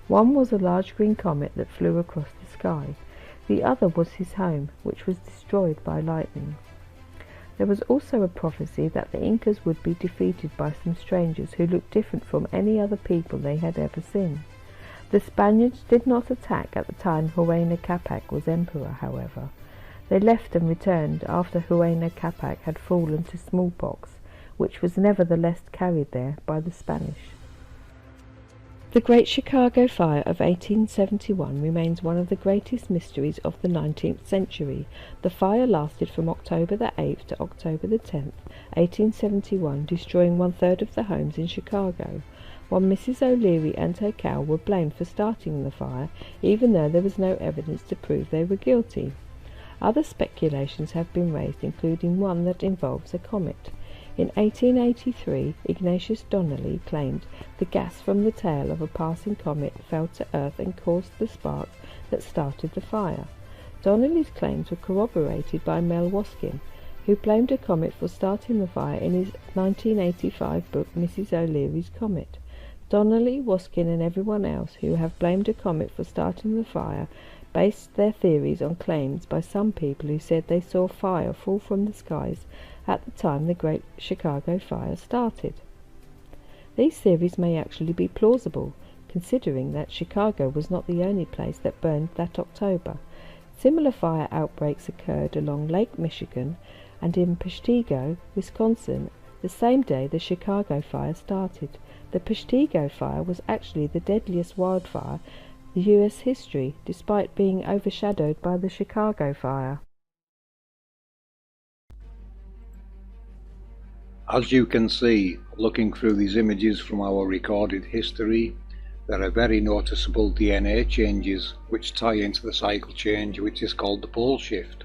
One was a large green comet that flew across the sky. The other was his home, which was destroyed by lightning. There was also a prophecy that the Incas would be defeated by some strangers who looked different from any other people they had ever seen. The Spaniards did not attack at the time Huayna Capac was emperor, however. They left and returned after Huayna Capac had fallen to smallpox, which was nevertheless carried there by the Spanish. The Great Chicago Fire of 1871 remains one of the greatest mysteries of the 19th century. The fire lasted from October the 8th to October the 10th, 1871, destroying one-third of the homes in Chicago, while Mrs. O'Leary and her cow were blamed for starting the fire, even though there was no evidence to prove they were guilty. Other speculations have been raised, including one that involves a comet. In 1883, Ignatius Donnelly claimed the gas from the tail of a passing comet fell to Earth and caused the spark that started the fire. Donnelly's claims were corroborated by Mel Waskin, who blamed a comet for starting the fire in his 1985 book Mrs. O'Leary's Comet. Donnelly, Waskin and everyone else who have blamed a comet for starting the fire based their theories on claims by some people who said they saw fire fall from the skies at the time the Great Chicago Fire started. These theories may actually be plausible, considering that Chicago was not the only place that burned that October. Similar fire outbreaks occurred along Lake Michigan and in Peshtigo, Wisconsin, the same day the Chicago Fire started. The Peshtigo Fire was actually the deadliest wildfire in U.S. history, despite being overshadowed by the Chicago Fire. As you can see, looking through these images from our recorded history, there are very noticeable DNA changes which tie into the cycle change which is called the pole shift.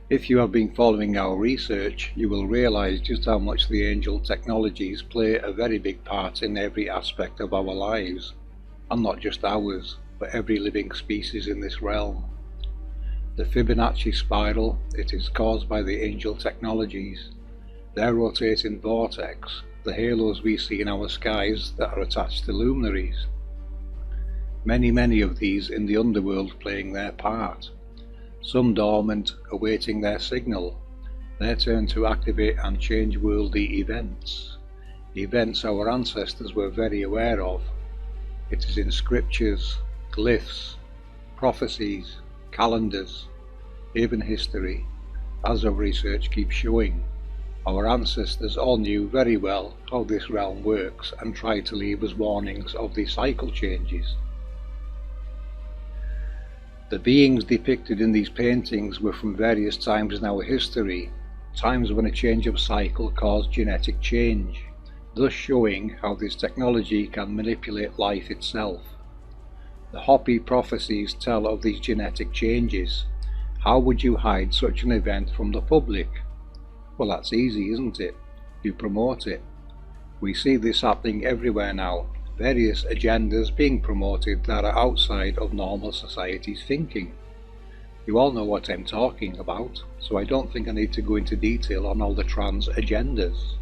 If you have been following our research, you will realize just how much the angel technologies play a very big part in every aspect of our lives, and not just ours, but every living species in this realm. The Fibonacci spiral, it is caused by the angel technologies. Their rotating vortex, the halos we see in our skies that are attached to luminaries. Many of these in the underworld playing their part. Some dormant, awaiting their signal, their turn to activate and change worldly events. Events our ancestors were very aware of. It is in scriptures, glyphs, prophecies, calendars, even history, as our research keeps showing. Our ancestors all knew very well how this realm works and tried to leave us warnings of these cycle changes. The beings depicted in these paintings were from various times in our history, times when a change of cycle caused genetic change, thus showing how this technology can manipulate life itself. The Hopi prophecies tell of these genetic changes. How would you hide such an event from the public? Well, that's easy, isn't it? You promote it. We see this happening everywhere now, various agendas being promoted that are outside of normal society's thinking. You all know what I'm talking about, so I don't think I need to go into detail on all the trans agendas.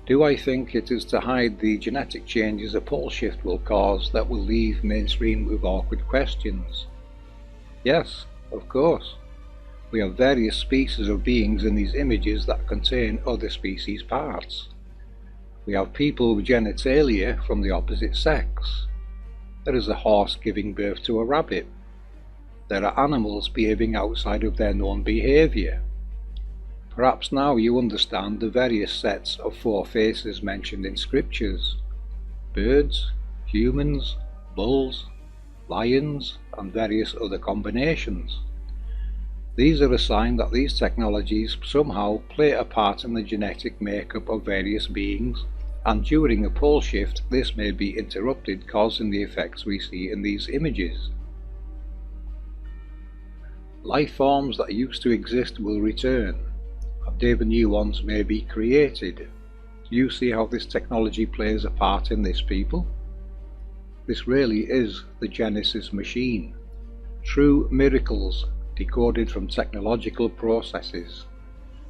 Do I think it is to hide the genetic changes a pole shift will cause that will leave mainstream with awkward questions? Yes, of course. We have various species of beings in these images that contain other species parts. We have people with genitalia from the opposite sex. There is a horse giving birth to a rabbit. There are animals behaving outside of their known behaviour. Perhaps now you understand the various sets of 4 faces mentioned in scriptures: birds, humans, bulls, lions, and various other combinations. These are a sign that these technologies somehow play a part in the genetic makeup of various beings, and during a pole shift this may be interrupted, causing the effects we see in these images. Life forms that used to exist will return, and even new ones may be created. Do you see how this technology plays a part in this, people? This really is the Genesis machine. True miracles decoded from technological processes.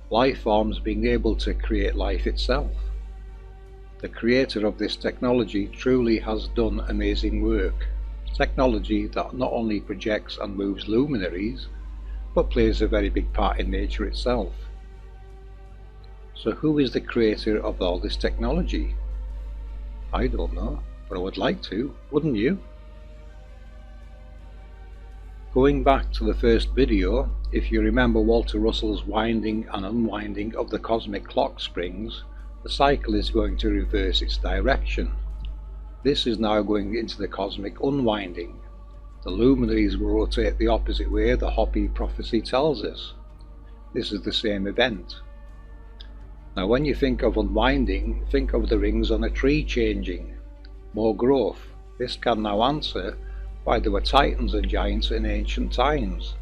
Life forms being able to create life itself. The creator of this technology truly has done amazing work. Technology that not only projects and moves luminaries, but plays a very big part in nature itself. So who is the creator of all this technology? I don't know, but I would like to, wouldn't you? Going back to the first video, if you remember Walter Russell's winding and unwinding of the cosmic clock springs, the cycle is going to reverse its direction. This is now going into the cosmic unwinding. The luminaries will rotate the opposite way the Hopi prophecy tells us. This is the same event. Now when you think of unwinding, think of the rings on a tree changing. More growth. This can now answer why there were titans and giants in ancient times.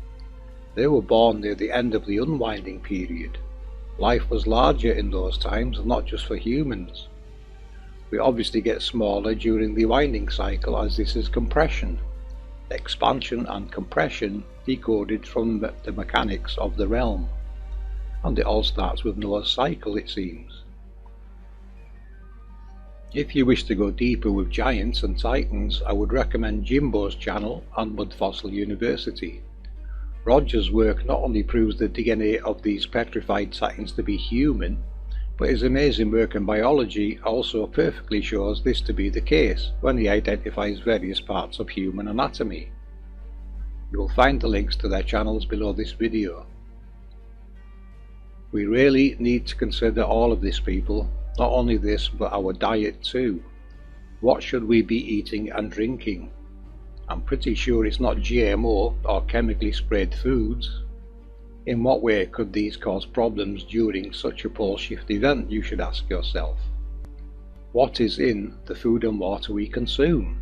They were born near the end of the unwinding period. Life was larger in those times, not just for humans. We obviously get smaller during the winding cycle, as this is compression. Expansion and compression decoded from the mechanics of the realm. And it all starts with Noah's cycle, it seems. If you wish to go deeper with giants and titans, I would recommend Jimbo's channel and Mud Fossil University. Roger's work not only proves the DNA of these petrified titans to be human, but his amazing work in biology also perfectly shows this to be the case when he identifies various parts of human anatomy. You will find the links to their channels below this video. We really need to consider all of this, people. Not only this, but our diet too. What should we be eating and drinking? I'm pretty sure it's not GMO or chemically sprayed foods. In what way could these cause problems during such a pole shift event, you should ask yourself. What is in the food and water we consume?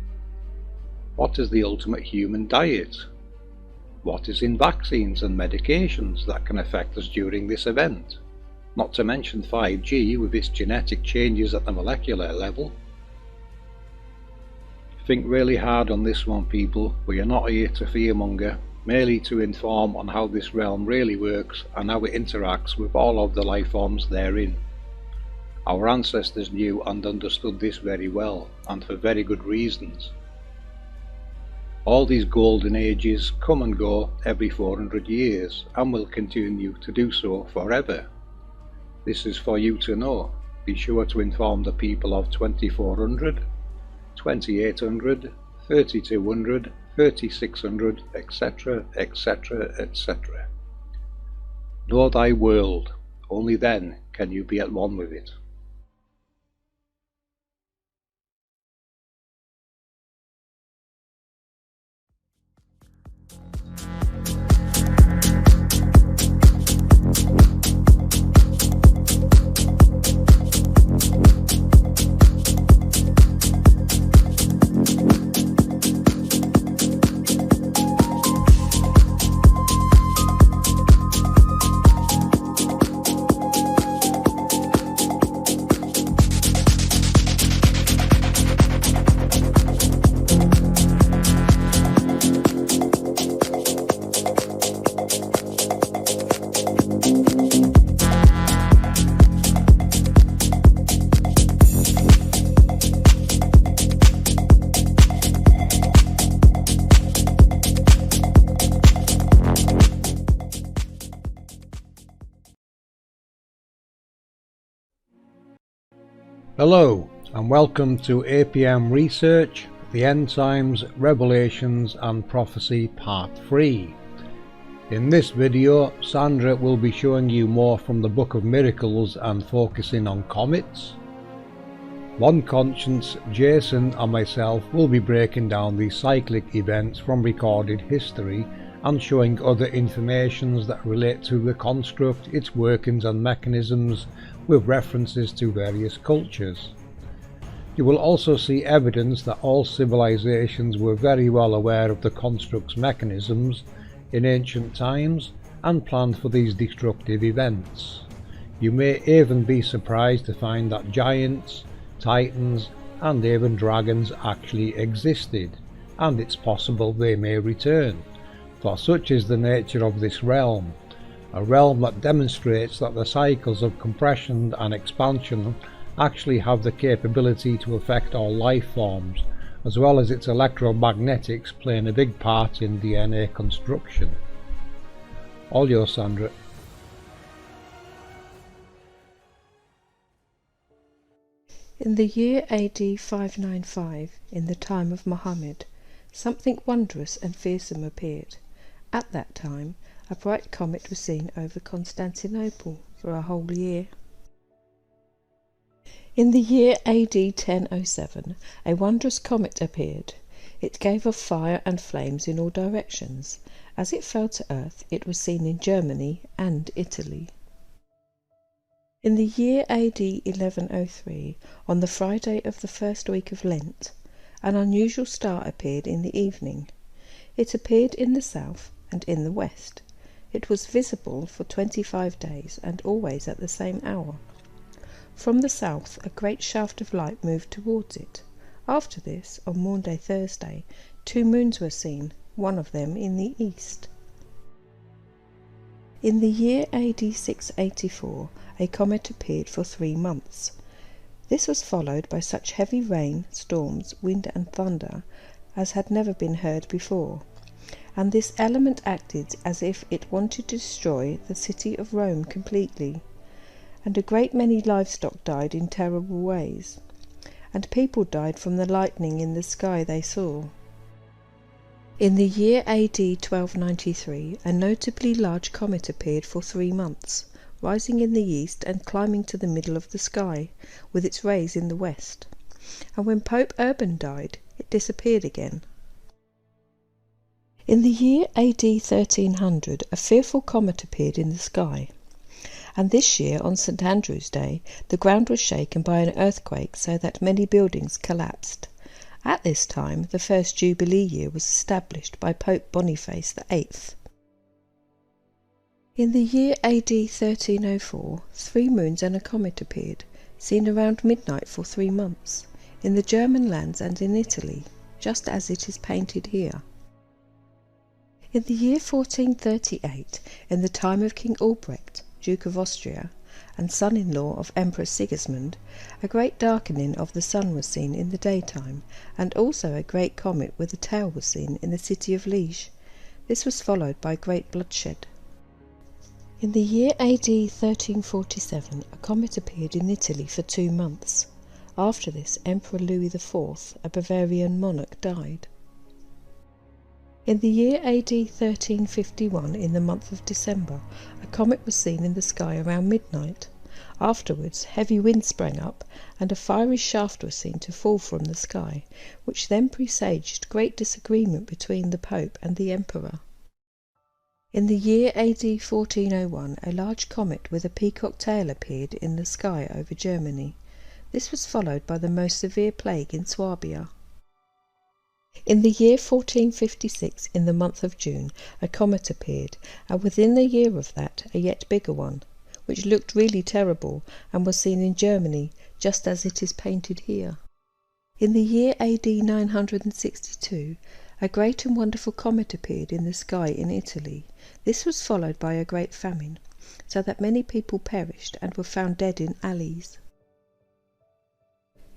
What is the ultimate human diet? What is in vaccines and medications that can affect us during this event? Not to mention 5G with its genetic changes at the molecular level. Think really hard on this one, people. We are not here to fearmonger, merely to inform on how this realm really works and how it interacts with all of the life forms therein. Our ancestors knew and understood this very well, and for very good reasons. All these golden ages come and go every 400 years and will continue to do so forever. This is for you to know. Be sure to inform the people of 2400, 2800, 3200, 3600, etc., etc., etc. Know thy world, only then can you be at one with it. Hello and welcome to APM Research, the End Times, Revelations and Prophecy Part 3. In this video, Sandra will be showing you more from the Book of Miracles and focusing on comets. One Conscience, Jason and myself will be breaking down these cyclic events from recorded history and showing other informations that relate to the construct, its workings and mechanisms with references to various cultures. You will also see evidence that all civilizations were very well aware of the construct's mechanisms in ancient times and planned for these destructive events. You may even be surprised to find that giants, titans and even dragons actually existed, and it's possible they may return, for such is the nature of this realm, a realm that demonstrates that the cycles of compression and expansion actually have the capability to affect all life forms, as well as its electromagnetics playing a big part in DNA construction. All yours, Sandra. In the year AD 595, in the time of Muhammad, something wondrous and fearsome appeared. At that time, a bright comet was seen over Constantinople for a whole year. In the year AD 1007, a wondrous comet appeared. It gave off fire and flames in all directions. As it fell to earth, it was seen in Germany and Italy. In the year AD 1103, on the Friday of the first week of Lent, an unusual star appeared in the evening. It appeared in the south and in the west. It was visible for 25 days and always at the same hour. From the south, a great shaft of light moved towards it. After this, on Maundy Thursday, 2 moons were seen, one of them in the east. In the year AD 684, a comet appeared for 3 months. This was followed by such heavy rain, storms, wind and thunder as had never been heard before, and this element acted as if it wanted to destroy the city of Rome completely, and a great many livestock died in terrible ways, and people died from the lightning in the sky they saw. In the year AD 1293, a notably large comet appeared for 3 months, rising in the east and climbing to the middle of the sky, with its rays in the west, and when Pope Urban died, it disappeared again. In the year AD 1300, a fearful comet appeared in the sky, and this year, on St. Andrew's Day, the ground was shaken by an earthquake so that many buildings collapsed. At this time, the first Jubilee year was established by Pope Boniface VIII. In the year AD 1304, 3 moons and a comet appeared, seen around midnight for 3 months, in the German lands and in Italy, just as it is painted here. In the year 1438, in the time of King Albrecht, Duke of Austria, and son-in-law of Emperor Sigismund, a great darkening of the sun was seen in the daytime, and also a great comet with a tail was seen in the city of Liege. This was followed by great bloodshed. In the year AD 1347, a comet appeared in Italy for 2 months. After this, Emperor Louis IV, a Bavarian monarch, died. In the year AD 1351, in the month of December, a comet was seen in the sky around midnight. Afterwards, heavy wind sprang up, and a fiery shaft was seen to fall from the sky, which then presaged great disagreement between the Pope and the Emperor. In the year AD 1401, a large comet with a peacock tail appeared in the sky over Germany. This was followed by the most severe plague in Swabia. In the year 1456, in the month of June, a comet appeared, and within a year of that, a yet bigger one, which looked really terrible, and was seen in Germany, just as it is painted here. In the year AD 962, a great and wonderful comet appeared in the sky in Italy. This was followed by a great famine, so that many people perished and were found dead in alleys.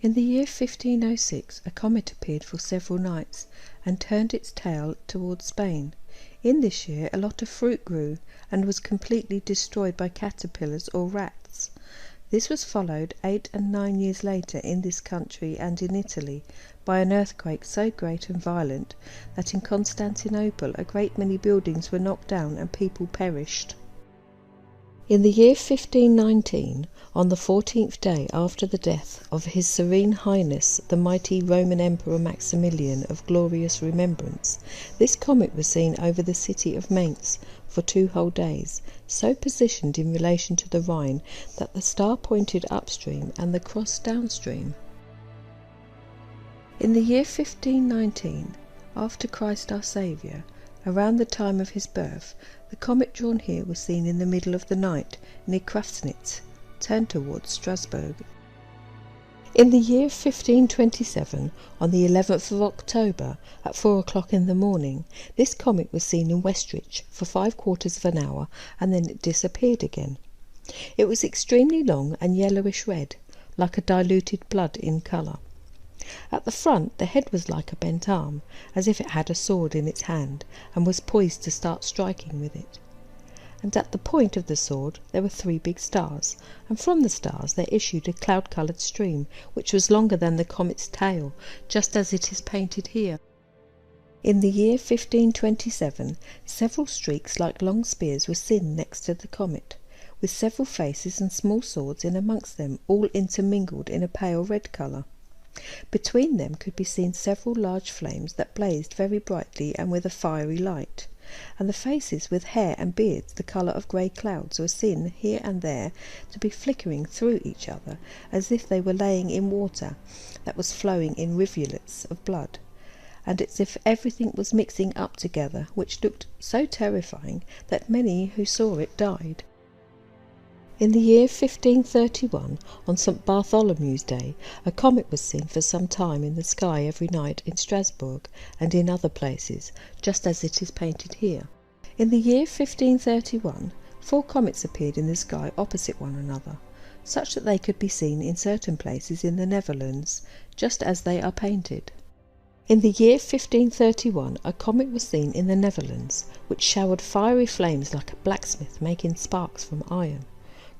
In the year 1506, a comet appeared for several nights, and turned its tail towards Spain. In this year a lot of fruit grew, and was completely destroyed by caterpillars or rats. This was followed 8 and 9 years later in this country and in Italy by an earthquake so great and violent that in Constantinople a great many buildings were knocked down and people perished. In the year 1519, on the 14th day after the death of His Serene Highness the mighty Roman Emperor Maximilian of glorious remembrance, this comet was seen over the city of Mainz for 2 whole days, so positioned in relation to the Rhine that the star pointed upstream and the cross downstream. In the year 1519, after Christ our Saviour, around the time of his birth, the comet drawn here was seen in the middle of the night near Krafnitz, turned towards Strasbourg. In the year 1527, on the 11th of October, at 4 o'clock in the morning, this comet was seen in Westrich for 3/4 of an hour, and then it disappeared again. It was extremely long and yellowish red, like a diluted blood in colour. At the front the head was like a bent arm, as if it had a sword in its hand, and was poised to start striking with it. And at the point of the sword there were 3 big stars, and from the stars there issued a cloud-coloured stream, which was longer than the comet's tail, just as it is painted here. In the year 1527, several streaks like long spears were seen next to the comet, with several faces and small swords in amongst them, all intermingled in a pale red colour. Between them could be seen several large flames that blazed very brightly and with a fiery light, and the faces with hair and beards the colour of grey clouds were seen here and there to be flickering through each other, as if they were laying in water that was flowing in rivulets of blood, and as if everything was mixing up together, which looked so terrifying that many who saw it died. In the year 1531, on St. Bartholomew's Day, a comet was seen for some time in the sky every night in Strasbourg and in other places, just as it is painted here. In the year 1531, 4 comets appeared in the sky opposite one another, such that they could be seen in certain places in the Netherlands, just as they are painted. In the year 1531, a comet was seen in the Netherlands, which showered fiery flames like a blacksmith making sparks from iron.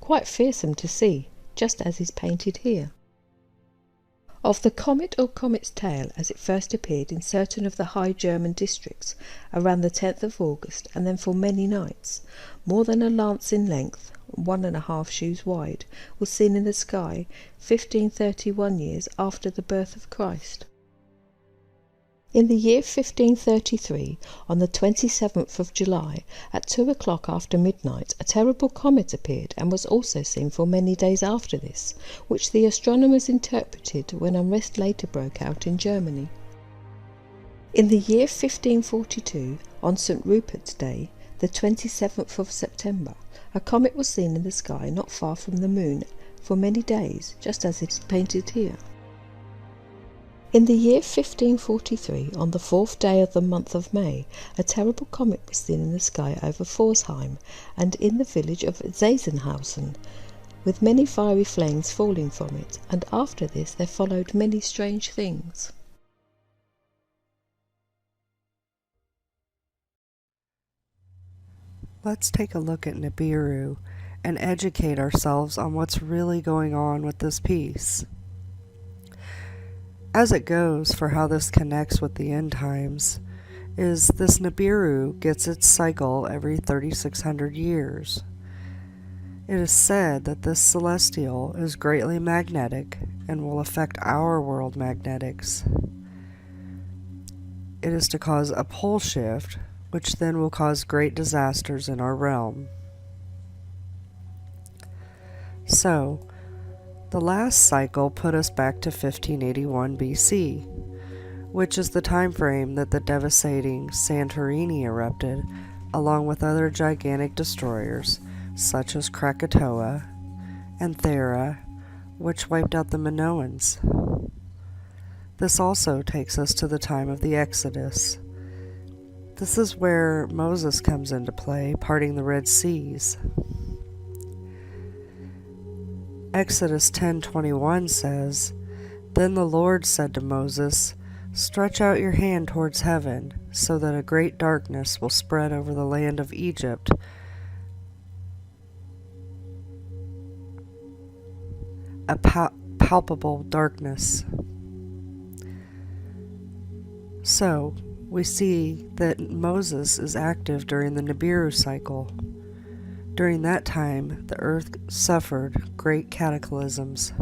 Quite fearsome to see, just as is painted here. Of the comet or comet's tail as it first appeared in certain of the High German districts around the 10th of August, and then for many nights, more than a lance in length, 1½ shoes wide, was seen in the sky 1531 years after the birth of Christ. In the year 1533, on the 27th of July, at 2 o'clock after midnight, a terrible comet appeared and was also seen for many days after this, which the astronomers interpreted when unrest later broke out in Germany. In the year 1542, on St. Rupert's Day, the 27th of September, a comet was seen in the sky not far from the moon for many days, just as it is painted here. In the year 1543, on the 4th day of the month of May, a terrible comet was seen in the sky over Pforzheim and in the village of Zesenhausen, with many fiery flames falling from it, and after this there followed many strange things. Let's take a look at Nibiru and educate ourselves on what's really going on with this piece. As it goes for how this connects with the end times, is this Nibiru gets its cycle every 3,600 years. It is said that this celestial is greatly magnetic and will affect our world magnetics. It is to cause a pole shift, which then will cause great disasters in our realm. So, the last cycle put us back to 1581 BC, which is the time frame that the devastating Santorini erupted, along with other gigantic destroyers, such as Krakatoa and Thera, which wiped out the Minoans. This also takes us to the time of the Exodus. This is where Moses comes into play, parting the Red Seas. Exodus 10:21 says, "Then the Lord said to Moses, 'Stretch out your hand towards heaven, so that a great darkness will spread over the land of Egypt, a palpable darkness. So, we see that Moses is active during the Nibiru cycle. During that time, the earth suffered great cataclysms.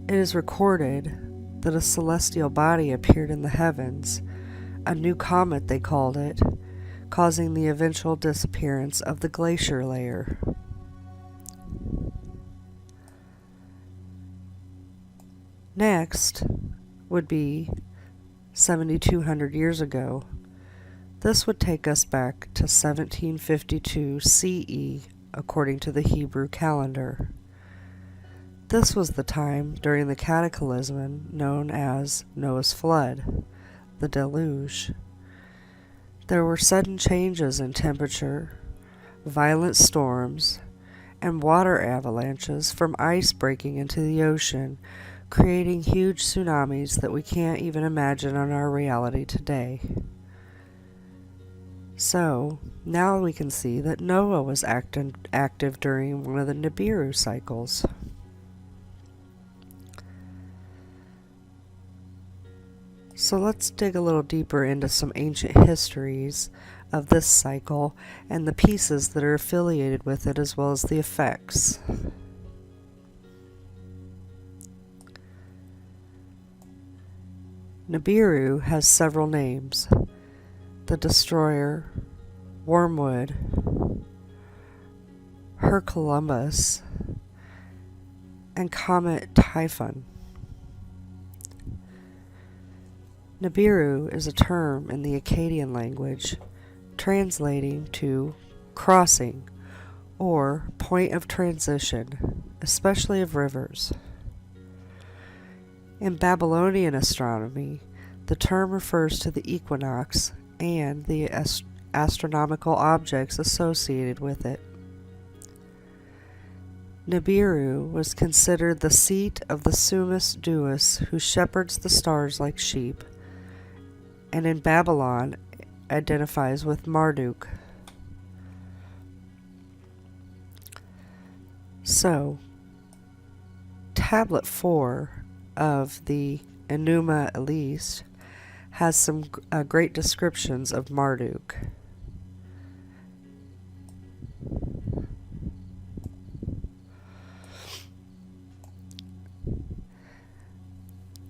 It is recorded that a celestial body appeared in the heavens, a new comet they called it, causing the eventual disappearance of the glacier layer. Next would be 7,200 years ago. This would take us back to 1752 CE according to the Hebrew calendar. This was the time during the cataclysm known as Noah's flood, the deluge. There were sudden changes in temperature, violent storms, and water avalanches from ice breaking into the ocean, creating huge tsunamis that we can't even imagine in our reality today. So, now we can see that Noah was active during one of the Nibiru cycles. So let's dig a little deeper into some ancient histories of this cycle and the pieces that are affiliated with it, as well as the effects. Nibiru has several names: the Destroyer, Wormwood, Hercolumbus, and Comet Typhon. Nibiru is a term in the Akkadian language translating to crossing or point of transition, especially of rivers. In Babylonian astronomy, the term refers to the equinox and the astronomical objects associated with it. Nibiru was considered the seat of the Sumus Duus, who shepherds the stars like sheep, and in Babylon identifies with Marduk. So, Tablet 4 of the Enuma Elish has some great descriptions of Marduk.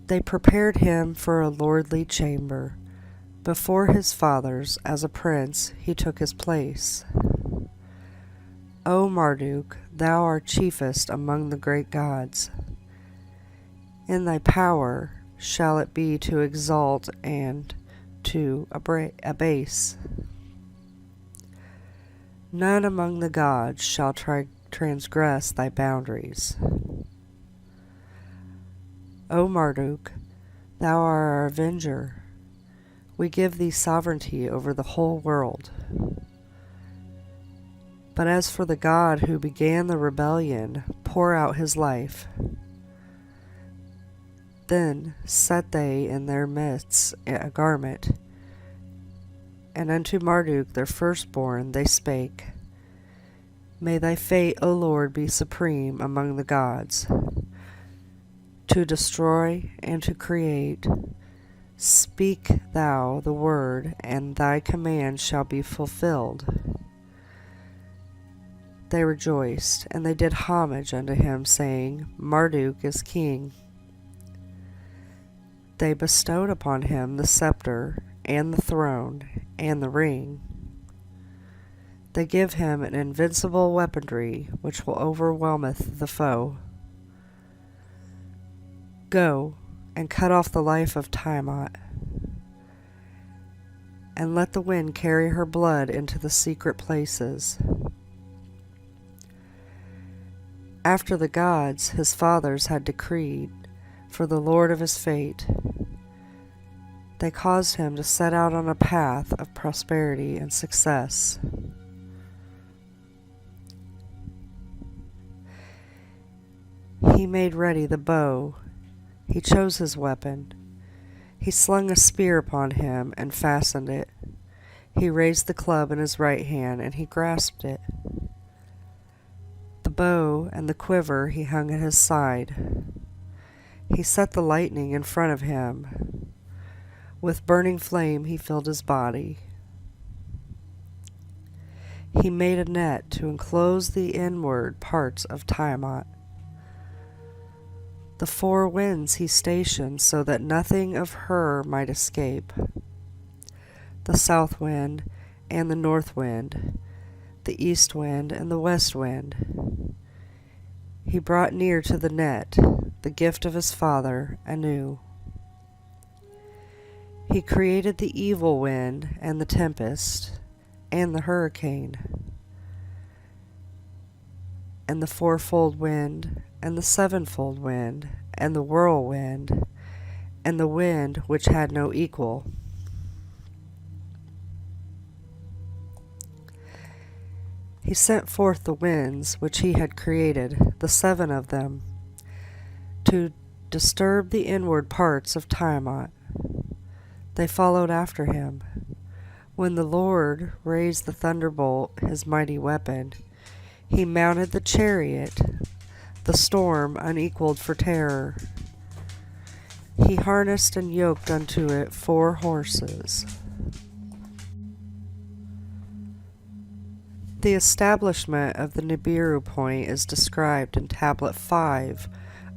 They prepared him for a lordly chamber. Before his fathers, as a prince, he took his place. O Marduk, thou art chiefest among the great gods. In thy power shall it be to exalt and to abase. None among the gods shall transgress thy boundaries. O Marduk, thou art our avenger. We give thee sovereignty over the whole world. But as for the god who began the rebellion, pour out his life. Then set they in their midst a garment, and unto Marduk their firstborn they spake, May thy fate, O Lord, be supreme among the gods, to destroy and to create. Speak thou the word, and thy command shall be fulfilled. They rejoiced, and they did homage unto him, saying, Marduk is king. They bestowed upon him the scepter, and the throne, and the ring. They give him an invincible weaponry, which will overwhelmeth the foe. Go, and cut off the life of Tiamat, and let the wind carry her blood into the secret places. After the gods his fathers had decreed for the Lord of his fate, they caused him to set out on a path of prosperity and success. He made ready the bow. He chose his weapon. He slung a spear upon him and fastened it. He raised the club in his right hand, and he grasped it. The bow and the quiver he hung at his side. He set the lightning in front of him. With burning flame he filled his body. He made a net to enclose the inward parts of Tiamat. The four winds he stationed so that nothing of her might escape. The south wind and the north wind, the east wind and the west wind. He brought near to the net, the gift of his father, Anu. He created the evil wind and the tempest and the hurricane, and the fourfold wind and the sevenfold wind and the whirlwind and the wind which had no equal. He sent forth the winds which he had created, the 7 of them, to disturb the inward parts of Tiamat. They followed after him. When the Lord raised the thunderbolt, his mighty weapon, he mounted the chariot, the storm unequaled for terror. He harnessed and yoked unto it 4 horses. The establishment of the Nibiru point is described in Tablet 5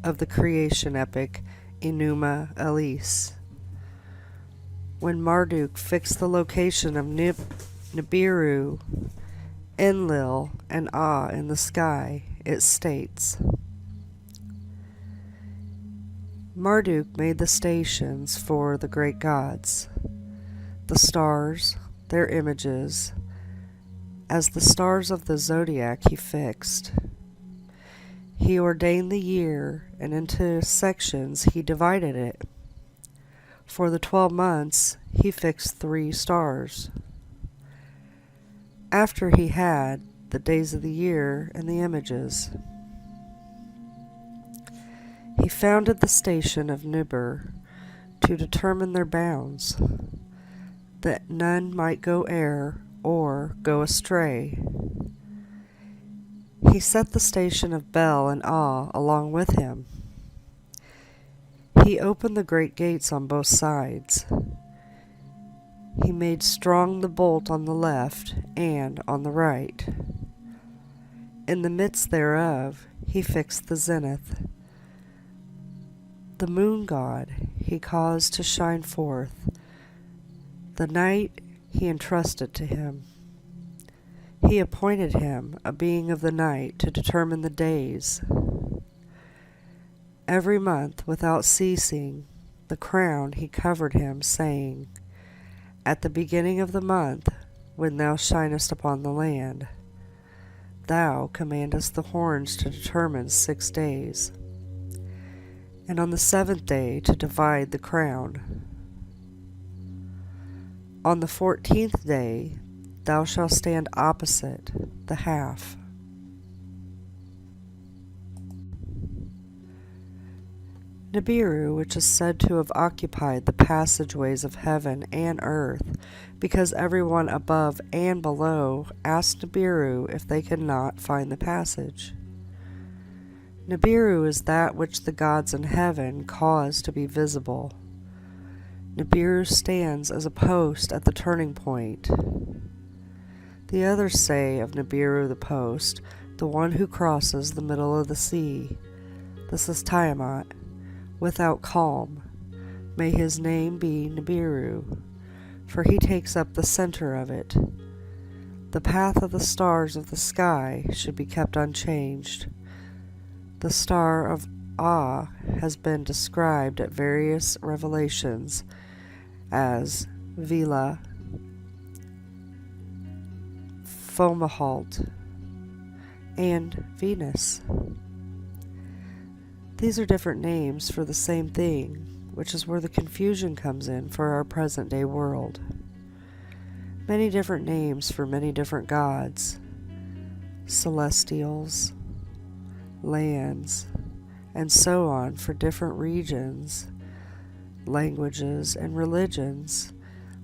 of the creation epic Enuma Elish. When Marduk fixed the location of Nibiru, Enlil, and Ah in the sky, it states, Marduk made the stations for the great gods, the stars, their images, as the stars of the zodiac he fixed. He ordained the year, and into sections he divided it. For the 12 months he fixed 3 stars. After he had the days of the year and the images, he founded the station of Nibur to determine their bounds, that none might go err or go astray. He set the station of Bel and Ah along with him. He opened the great gates on both sides. He made strong the bolt on the left and on the right. In the midst thereof he fixed the zenith. The moon god he caused to shine forth. The night he entrusted to him. He appointed him a being of the night to determine the days. Every month, without ceasing, the crown he covered him, saying, At the beginning of the month, when thou shinest upon the land, thou commandest the horns to determine 6 days, and on the 7th day to divide the crown. On the 14th day thou shalt stand opposite the half. Nibiru, which is said to have occupied the passageways of heaven and earth, because everyone above and below asked Nibiru if they could not find the passage. Nibiru is that which the gods in heaven cause to be visible. Nibiru stands as a post at the turning point. The others say of Nibiru the post, the one who crosses the middle of the sea. This is Tiamat, without calm. May his name be Nibiru, for he takes up the center of it. The path of the stars of the sky should be kept unchanged. The star of Ah has been described at various revelations as Vela, Fomalhaut, and Venus. These are different names for the same thing, which is where the confusion comes in for our present-day world. Many different names for many different gods, celestials, lands, and so on for different regions, languages, and religions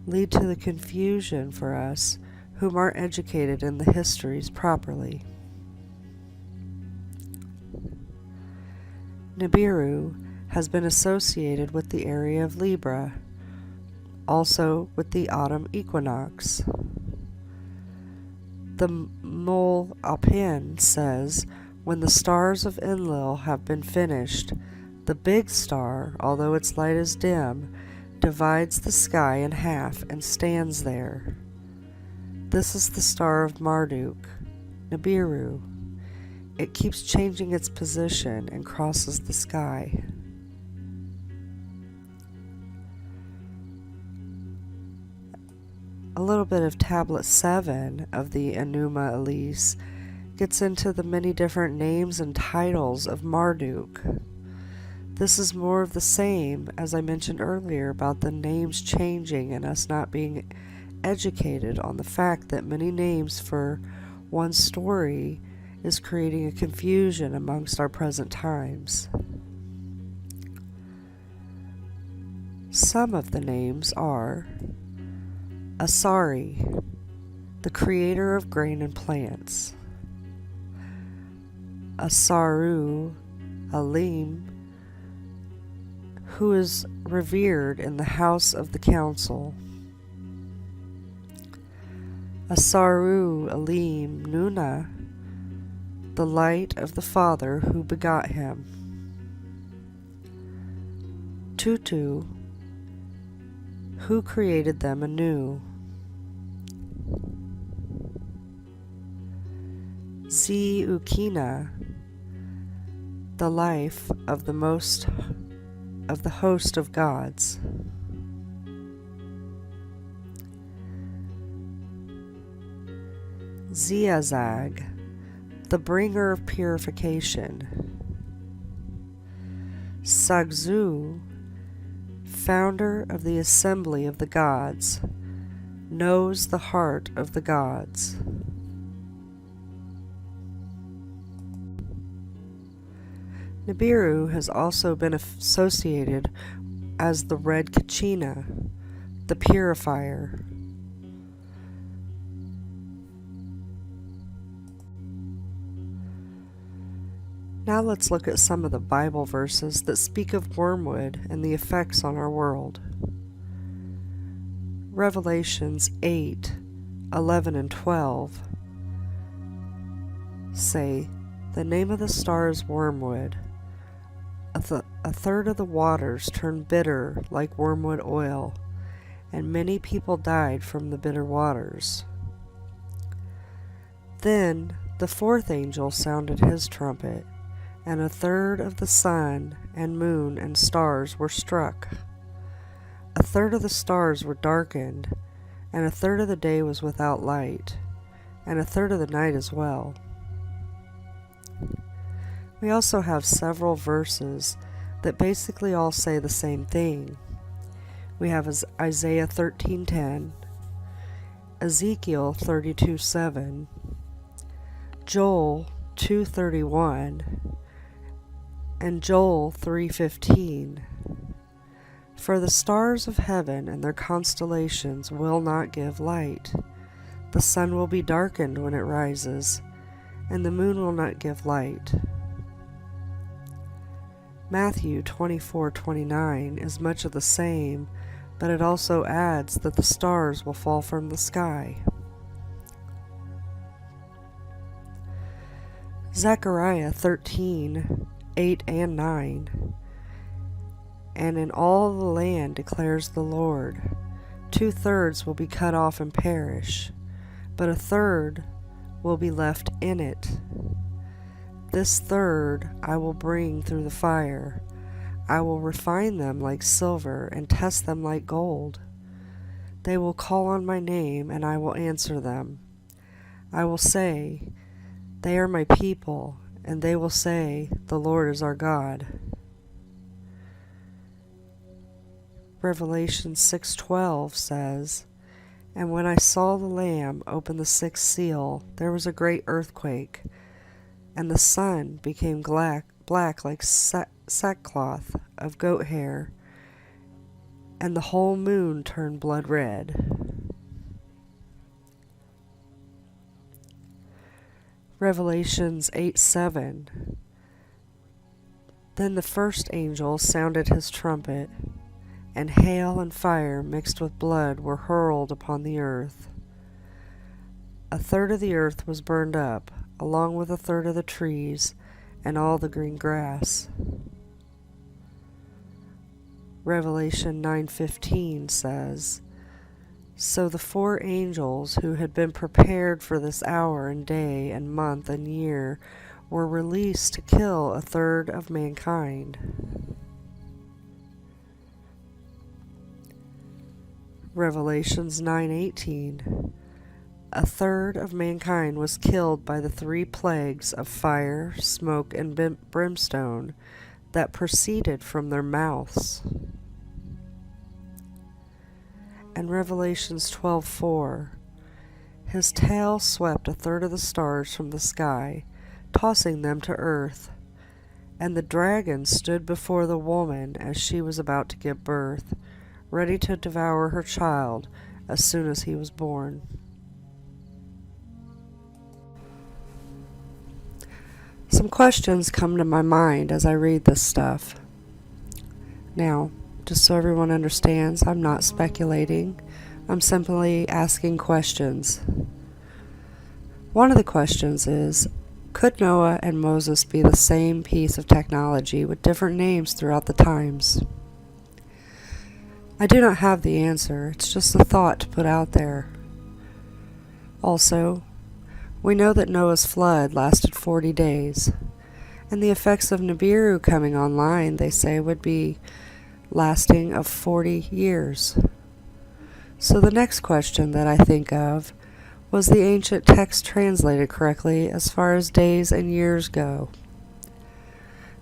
lead to the confusion for us whom aren't educated in the histories properly. Nibiru has been associated with the area of Libra, also with the autumn equinox. The Mole Alpin says, when the stars of Enlil have been finished, the big star, although its light is dim, divides the sky in half and stands there. This is the star of Marduk, Nibiru. It keeps changing its position and crosses the sky. A little bit of Tablet 7 of the Enuma Elish gets into the many different names and titles of Marduk. This is more of the same, as I mentioned earlier, about the names changing and us not being educated on the fact that many names for one story is creating a confusion amongst our present times. Some of the names are Asari, the creator of grain and plants. Asaru Alim, who is revered in the house of the council. Asaru Alim Nuna, the light of the Father who begot him. Tutu, who created them anew. Ukina, the life of the host of gods. Ziazag, the bringer of purification. Sagzu, founder of the assembly of the gods, knows the heart of the gods. Nibiru has also been associated as the red Kachina, the purifier. Now let's look at some of the Bible verses that speak of wormwood and the effects on our world. Revelations 8:11 and 12 say, "The name of the star is wormwood. A third of the waters turned bitter like wormwood oil, and many people died from the bitter waters." Then the fourth angel sounded his trumpet, and a third of the sun and moon and stars were struck. A third of the stars were darkened, and a third of the day was without light, and a third of the night as well. We also have several verses that basically all say the same thing. We have Isaiah 13:10, Ezekiel 32:7, Joel 2:31, and Joel 3:15. For the stars of heaven and their constellations will not give light. The sun will be darkened when it rises, and the moon will not give light. Matthew 24:29 is much of the same, but it also adds that the stars will fall from the sky. Zechariah 13:8 and 9. And in all the land declares the Lord, 2/3 will be cut off and perish, but a third will be left in it. This third I will bring through the fire. I will refine them like silver and test them like gold. They will call on my name, and I will answer them. I will say, they are my people, and they will say, the Lord is our God. Revelation 6:12 says, And when I saw the Lamb open the sixth seal, there was a great earthquake, and the sun became black like sackcloth of goat hair, and the whole moon turned blood red. Revelations 8:7. Then the first angel sounded his trumpet, and hail and fire mixed with blood were hurled upon the earth. A third of the earth was burned up, along with a third of the trees and all the green grass. Revelation 9:15 says, "So the four angels who had been prepared for this hour and day and month and year were released to kill a third of mankind." Revelations 9:18, "A third of mankind was killed by the 3 plagues of fire, smoke, and brimstone that proceeded from their mouths." And Revelations 12:4, "His tail swept a third of the stars from the sky, tossing them to earth. And the dragon stood before the woman as she was about to give birth, ready to devour her child as soon as he was born." Some questions come to my mind as I read this stuff. Now, just so everyone understands, I'm not speculating. I'm simply asking questions. One of the questions is, could Noah and Moses be the same piece of technology with different names throughout the times? I do not have the answer. It's just a thought to put out there. Also, we know that Noah's flood lasted 40 days, and the effects of Nibiru coming online, they say, would be lasting of 40 years. So the next question that I think of, was the ancient text translated correctly as far as days and years go?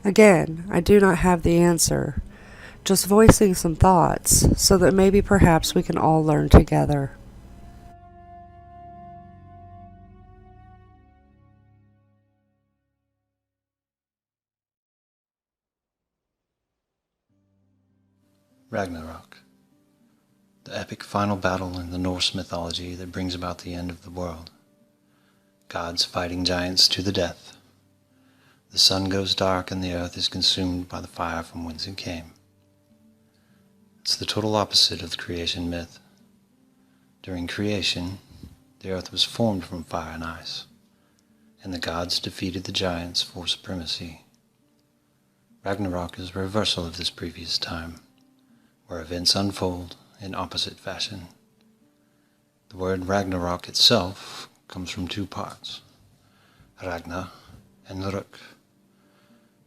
Again, I do not have the answer, just voicing some thoughts so that maybe perhaps we can all learn together. Ragnarok, the epic final battle in the Norse mythology that brings about the end of the world. Gods fighting giants to the death. The sun goes dark and the earth is consumed by the fire from whence it came. It's the total opposite of the creation myth. During creation, the earth was formed from fire and ice, and the gods defeated the giants for supremacy. Ragnarok is a reversal of this previous time, where events unfold in opposite fashion. The word Ragnarok itself comes from 2 parts, Ragna and Ruk.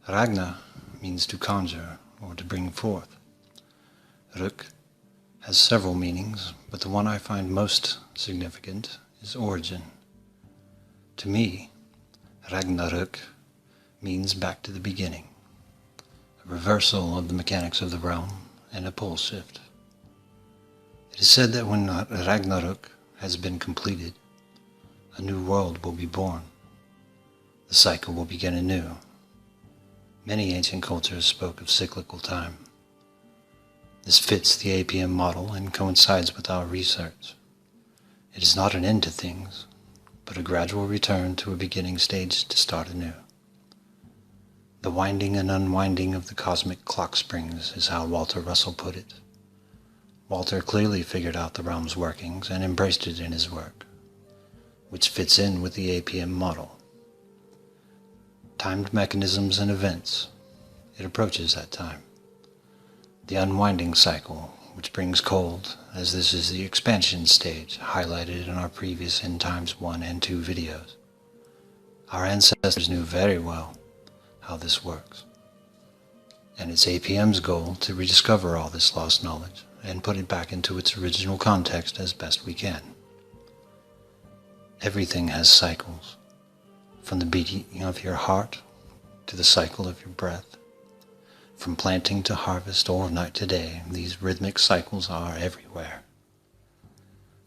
Ragna means to conjure or to bring forth. Ruk has several meanings, but the one I find most significant is origin. To me, Ragnarök means back to the beginning, a reversal of the mechanics of the realm, and a pole shift. It is said that when Ragnarök has been completed, a new world will be born. The cycle will begin anew. Many ancient cultures spoke of cyclical time. This fits the APM model and coincides with our research. It is not an end to things, but a gradual return to a beginning stage to start anew. The winding and unwinding of the cosmic clock springs is how Walter Russell put it. Walter clearly figured out the realm's workings and embraced it in his work, which fits in with the APM model. Timed mechanisms and events, it approaches that time. The unwinding cycle, which brings cold, as this is the expansion stage highlighted in our previous End Times 1 and 2 videos. Our ancestors knew very well how this works, and it's APM's goal to rediscover all this lost knowledge and put it back into its original context as best we can. Everything has cycles, from the beating of your heart to the cycle of your breath. From planting to harvest or night to day, these rhythmic cycles are everywhere.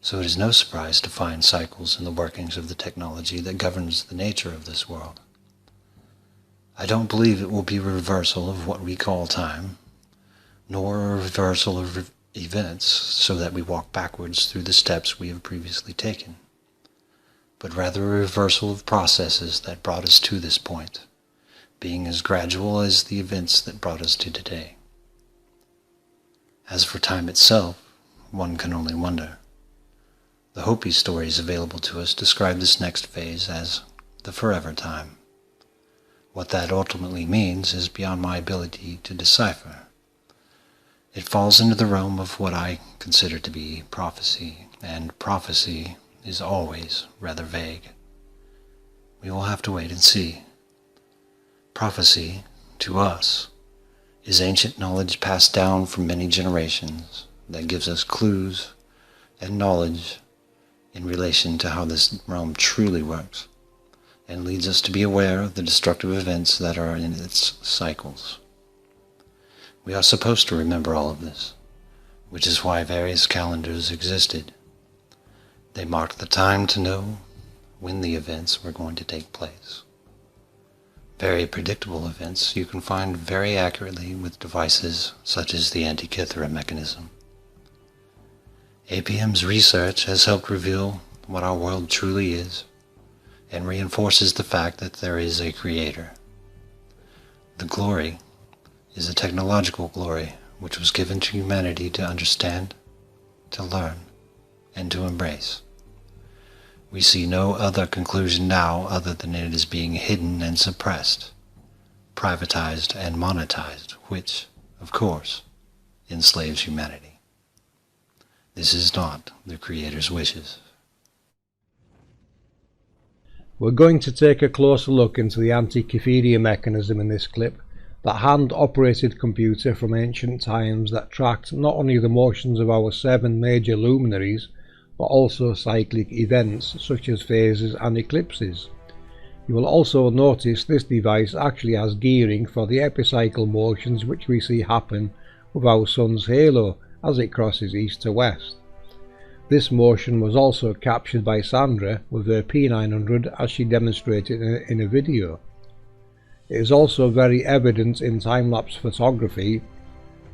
So it is no surprise to find cycles in the workings of the technology that governs the nature of this world. I don't believe it will be a reversal of what we call time, nor a reversal of events so that we walk backwards through the steps we have previously taken, but rather a reversal of processes that brought us to this point, being as gradual as the events that brought us to today. As for time itself, one can only wonder. The Hopi stories available to us describe this next phase as the forever time. What that ultimately means is beyond my ability to decipher. It falls into the realm of what I consider to be prophecy, and prophecy is always rather vague. We will have to wait and see. Prophecy, to us, is ancient knowledge passed down from many generations that gives us clues and knowledge in relation to how this realm truly works, and leads us to be aware of the destructive events that are in its cycles. We are supposed to remember all of this, which is why various calendars existed. They marked the time to know when the events were going to take place. Very predictable events you can find very accurately with devices such as the Antikythera mechanism. APM's research has helped reveal what our world truly is, and reinforces the fact that there is a creator. The glory is a technological glory which was given to humanity to understand, to learn, and to embrace. We see no other conclusion now other than it is being hidden and suppressed, privatized and monetized, which, of course, enslaves humanity. This is not the Creator's wishes. We're going to take a closer look into the Antikythera mechanism in this clip, that hand-operated computer from ancient times that tracked not only the motions of our 7 major luminaries, but also cyclic events such as phases and eclipses. You will also notice this device actually has gearing for the epicycle motions which we see happen with our sun's halo as it crosses east to west. This motion was also captured by Sandra with her P900 as she demonstrated in a video. It is also very evident in time-lapse photography.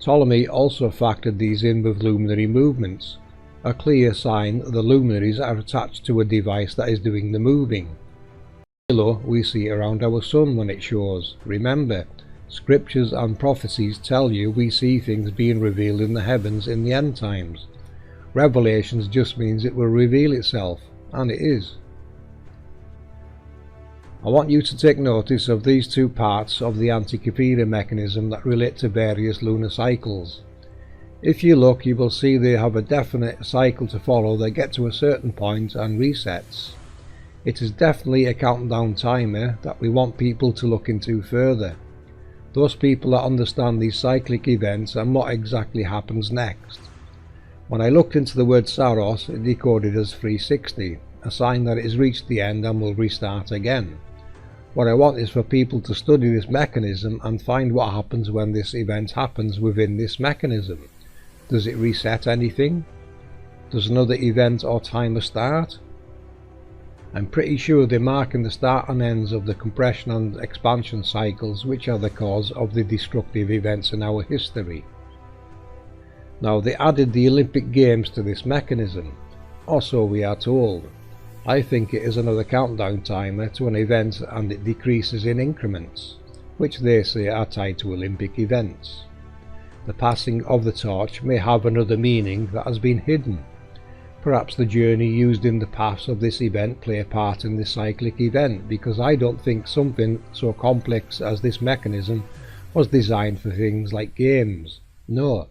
Ptolemy also factored these in with luminary movements, a clear sign the luminaries are attached to a device that is doing the moving. Halo we see around our sun when it shows. Remember, scriptures and prophecies tell you we see things being revealed in the heavens in the end times. Revelations just means it will reveal itself, and it is. I want you to take notice of these two parts of the Antikythera mechanism that relate to various lunar cycles. If you look, you will see they have a definite cycle to follow that gets to a certain point and resets. It is definitely a countdown timer that we want people to look into further. Those people that understand these cyclic events and what exactly happens next. When I looked into the word Saros, it decoded as 360, a sign that it has reached the end and will restart again. What I want is for people to study this mechanism and find what happens when this event happens within this mechanism. Does it reset anything? Does another event or timer start? I'm pretty sure they're marking the start and ends of the compression and expansion cycles which are the cause of the destructive events in our history. Now they added the Olympic Games to this mechanism, or so we are told. I think it is another countdown timer to an event and it decreases in increments, which they say are tied to Olympic events. The passing of the torch may have another meaning that has been hidden. Perhaps the journey used in the paths of this event play a part in this cyclic event, because I don't think something so complex as this mechanism was designed for things like games. No,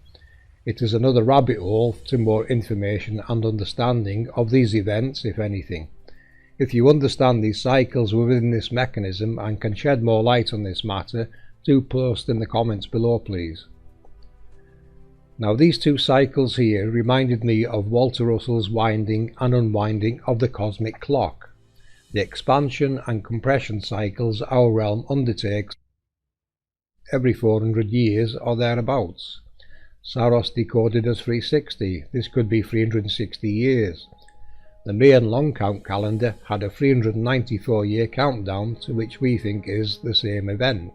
it is another rabbit hole to more information and understanding of these events, if anything. If you understand these cycles within this mechanism and can shed more light on this matter, do post in the comments below please. Now these two cycles here reminded me of Walter Russell's winding and unwinding of the cosmic clock, the expansion and compression cycles our realm undertakes every 400 years or thereabouts. Saros decoded as 360, this could be 360 years. The Mayan long count calendar had a 394 year countdown to which we think is the same event.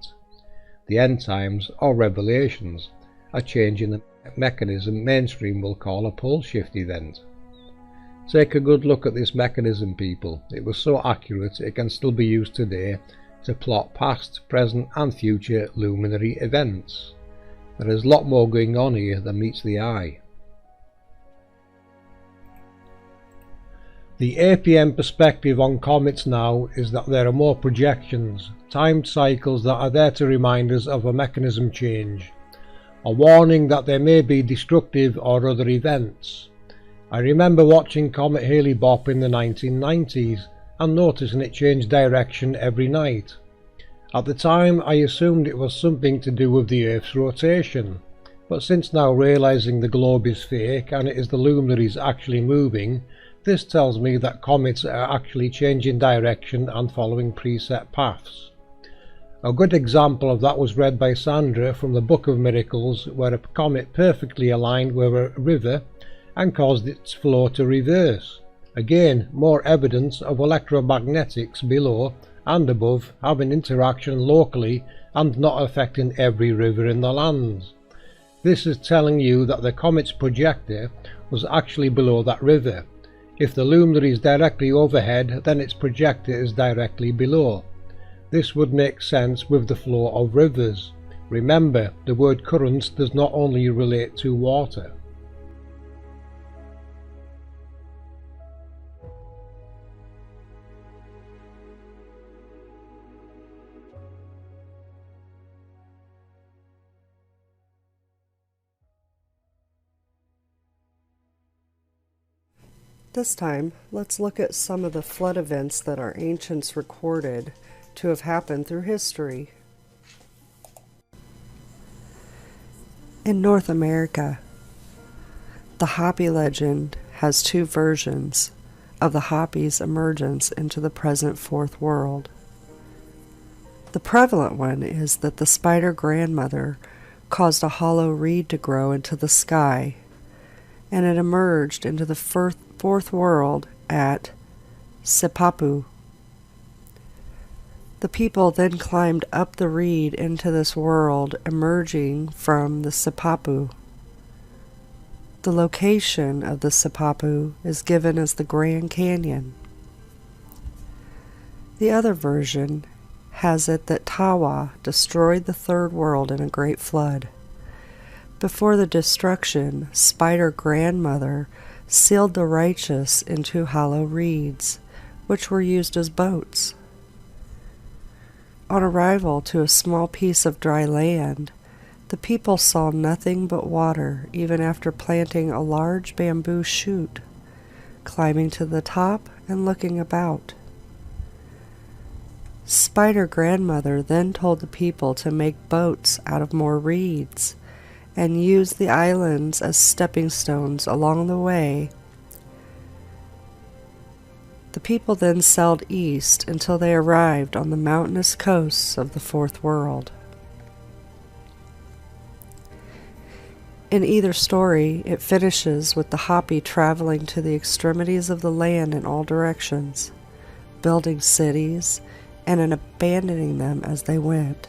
The end times or revelations, a change in the mechanism mainstream will call a pole shift event. Take a good look at this mechanism people, it was so accurate it can still be used today to plot past, present and future luminary events. There is a lot more going on here than meets the eye. The APM perspective on comets now is that there are more projections, timed cycles that are there to remind us of a mechanism change, a warning that there may be destructive or other events. I remember watching Comet Hale-Bopp in the 1990s and noticing it change direction every night. At the time I assumed it was something to do with the Earth's rotation, but since now realising the globe is fake and it is the luminaries actually moving, this tells me that comets are actually changing direction and following preset paths. A good example of that was read by Sandra from the Book of Miracles, where a comet perfectly aligned with a river and caused its flow to reverse. Again, more evidence of electromagnetics below and above having interaction locally and not affecting every river in the lands. This is telling you that the comet's projector was actually below that river. If the luminary is directly overhead, then its projector is directly below. This would make sense with the flow of rivers. Remember, the word currents does not only relate to water. This time, let's look at some of the flood events that our ancients recorded to have happened through history. In North America, the Hopi legend has two versions of the Hopi's emergence into the present fourth world. The prevalent one is that the spider grandmother caused a hollow reed to grow into the sky, and it emerged into the fourth world at Sipapu. The people then climbed up the reed into this world, emerging from the Sipapu. The location of the Sipapu is given as the Grand Canyon. The other version has it that Tawa destroyed the third world in a great flood. Before the destruction, Spider Grandmother sealed the righteous into hollow reeds, which were used as boats. On arrival to a small piece of dry land, the people saw nothing but water even after planting a large bamboo shoot, climbing to the top and looking about. Spider Grandmother then told the people to make boats out of more reeds and use the islands as stepping stones along the way. The people then sailed east until they arrived on the mountainous coasts of the fourth world. In either story, it finishes with the Hopi traveling to the extremities of the land in all directions, building cities, and in abandoning them as they went,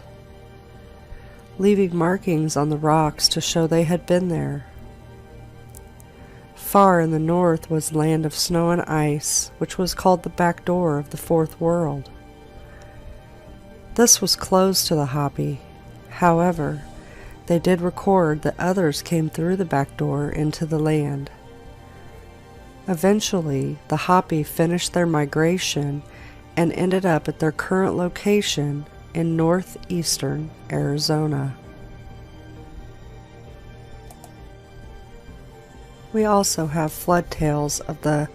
leaving markings on the rocks to show they had been there. Far in the north was land of snow and ice, which was called the back door of the fourth world. This was closed to the Hopi. However, they did record that others came through the back door into the land. Eventually, the Hopi finished their migration and ended up at their current location in northeastern Arizona. We also have flood tales of the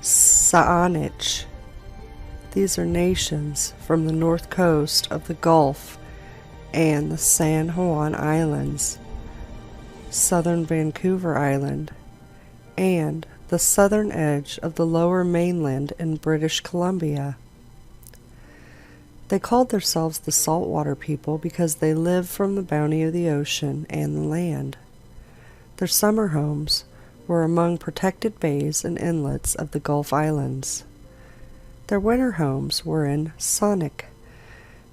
Saanich. These are nations from the north coast of the Gulf and the San Juan Islands, southern Vancouver Island, and the southern edge of the lower mainland in British Columbia. They called themselves the saltwater people because they lived from the bounty of the ocean and the land. Their summer homes were among protected bays and inlets of the Gulf Islands. Their winter homes were in Sonic,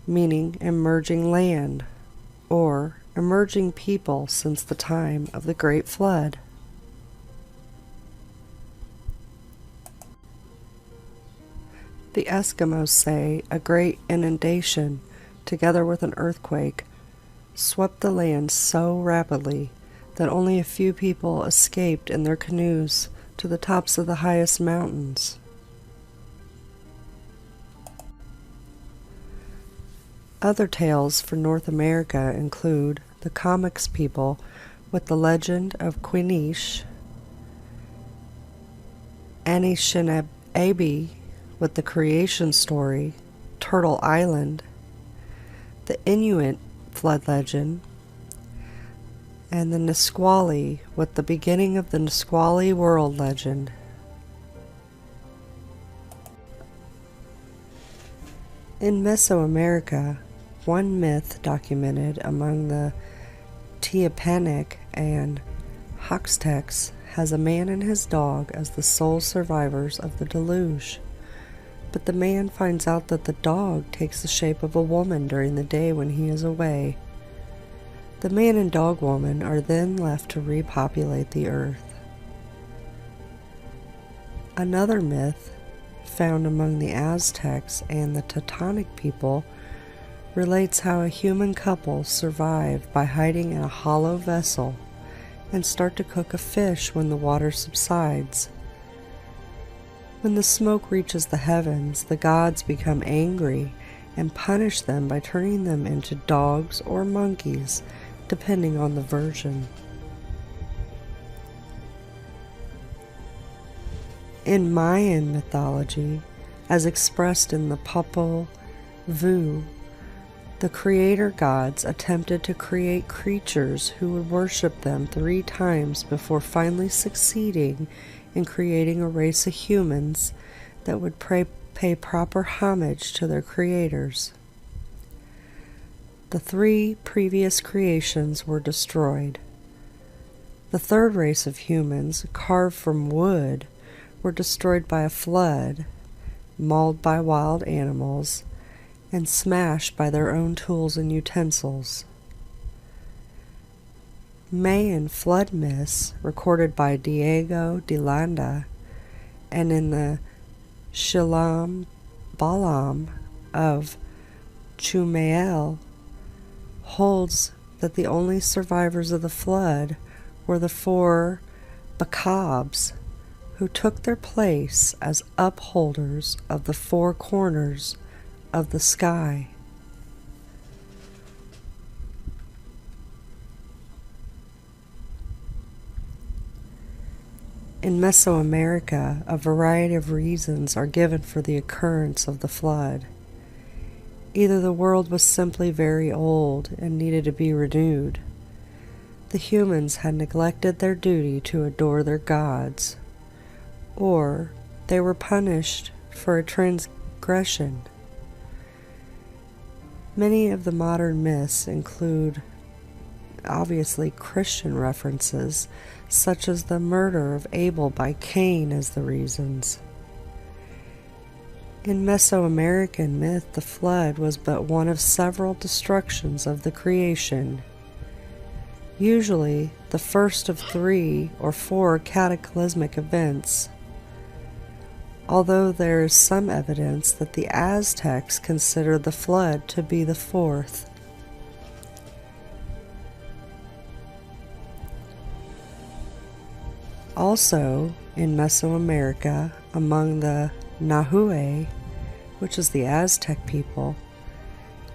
meaning emerging land, or emerging people since the time of the Great Flood. The Eskimos say a great inundation, together with an earthquake, swept the land so rapidly that only a few people escaped in their canoes to the tops of the highest mountains. Other tales for North America include the comics people with the legend of Quinish, Anishinaabe with the creation story, Turtle Island, the Inuit flood legend, and the Nisqually with the beginning of the Nisqually world legend. In Mesoamerica, one myth documented among the Teapanic and Hoxtecs has a man and his dog as the sole survivors of the deluge. But the man finds out that the dog takes the shape of a woman during the day when he is away. The man and dog woman are then left to repopulate the earth. Another myth, found among the Aztecs and the Teutonic people, relates how a human couple survive by hiding in a hollow vessel and start to cook a fish when the water subsides. When the smoke reaches the heavens, the gods become angry and punish them by turning them into dogs or monkeys, depending on the version. In Mayan mythology, as expressed in the Popol Vuh, the creator gods attempted to create creatures who would worship them 3 times before finally succeeding in creating a race of humans that would pay proper homage to their creators. The 3 previous creations were destroyed. The third race of humans, carved from wood, were destroyed by a flood, mauled by wild animals, and smashed by their own tools and utensils. Mayan flood myths, recorded by Diego de Landa, and in the Shilam Balam of Chumael, holds that the only survivors of the flood were the 4 Bacabs, who took their place as upholders of the 4 corners of the sky. In Mesoamerica, a variety of reasons are given for the occurrence of the flood. Either the world was simply very old and needed to be renewed. The humans had neglected their duty to adore their gods, or they were punished for a transgression. Many of the modern myths include, obviously, Christian references, such as the murder of Abel by Cain as the reasons. In Mesoamerican myth, the flood was but one of several destructions of the creation, usually the first of 3 or 4 cataclysmic events, although there is some evidence that the Aztecs considered the flood to be the 4th. Also, in Mesoamerica, among the Nahue, which is the Aztec people,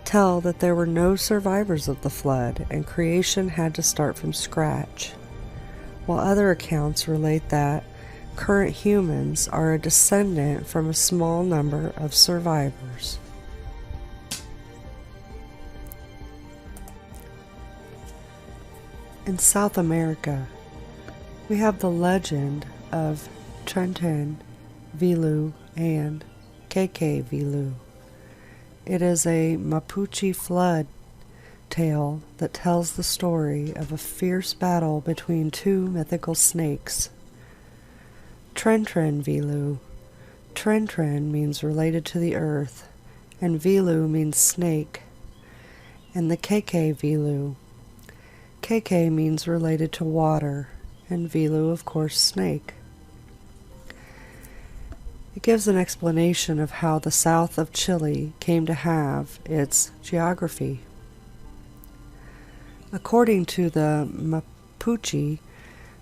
tell that there were no survivors of the flood and creation had to start from scratch, while other accounts relate that current humans are a descendant from a small number of survivors. In South America, we have the legend of Tren Vilu and Keke Vilu. It is a Mapuche flood tale that tells the story of a fierce battle between 2 mythical snakes. Tren Vilu. Tren means related to the earth, and Vilu means snake. And the Keke Vilu. Keke means related to water, and Vilu, of course, snake. It gives an explanation of how the south of Chile came to have its geography. According to the Mapuche,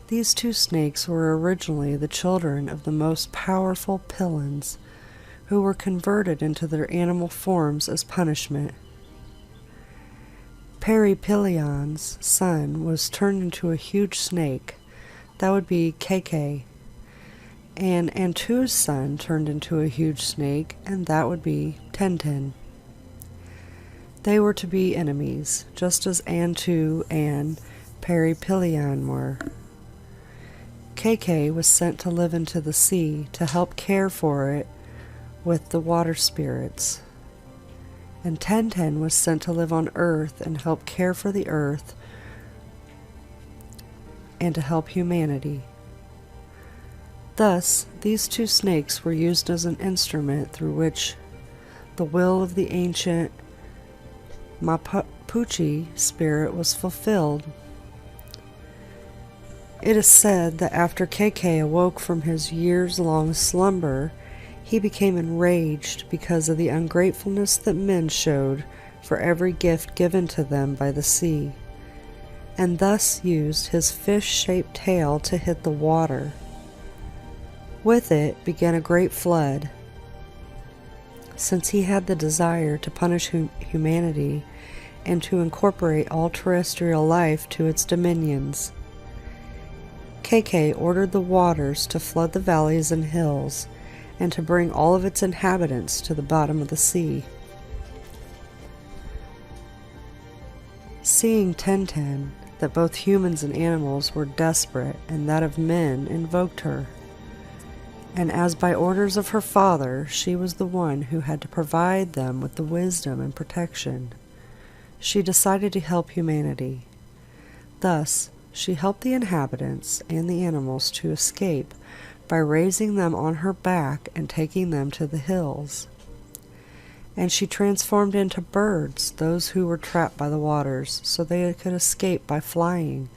these two snakes were originally the children of the most powerful Pillans, who were converted into their animal forms as punishment. Peripillion's son was turned into a huge snake, that would be KK, and Antu's son turned into a huge snake, and that would be Tenten. They were to be enemies, just as Antu and Peripillion were. KK was sent to live into the sea to help care for it with the water spirits, and Tenten was sent to live on Earth and help care for the Earth and to help humanity. Thus, these two snakes were used as an instrument through which the will of the ancient Mapuche spirit was fulfilled. It is said that after KK awoke from his years-long slumber, he became enraged because of the ungratefulness that men showed for every gift given to them by the sea, and thus used his fish-shaped tail to hit the water. With it began a great flood. Since he had the desire to punish humanity and to incorporate all terrestrial life to its dominions, KK ordered the waters to flood the valleys and hills and to bring all of its inhabitants to the bottom of the sea. Seeing Tenten that both humans and animals were desperate and that of men invoked her, and as by orders of her father she was the one who had to provide them with the wisdom and protection, she decided to help humanity. Thus, she helped the inhabitants and the animals to escape by raising them on her back and taking them to the hills. And she transformed into birds those who were trapped by the waters, so they could escape by flying.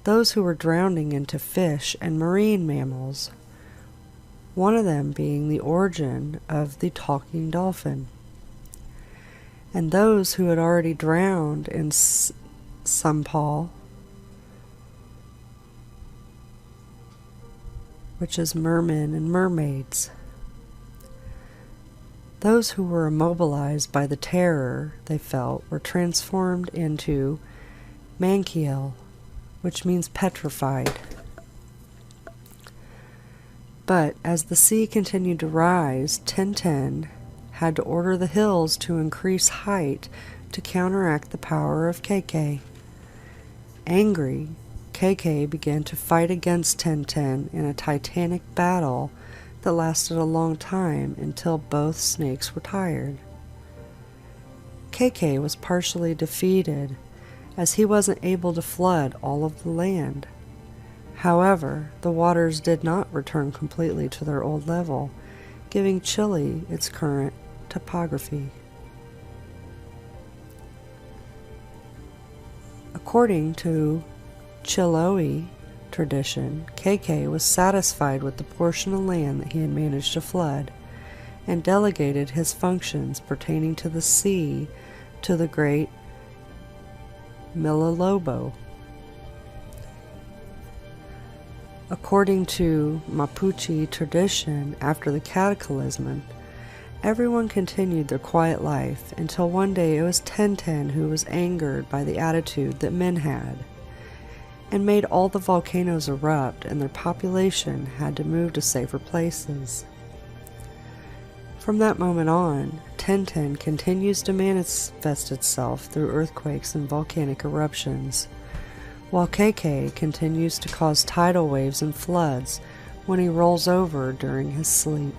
Those who were drowning into fish and marine mammals, one of them being the origin of the talking dolphin. And those who had already drowned in Sampal, which is mermen and mermaids. Those who were immobilized by the terror they felt were transformed into Mankiel, which means petrified. But as the sea continued to rise, Tenten had to order the hills to increase height to counteract the power of KK. Angry, KK began to fight against Tenten in a titanic battle that lasted a long time until both snakes were tired. KK was partially defeated as he wasn't able to flood all of the land. However, the waters did not return completely to their old level, giving Chile its current topography. According to Chiloe tradition, KK was satisfied with the portion of land that he had managed to flood, and delegated his functions pertaining to the sea to the great Milalobo. According to Mapuche tradition, after the cataclysm, everyone continued their quiet life until one day it was Tenten who was angered by the attitude that men had, and made all the volcanoes erupt, and their population had to move to safer places. From that moment on, Tenten continues to manifest itself through earthquakes and volcanic eruptions, while KK continues to cause tidal waves and floods when he rolls over during his sleep.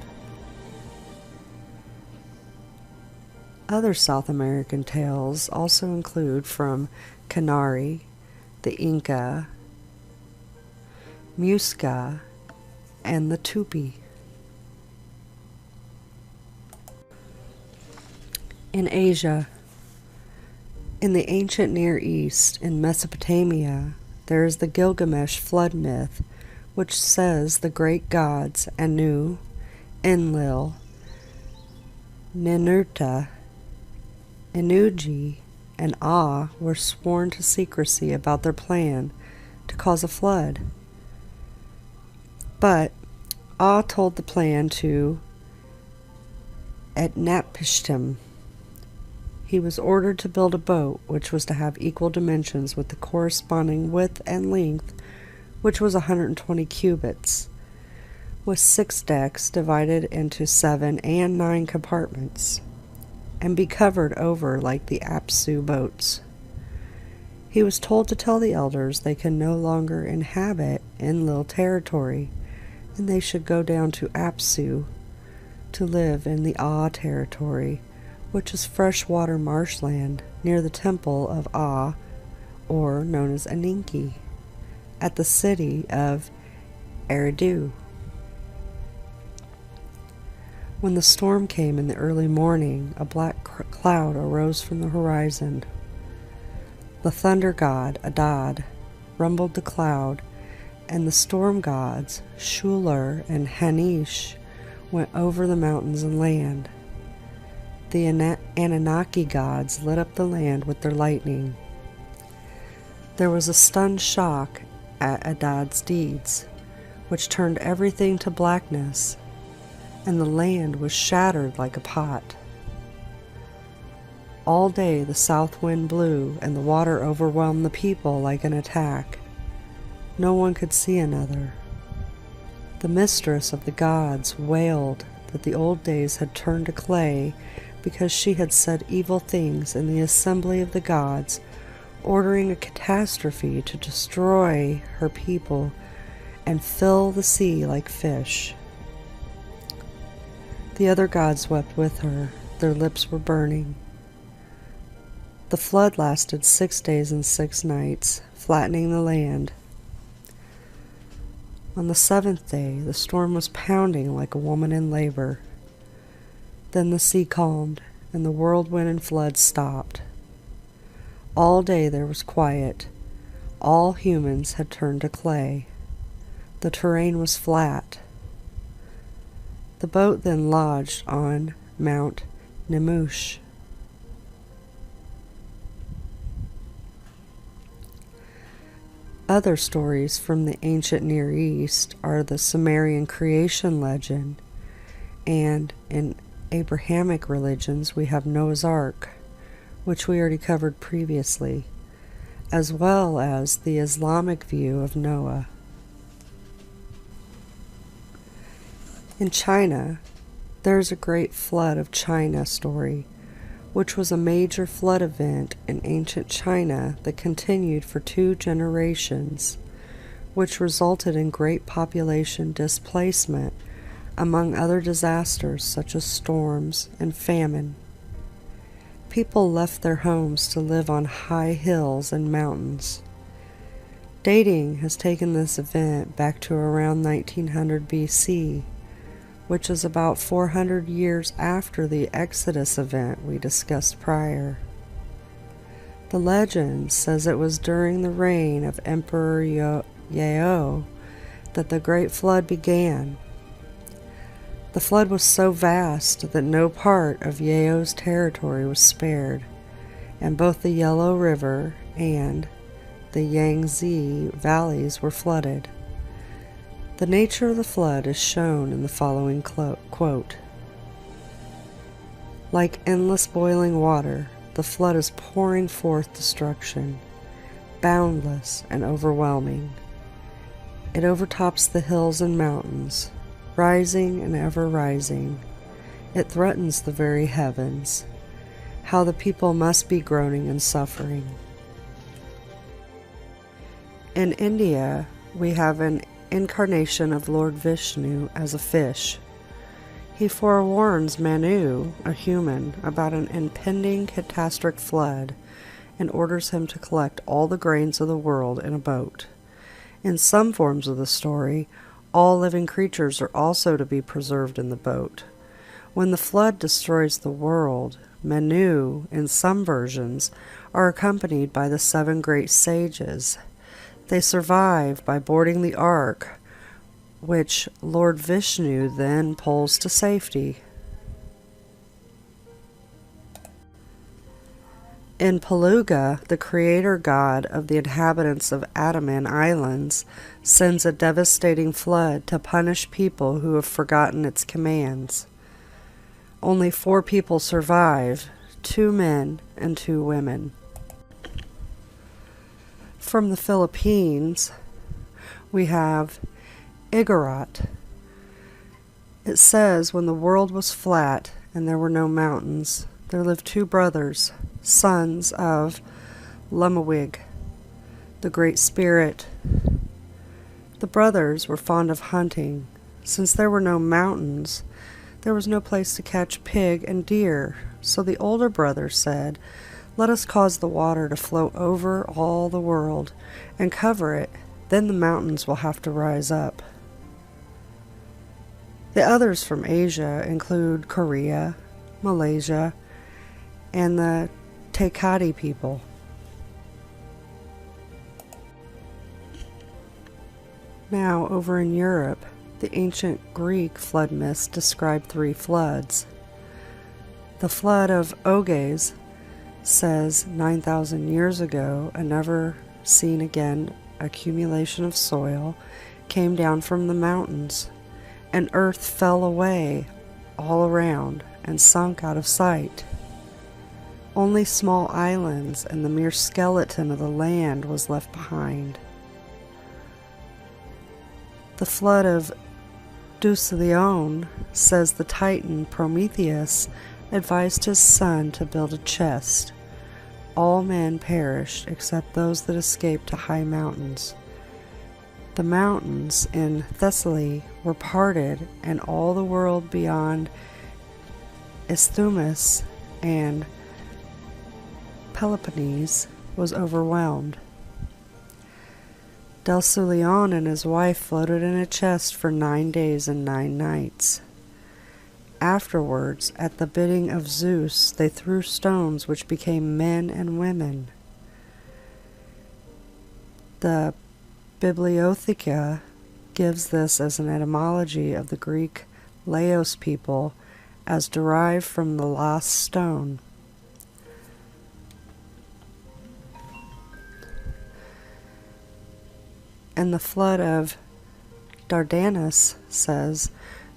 Other South American tales also include from Canary, the Inca, Muisca, and the Tupi. In Asia, in the ancient Near East, in Mesopotamia, there is the Gilgamesh flood myth, which says the great gods Anu, Enlil, Ninurta, Inuji, and Ah were sworn to secrecy about their plan to cause a flood. But Ah told the plan to Etnapishtim. He was ordered to build a boat which was to have equal dimensions with the corresponding width and length, which was 120 cubits, with 6 decks divided into 7 and 9 compartments, and be covered over like the Apsu boats. He was told to tell the elders they can no longer inhabit Enlil territory, and they should go down to Apsu to live in the Ah territory, which is freshwater marshland near the temple of Ah, or known as Aninki, at the city of Eridu. When the storm came in the early morning, a black cloud arose from the horizon. The thunder god, Adad, rumbled the cloud, and the storm gods, Shular and Hanish, went over the mountains and land. The Anunnaki gods lit up the land with their lightning. There was a stunned shock at Adad's deeds, which turned everything to blackness, and the land was shattered like a pot. All day the south wind blew, and the water overwhelmed the people like an attack. No one could see another. The mistress of the gods wailed that the old days had turned to clay because she had said evil things in the assembly of the gods, ordering a catastrophe to destroy her people and fill the sea like fish. The other gods wept with her. Their lips were burning. The flood lasted 6 days and 6 nights, flattening the land. On the 7th day, the storm was pounding like a woman in labor. Then the sea calmed, and the whirlwind and flood stopped. All day there was quiet. All humans had turned to clay. The terrain was flat. The boat then lodged on Mount Nemush. Other stories from the ancient Near East are the Sumerian creation legend, and in Abrahamic religions we have Noah's Ark, which we already covered previously, as well as the Islamic view of Noah. In China, there is a great flood of China story, which was a major flood event in ancient China that continued for 2 generations, which resulted in great population displacement, among other disasters such as storms and famine. People left their homes to live on high hills and mountains. Dating has taken this event back to around 1900 BC, which is about 400 years after the Exodus event we discussed prior. The legend says it was during the reign of Emperor Yao that the Great Flood began. The flood was so vast that no part of Yao's territory was spared, and both the Yellow River and the Yangtze valleys were flooded. The nature of the flood is shown in the following quote. Like endless boiling water, the flood is pouring forth destruction, boundless and overwhelming. It overtops the hills and mountains, rising and ever rising. It threatens the very heavens. How the people must be groaning and suffering. In India, we have an incarnation of Lord Vishnu as a fish. He forewarns Manu, a human, about an impending catastrophic flood and orders him to collect all the grains of the world in a boat. In some forms of the story, all living creatures are also to be preserved in the boat. When the flood destroys the world, Manu, in some versions, are accompanied by the 7 great sages. They survive by boarding the ark, which Lord Vishnu then pulls to safety. In Paluga, the creator god of the inhabitants of Andaman Islands sends a devastating flood to punish people who have forgotten its commands. Only 4 people survive, 2 men and 2 women. From the Philippines, we have Igorot. It says, when the world was flat and there were no mountains, there lived 2 brothers, sons of Lumawig, the Great Spirit. The brothers were fond of hunting. Since there were no mountains, there was no place to catch pig and deer, so the older brother said, "Let us cause the water to flow over all the world and cover it, then the mountains will have to rise up." The others from Asia include Korea, Malaysia, and the Decoding people. Now, over in Europe, the ancient Greek flood myths describe 3 floods. The flood of Oges says 9,000 years ago, a never seen again accumulation of soil came down from the mountains, and earth fell away all around and sunk out of sight. Only small islands and the mere skeleton of the land was left behind. The flood of Decoding says the Titan Prometheus advised his son to build a chest. All men perished except those that escaped to high mountains. The mountains in Thessaly were parted, and all the world beyond Isthmus and Peloponnese was overwhelmed. Decoding and his wife floated in a chest for 9 days and 9 nights. Afterwards, at the bidding of Zeus, they threw stones which became men and women. The Bibliotheca gives this as an etymology of the Greek Laos people as derived from the lost stone. And the flood of Dardanus says,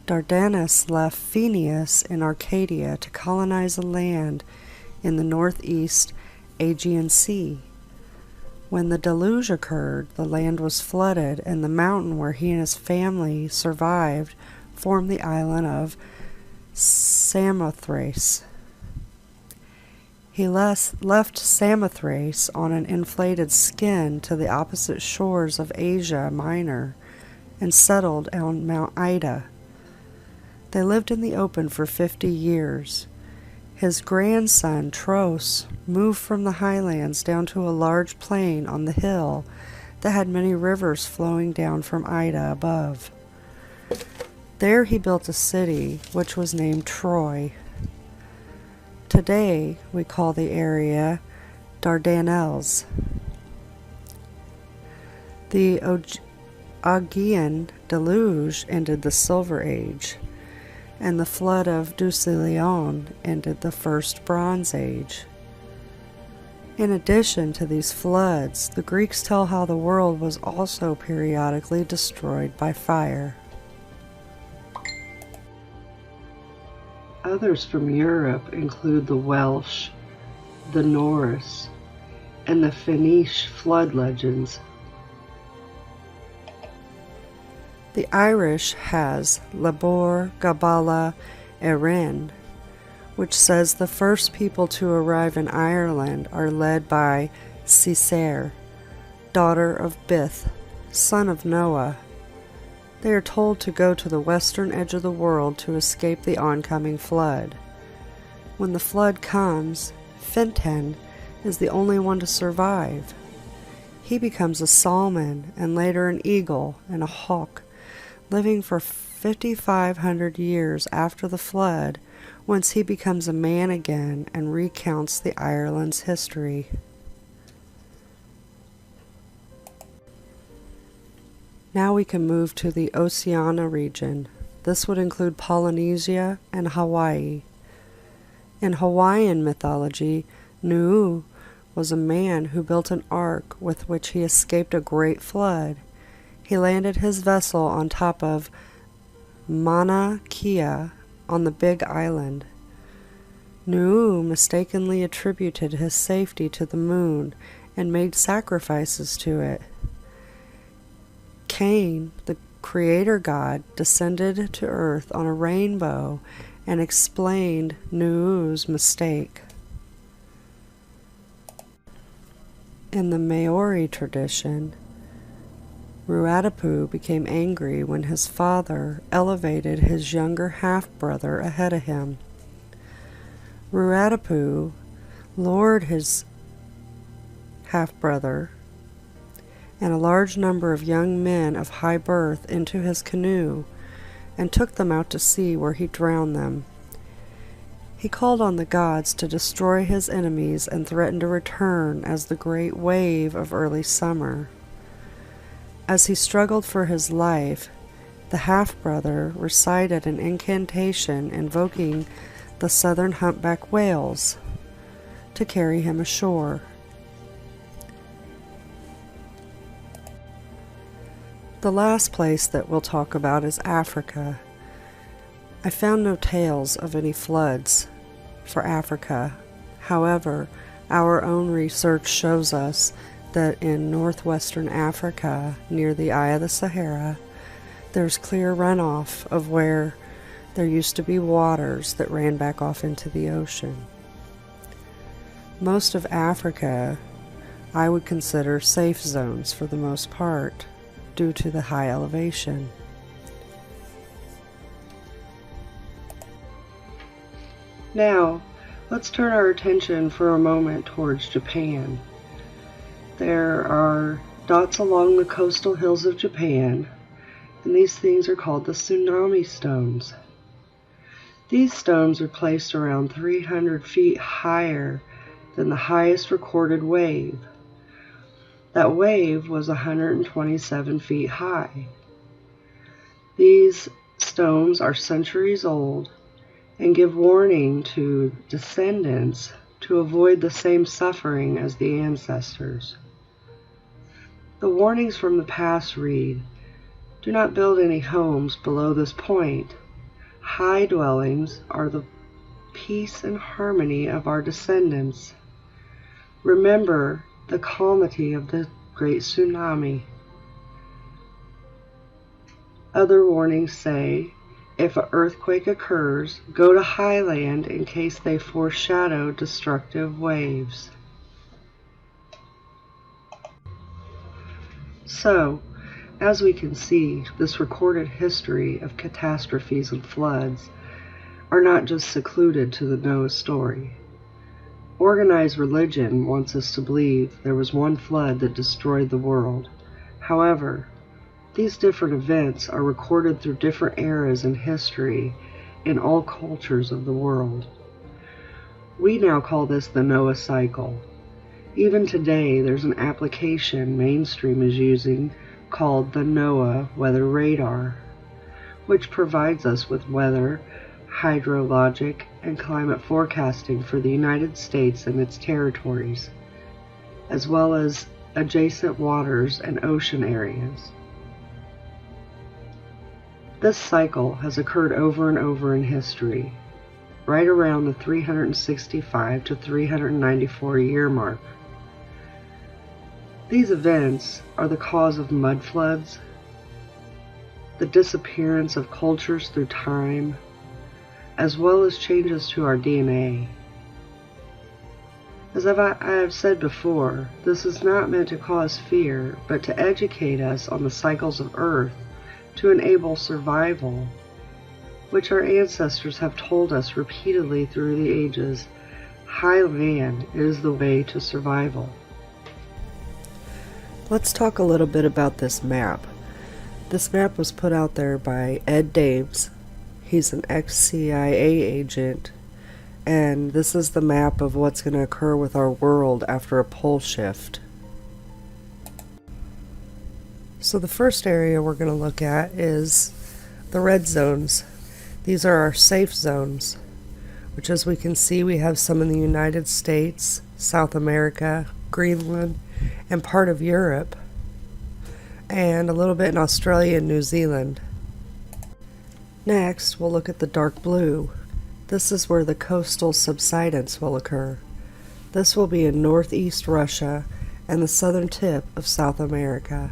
Dardanus left Phineus in Arcadia to colonize a land in the northeast Aegean Sea. When the deluge occurred, the land was flooded, and the mountain where he and his family survived formed the island of Samothrace. He left Samothrace on an inflated skin to the opposite shores of Asia Minor and settled on Mount Ida. They lived in the open for 50 years. His grandson, Tros, moved from the highlands down to a large plain on the hill that had many rivers flowing down from Ida above. There he built a city which was named Troy. Today we call the area Dardanelles. The Augean deluge ended the Silver Age, and the flood of Decoding ended the First Bronze Age. In addition to these floods, the Greeks tell how the world was also periodically destroyed by fire. Others from Europe include the Welsh, the Norse, and the Finnish flood legends. The Irish has Labor Gabala Erin, which says the first people to arrive in Ireland are led by Cessair, daughter of Bith, son of Noah. They are told to go to the western edge of the world to escape the oncoming flood. When the flood comes, Fintan is the only one to survive. He becomes a salmon and later an eagle and a hawk, living for 5,500 years after the flood, whence he becomes a man again and recounts the Ireland's history. Now we can move to the Oceania region. This would include Polynesia and Hawaii. In Hawaiian mythology, Nu'u was a man who built an ark with which he escaped a great flood. He landed his vessel on top of Mauna Kea on the Big Island. Nu'u mistakenly attributed his safety to the moon and made sacrifices to it. Cain, the creator god, descended to earth on a rainbow and explained Nu'u's mistake. In the Maori tradition, Ruadapu became angry when his father elevated his younger half-brother ahead of him. Ruadapu lured his half-brother and a large number of young men of high birth into his canoe and took them out to sea, where he drowned them. He called on the gods to destroy his enemies and threatened to return as the great wave of early summer. As he struggled for his life, the half-brother recited an incantation invoking the southern humpback whales to carry him ashore. The last place that we'll talk about is Africa. I found no tales of any floods for Africa. However, our own research shows us that in northwestern Africa, near the Eye of the Sahara, there's clear runoff of where there used to be waters that ran back off into the ocean. Most of Africa I would consider safe zones for the most part, due to the high elevation. Now, let's turn our attention for a moment towards Japan. There are dots along the coastal hills of Japan, and these things are called the tsunami stones. These stones are placed around 300 feet higher than the highest recorded wave. That wave was 127 feet high. These stones are centuries old and give warning to descendants to avoid the same suffering as the ancestors. The warnings from the past read, "Do not build any homes below this point. High dwellings are the peace and harmony of our descendants. Remember the calamity of the great tsunami." Other warnings say, "If an earthquake occurs, go to high land in case they foreshadow destructive waves." So, as we can see, this recorded history of catastrophes and floods are not just secluded to the Noah story. Organized religion wants us to believe there was one flood that destroyed the world. However, these different events are recorded through different eras in history in all cultures of the world. We now call this the Noah cycle. Even today, there's an application mainstream is using called the NOAA Weather Radar, which provides us with weather, hydrologic, and climate forecasting for the United States and its territories, as well as adjacent waters and ocean areas. This cycle has occurred over and over in history, right around the 365 to 394 year mark. These events are the cause of mud floods, the disappearance of cultures through time, as well as changes to our DNA. As I have said before, this is not meant to cause fear, but to educate us on the cycles of Earth to enable survival, which our ancestors have told us repeatedly through the ages. High land is the way to survival. Let's talk a little bit about this map. This map was put out there by Ed Dames. He's an ex-CIA agent, and this is the map of what's going to occur with our world after a pole shift. So the first area we're going to look at is the red zones. These are our safe zones, which, as we can see, we have some in the United States, South America, Greenland, and part of Europe, and a little bit in Australia and New Zealand. Next, we'll look at the dark blue. This is where the coastal subsidence will occur. This will be in northeast Russia and the southern tip of South America.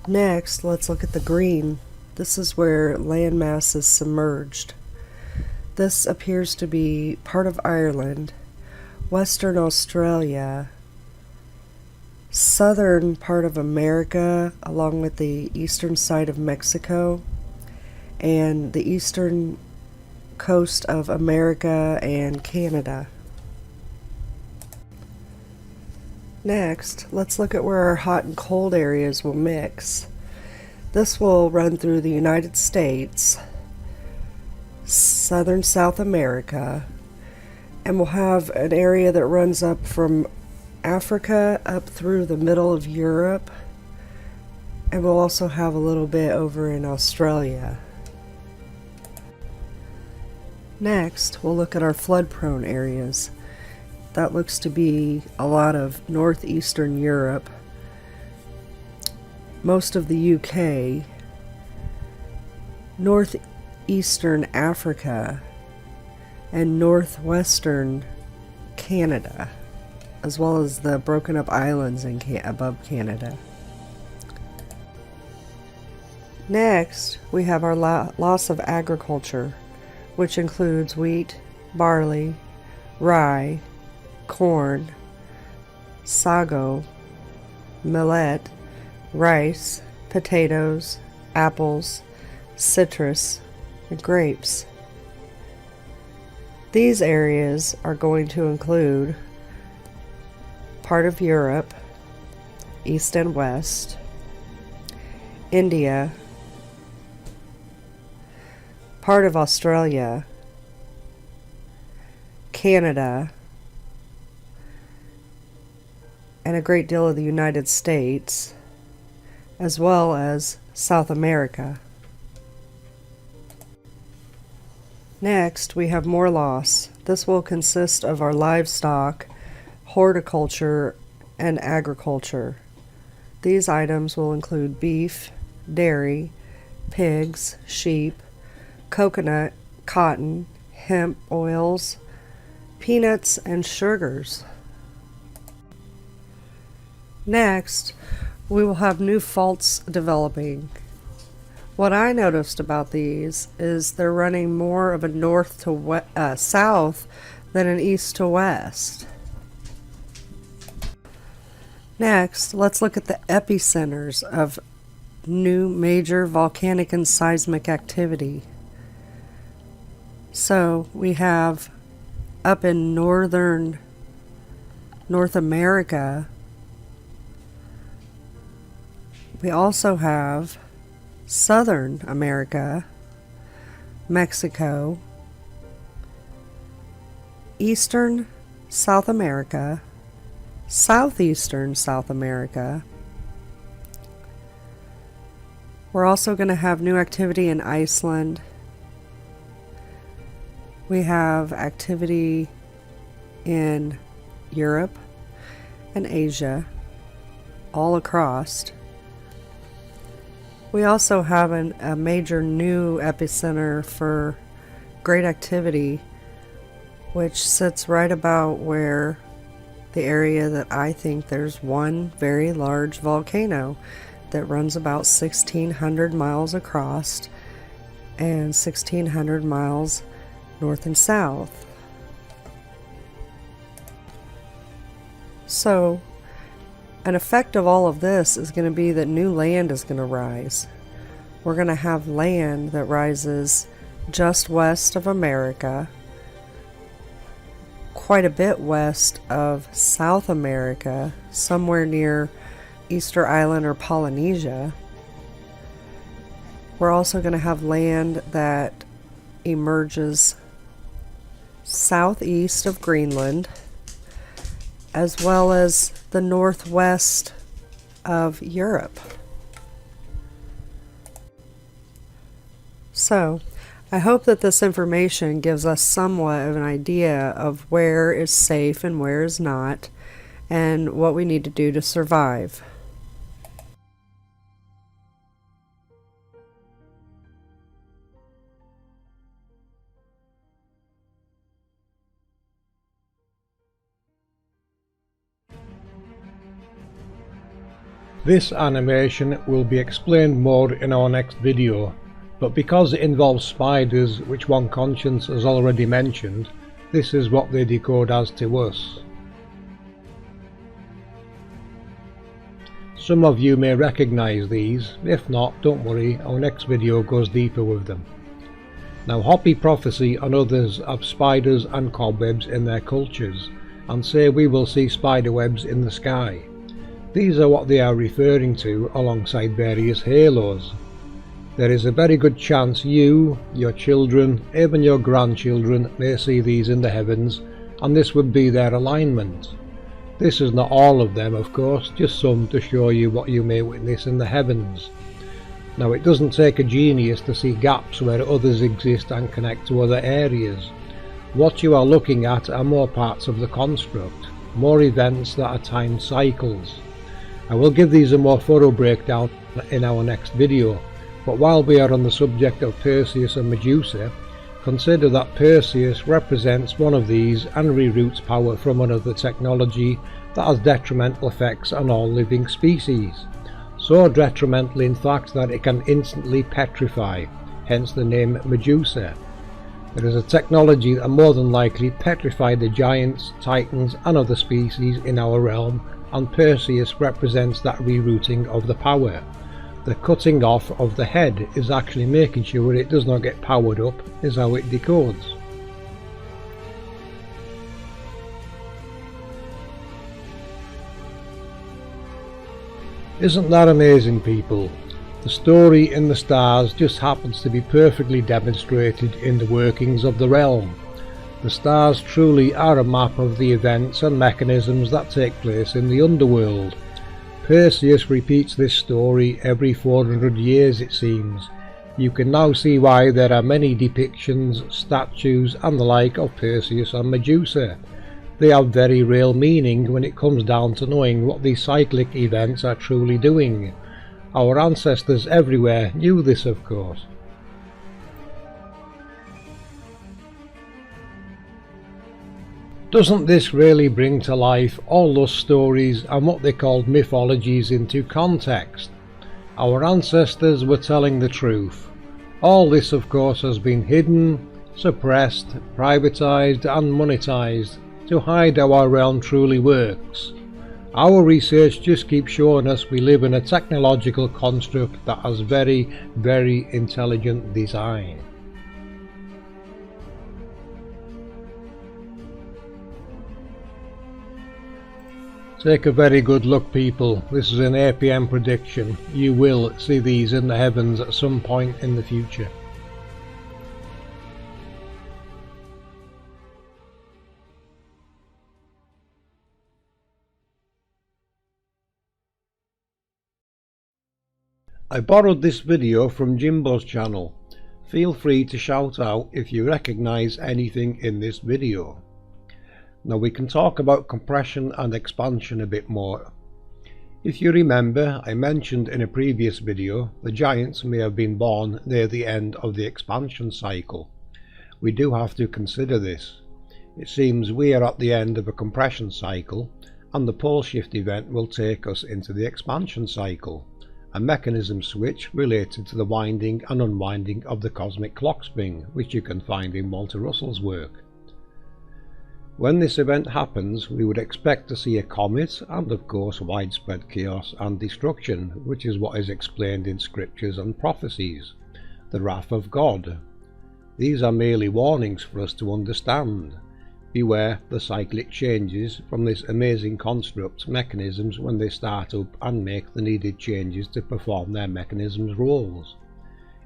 Next, let's look at the green. This is where landmass is submerged. This appears to be part of Ireland, Western Australia, southern part of America, along with the eastern side of Mexico, and the eastern coast of America and Canada. Next, let's look at where our hot and cold areas will mix. This will run through the United States, southern South America, and we'll have an area that runs up from Africa up through the middle of Europe, and we'll also have a little bit over in Australia. Next, we'll look at our flood-prone areas. That looks to be a lot of northeastern Europe, most of the UK, northeastern Africa, and northwestern Canada, as well as the broken up islands above Canada. Next, we have our loss of agriculture, which includes wheat, barley, rye, corn, sago, millet, rice, potatoes, apples, citrus, and grapes. These areas are going to include part of Europe, east and west, India, part of Australia, Canada, and a great deal of the United States, as well as South America. Next, we have more loss. This will consist of our livestock, horticulture, and agriculture. These items will include beef, dairy, pigs, sheep, coconut, cotton, hemp oils, peanuts, and sugars. Next, we will have new faults developing. What I noticed about these is they're running more of a north to south than an east to west. Next, let's look at the epicenters of new major volcanic and seismic activity. So we have up in northern North America, we also have Southern America, Mexico, Eastern South America, Southeastern South America. We're also going to have new activity in Iceland. We have activity in Europe and Asia, all across. We also have a major new epicenter for great activity, which sits right about where the area that I think there's one very large volcano that runs about 1,600 miles across and 1,600 miles north and south. So, an effect of all of this is going to be that new land is going to rise. We're going to have land that rises just west of America, quite a bit west of South America, somewhere near Easter Island or Polynesia. We're also going to have land that emerges southeast of Greenland, as well as the northwest of Europe. So, I hope that this information gives us somewhat of an idea of where is safe and where is not, and what we need to do to survive. This animation will be explained more in our next video, but because it involves spiders, which One Conscience has already mentioned, this is what they decode as to us. Some of you may recognise these. If not, don't worry, our next video goes deeper with them. Now, Hopi Prophecy and others have spiders and cobwebs in their cultures, and say we will see spider webs in the sky. These are what they are referring to alongside various halos. There is a very good chance you, your children, even your grandchildren may see these in the heavens, and this would be their alignment. This is not all of them, of course, just some to show you what you may witness in the heavens. Now, it doesn't take a genius to see gaps where others exist and connect to other areas. What you are looking at are more parts of the construct, more events that are time cycles. I will give these a more thorough breakdown in our next video, but while we are on the subject of Perseus and Medusa, consider that Perseus represents one of these and reroutes power from another technology that has detrimental effects on all living species. So detrimental in fact that it can instantly petrify, hence the name Medusa. There is a technology that more than likely petrified the giants, titans and other species in our realm, and Perseus represents that rerouting of the power. The cutting off of the head is actually making sure it does not get powered up, is how it decodes. Isn't that amazing, people? The story in the stars just happens to be perfectly demonstrated in the workings of the realm. The stars truly are a map of the events and mechanisms that take place in the underworld. Perseus repeats this story every 400 years, it seems. You can now see why there are many depictions, statues and the like of Perseus and Medusa. They have very real meaning when it comes down to knowing what these cyclic events are truly doing. Our ancestors everywhere knew this, of course. Doesn't this really bring to life all those stories and what they called mythologies into context? Our ancestors were telling the truth. All this, of course, has been hidden, suppressed, privatized and monetized to hide how our realm truly works. Our research just keeps showing us we live in a technological construct that has very, very intelligent design. Take a very good look, people. This is an APM prediction. You will see these in the heavens at some point in the future. I borrowed this video from Jimbo's channel. Feel free to shout out if you recognise anything in this video. Now we can talk about compression and expansion a bit more. If you remember, I mentioned in a previous video the giants may have been born near the end of the expansion cycle. We do have to consider this. It seems we are at the end of a compression cycle, and the pole shift event will take us into the expansion cycle, a mechanism switch related to the winding and unwinding of the cosmic clock spring, which you can find in Walter Russell's work. When this event happens, we would expect to see a comet and of course widespread chaos and destruction, which is what is explained in scriptures and prophecies, the wrath of God. These are merely warnings for us to understand. Beware the cyclic changes from this amazing construct's mechanisms when they start up and make the needed changes to perform their mechanism's roles.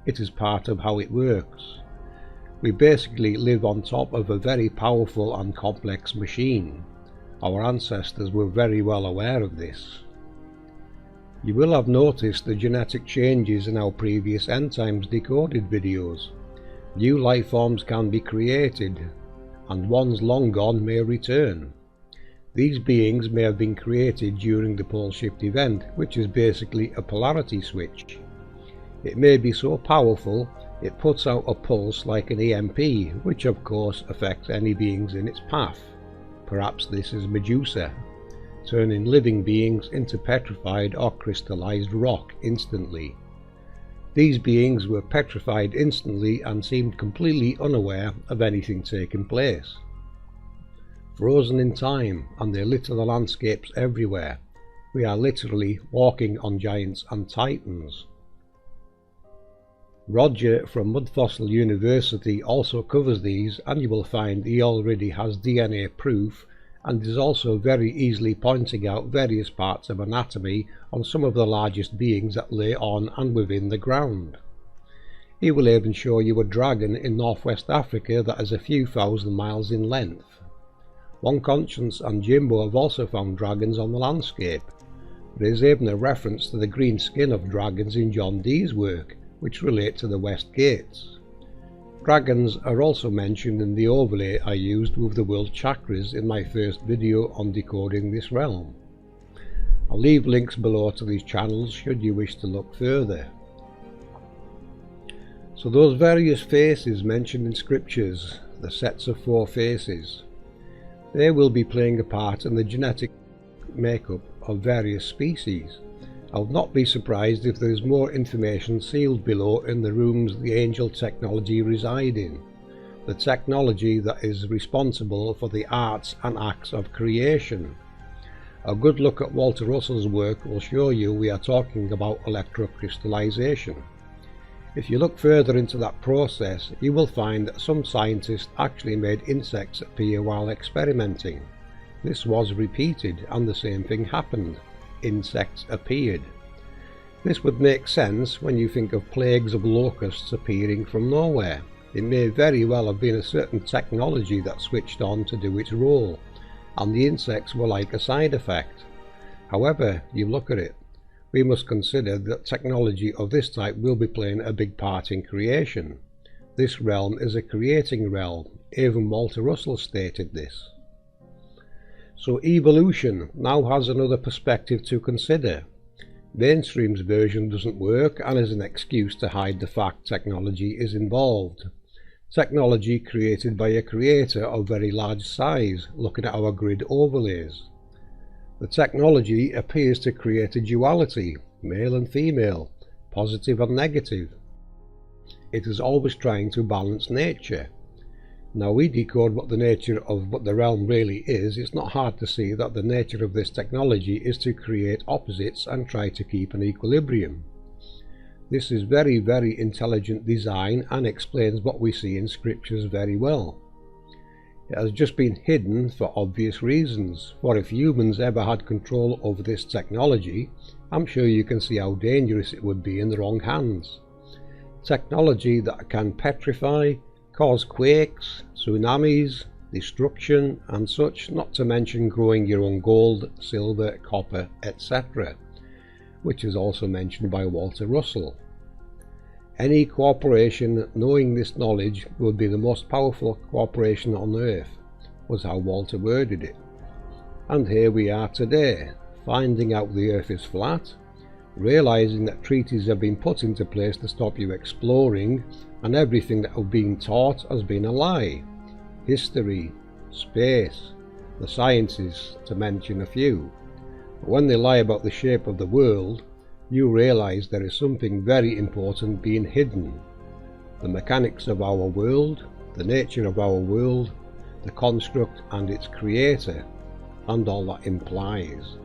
It is part of how it works. We basically live on top of a very powerful and complex machine. Our ancestors were very well aware of this. You will have noticed the genetic changes in our previous End Times Decoded videos. New life forms can be created, and ones long gone may return. These beings may have been created during the pole shift event, which is basically a polarity switch. It may be so powerful it puts out a pulse like an EMP, which of course affects any beings in its path. Perhaps this is Medusa, turning living beings into petrified or crystallized rock instantly. These beings were petrified instantly and seemed completely unaware of anything taking place. Frozen in time, and they litter the landscapes everywhere. We are literally walking on giants and titans. Roger from Mud Fossil University also covers these, and you will find he already has DNA proof and is also very easily pointing out various parts of anatomy on some of the largest beings that lay on and within the ground. He will even show you a dragon in northwest Africa that is a few thousand miles in length. One Conscience and Jimbo have also found dragons on the landscape. There is even a reference to the green skin of dragons in John Dee's work, which relate to the West Gates. Dragons are also mentioned in the overlay I used with the world chakras in my first video on decoding this realm. I'll leave links below to these channels should you wish to look further. So those various faces mentioned in scriptures, the sets of 4 faces, they will be playing a part in the genetic makeup of various species. I would not be surprised if there is more information sealed below in the rooms the angel technology reside in, the technology that is responsible for the arts and acts of creation. A good look at Walter Russell's work will show you we are talking about electrocrystallization. If you look further into that process, you will find that some scientists actually made insects appear while experimenting. This was repeated and the same thing happened. Insects appeared. This would make sense when you think of plagues of locusts appearing from nowhere. It may very well have been a certain technology that switched on to do its role, and the insects were like a side effect. However you look at it, we must consider that technology of this type will be playing a big part in creation. This realm is a creating realm. Even Walter Russell stated this. So evolution now has another perspective to consider. Mainstream's version doesn't work and is an excuse to hide the fact technology is involved. Technology created by a creator of very large size, looking at our grid overlays. The technology appears to create a duality, male and female, positive and negative. It is always trying to balance nature. Now we decode what the nature of what the realm really is. It's not hard to see that the nature of this technology is to create opposites and try to keep an equilibrium. This is very, very intelligent design and explains what we see in scriptures very well. It has just been hidden for obvious reasons, for if humans ever had control over this technology, I'm sure you can see how dangerous it would be in the wrong hands. Technology that can petrify, cause quakes, tsunamis, destruction and such, not to mention growing your own gold, silver, copper, etc., which is also mentioned by Walter Russell. Any corporation knowing this knowledge would be the most powerful corporation on earth, was how Walter worded it. And here we are today, finding out the earth is flat, realizing that treaties have been put into place to stop you exploring, and everything that we've been taught has been a lie. History, space, the sciences, to mention a few. But when they lie about the shape of the world, you realize there is something very important being hidden. The mechanics of our world, the nature of our world, the construct and its creator, and all that implies.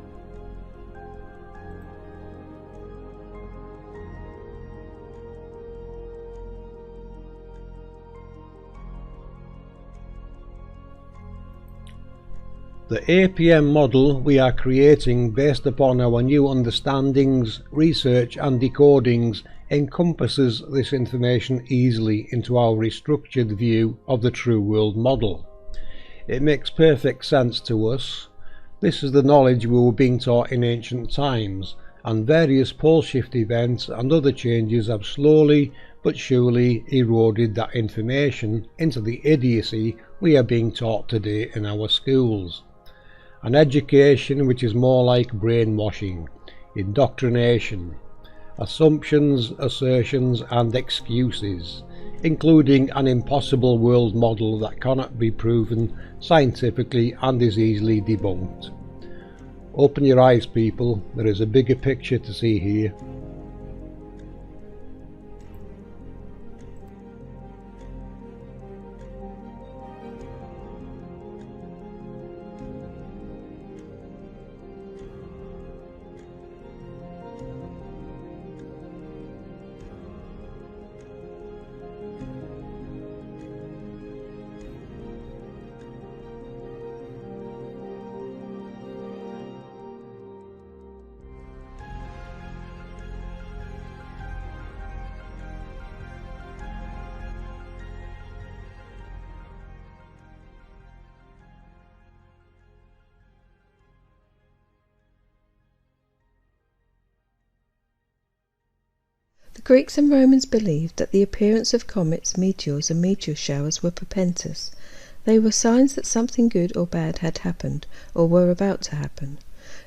The APM model we are creating based upon our new understandings, research and decodings encompasses this information easily into our restructured view of the true world model. It makes perfect sense to us. This is the knowledge we were being taught in ancient times, and various pole shift events and other changes have slowly but surely eroded that information into the idiocy we are being taught today in our schools. An education which is more like brainwashing, indoctrination, assumptions, assertions and excuses, including an impossible world model that cannot be proven scientifically and is easily debunked. Open your eyes, people, there is a bigger picture to see here. The Greeks and Romans believed that the appearance of comets, meteors and meteor showers were portentous. They were signs that something good or bad had happened, or were about to happen.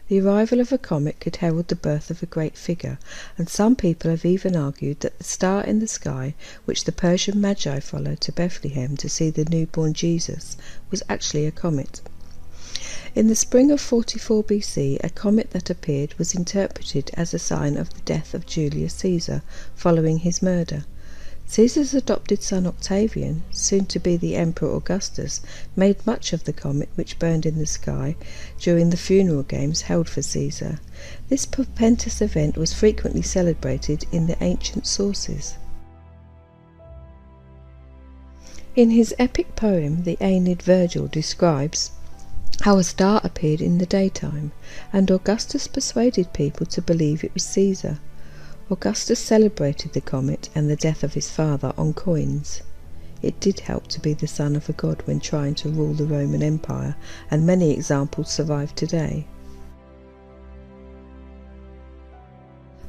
The arrival of a comet could herald the birth of a great figure, and some people have even argued that the star in the sky, which the Persian Magi followed to Bethlehem to see the newborn Jesus, was actually a comet. In the spring of 44 BC, a comet that appeared was interpreted as a sign of the death of Julius Caesar following his murder. Caesar's adopted son Octavian, soon to be the Emperor Augustus, made much of the comet which burned in the sky during the funeral games held for Caesar. This portentous event was frequently celebrated in the ancient sources. In his epic poem, the Aeneid, Virgil describes how a star appeared in the daytime, and Augustus persuaded people to believe it was Caesar. Augustus celebrated the comet and the death of his father on coins. It did help to be the son of a god when trying to rule the Roman Empire, and many examples survive today.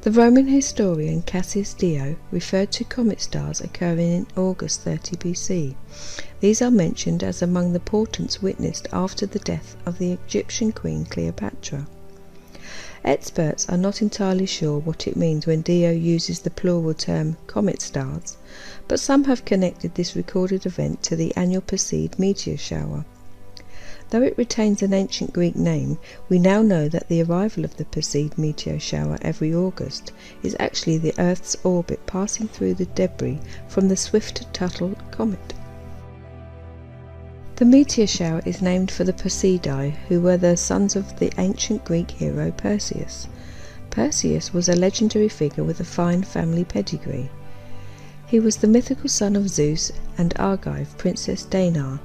The Roman historian Cassius Dio referred to comet stars occurring in August 30 BC. These are mentioned as among the portents witnessed after the death of the Egyptian queen Cleopatra. Experts are not entirely sure what it means when Dio uses the plural term comet stars, but some have connected this recorded event to the annual Perseid meteor shower. Though it retains an ancient Greek name, we now know that the arrival of the Perseid meteor shower every August is actually the Earth's orbit passing through the debris from the swift-Tuttle comet. The meteor shower is named for the Perseidi, who were the sons of the ancient Greek hero Perseus. Perseus was a legendary figure with a fine family pedigree. He was the mythical son of Zeus and Argive princess Dana.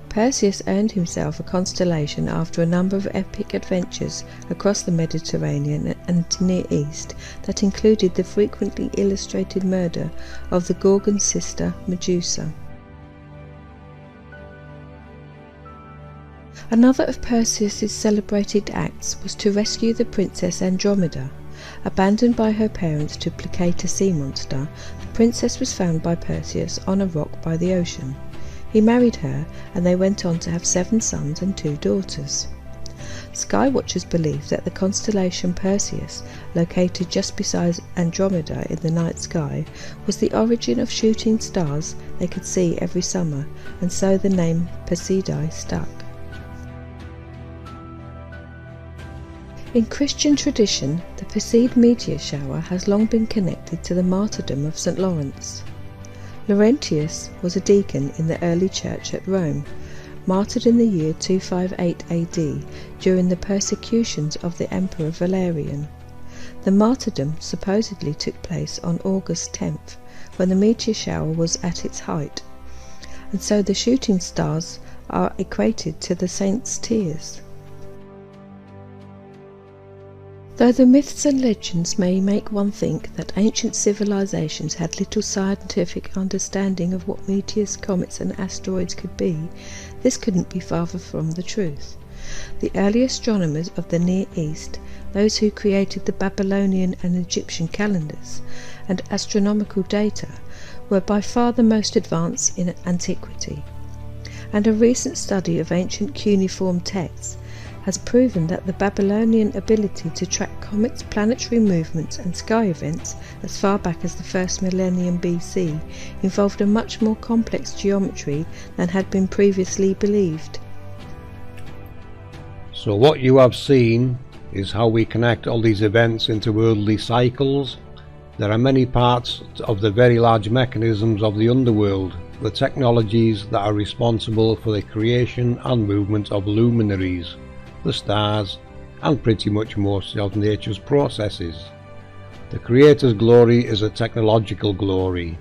Perseus earned himself a constellation after a number of epic adventures across the Mediterranean and Near East that included the frequently illustrated murder of the Gorgon's sister Medusa. Another of Perseus's celebrated acts was to rescue the princess Andromeda. Abandoned by her parents to placate a sea monster, the princess was found by Perseus on a rock by the ocean. He married her, and they went on to have 7 sons and 2 daughters. Skywatchers believe that the constellation Perseus, located just beside Andromeda in the night sky, was the origin of shooting stars they could see every summer, and so the name Perseidi stuck. In Christian tradition, the Perseid meteor shower has long been connected to the martyrdom of St. Lawrence. Laurentius was a deacon in the early church at Rome, martyred in the year 258 AD during the persecutions of the Emperor Valerian. The martyrdom supposedly took place on August 10th, when the meteor shower was at its height, and so the shooting stars are equated to the saint's tears. Though the myths and legends may make one think that ancient civilizations had little scientific understanding of what meteors, comets and asteroids could be, this couldn't be farther from the truth. The early astronomers of the Near East those who created the Babylonian and Egyptian calendars and astronomical data, were by far the most advanced in antiquity. And a recent study of ancient cuneiform texts has proven that the Babylonian ability to track comets, planetary movements and sky events as far back as the first millennium BC involved a much more complex geometry than had been previously believed. So what you have seen is how we connect all these events into worldly cycles. There are many parts of the very large mechanisms of the underworld, the technologies that are responsible for the creation and movement of luminaries, the stars, and pretty much most of nature's processes. The Creator's glory is a technological glory.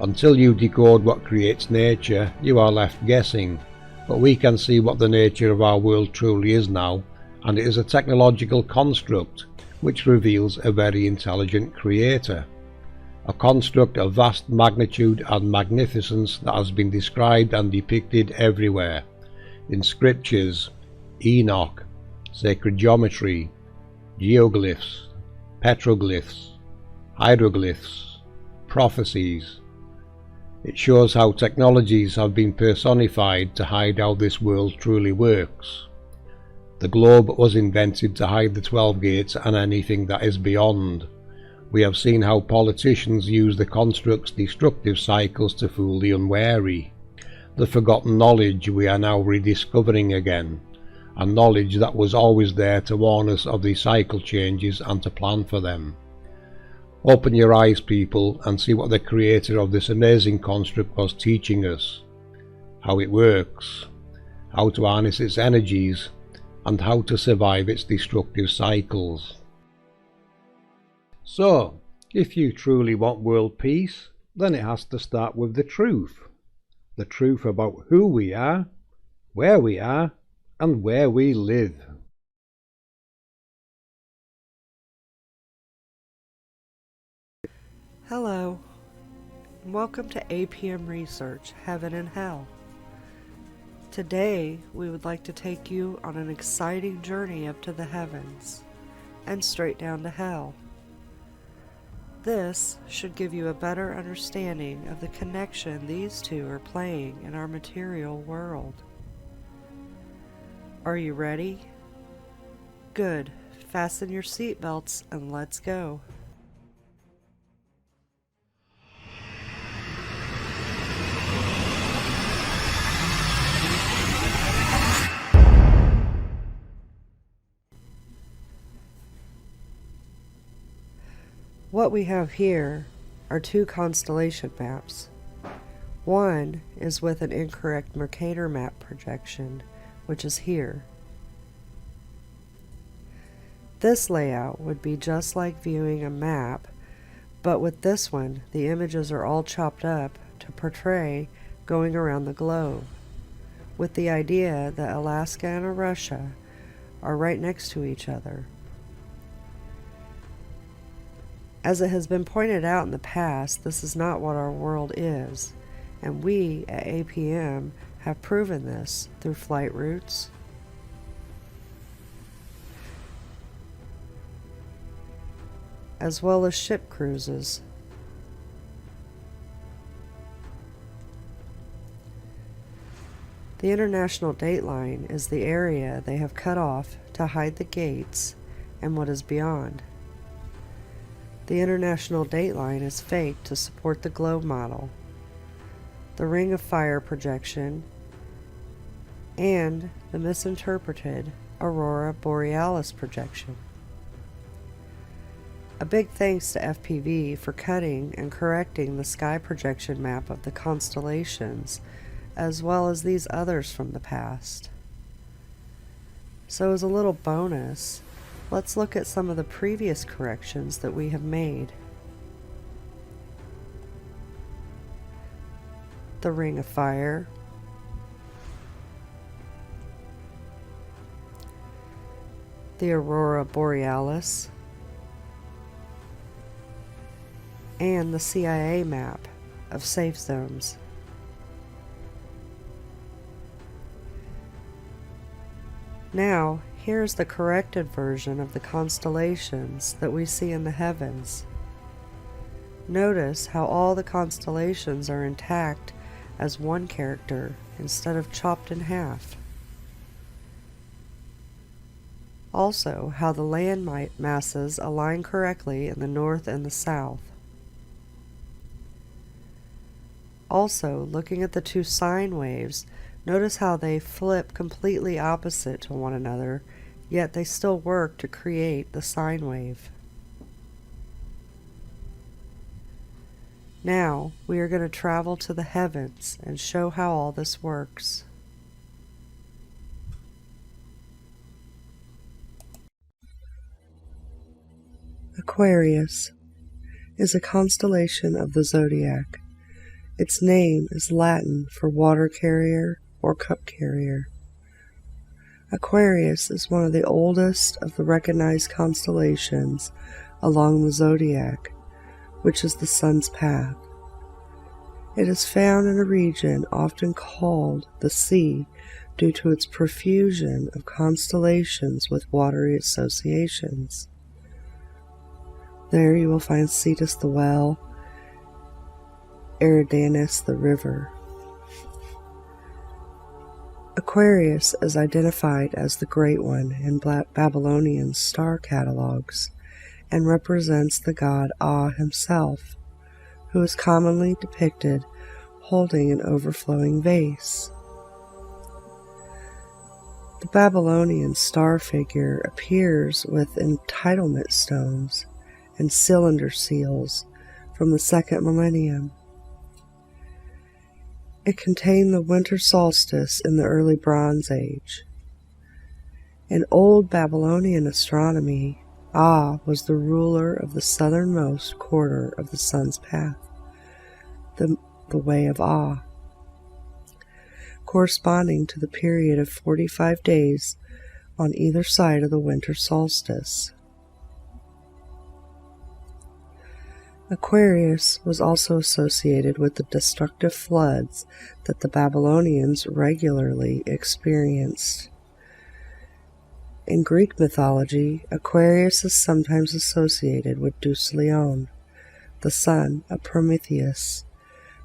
Until you decode what creates nature, you are left guessing, but we can see what the nature of our world truly is now, and it is a technological construct which reveals a very intelligent Creator. A construct of vast magnitude and magnificence that has been described and depicted everywhere, in scriptures, Enoch, sacred geometry, geoglyphs, petroglyphs, hieroglyphs, prophecies. It shows how technologies have been personified to hide how this world truly works. The globe was invented to hide the 12 gates and anything that is beyond. We have seen how politicians use the construct's destructive cycles to fool the unwary. The forgotten knowledge we are now rediscovering again, and knowledge that was always there to warn us of these cycle changes and to plan for them. Open your eyes, people, and see what the creator of this amazing construct was teaching us. How it works, how to harness its energies, and how to survive its destructive cycles. So, if you truly want world peace, then it has to start with the truth. The truth about who we are, where we are, and where we live. Hello, and welcome to APM Research, Heaven and Hell. Today, we would like to take you on an exciting journey up to the heavens and straight down to hell. This should give you a better understanding of the connection these two are playing in our material world. Are you ready? Good. Fasten your seatbelts and let's go. What we have here are two constellation maps. One is with an incorrect Mercator map projection, which is here. This layout would be just like viewing a map, but with this one, the images are all chopped up to portray going around the globe, with the idea that Alaska and Russia are right next to each other. As it has been pointed out in the past, this is not what our world is, and we at APM have proven this through flight routes, as well as ship cruises. The international dateline is the area they have cut off to hide the gates and what is beyond. The international dateline is faked to support the globe model, the ring of fire projection, and the misinterpreted aurora borealis projection. A big thanks to FPV for cutting and correcting the sky projection map of the constellations, as well as these others from the past. So as a little bonus, let's look at some of the previous corrections that we have made. The ring of fire, the aurora borealis, and the CIA map of safe zones. Now, Here's the corrected version of the constellations that we see in the heavens. Notice how all the constellations are intact as one character instead of chopped in half. Also, how the land masses align correctly in the north and the south. Also, looking at the two sine waves, notice how they flip completely opposite to one another, yet they still work to create the sine wave. Now, we are going to travel to the heavens and show how all this works. Aquarius is a constellation of the zodiac. Its name is Latin for water carrier or cup carrier. Aquarius is one of the oldest of the recognized constellations along the zodiac, which is the sun's path. It is found in a region often called the sea due to its profusion of constellations with watery associations. There you will find Cetus the well, Eridanus the river. Aquarius is identified as the Great One in Babylonian star catalogs and represents the god Ah himself, who is commonly depicted holding an overflowing vase. The Babylonian star figure appears with entitlement stones and cylinder seals from the second millennium. It contained the winter solstice in the early Bronze Age. In Old Babylonian astronomy, Ah was the ruler of the southernmost quarter of the sun's path, the way of Ah, corresponding to the period of 45 days on either side of the winter solstice. Aquarius was also associated with the destructive floods that the Babylonians regularly experienced. In Greek mythology, Aquarius is sometimes associated with Deus Leon, the son of Prometheus,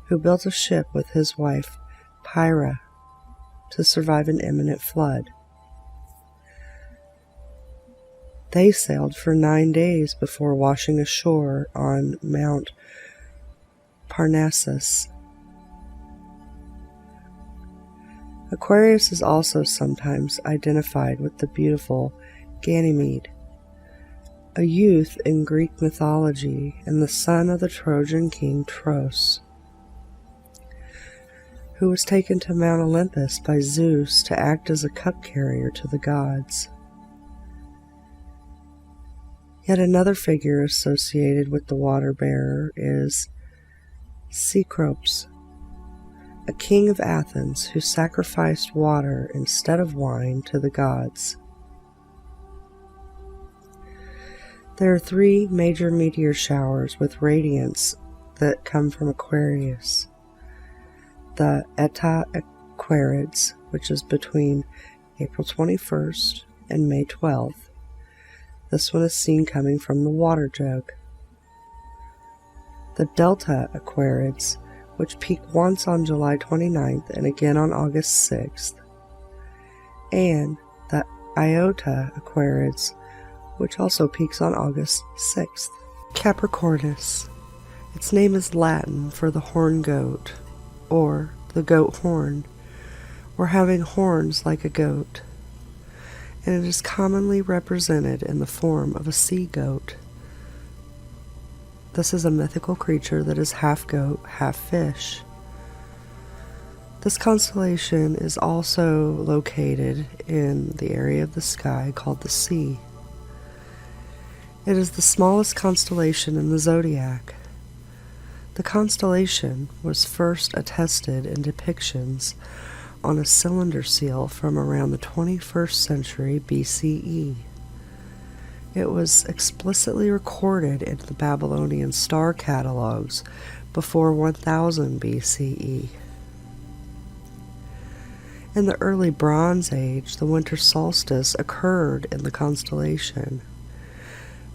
who built a ship with his wife Pyrrha to survive an imminent flood. They sailed for 9 days before washing ashore on Mount Parnassus. Aquarius is also sometimes identified with the beautiful Ganymede, a youth in Greek mythology and the son of the Trojan king Tros, who was taken to Mount Olympus by Zeus to act as a cup carrier to the gods. Yet another figure associated with the water bearer is Cecropes, a king of Athens who sacrificed water instead of wine to the gods. There are 3 major meteor showers with radiance that come from Aquarius. The Eta Aquarids, which is between April 21st and May 12th. This one is seen coming from the water jug. The Delta Aquarids, which peak once on July 29th and again on August 6th. And the Iota Aquarids, which also peaks on August 6th. Capricornus. Its name is Latin for the horn goat, or the goat horn, or having horns like a goat, and it is commonly represented in the form of a sea goat. This is a mythical creature that is half goat, half fish. This constellation is also located in the area of the sky called the Sea. It is the smallest constellation in the zodiac. The constellation was first attested in depictions on a cylinder seal from around the 21st century BCE. It was explicitly recorded in the Babylonian star catalogs before 1000 BCE. In the early Bronze Age, the winter solstice occurred in the constellation.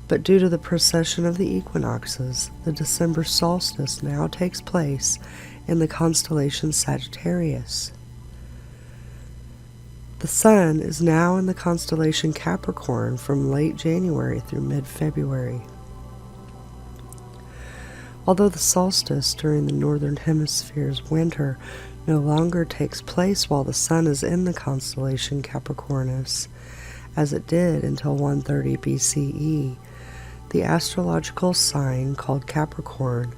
But due to the precession of the equinoxes, the December solstice now takes place in the constellation Sagittarius. The Sun is now in the constellation Capricorn from late January through mid-February. Although the solstice during the Northern Hemisphere's winter no longer takes place while the Sun is in the constellation Capricornus, as it did until 130 BCE, the astrological sign called Capricorn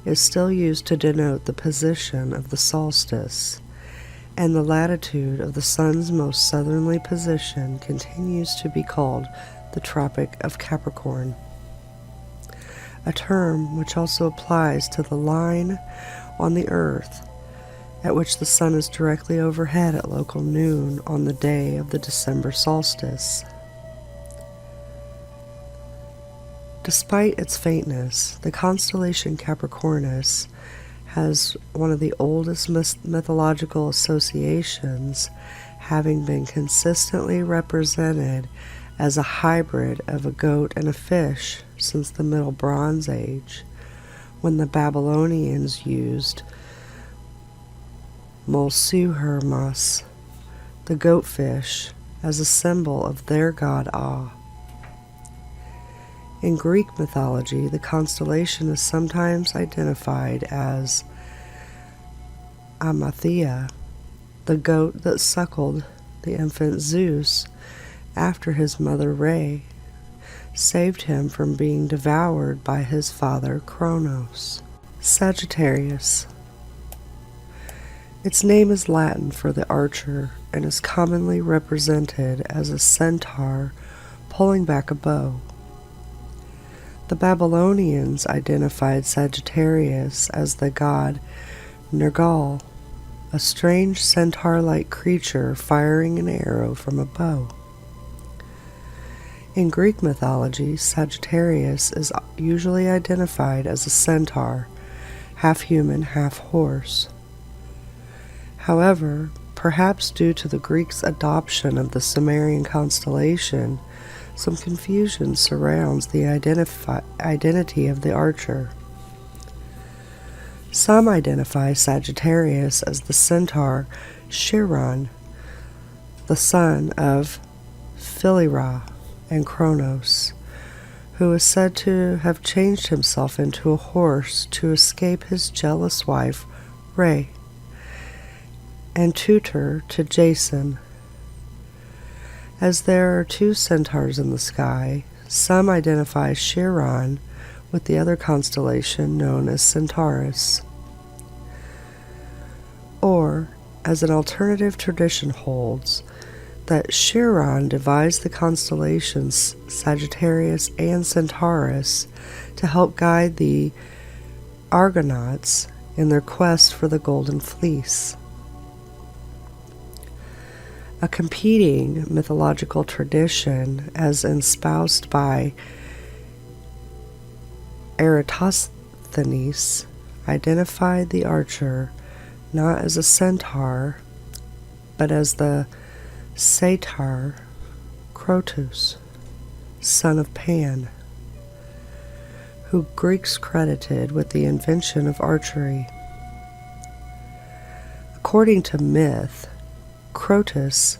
is still used to denote the position of the solstice, and the latitude of the Sun's most southerly position continues to be called the Tropic of Capricorn, a term which also applies to the line on the Earth at which the Sun is directly overhead at local noon on the day of the December solstice. Despite its faintness, the constellation Capricornus has one of the oldest mythological associations, having been consistently represented as a hybrid of a goat and a fish since the Middle Bronze Age, when the Babylonians used Mulsuhermas, the goatfish, as a symbol of their god Ah. In Greek mythology, the constellation is sometimes identified as Amathea, the goat that suckled the infant Zeus after his mother Rhea saved him from being devoured by his father Kronos. Sagittarius. Its name is Latin for the archer and is commonly represented as a centaur pulling back a bow. The Babylonians identified Sagittarius as the god Nergal, a strange centaur-like creature firing an arrow from a bow. In Greek mythology, Sagittarius is usually identified as a centaur, half human, half horse. However, perhaps due to the Greeks' adoption of the Sumerian constellation, some confusion surrounds the identity of the archer. Some identify Sagittarius as the centaur Chiron, the son of Philyra and Kronos, who is said to have changed himself into a horse to escape his jealous wife Rhea, and tutor to Jason. As there are two centaurs in the sky, some identify Chiron with the other constellation known as Centaurus. Or, as an alternative tradition holds, that Chiron devised the constellations Sagittarius and Centaurus to help guide the Argonauts in their quest for the Golden Fleece. A competing mythological tradition, as espoused by Eratosthenes, identified the archer not as a centaur, but as the satyr Crotus, son of Pan, who Greeks credited with the invention of archery. According to myth, Crotus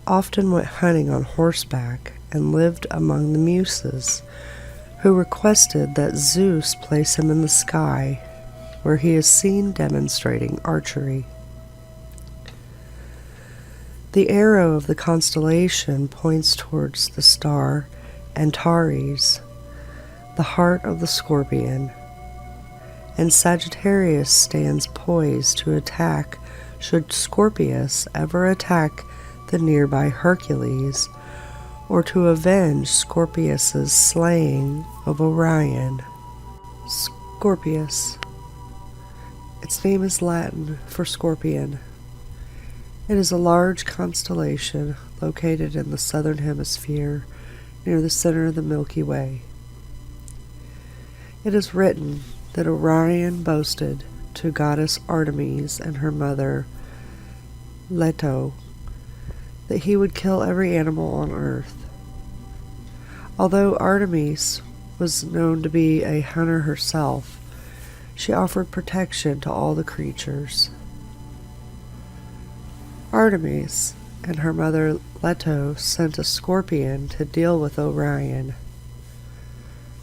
often went hunting on horseback and lived among the Muses, who requested that Zeus place him in the sky, where he is seen demonstrating archery. The arrow of the constellation points towards the star Antares, the heart of the scorpion, and Sagittarius stands poised to attack should Scorpius ever attack the nearby Hercules, or to avenge Scorpius's slaying of Orion. Scorpius. Its name is Latin for scorpion. It is a large constellation located in the southern hemisphere near the center of the Milky Way. It is written that Orion boasted to goddess Artemis and her mother Leto, that he would kill every animal on earth. Although Artemis was known to be a hunter herself, she offered protection to all the creatures. Artemis and her mother Leto sent a scorpion to deal with Orion.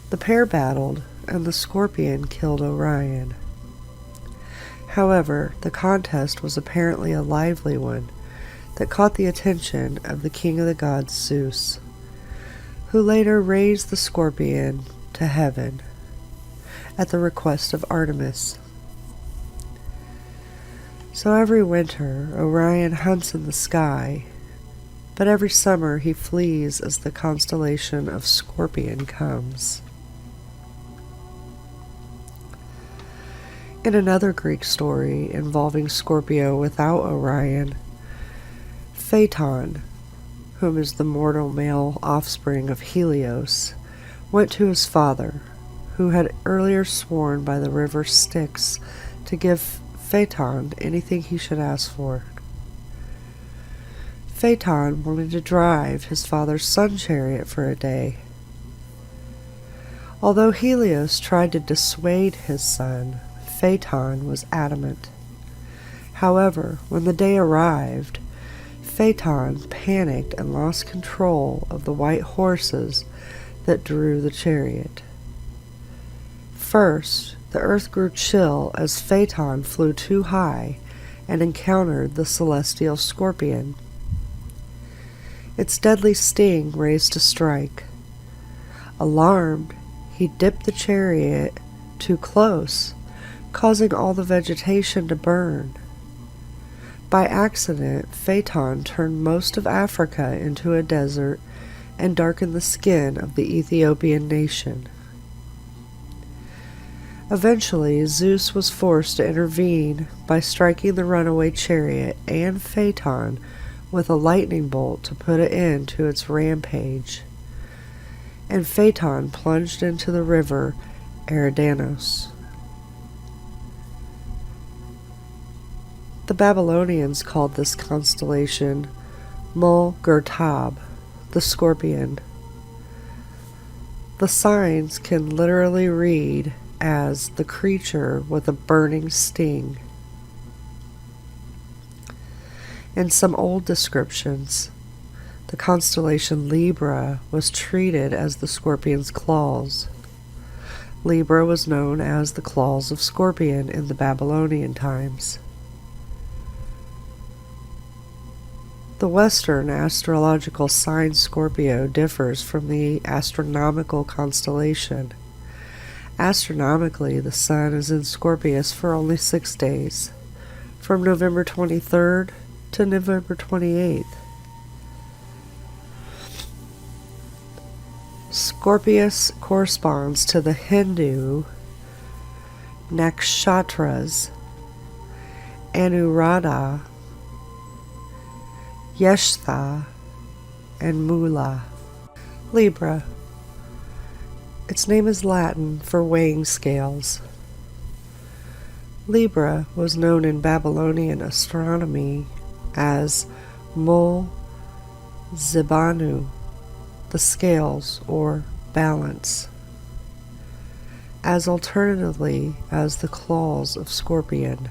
The pair battled, and the scorpion killed Orion. However, the contest was apparently a lively one that caught the attention of the king of the gods, Zeus, who later raised the scorpion to heaven at the request of Artemis. So every winter, Orion hunts in the sky, but every summer he flees as the constellation of Scorpion comes. In another Greek story involving Scorpio without Orion, Phaeton, whom is the mortal male offspring of Helios, went to his father, who had earlier sworn by the river Styx to give Phaeton anything he should ask for. Phaeton wanted to drive his father's sun chariot for a day. Although Helios tried to dissuade his son, Phaeton was adamant. However, when the day arrived, Phaeton panicked and lost control of the white horses that drew the chariot. First, the earth grew chill as Phaeton flew too high and encountered the celestial scorpion. Its deadly sting raised a strike. Alarmed, he dipped the chariot too close, causing all the vegetation to burn. By accident, Phaeton turned most of Africa into a desert and darkened the skin of the Ethiopian nation. Eventually, Zeus was forced to intervene by striking the runaway chariot and Phaeton with a lightning bolt to put an end to its rampage, and Phaeton plunged into the river Eridanos. The Babylonians called this constellation Mul-Ghurtab, the scorpion. The signs can literally read as the creature with a burning sting. In some old descriptions, the constellation Libra was treated as the scorpion's claws. Libra was known as the claws of Scorpion in the Babylonian times. The Western astrological sign Scorpio differs from the astronomical constellation. Astronomically, the sun is in Scorpius for only 6 days, from November 23rd to November 28th. Scorpius corresponds to the Hindu nakshatras Anuradha, Yeshtha, and Mula. Libra. Its name is Latin for weighing scales. Libra was known in Babylonian astronomy as Mul Zibanu, the scales or balance, as alternatively as the claws of Scorpion.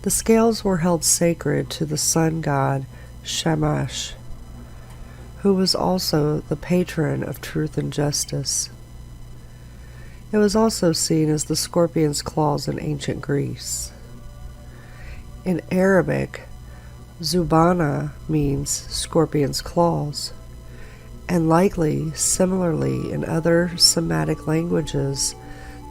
The scales were held sacred to the sun god Shamash, who was also the patron of truth and justice. It was also seen as the scorpion's claws in ancient Greece. In Arabic, Zubana means scorpion's claws, and likely, similarly in other Semitic languages,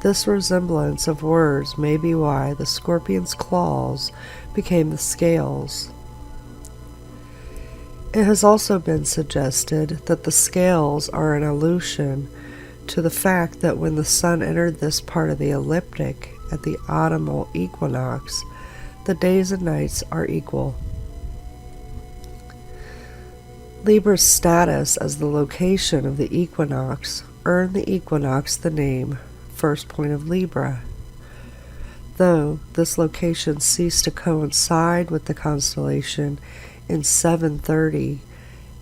this resemblance of words may be why the scorpion's claws became the scales. It has also been suggested that the scales are an allusion to the fact that when the sun entered this part of the ecliptic at the autumnal equinox, the days and nights are equal. Libra's status as the location of the equinox earned the equinox the name first point of Libra. though this location ceased to coincide with the constellation in 730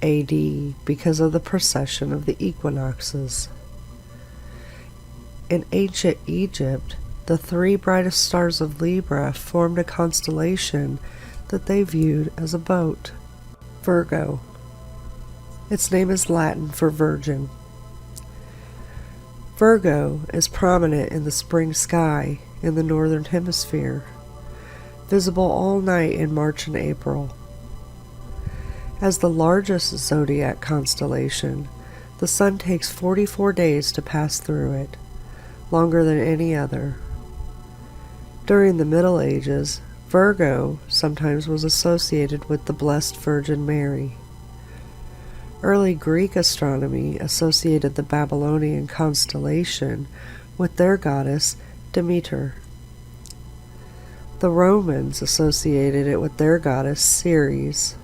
AD because of the precession of the equinoxes. In ancient Egypt, the three brightest stars of Libra formed a constellation that they viewed as a boat. Virgo. Its name is Latin for virgin. Virgo is prominent in the spring sky in the northern hemisphere, visible all night in March and April. As the largest zodiac constellation, the sun takes 44 days to pass through it, longer than any other. During the Middle Ages, Virgo sometimes was associated with the Blessed Virgin Mary. Early Greek astronomy associated the Babylonian constellation with their goddess Demeter. The Romans associated it with their goddess Ceres.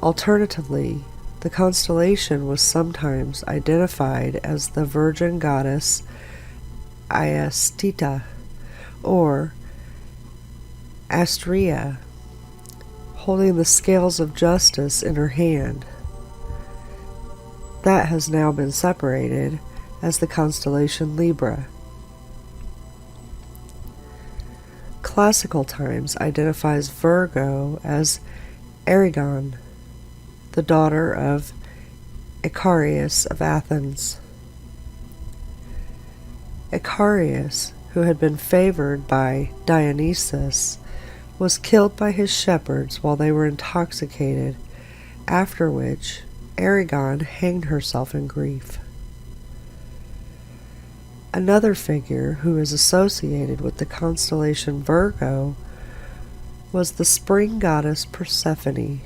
Alternatively, the constellation was sometimes identified as the virgin goddess Iastita or Astrea, holding the scales of justice in her hand. That has now been separated as the constellation Libra. Classical Times identifies Virgo as Arigon, the daughter of Icarius of Athens. Icarius, who had been favored by Dionysus, was killed by his shepherds while they were intoxicated, after which Arigon hanged herself in grief. Another figure who is associated with the constellation Virgo was the spring goddess Persephone,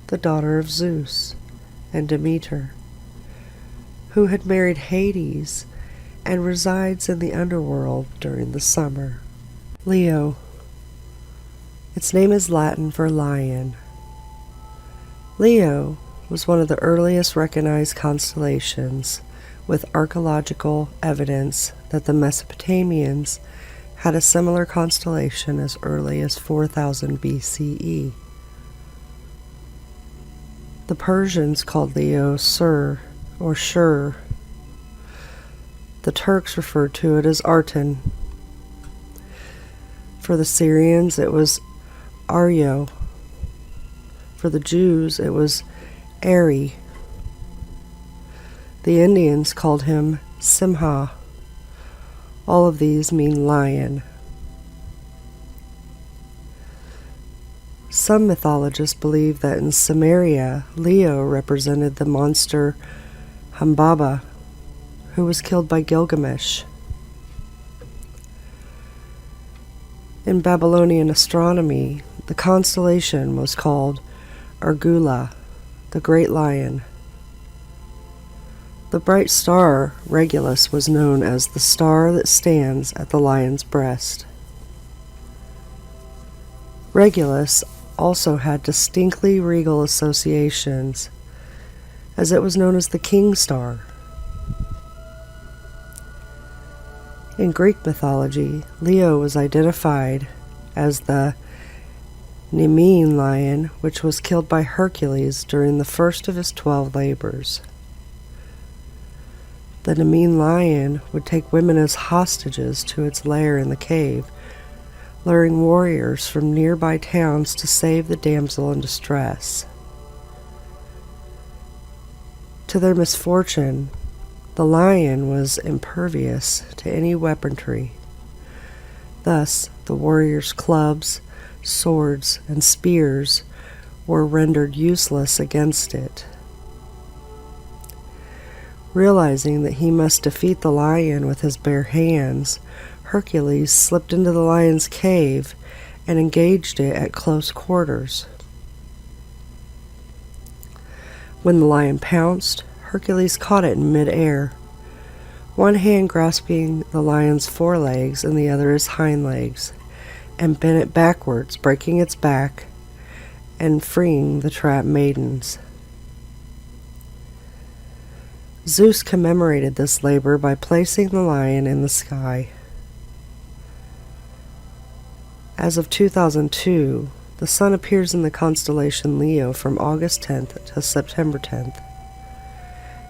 the daughter of Zeus and Demeter, who had married Hades and resides in the underworld during the summer. Leo. Its name is Latin for lion. Leo was one of the earliest recognized constellations, with archaeological evidence that the Mesopotamians had a similar constellation as early as 4000 BCE. The Persians called Leo Sur or Shur. The Turks referred to it as Artan. For the Syrians, it was Aryo. For the Jews, it was Eri. The Indians called him Simha. All of these mean lion. Some mythologists believe that in Samaria, Leo represented the monster Humbaba, who was killed by Gilgamesh. In Babylonian astronomy, the constellation was called Argula, the Great Lion. The bright star, Regulus, was known as the star that stands at the lion's breast. Regulus also had distinctly regal associations, as it was known as the king star. In Greek mythology, Leo was identified as the Nemean lion, which was killed by Hercules during the first of his 12 labors. The Nemean lion would take women as hostages to its lair in the cave, luring warriors from nearby towns to save the damsel in distress. To their misfortune, the lion was impervious to any weaponry. Thus, the warriors' clubs, swords, and spears were rendered useless against it. Realizing that he must defeat the lion with his bare hands, Hercules slipped into the lion's cave and engaged it at close quarters. When the lion pounced, Hercules caught it in mid-air, one hand grasping the lion's forelegs and the other his hind legs, and bent it backwards, breaking its back and freeing the trapped maidens. Zeus commemorated this labor by placing the lion in the sky. As of 2002, the Sun appears in the constellation Leo from August 10th to September 10th,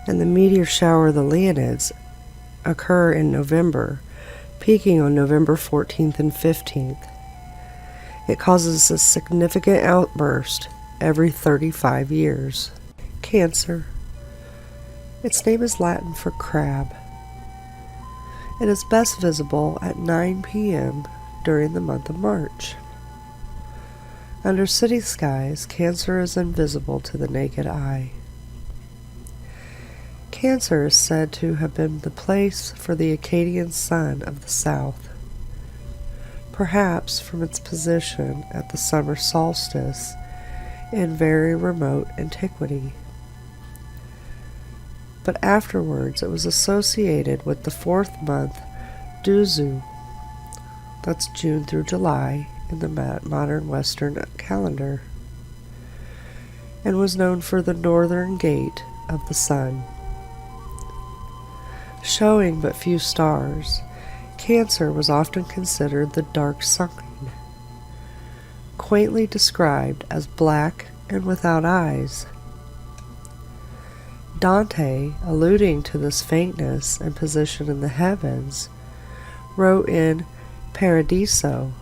and the meteor shower, the Leonids, occur in November, peaking on November 14th and 15th. It causes a significant outburst every 35 years. Cancer. Its name is Latin for crab. It is best visible at 9 p.m. during the month of March. Under city skies, Cancer is invisible to the naked eye. Cancer is said to have been the place for the Akkadian sun of the south, perhaps from its position at the summer solstice in very remote antiquity. But afterwards it was associated with the fourth month, Duzu, that's June through July in the modern Western calendar, and was known for the northern gate of the sun. Showing but few stars, Cancer was often considered the dark sign, quaintly described as black and without eyes. Dante, alluding to this faintness and position in the heavens, wrote in Paradiso,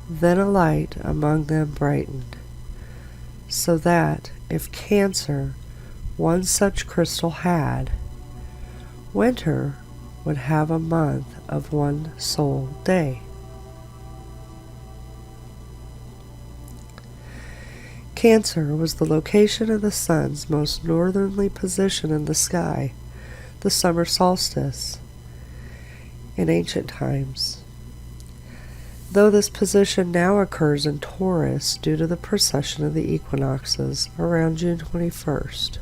"Then a light among them brightened, so that if Cancer one such crystal had, winter would have a month of one sole day." Cancer was the location of the sun's most northerly position in the sky, the summer solstice, in ancient times, though this position now occurs in Taurus due to the precession of the equinoxes around June 21st.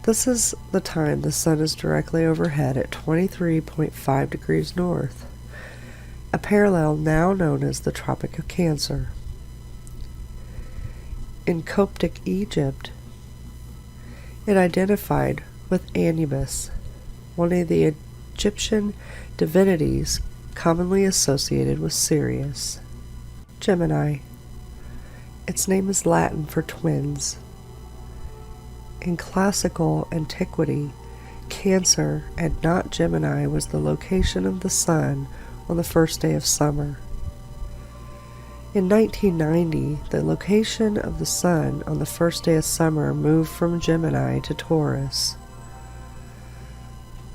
This is the time the sun is directly overhead at 23.5 degrees north, a parallel now known as the Tropic of Cancer. In Coptic Egypt, it identified with Anubis, one of the Egyptian divinities commonly associated with Sirius. Gemini. Its name is Latin for twins. In classical antiquity, Cancer and not Gemini was the location of the sun on the first day of summer. In 1990, the location of the sun on the first day of summer moved from Gemini to Taurus.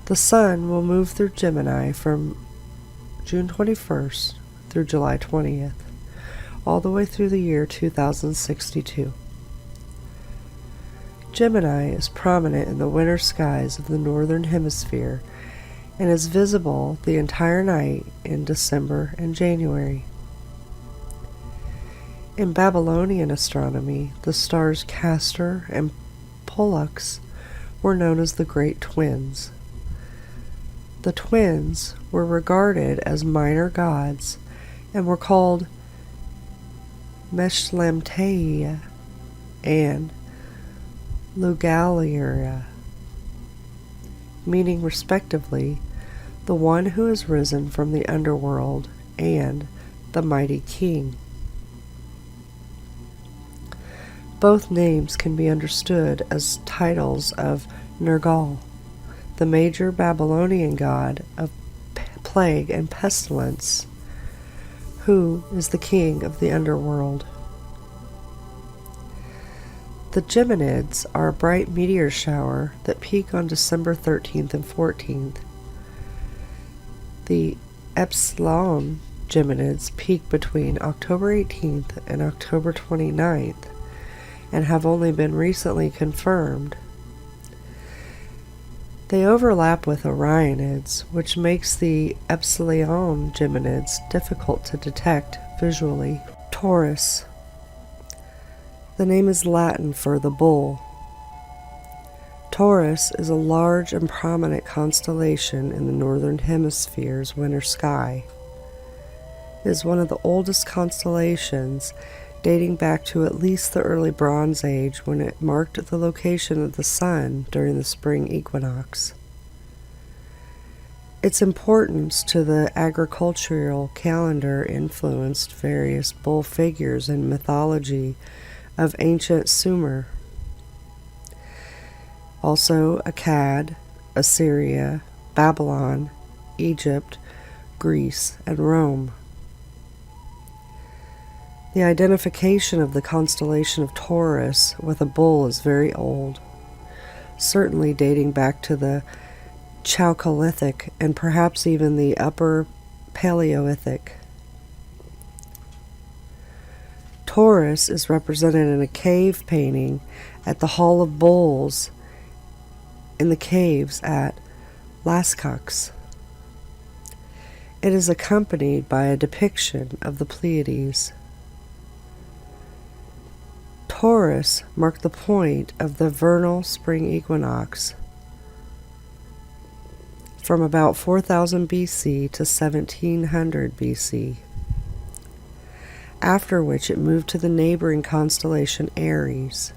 The sun will move through Gemini from June 21st through July 20th, all the way through the year 2062. Gemini is prominent in the winter skies of the northern hemisphere and is visible the entire night in December and January. In Babylonian astronomy, the stars Castor and Pollux were known as the Great Twins. The twins were regarded as minor gods and were called Meshlemteia and Lugalira, meaning respectively the one who has risen from the underworld and the mighty king. Both names can be understood as titles of Nergal, the major Babylonian god of plague and pestilence, who is the king of the underworld. The Geminids are a bright meteor shower that peak on December 13th and 14th. The Epsilon Geminids peak between October 18th and October 29th and have only been recently confirmed. They overlap with Orionids, which makes the Epsilon Geminids difficult to detect visually. Taurus. The name is Latin for the bull. Taurus is a large and prominent constellation in the northern hemisphere's winter sky. It is one of the oldest constellations, dating back to at least the early Bronze Age, when it marked the location of the sun during the spring equinox. Its importance to the agricultural calendar influenced various bull figures in mythology of ancient Sumer. Also Akkad, Assyria, Babylon, Egypt, Greece, and Rome. The identification of the constellation of Taurus with a bull is very old, certainly dating back to the Chalcolithic and perhaps even the Upper Paleolithic. Taurus is represented in a cave painting at the Hall of Bulls in the caves at Lascaux. It is accompanied by a depiction of the Pleiades. Taurus marked the point of the vernal spring equinox from about 4000 BC to 1700 BC, after which it moved to the neighboring constellation Aries.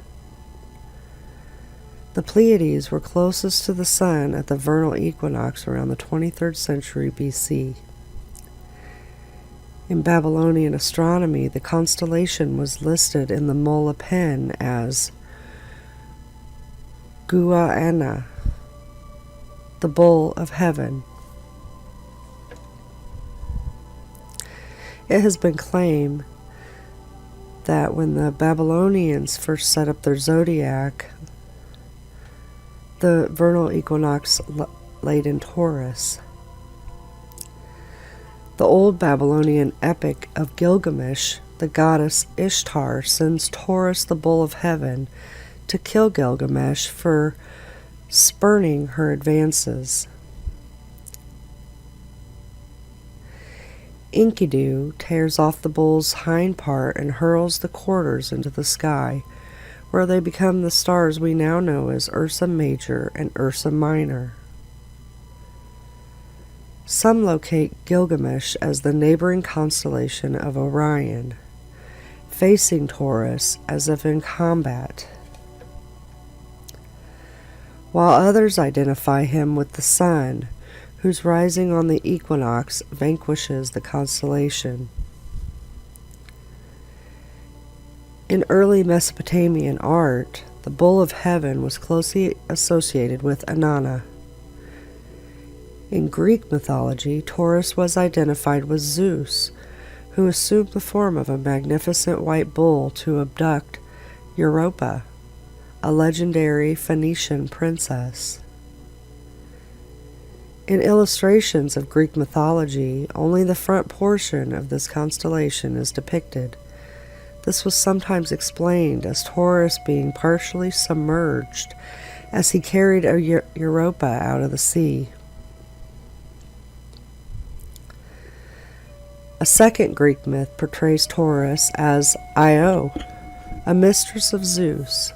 The Pleiades were closest to the Sun at the vernal equinox around the 23rd century BC. In Babylonian astronomy, the constellation was listed in the Mola Pen as Gua'ana, the bull of heaven. It has been claimed that when the Babylonians first set up their zodiac, the vernal equinox laid in Taurus. The old Babylonian epic of Gilgamesh, the goddess Ishtar sends Taurus, the bull of heaven, to kill Gilgamesh for spurning her advances. Enkidu tears off the bull's hind part and hurls the quarters into the sky, where they become the stars we now know as Ursa Major and Ursa Minor. Some locate Gilgamesh as the neighboring constellation of Orion, facing Taurus as if in combat, while others identify him with the Sun, whose rising on the equinox vanquishes the constellation. In early Mesopotamian art, the bull of heaven was closely associated with Inanna. In Greek mythology, Taurus was identified with Zeus, who assumed the form of a magnificent white bull to abduct Europa, a legendary Phoenician princess. In illustrations of Greek mythology, only the front portion of this constellation is depicted. This was sometimes explained as Taurus being partially submerged as he carried Europa out of the sea. A second Greek myth portrays Taurus as Io, a mistress of Zeus.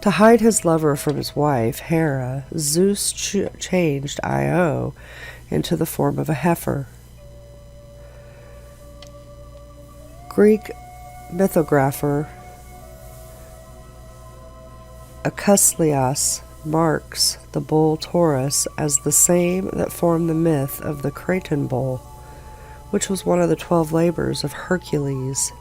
To hide his lover from his wife, Hera, Zeus changed Io into the form of a heifer. Greek mythographer Akuslias marks the bull Taurus as the same that formed the myth of the Cretan bull, which was one of the 12 labors of Hercules.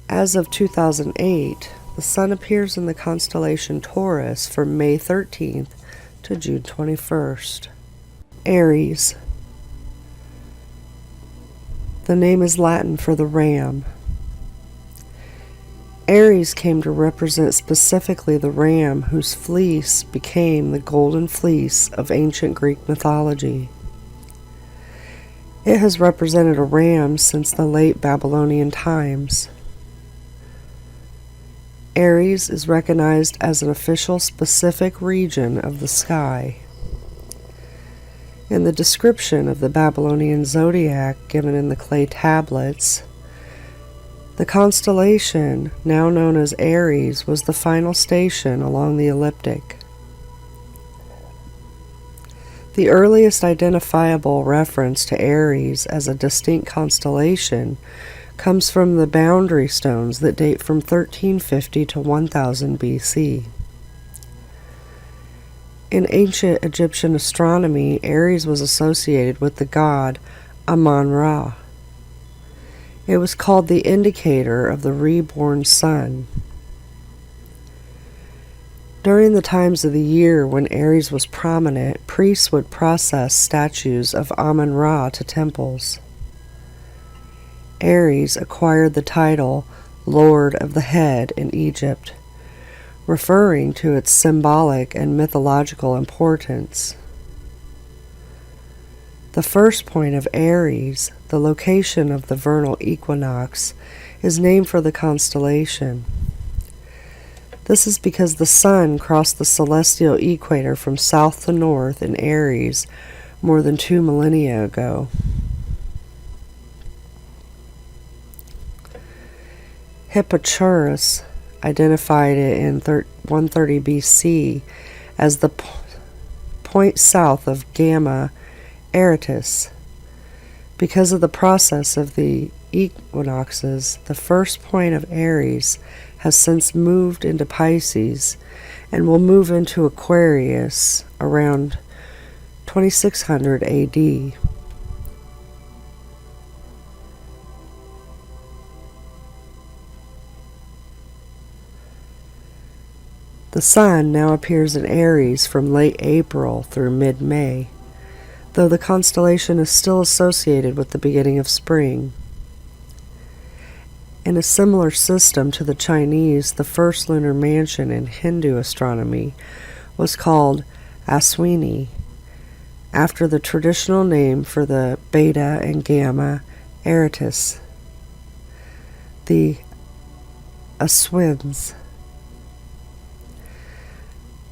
As of 2008, the Sun appears in the constellation Taurus from May 13th to June 21st. Aries. The name is Latin for the ram. Aries came to represent specifically the ram whose fleece became the golden fleece of ancient Greek mythology. It has represented a ram since the late Babylonian times. Aries is recognized as an official specific region of the sky. In the description of the Babylonian zodiac given in the clay tablets, the constellation, now known as Aries, was the final station along the ecliptic. The earliest identifiable reference to Aries as a distinct constellation comes from the boundary stones that date from 1350 to 1000 BC. In ancient Egyptian astronomy, Aries was associated with the god Amun-Ra. It was called the indicator of the reborn sun. During the times of the year when Aries was prominent, priests would process statues of Amun-Ra to temples. Aries acquired the title Lord of the Head in Egypt, referring to its symbolic and mythological importance. The first point of Aries, the location of the vernal equinox, is named for the constellation. This is because the sun crossed the celestial equator from south to north in Aries more than 2 millennia ago. Hipparchus identified it in 130 BC as the point south of Gamma Aratus. Because of the process of the equinoxes, the first point of Aries has since moved into Pisces and will move into Aquarius around 2600 AD. The sun now appears in Aries from late April through mid-May, though the constellation is still associated with the beginning of spring. In a similar system to the Chinese, the first lunar mansion in Hindu astronomy was called Aswini, after the traditional name for the Beta and Gamma Aratus, the Aswins.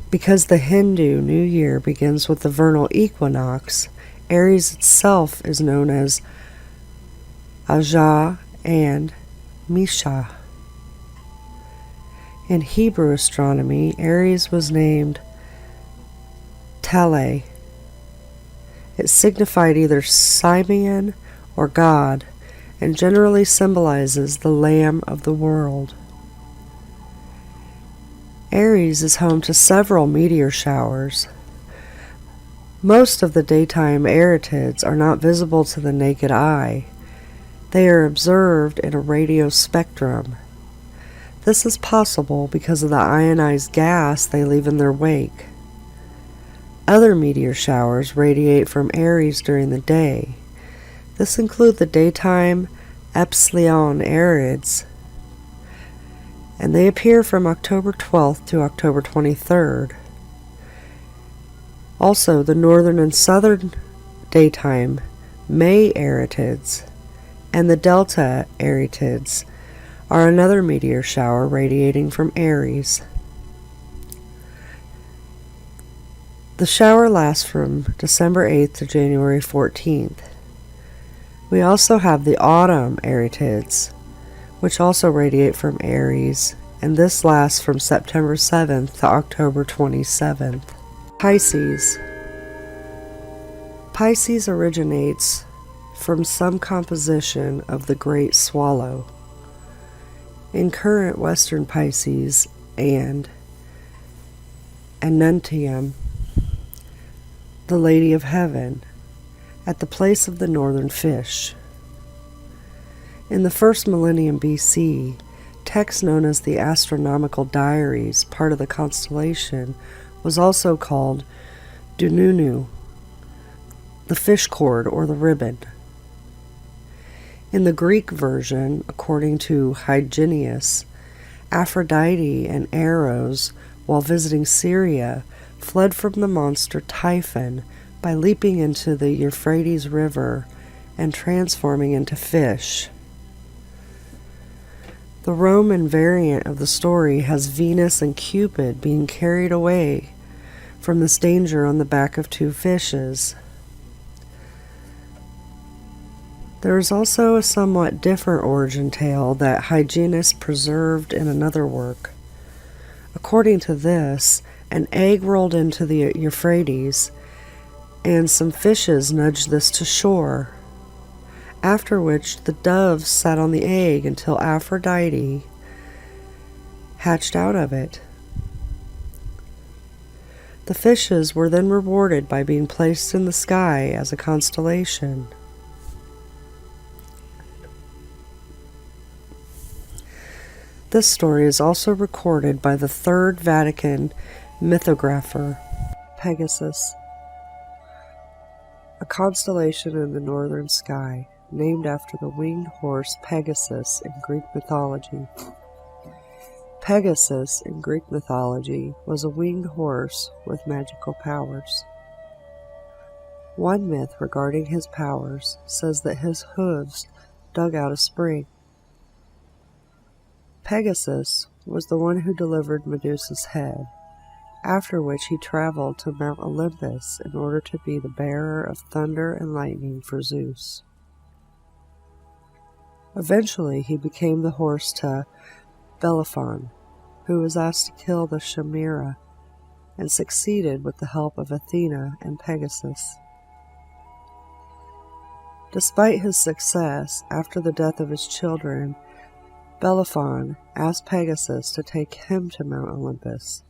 Because the Hindu New Year begins with the vernal equinox, Aries itself is known as Ajah and Misha. In Hebrew astronomy, Aries was named Tale. It signified either Simeon or God, and generally symbolizes the Lamb of the world. Aries is home to several meteor showers. Most of the daytime Aretids are not visible to the naked eye. They are observed in a radio spectrum. This is possible because of the ionized gas they leave in their wake. Other meteor showers radiate from Aries during the day. This includes the daytime Epsilon Arids, and they appear from October 12th to October 23rd. Also, the northern and southern daytime May Aretids and the Delta Aretids are another meteor shower radiating from Aries. The shower lasts from December 8th to January 14th. We also have the autumn Aretids, which also radiate from Aries, and this lasts from September 7th to October 27th. Pisces. Pisces originates from some composition of the Great Swallow. In current Western Pisces and Anuntium, the Lady of Heaven, at the place of the northern fish. In the first millennium BC, text known as the Astronomical Diaries, part of the constellation, was also called Dununu, the fish cord or the ribbon. In the Greek version, according to Hyginus, Aphrodite and Eros, while visiting Syria, fled from the monster Typhon by leaping into the Euphrates River and transforming into fish. The Roman variant of the story has Venus and Cupid being carried away from this danger on the back of two fishes. There is also a somewhat different origin tale that Hyginus preserved in another work. According to this, an egg rolled into the Euphrates, and some fishes nudged this to shore, after which the doves sat on the egg until Aphrodite hatched out of it. The fishes were then rewarded by being placed in the sky as a constellation. This story is also recorded by the Third Vatican mythographer, Pegasus, a constellation in the northern sky, named after the winged horse Pegasus in Greek mythology. Pegasus in Greek mythology was a winged horse with magical powers. One myth regarding his powers says that his hooves dug out a spring. Pegasus was the one who delivered Medusa's head, after which he traveled to Mount Olympus in order to be the bearer of thunder and lightning for Zeus. Eventually, he became the horse to Bellerophon, who was asked to kill the Chimera, and succeeded with the help of Athena and Pegasus. Despite his success, after the death of his children, Bellerophon asked Pegasus to take him to Mount Olympus.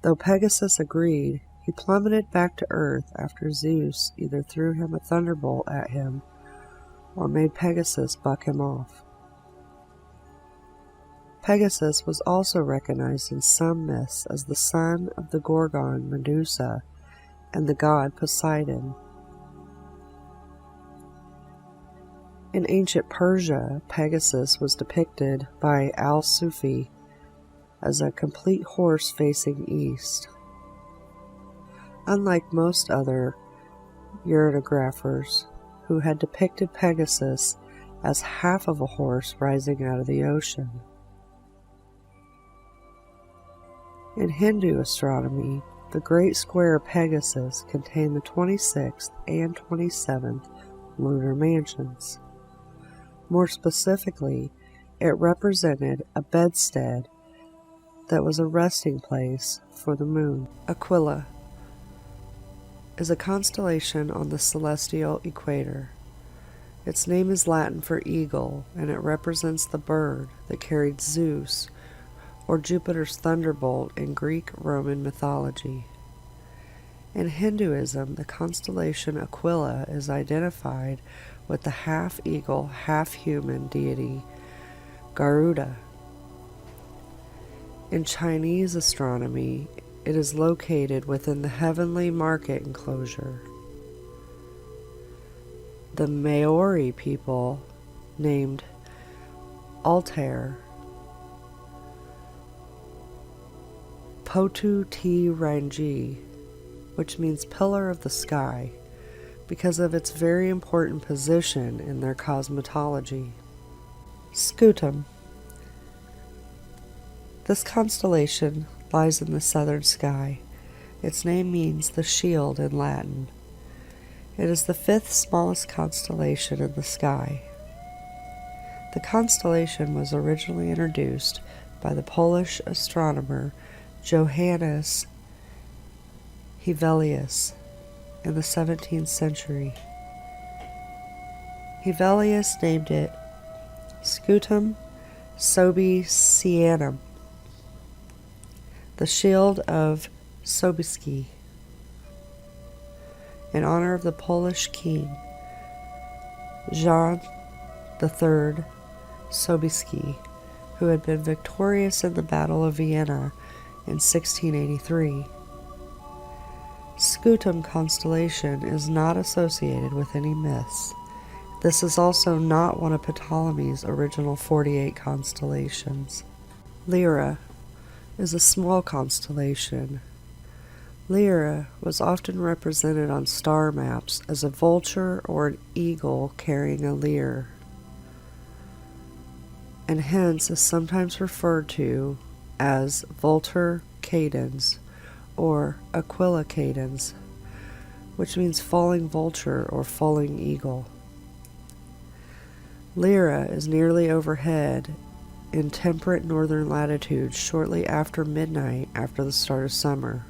Though Pegasus agreed, he plummeted back to earth after Zeus either threw him a thunderbolt at him or made Pegasus buck him off. Pegasus was also recognized in some myths as the son of the Gorgon Medusa and the god Poseidon. In ancient Persia, Pegasus was depicted by Al-Sufi as a complete horse facing east. Unlike most other urographers who had depicted Pegasus as half of a horse rising out of the ocean. In Hindu astronomy, the Great Square Pegasus contained the 26th and 27th lunar mansions. More specifically, it represented a bedstead that was a resting place for the moon. Aquila is a constellation on the celestial equator. Its name is Latin for eagle, and it represents the bird that carried Zeus, or Jupiter's thunderbolt in Greek-Roman mythology. In Hinduism, the constellation Aquila is identified with the half-eagle, half-human deity Garuda. In Chinese astronomy, it is located within the heavenly market enclosure. The Maori people named Altair Potu Te Rangi, which means pillar of the sky, because of its very important position in their cosmology. Scutum. This constellation lies in the southern sky. Its name means the shield in Latin. It is the fifth smallest constellation in the sky. The constellation was originally introduced by the Polish astronomer Johannes Hevelius in the 17th century. Hevelius named it Scutum Sobieskianum, the shield of Sobieski, in honor of the Polish king Jan III Sobieski, who had been victorious in the Battle of Vienna in 1683. Scutum constellation is not associated with any myths. This is also not one of Ptolemy's original 48 constellations. Lyra is a small constellation. Lyra was often represented on star maps as a vulture or an eagle carrying a lyre, and hence is sometimes referred to as Vultur Cadens or Aquila Cadens, which means falling vulture or falling eagle. Lyra is nearly overhead in temperate northern latitudes shortly after midnight after the start of summer.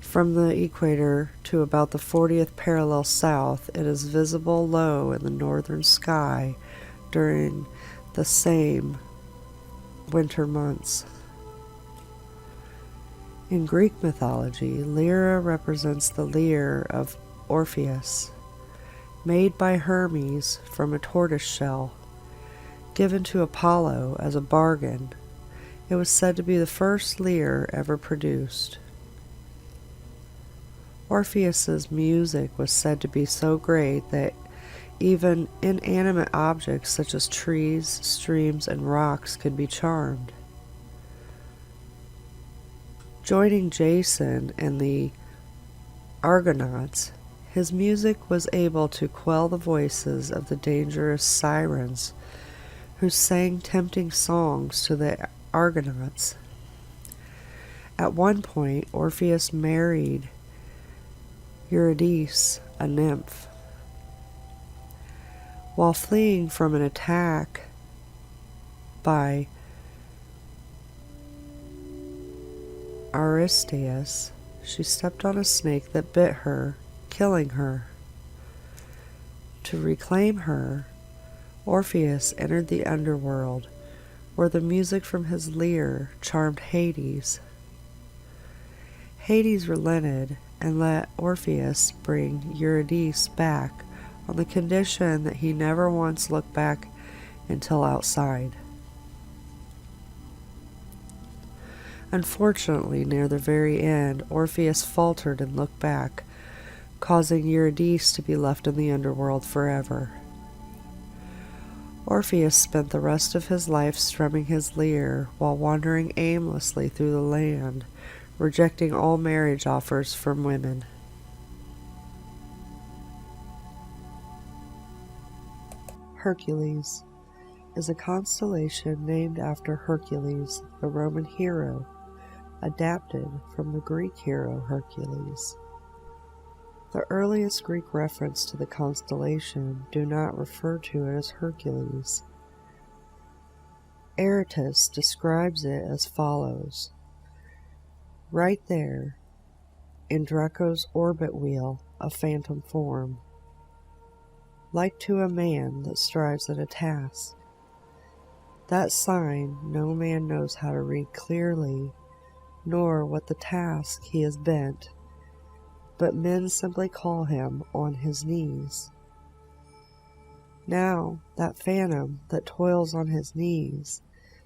From the equator to about the 40th parallel south, it is visible low in the northern sky during the same winter months. In Greek mythology, Lyra represents the lyre of Orpheus, made by Hermes from a tortoise shell, given to Apollo as a bargain. It was said to be the first lyre ever produced. Orpheus's music was said to be so great that even inanimate objects such as trees, streams, and rocks could be charmed. Joining Jason and the Argonauts, his music was able to quell the voices of the dangerous sirens who sang tempting songs to the Argonauts. At one point, Orpheus married Eurydice, a nymph. While fleeing from an attack by Aristeus, she stepped on a snake that bit her, killing her. To reclaim her, Orpheus entered the underworld, where the music from his lyre charmed Hades. Hades relented and let Orpheus bring Eurydice back on the condition that he never once looked back until outside. Unfortunately, near the very end, Orpheus faltered and looked back, causing Eurydice to be left in the underworld forever. Orpheus spent the rest of his life strumming his lyre while wandering aimlessly through the land, rejecting all marriage offers from women. Hercules is a constellation named after Hercules, the Roman hero, adapted from the Greek hero Hercules. The earliest Greek reference to the constellation do not refer to it as Hercules. Aratus describes it as follows: right there, in Draco's orbit wheel, a phantom form, like to a man that strives at a task. That sign no man knows how to read clearly, nor what the task he has bent, but men simply call him on his knees. Now that phantom that toils on his knees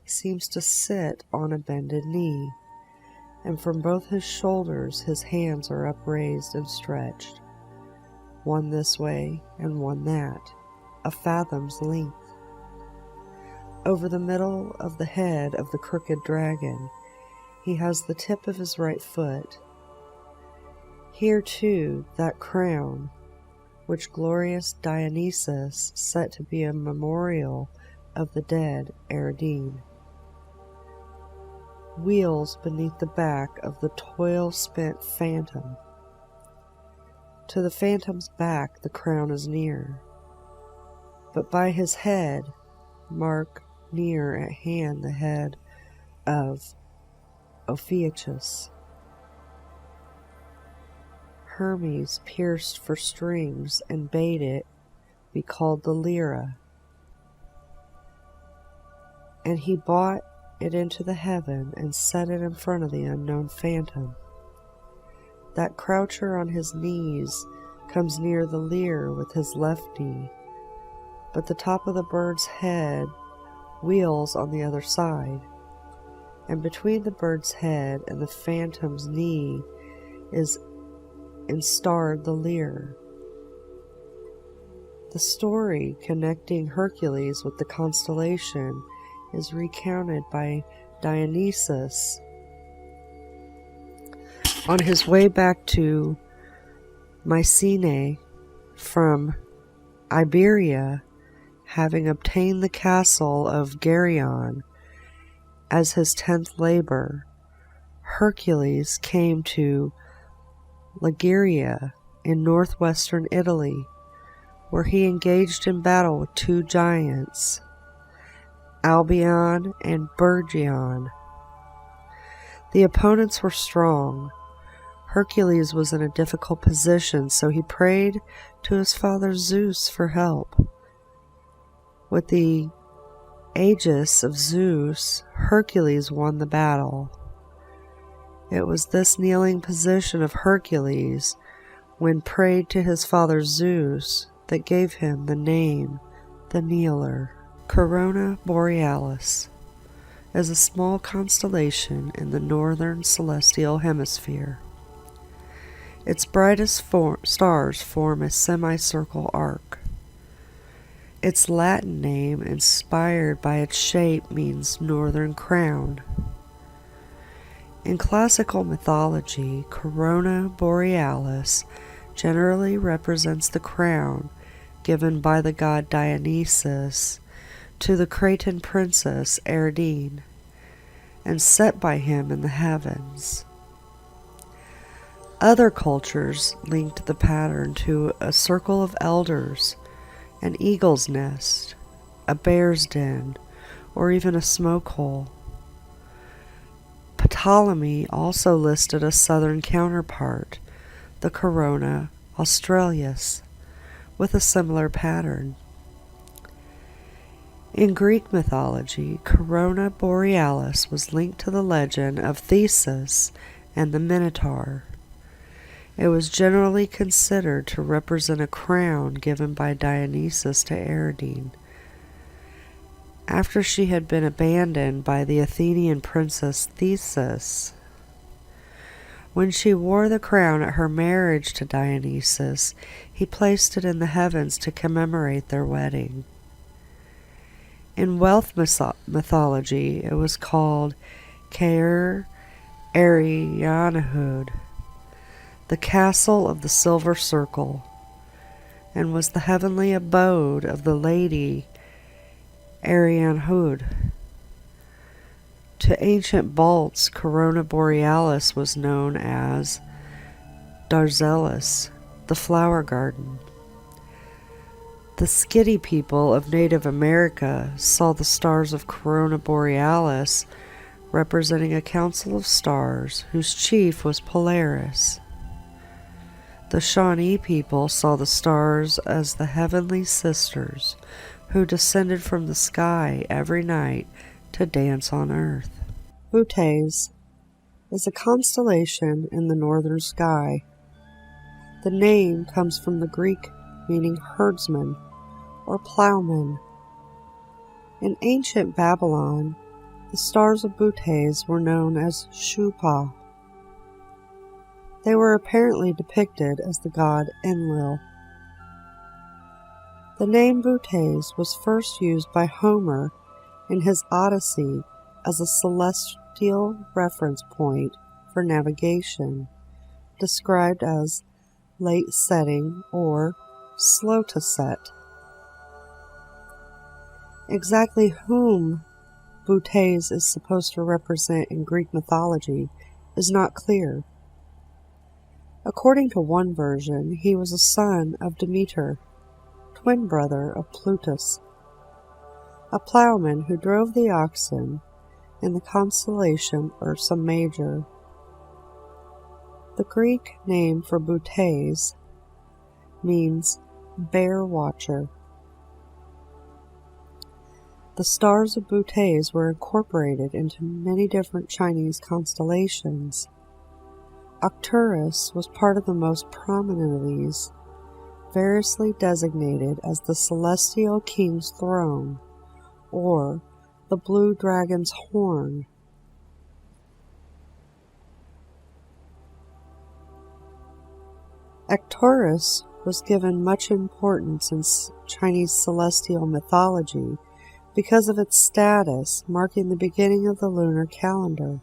seems to sit on a bended knee, and from both his shoulders his hands are upraised and stretched, one this way and one that, a fathom's length. Over the middle of the head of the crooked dragon, he has the tip of his right foot. Here, too, that crown, which glorious Dionysus set to be a memorial of the dead Ariadne. Wheels beneath the back of the toil-spent phantom. To the phantom's back the crown is near, but by his head mark near at hand the head of Ophiuchus. Hermes pierced for strings and bade it be called the Lyra, and he brought it into the heaven and set it in front of the unknown phantom. That croucher on his knees comes near the lyre with his left knee, but the top of the bird's head wheels on the other side, and between the bird's head and the phantom's knee is instarred the lyre. The story connecting Hercules with the constellation is recounted by Dionysus on his way back to Mycenae from Iberia, having obtained the castle of Geryon as his 10th labor. Hercules came to Liguria in northwestern Italy, where he engaged in battle with two giants, Albion and Bergion. The opponents were strong. Hercules was in a difficult position, so he prayed to his father Zeus for help. With the aegis of Zeus, Hercules won the battle. It was this kneeling position of Hercules when prayed to his father Zeus that gave him the name the Kneeler. Corona Borealis is a small constellation in the northern celestial hemisphere. Its brightest stars form a semicircle arc. Its Latin name, inspired by its shape, means northern crown. In classical mythology, Corona Borealis generally represents the crown given by the god Dionysus to the Cretan princess Erdine, and set by him in the heavens. Other cultures linked the pattern to a circle of elders, an eagle's nest, a bear's den, or even a smoke hole. Ptolemy also listed a southern counterpart, the Corona Australis, with a similar pattern. In Greek mythology, Corona Borealis was linked to the legend of Theseus and the Minotaur. It was generally considered to represent a crown given by Dionysus to Erdine after she had been abandoned by the Athenian princess Theseus. When she wore the crown at her marriage to Dionysus, he placed it in the heavens to commemorate their wedding. In wealth mythology, it was called Caer Arianahud, the castle of the silver circle, and was the heavenly abode of the lady Arianahud. To ancient Balts, Corona Borealis was known as Darzelis, the flower garden. The Skitty people of Native America saw the stars of Corona Borealis representing a council of stars whose chief was Polaris. The Shawnee people saw the stars as the heavenly sisters who descended from the sky every night to dance on earth. Bootes is a constellation in the northern sky. The name comes from the Greek meaning herdsman or plowman. In ancient Babylon, the stars of Bootes were known as Shupa. They were apparently depicted as the god Enlil. The name Bootes was first used by Homer in his Odyssey as a celestial reference point for navigation, described as late setting or slow to set. Exactly whom Bootes is supposed to represent in Greek mythology is not clear. According to one version, he was a son of Demeter, twin brother of Plutus, a plowman who drove the oxen in the constellation Ursa Major. The Greek name for Bootes means bear watcher. The stars of Bootes were incorporated into many different Chinese constellations. Arcturus was part of the most prominent of these, variously designated as the Celestial King's Throne, or the Blue Dragon's Horn. Arcturus was given much importance in Chinese celestial mythology because of its status marking the beginning of the lunar calendar.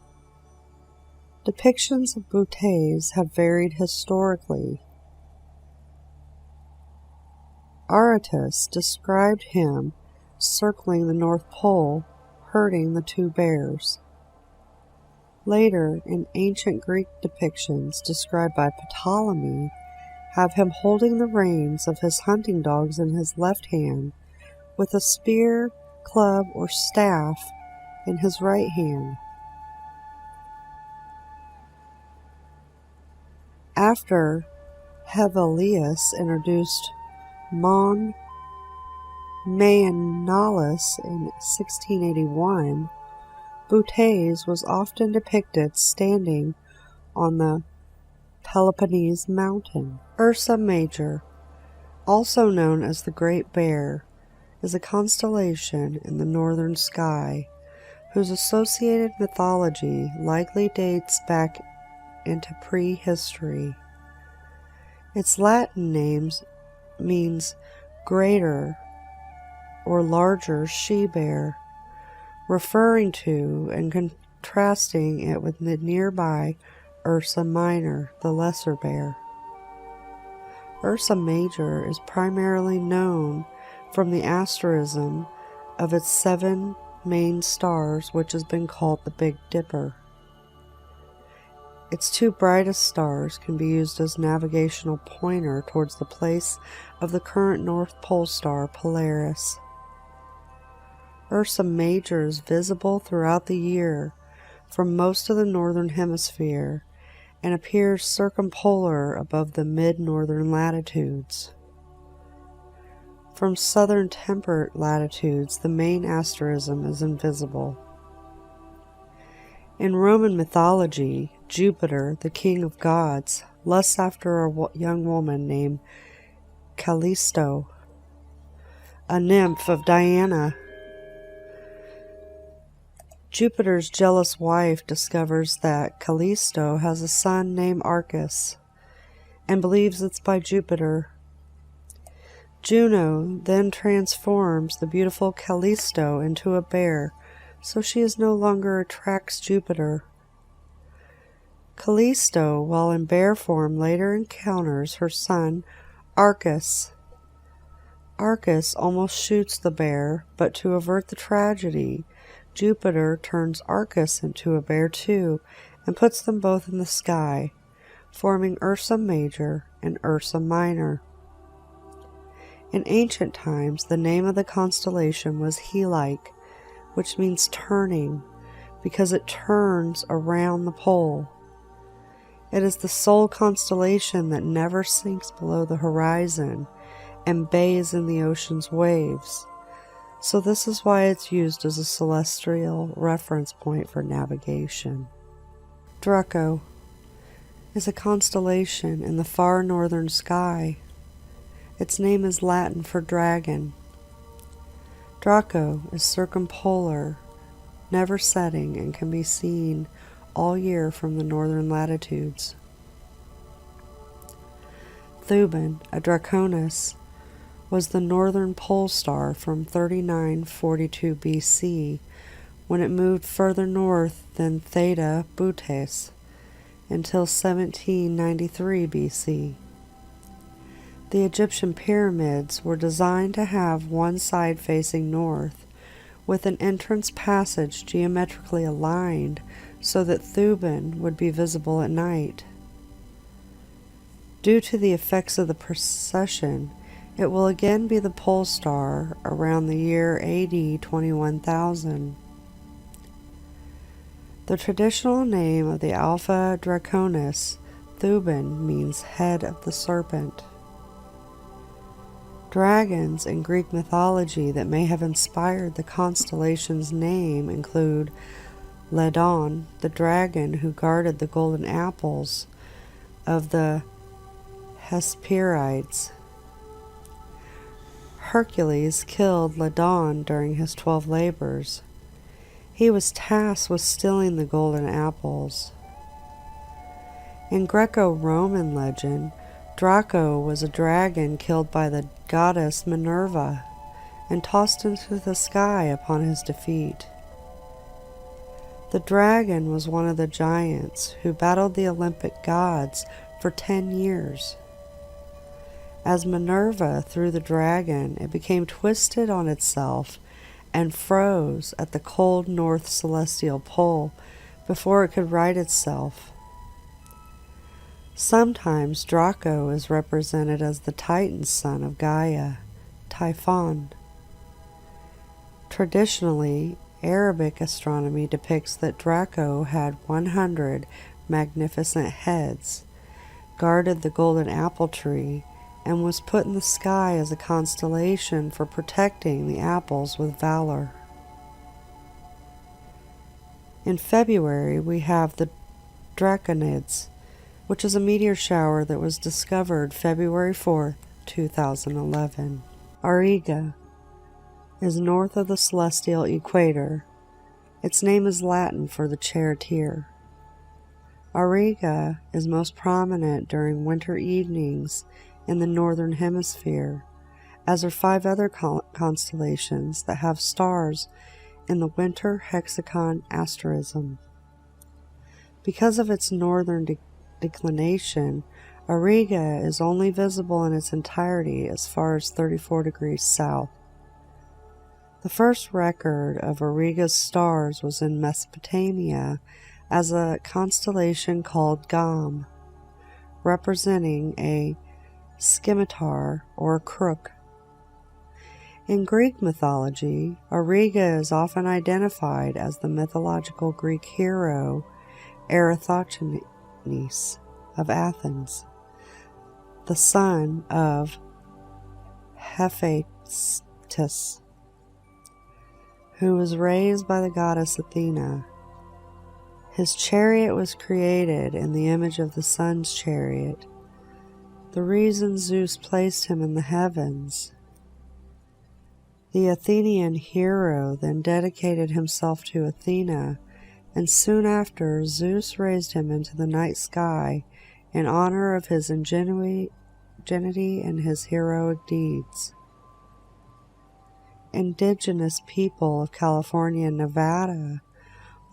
Depictions of Bootes have varied historically. Aratus described him circling the North Pole, herding the two bears. Later, in ancient Greek depictions described by Ptolemy, have him holding the reins of his hunting dogs in his left hand, with a spear, club, or staff in his right hand. After Hevelius introduced Mon Maenalus in 1681, Bootes was often depicted standing on the Peloponnese mountain. Ursa Major, also known as the Great Bear, is a constellation in the northern sky whose associated mythology likely dates back into prehistory. Its Latin name means greater or larger she-bear, referring to and contrasting it with the nearby Ursa Minor, the lesser bear. Ursa Major is primarily known from the asterism of its 7 main stars, which has been called the Big Dipper. Its 2 brightest stars can be used as navigational pointer towards the place of the current North Pole star Polaris. Ursa Major is visible throughout the year from most of the northern hemisphere and appears circumpolar above the mid-northern latitudes. From southern temperate latitudes, the main asterism is invisible. In Roman mythology, Jupiter, the king of gods, lusts after a young woman named Callisto, a nymph of Diana. Jupiter's jealous wife discovers that Callisto has a son named Arcus and believes it's by Jupiter. Juno then transforms the beautiful Callisto into a bear, so she is no longer attracts Jupiter. Callisto, while in bear form, later encounters her son Arcus. Arcus almost shoots the bear, but to avert the tragedy, Jupiter turns Arcus into a bear too and puts them both in the sky, forming Ursa Major and Ursa Minor. In ancient times, the name of the constellation was Helike, which means turning, because it turns around the pole. It is the sole constellation that never sinks below the horizon and bathes in the ocean's waves. So this is why it's used as a celestial reference point for navigation. Draco is a constellation in the far northern sky. Its name is Latin for dragon. Draco is circumpolar, never setting, and can be seen all year from the northern latitudes. Thuban, a Draconis, was the northern pole star from 3942 BC when it moved further north than Theta Bootes until 1793 BC. The Egyptian pyramids were designed to have one side facing north, with an entrance passage geometrically aligned so that Thuban would be visible at night. Due to the effects of the precession, it will again be the pole star around the year AD 21,000. The traditional name of the Alpha Draconis, Thuban, means head of the serpent. Dragons in Greek mythology that may have inspired the constellation's name include Ledon, the dragon who guarded the golden apples of the Hesperides. Hercules killed Ledon during his 12 labors. He was tasked with stealing the golden apples. In Greco-Roman legend, Draco was a dragon killed by the goddess Minerva and tossed into the sky upon his defeat. The dragon was one of the giants who battled the Olympic gods for 10 years. As Minerva threw the dragon, it became twisted on itself and froze at the cold north celestial pole before it could right itself. Sometimes Draco is represented as the Titan son of Gaia, Typhon. Traditionally, Arabic astronomy depicts that Draco had 100 magnificent heads, guarded the golden apple tree, and was put in the sky as a constellation for protecting the apples with valor. In February, we have the Draconids, which is a meteor shower that was discovered February 4, 2011. Auriga is north of the celestial equator. Its name is Latin for the charioteer. Auriga is most prominent during winter evenings in the northern hemisphere, as are 5 other constellations that have stars in the winter hexagon asterism. Because of its northern declination, Auriga is only visible in its entirety as far as 34 degrees south. The first record of Auriga's stars was in Mesopotamia as a constellation called Gam, representing a scimitar or crook. In Greek mythology, Auriga is often identified as the mythological Greek hero Eratosthenes of Athens, the son of Hephaestus, who was raised by the goddess Athena. His chariot was created in the image of the sun's chariot, the reason Zeus placed him in the heavens. The Athenian hero then dedicated himself to Athena, and soon after Zeus raised him into the night sky in honor of his ingenuity and his heroic deeds. Indigenous people of California and Nevada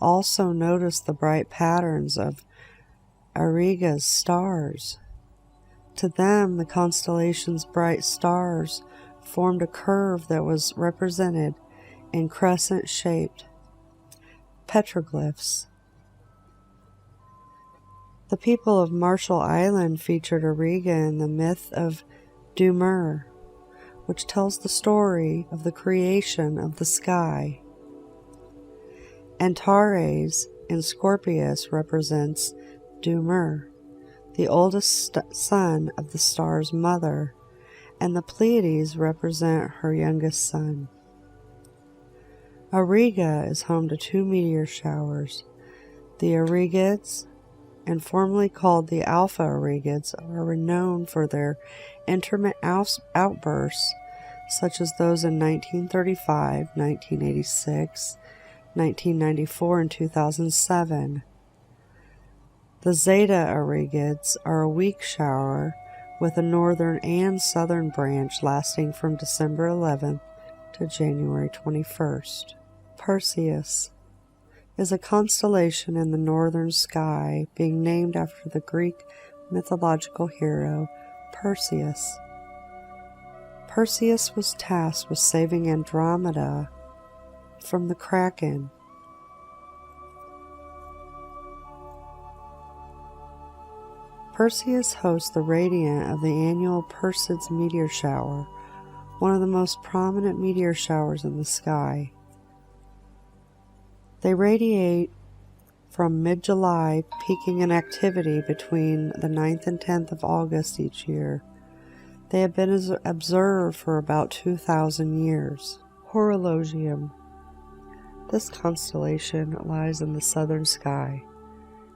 also noticed the bright patterns of Auriga's stars. To them, the constellation's bright stars formed a curve that was represented in crescent-shaped petroglyphs. The people of Marshall Island featured Auriga in the myth of Dumur, which tells the story of the creation of the sky. Antares in Scorpius represents Dumur, the oldest son of the star's mother, and the Pleiades represent her youngest son. Auriga is home to 2 meteor showers. The Aurigids, and formerly called the Alpha Aurigids, are renowned for their intermittent outbursts, such as those in 1935, 1986, 1994, and 2007. The Zeta Aurigids are a weak shower with a northern and southern branch lasting from December 11th to January 21st. Perseus is a constellation in the northern sky, being named after the Greek mythological hero Perseus. Perseus was tasked with saving Andromeda from the Kraken. Perseus hosts the radiant of the annual Perseids meteor shower, one of the most prominent meteor showers in the sky. They radiate from mid-July, peaking in activity between the 9th and 10th of August each year. They have been observed for about 2,000 years. Horologium. This constellation lies in the southern sky.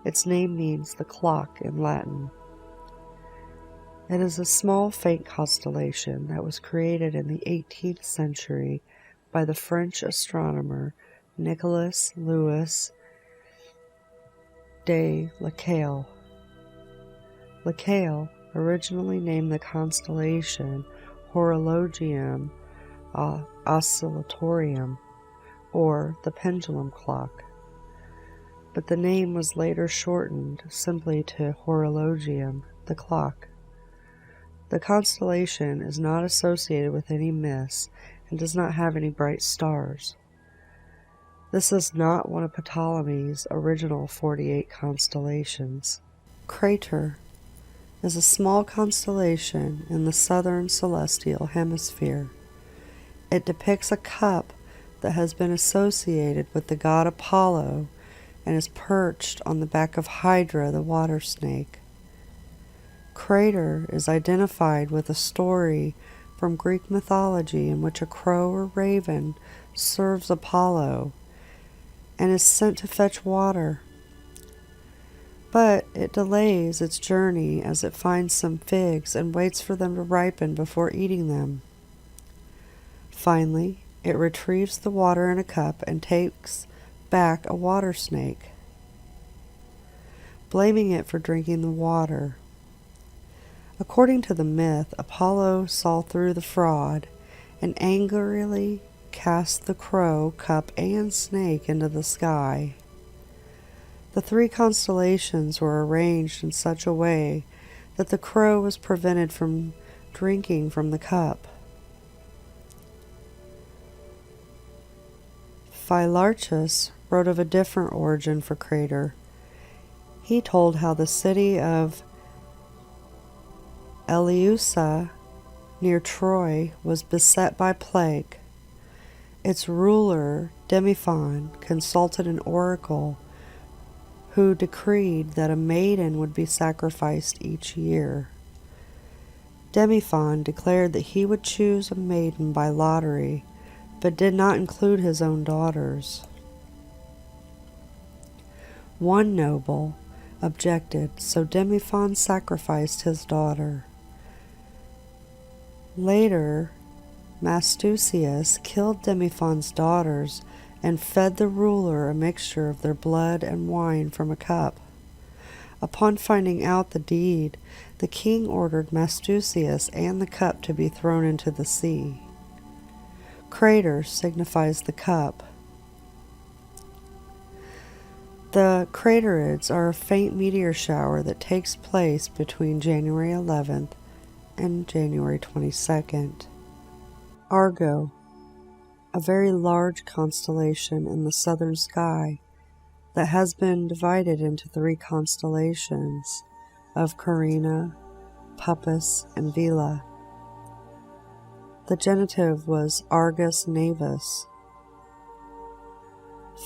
Its name means the clock in Latin. It is a small, faint constellation that was created in the 18th century by the French astronomer Nicolas Louis de Lacaille. Lacaille originally named the constellation Horologium Oscillatorium, or the pendulum clock, but the name was later shortened simply to Horologium, the clock. The constellation is not associated with any myths and does not have any bright stars. This is not one of Ptolemy's original 48 constellations. Crater is a small constellation in the southern celestial hemisphere. It depicts a cup that has been associated with the god Apollo and is perched on the back of Hydra, the water snake. Crater is identified with a story from Greek mythology in which a crow or raven serves Apollo and is sent to fetch water. but it delays its journey as it finds some figs and waits for them to ripen before eating them. Finally, it retrieves the water in a cup and takes back a water snake, blaming it for drinking the water. According to the myth, Apollo saw through the fraud and angrily cast the crow, cup, and snake into the sky. The 3 constellations were arranged in such a way that the crow was prevented from drinking from the cup. Phylarchus wrote of a different origin for Crater. He told how the city of Eleusa near Troy was beset by plague. Its ruler, Demiphon, consulted an oracle who decreed that a maiden would be sacrificed each year. Demiphon declared that he would choose a maiden by lottery, but did not include his own daughters. One noble objected, so Demiphon sacrificed his daughter. Later, Mastusius killed Demiphon's daughters and fed the ruler a mixture of their blood and wine from a cup. Upon finding out the deed, the king ordered Mastusius and the cup to be thrown into the sea. Crater signifies the cup. The craterids are a faint meteor shower that takes place between January 11th and January 22nd. Argo, a very large constellation in the southern sky that has been divided into 3 constellations of Carina, Puppis, and Vela. The genitive was Argus Navis.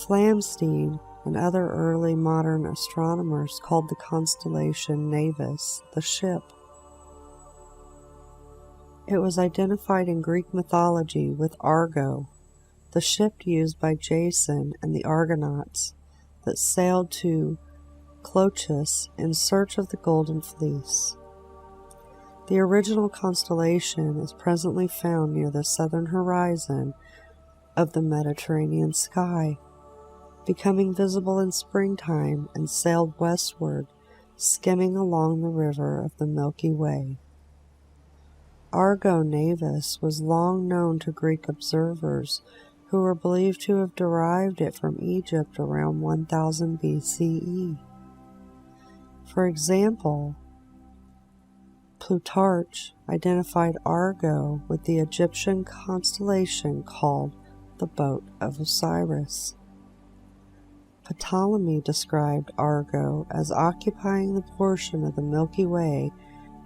Flamsteed and other early modern astronomers called the constellation Navis the ship. It was identified in Greek mythology with Argo, the ship used by Jason and the Argonauts that sailed to Colchis in search of the Golden Fleece. The original constellation is presently found near the southern horizon of the Mediterranean sky, becoming visible in springtime and sailed westward, skimming along the river of the Milky Way. Argo Navis was long known to Greek observers who were believed to have derived it from Egypt around 1000 BCE. For example, Plutarch identified Argo with the Egyptian constellation called the Boat of Osiris. Ptolemy described Argo as occupying the portion of the Milky Way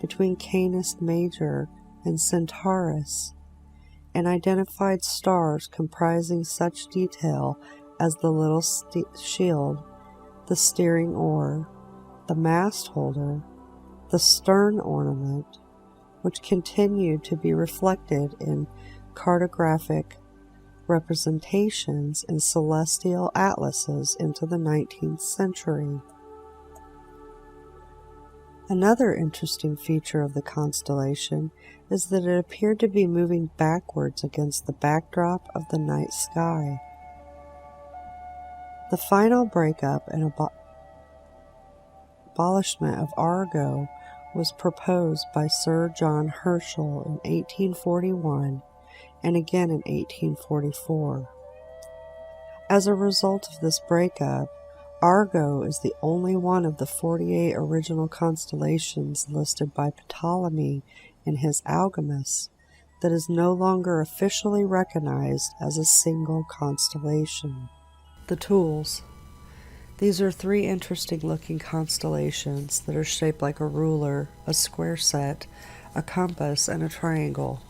between Canis Major and Centaurus, and identified stars comprising such detail as the little shield, the steering oar, the mast holder, the stern ornament, which continued to be reflected in cartographic representations in celestial atlases into the 19th century. Another interesting feature of the constellation is that it appeared to be moving backwards against the backdrop of the night sky. The final breakup and abolishment of Argo was proposed by Sir John Herschel in 1841 and again in 1844. As a result of this breakup, Argo is the only one of the 48 original constellations listed by Ptolemy in his Almagest that is no longer officially recognized as a single constellation. The tools. These are 3 interesting looking constellations that are shaped like a ruler, a square set, a compass, and a triangle.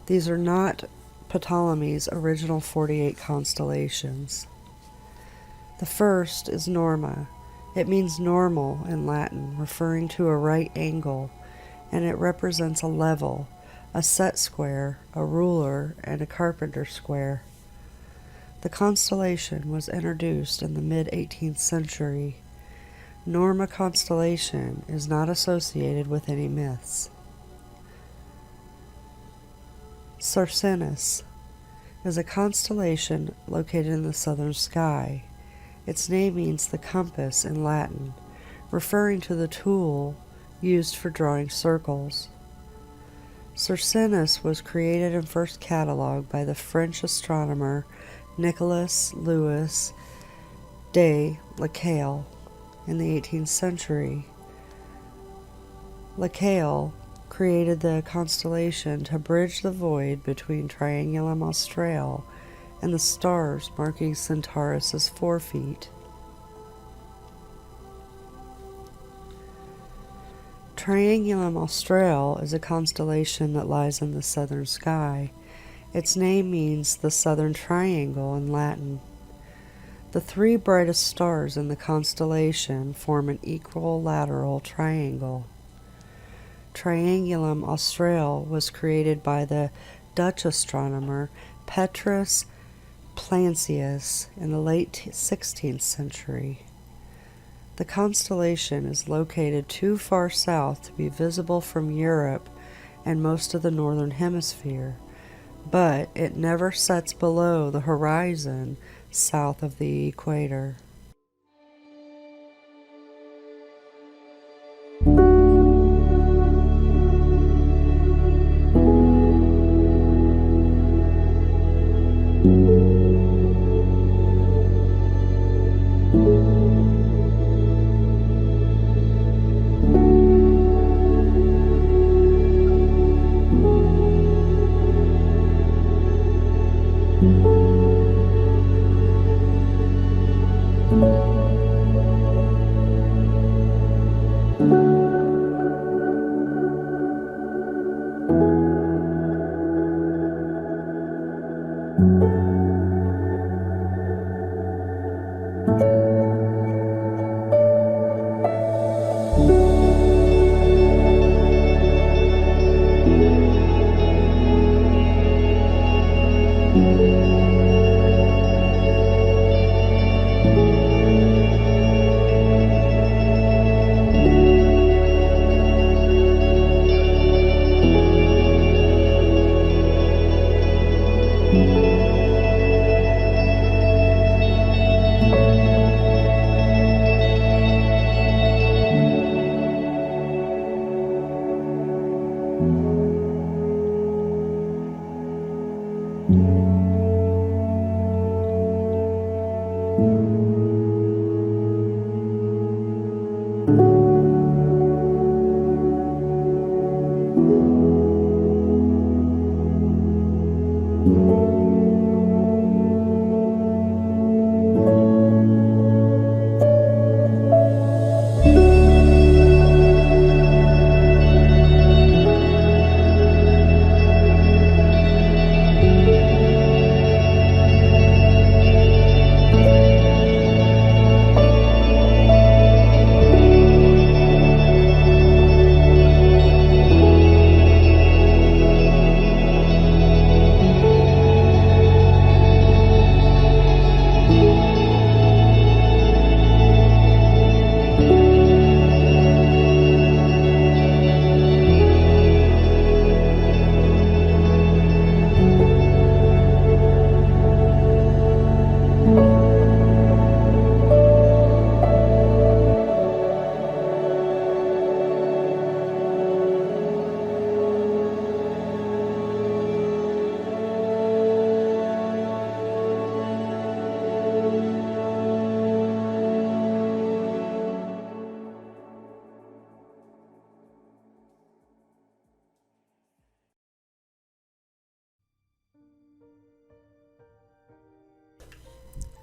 These are not Ptolemy's original 48 constellations. The first is Norma. It means normal in Latin, referring to a right angle, and it represents a level, a set square, a ruler, and a carpenter square. The constellation was introduced in the mid-18th century. Norma constellation is not associated with any myths. Circinus is a constellation located in the southern sky. Its name means the compass in Latin, referring to the tool used for drawing circles. Circinus was created and first catalogued by the French astronomer Nicolas Louis de Lacaille in the 18th century. Lacaille created the constellation to bridge the void between Triangulum Australe and the stars marking Centaurus's forefeet. Triangulum Australe is a constellation that lies in the southern sky. Its name means the southern triangle in Latin. The three brightest stars in the constellation form an equilateral triangle. Triangulum Australe was created by the Dutch astronomer Petrus Plancius in the late 16th century. The constellation is located too far south to be visible from Europe and most of the northern hemisphere, but it never sets below the horizon south of the equator.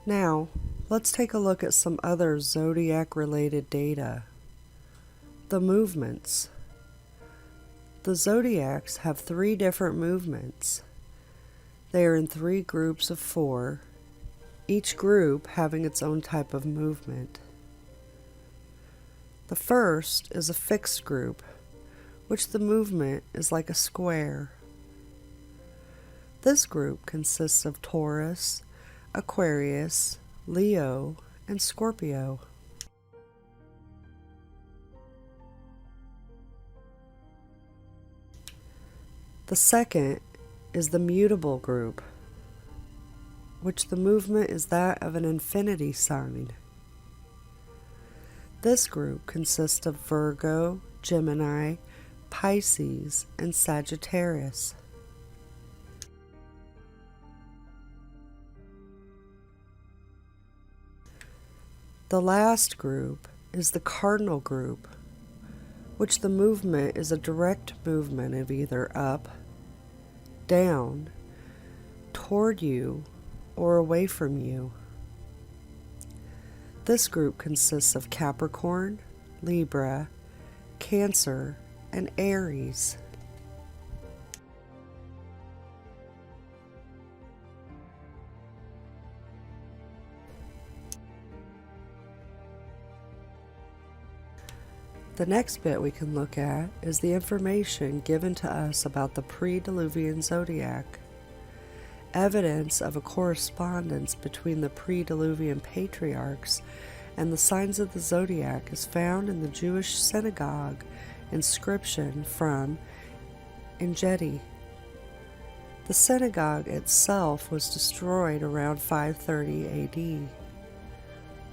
Now, let's take a look at some other zodiac-related data. The movements. The zodiacs have 3 different movements. They are in 3 groups of 4, each group having its own type of movement. The first is a fixed group, which the movement is like a square. This group consists of Taurus, Aquarius, Leo, and Scorpio. The second is the mutable group, which the movement is that of an infinity sign. This group consists of Virgo, Gemini, Pisces, and Sagittarius. The last group is the cardinal group, which the movement is a direct movement of either up, down, toward you, or away from you. This group consists of Capricorn, Libra, Cancer, and Aries. The next bit we can look at is the information given to us about the pre-Diluvian zodiac. Evidence of a correspondence between the pre-Diluvian patriarchs and the signs of the zodiac is found in the Jewish synagogue inscription from Engedi. The synagogue itself was destroyed around 530 AD.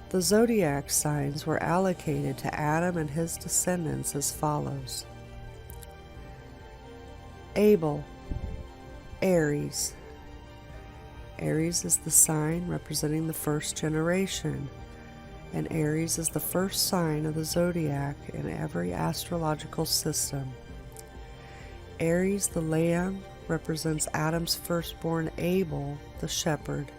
The zodiac signs were allocated to Adam and his descendants as follows. Abel, Aries. Aries is the sign representing the first generation, and Aries is the first sign of the zodiac in every astrological system. Aries, the lamb, represents Adam's firstborn Abel, the shepherd.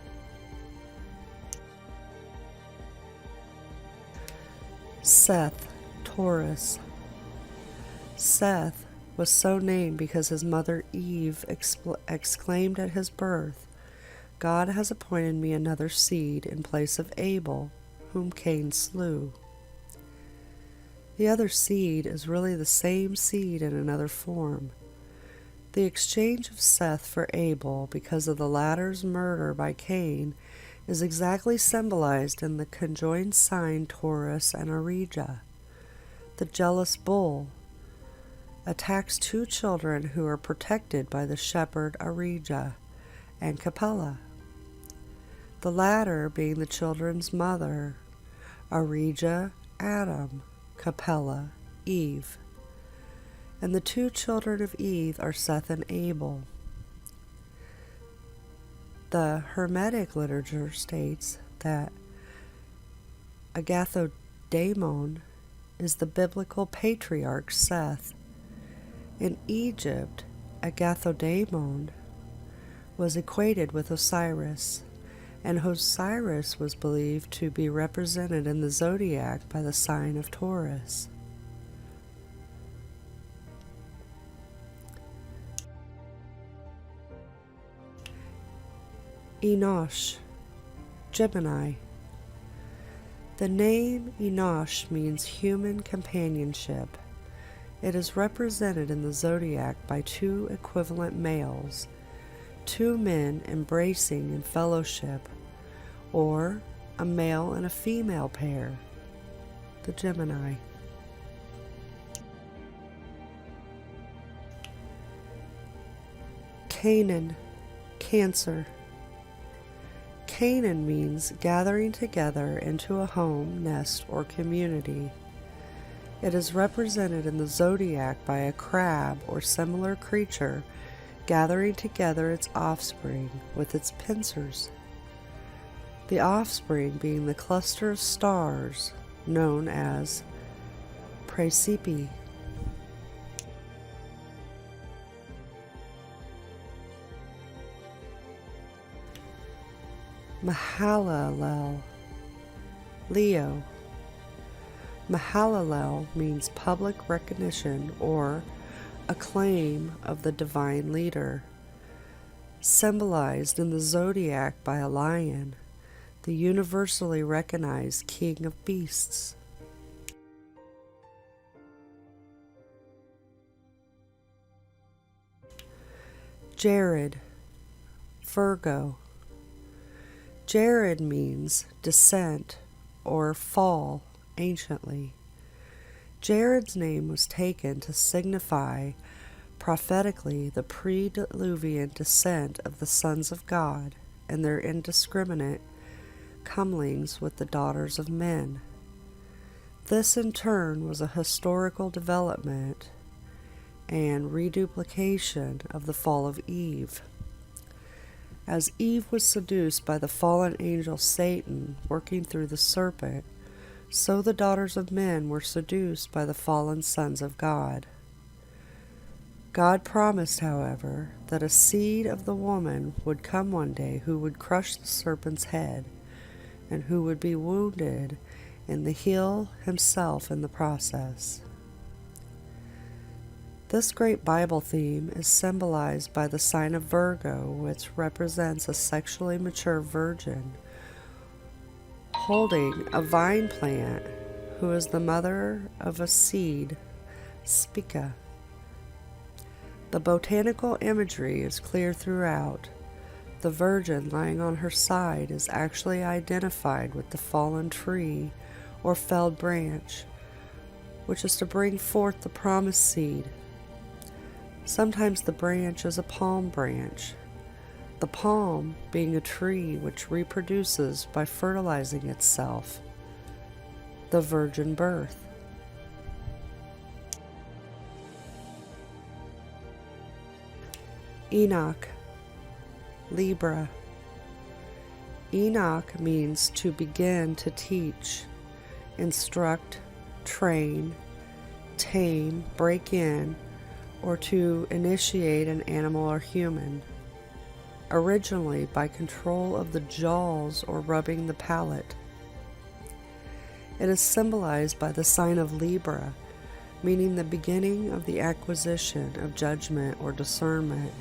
Seth, Taurus. Seth was so named because his mother Eve exclaimed at his birth, "God has appointed me another seed in place of Abel, whom Cain slew." The other seed is really the same seed in another form. The exchange of Seth for Abel because of the latter's murder by Cain is exactly symbolized in the conjoined sign Taurus and Arija. The jealous bull attacks two children who are protected by the shepherd Arija and Capella, the latter being the children's mother, Arija, Adam, Capella, Eve. And the two children of Eve are Seth and Abel. The Hermetic literature states that Agathodaimon is the biblical patriarch Seth. In Egypt, Agathodaimon was equated with Osiris, and Osiris was believed to be represented in the zodiac by the sign of Taurus. Enosh, Gemini. The name Enosh means human companionship. It is represented in the zodiac by two equivalent males, two men embracing in fellowship, or a male and a female pair, the Gemini. Canaan, Cancer. Canaan means gathering together into a home, nest, or community. It is represented in the zodiac by a crab or similar creature gathering together its offspring with its pincers. The offspring being the cluster of stars known as Praecipi. Mahalalel, Leo. Mahalalel means public recognition or acclaim of the divine leader, symbolized in the zodiac by a lion, the universally recognized king of beasts. Jared, Virgo. Jared means descent or fall anciently. Jared's name was taken to signify prophetically the pre-Diluvian descent of the sons of God and their indiscriminate comings with the daughters of men. This in turn was a historical development and reduplication of the fall of Eve. As Eve was seduced by the fallen angel Satan working through the serpent, so the daughters of men were seduced by the fallen sons of God. God promised, however, that a seed of the woman would come one day who would crush the serpent's head and who would be wounded in the heel himself in the process. This great Bible theme is symbolized by the sign of Virgo, which represents a sexually mature virgin holding a vine plant who is the mother of a seed, spica. The botanical imagery is clear throughout. The virgin lying on her side is actually identified with the fallen tree or felled branch, which is to bring forth the promised seed. Sometimes the branch is a palm branch, the palm being a tree which reproduces by fertilizing itself, the virgin birth. Enoch, Libra. Enoch means to begin to teach, instruct, train, tame, break in, or to initiate an animal or human, originally by control of the jaws or rubbing the palate. It is symbolized by the sign of Libra, meaning the beginning of the acquisition of judgment or discernment.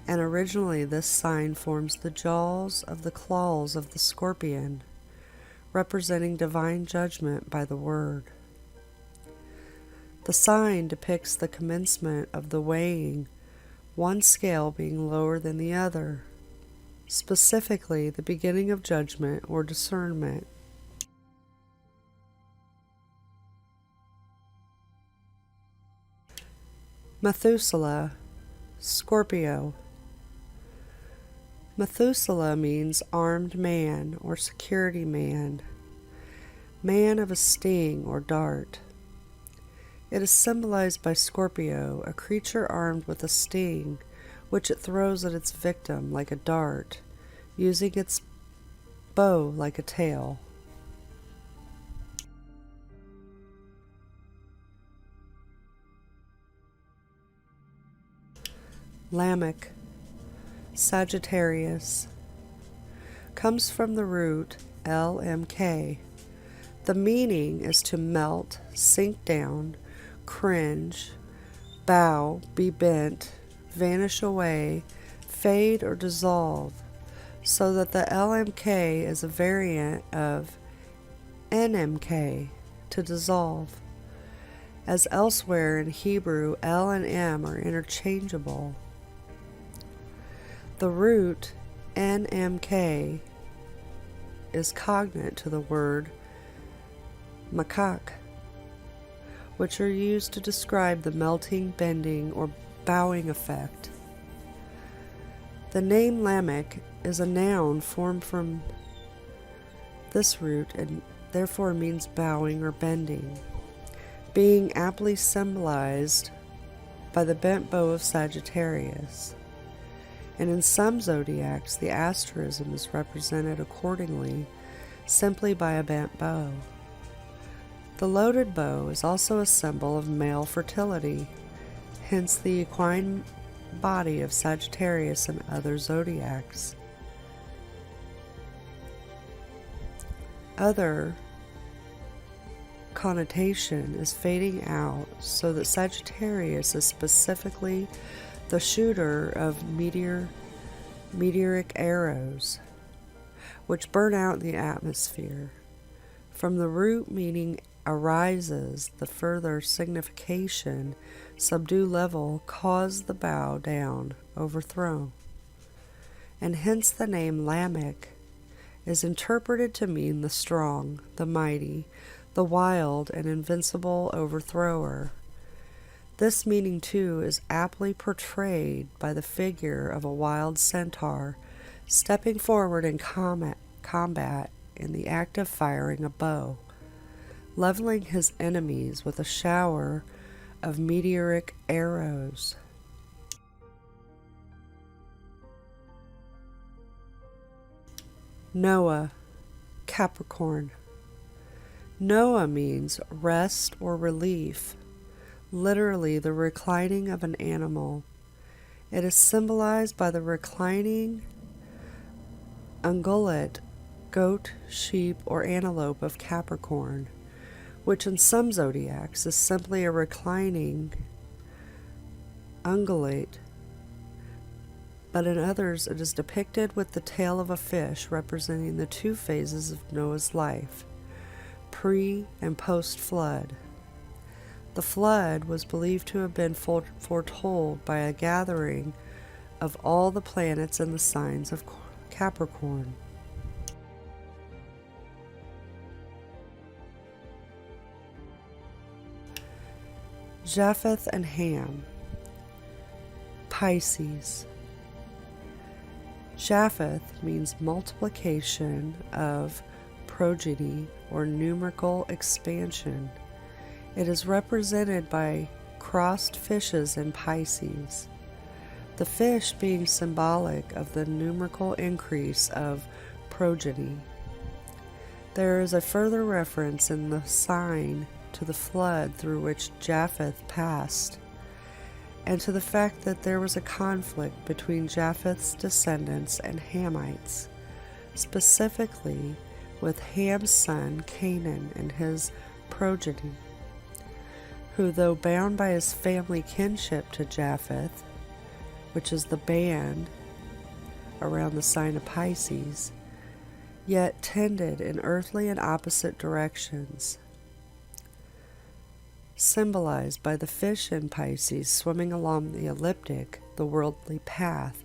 And originally this sign forms the jaws of the claws of the scorpion, representing divine judgment by the word. The sign depicts the commencement of the weighing, one scale being lower than the other, specifically the beginning of judgment or discernment. Methuselah, Scorpio. Methuselah means armed man or security man, man of a sting or dart. It is symbolized by Scorpio, a creature armed with a sting, which it throws at its victim like a dart, using its bow like a tail. Lamech, Sagittarius, comes from the root LMK. The meaning is to melt, sink down, cringe, bow, be bent, vanish away, fade or dissolve, so that the LMK is a variant of NMK, to dissolve. As elsewhere in Hebrew, L and M are interchangeable. The root NMK is cognate to the word makak, which are used to describe the melting, bending, or bowing effect. The name Lamech is a noun formed from this root and therefore means bowing or bending, being aptly symbolized by the bent bow of Sagittarius. And in some zodiacs, the asterism is represented accordingly simply by a bent bow. The loaded bow is also a symbol of male fertility, hence the equine body of Sagittarius and other zodiacs. Other connotation is fading out so that Sagittarius is specifically the shooter of meteoric arrows, which burn out in the atmosphere. From the root meaning arises the further signification, subdue level, cause the bow down, overthrow. And hence the name Lamech is interpreted to mean the strong, the mighty, the wild and invincible overthrower. This meaning, too, is aptly portrayed by the figure of a wild centaur stepping forward in combat in the act of firing a bow, leveling his enemies with a shower of meteoric arrows. Noah, Capricorn. Noah means rest or relief, literally the reclining of an animal. It is symbolized by the reclining ungulate, goat, sheep, or antelope of Capricorn, which in some zodiacs is simply a reclining ungulate, but in others it is depicted with the tail of a fish representing the two phases of Noah's life, pre and post-flood. The flood was believed to have been foretold by a gathering of all the planets in the signs of Capricorn. Japheth and Ham. Pisces. Japheth means multiplication of progeny or numerical expansion. It is represented by crossed fishes in Pisces, the fish being symbolic of the numerical increase of progeny. There is a further reference in the sign to the flood through which Japheth passed, and to the fact that there was a conflict between Japheth's descendants and Hamites, specifically with Ham's son Canaan and his progeny, who, though bound by his family kinship to Japheth, which is the band around the sign of Pisces, yet tended in earthly and opposite directions, symbolized by the fish in Pisces swimming along the elliptic, the worldly path,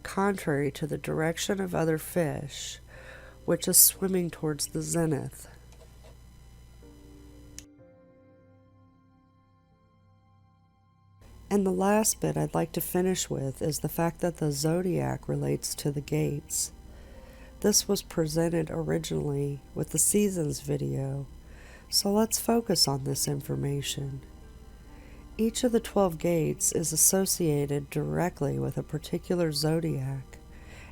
contrary to the direction of other fish, which is swimming towards the zenith. And the last bit I'd like to finish with is the fact that the zodiac relates to the gates. This was presented originally with the seasons video, so let's focus on this information. Each of the 12 gates is associated directly with a particular zodiac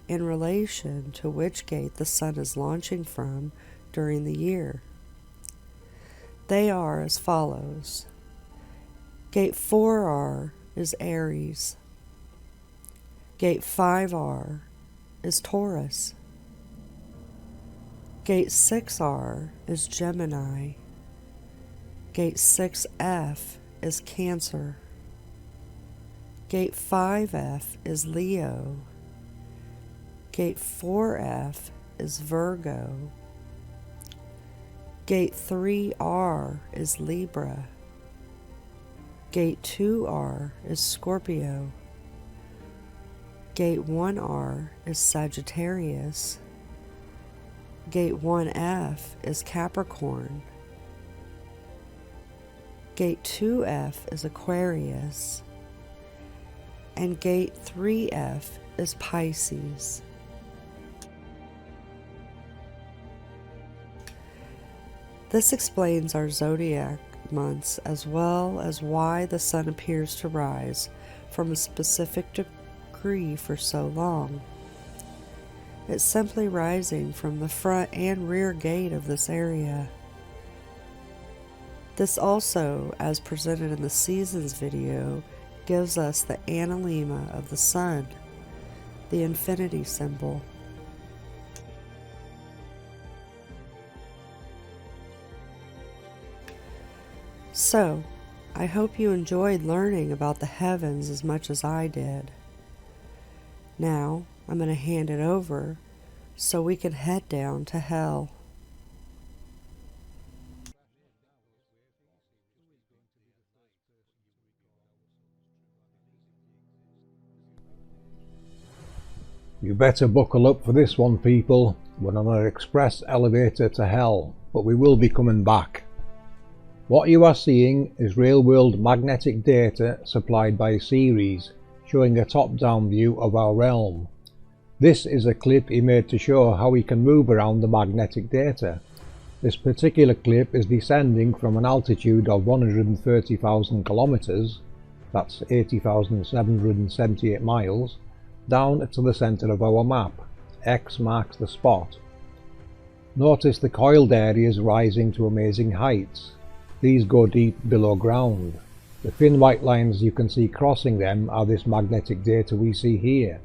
in relation to which gate the sun is launching from during the year. They are as follows. Gate 4R is Aries. Gate 5R is Taurus. Gate 6R is Gemini. Gate 6F is Cancer. Gate 5F is Leo. Gate 4F is Virgo. Gate 3R is Libra. Gate 2R is Scorpio. Gate 1R is Sagittarius. Gate 1F is Capricorn. Gate 2F is Aquarius. And Gate 3F is Pisces. This explains our zodiac months as well as why the sun appears to rise from a specific degree for so long. It's simply rising from the front and rear gate of this area. This also, as presented in the seasons video, gives us the analemma of the sun, the infinity symbol. So, I hope you enjoyed learning about the heavens as much as I did. Now, I'm going to hand it over so we can head down to hell. You better buckle up for this one, people. We're on an express elevator to hell, but we will be coming back. What you are seeing is real-world magnetic data supplied by Ceres, showing a top-down view of our realm. This is a clip he made to show how he can move around the magnetic data. This particular clip is descending from an altitude of 130,000 kilometers, that's 80,778 miles, down to the center of our map. X marks the spot. Notice the coiled areas rising to amazing heights. These go deep below ground. The thin white lines you can see crossing them are this magnetic data we see here,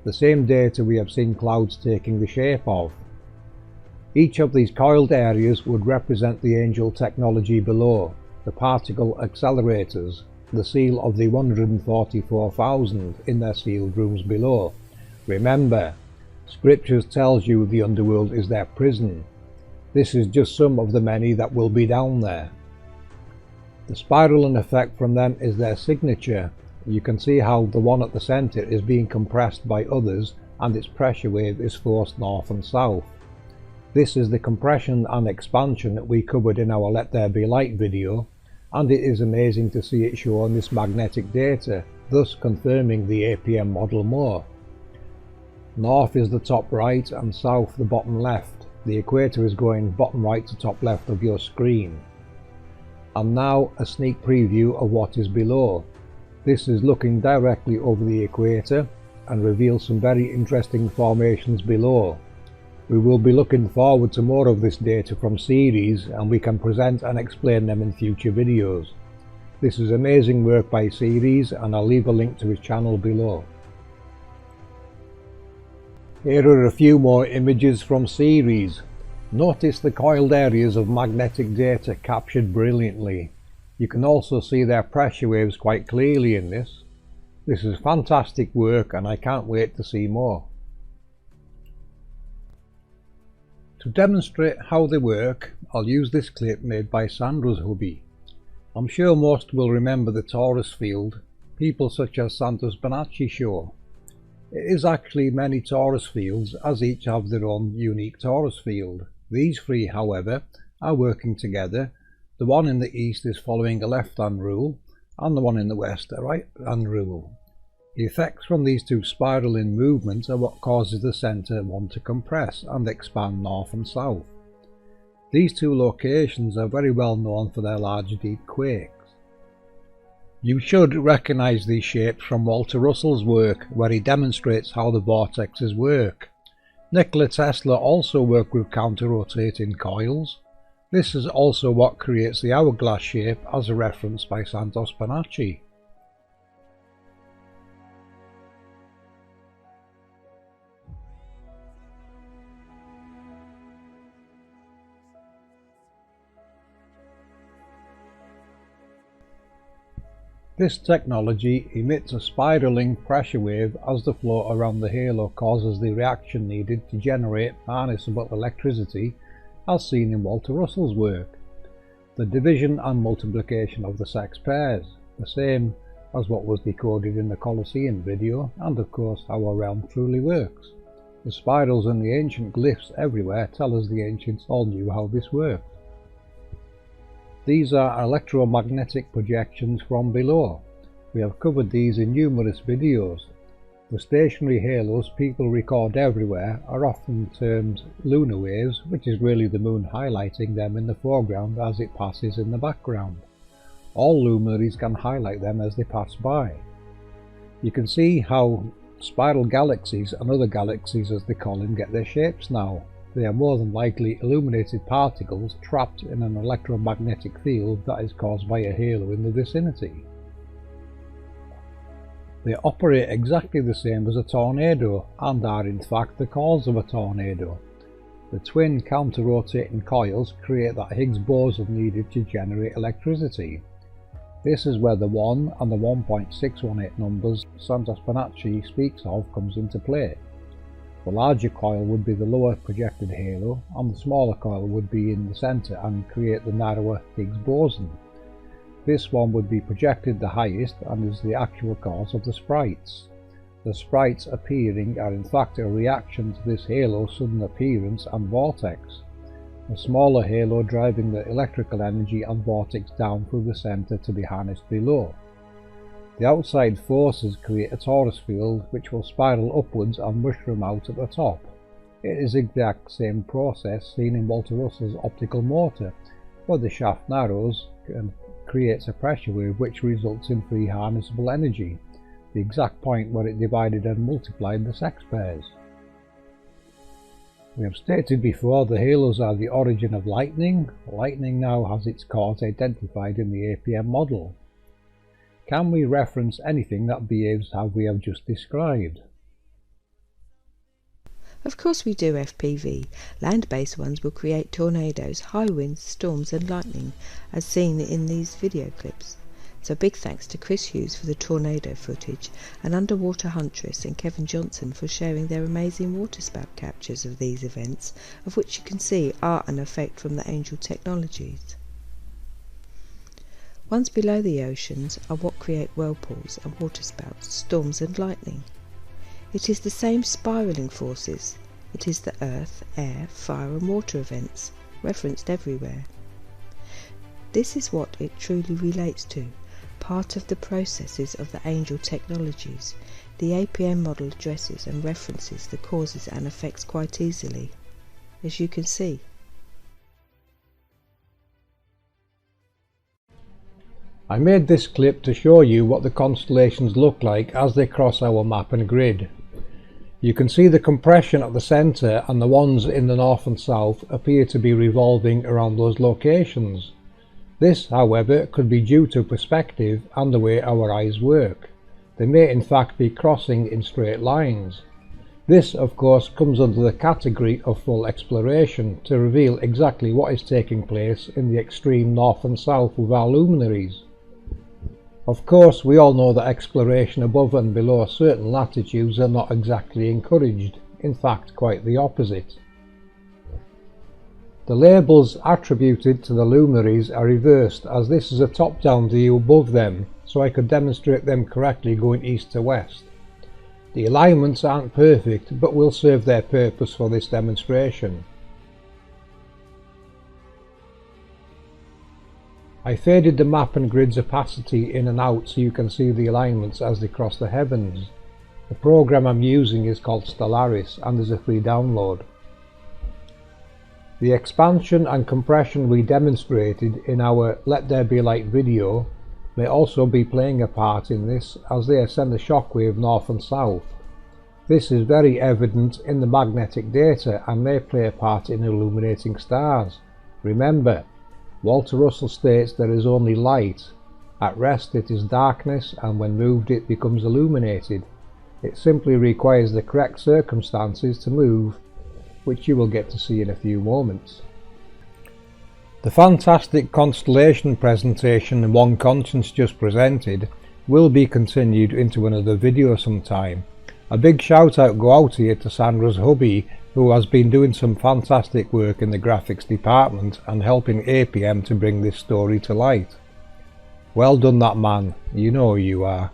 the same data we have seen clouds taking the shape of. Each of these coiled areas would represent the angel technology below, the particle accelerators, the seal of the 144,000 in their sealed rooms below. Remember, Scriptures tells you the underworld is their prison. This is just some of the many that will be down there. The spiraling effect from them is their signature. You can see how the one at the center is being compressed by others and its pressure wave is forced north and south. This is the compression and expansion that we covered in our Let There Be Light video, and it is amazing to see it show on this magnetic data, thus confirming the APM model more. North is the top right and south the bottom left. The equator is going bottom right to top left of your screen. And now a sneak preview of what is below. This is looking directly over the equator and reveals some very interesting formations below. We will be looking forward to more of this data from Ceres, and we can present and explain them in future videos. This is amazing work by Ceres, and I'll leave a link to his channel below. Here are a few more images from Ceres. Notice the coiled areas of magnetic data captured brilliantly. You can also see their pressure waves quite clearly in this. This is fantastic work and I can't wait to see more. To demonstrate how they work, I'll use this clip made by Sandra's hubby. I'm sure most will remember the torus field people such as Santos Bonacci show. It is actually many torus fields, as each have their own unique torus field. These three, however, are working together. The one in the east is following a left-hand rule, and the one in the west a right-hand rule. The effects from these two spiraling movements are what causes the centre one to compress and expand north and south. These two locations are very well known for their large deep quakes. You should recognise these shapes from Walter Russell's work, where he demonstrates how the vortexes work. Nikola Tesla also worked with counter-rotating coils. This is also what creates the hourglass shape as referenced by Santos Bonacci. This technology emits a spiraling pressure wave as the flow around the halo causes the reaction needed to generate harnessable electricity, as seen in Walter Russell's work. The division and multiplication of the sex pairs, the same as what was decoded in the Colosseum video, and of course how our realm truly works. The spirals and the ancient glyphs everywhere tell us the ancients all knew how this worked. These are electromagnetic projections from below. We have covered these in numerous videos. The stationary halos people record everywhere are often termed lunar waves, which is really the moon highlighting them in the foreground as it passes in the background. All luminaries can highlight them as they pass by. You can see how spiral galaxies and other galaxies, as they call them, get their shapes now. They are more than likely illuminated particles trapped in an electromagnetic field that is caused by a halo in the vicinity. They operate exactly the same as a tornado and are in fact the cause of a tornado. The twin counter-rotating coils create that Higgs boson needed to generate electricity. This is where the 1 and the 1.618 numbers Santos Bonacci speaks of comes into play. The larger coil would be the lower projected halo, and the smaller coil would be in the centre and create the narrower Higgs boson. This one would be projected the highest and is the actual cause of the sprites. The sprites appearing are in fact a reaction to this halo's sudden appearance and vortex. a smaller halo driving the electrical energy and vortex down through the centre to be harnessed below. The outside forces create a torus field which will spiral upwards and mushroom out at the top. It is the exact same process seen in Walter Russell's optical motor, where the shaft narrows and creates a pressure wave which results in free harnessable energy, the exact point where it divided and multiplied the sex pairs. We have stated before the halos are the origin of lightning. Lightning now has its cause identified in the APM model. Can we reference anything that behaves how we have just described? Of course we do, FPV. Land-based ones will create tornadoes, high winds, storms and lightning, as seen in these video clips. So big thanks to Chris Hughes for the tornado footage, and Underwater Huntress and Kevin Johnson for sharing their amazing waterspout captures of these events, of which you can see are an effect from the Angel technologies. Ones below the oceans are what create whirlpools and waterspouts, storms and lightning. It is the same spiralling forces. It is the earth, air, fire and water events, referenced everywhere. This is what it truly relates to, part of the processes of the Angel technologies. The APM model addresses and references the causes and effects quite easily, as you can see. I made this clip to show you what the constellations look like as they cross our map and grid. You can see the compression at the centre, and the ones in the north and south appear to be revolving around those locations. This, however, could be due to perspective and the way our eyes work. They may in fact be crossing in straight lines. This, of course, comes under the category of full exploration to reveal exactly what is taking place in the extreme north and south with our luminaries. Of course, we all know that exploration above and below certain latitudes are not exactly encouraged, in fact quite the opposite. The labels attributed to the luminaries are reversed, as this is a top-down view above them, so I could demonstrate them correctly going east to west. The alignments aren't perfect, but will serve their purpose for this demonstration. I faded the map and grid's opacity in and out so you can see the alignments as they cross the heavens. The program I'm using is called Stellaris and is a free download. The expansion and compression we demonstrated in our Let There Be Light video may also be playing a part in this, as they send a shockwave north and south. This is very evident in the magnetic data and may play a part in illuminating stars. Remember, Walter Russell states there is only light. At rest it is darkness, and when moved it becomes illuminated. It simply requires the correct circumstances to move, which you will get to see in a few moments. The fantastic constellation presentation One Conscience just presented will be continued into another video sometime. A big shout out go out here to Sandra's hubby, who has been doing some fantastic work in the graphics department and helping APM to bring this story to light. Well done that man, you know who you are.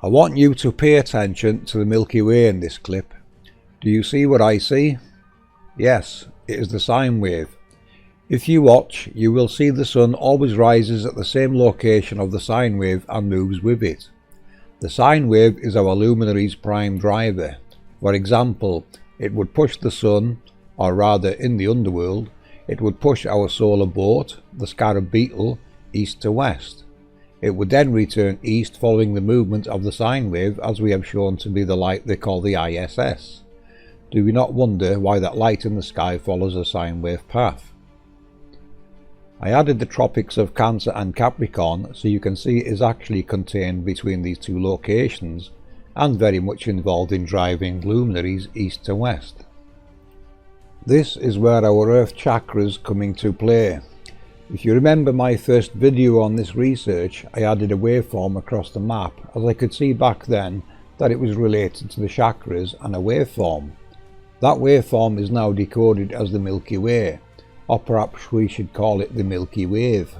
I want you to pay attention to the Milky Way in this clip. Do you see what I see? Yes, it is the sine wave. If you watch, you will see the sun always rises at the same location of the sine wave and moves with it. The sine wave is our luminary's prime driver. For example, it would push the sun, or rather in the underworld, it would push our solar boat, the scarab beetle, east to west. It would then return east following the movement of the sine wave, as we have shown to be the light they call the ISS. Do we not wonder why that light in the sky follows a sine wave path? I added the tropics of Cancer and Capricorn so you can see it is actually contained between these two locations and very much involved in driving luminaries east to west. This is where our Earth chakras come into play. If you remember my first video on this research, I added a waveform across the map, as I could see back then that it was related to the chakras and a waveform. That waveform is now decoded as the Milky Way, or perhaps we should call it the Milky Wave.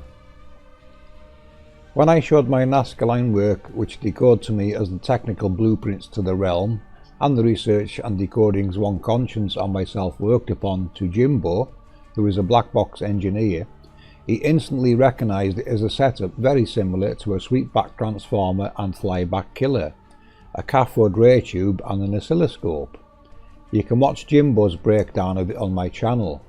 When I showed my Nazca line work, which decode to me as the technical blueprints to the realm, and the research and decodings one conscience and myself worked upon, to Jimbo, who is a black box engineer, he instantly recognised it as a setup very similar to a sweepback transformer and flyback killer, a cathode ray tube and an oscilloscope. You can watch Jimbo's breakdown of it on my channel.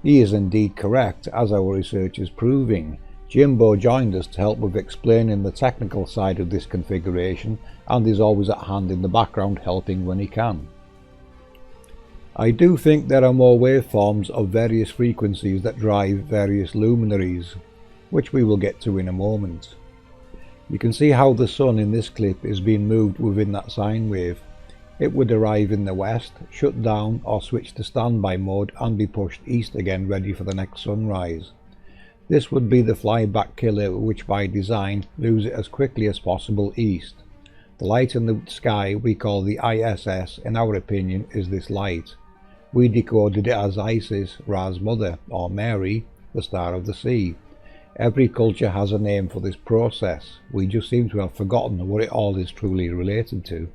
He is indeed correct, as our research is proving. Jimbo joined us to help with explaining the technical side of this configuration and is always at hand in the background helping when he can. I do think there are more waveforms of various frequencies that drive various luminaries, which we will get to in a moment. You can see how the sun in this clip is being moved within that sine wave. It would arrive in the west, shut down or switch to standby mode and be pushed east again ready for the next sunrise. This would be the flyback killer, which by design moves it as quickly as possible east. The light in the sky we call the ISS, in our opinion, is this light. We decoded it as Isis, Ra's mother, or Mary, the star of the sea. Every culture has a name for this process. We just seem to have forgotten what it all is truly related to.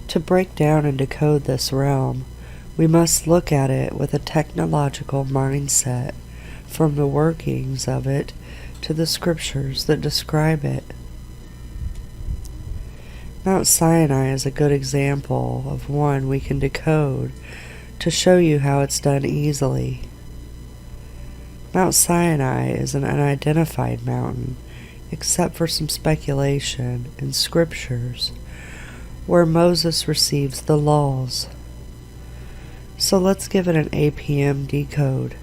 To break down and decode this realm, we must look at it with a technological mindset, from the workings of it to the scriptures that describe it. Mount Sinai is a good example of one we can decode to show you how it's done easily. Mount Sinai is an unidentified mountain, except for some speculation in scriptures, where Moses receives the laws. So let's give it an APM decode.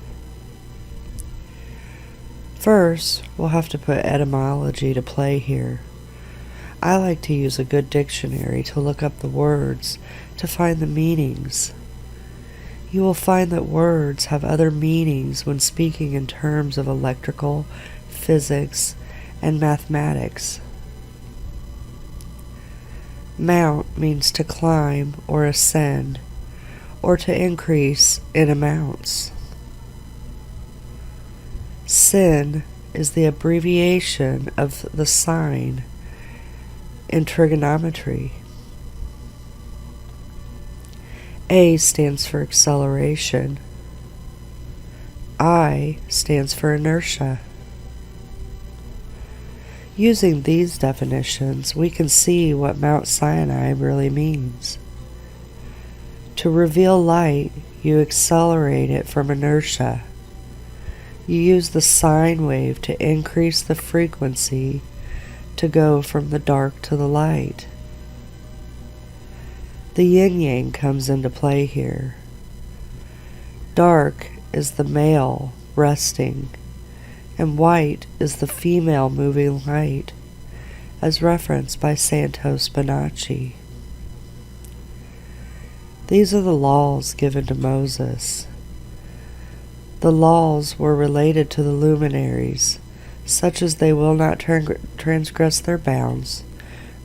First, we'll have to put etymology to play here. I like to use a good dictionary to look up the words to find the meanings. You will find that words have other meanings when speaking in terms of electrical, physics, and mathematics. Mount means to climb or ascend, or to increase in amounts. Sin is the abbreviation of the sign in trigonometry. A stands for acceleration. I stands for inertia. Using these definitions, we can see what Mount Sinai really means. To reveal light, you accelerate it from inertia. You use the sine wave to increase the frequency to go from the dark to the light. The yin-yang comes into play here. Dark is the male resting, and white is the female moving light, as referenced by Santos Bonacci. These are the laws given to Moses. The laws were related to the luminaries, such as they will not transgress their bounds,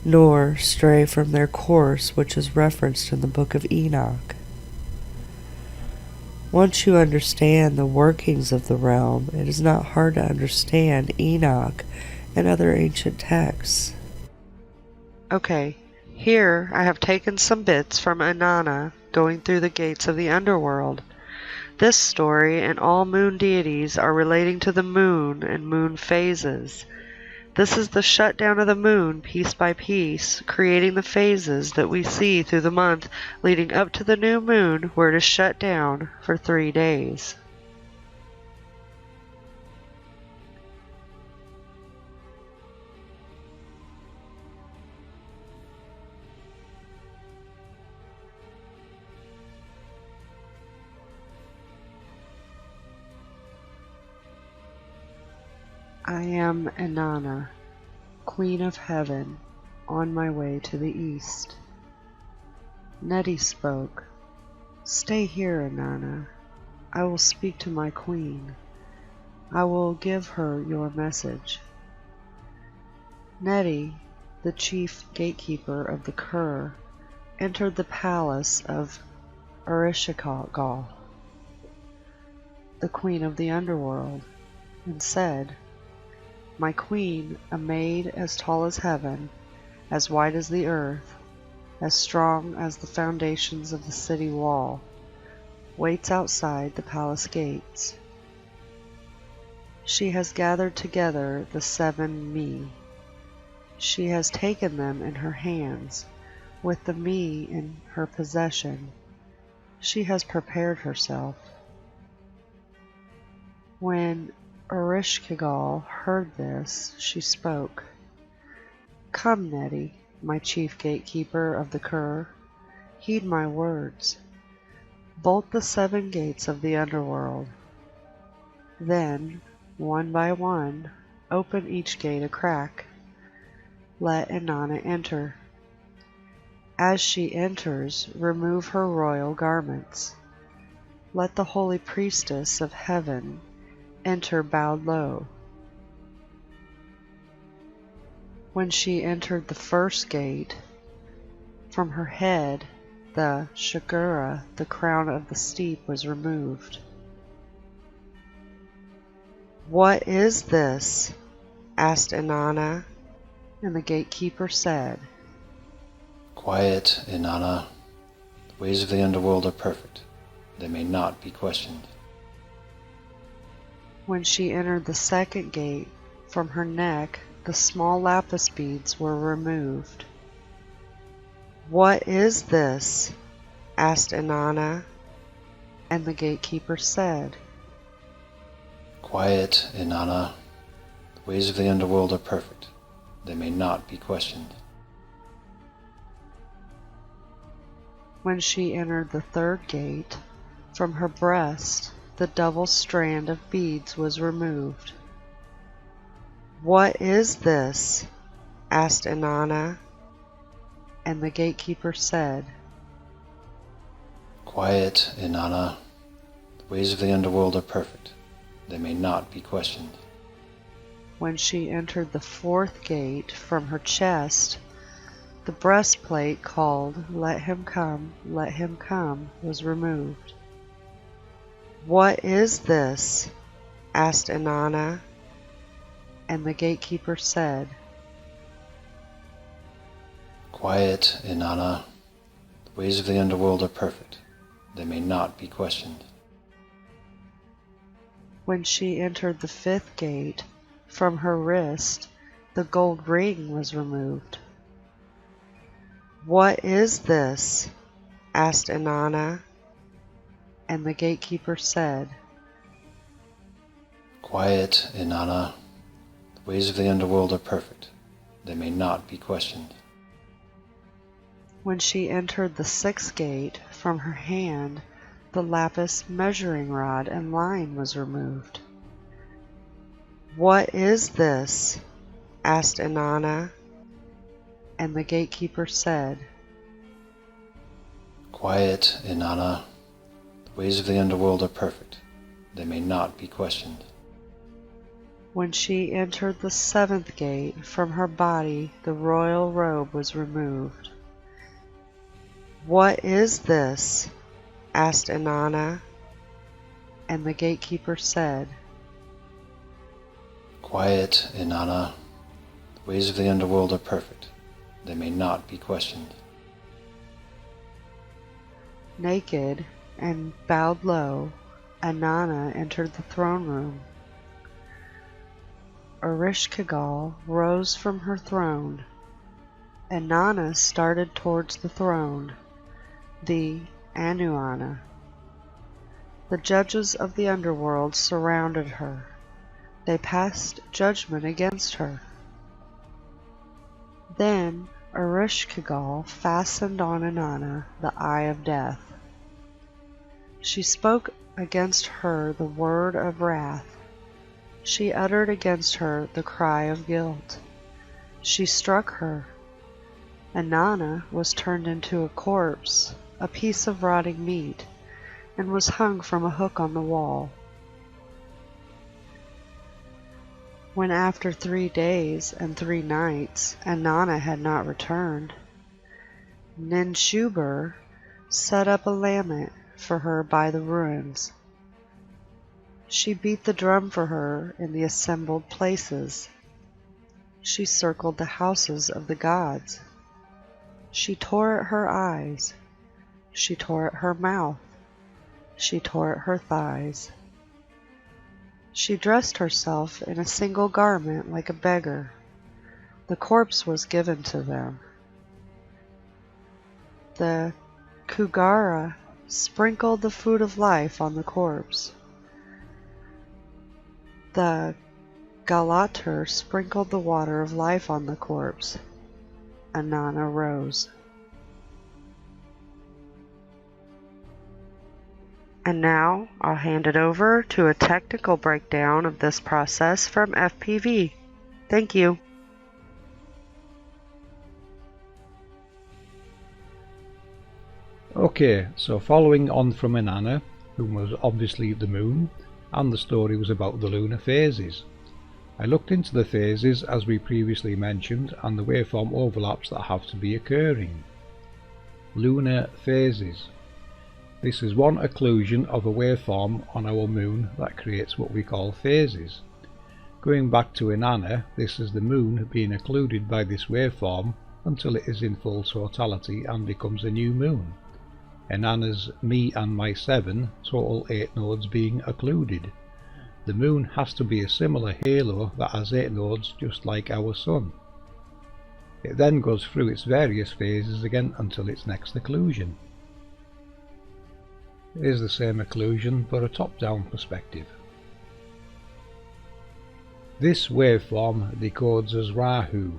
nor stray from their course, which is referenced in the book of Enoch. Once you understand the workings of the realm, it is not hard to understand Enoch and other ancient texts. Okay, here I have taken some bits from Inanna going through the gates of the underworld. This story and all moon deities are relating to the moon and moon phases. This is the shutdown of the moon piece by piece, creating the phases that we see through the month leading up to the new moon, where it is shut down for 3 days. I am Inanna, Queen of Heaven, on my way to the east. Nettie spoke. Stay here, Inanna. I will speak to my queen. I will give her your message. Nettie, the chief gatekeeper of the Kur, entered the palace of Ereshkigal, the queen of the underworld, and said, my queen, a maid as tall as heaven, as white as the earth, as strong as the foundations of the city wall, waits outside the palace gates. She has gathered together the 7 me. She has taken them in her hands, with the me in her possession. She has prepared herself. When Ereshkigal heard this, she spoke. Come, Nettie, my chief gatekeeper of the Kur, heed my words. Bolt the 7 gates of the underworld. Then, one by one, open each gate a crack. Let Inanna enter. As she enters, remove her royal garments. Let the holy priestess of heaven enter bowed low. When she entered the first gate, from her head, the shagura, the crown of the steep, was removed. What is this? Asked Inanna, and the gatekeeper said, Quiet, Inanna. The ways of the underworld are perfect. They may not be questioned. When she entered the second gate, from her neck the small lapis beads were removed. What is this? Asked Inanna, and the gatekeeper said, Quiet, Inanna. The ways of the underworld are perfect. They may not be questioned. When she entered the third gate, from her breast the double strand of beads was removed. What is this? Asked Inanna, and the gatekeeper said, Quiet, Inanna. The ways of the underworld are perfect. They may not be questioned. When she entered the fourth gate, from her chest the breastplate called Let Him Come, was removed. What is this? Asked Inanna, and the gatekeeper said, Quiet, Inanna. The ways of the underworld are perfect. They may not be questioned. When she entered the fifth gate, from her wrist the gold ring was removed. What is this? Asked Inanna, and the gatekeeper said, Quiet, Inanna. The ways of the underworld are perfect. They may not be questioned. When she entered the sixth gate, from her hand the lapis measuring rod and line was removed. What is this? Asked Inanna, and the gatekeeper said, Quiet, Inanna. The ways of the underworld are perfect. They may not be questioned. When she entered the seventh gate, from her body the royal robe was removed. What is this? Asked Inanna, and the gatekeeper said, Quiet, Inanna. The ways of the underworld are perfect. They may not be questioned. Naked and bowed low, Inanna entered the throne room. Ereshkigal rose from her throne. Inanna started towards the throne, the Anuanna. The judges of the underworld surrounded her. They passed judgment against her. Then Ereshkigal fastened on Inanna the eye of death. She spoke against her the word of wrath. She uttered against her the cry of guilt. She struck her. Inanna was turned into a corpse, a piece of rotting meat, and was hung from a hook on the wall. When after 3 days and 3 nights Inanna had not returned, Ninshubur set up a lament for her by the ruins. She beat the drum for her in the assembled places, She circled the houses of the gods. She tore at her eyes. She tore at her mouth. She tore at her thighs. She dressed herself in a single garment like a beggar. The corpse was given to them. The Kugara sprinkled the food of life on the corpse. The Galater sprinkled the water of life on the corpse. Anana rose. And now I'll hand it over to a technical breakdown of this process from FPV. Thank you. Okay, so following on from Inanna, who was obviously the moon, and the story was about the lunar phases. I looked into the phases as we previously mentioned and the waveform overlaps that have to be occurring. Lunar phases. This is one occlusion of a waveform on our moon that creates what we call phases. Going back to Inanna, this is the moon being occluded by this waveform until it is in full totality and becomes a new moon. Inanna's me and my 7, total 8 nodes being occluded. The moon has to be a similar halo that has 8 nodes just like our sun. It then goes through its various phases again until its next occlusion. It is the same occlusion but a top-down perspective. This waveform decodes as Rahu.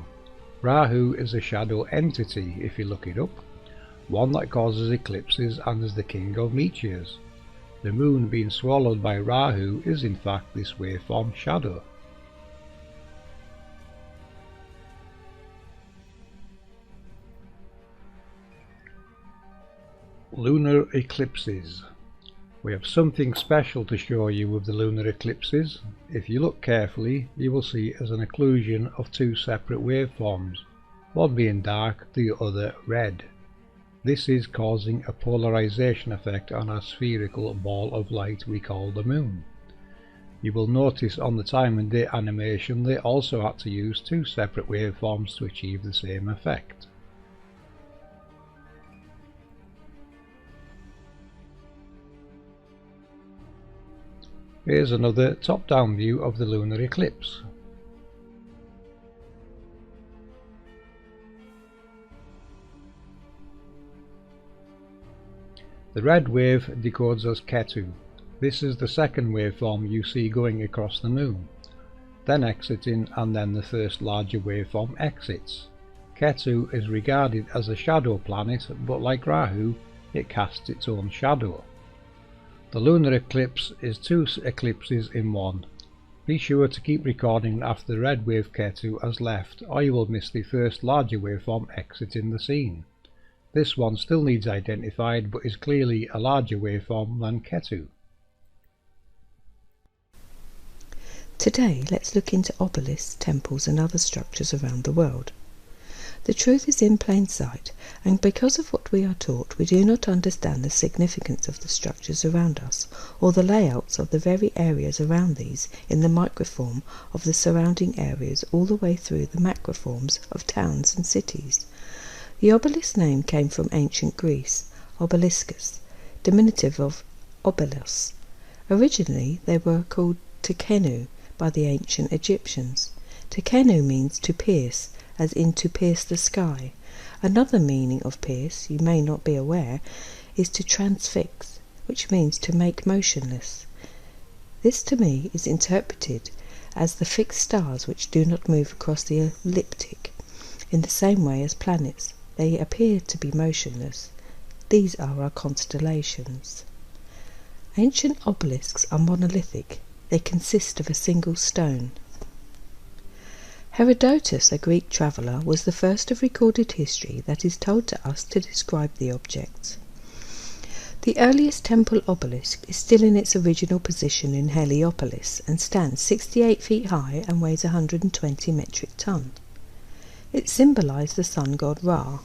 Rahu is a shadow entity if you look it up, one that causes eclipses and is the king of meteors. The moon being swallowed by Rahu is in fact this waveform shadow. Lunar eclipses. We have something special to show you with the lunar eclipses. If you look carefully, you will see as an occlusion of 2 separate waveforms, one being dark, the other red. This is causing a polarization effect on our spherical ball of light we call the moon. You will notice on the time and date animation they also had to use 2 separate waveforms to achieve the same effect. Here's another top-down view of the lunar eclipse. The red wave decodes as Ketu. This is the second waveform you see going across the moon, then exiting, and then the first larger waveform exits. Ketu is regarded as a shadow planet, but like Rahu, it casts its own shadow. The lunar eclipse is 2 eclipses in one. Be sure to keep recording after the red wave Ketu has left, or you will miss the first larger waveform exiting the scene. This one still needs identified but is clearly a larger waveform than Ketu. Today let's look into obelisks, temples and other structures around the world. The truth is in plain sight, and because of what we are taught we do not understand the significance of the structures around us, or the layouts of the very areas around these in the microform of the surrounding areas all the way through the macroforms of towns and cities. The obelisk name came from ancient Greece, obeliscus, diminutive of obelos. Originally they were called tekenu by the ancient Egyptians. Tekenu means to pierce, as in to pierce the sky. Another meaning of pierce, you may not be aware, is to transfix, which means to make motionless. This to me is interpreted as the fixed stars which do not move across the ecliptic, in the same way as planets. They appear to be motionless. These are our constellations. Ancient obelisks are monolithic. They consist of a single stone. Herodotus, a Greek traveller, was the first of recorded history that is told to us to describe the objects. The earliest temple obelisk is still in its original position in Heliopolis and stands 68 feet high and weighs 120 metric tons. It symbolised the sun god Ra.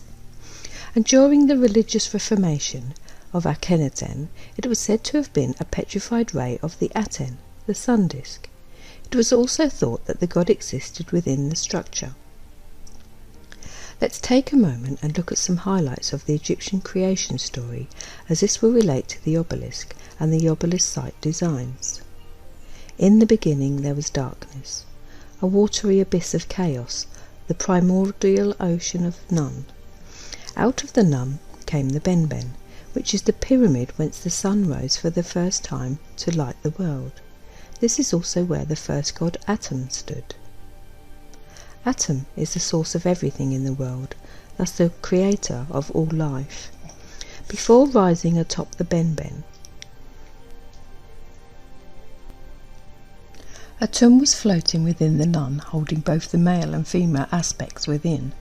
And during the religious reformation of Akhenaten, it was said to have been a petrified ray of the Aten, the sun disk. It was also thought that the god existed within the structure. Let's take a moment and look at some highlights of the Egyptian creation story, as this will relate to the obelisk and the obelisk site designs. In the beginning there was darkness, a watery abyss of chaos, the primordial ocean of Nun. Out of the Nun came the Benben, which is the pyramid whence the sun rose for the first time to light the world. This is also where the first god Atum stood. Atum is the source of everything in the world, thus the creator of all life. Before rising atop the Benben, Atum was floating within the Nun, holding both the male and female aspects within.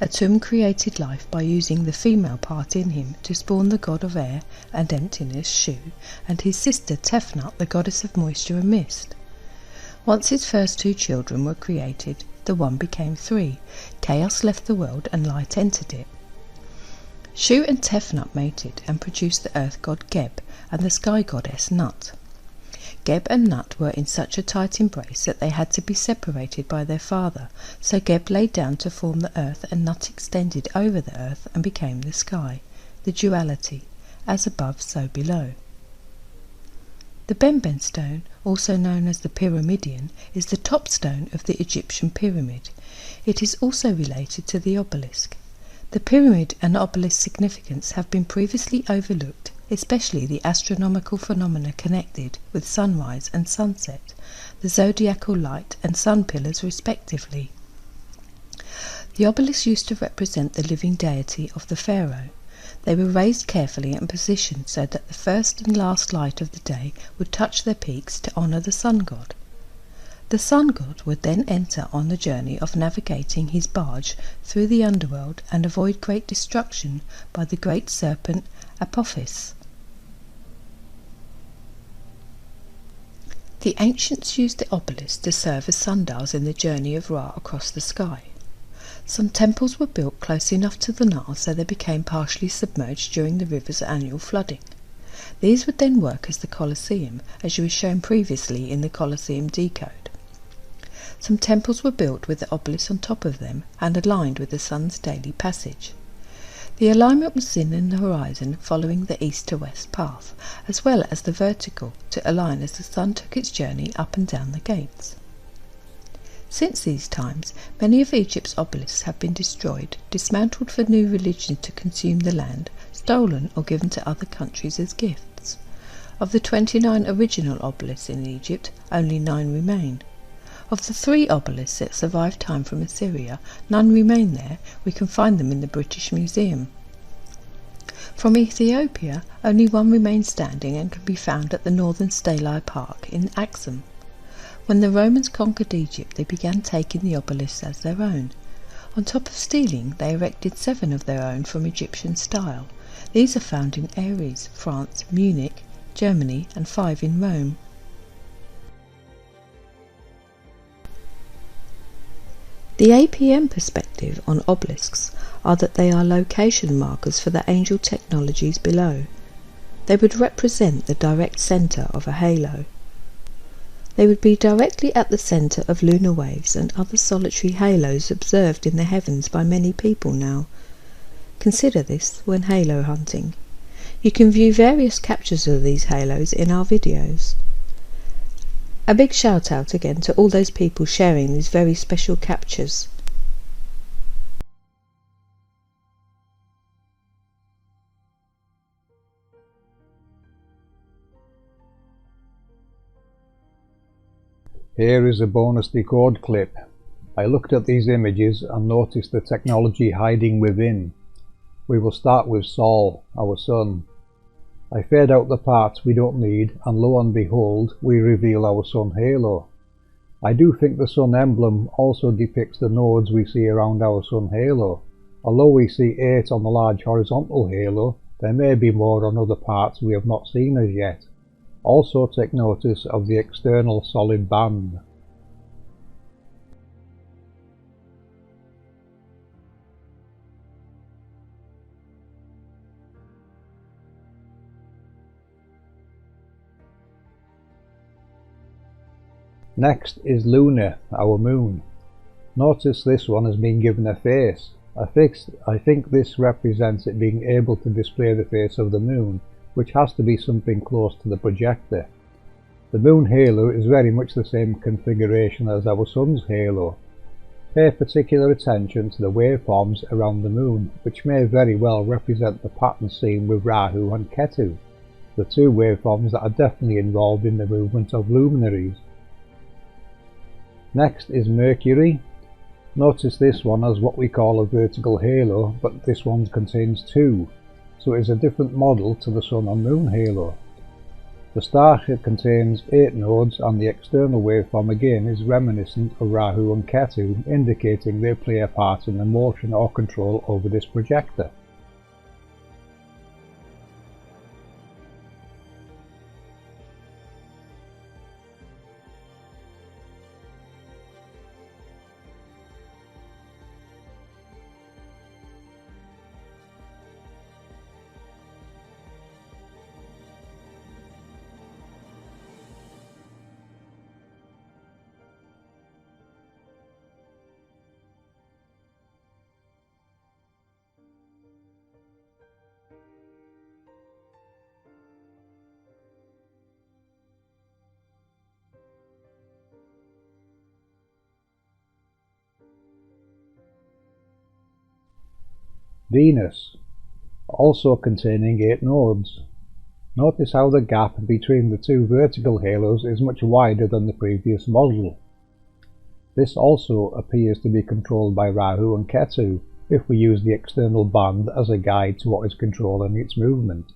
Atum created life by using the female part in him to spawn the god of air and emptiness, Shu, and his sister Tefnut, the goddess of moisture and mist. Once his first two children were created, the one became three. Chaos left the world and light entered it. Shu and Tefnut mated and produced the earth god Geb and the sky goddess Nut. Geb and Nut were in such a tight embrace that they had to be separated by their father, so Geb lay down to form the earth and Nut extended over the earth and became the sky, the duality, as above so below. The Benben stone, also known as the Pyramidion, is the top stone of the Egyptian pyramid. It is also related to the obelisk. The pyramid and obelisk significance have been previously overlooked, especially the astronomical phenomena connected with sunrise and sunset, the zodiacal light and sun pillars respectively. The obelisks used to represent the living deity of the pharaoh. They were raised carefully and positioned so that the first and last light of the day would touch their peaks to honour the sun god. The sun god would then enter on the journey of navigating his barge through the underworld and avoid great destruction by the great serpent Apophis. The ancients used the obelisks to serve as sundials in the journey of Ra across the sky. Some temples were built close enough to the Nile so they became partially submerged during the river's annual flooding. These would then work as the Colosseum, as was shown previously in the Colosseum Decode. Some temples were built with the obelisk on top of them and aligned with the sun's daily passage. The alignment was seen in the horizon following the east to west path, as well as the vertical to align as the sun took its journey up and down the gates. Since these times, many of Egypt's obelisks have been destroyed, dismantled for new religions to consume the land, stolen or given to other countries as gifts. Of the 29 original obelisks in Egypt, only 9 remain. Of the 3 obelisks that survived time from Assyria, none remain there. We can find them in the British Museum. From Ethiopia, only one remains standing and can be found at the Northern Stelae Park in Axum. When the Romans conquered Egypt, they began taking the obelisks as their own. On top of stealing, they erected 7 of their own from Egyptian style. These are found in Aries, France, Munich, Germany, and 5 in Rome. The APM perspective on obelisks are that they are location markers for the angel technologies below. They would represent the direct centre of a halo. They would be directly at the centre of lunar waves and other solitary halos observed in the heavens by many people now. Consider this when halo hunting. You can view various captures of these halos in our videos. A big shout out again to all those people sharing these very special captures. Here is a bonus decode clip. I looked at these images and noticed the technology hiding within. We will start with Sol, our sun. I fade out the parts we don't need, and lo and behold, we reveal our sun halo. I do think the sun emblem also depicts the nodes we see around our sun halo. Although we see 8 on the large horizontal halo, there may be more on other parts we have not seen as yet. Also take notice of the external solid band. Next is Luna, our moon. Notice this one has been given a face. I think this represents it being able to display the face of the moon, which has to be something close to the projector. The moon halo is very much the same configuration as our sun's halo. Pay particular attention to the waveforms around the moon, which may very well represent the pattern seen with Rahu and Ketu, the two waveforms that are definitely involved in the movement of luminaries. Next is Mercury. Notice this one has what we call a vertical halo, but this one contains two, so it is a different model to the Sun and Moon halo. The star contains 8 nodes, and the external waveform again is reminiscent of Rahu and Ketu, indicating they play a part in the motion or control over this projector. Venus, also containing 8 nodes. Notice how the gap between the two vertical halos is much wider than the previous model. This also appears to be controlled by Rahu and Ketu, if we use the external band as a guide to what is controlling its movement.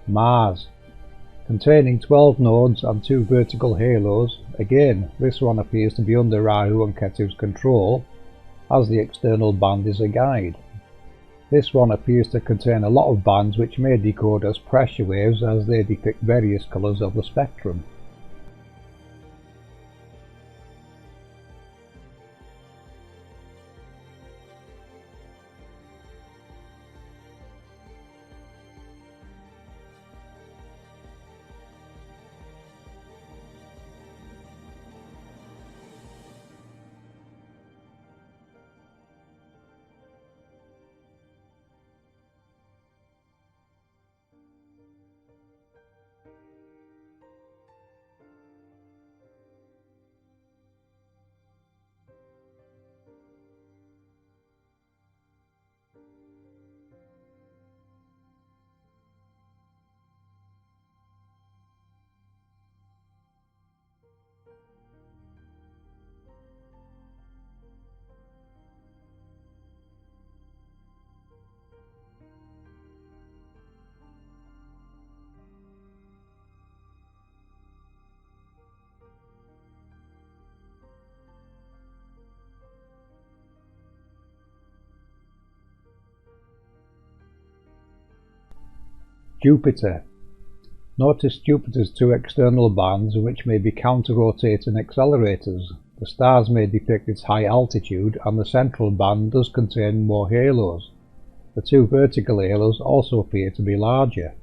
Mars, containing 12 nodes and 2 vertical halos. Again, this one appears to be under Rahu and Ketu's control, as the external band is a guide. This one appears to contain a lot of bands which may decode as pressure waves, as they depict various colours of the spectrum. Jupiter. Notice Jupiter's 2 external bands, which may be counter-rotating accelerators. The stars may depict its high altitude, and the central band does contain more halos. The 2 vertical halos also appear to be larger.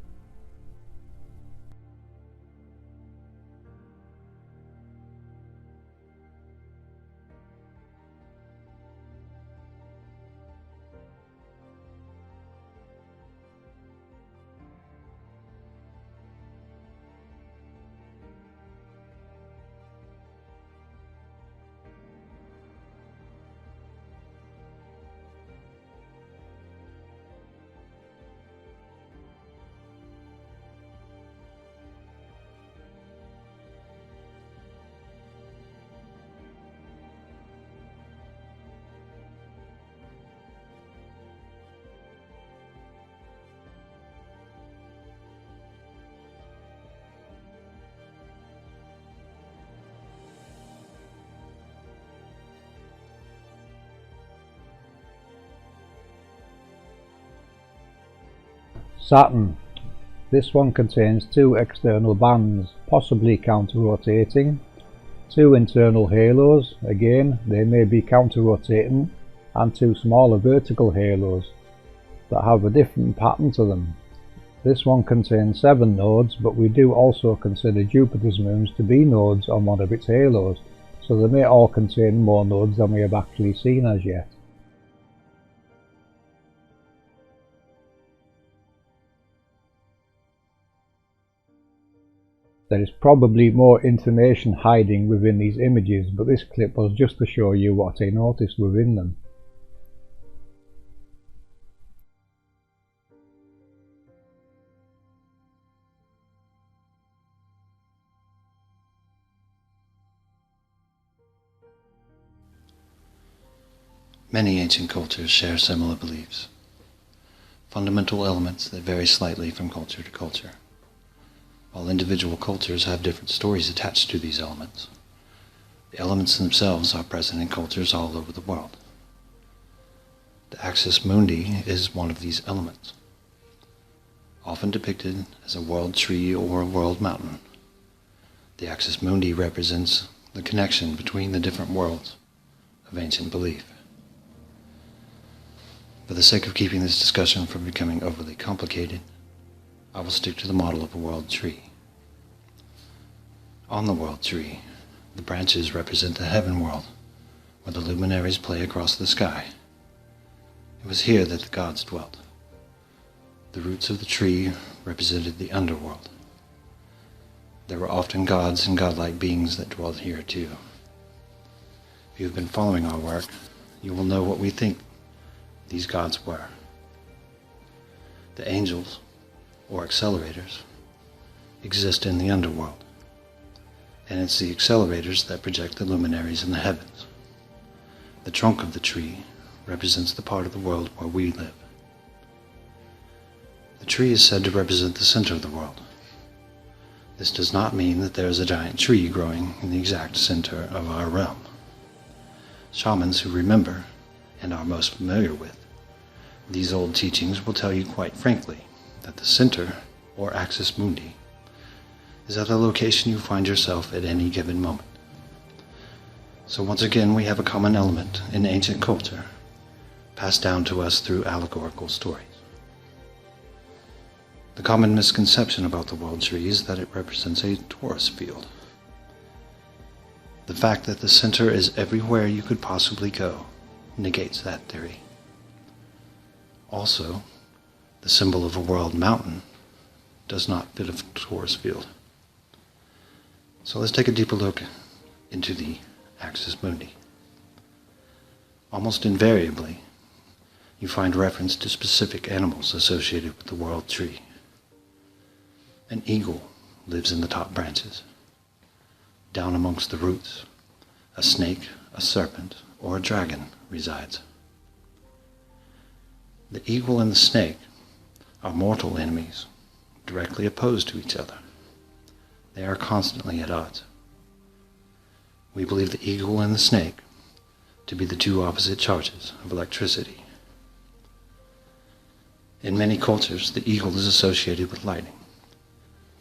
Saturn. This one contains 2 external bands, possibly counter-rotating, 2 internal halos, again they may be counter-rotating, and 2 smaller vertical halos that have a different pattern to them. This one contains 7 nodes, but we do also consider Jupiter's moons to be nodes on one of its halos, so they may all contain more nodes than we have actually seen as yet. There is probably more information hiding within these images, but this clip was just to show you what I noticed within them. Many ancient cultures share similar beliefs, fundamental elements that vary slightly from culture to culture. While individual cultures have different stories attached to these elements, the elements themselves are present in cultures all over the world. The axis mundi is one of these elements, often depicted as a world tree or a world mountain. The axis mundi represents the connection between the different worlds of ancient belief. For the sake of keeping this discussion from becoming overly complicated, I will stick to the model of a world tree. On the world tree, the branches represent the heaven world, where the luminaries play across the sky. It was here that the gods dwelt. The roots of the tree represented the underworld. There were often gods and godlike beings that dwelt here too. If you have been following our work, you will know what we think these gods were. The angels, or accelerators, exist in the underworld, and it's the accelerators that project the luminaries in the heavens. The trunk of the tree represents the part of the world where we live. The tree is said to represent the center of the world. This does not mean that there is a giant tree growing in the exact center of our realm. Shamans who remember and are most familiar with these old teachings will tell you quite frankly that the center, or axis mundi, is at the location you find yourself at any given moment. So once again we have a common element in ancient culture, passed down to us through allegorical stories. The common misconception about the world tree is that it represents a torus field. The fact that the center is everywhere you could possibly go negates that theory. Also, the symbol of a world mountain does not fit a torus field. So let's take a deeper look into the axis mundi. Almost invariably, you find reference to specific animals associated with the world tree. An eagle lives in the top branches. Down amongst the roots, a snake, a serpent, or a dragon resides. The eagle and the snake are mortal enemies, directly opposed to each other. They are constantly at odds. We believe the eagle and the snake to be the two opposite charges of electricity. In many cultures, the eagle is associated with lightning,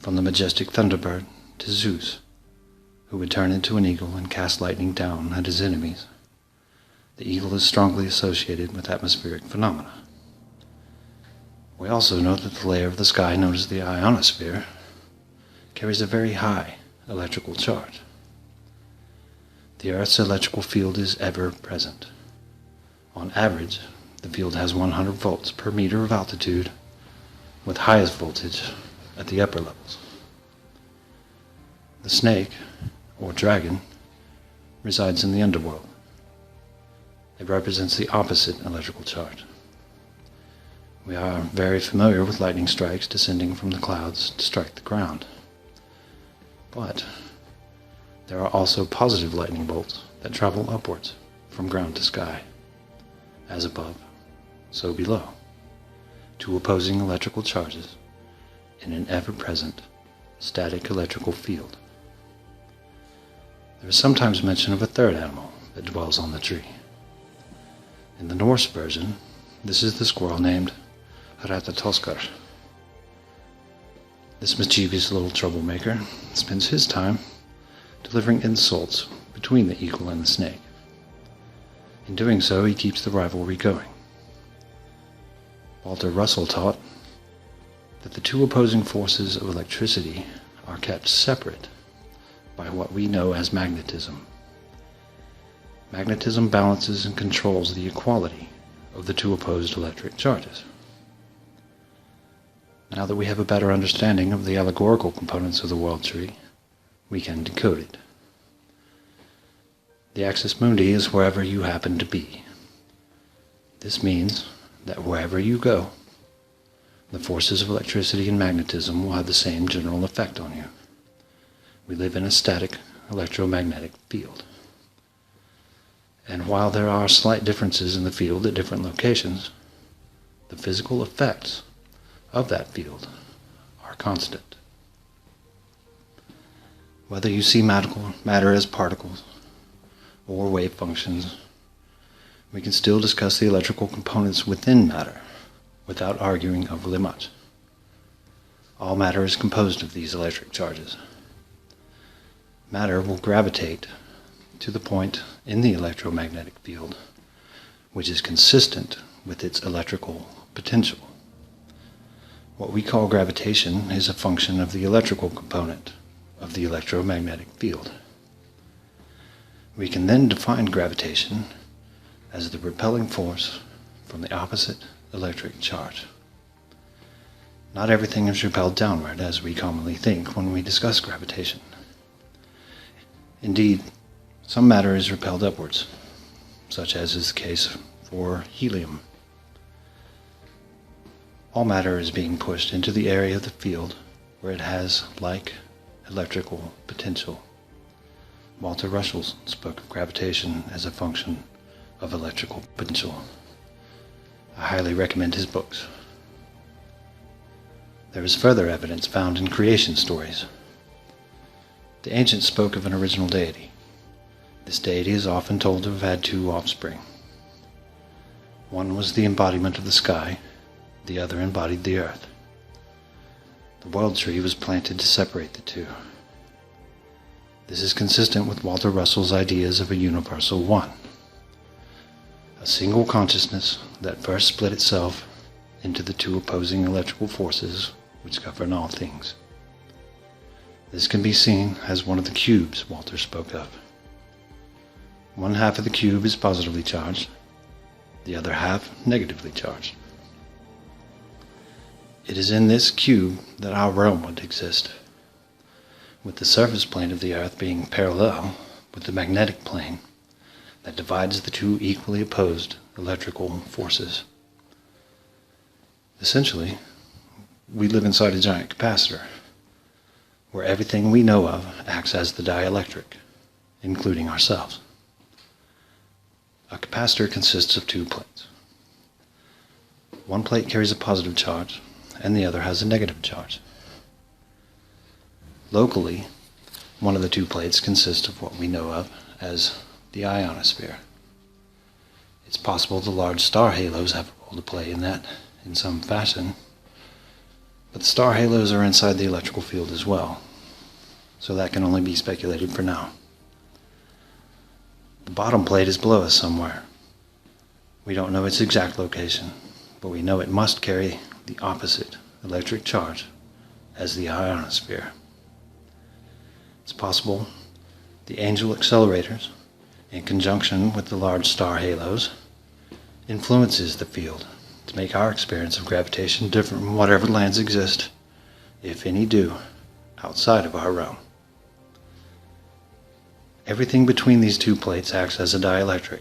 from the majestic thunderbird to Zeus, who would turn into an eagle and cast lightning down at his enemies. The eagle is strongly associated with atmospheric phenomena. We also know that the layer of the sky known as the ionosphere carries a very high electrical charge. The Earth's electrical field is ever present. On average, the field has 100 volts per meter of altitude, with highest voltage at the upper levels. The snake, or dragon, resides in the underworld. It represents the opposite electrical charge. We are very familiar with lightning strikes descending from the clouds to strike the ground. But there are also positive lightning bolts that travel upwards from ground to sky, as above, so below, two opposing electrical charges in an ever-present static electrical field. There is sometimes mention of a third animal that dwells on the tree. In the Norse version, this is the squirrel named Ratatoskar. This mischievous little troublemaker spends his time delivering insults between the eagle and the snake. In doing so, he keeps the rivalry going. Walter Russell taught that the two opposing forces of electricity are kept separate by what we know as magnetism. Magnetism balances and controls the equality of the two opposed electric charges. Now that we have a better understanding of the allegorical components of the world tree, we can decode it. The axis mundi is wherever you happen to be. This means that wherever you go, the forces of electricity and magnetism will have the same general effect on you. We live in a static electromagnetic field. And while there are slight differences in the field at different locations, the physical effects of that field are constant. Whether you see matter as particles or wave functions, we can still discuss the electrical components within matter without arguing overly much. All matter is composed of these electric charges. Matter will gravitate to the point in the electromagnetic field which is consistent with its electrical potential. What we call gravitation is a function of the electrical component of the electromagnetic field. We can then define gravitation as the repelling force from the opposite electric charge. Not everything is repelled downward as we commonly think when we discuss gravitation. Indeed, some matter is repelled upwards, such as is the case for helium. All matter is being pushed into the area of the field where it has like electrical potential. Walter Russell spoke of gravitation as a function of electrical potential. I highly recommend his books. There is further evidence found in creation stories. The ancients spoke of an original deity. This deity is often told to have had two offspring. One was the embodiment of the sky, the other embodied the earth. The world tree was planted to separate the two. This is consistent with Walter Russell's ideas of a universal one, a single consciousness that first split itself into the two opposing electrical forces which govern all things. This can be seen as one of the cubes Walter spoke of. One half of the cube is positively charged, the other half negatively charged. It is in this cube that our realm would exist, with the surface plane of the earth being parallel with the magnetic plane that divides the two equally opposed electrical forces. Essentially, we live inside a giant capacitor, where everything we know of acts as the dielectric, including ourselves. A capacitor consists of two plates. One plate carries a positive charge, and the other has a negative charge. Locally, one of the two plates consists of what we know of as the ionosphere. It's possible the large star halos have a role to play in that in some fashion, but the star halos are inside the electrical field as well, so that can only be speculated for now. The bottom plate is below us somewhere. We don't know its exact location, but we know it must carry the opposite electric charge as the ionosphere. It's possible the angel accelerators, in conjunction with the large star halos, influences the field to make our experience of gravitation different from whatever lands exist, if any do, outside of our realm. Everything between these two plates acts as a dielectric.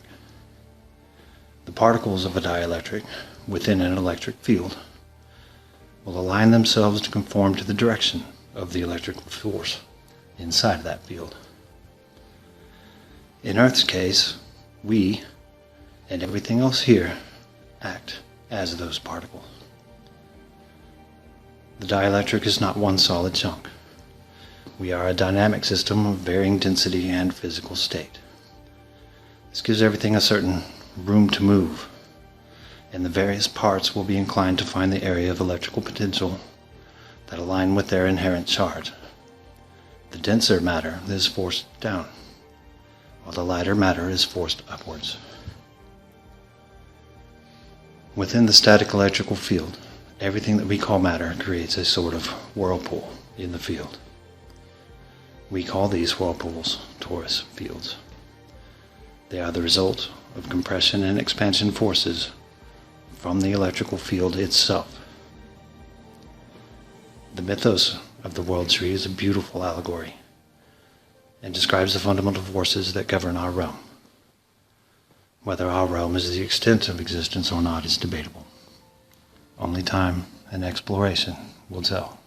The particles of a dielectric within an electric field will align themselves to conform to the direction of the electrical force inside that field. In Earth's case, we and everything else here act as those particles. The dielectric is not one solid chunk. We are a dynamic system of varying density and physical state. This gives everything a certain room to move, and the various parts will be inclined to find the area of electrical potential that align with their inherent charge. The denser matter is forced down, while the lighter matter is forced upwards. Within the static electrical field, everything that we call matter creates a sort of whirlpool in the field. We call these whirlpools torus fields. They are the result of compression and expansion forces from the electrical field itself. The mythos of the world tree is a beautiful allegory and describes the fundamental forces that govern our realm. Whether our realm is the extent of existence or not is debatable. Only time and exploration will tell.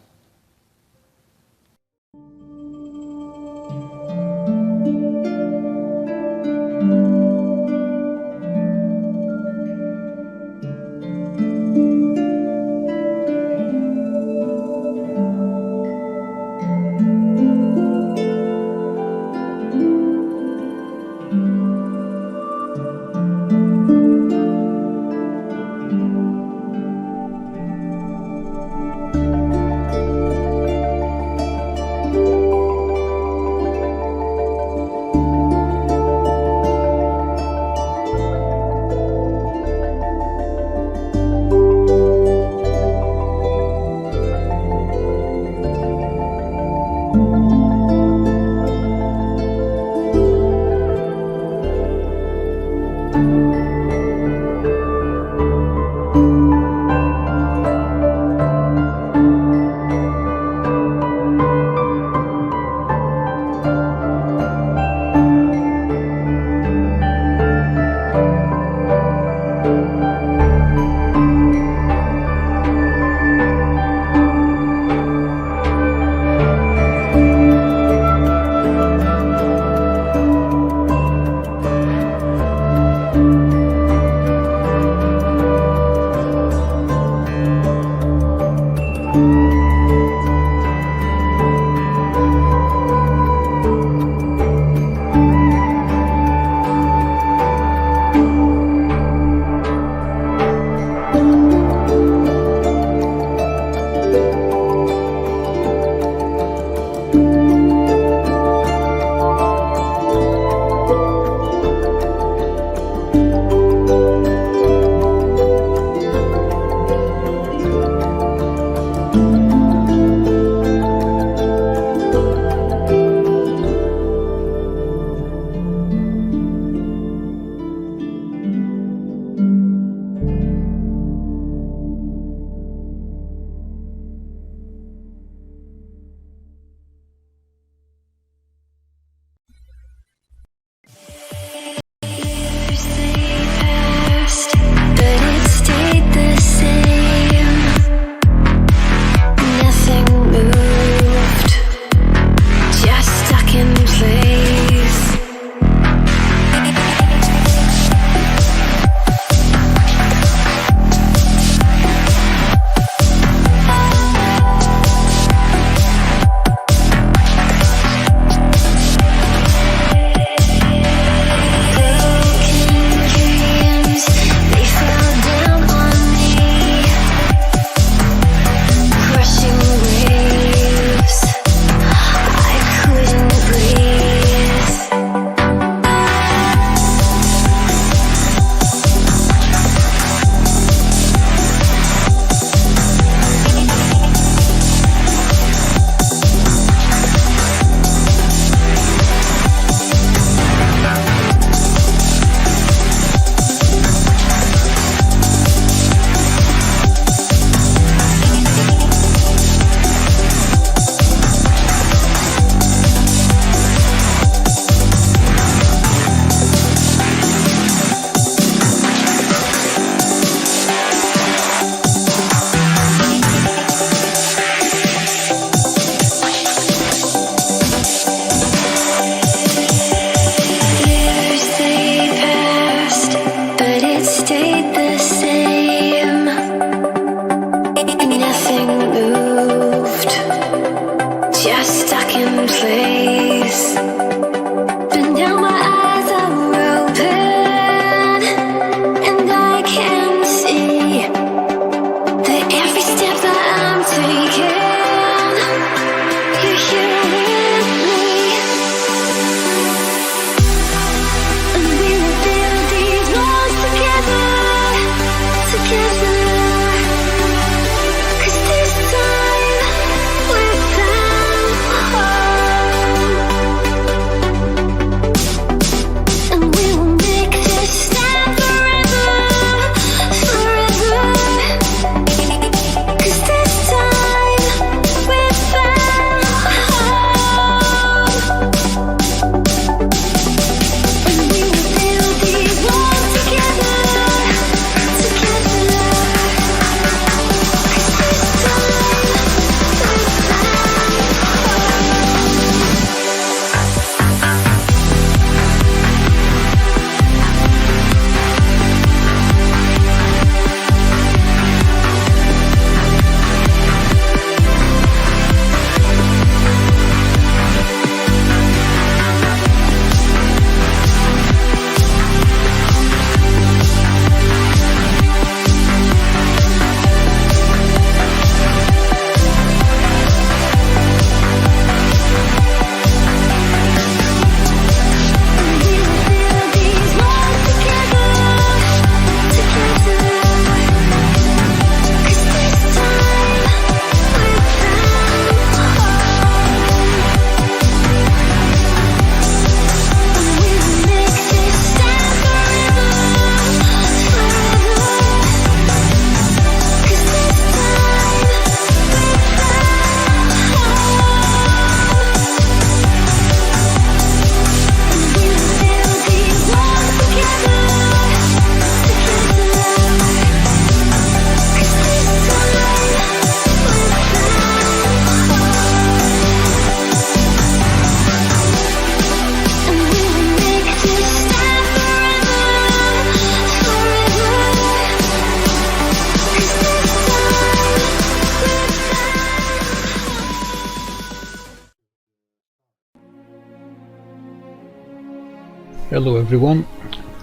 Hello everyone.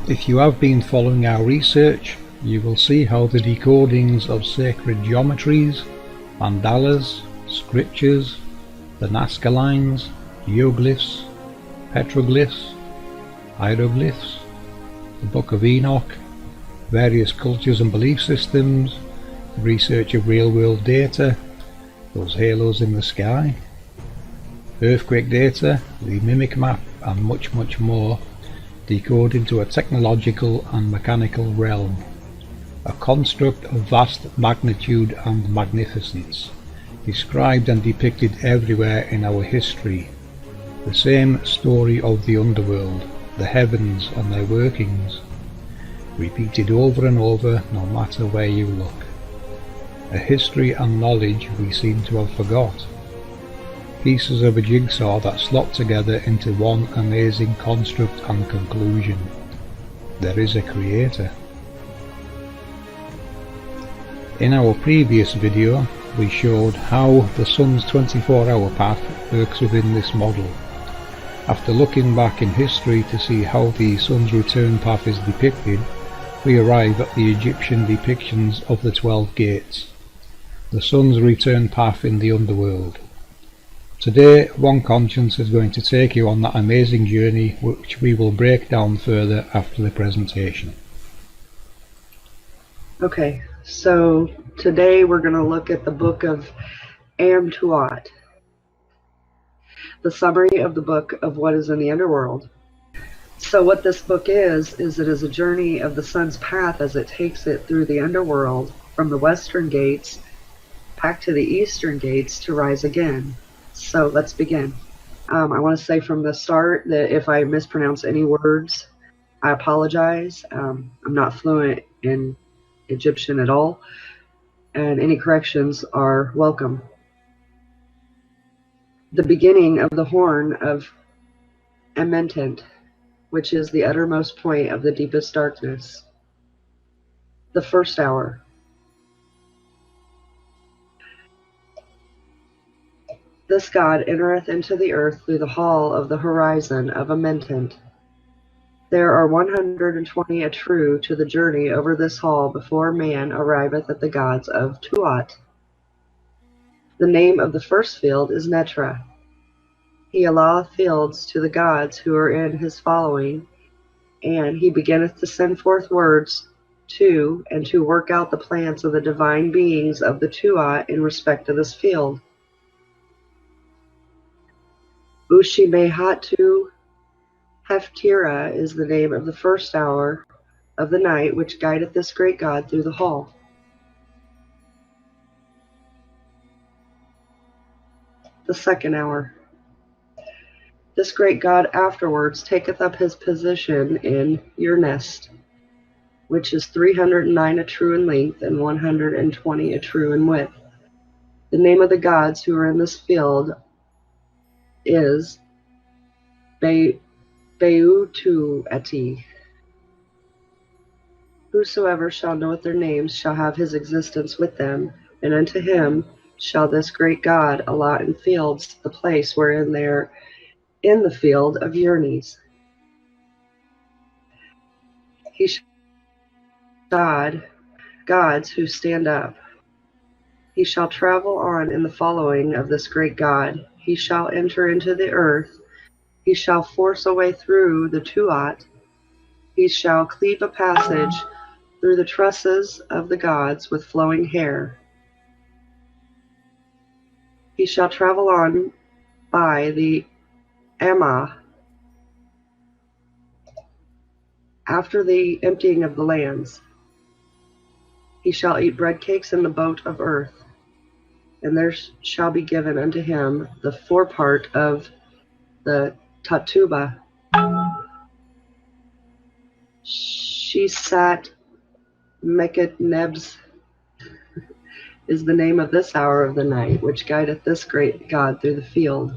If you have been following our research, you will see how the decodings of sacred geometries, mandalas, scriptures, the Nazca lines, geoglyphs, petroglyphs, hieroglyphs, the Book of Enoch, various cultures and belief systems, the research of real-world data, those halos in the sky, earthquake data, the mimic map, and much more decode into a technological and mechanical realm, a construct of vast magnitude and magnificence, described and depicted everywhere in our history, the same story of the underworld, the heavens and their workings, repeated over and over no matter where you look, a history and knowledge we seem to have forgot, pieces of a jigsaw that slot together into one amazing construct and conclusion. There is a creator. In our previous video, we showed how the sun's 24-hour path works within this model. After looking back in history to see how the sun's return path is depicted, we arrive at the Egyptian depictions of the 12 gates, the sun's return path in the underworld. Today, One Conscience is going to take you on that amazing journey, which we will break down further after the presentation. Okay, so today we're going to look at the book of Amtuat, the summary of the book of what is in the underworld. So what this book is it is a journey of the sun's path as it takes it through the underworld from the western gates back to the eastern gates to rise again. So let's begin. I want to say from the start that if I mispronounce any words, I apologize. I'm not fluent in Egyptian at all, and any corrections are welcome. The beginning of the horn of Amentent, which is the uttermost point of the deepest darkness. The first hour. This god entereth into the earth through the hall of the horizon of Amentent. There are 120 a true to the journey over this hall before man arriveth at the gods of Tuat. The name of the first field is Netra. He alloweth fields to the gods who are in his following, and he beginneth to send forth words to and to work out the plans of the divine beings of the Tuat in respect to this field. Ushimehatu Heftira is the name of the first hour of the night which guideth this great god through the hall. The second hour. This great god afterwards taketh up his position in your nest, which is 309 a true in length and 120 a true in width. The name of the gods who are in this field is Beutuati. Whosoever shall know their names shall have his existence with them, and unto him shall this great god allot in fields the place wherein they are in the field of Uranus. He shall gods who stand up. He shall travel on in the following of this great god. He shall enter into the earth. He shall force a way through the Tuat. He shall cleave a passage through the tresses of the gods with flowing hair. He shall travel on by the Amma after the emptying of the lands. He shall eat bread cakes in the boat of earth, and there shall be given unto him the forepart of the Tatuba. She sat Meketnebs is the name of this hour of the night, which guideth this great god through the field.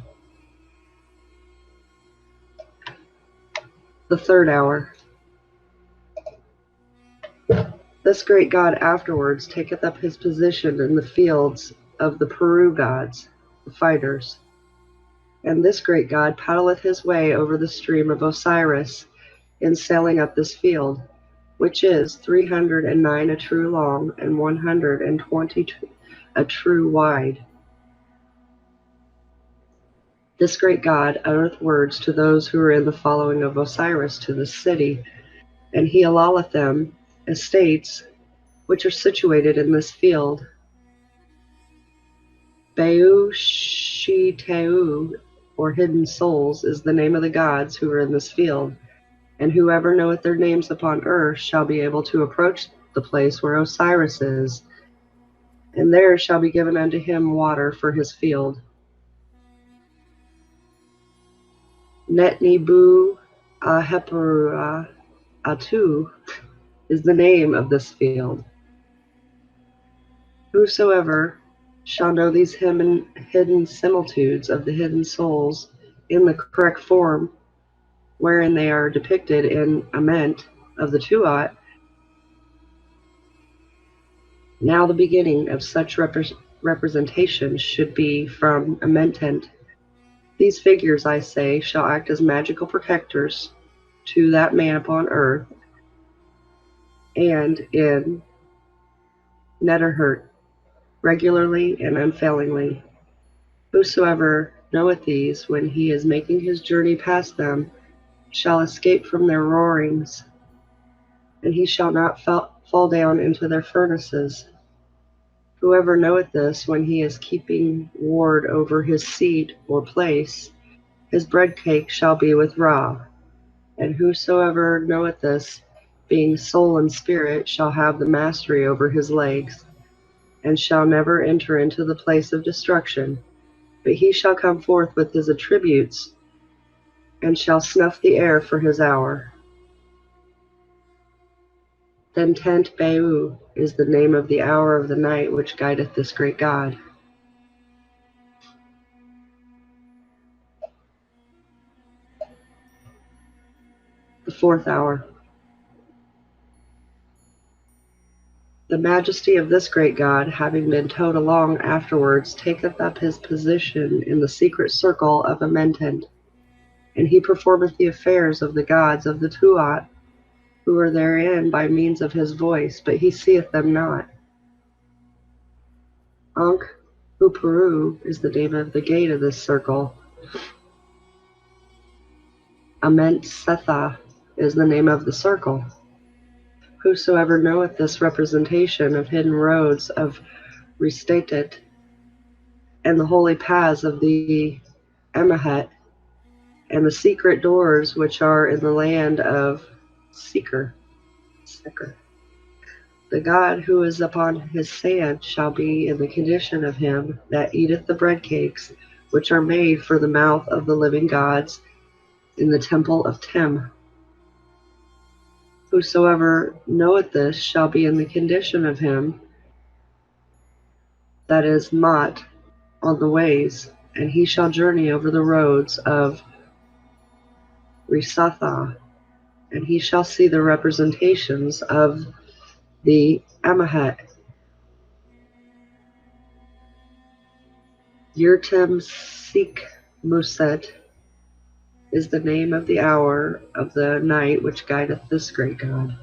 The third hour. This great god afterwards taketh up his position in the fields of the Peru gods, the fighters. And this great god paddleth his way over the stream of Osiris, in sailing up this field, which is 309 a true long and 120 a true wide. This great god uttereth words to those who are in the following of Osiris to this city, and he alloteth them estates which are situated in this field. Beu Shiteu, or hidden souls, is the name of the gods who are in this field, and whoever knoweth their names upon earth shall be able to approach the place where Osiris is, and there shall be given unto him water for his field. Netnibu Aheperua Atu is the name of this field. Whosoever shall know these hidden similitudes of the hidden souls in the correct form wherein they are depicted in Ament of the Tuat, now the beginning of such representation should be from Amentent. These figures, I say, shall act as magical protectors to that man upon earth and in Netterhurt, regularly and unfailingly. Whosoever knoweth these, when he is making his journey past them, shall escape from their roarings, and he shall not fall down into their furnaces. Whoever knoweth this, when he is keeping ward over his seat or place, his bread cake shall be with Ra. And whosoever knoweth this, being soul and spirit, shall have the mastery over his legs, and shall never enter into the place of destruction, but he shall come forth with his attributes, and shall snuff the air for his hour. Then Tent Beu is the name of the hour of the night which guideth this great god. The fourth hour. The majesty of this great god, having been towed along afterwards, taketh up his position in the secret circle of Amentent, and he performeth the affairs of the gods of the Tuat, who are therein by means of his voice, but he seeth them not. Ankh Uparu is the name of the gate of this circle. Ament Setha is the name of the circle. Whosoever knoweth this representation of hidden roads of Restatet, and the holy paths of the Emahet, and the secret doors which are in the land of Seeker. The god who is upon his sand shall be in the condition of him that eateth the bread cakes, which are made for the mouth of the living gods in the temple of Tem. Whosoever knoweth this shall be in the condition of him that is Mat on the ways, and he shall journey over the roads of Risatha, and he shall see the representations of the Amahat. Yurtem Sik Muset is the name of the hour of the night which guideth this great god.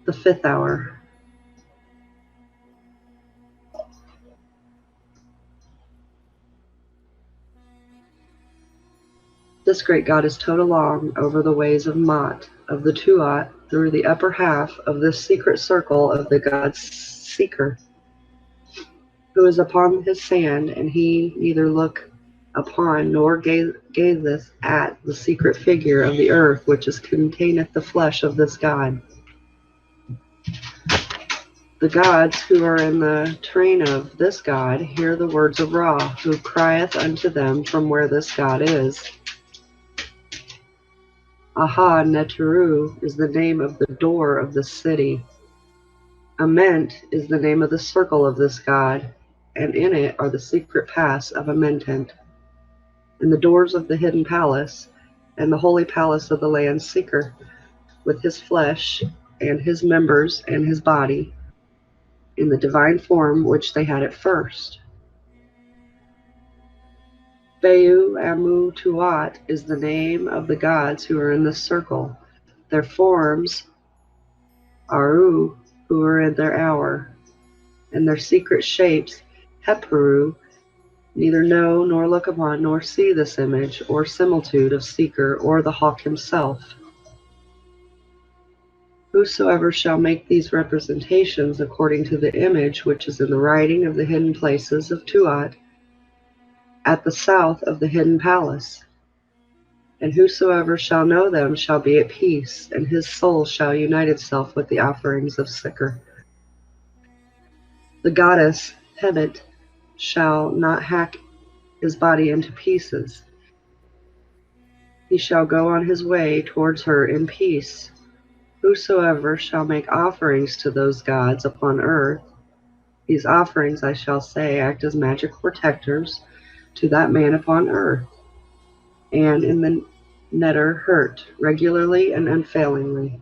The fifth hour. This great god is towed along over the ways of Mat, of the Tuat, through the upper half of this secret circle of the god Seeker, who is upon his sand, and he neither look upon nor gazeth at the secret figure of the earth which is containeth the flesh of this god. The gods who are in the train of this god hear the words of Ra, who crieth unto them from where this god is. Aha Neteru is the name of the door of the city. Ament is the name of the circle of this god, and in it are the secret paths of Amentent, and the doors of the hidden palace, and the holy palace of the land Seeker, with his flesh, and his members, and his body, in the divine form which they had at first. Beu Amu Tuat is the name of the gods who are in this circle. Their forms Aru, who are in their hour, and their secret shapes Heperu, neither know nor look upon nor see this image or similitude of Seeker or the hawk himself. Whosoever shall make these representations according to the image which is in the writing of the hidden places of Tuat, at the south of the hidden palace, and whosoever shall know them shall be at peace, and his soul shall unite itself with the offerings of Seeker. The goddess Hebet shall not hack his body into pieces. He shall go on his way towards her in peace. Whosoever shall make offerings to those gods upon earth, these offerings, I shall say, act as magic protectors to that man upon earth, and in the netter hurt regularly and unfailingly.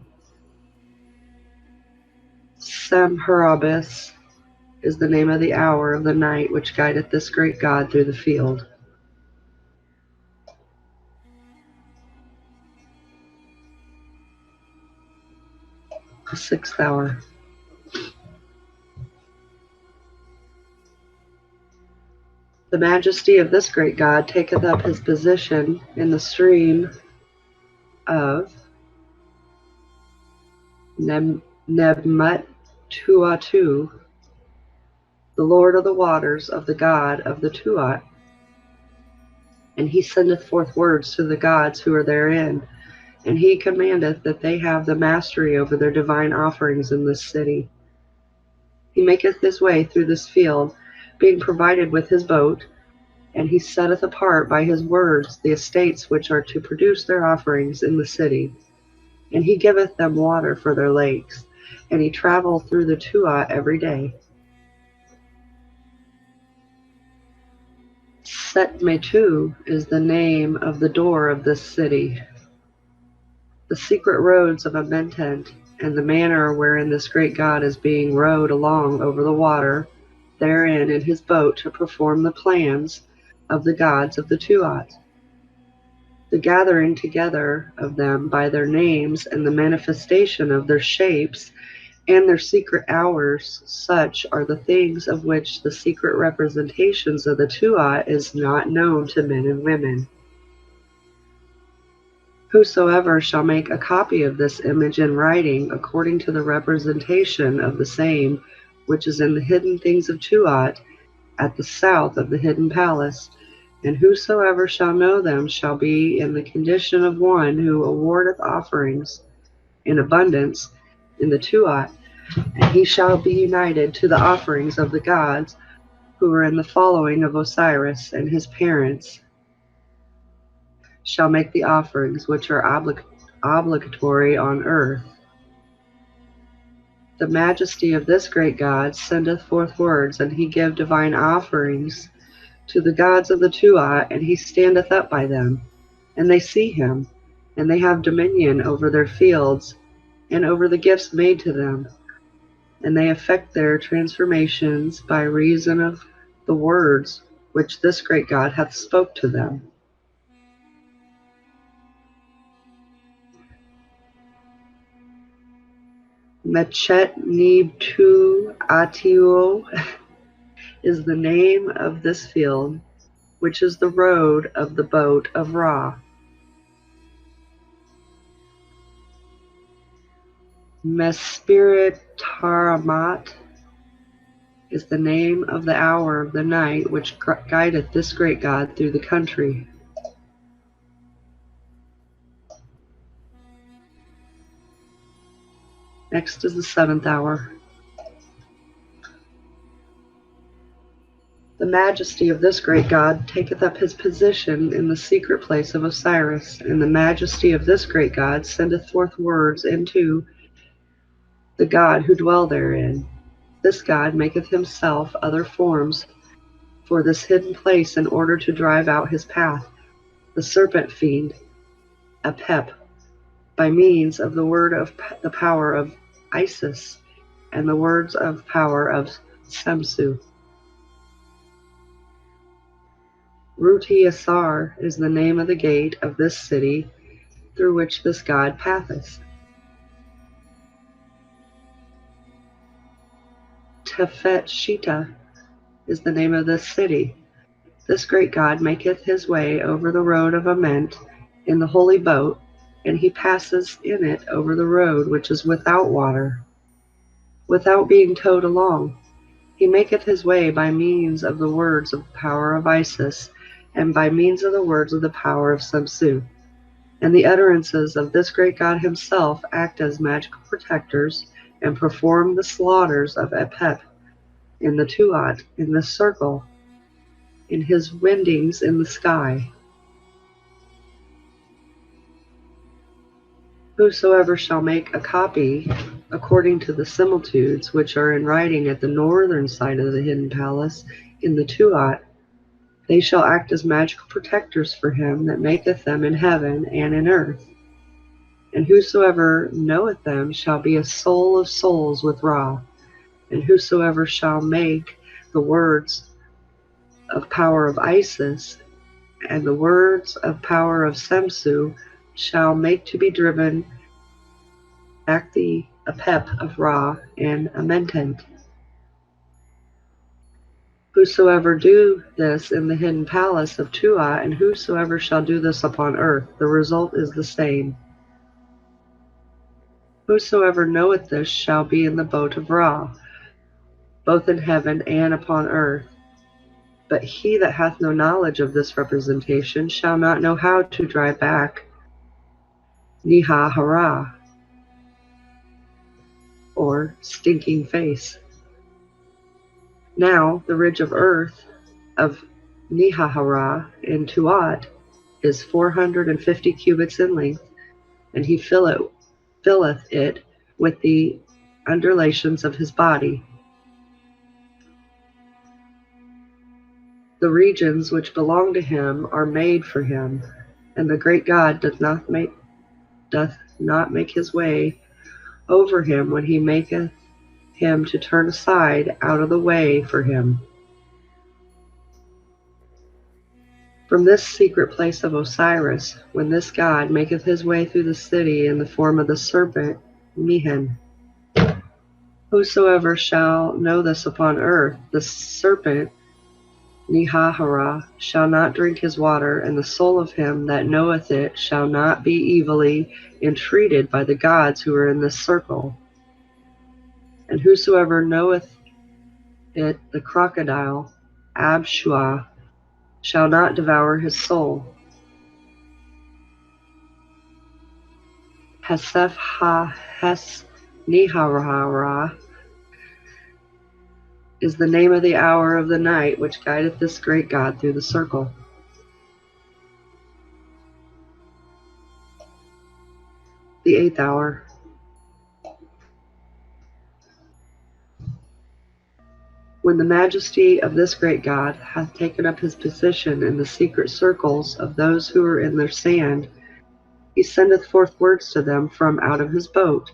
Samharabis is the name of the hour of the night which guideth this great god through the field. The sixth hour. The majesty of this great god taketh up his position in the stream of Nebmut Tuatu, the lord of the waters of the god of the Tuat, and he sendeth forth words to the gods who are therein, and he commandeth that they have the mastery over their divine offerings in this city. He maketh his way through this field, being provided with his boat, and he setteth apart by his words the estates which are to produce their offerings in the city. And he giveth them water for their lakes, and he travelled through the Tuat every day. Setmetu is the name of the door of this city. The secret roads of Amentent, and the manner wherein this great god is being rowed along over the water, therein in his boat to perform the plans of the gods of the Tuat. The gathering together of them by their names and the manifestation of their shapes and their secret hours, such are the things of which the secret representations of the Tuat is not known to men and women. Whosoever shall make a copy of this image in writing according to the representation of the same, which is in the hidden things of Tuat, at the south of the hidden palace, and whosoever shall know them shall be in the condition of one who awardeth offerings in abundance in the Tuat, and he shall be united to the offerings of the gods who are in the following of Osiris, and his parents shall make the offerings which are obligatory on earth. The majesty of this great god sendeth forth words, and he give divine offerings to the gods of the Tuat, and he standeth up by them, and they see him, and they have dominion over their fields, and over the gifts made to them, and they effect their transformations by reason of the words which this great god hath spoke to them. Mechet Nibtu Atiuo is the name of this field, which is the road of the boat of Ra. Mespirit Taramat is the name of the hour of the night which guideth this great god through the country. Next is the seventh hour. The majesty of this great god taketh up his position in the secret place of Osiris, and the majesty of this great god sendeth forth words into the god who dwell therein. This god maketh himself other forms for this hidden place in order to drive out his path, the serpent fiend, Apep, by means of the word of the power of Isis and the words of power of Semsu. Ruti Asar is the name of the gate of this city through which this god passeth. Tefet Shita is the name of this city. This great god maketh his way over the road of Ament in the holy boat, and he passes in it over the road which is without water, without being towed along. He maketh his way by means of the words of the power of Isis, and by means of the words of the power of Samsu. And the utterances of this great god himself act as magical protectors, and perform the slaughters of Epep in the Tuat, in the circle, in his windings in the sky. Whosoever shall make a copy according to the similitudes which are in writing at the northern side of the hidden palace in the Tuat, they shall act as magical protectors for him that maketh them in heaven and in earth. And whosoever knoweth them shall be a soul of souls with Ra. And whosoever shall make the words of power of Isis and the words of power of Semsu shall make to be driven back the Apep of Ra and Amentent. Whosoever do this in the hidden palace of Tuat, and whosoever shall do this upon earth, the result is the same. Whosoever knoweth this shall be in the boat of Ra, both in heaven and upon earth. But he that hath no knowledge of this representation shall not know how to drive back Nihahara, or stinking face. Now the ridge of earth of Nihahara in Tuat is 450 cubits in length, and he filleth it with the undulations of his body. The regions which belong to him are made for him, and the great God doth not make his way over him when he maketh him to turn aside out of the way for him. From this secret place of Osiris, when this god maketh his way through the city in the form of the serpent Mehen. Whosoever shall know this upon earth, the serpent Nihahara shall not drink his water, and the soul of him that knoweth it shall not be evilly entreated by the gods who are in this circle. And whosoever knoweth it, the crocodile Abshua, shall not devour his soul. Hesef ha-hes Nihahara is the name of the hour of the night which guideth this great God through the circle. The 8th hour. When the majesty of this great God hath taken up his position in the secret circles of those who are in their sand, he sendeth forth words to them from out of his boat,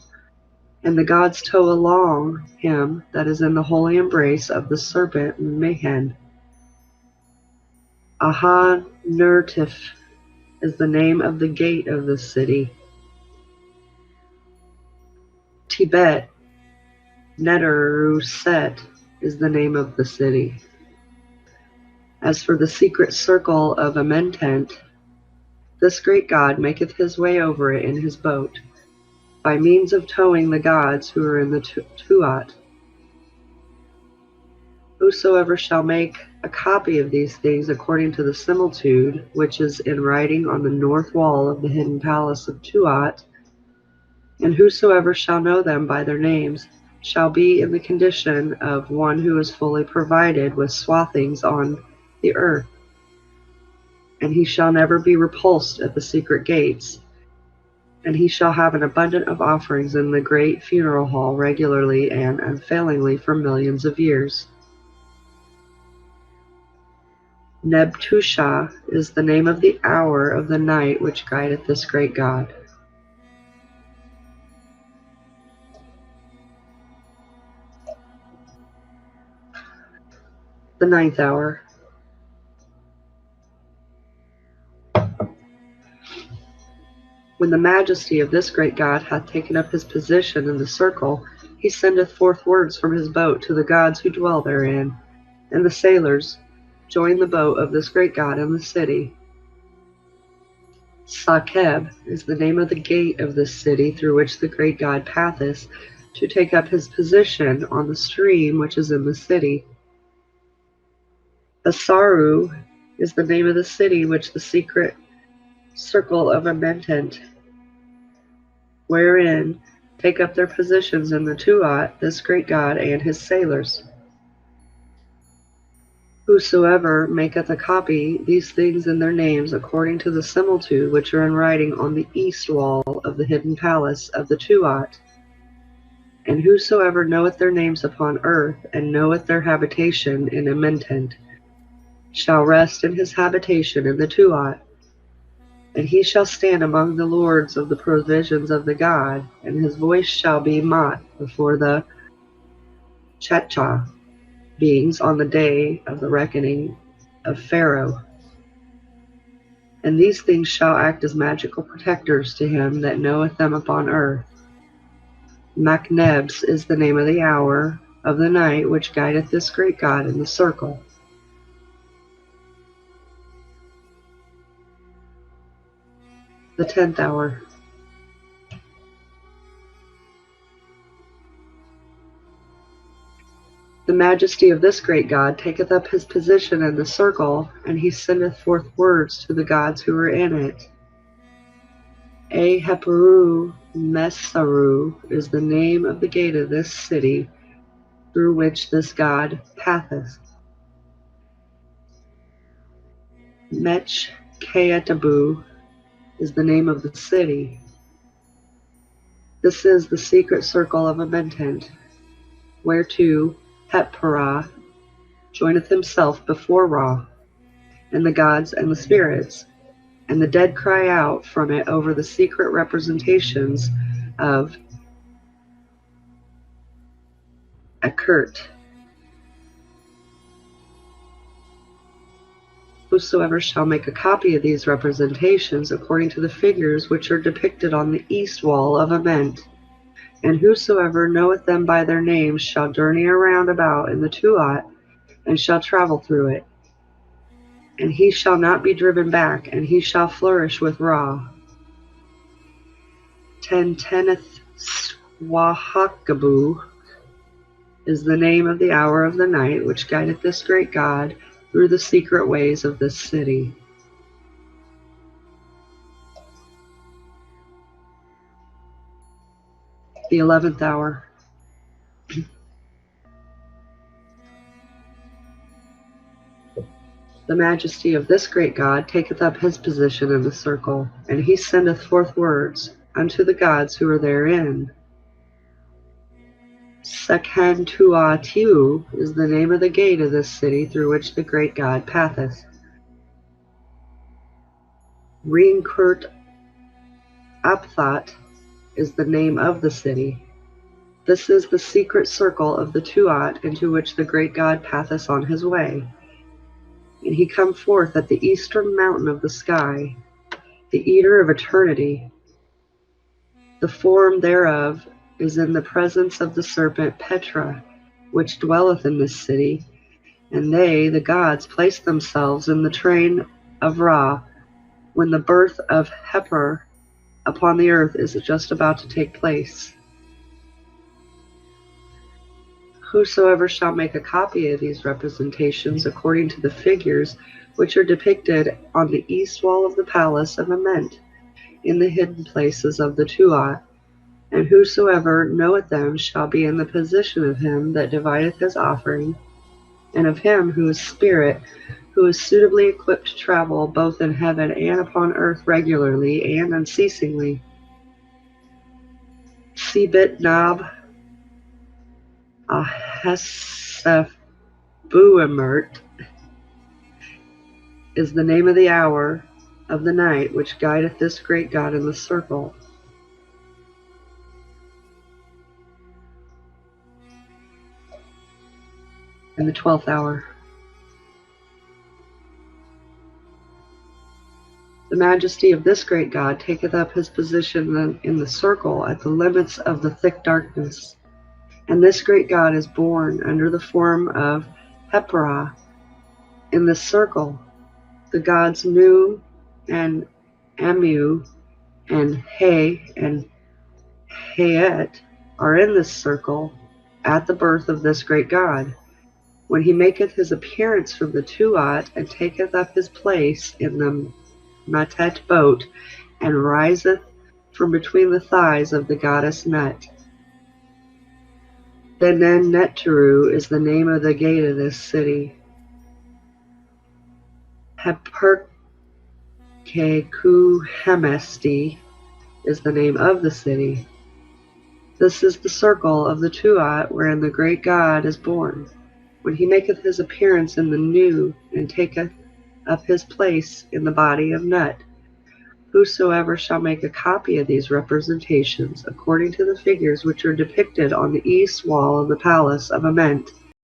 and the gods tow along him that is in the holy embrace of the serpent Mehen. Aha-Nurtif is the name of the gate of this city. Tibet Neteruset is the name of the city. As for the secret circle of Amentent, this great God maketh his way over it in his boat, by means of towing the gods who are in the Tuat. Whosoever shall make a copy of these things according to the similitude which is in writing on the north wall of the hidden palace of Tuat, and whosoever shall know them by their names, shall be in the condition of one who is fully provided with swathings on the earth, and he shall never be repulsed at the secret gates, and he shall have an abundance of offerings in the great funeral hall regularly and unfailingly for millions of years. Nebtusha is the name of the hour of the night which guideth this great God. The 9th hour. When the majesty of this great God hath taken up his position in the circle, he sendeth forth words from his boat to the gods who dwell therein, and the sailors join the boat of this great God in the city. Sakeb is the name of the gate of this city through which the great God passeth to take up his position on the stream which is in the city. Asaru is the name of the city which the secret circle of Amentent, wherein take up their positions in the Tuat, this great God and his sailors. Whosoever maketh a copy these things in their names according to the similitude which are in writing on the east wall of the hidden palace of the Tuat, and whosoever knoweth their names upon earth, and knoweth their habitation in Amentent, shall rest in his habitation in the Tuat, and he shall stand among the lords of the provisions of the God, and his voice shall be Mat before the Chetcha beings on the day of the reckoning of Pharaoh. And these things shall act as magical protectors to him that knoweth them upon earth. Machnebs is the name of the hour of the night which guideth this great God in the circle. The 10th hour. The majesty of this great God taketh up his position in the circle, and he sendeth forth words to the gods who are in it. Heperu Mesaru is the name of the gate of this city through which this God passeth. Mech Kaetabu is the name of the city. This is the secret circle of Amentent, whereto Hepra joineth himself before Ra, and the gods and the spirits, and the dead cry out from it over the secret representations of Akert. Whosoever shall make a copy of these representations according to the figures which are depicted on the east wall of Ament, and whosoever knoweth them by their names shall journey around about in the Tuat, and shall travel through it. And he shall not be driven back, and he shall flourish with Ra. Tenteneth Swahakabu is the name of the hour of the night which guideth this great God through the secret ways of this city. The 11th hour. The majesty of this great God taketh up his position in the circle, and he sendeth forth words unto the gods who are therein. Sekhantuatiu is the name of the gate of this city through which the great God passeth. Reinkurt Apthat is the name of the city. This is the secret circle of the Tuat into which the great God passeth on his way. And he come forth at the eastern mountain of the sky, the eater of eternity. The form thereof is in the presence of the serpent Petra, which dwelleth in this city, and they, the gods, place themselves in the train of Ra, when the birth of Heper upon the earth is just about to take place. Whosoever shall make a copy of these representations according to the figures which are depicted on the east wall of the palace of Ament, in the hidden places of the Tuat, and whosoever knoweth them shall be in the position of him that divideth his offering, and of him who is spirit, who is suitably equipped to travel both in heaven and upon earth regularly and unceasingly. Sebit Nab Aheseph Buemert is the name of the hour of the night which guideth this great God in the circle. In the 12th hour. The majesty of this great God taketh up his position in the circle at the limits of the thick darkness. And this great God is born under the form of Heperah in this circle. The gods Nu and Amu and He and Hayet are in this circle at the birth of this great God, when he maketh his appearance from the Tuat, and taketh up his place in the Matet boat, and riseth from between the thighs of the goddess Nut. Benen Netteru is the name of the gate of this city. Heperkekuhemesti is the name of the city. This is the circle of the Tuat, wherein the great God is born, when he maketh his appearance in the Nu, and taketh up his place in the body of Nut. Whosoever shall make a copy of these representations, according to the figures which are depicted on the east wall of the palace of Ament,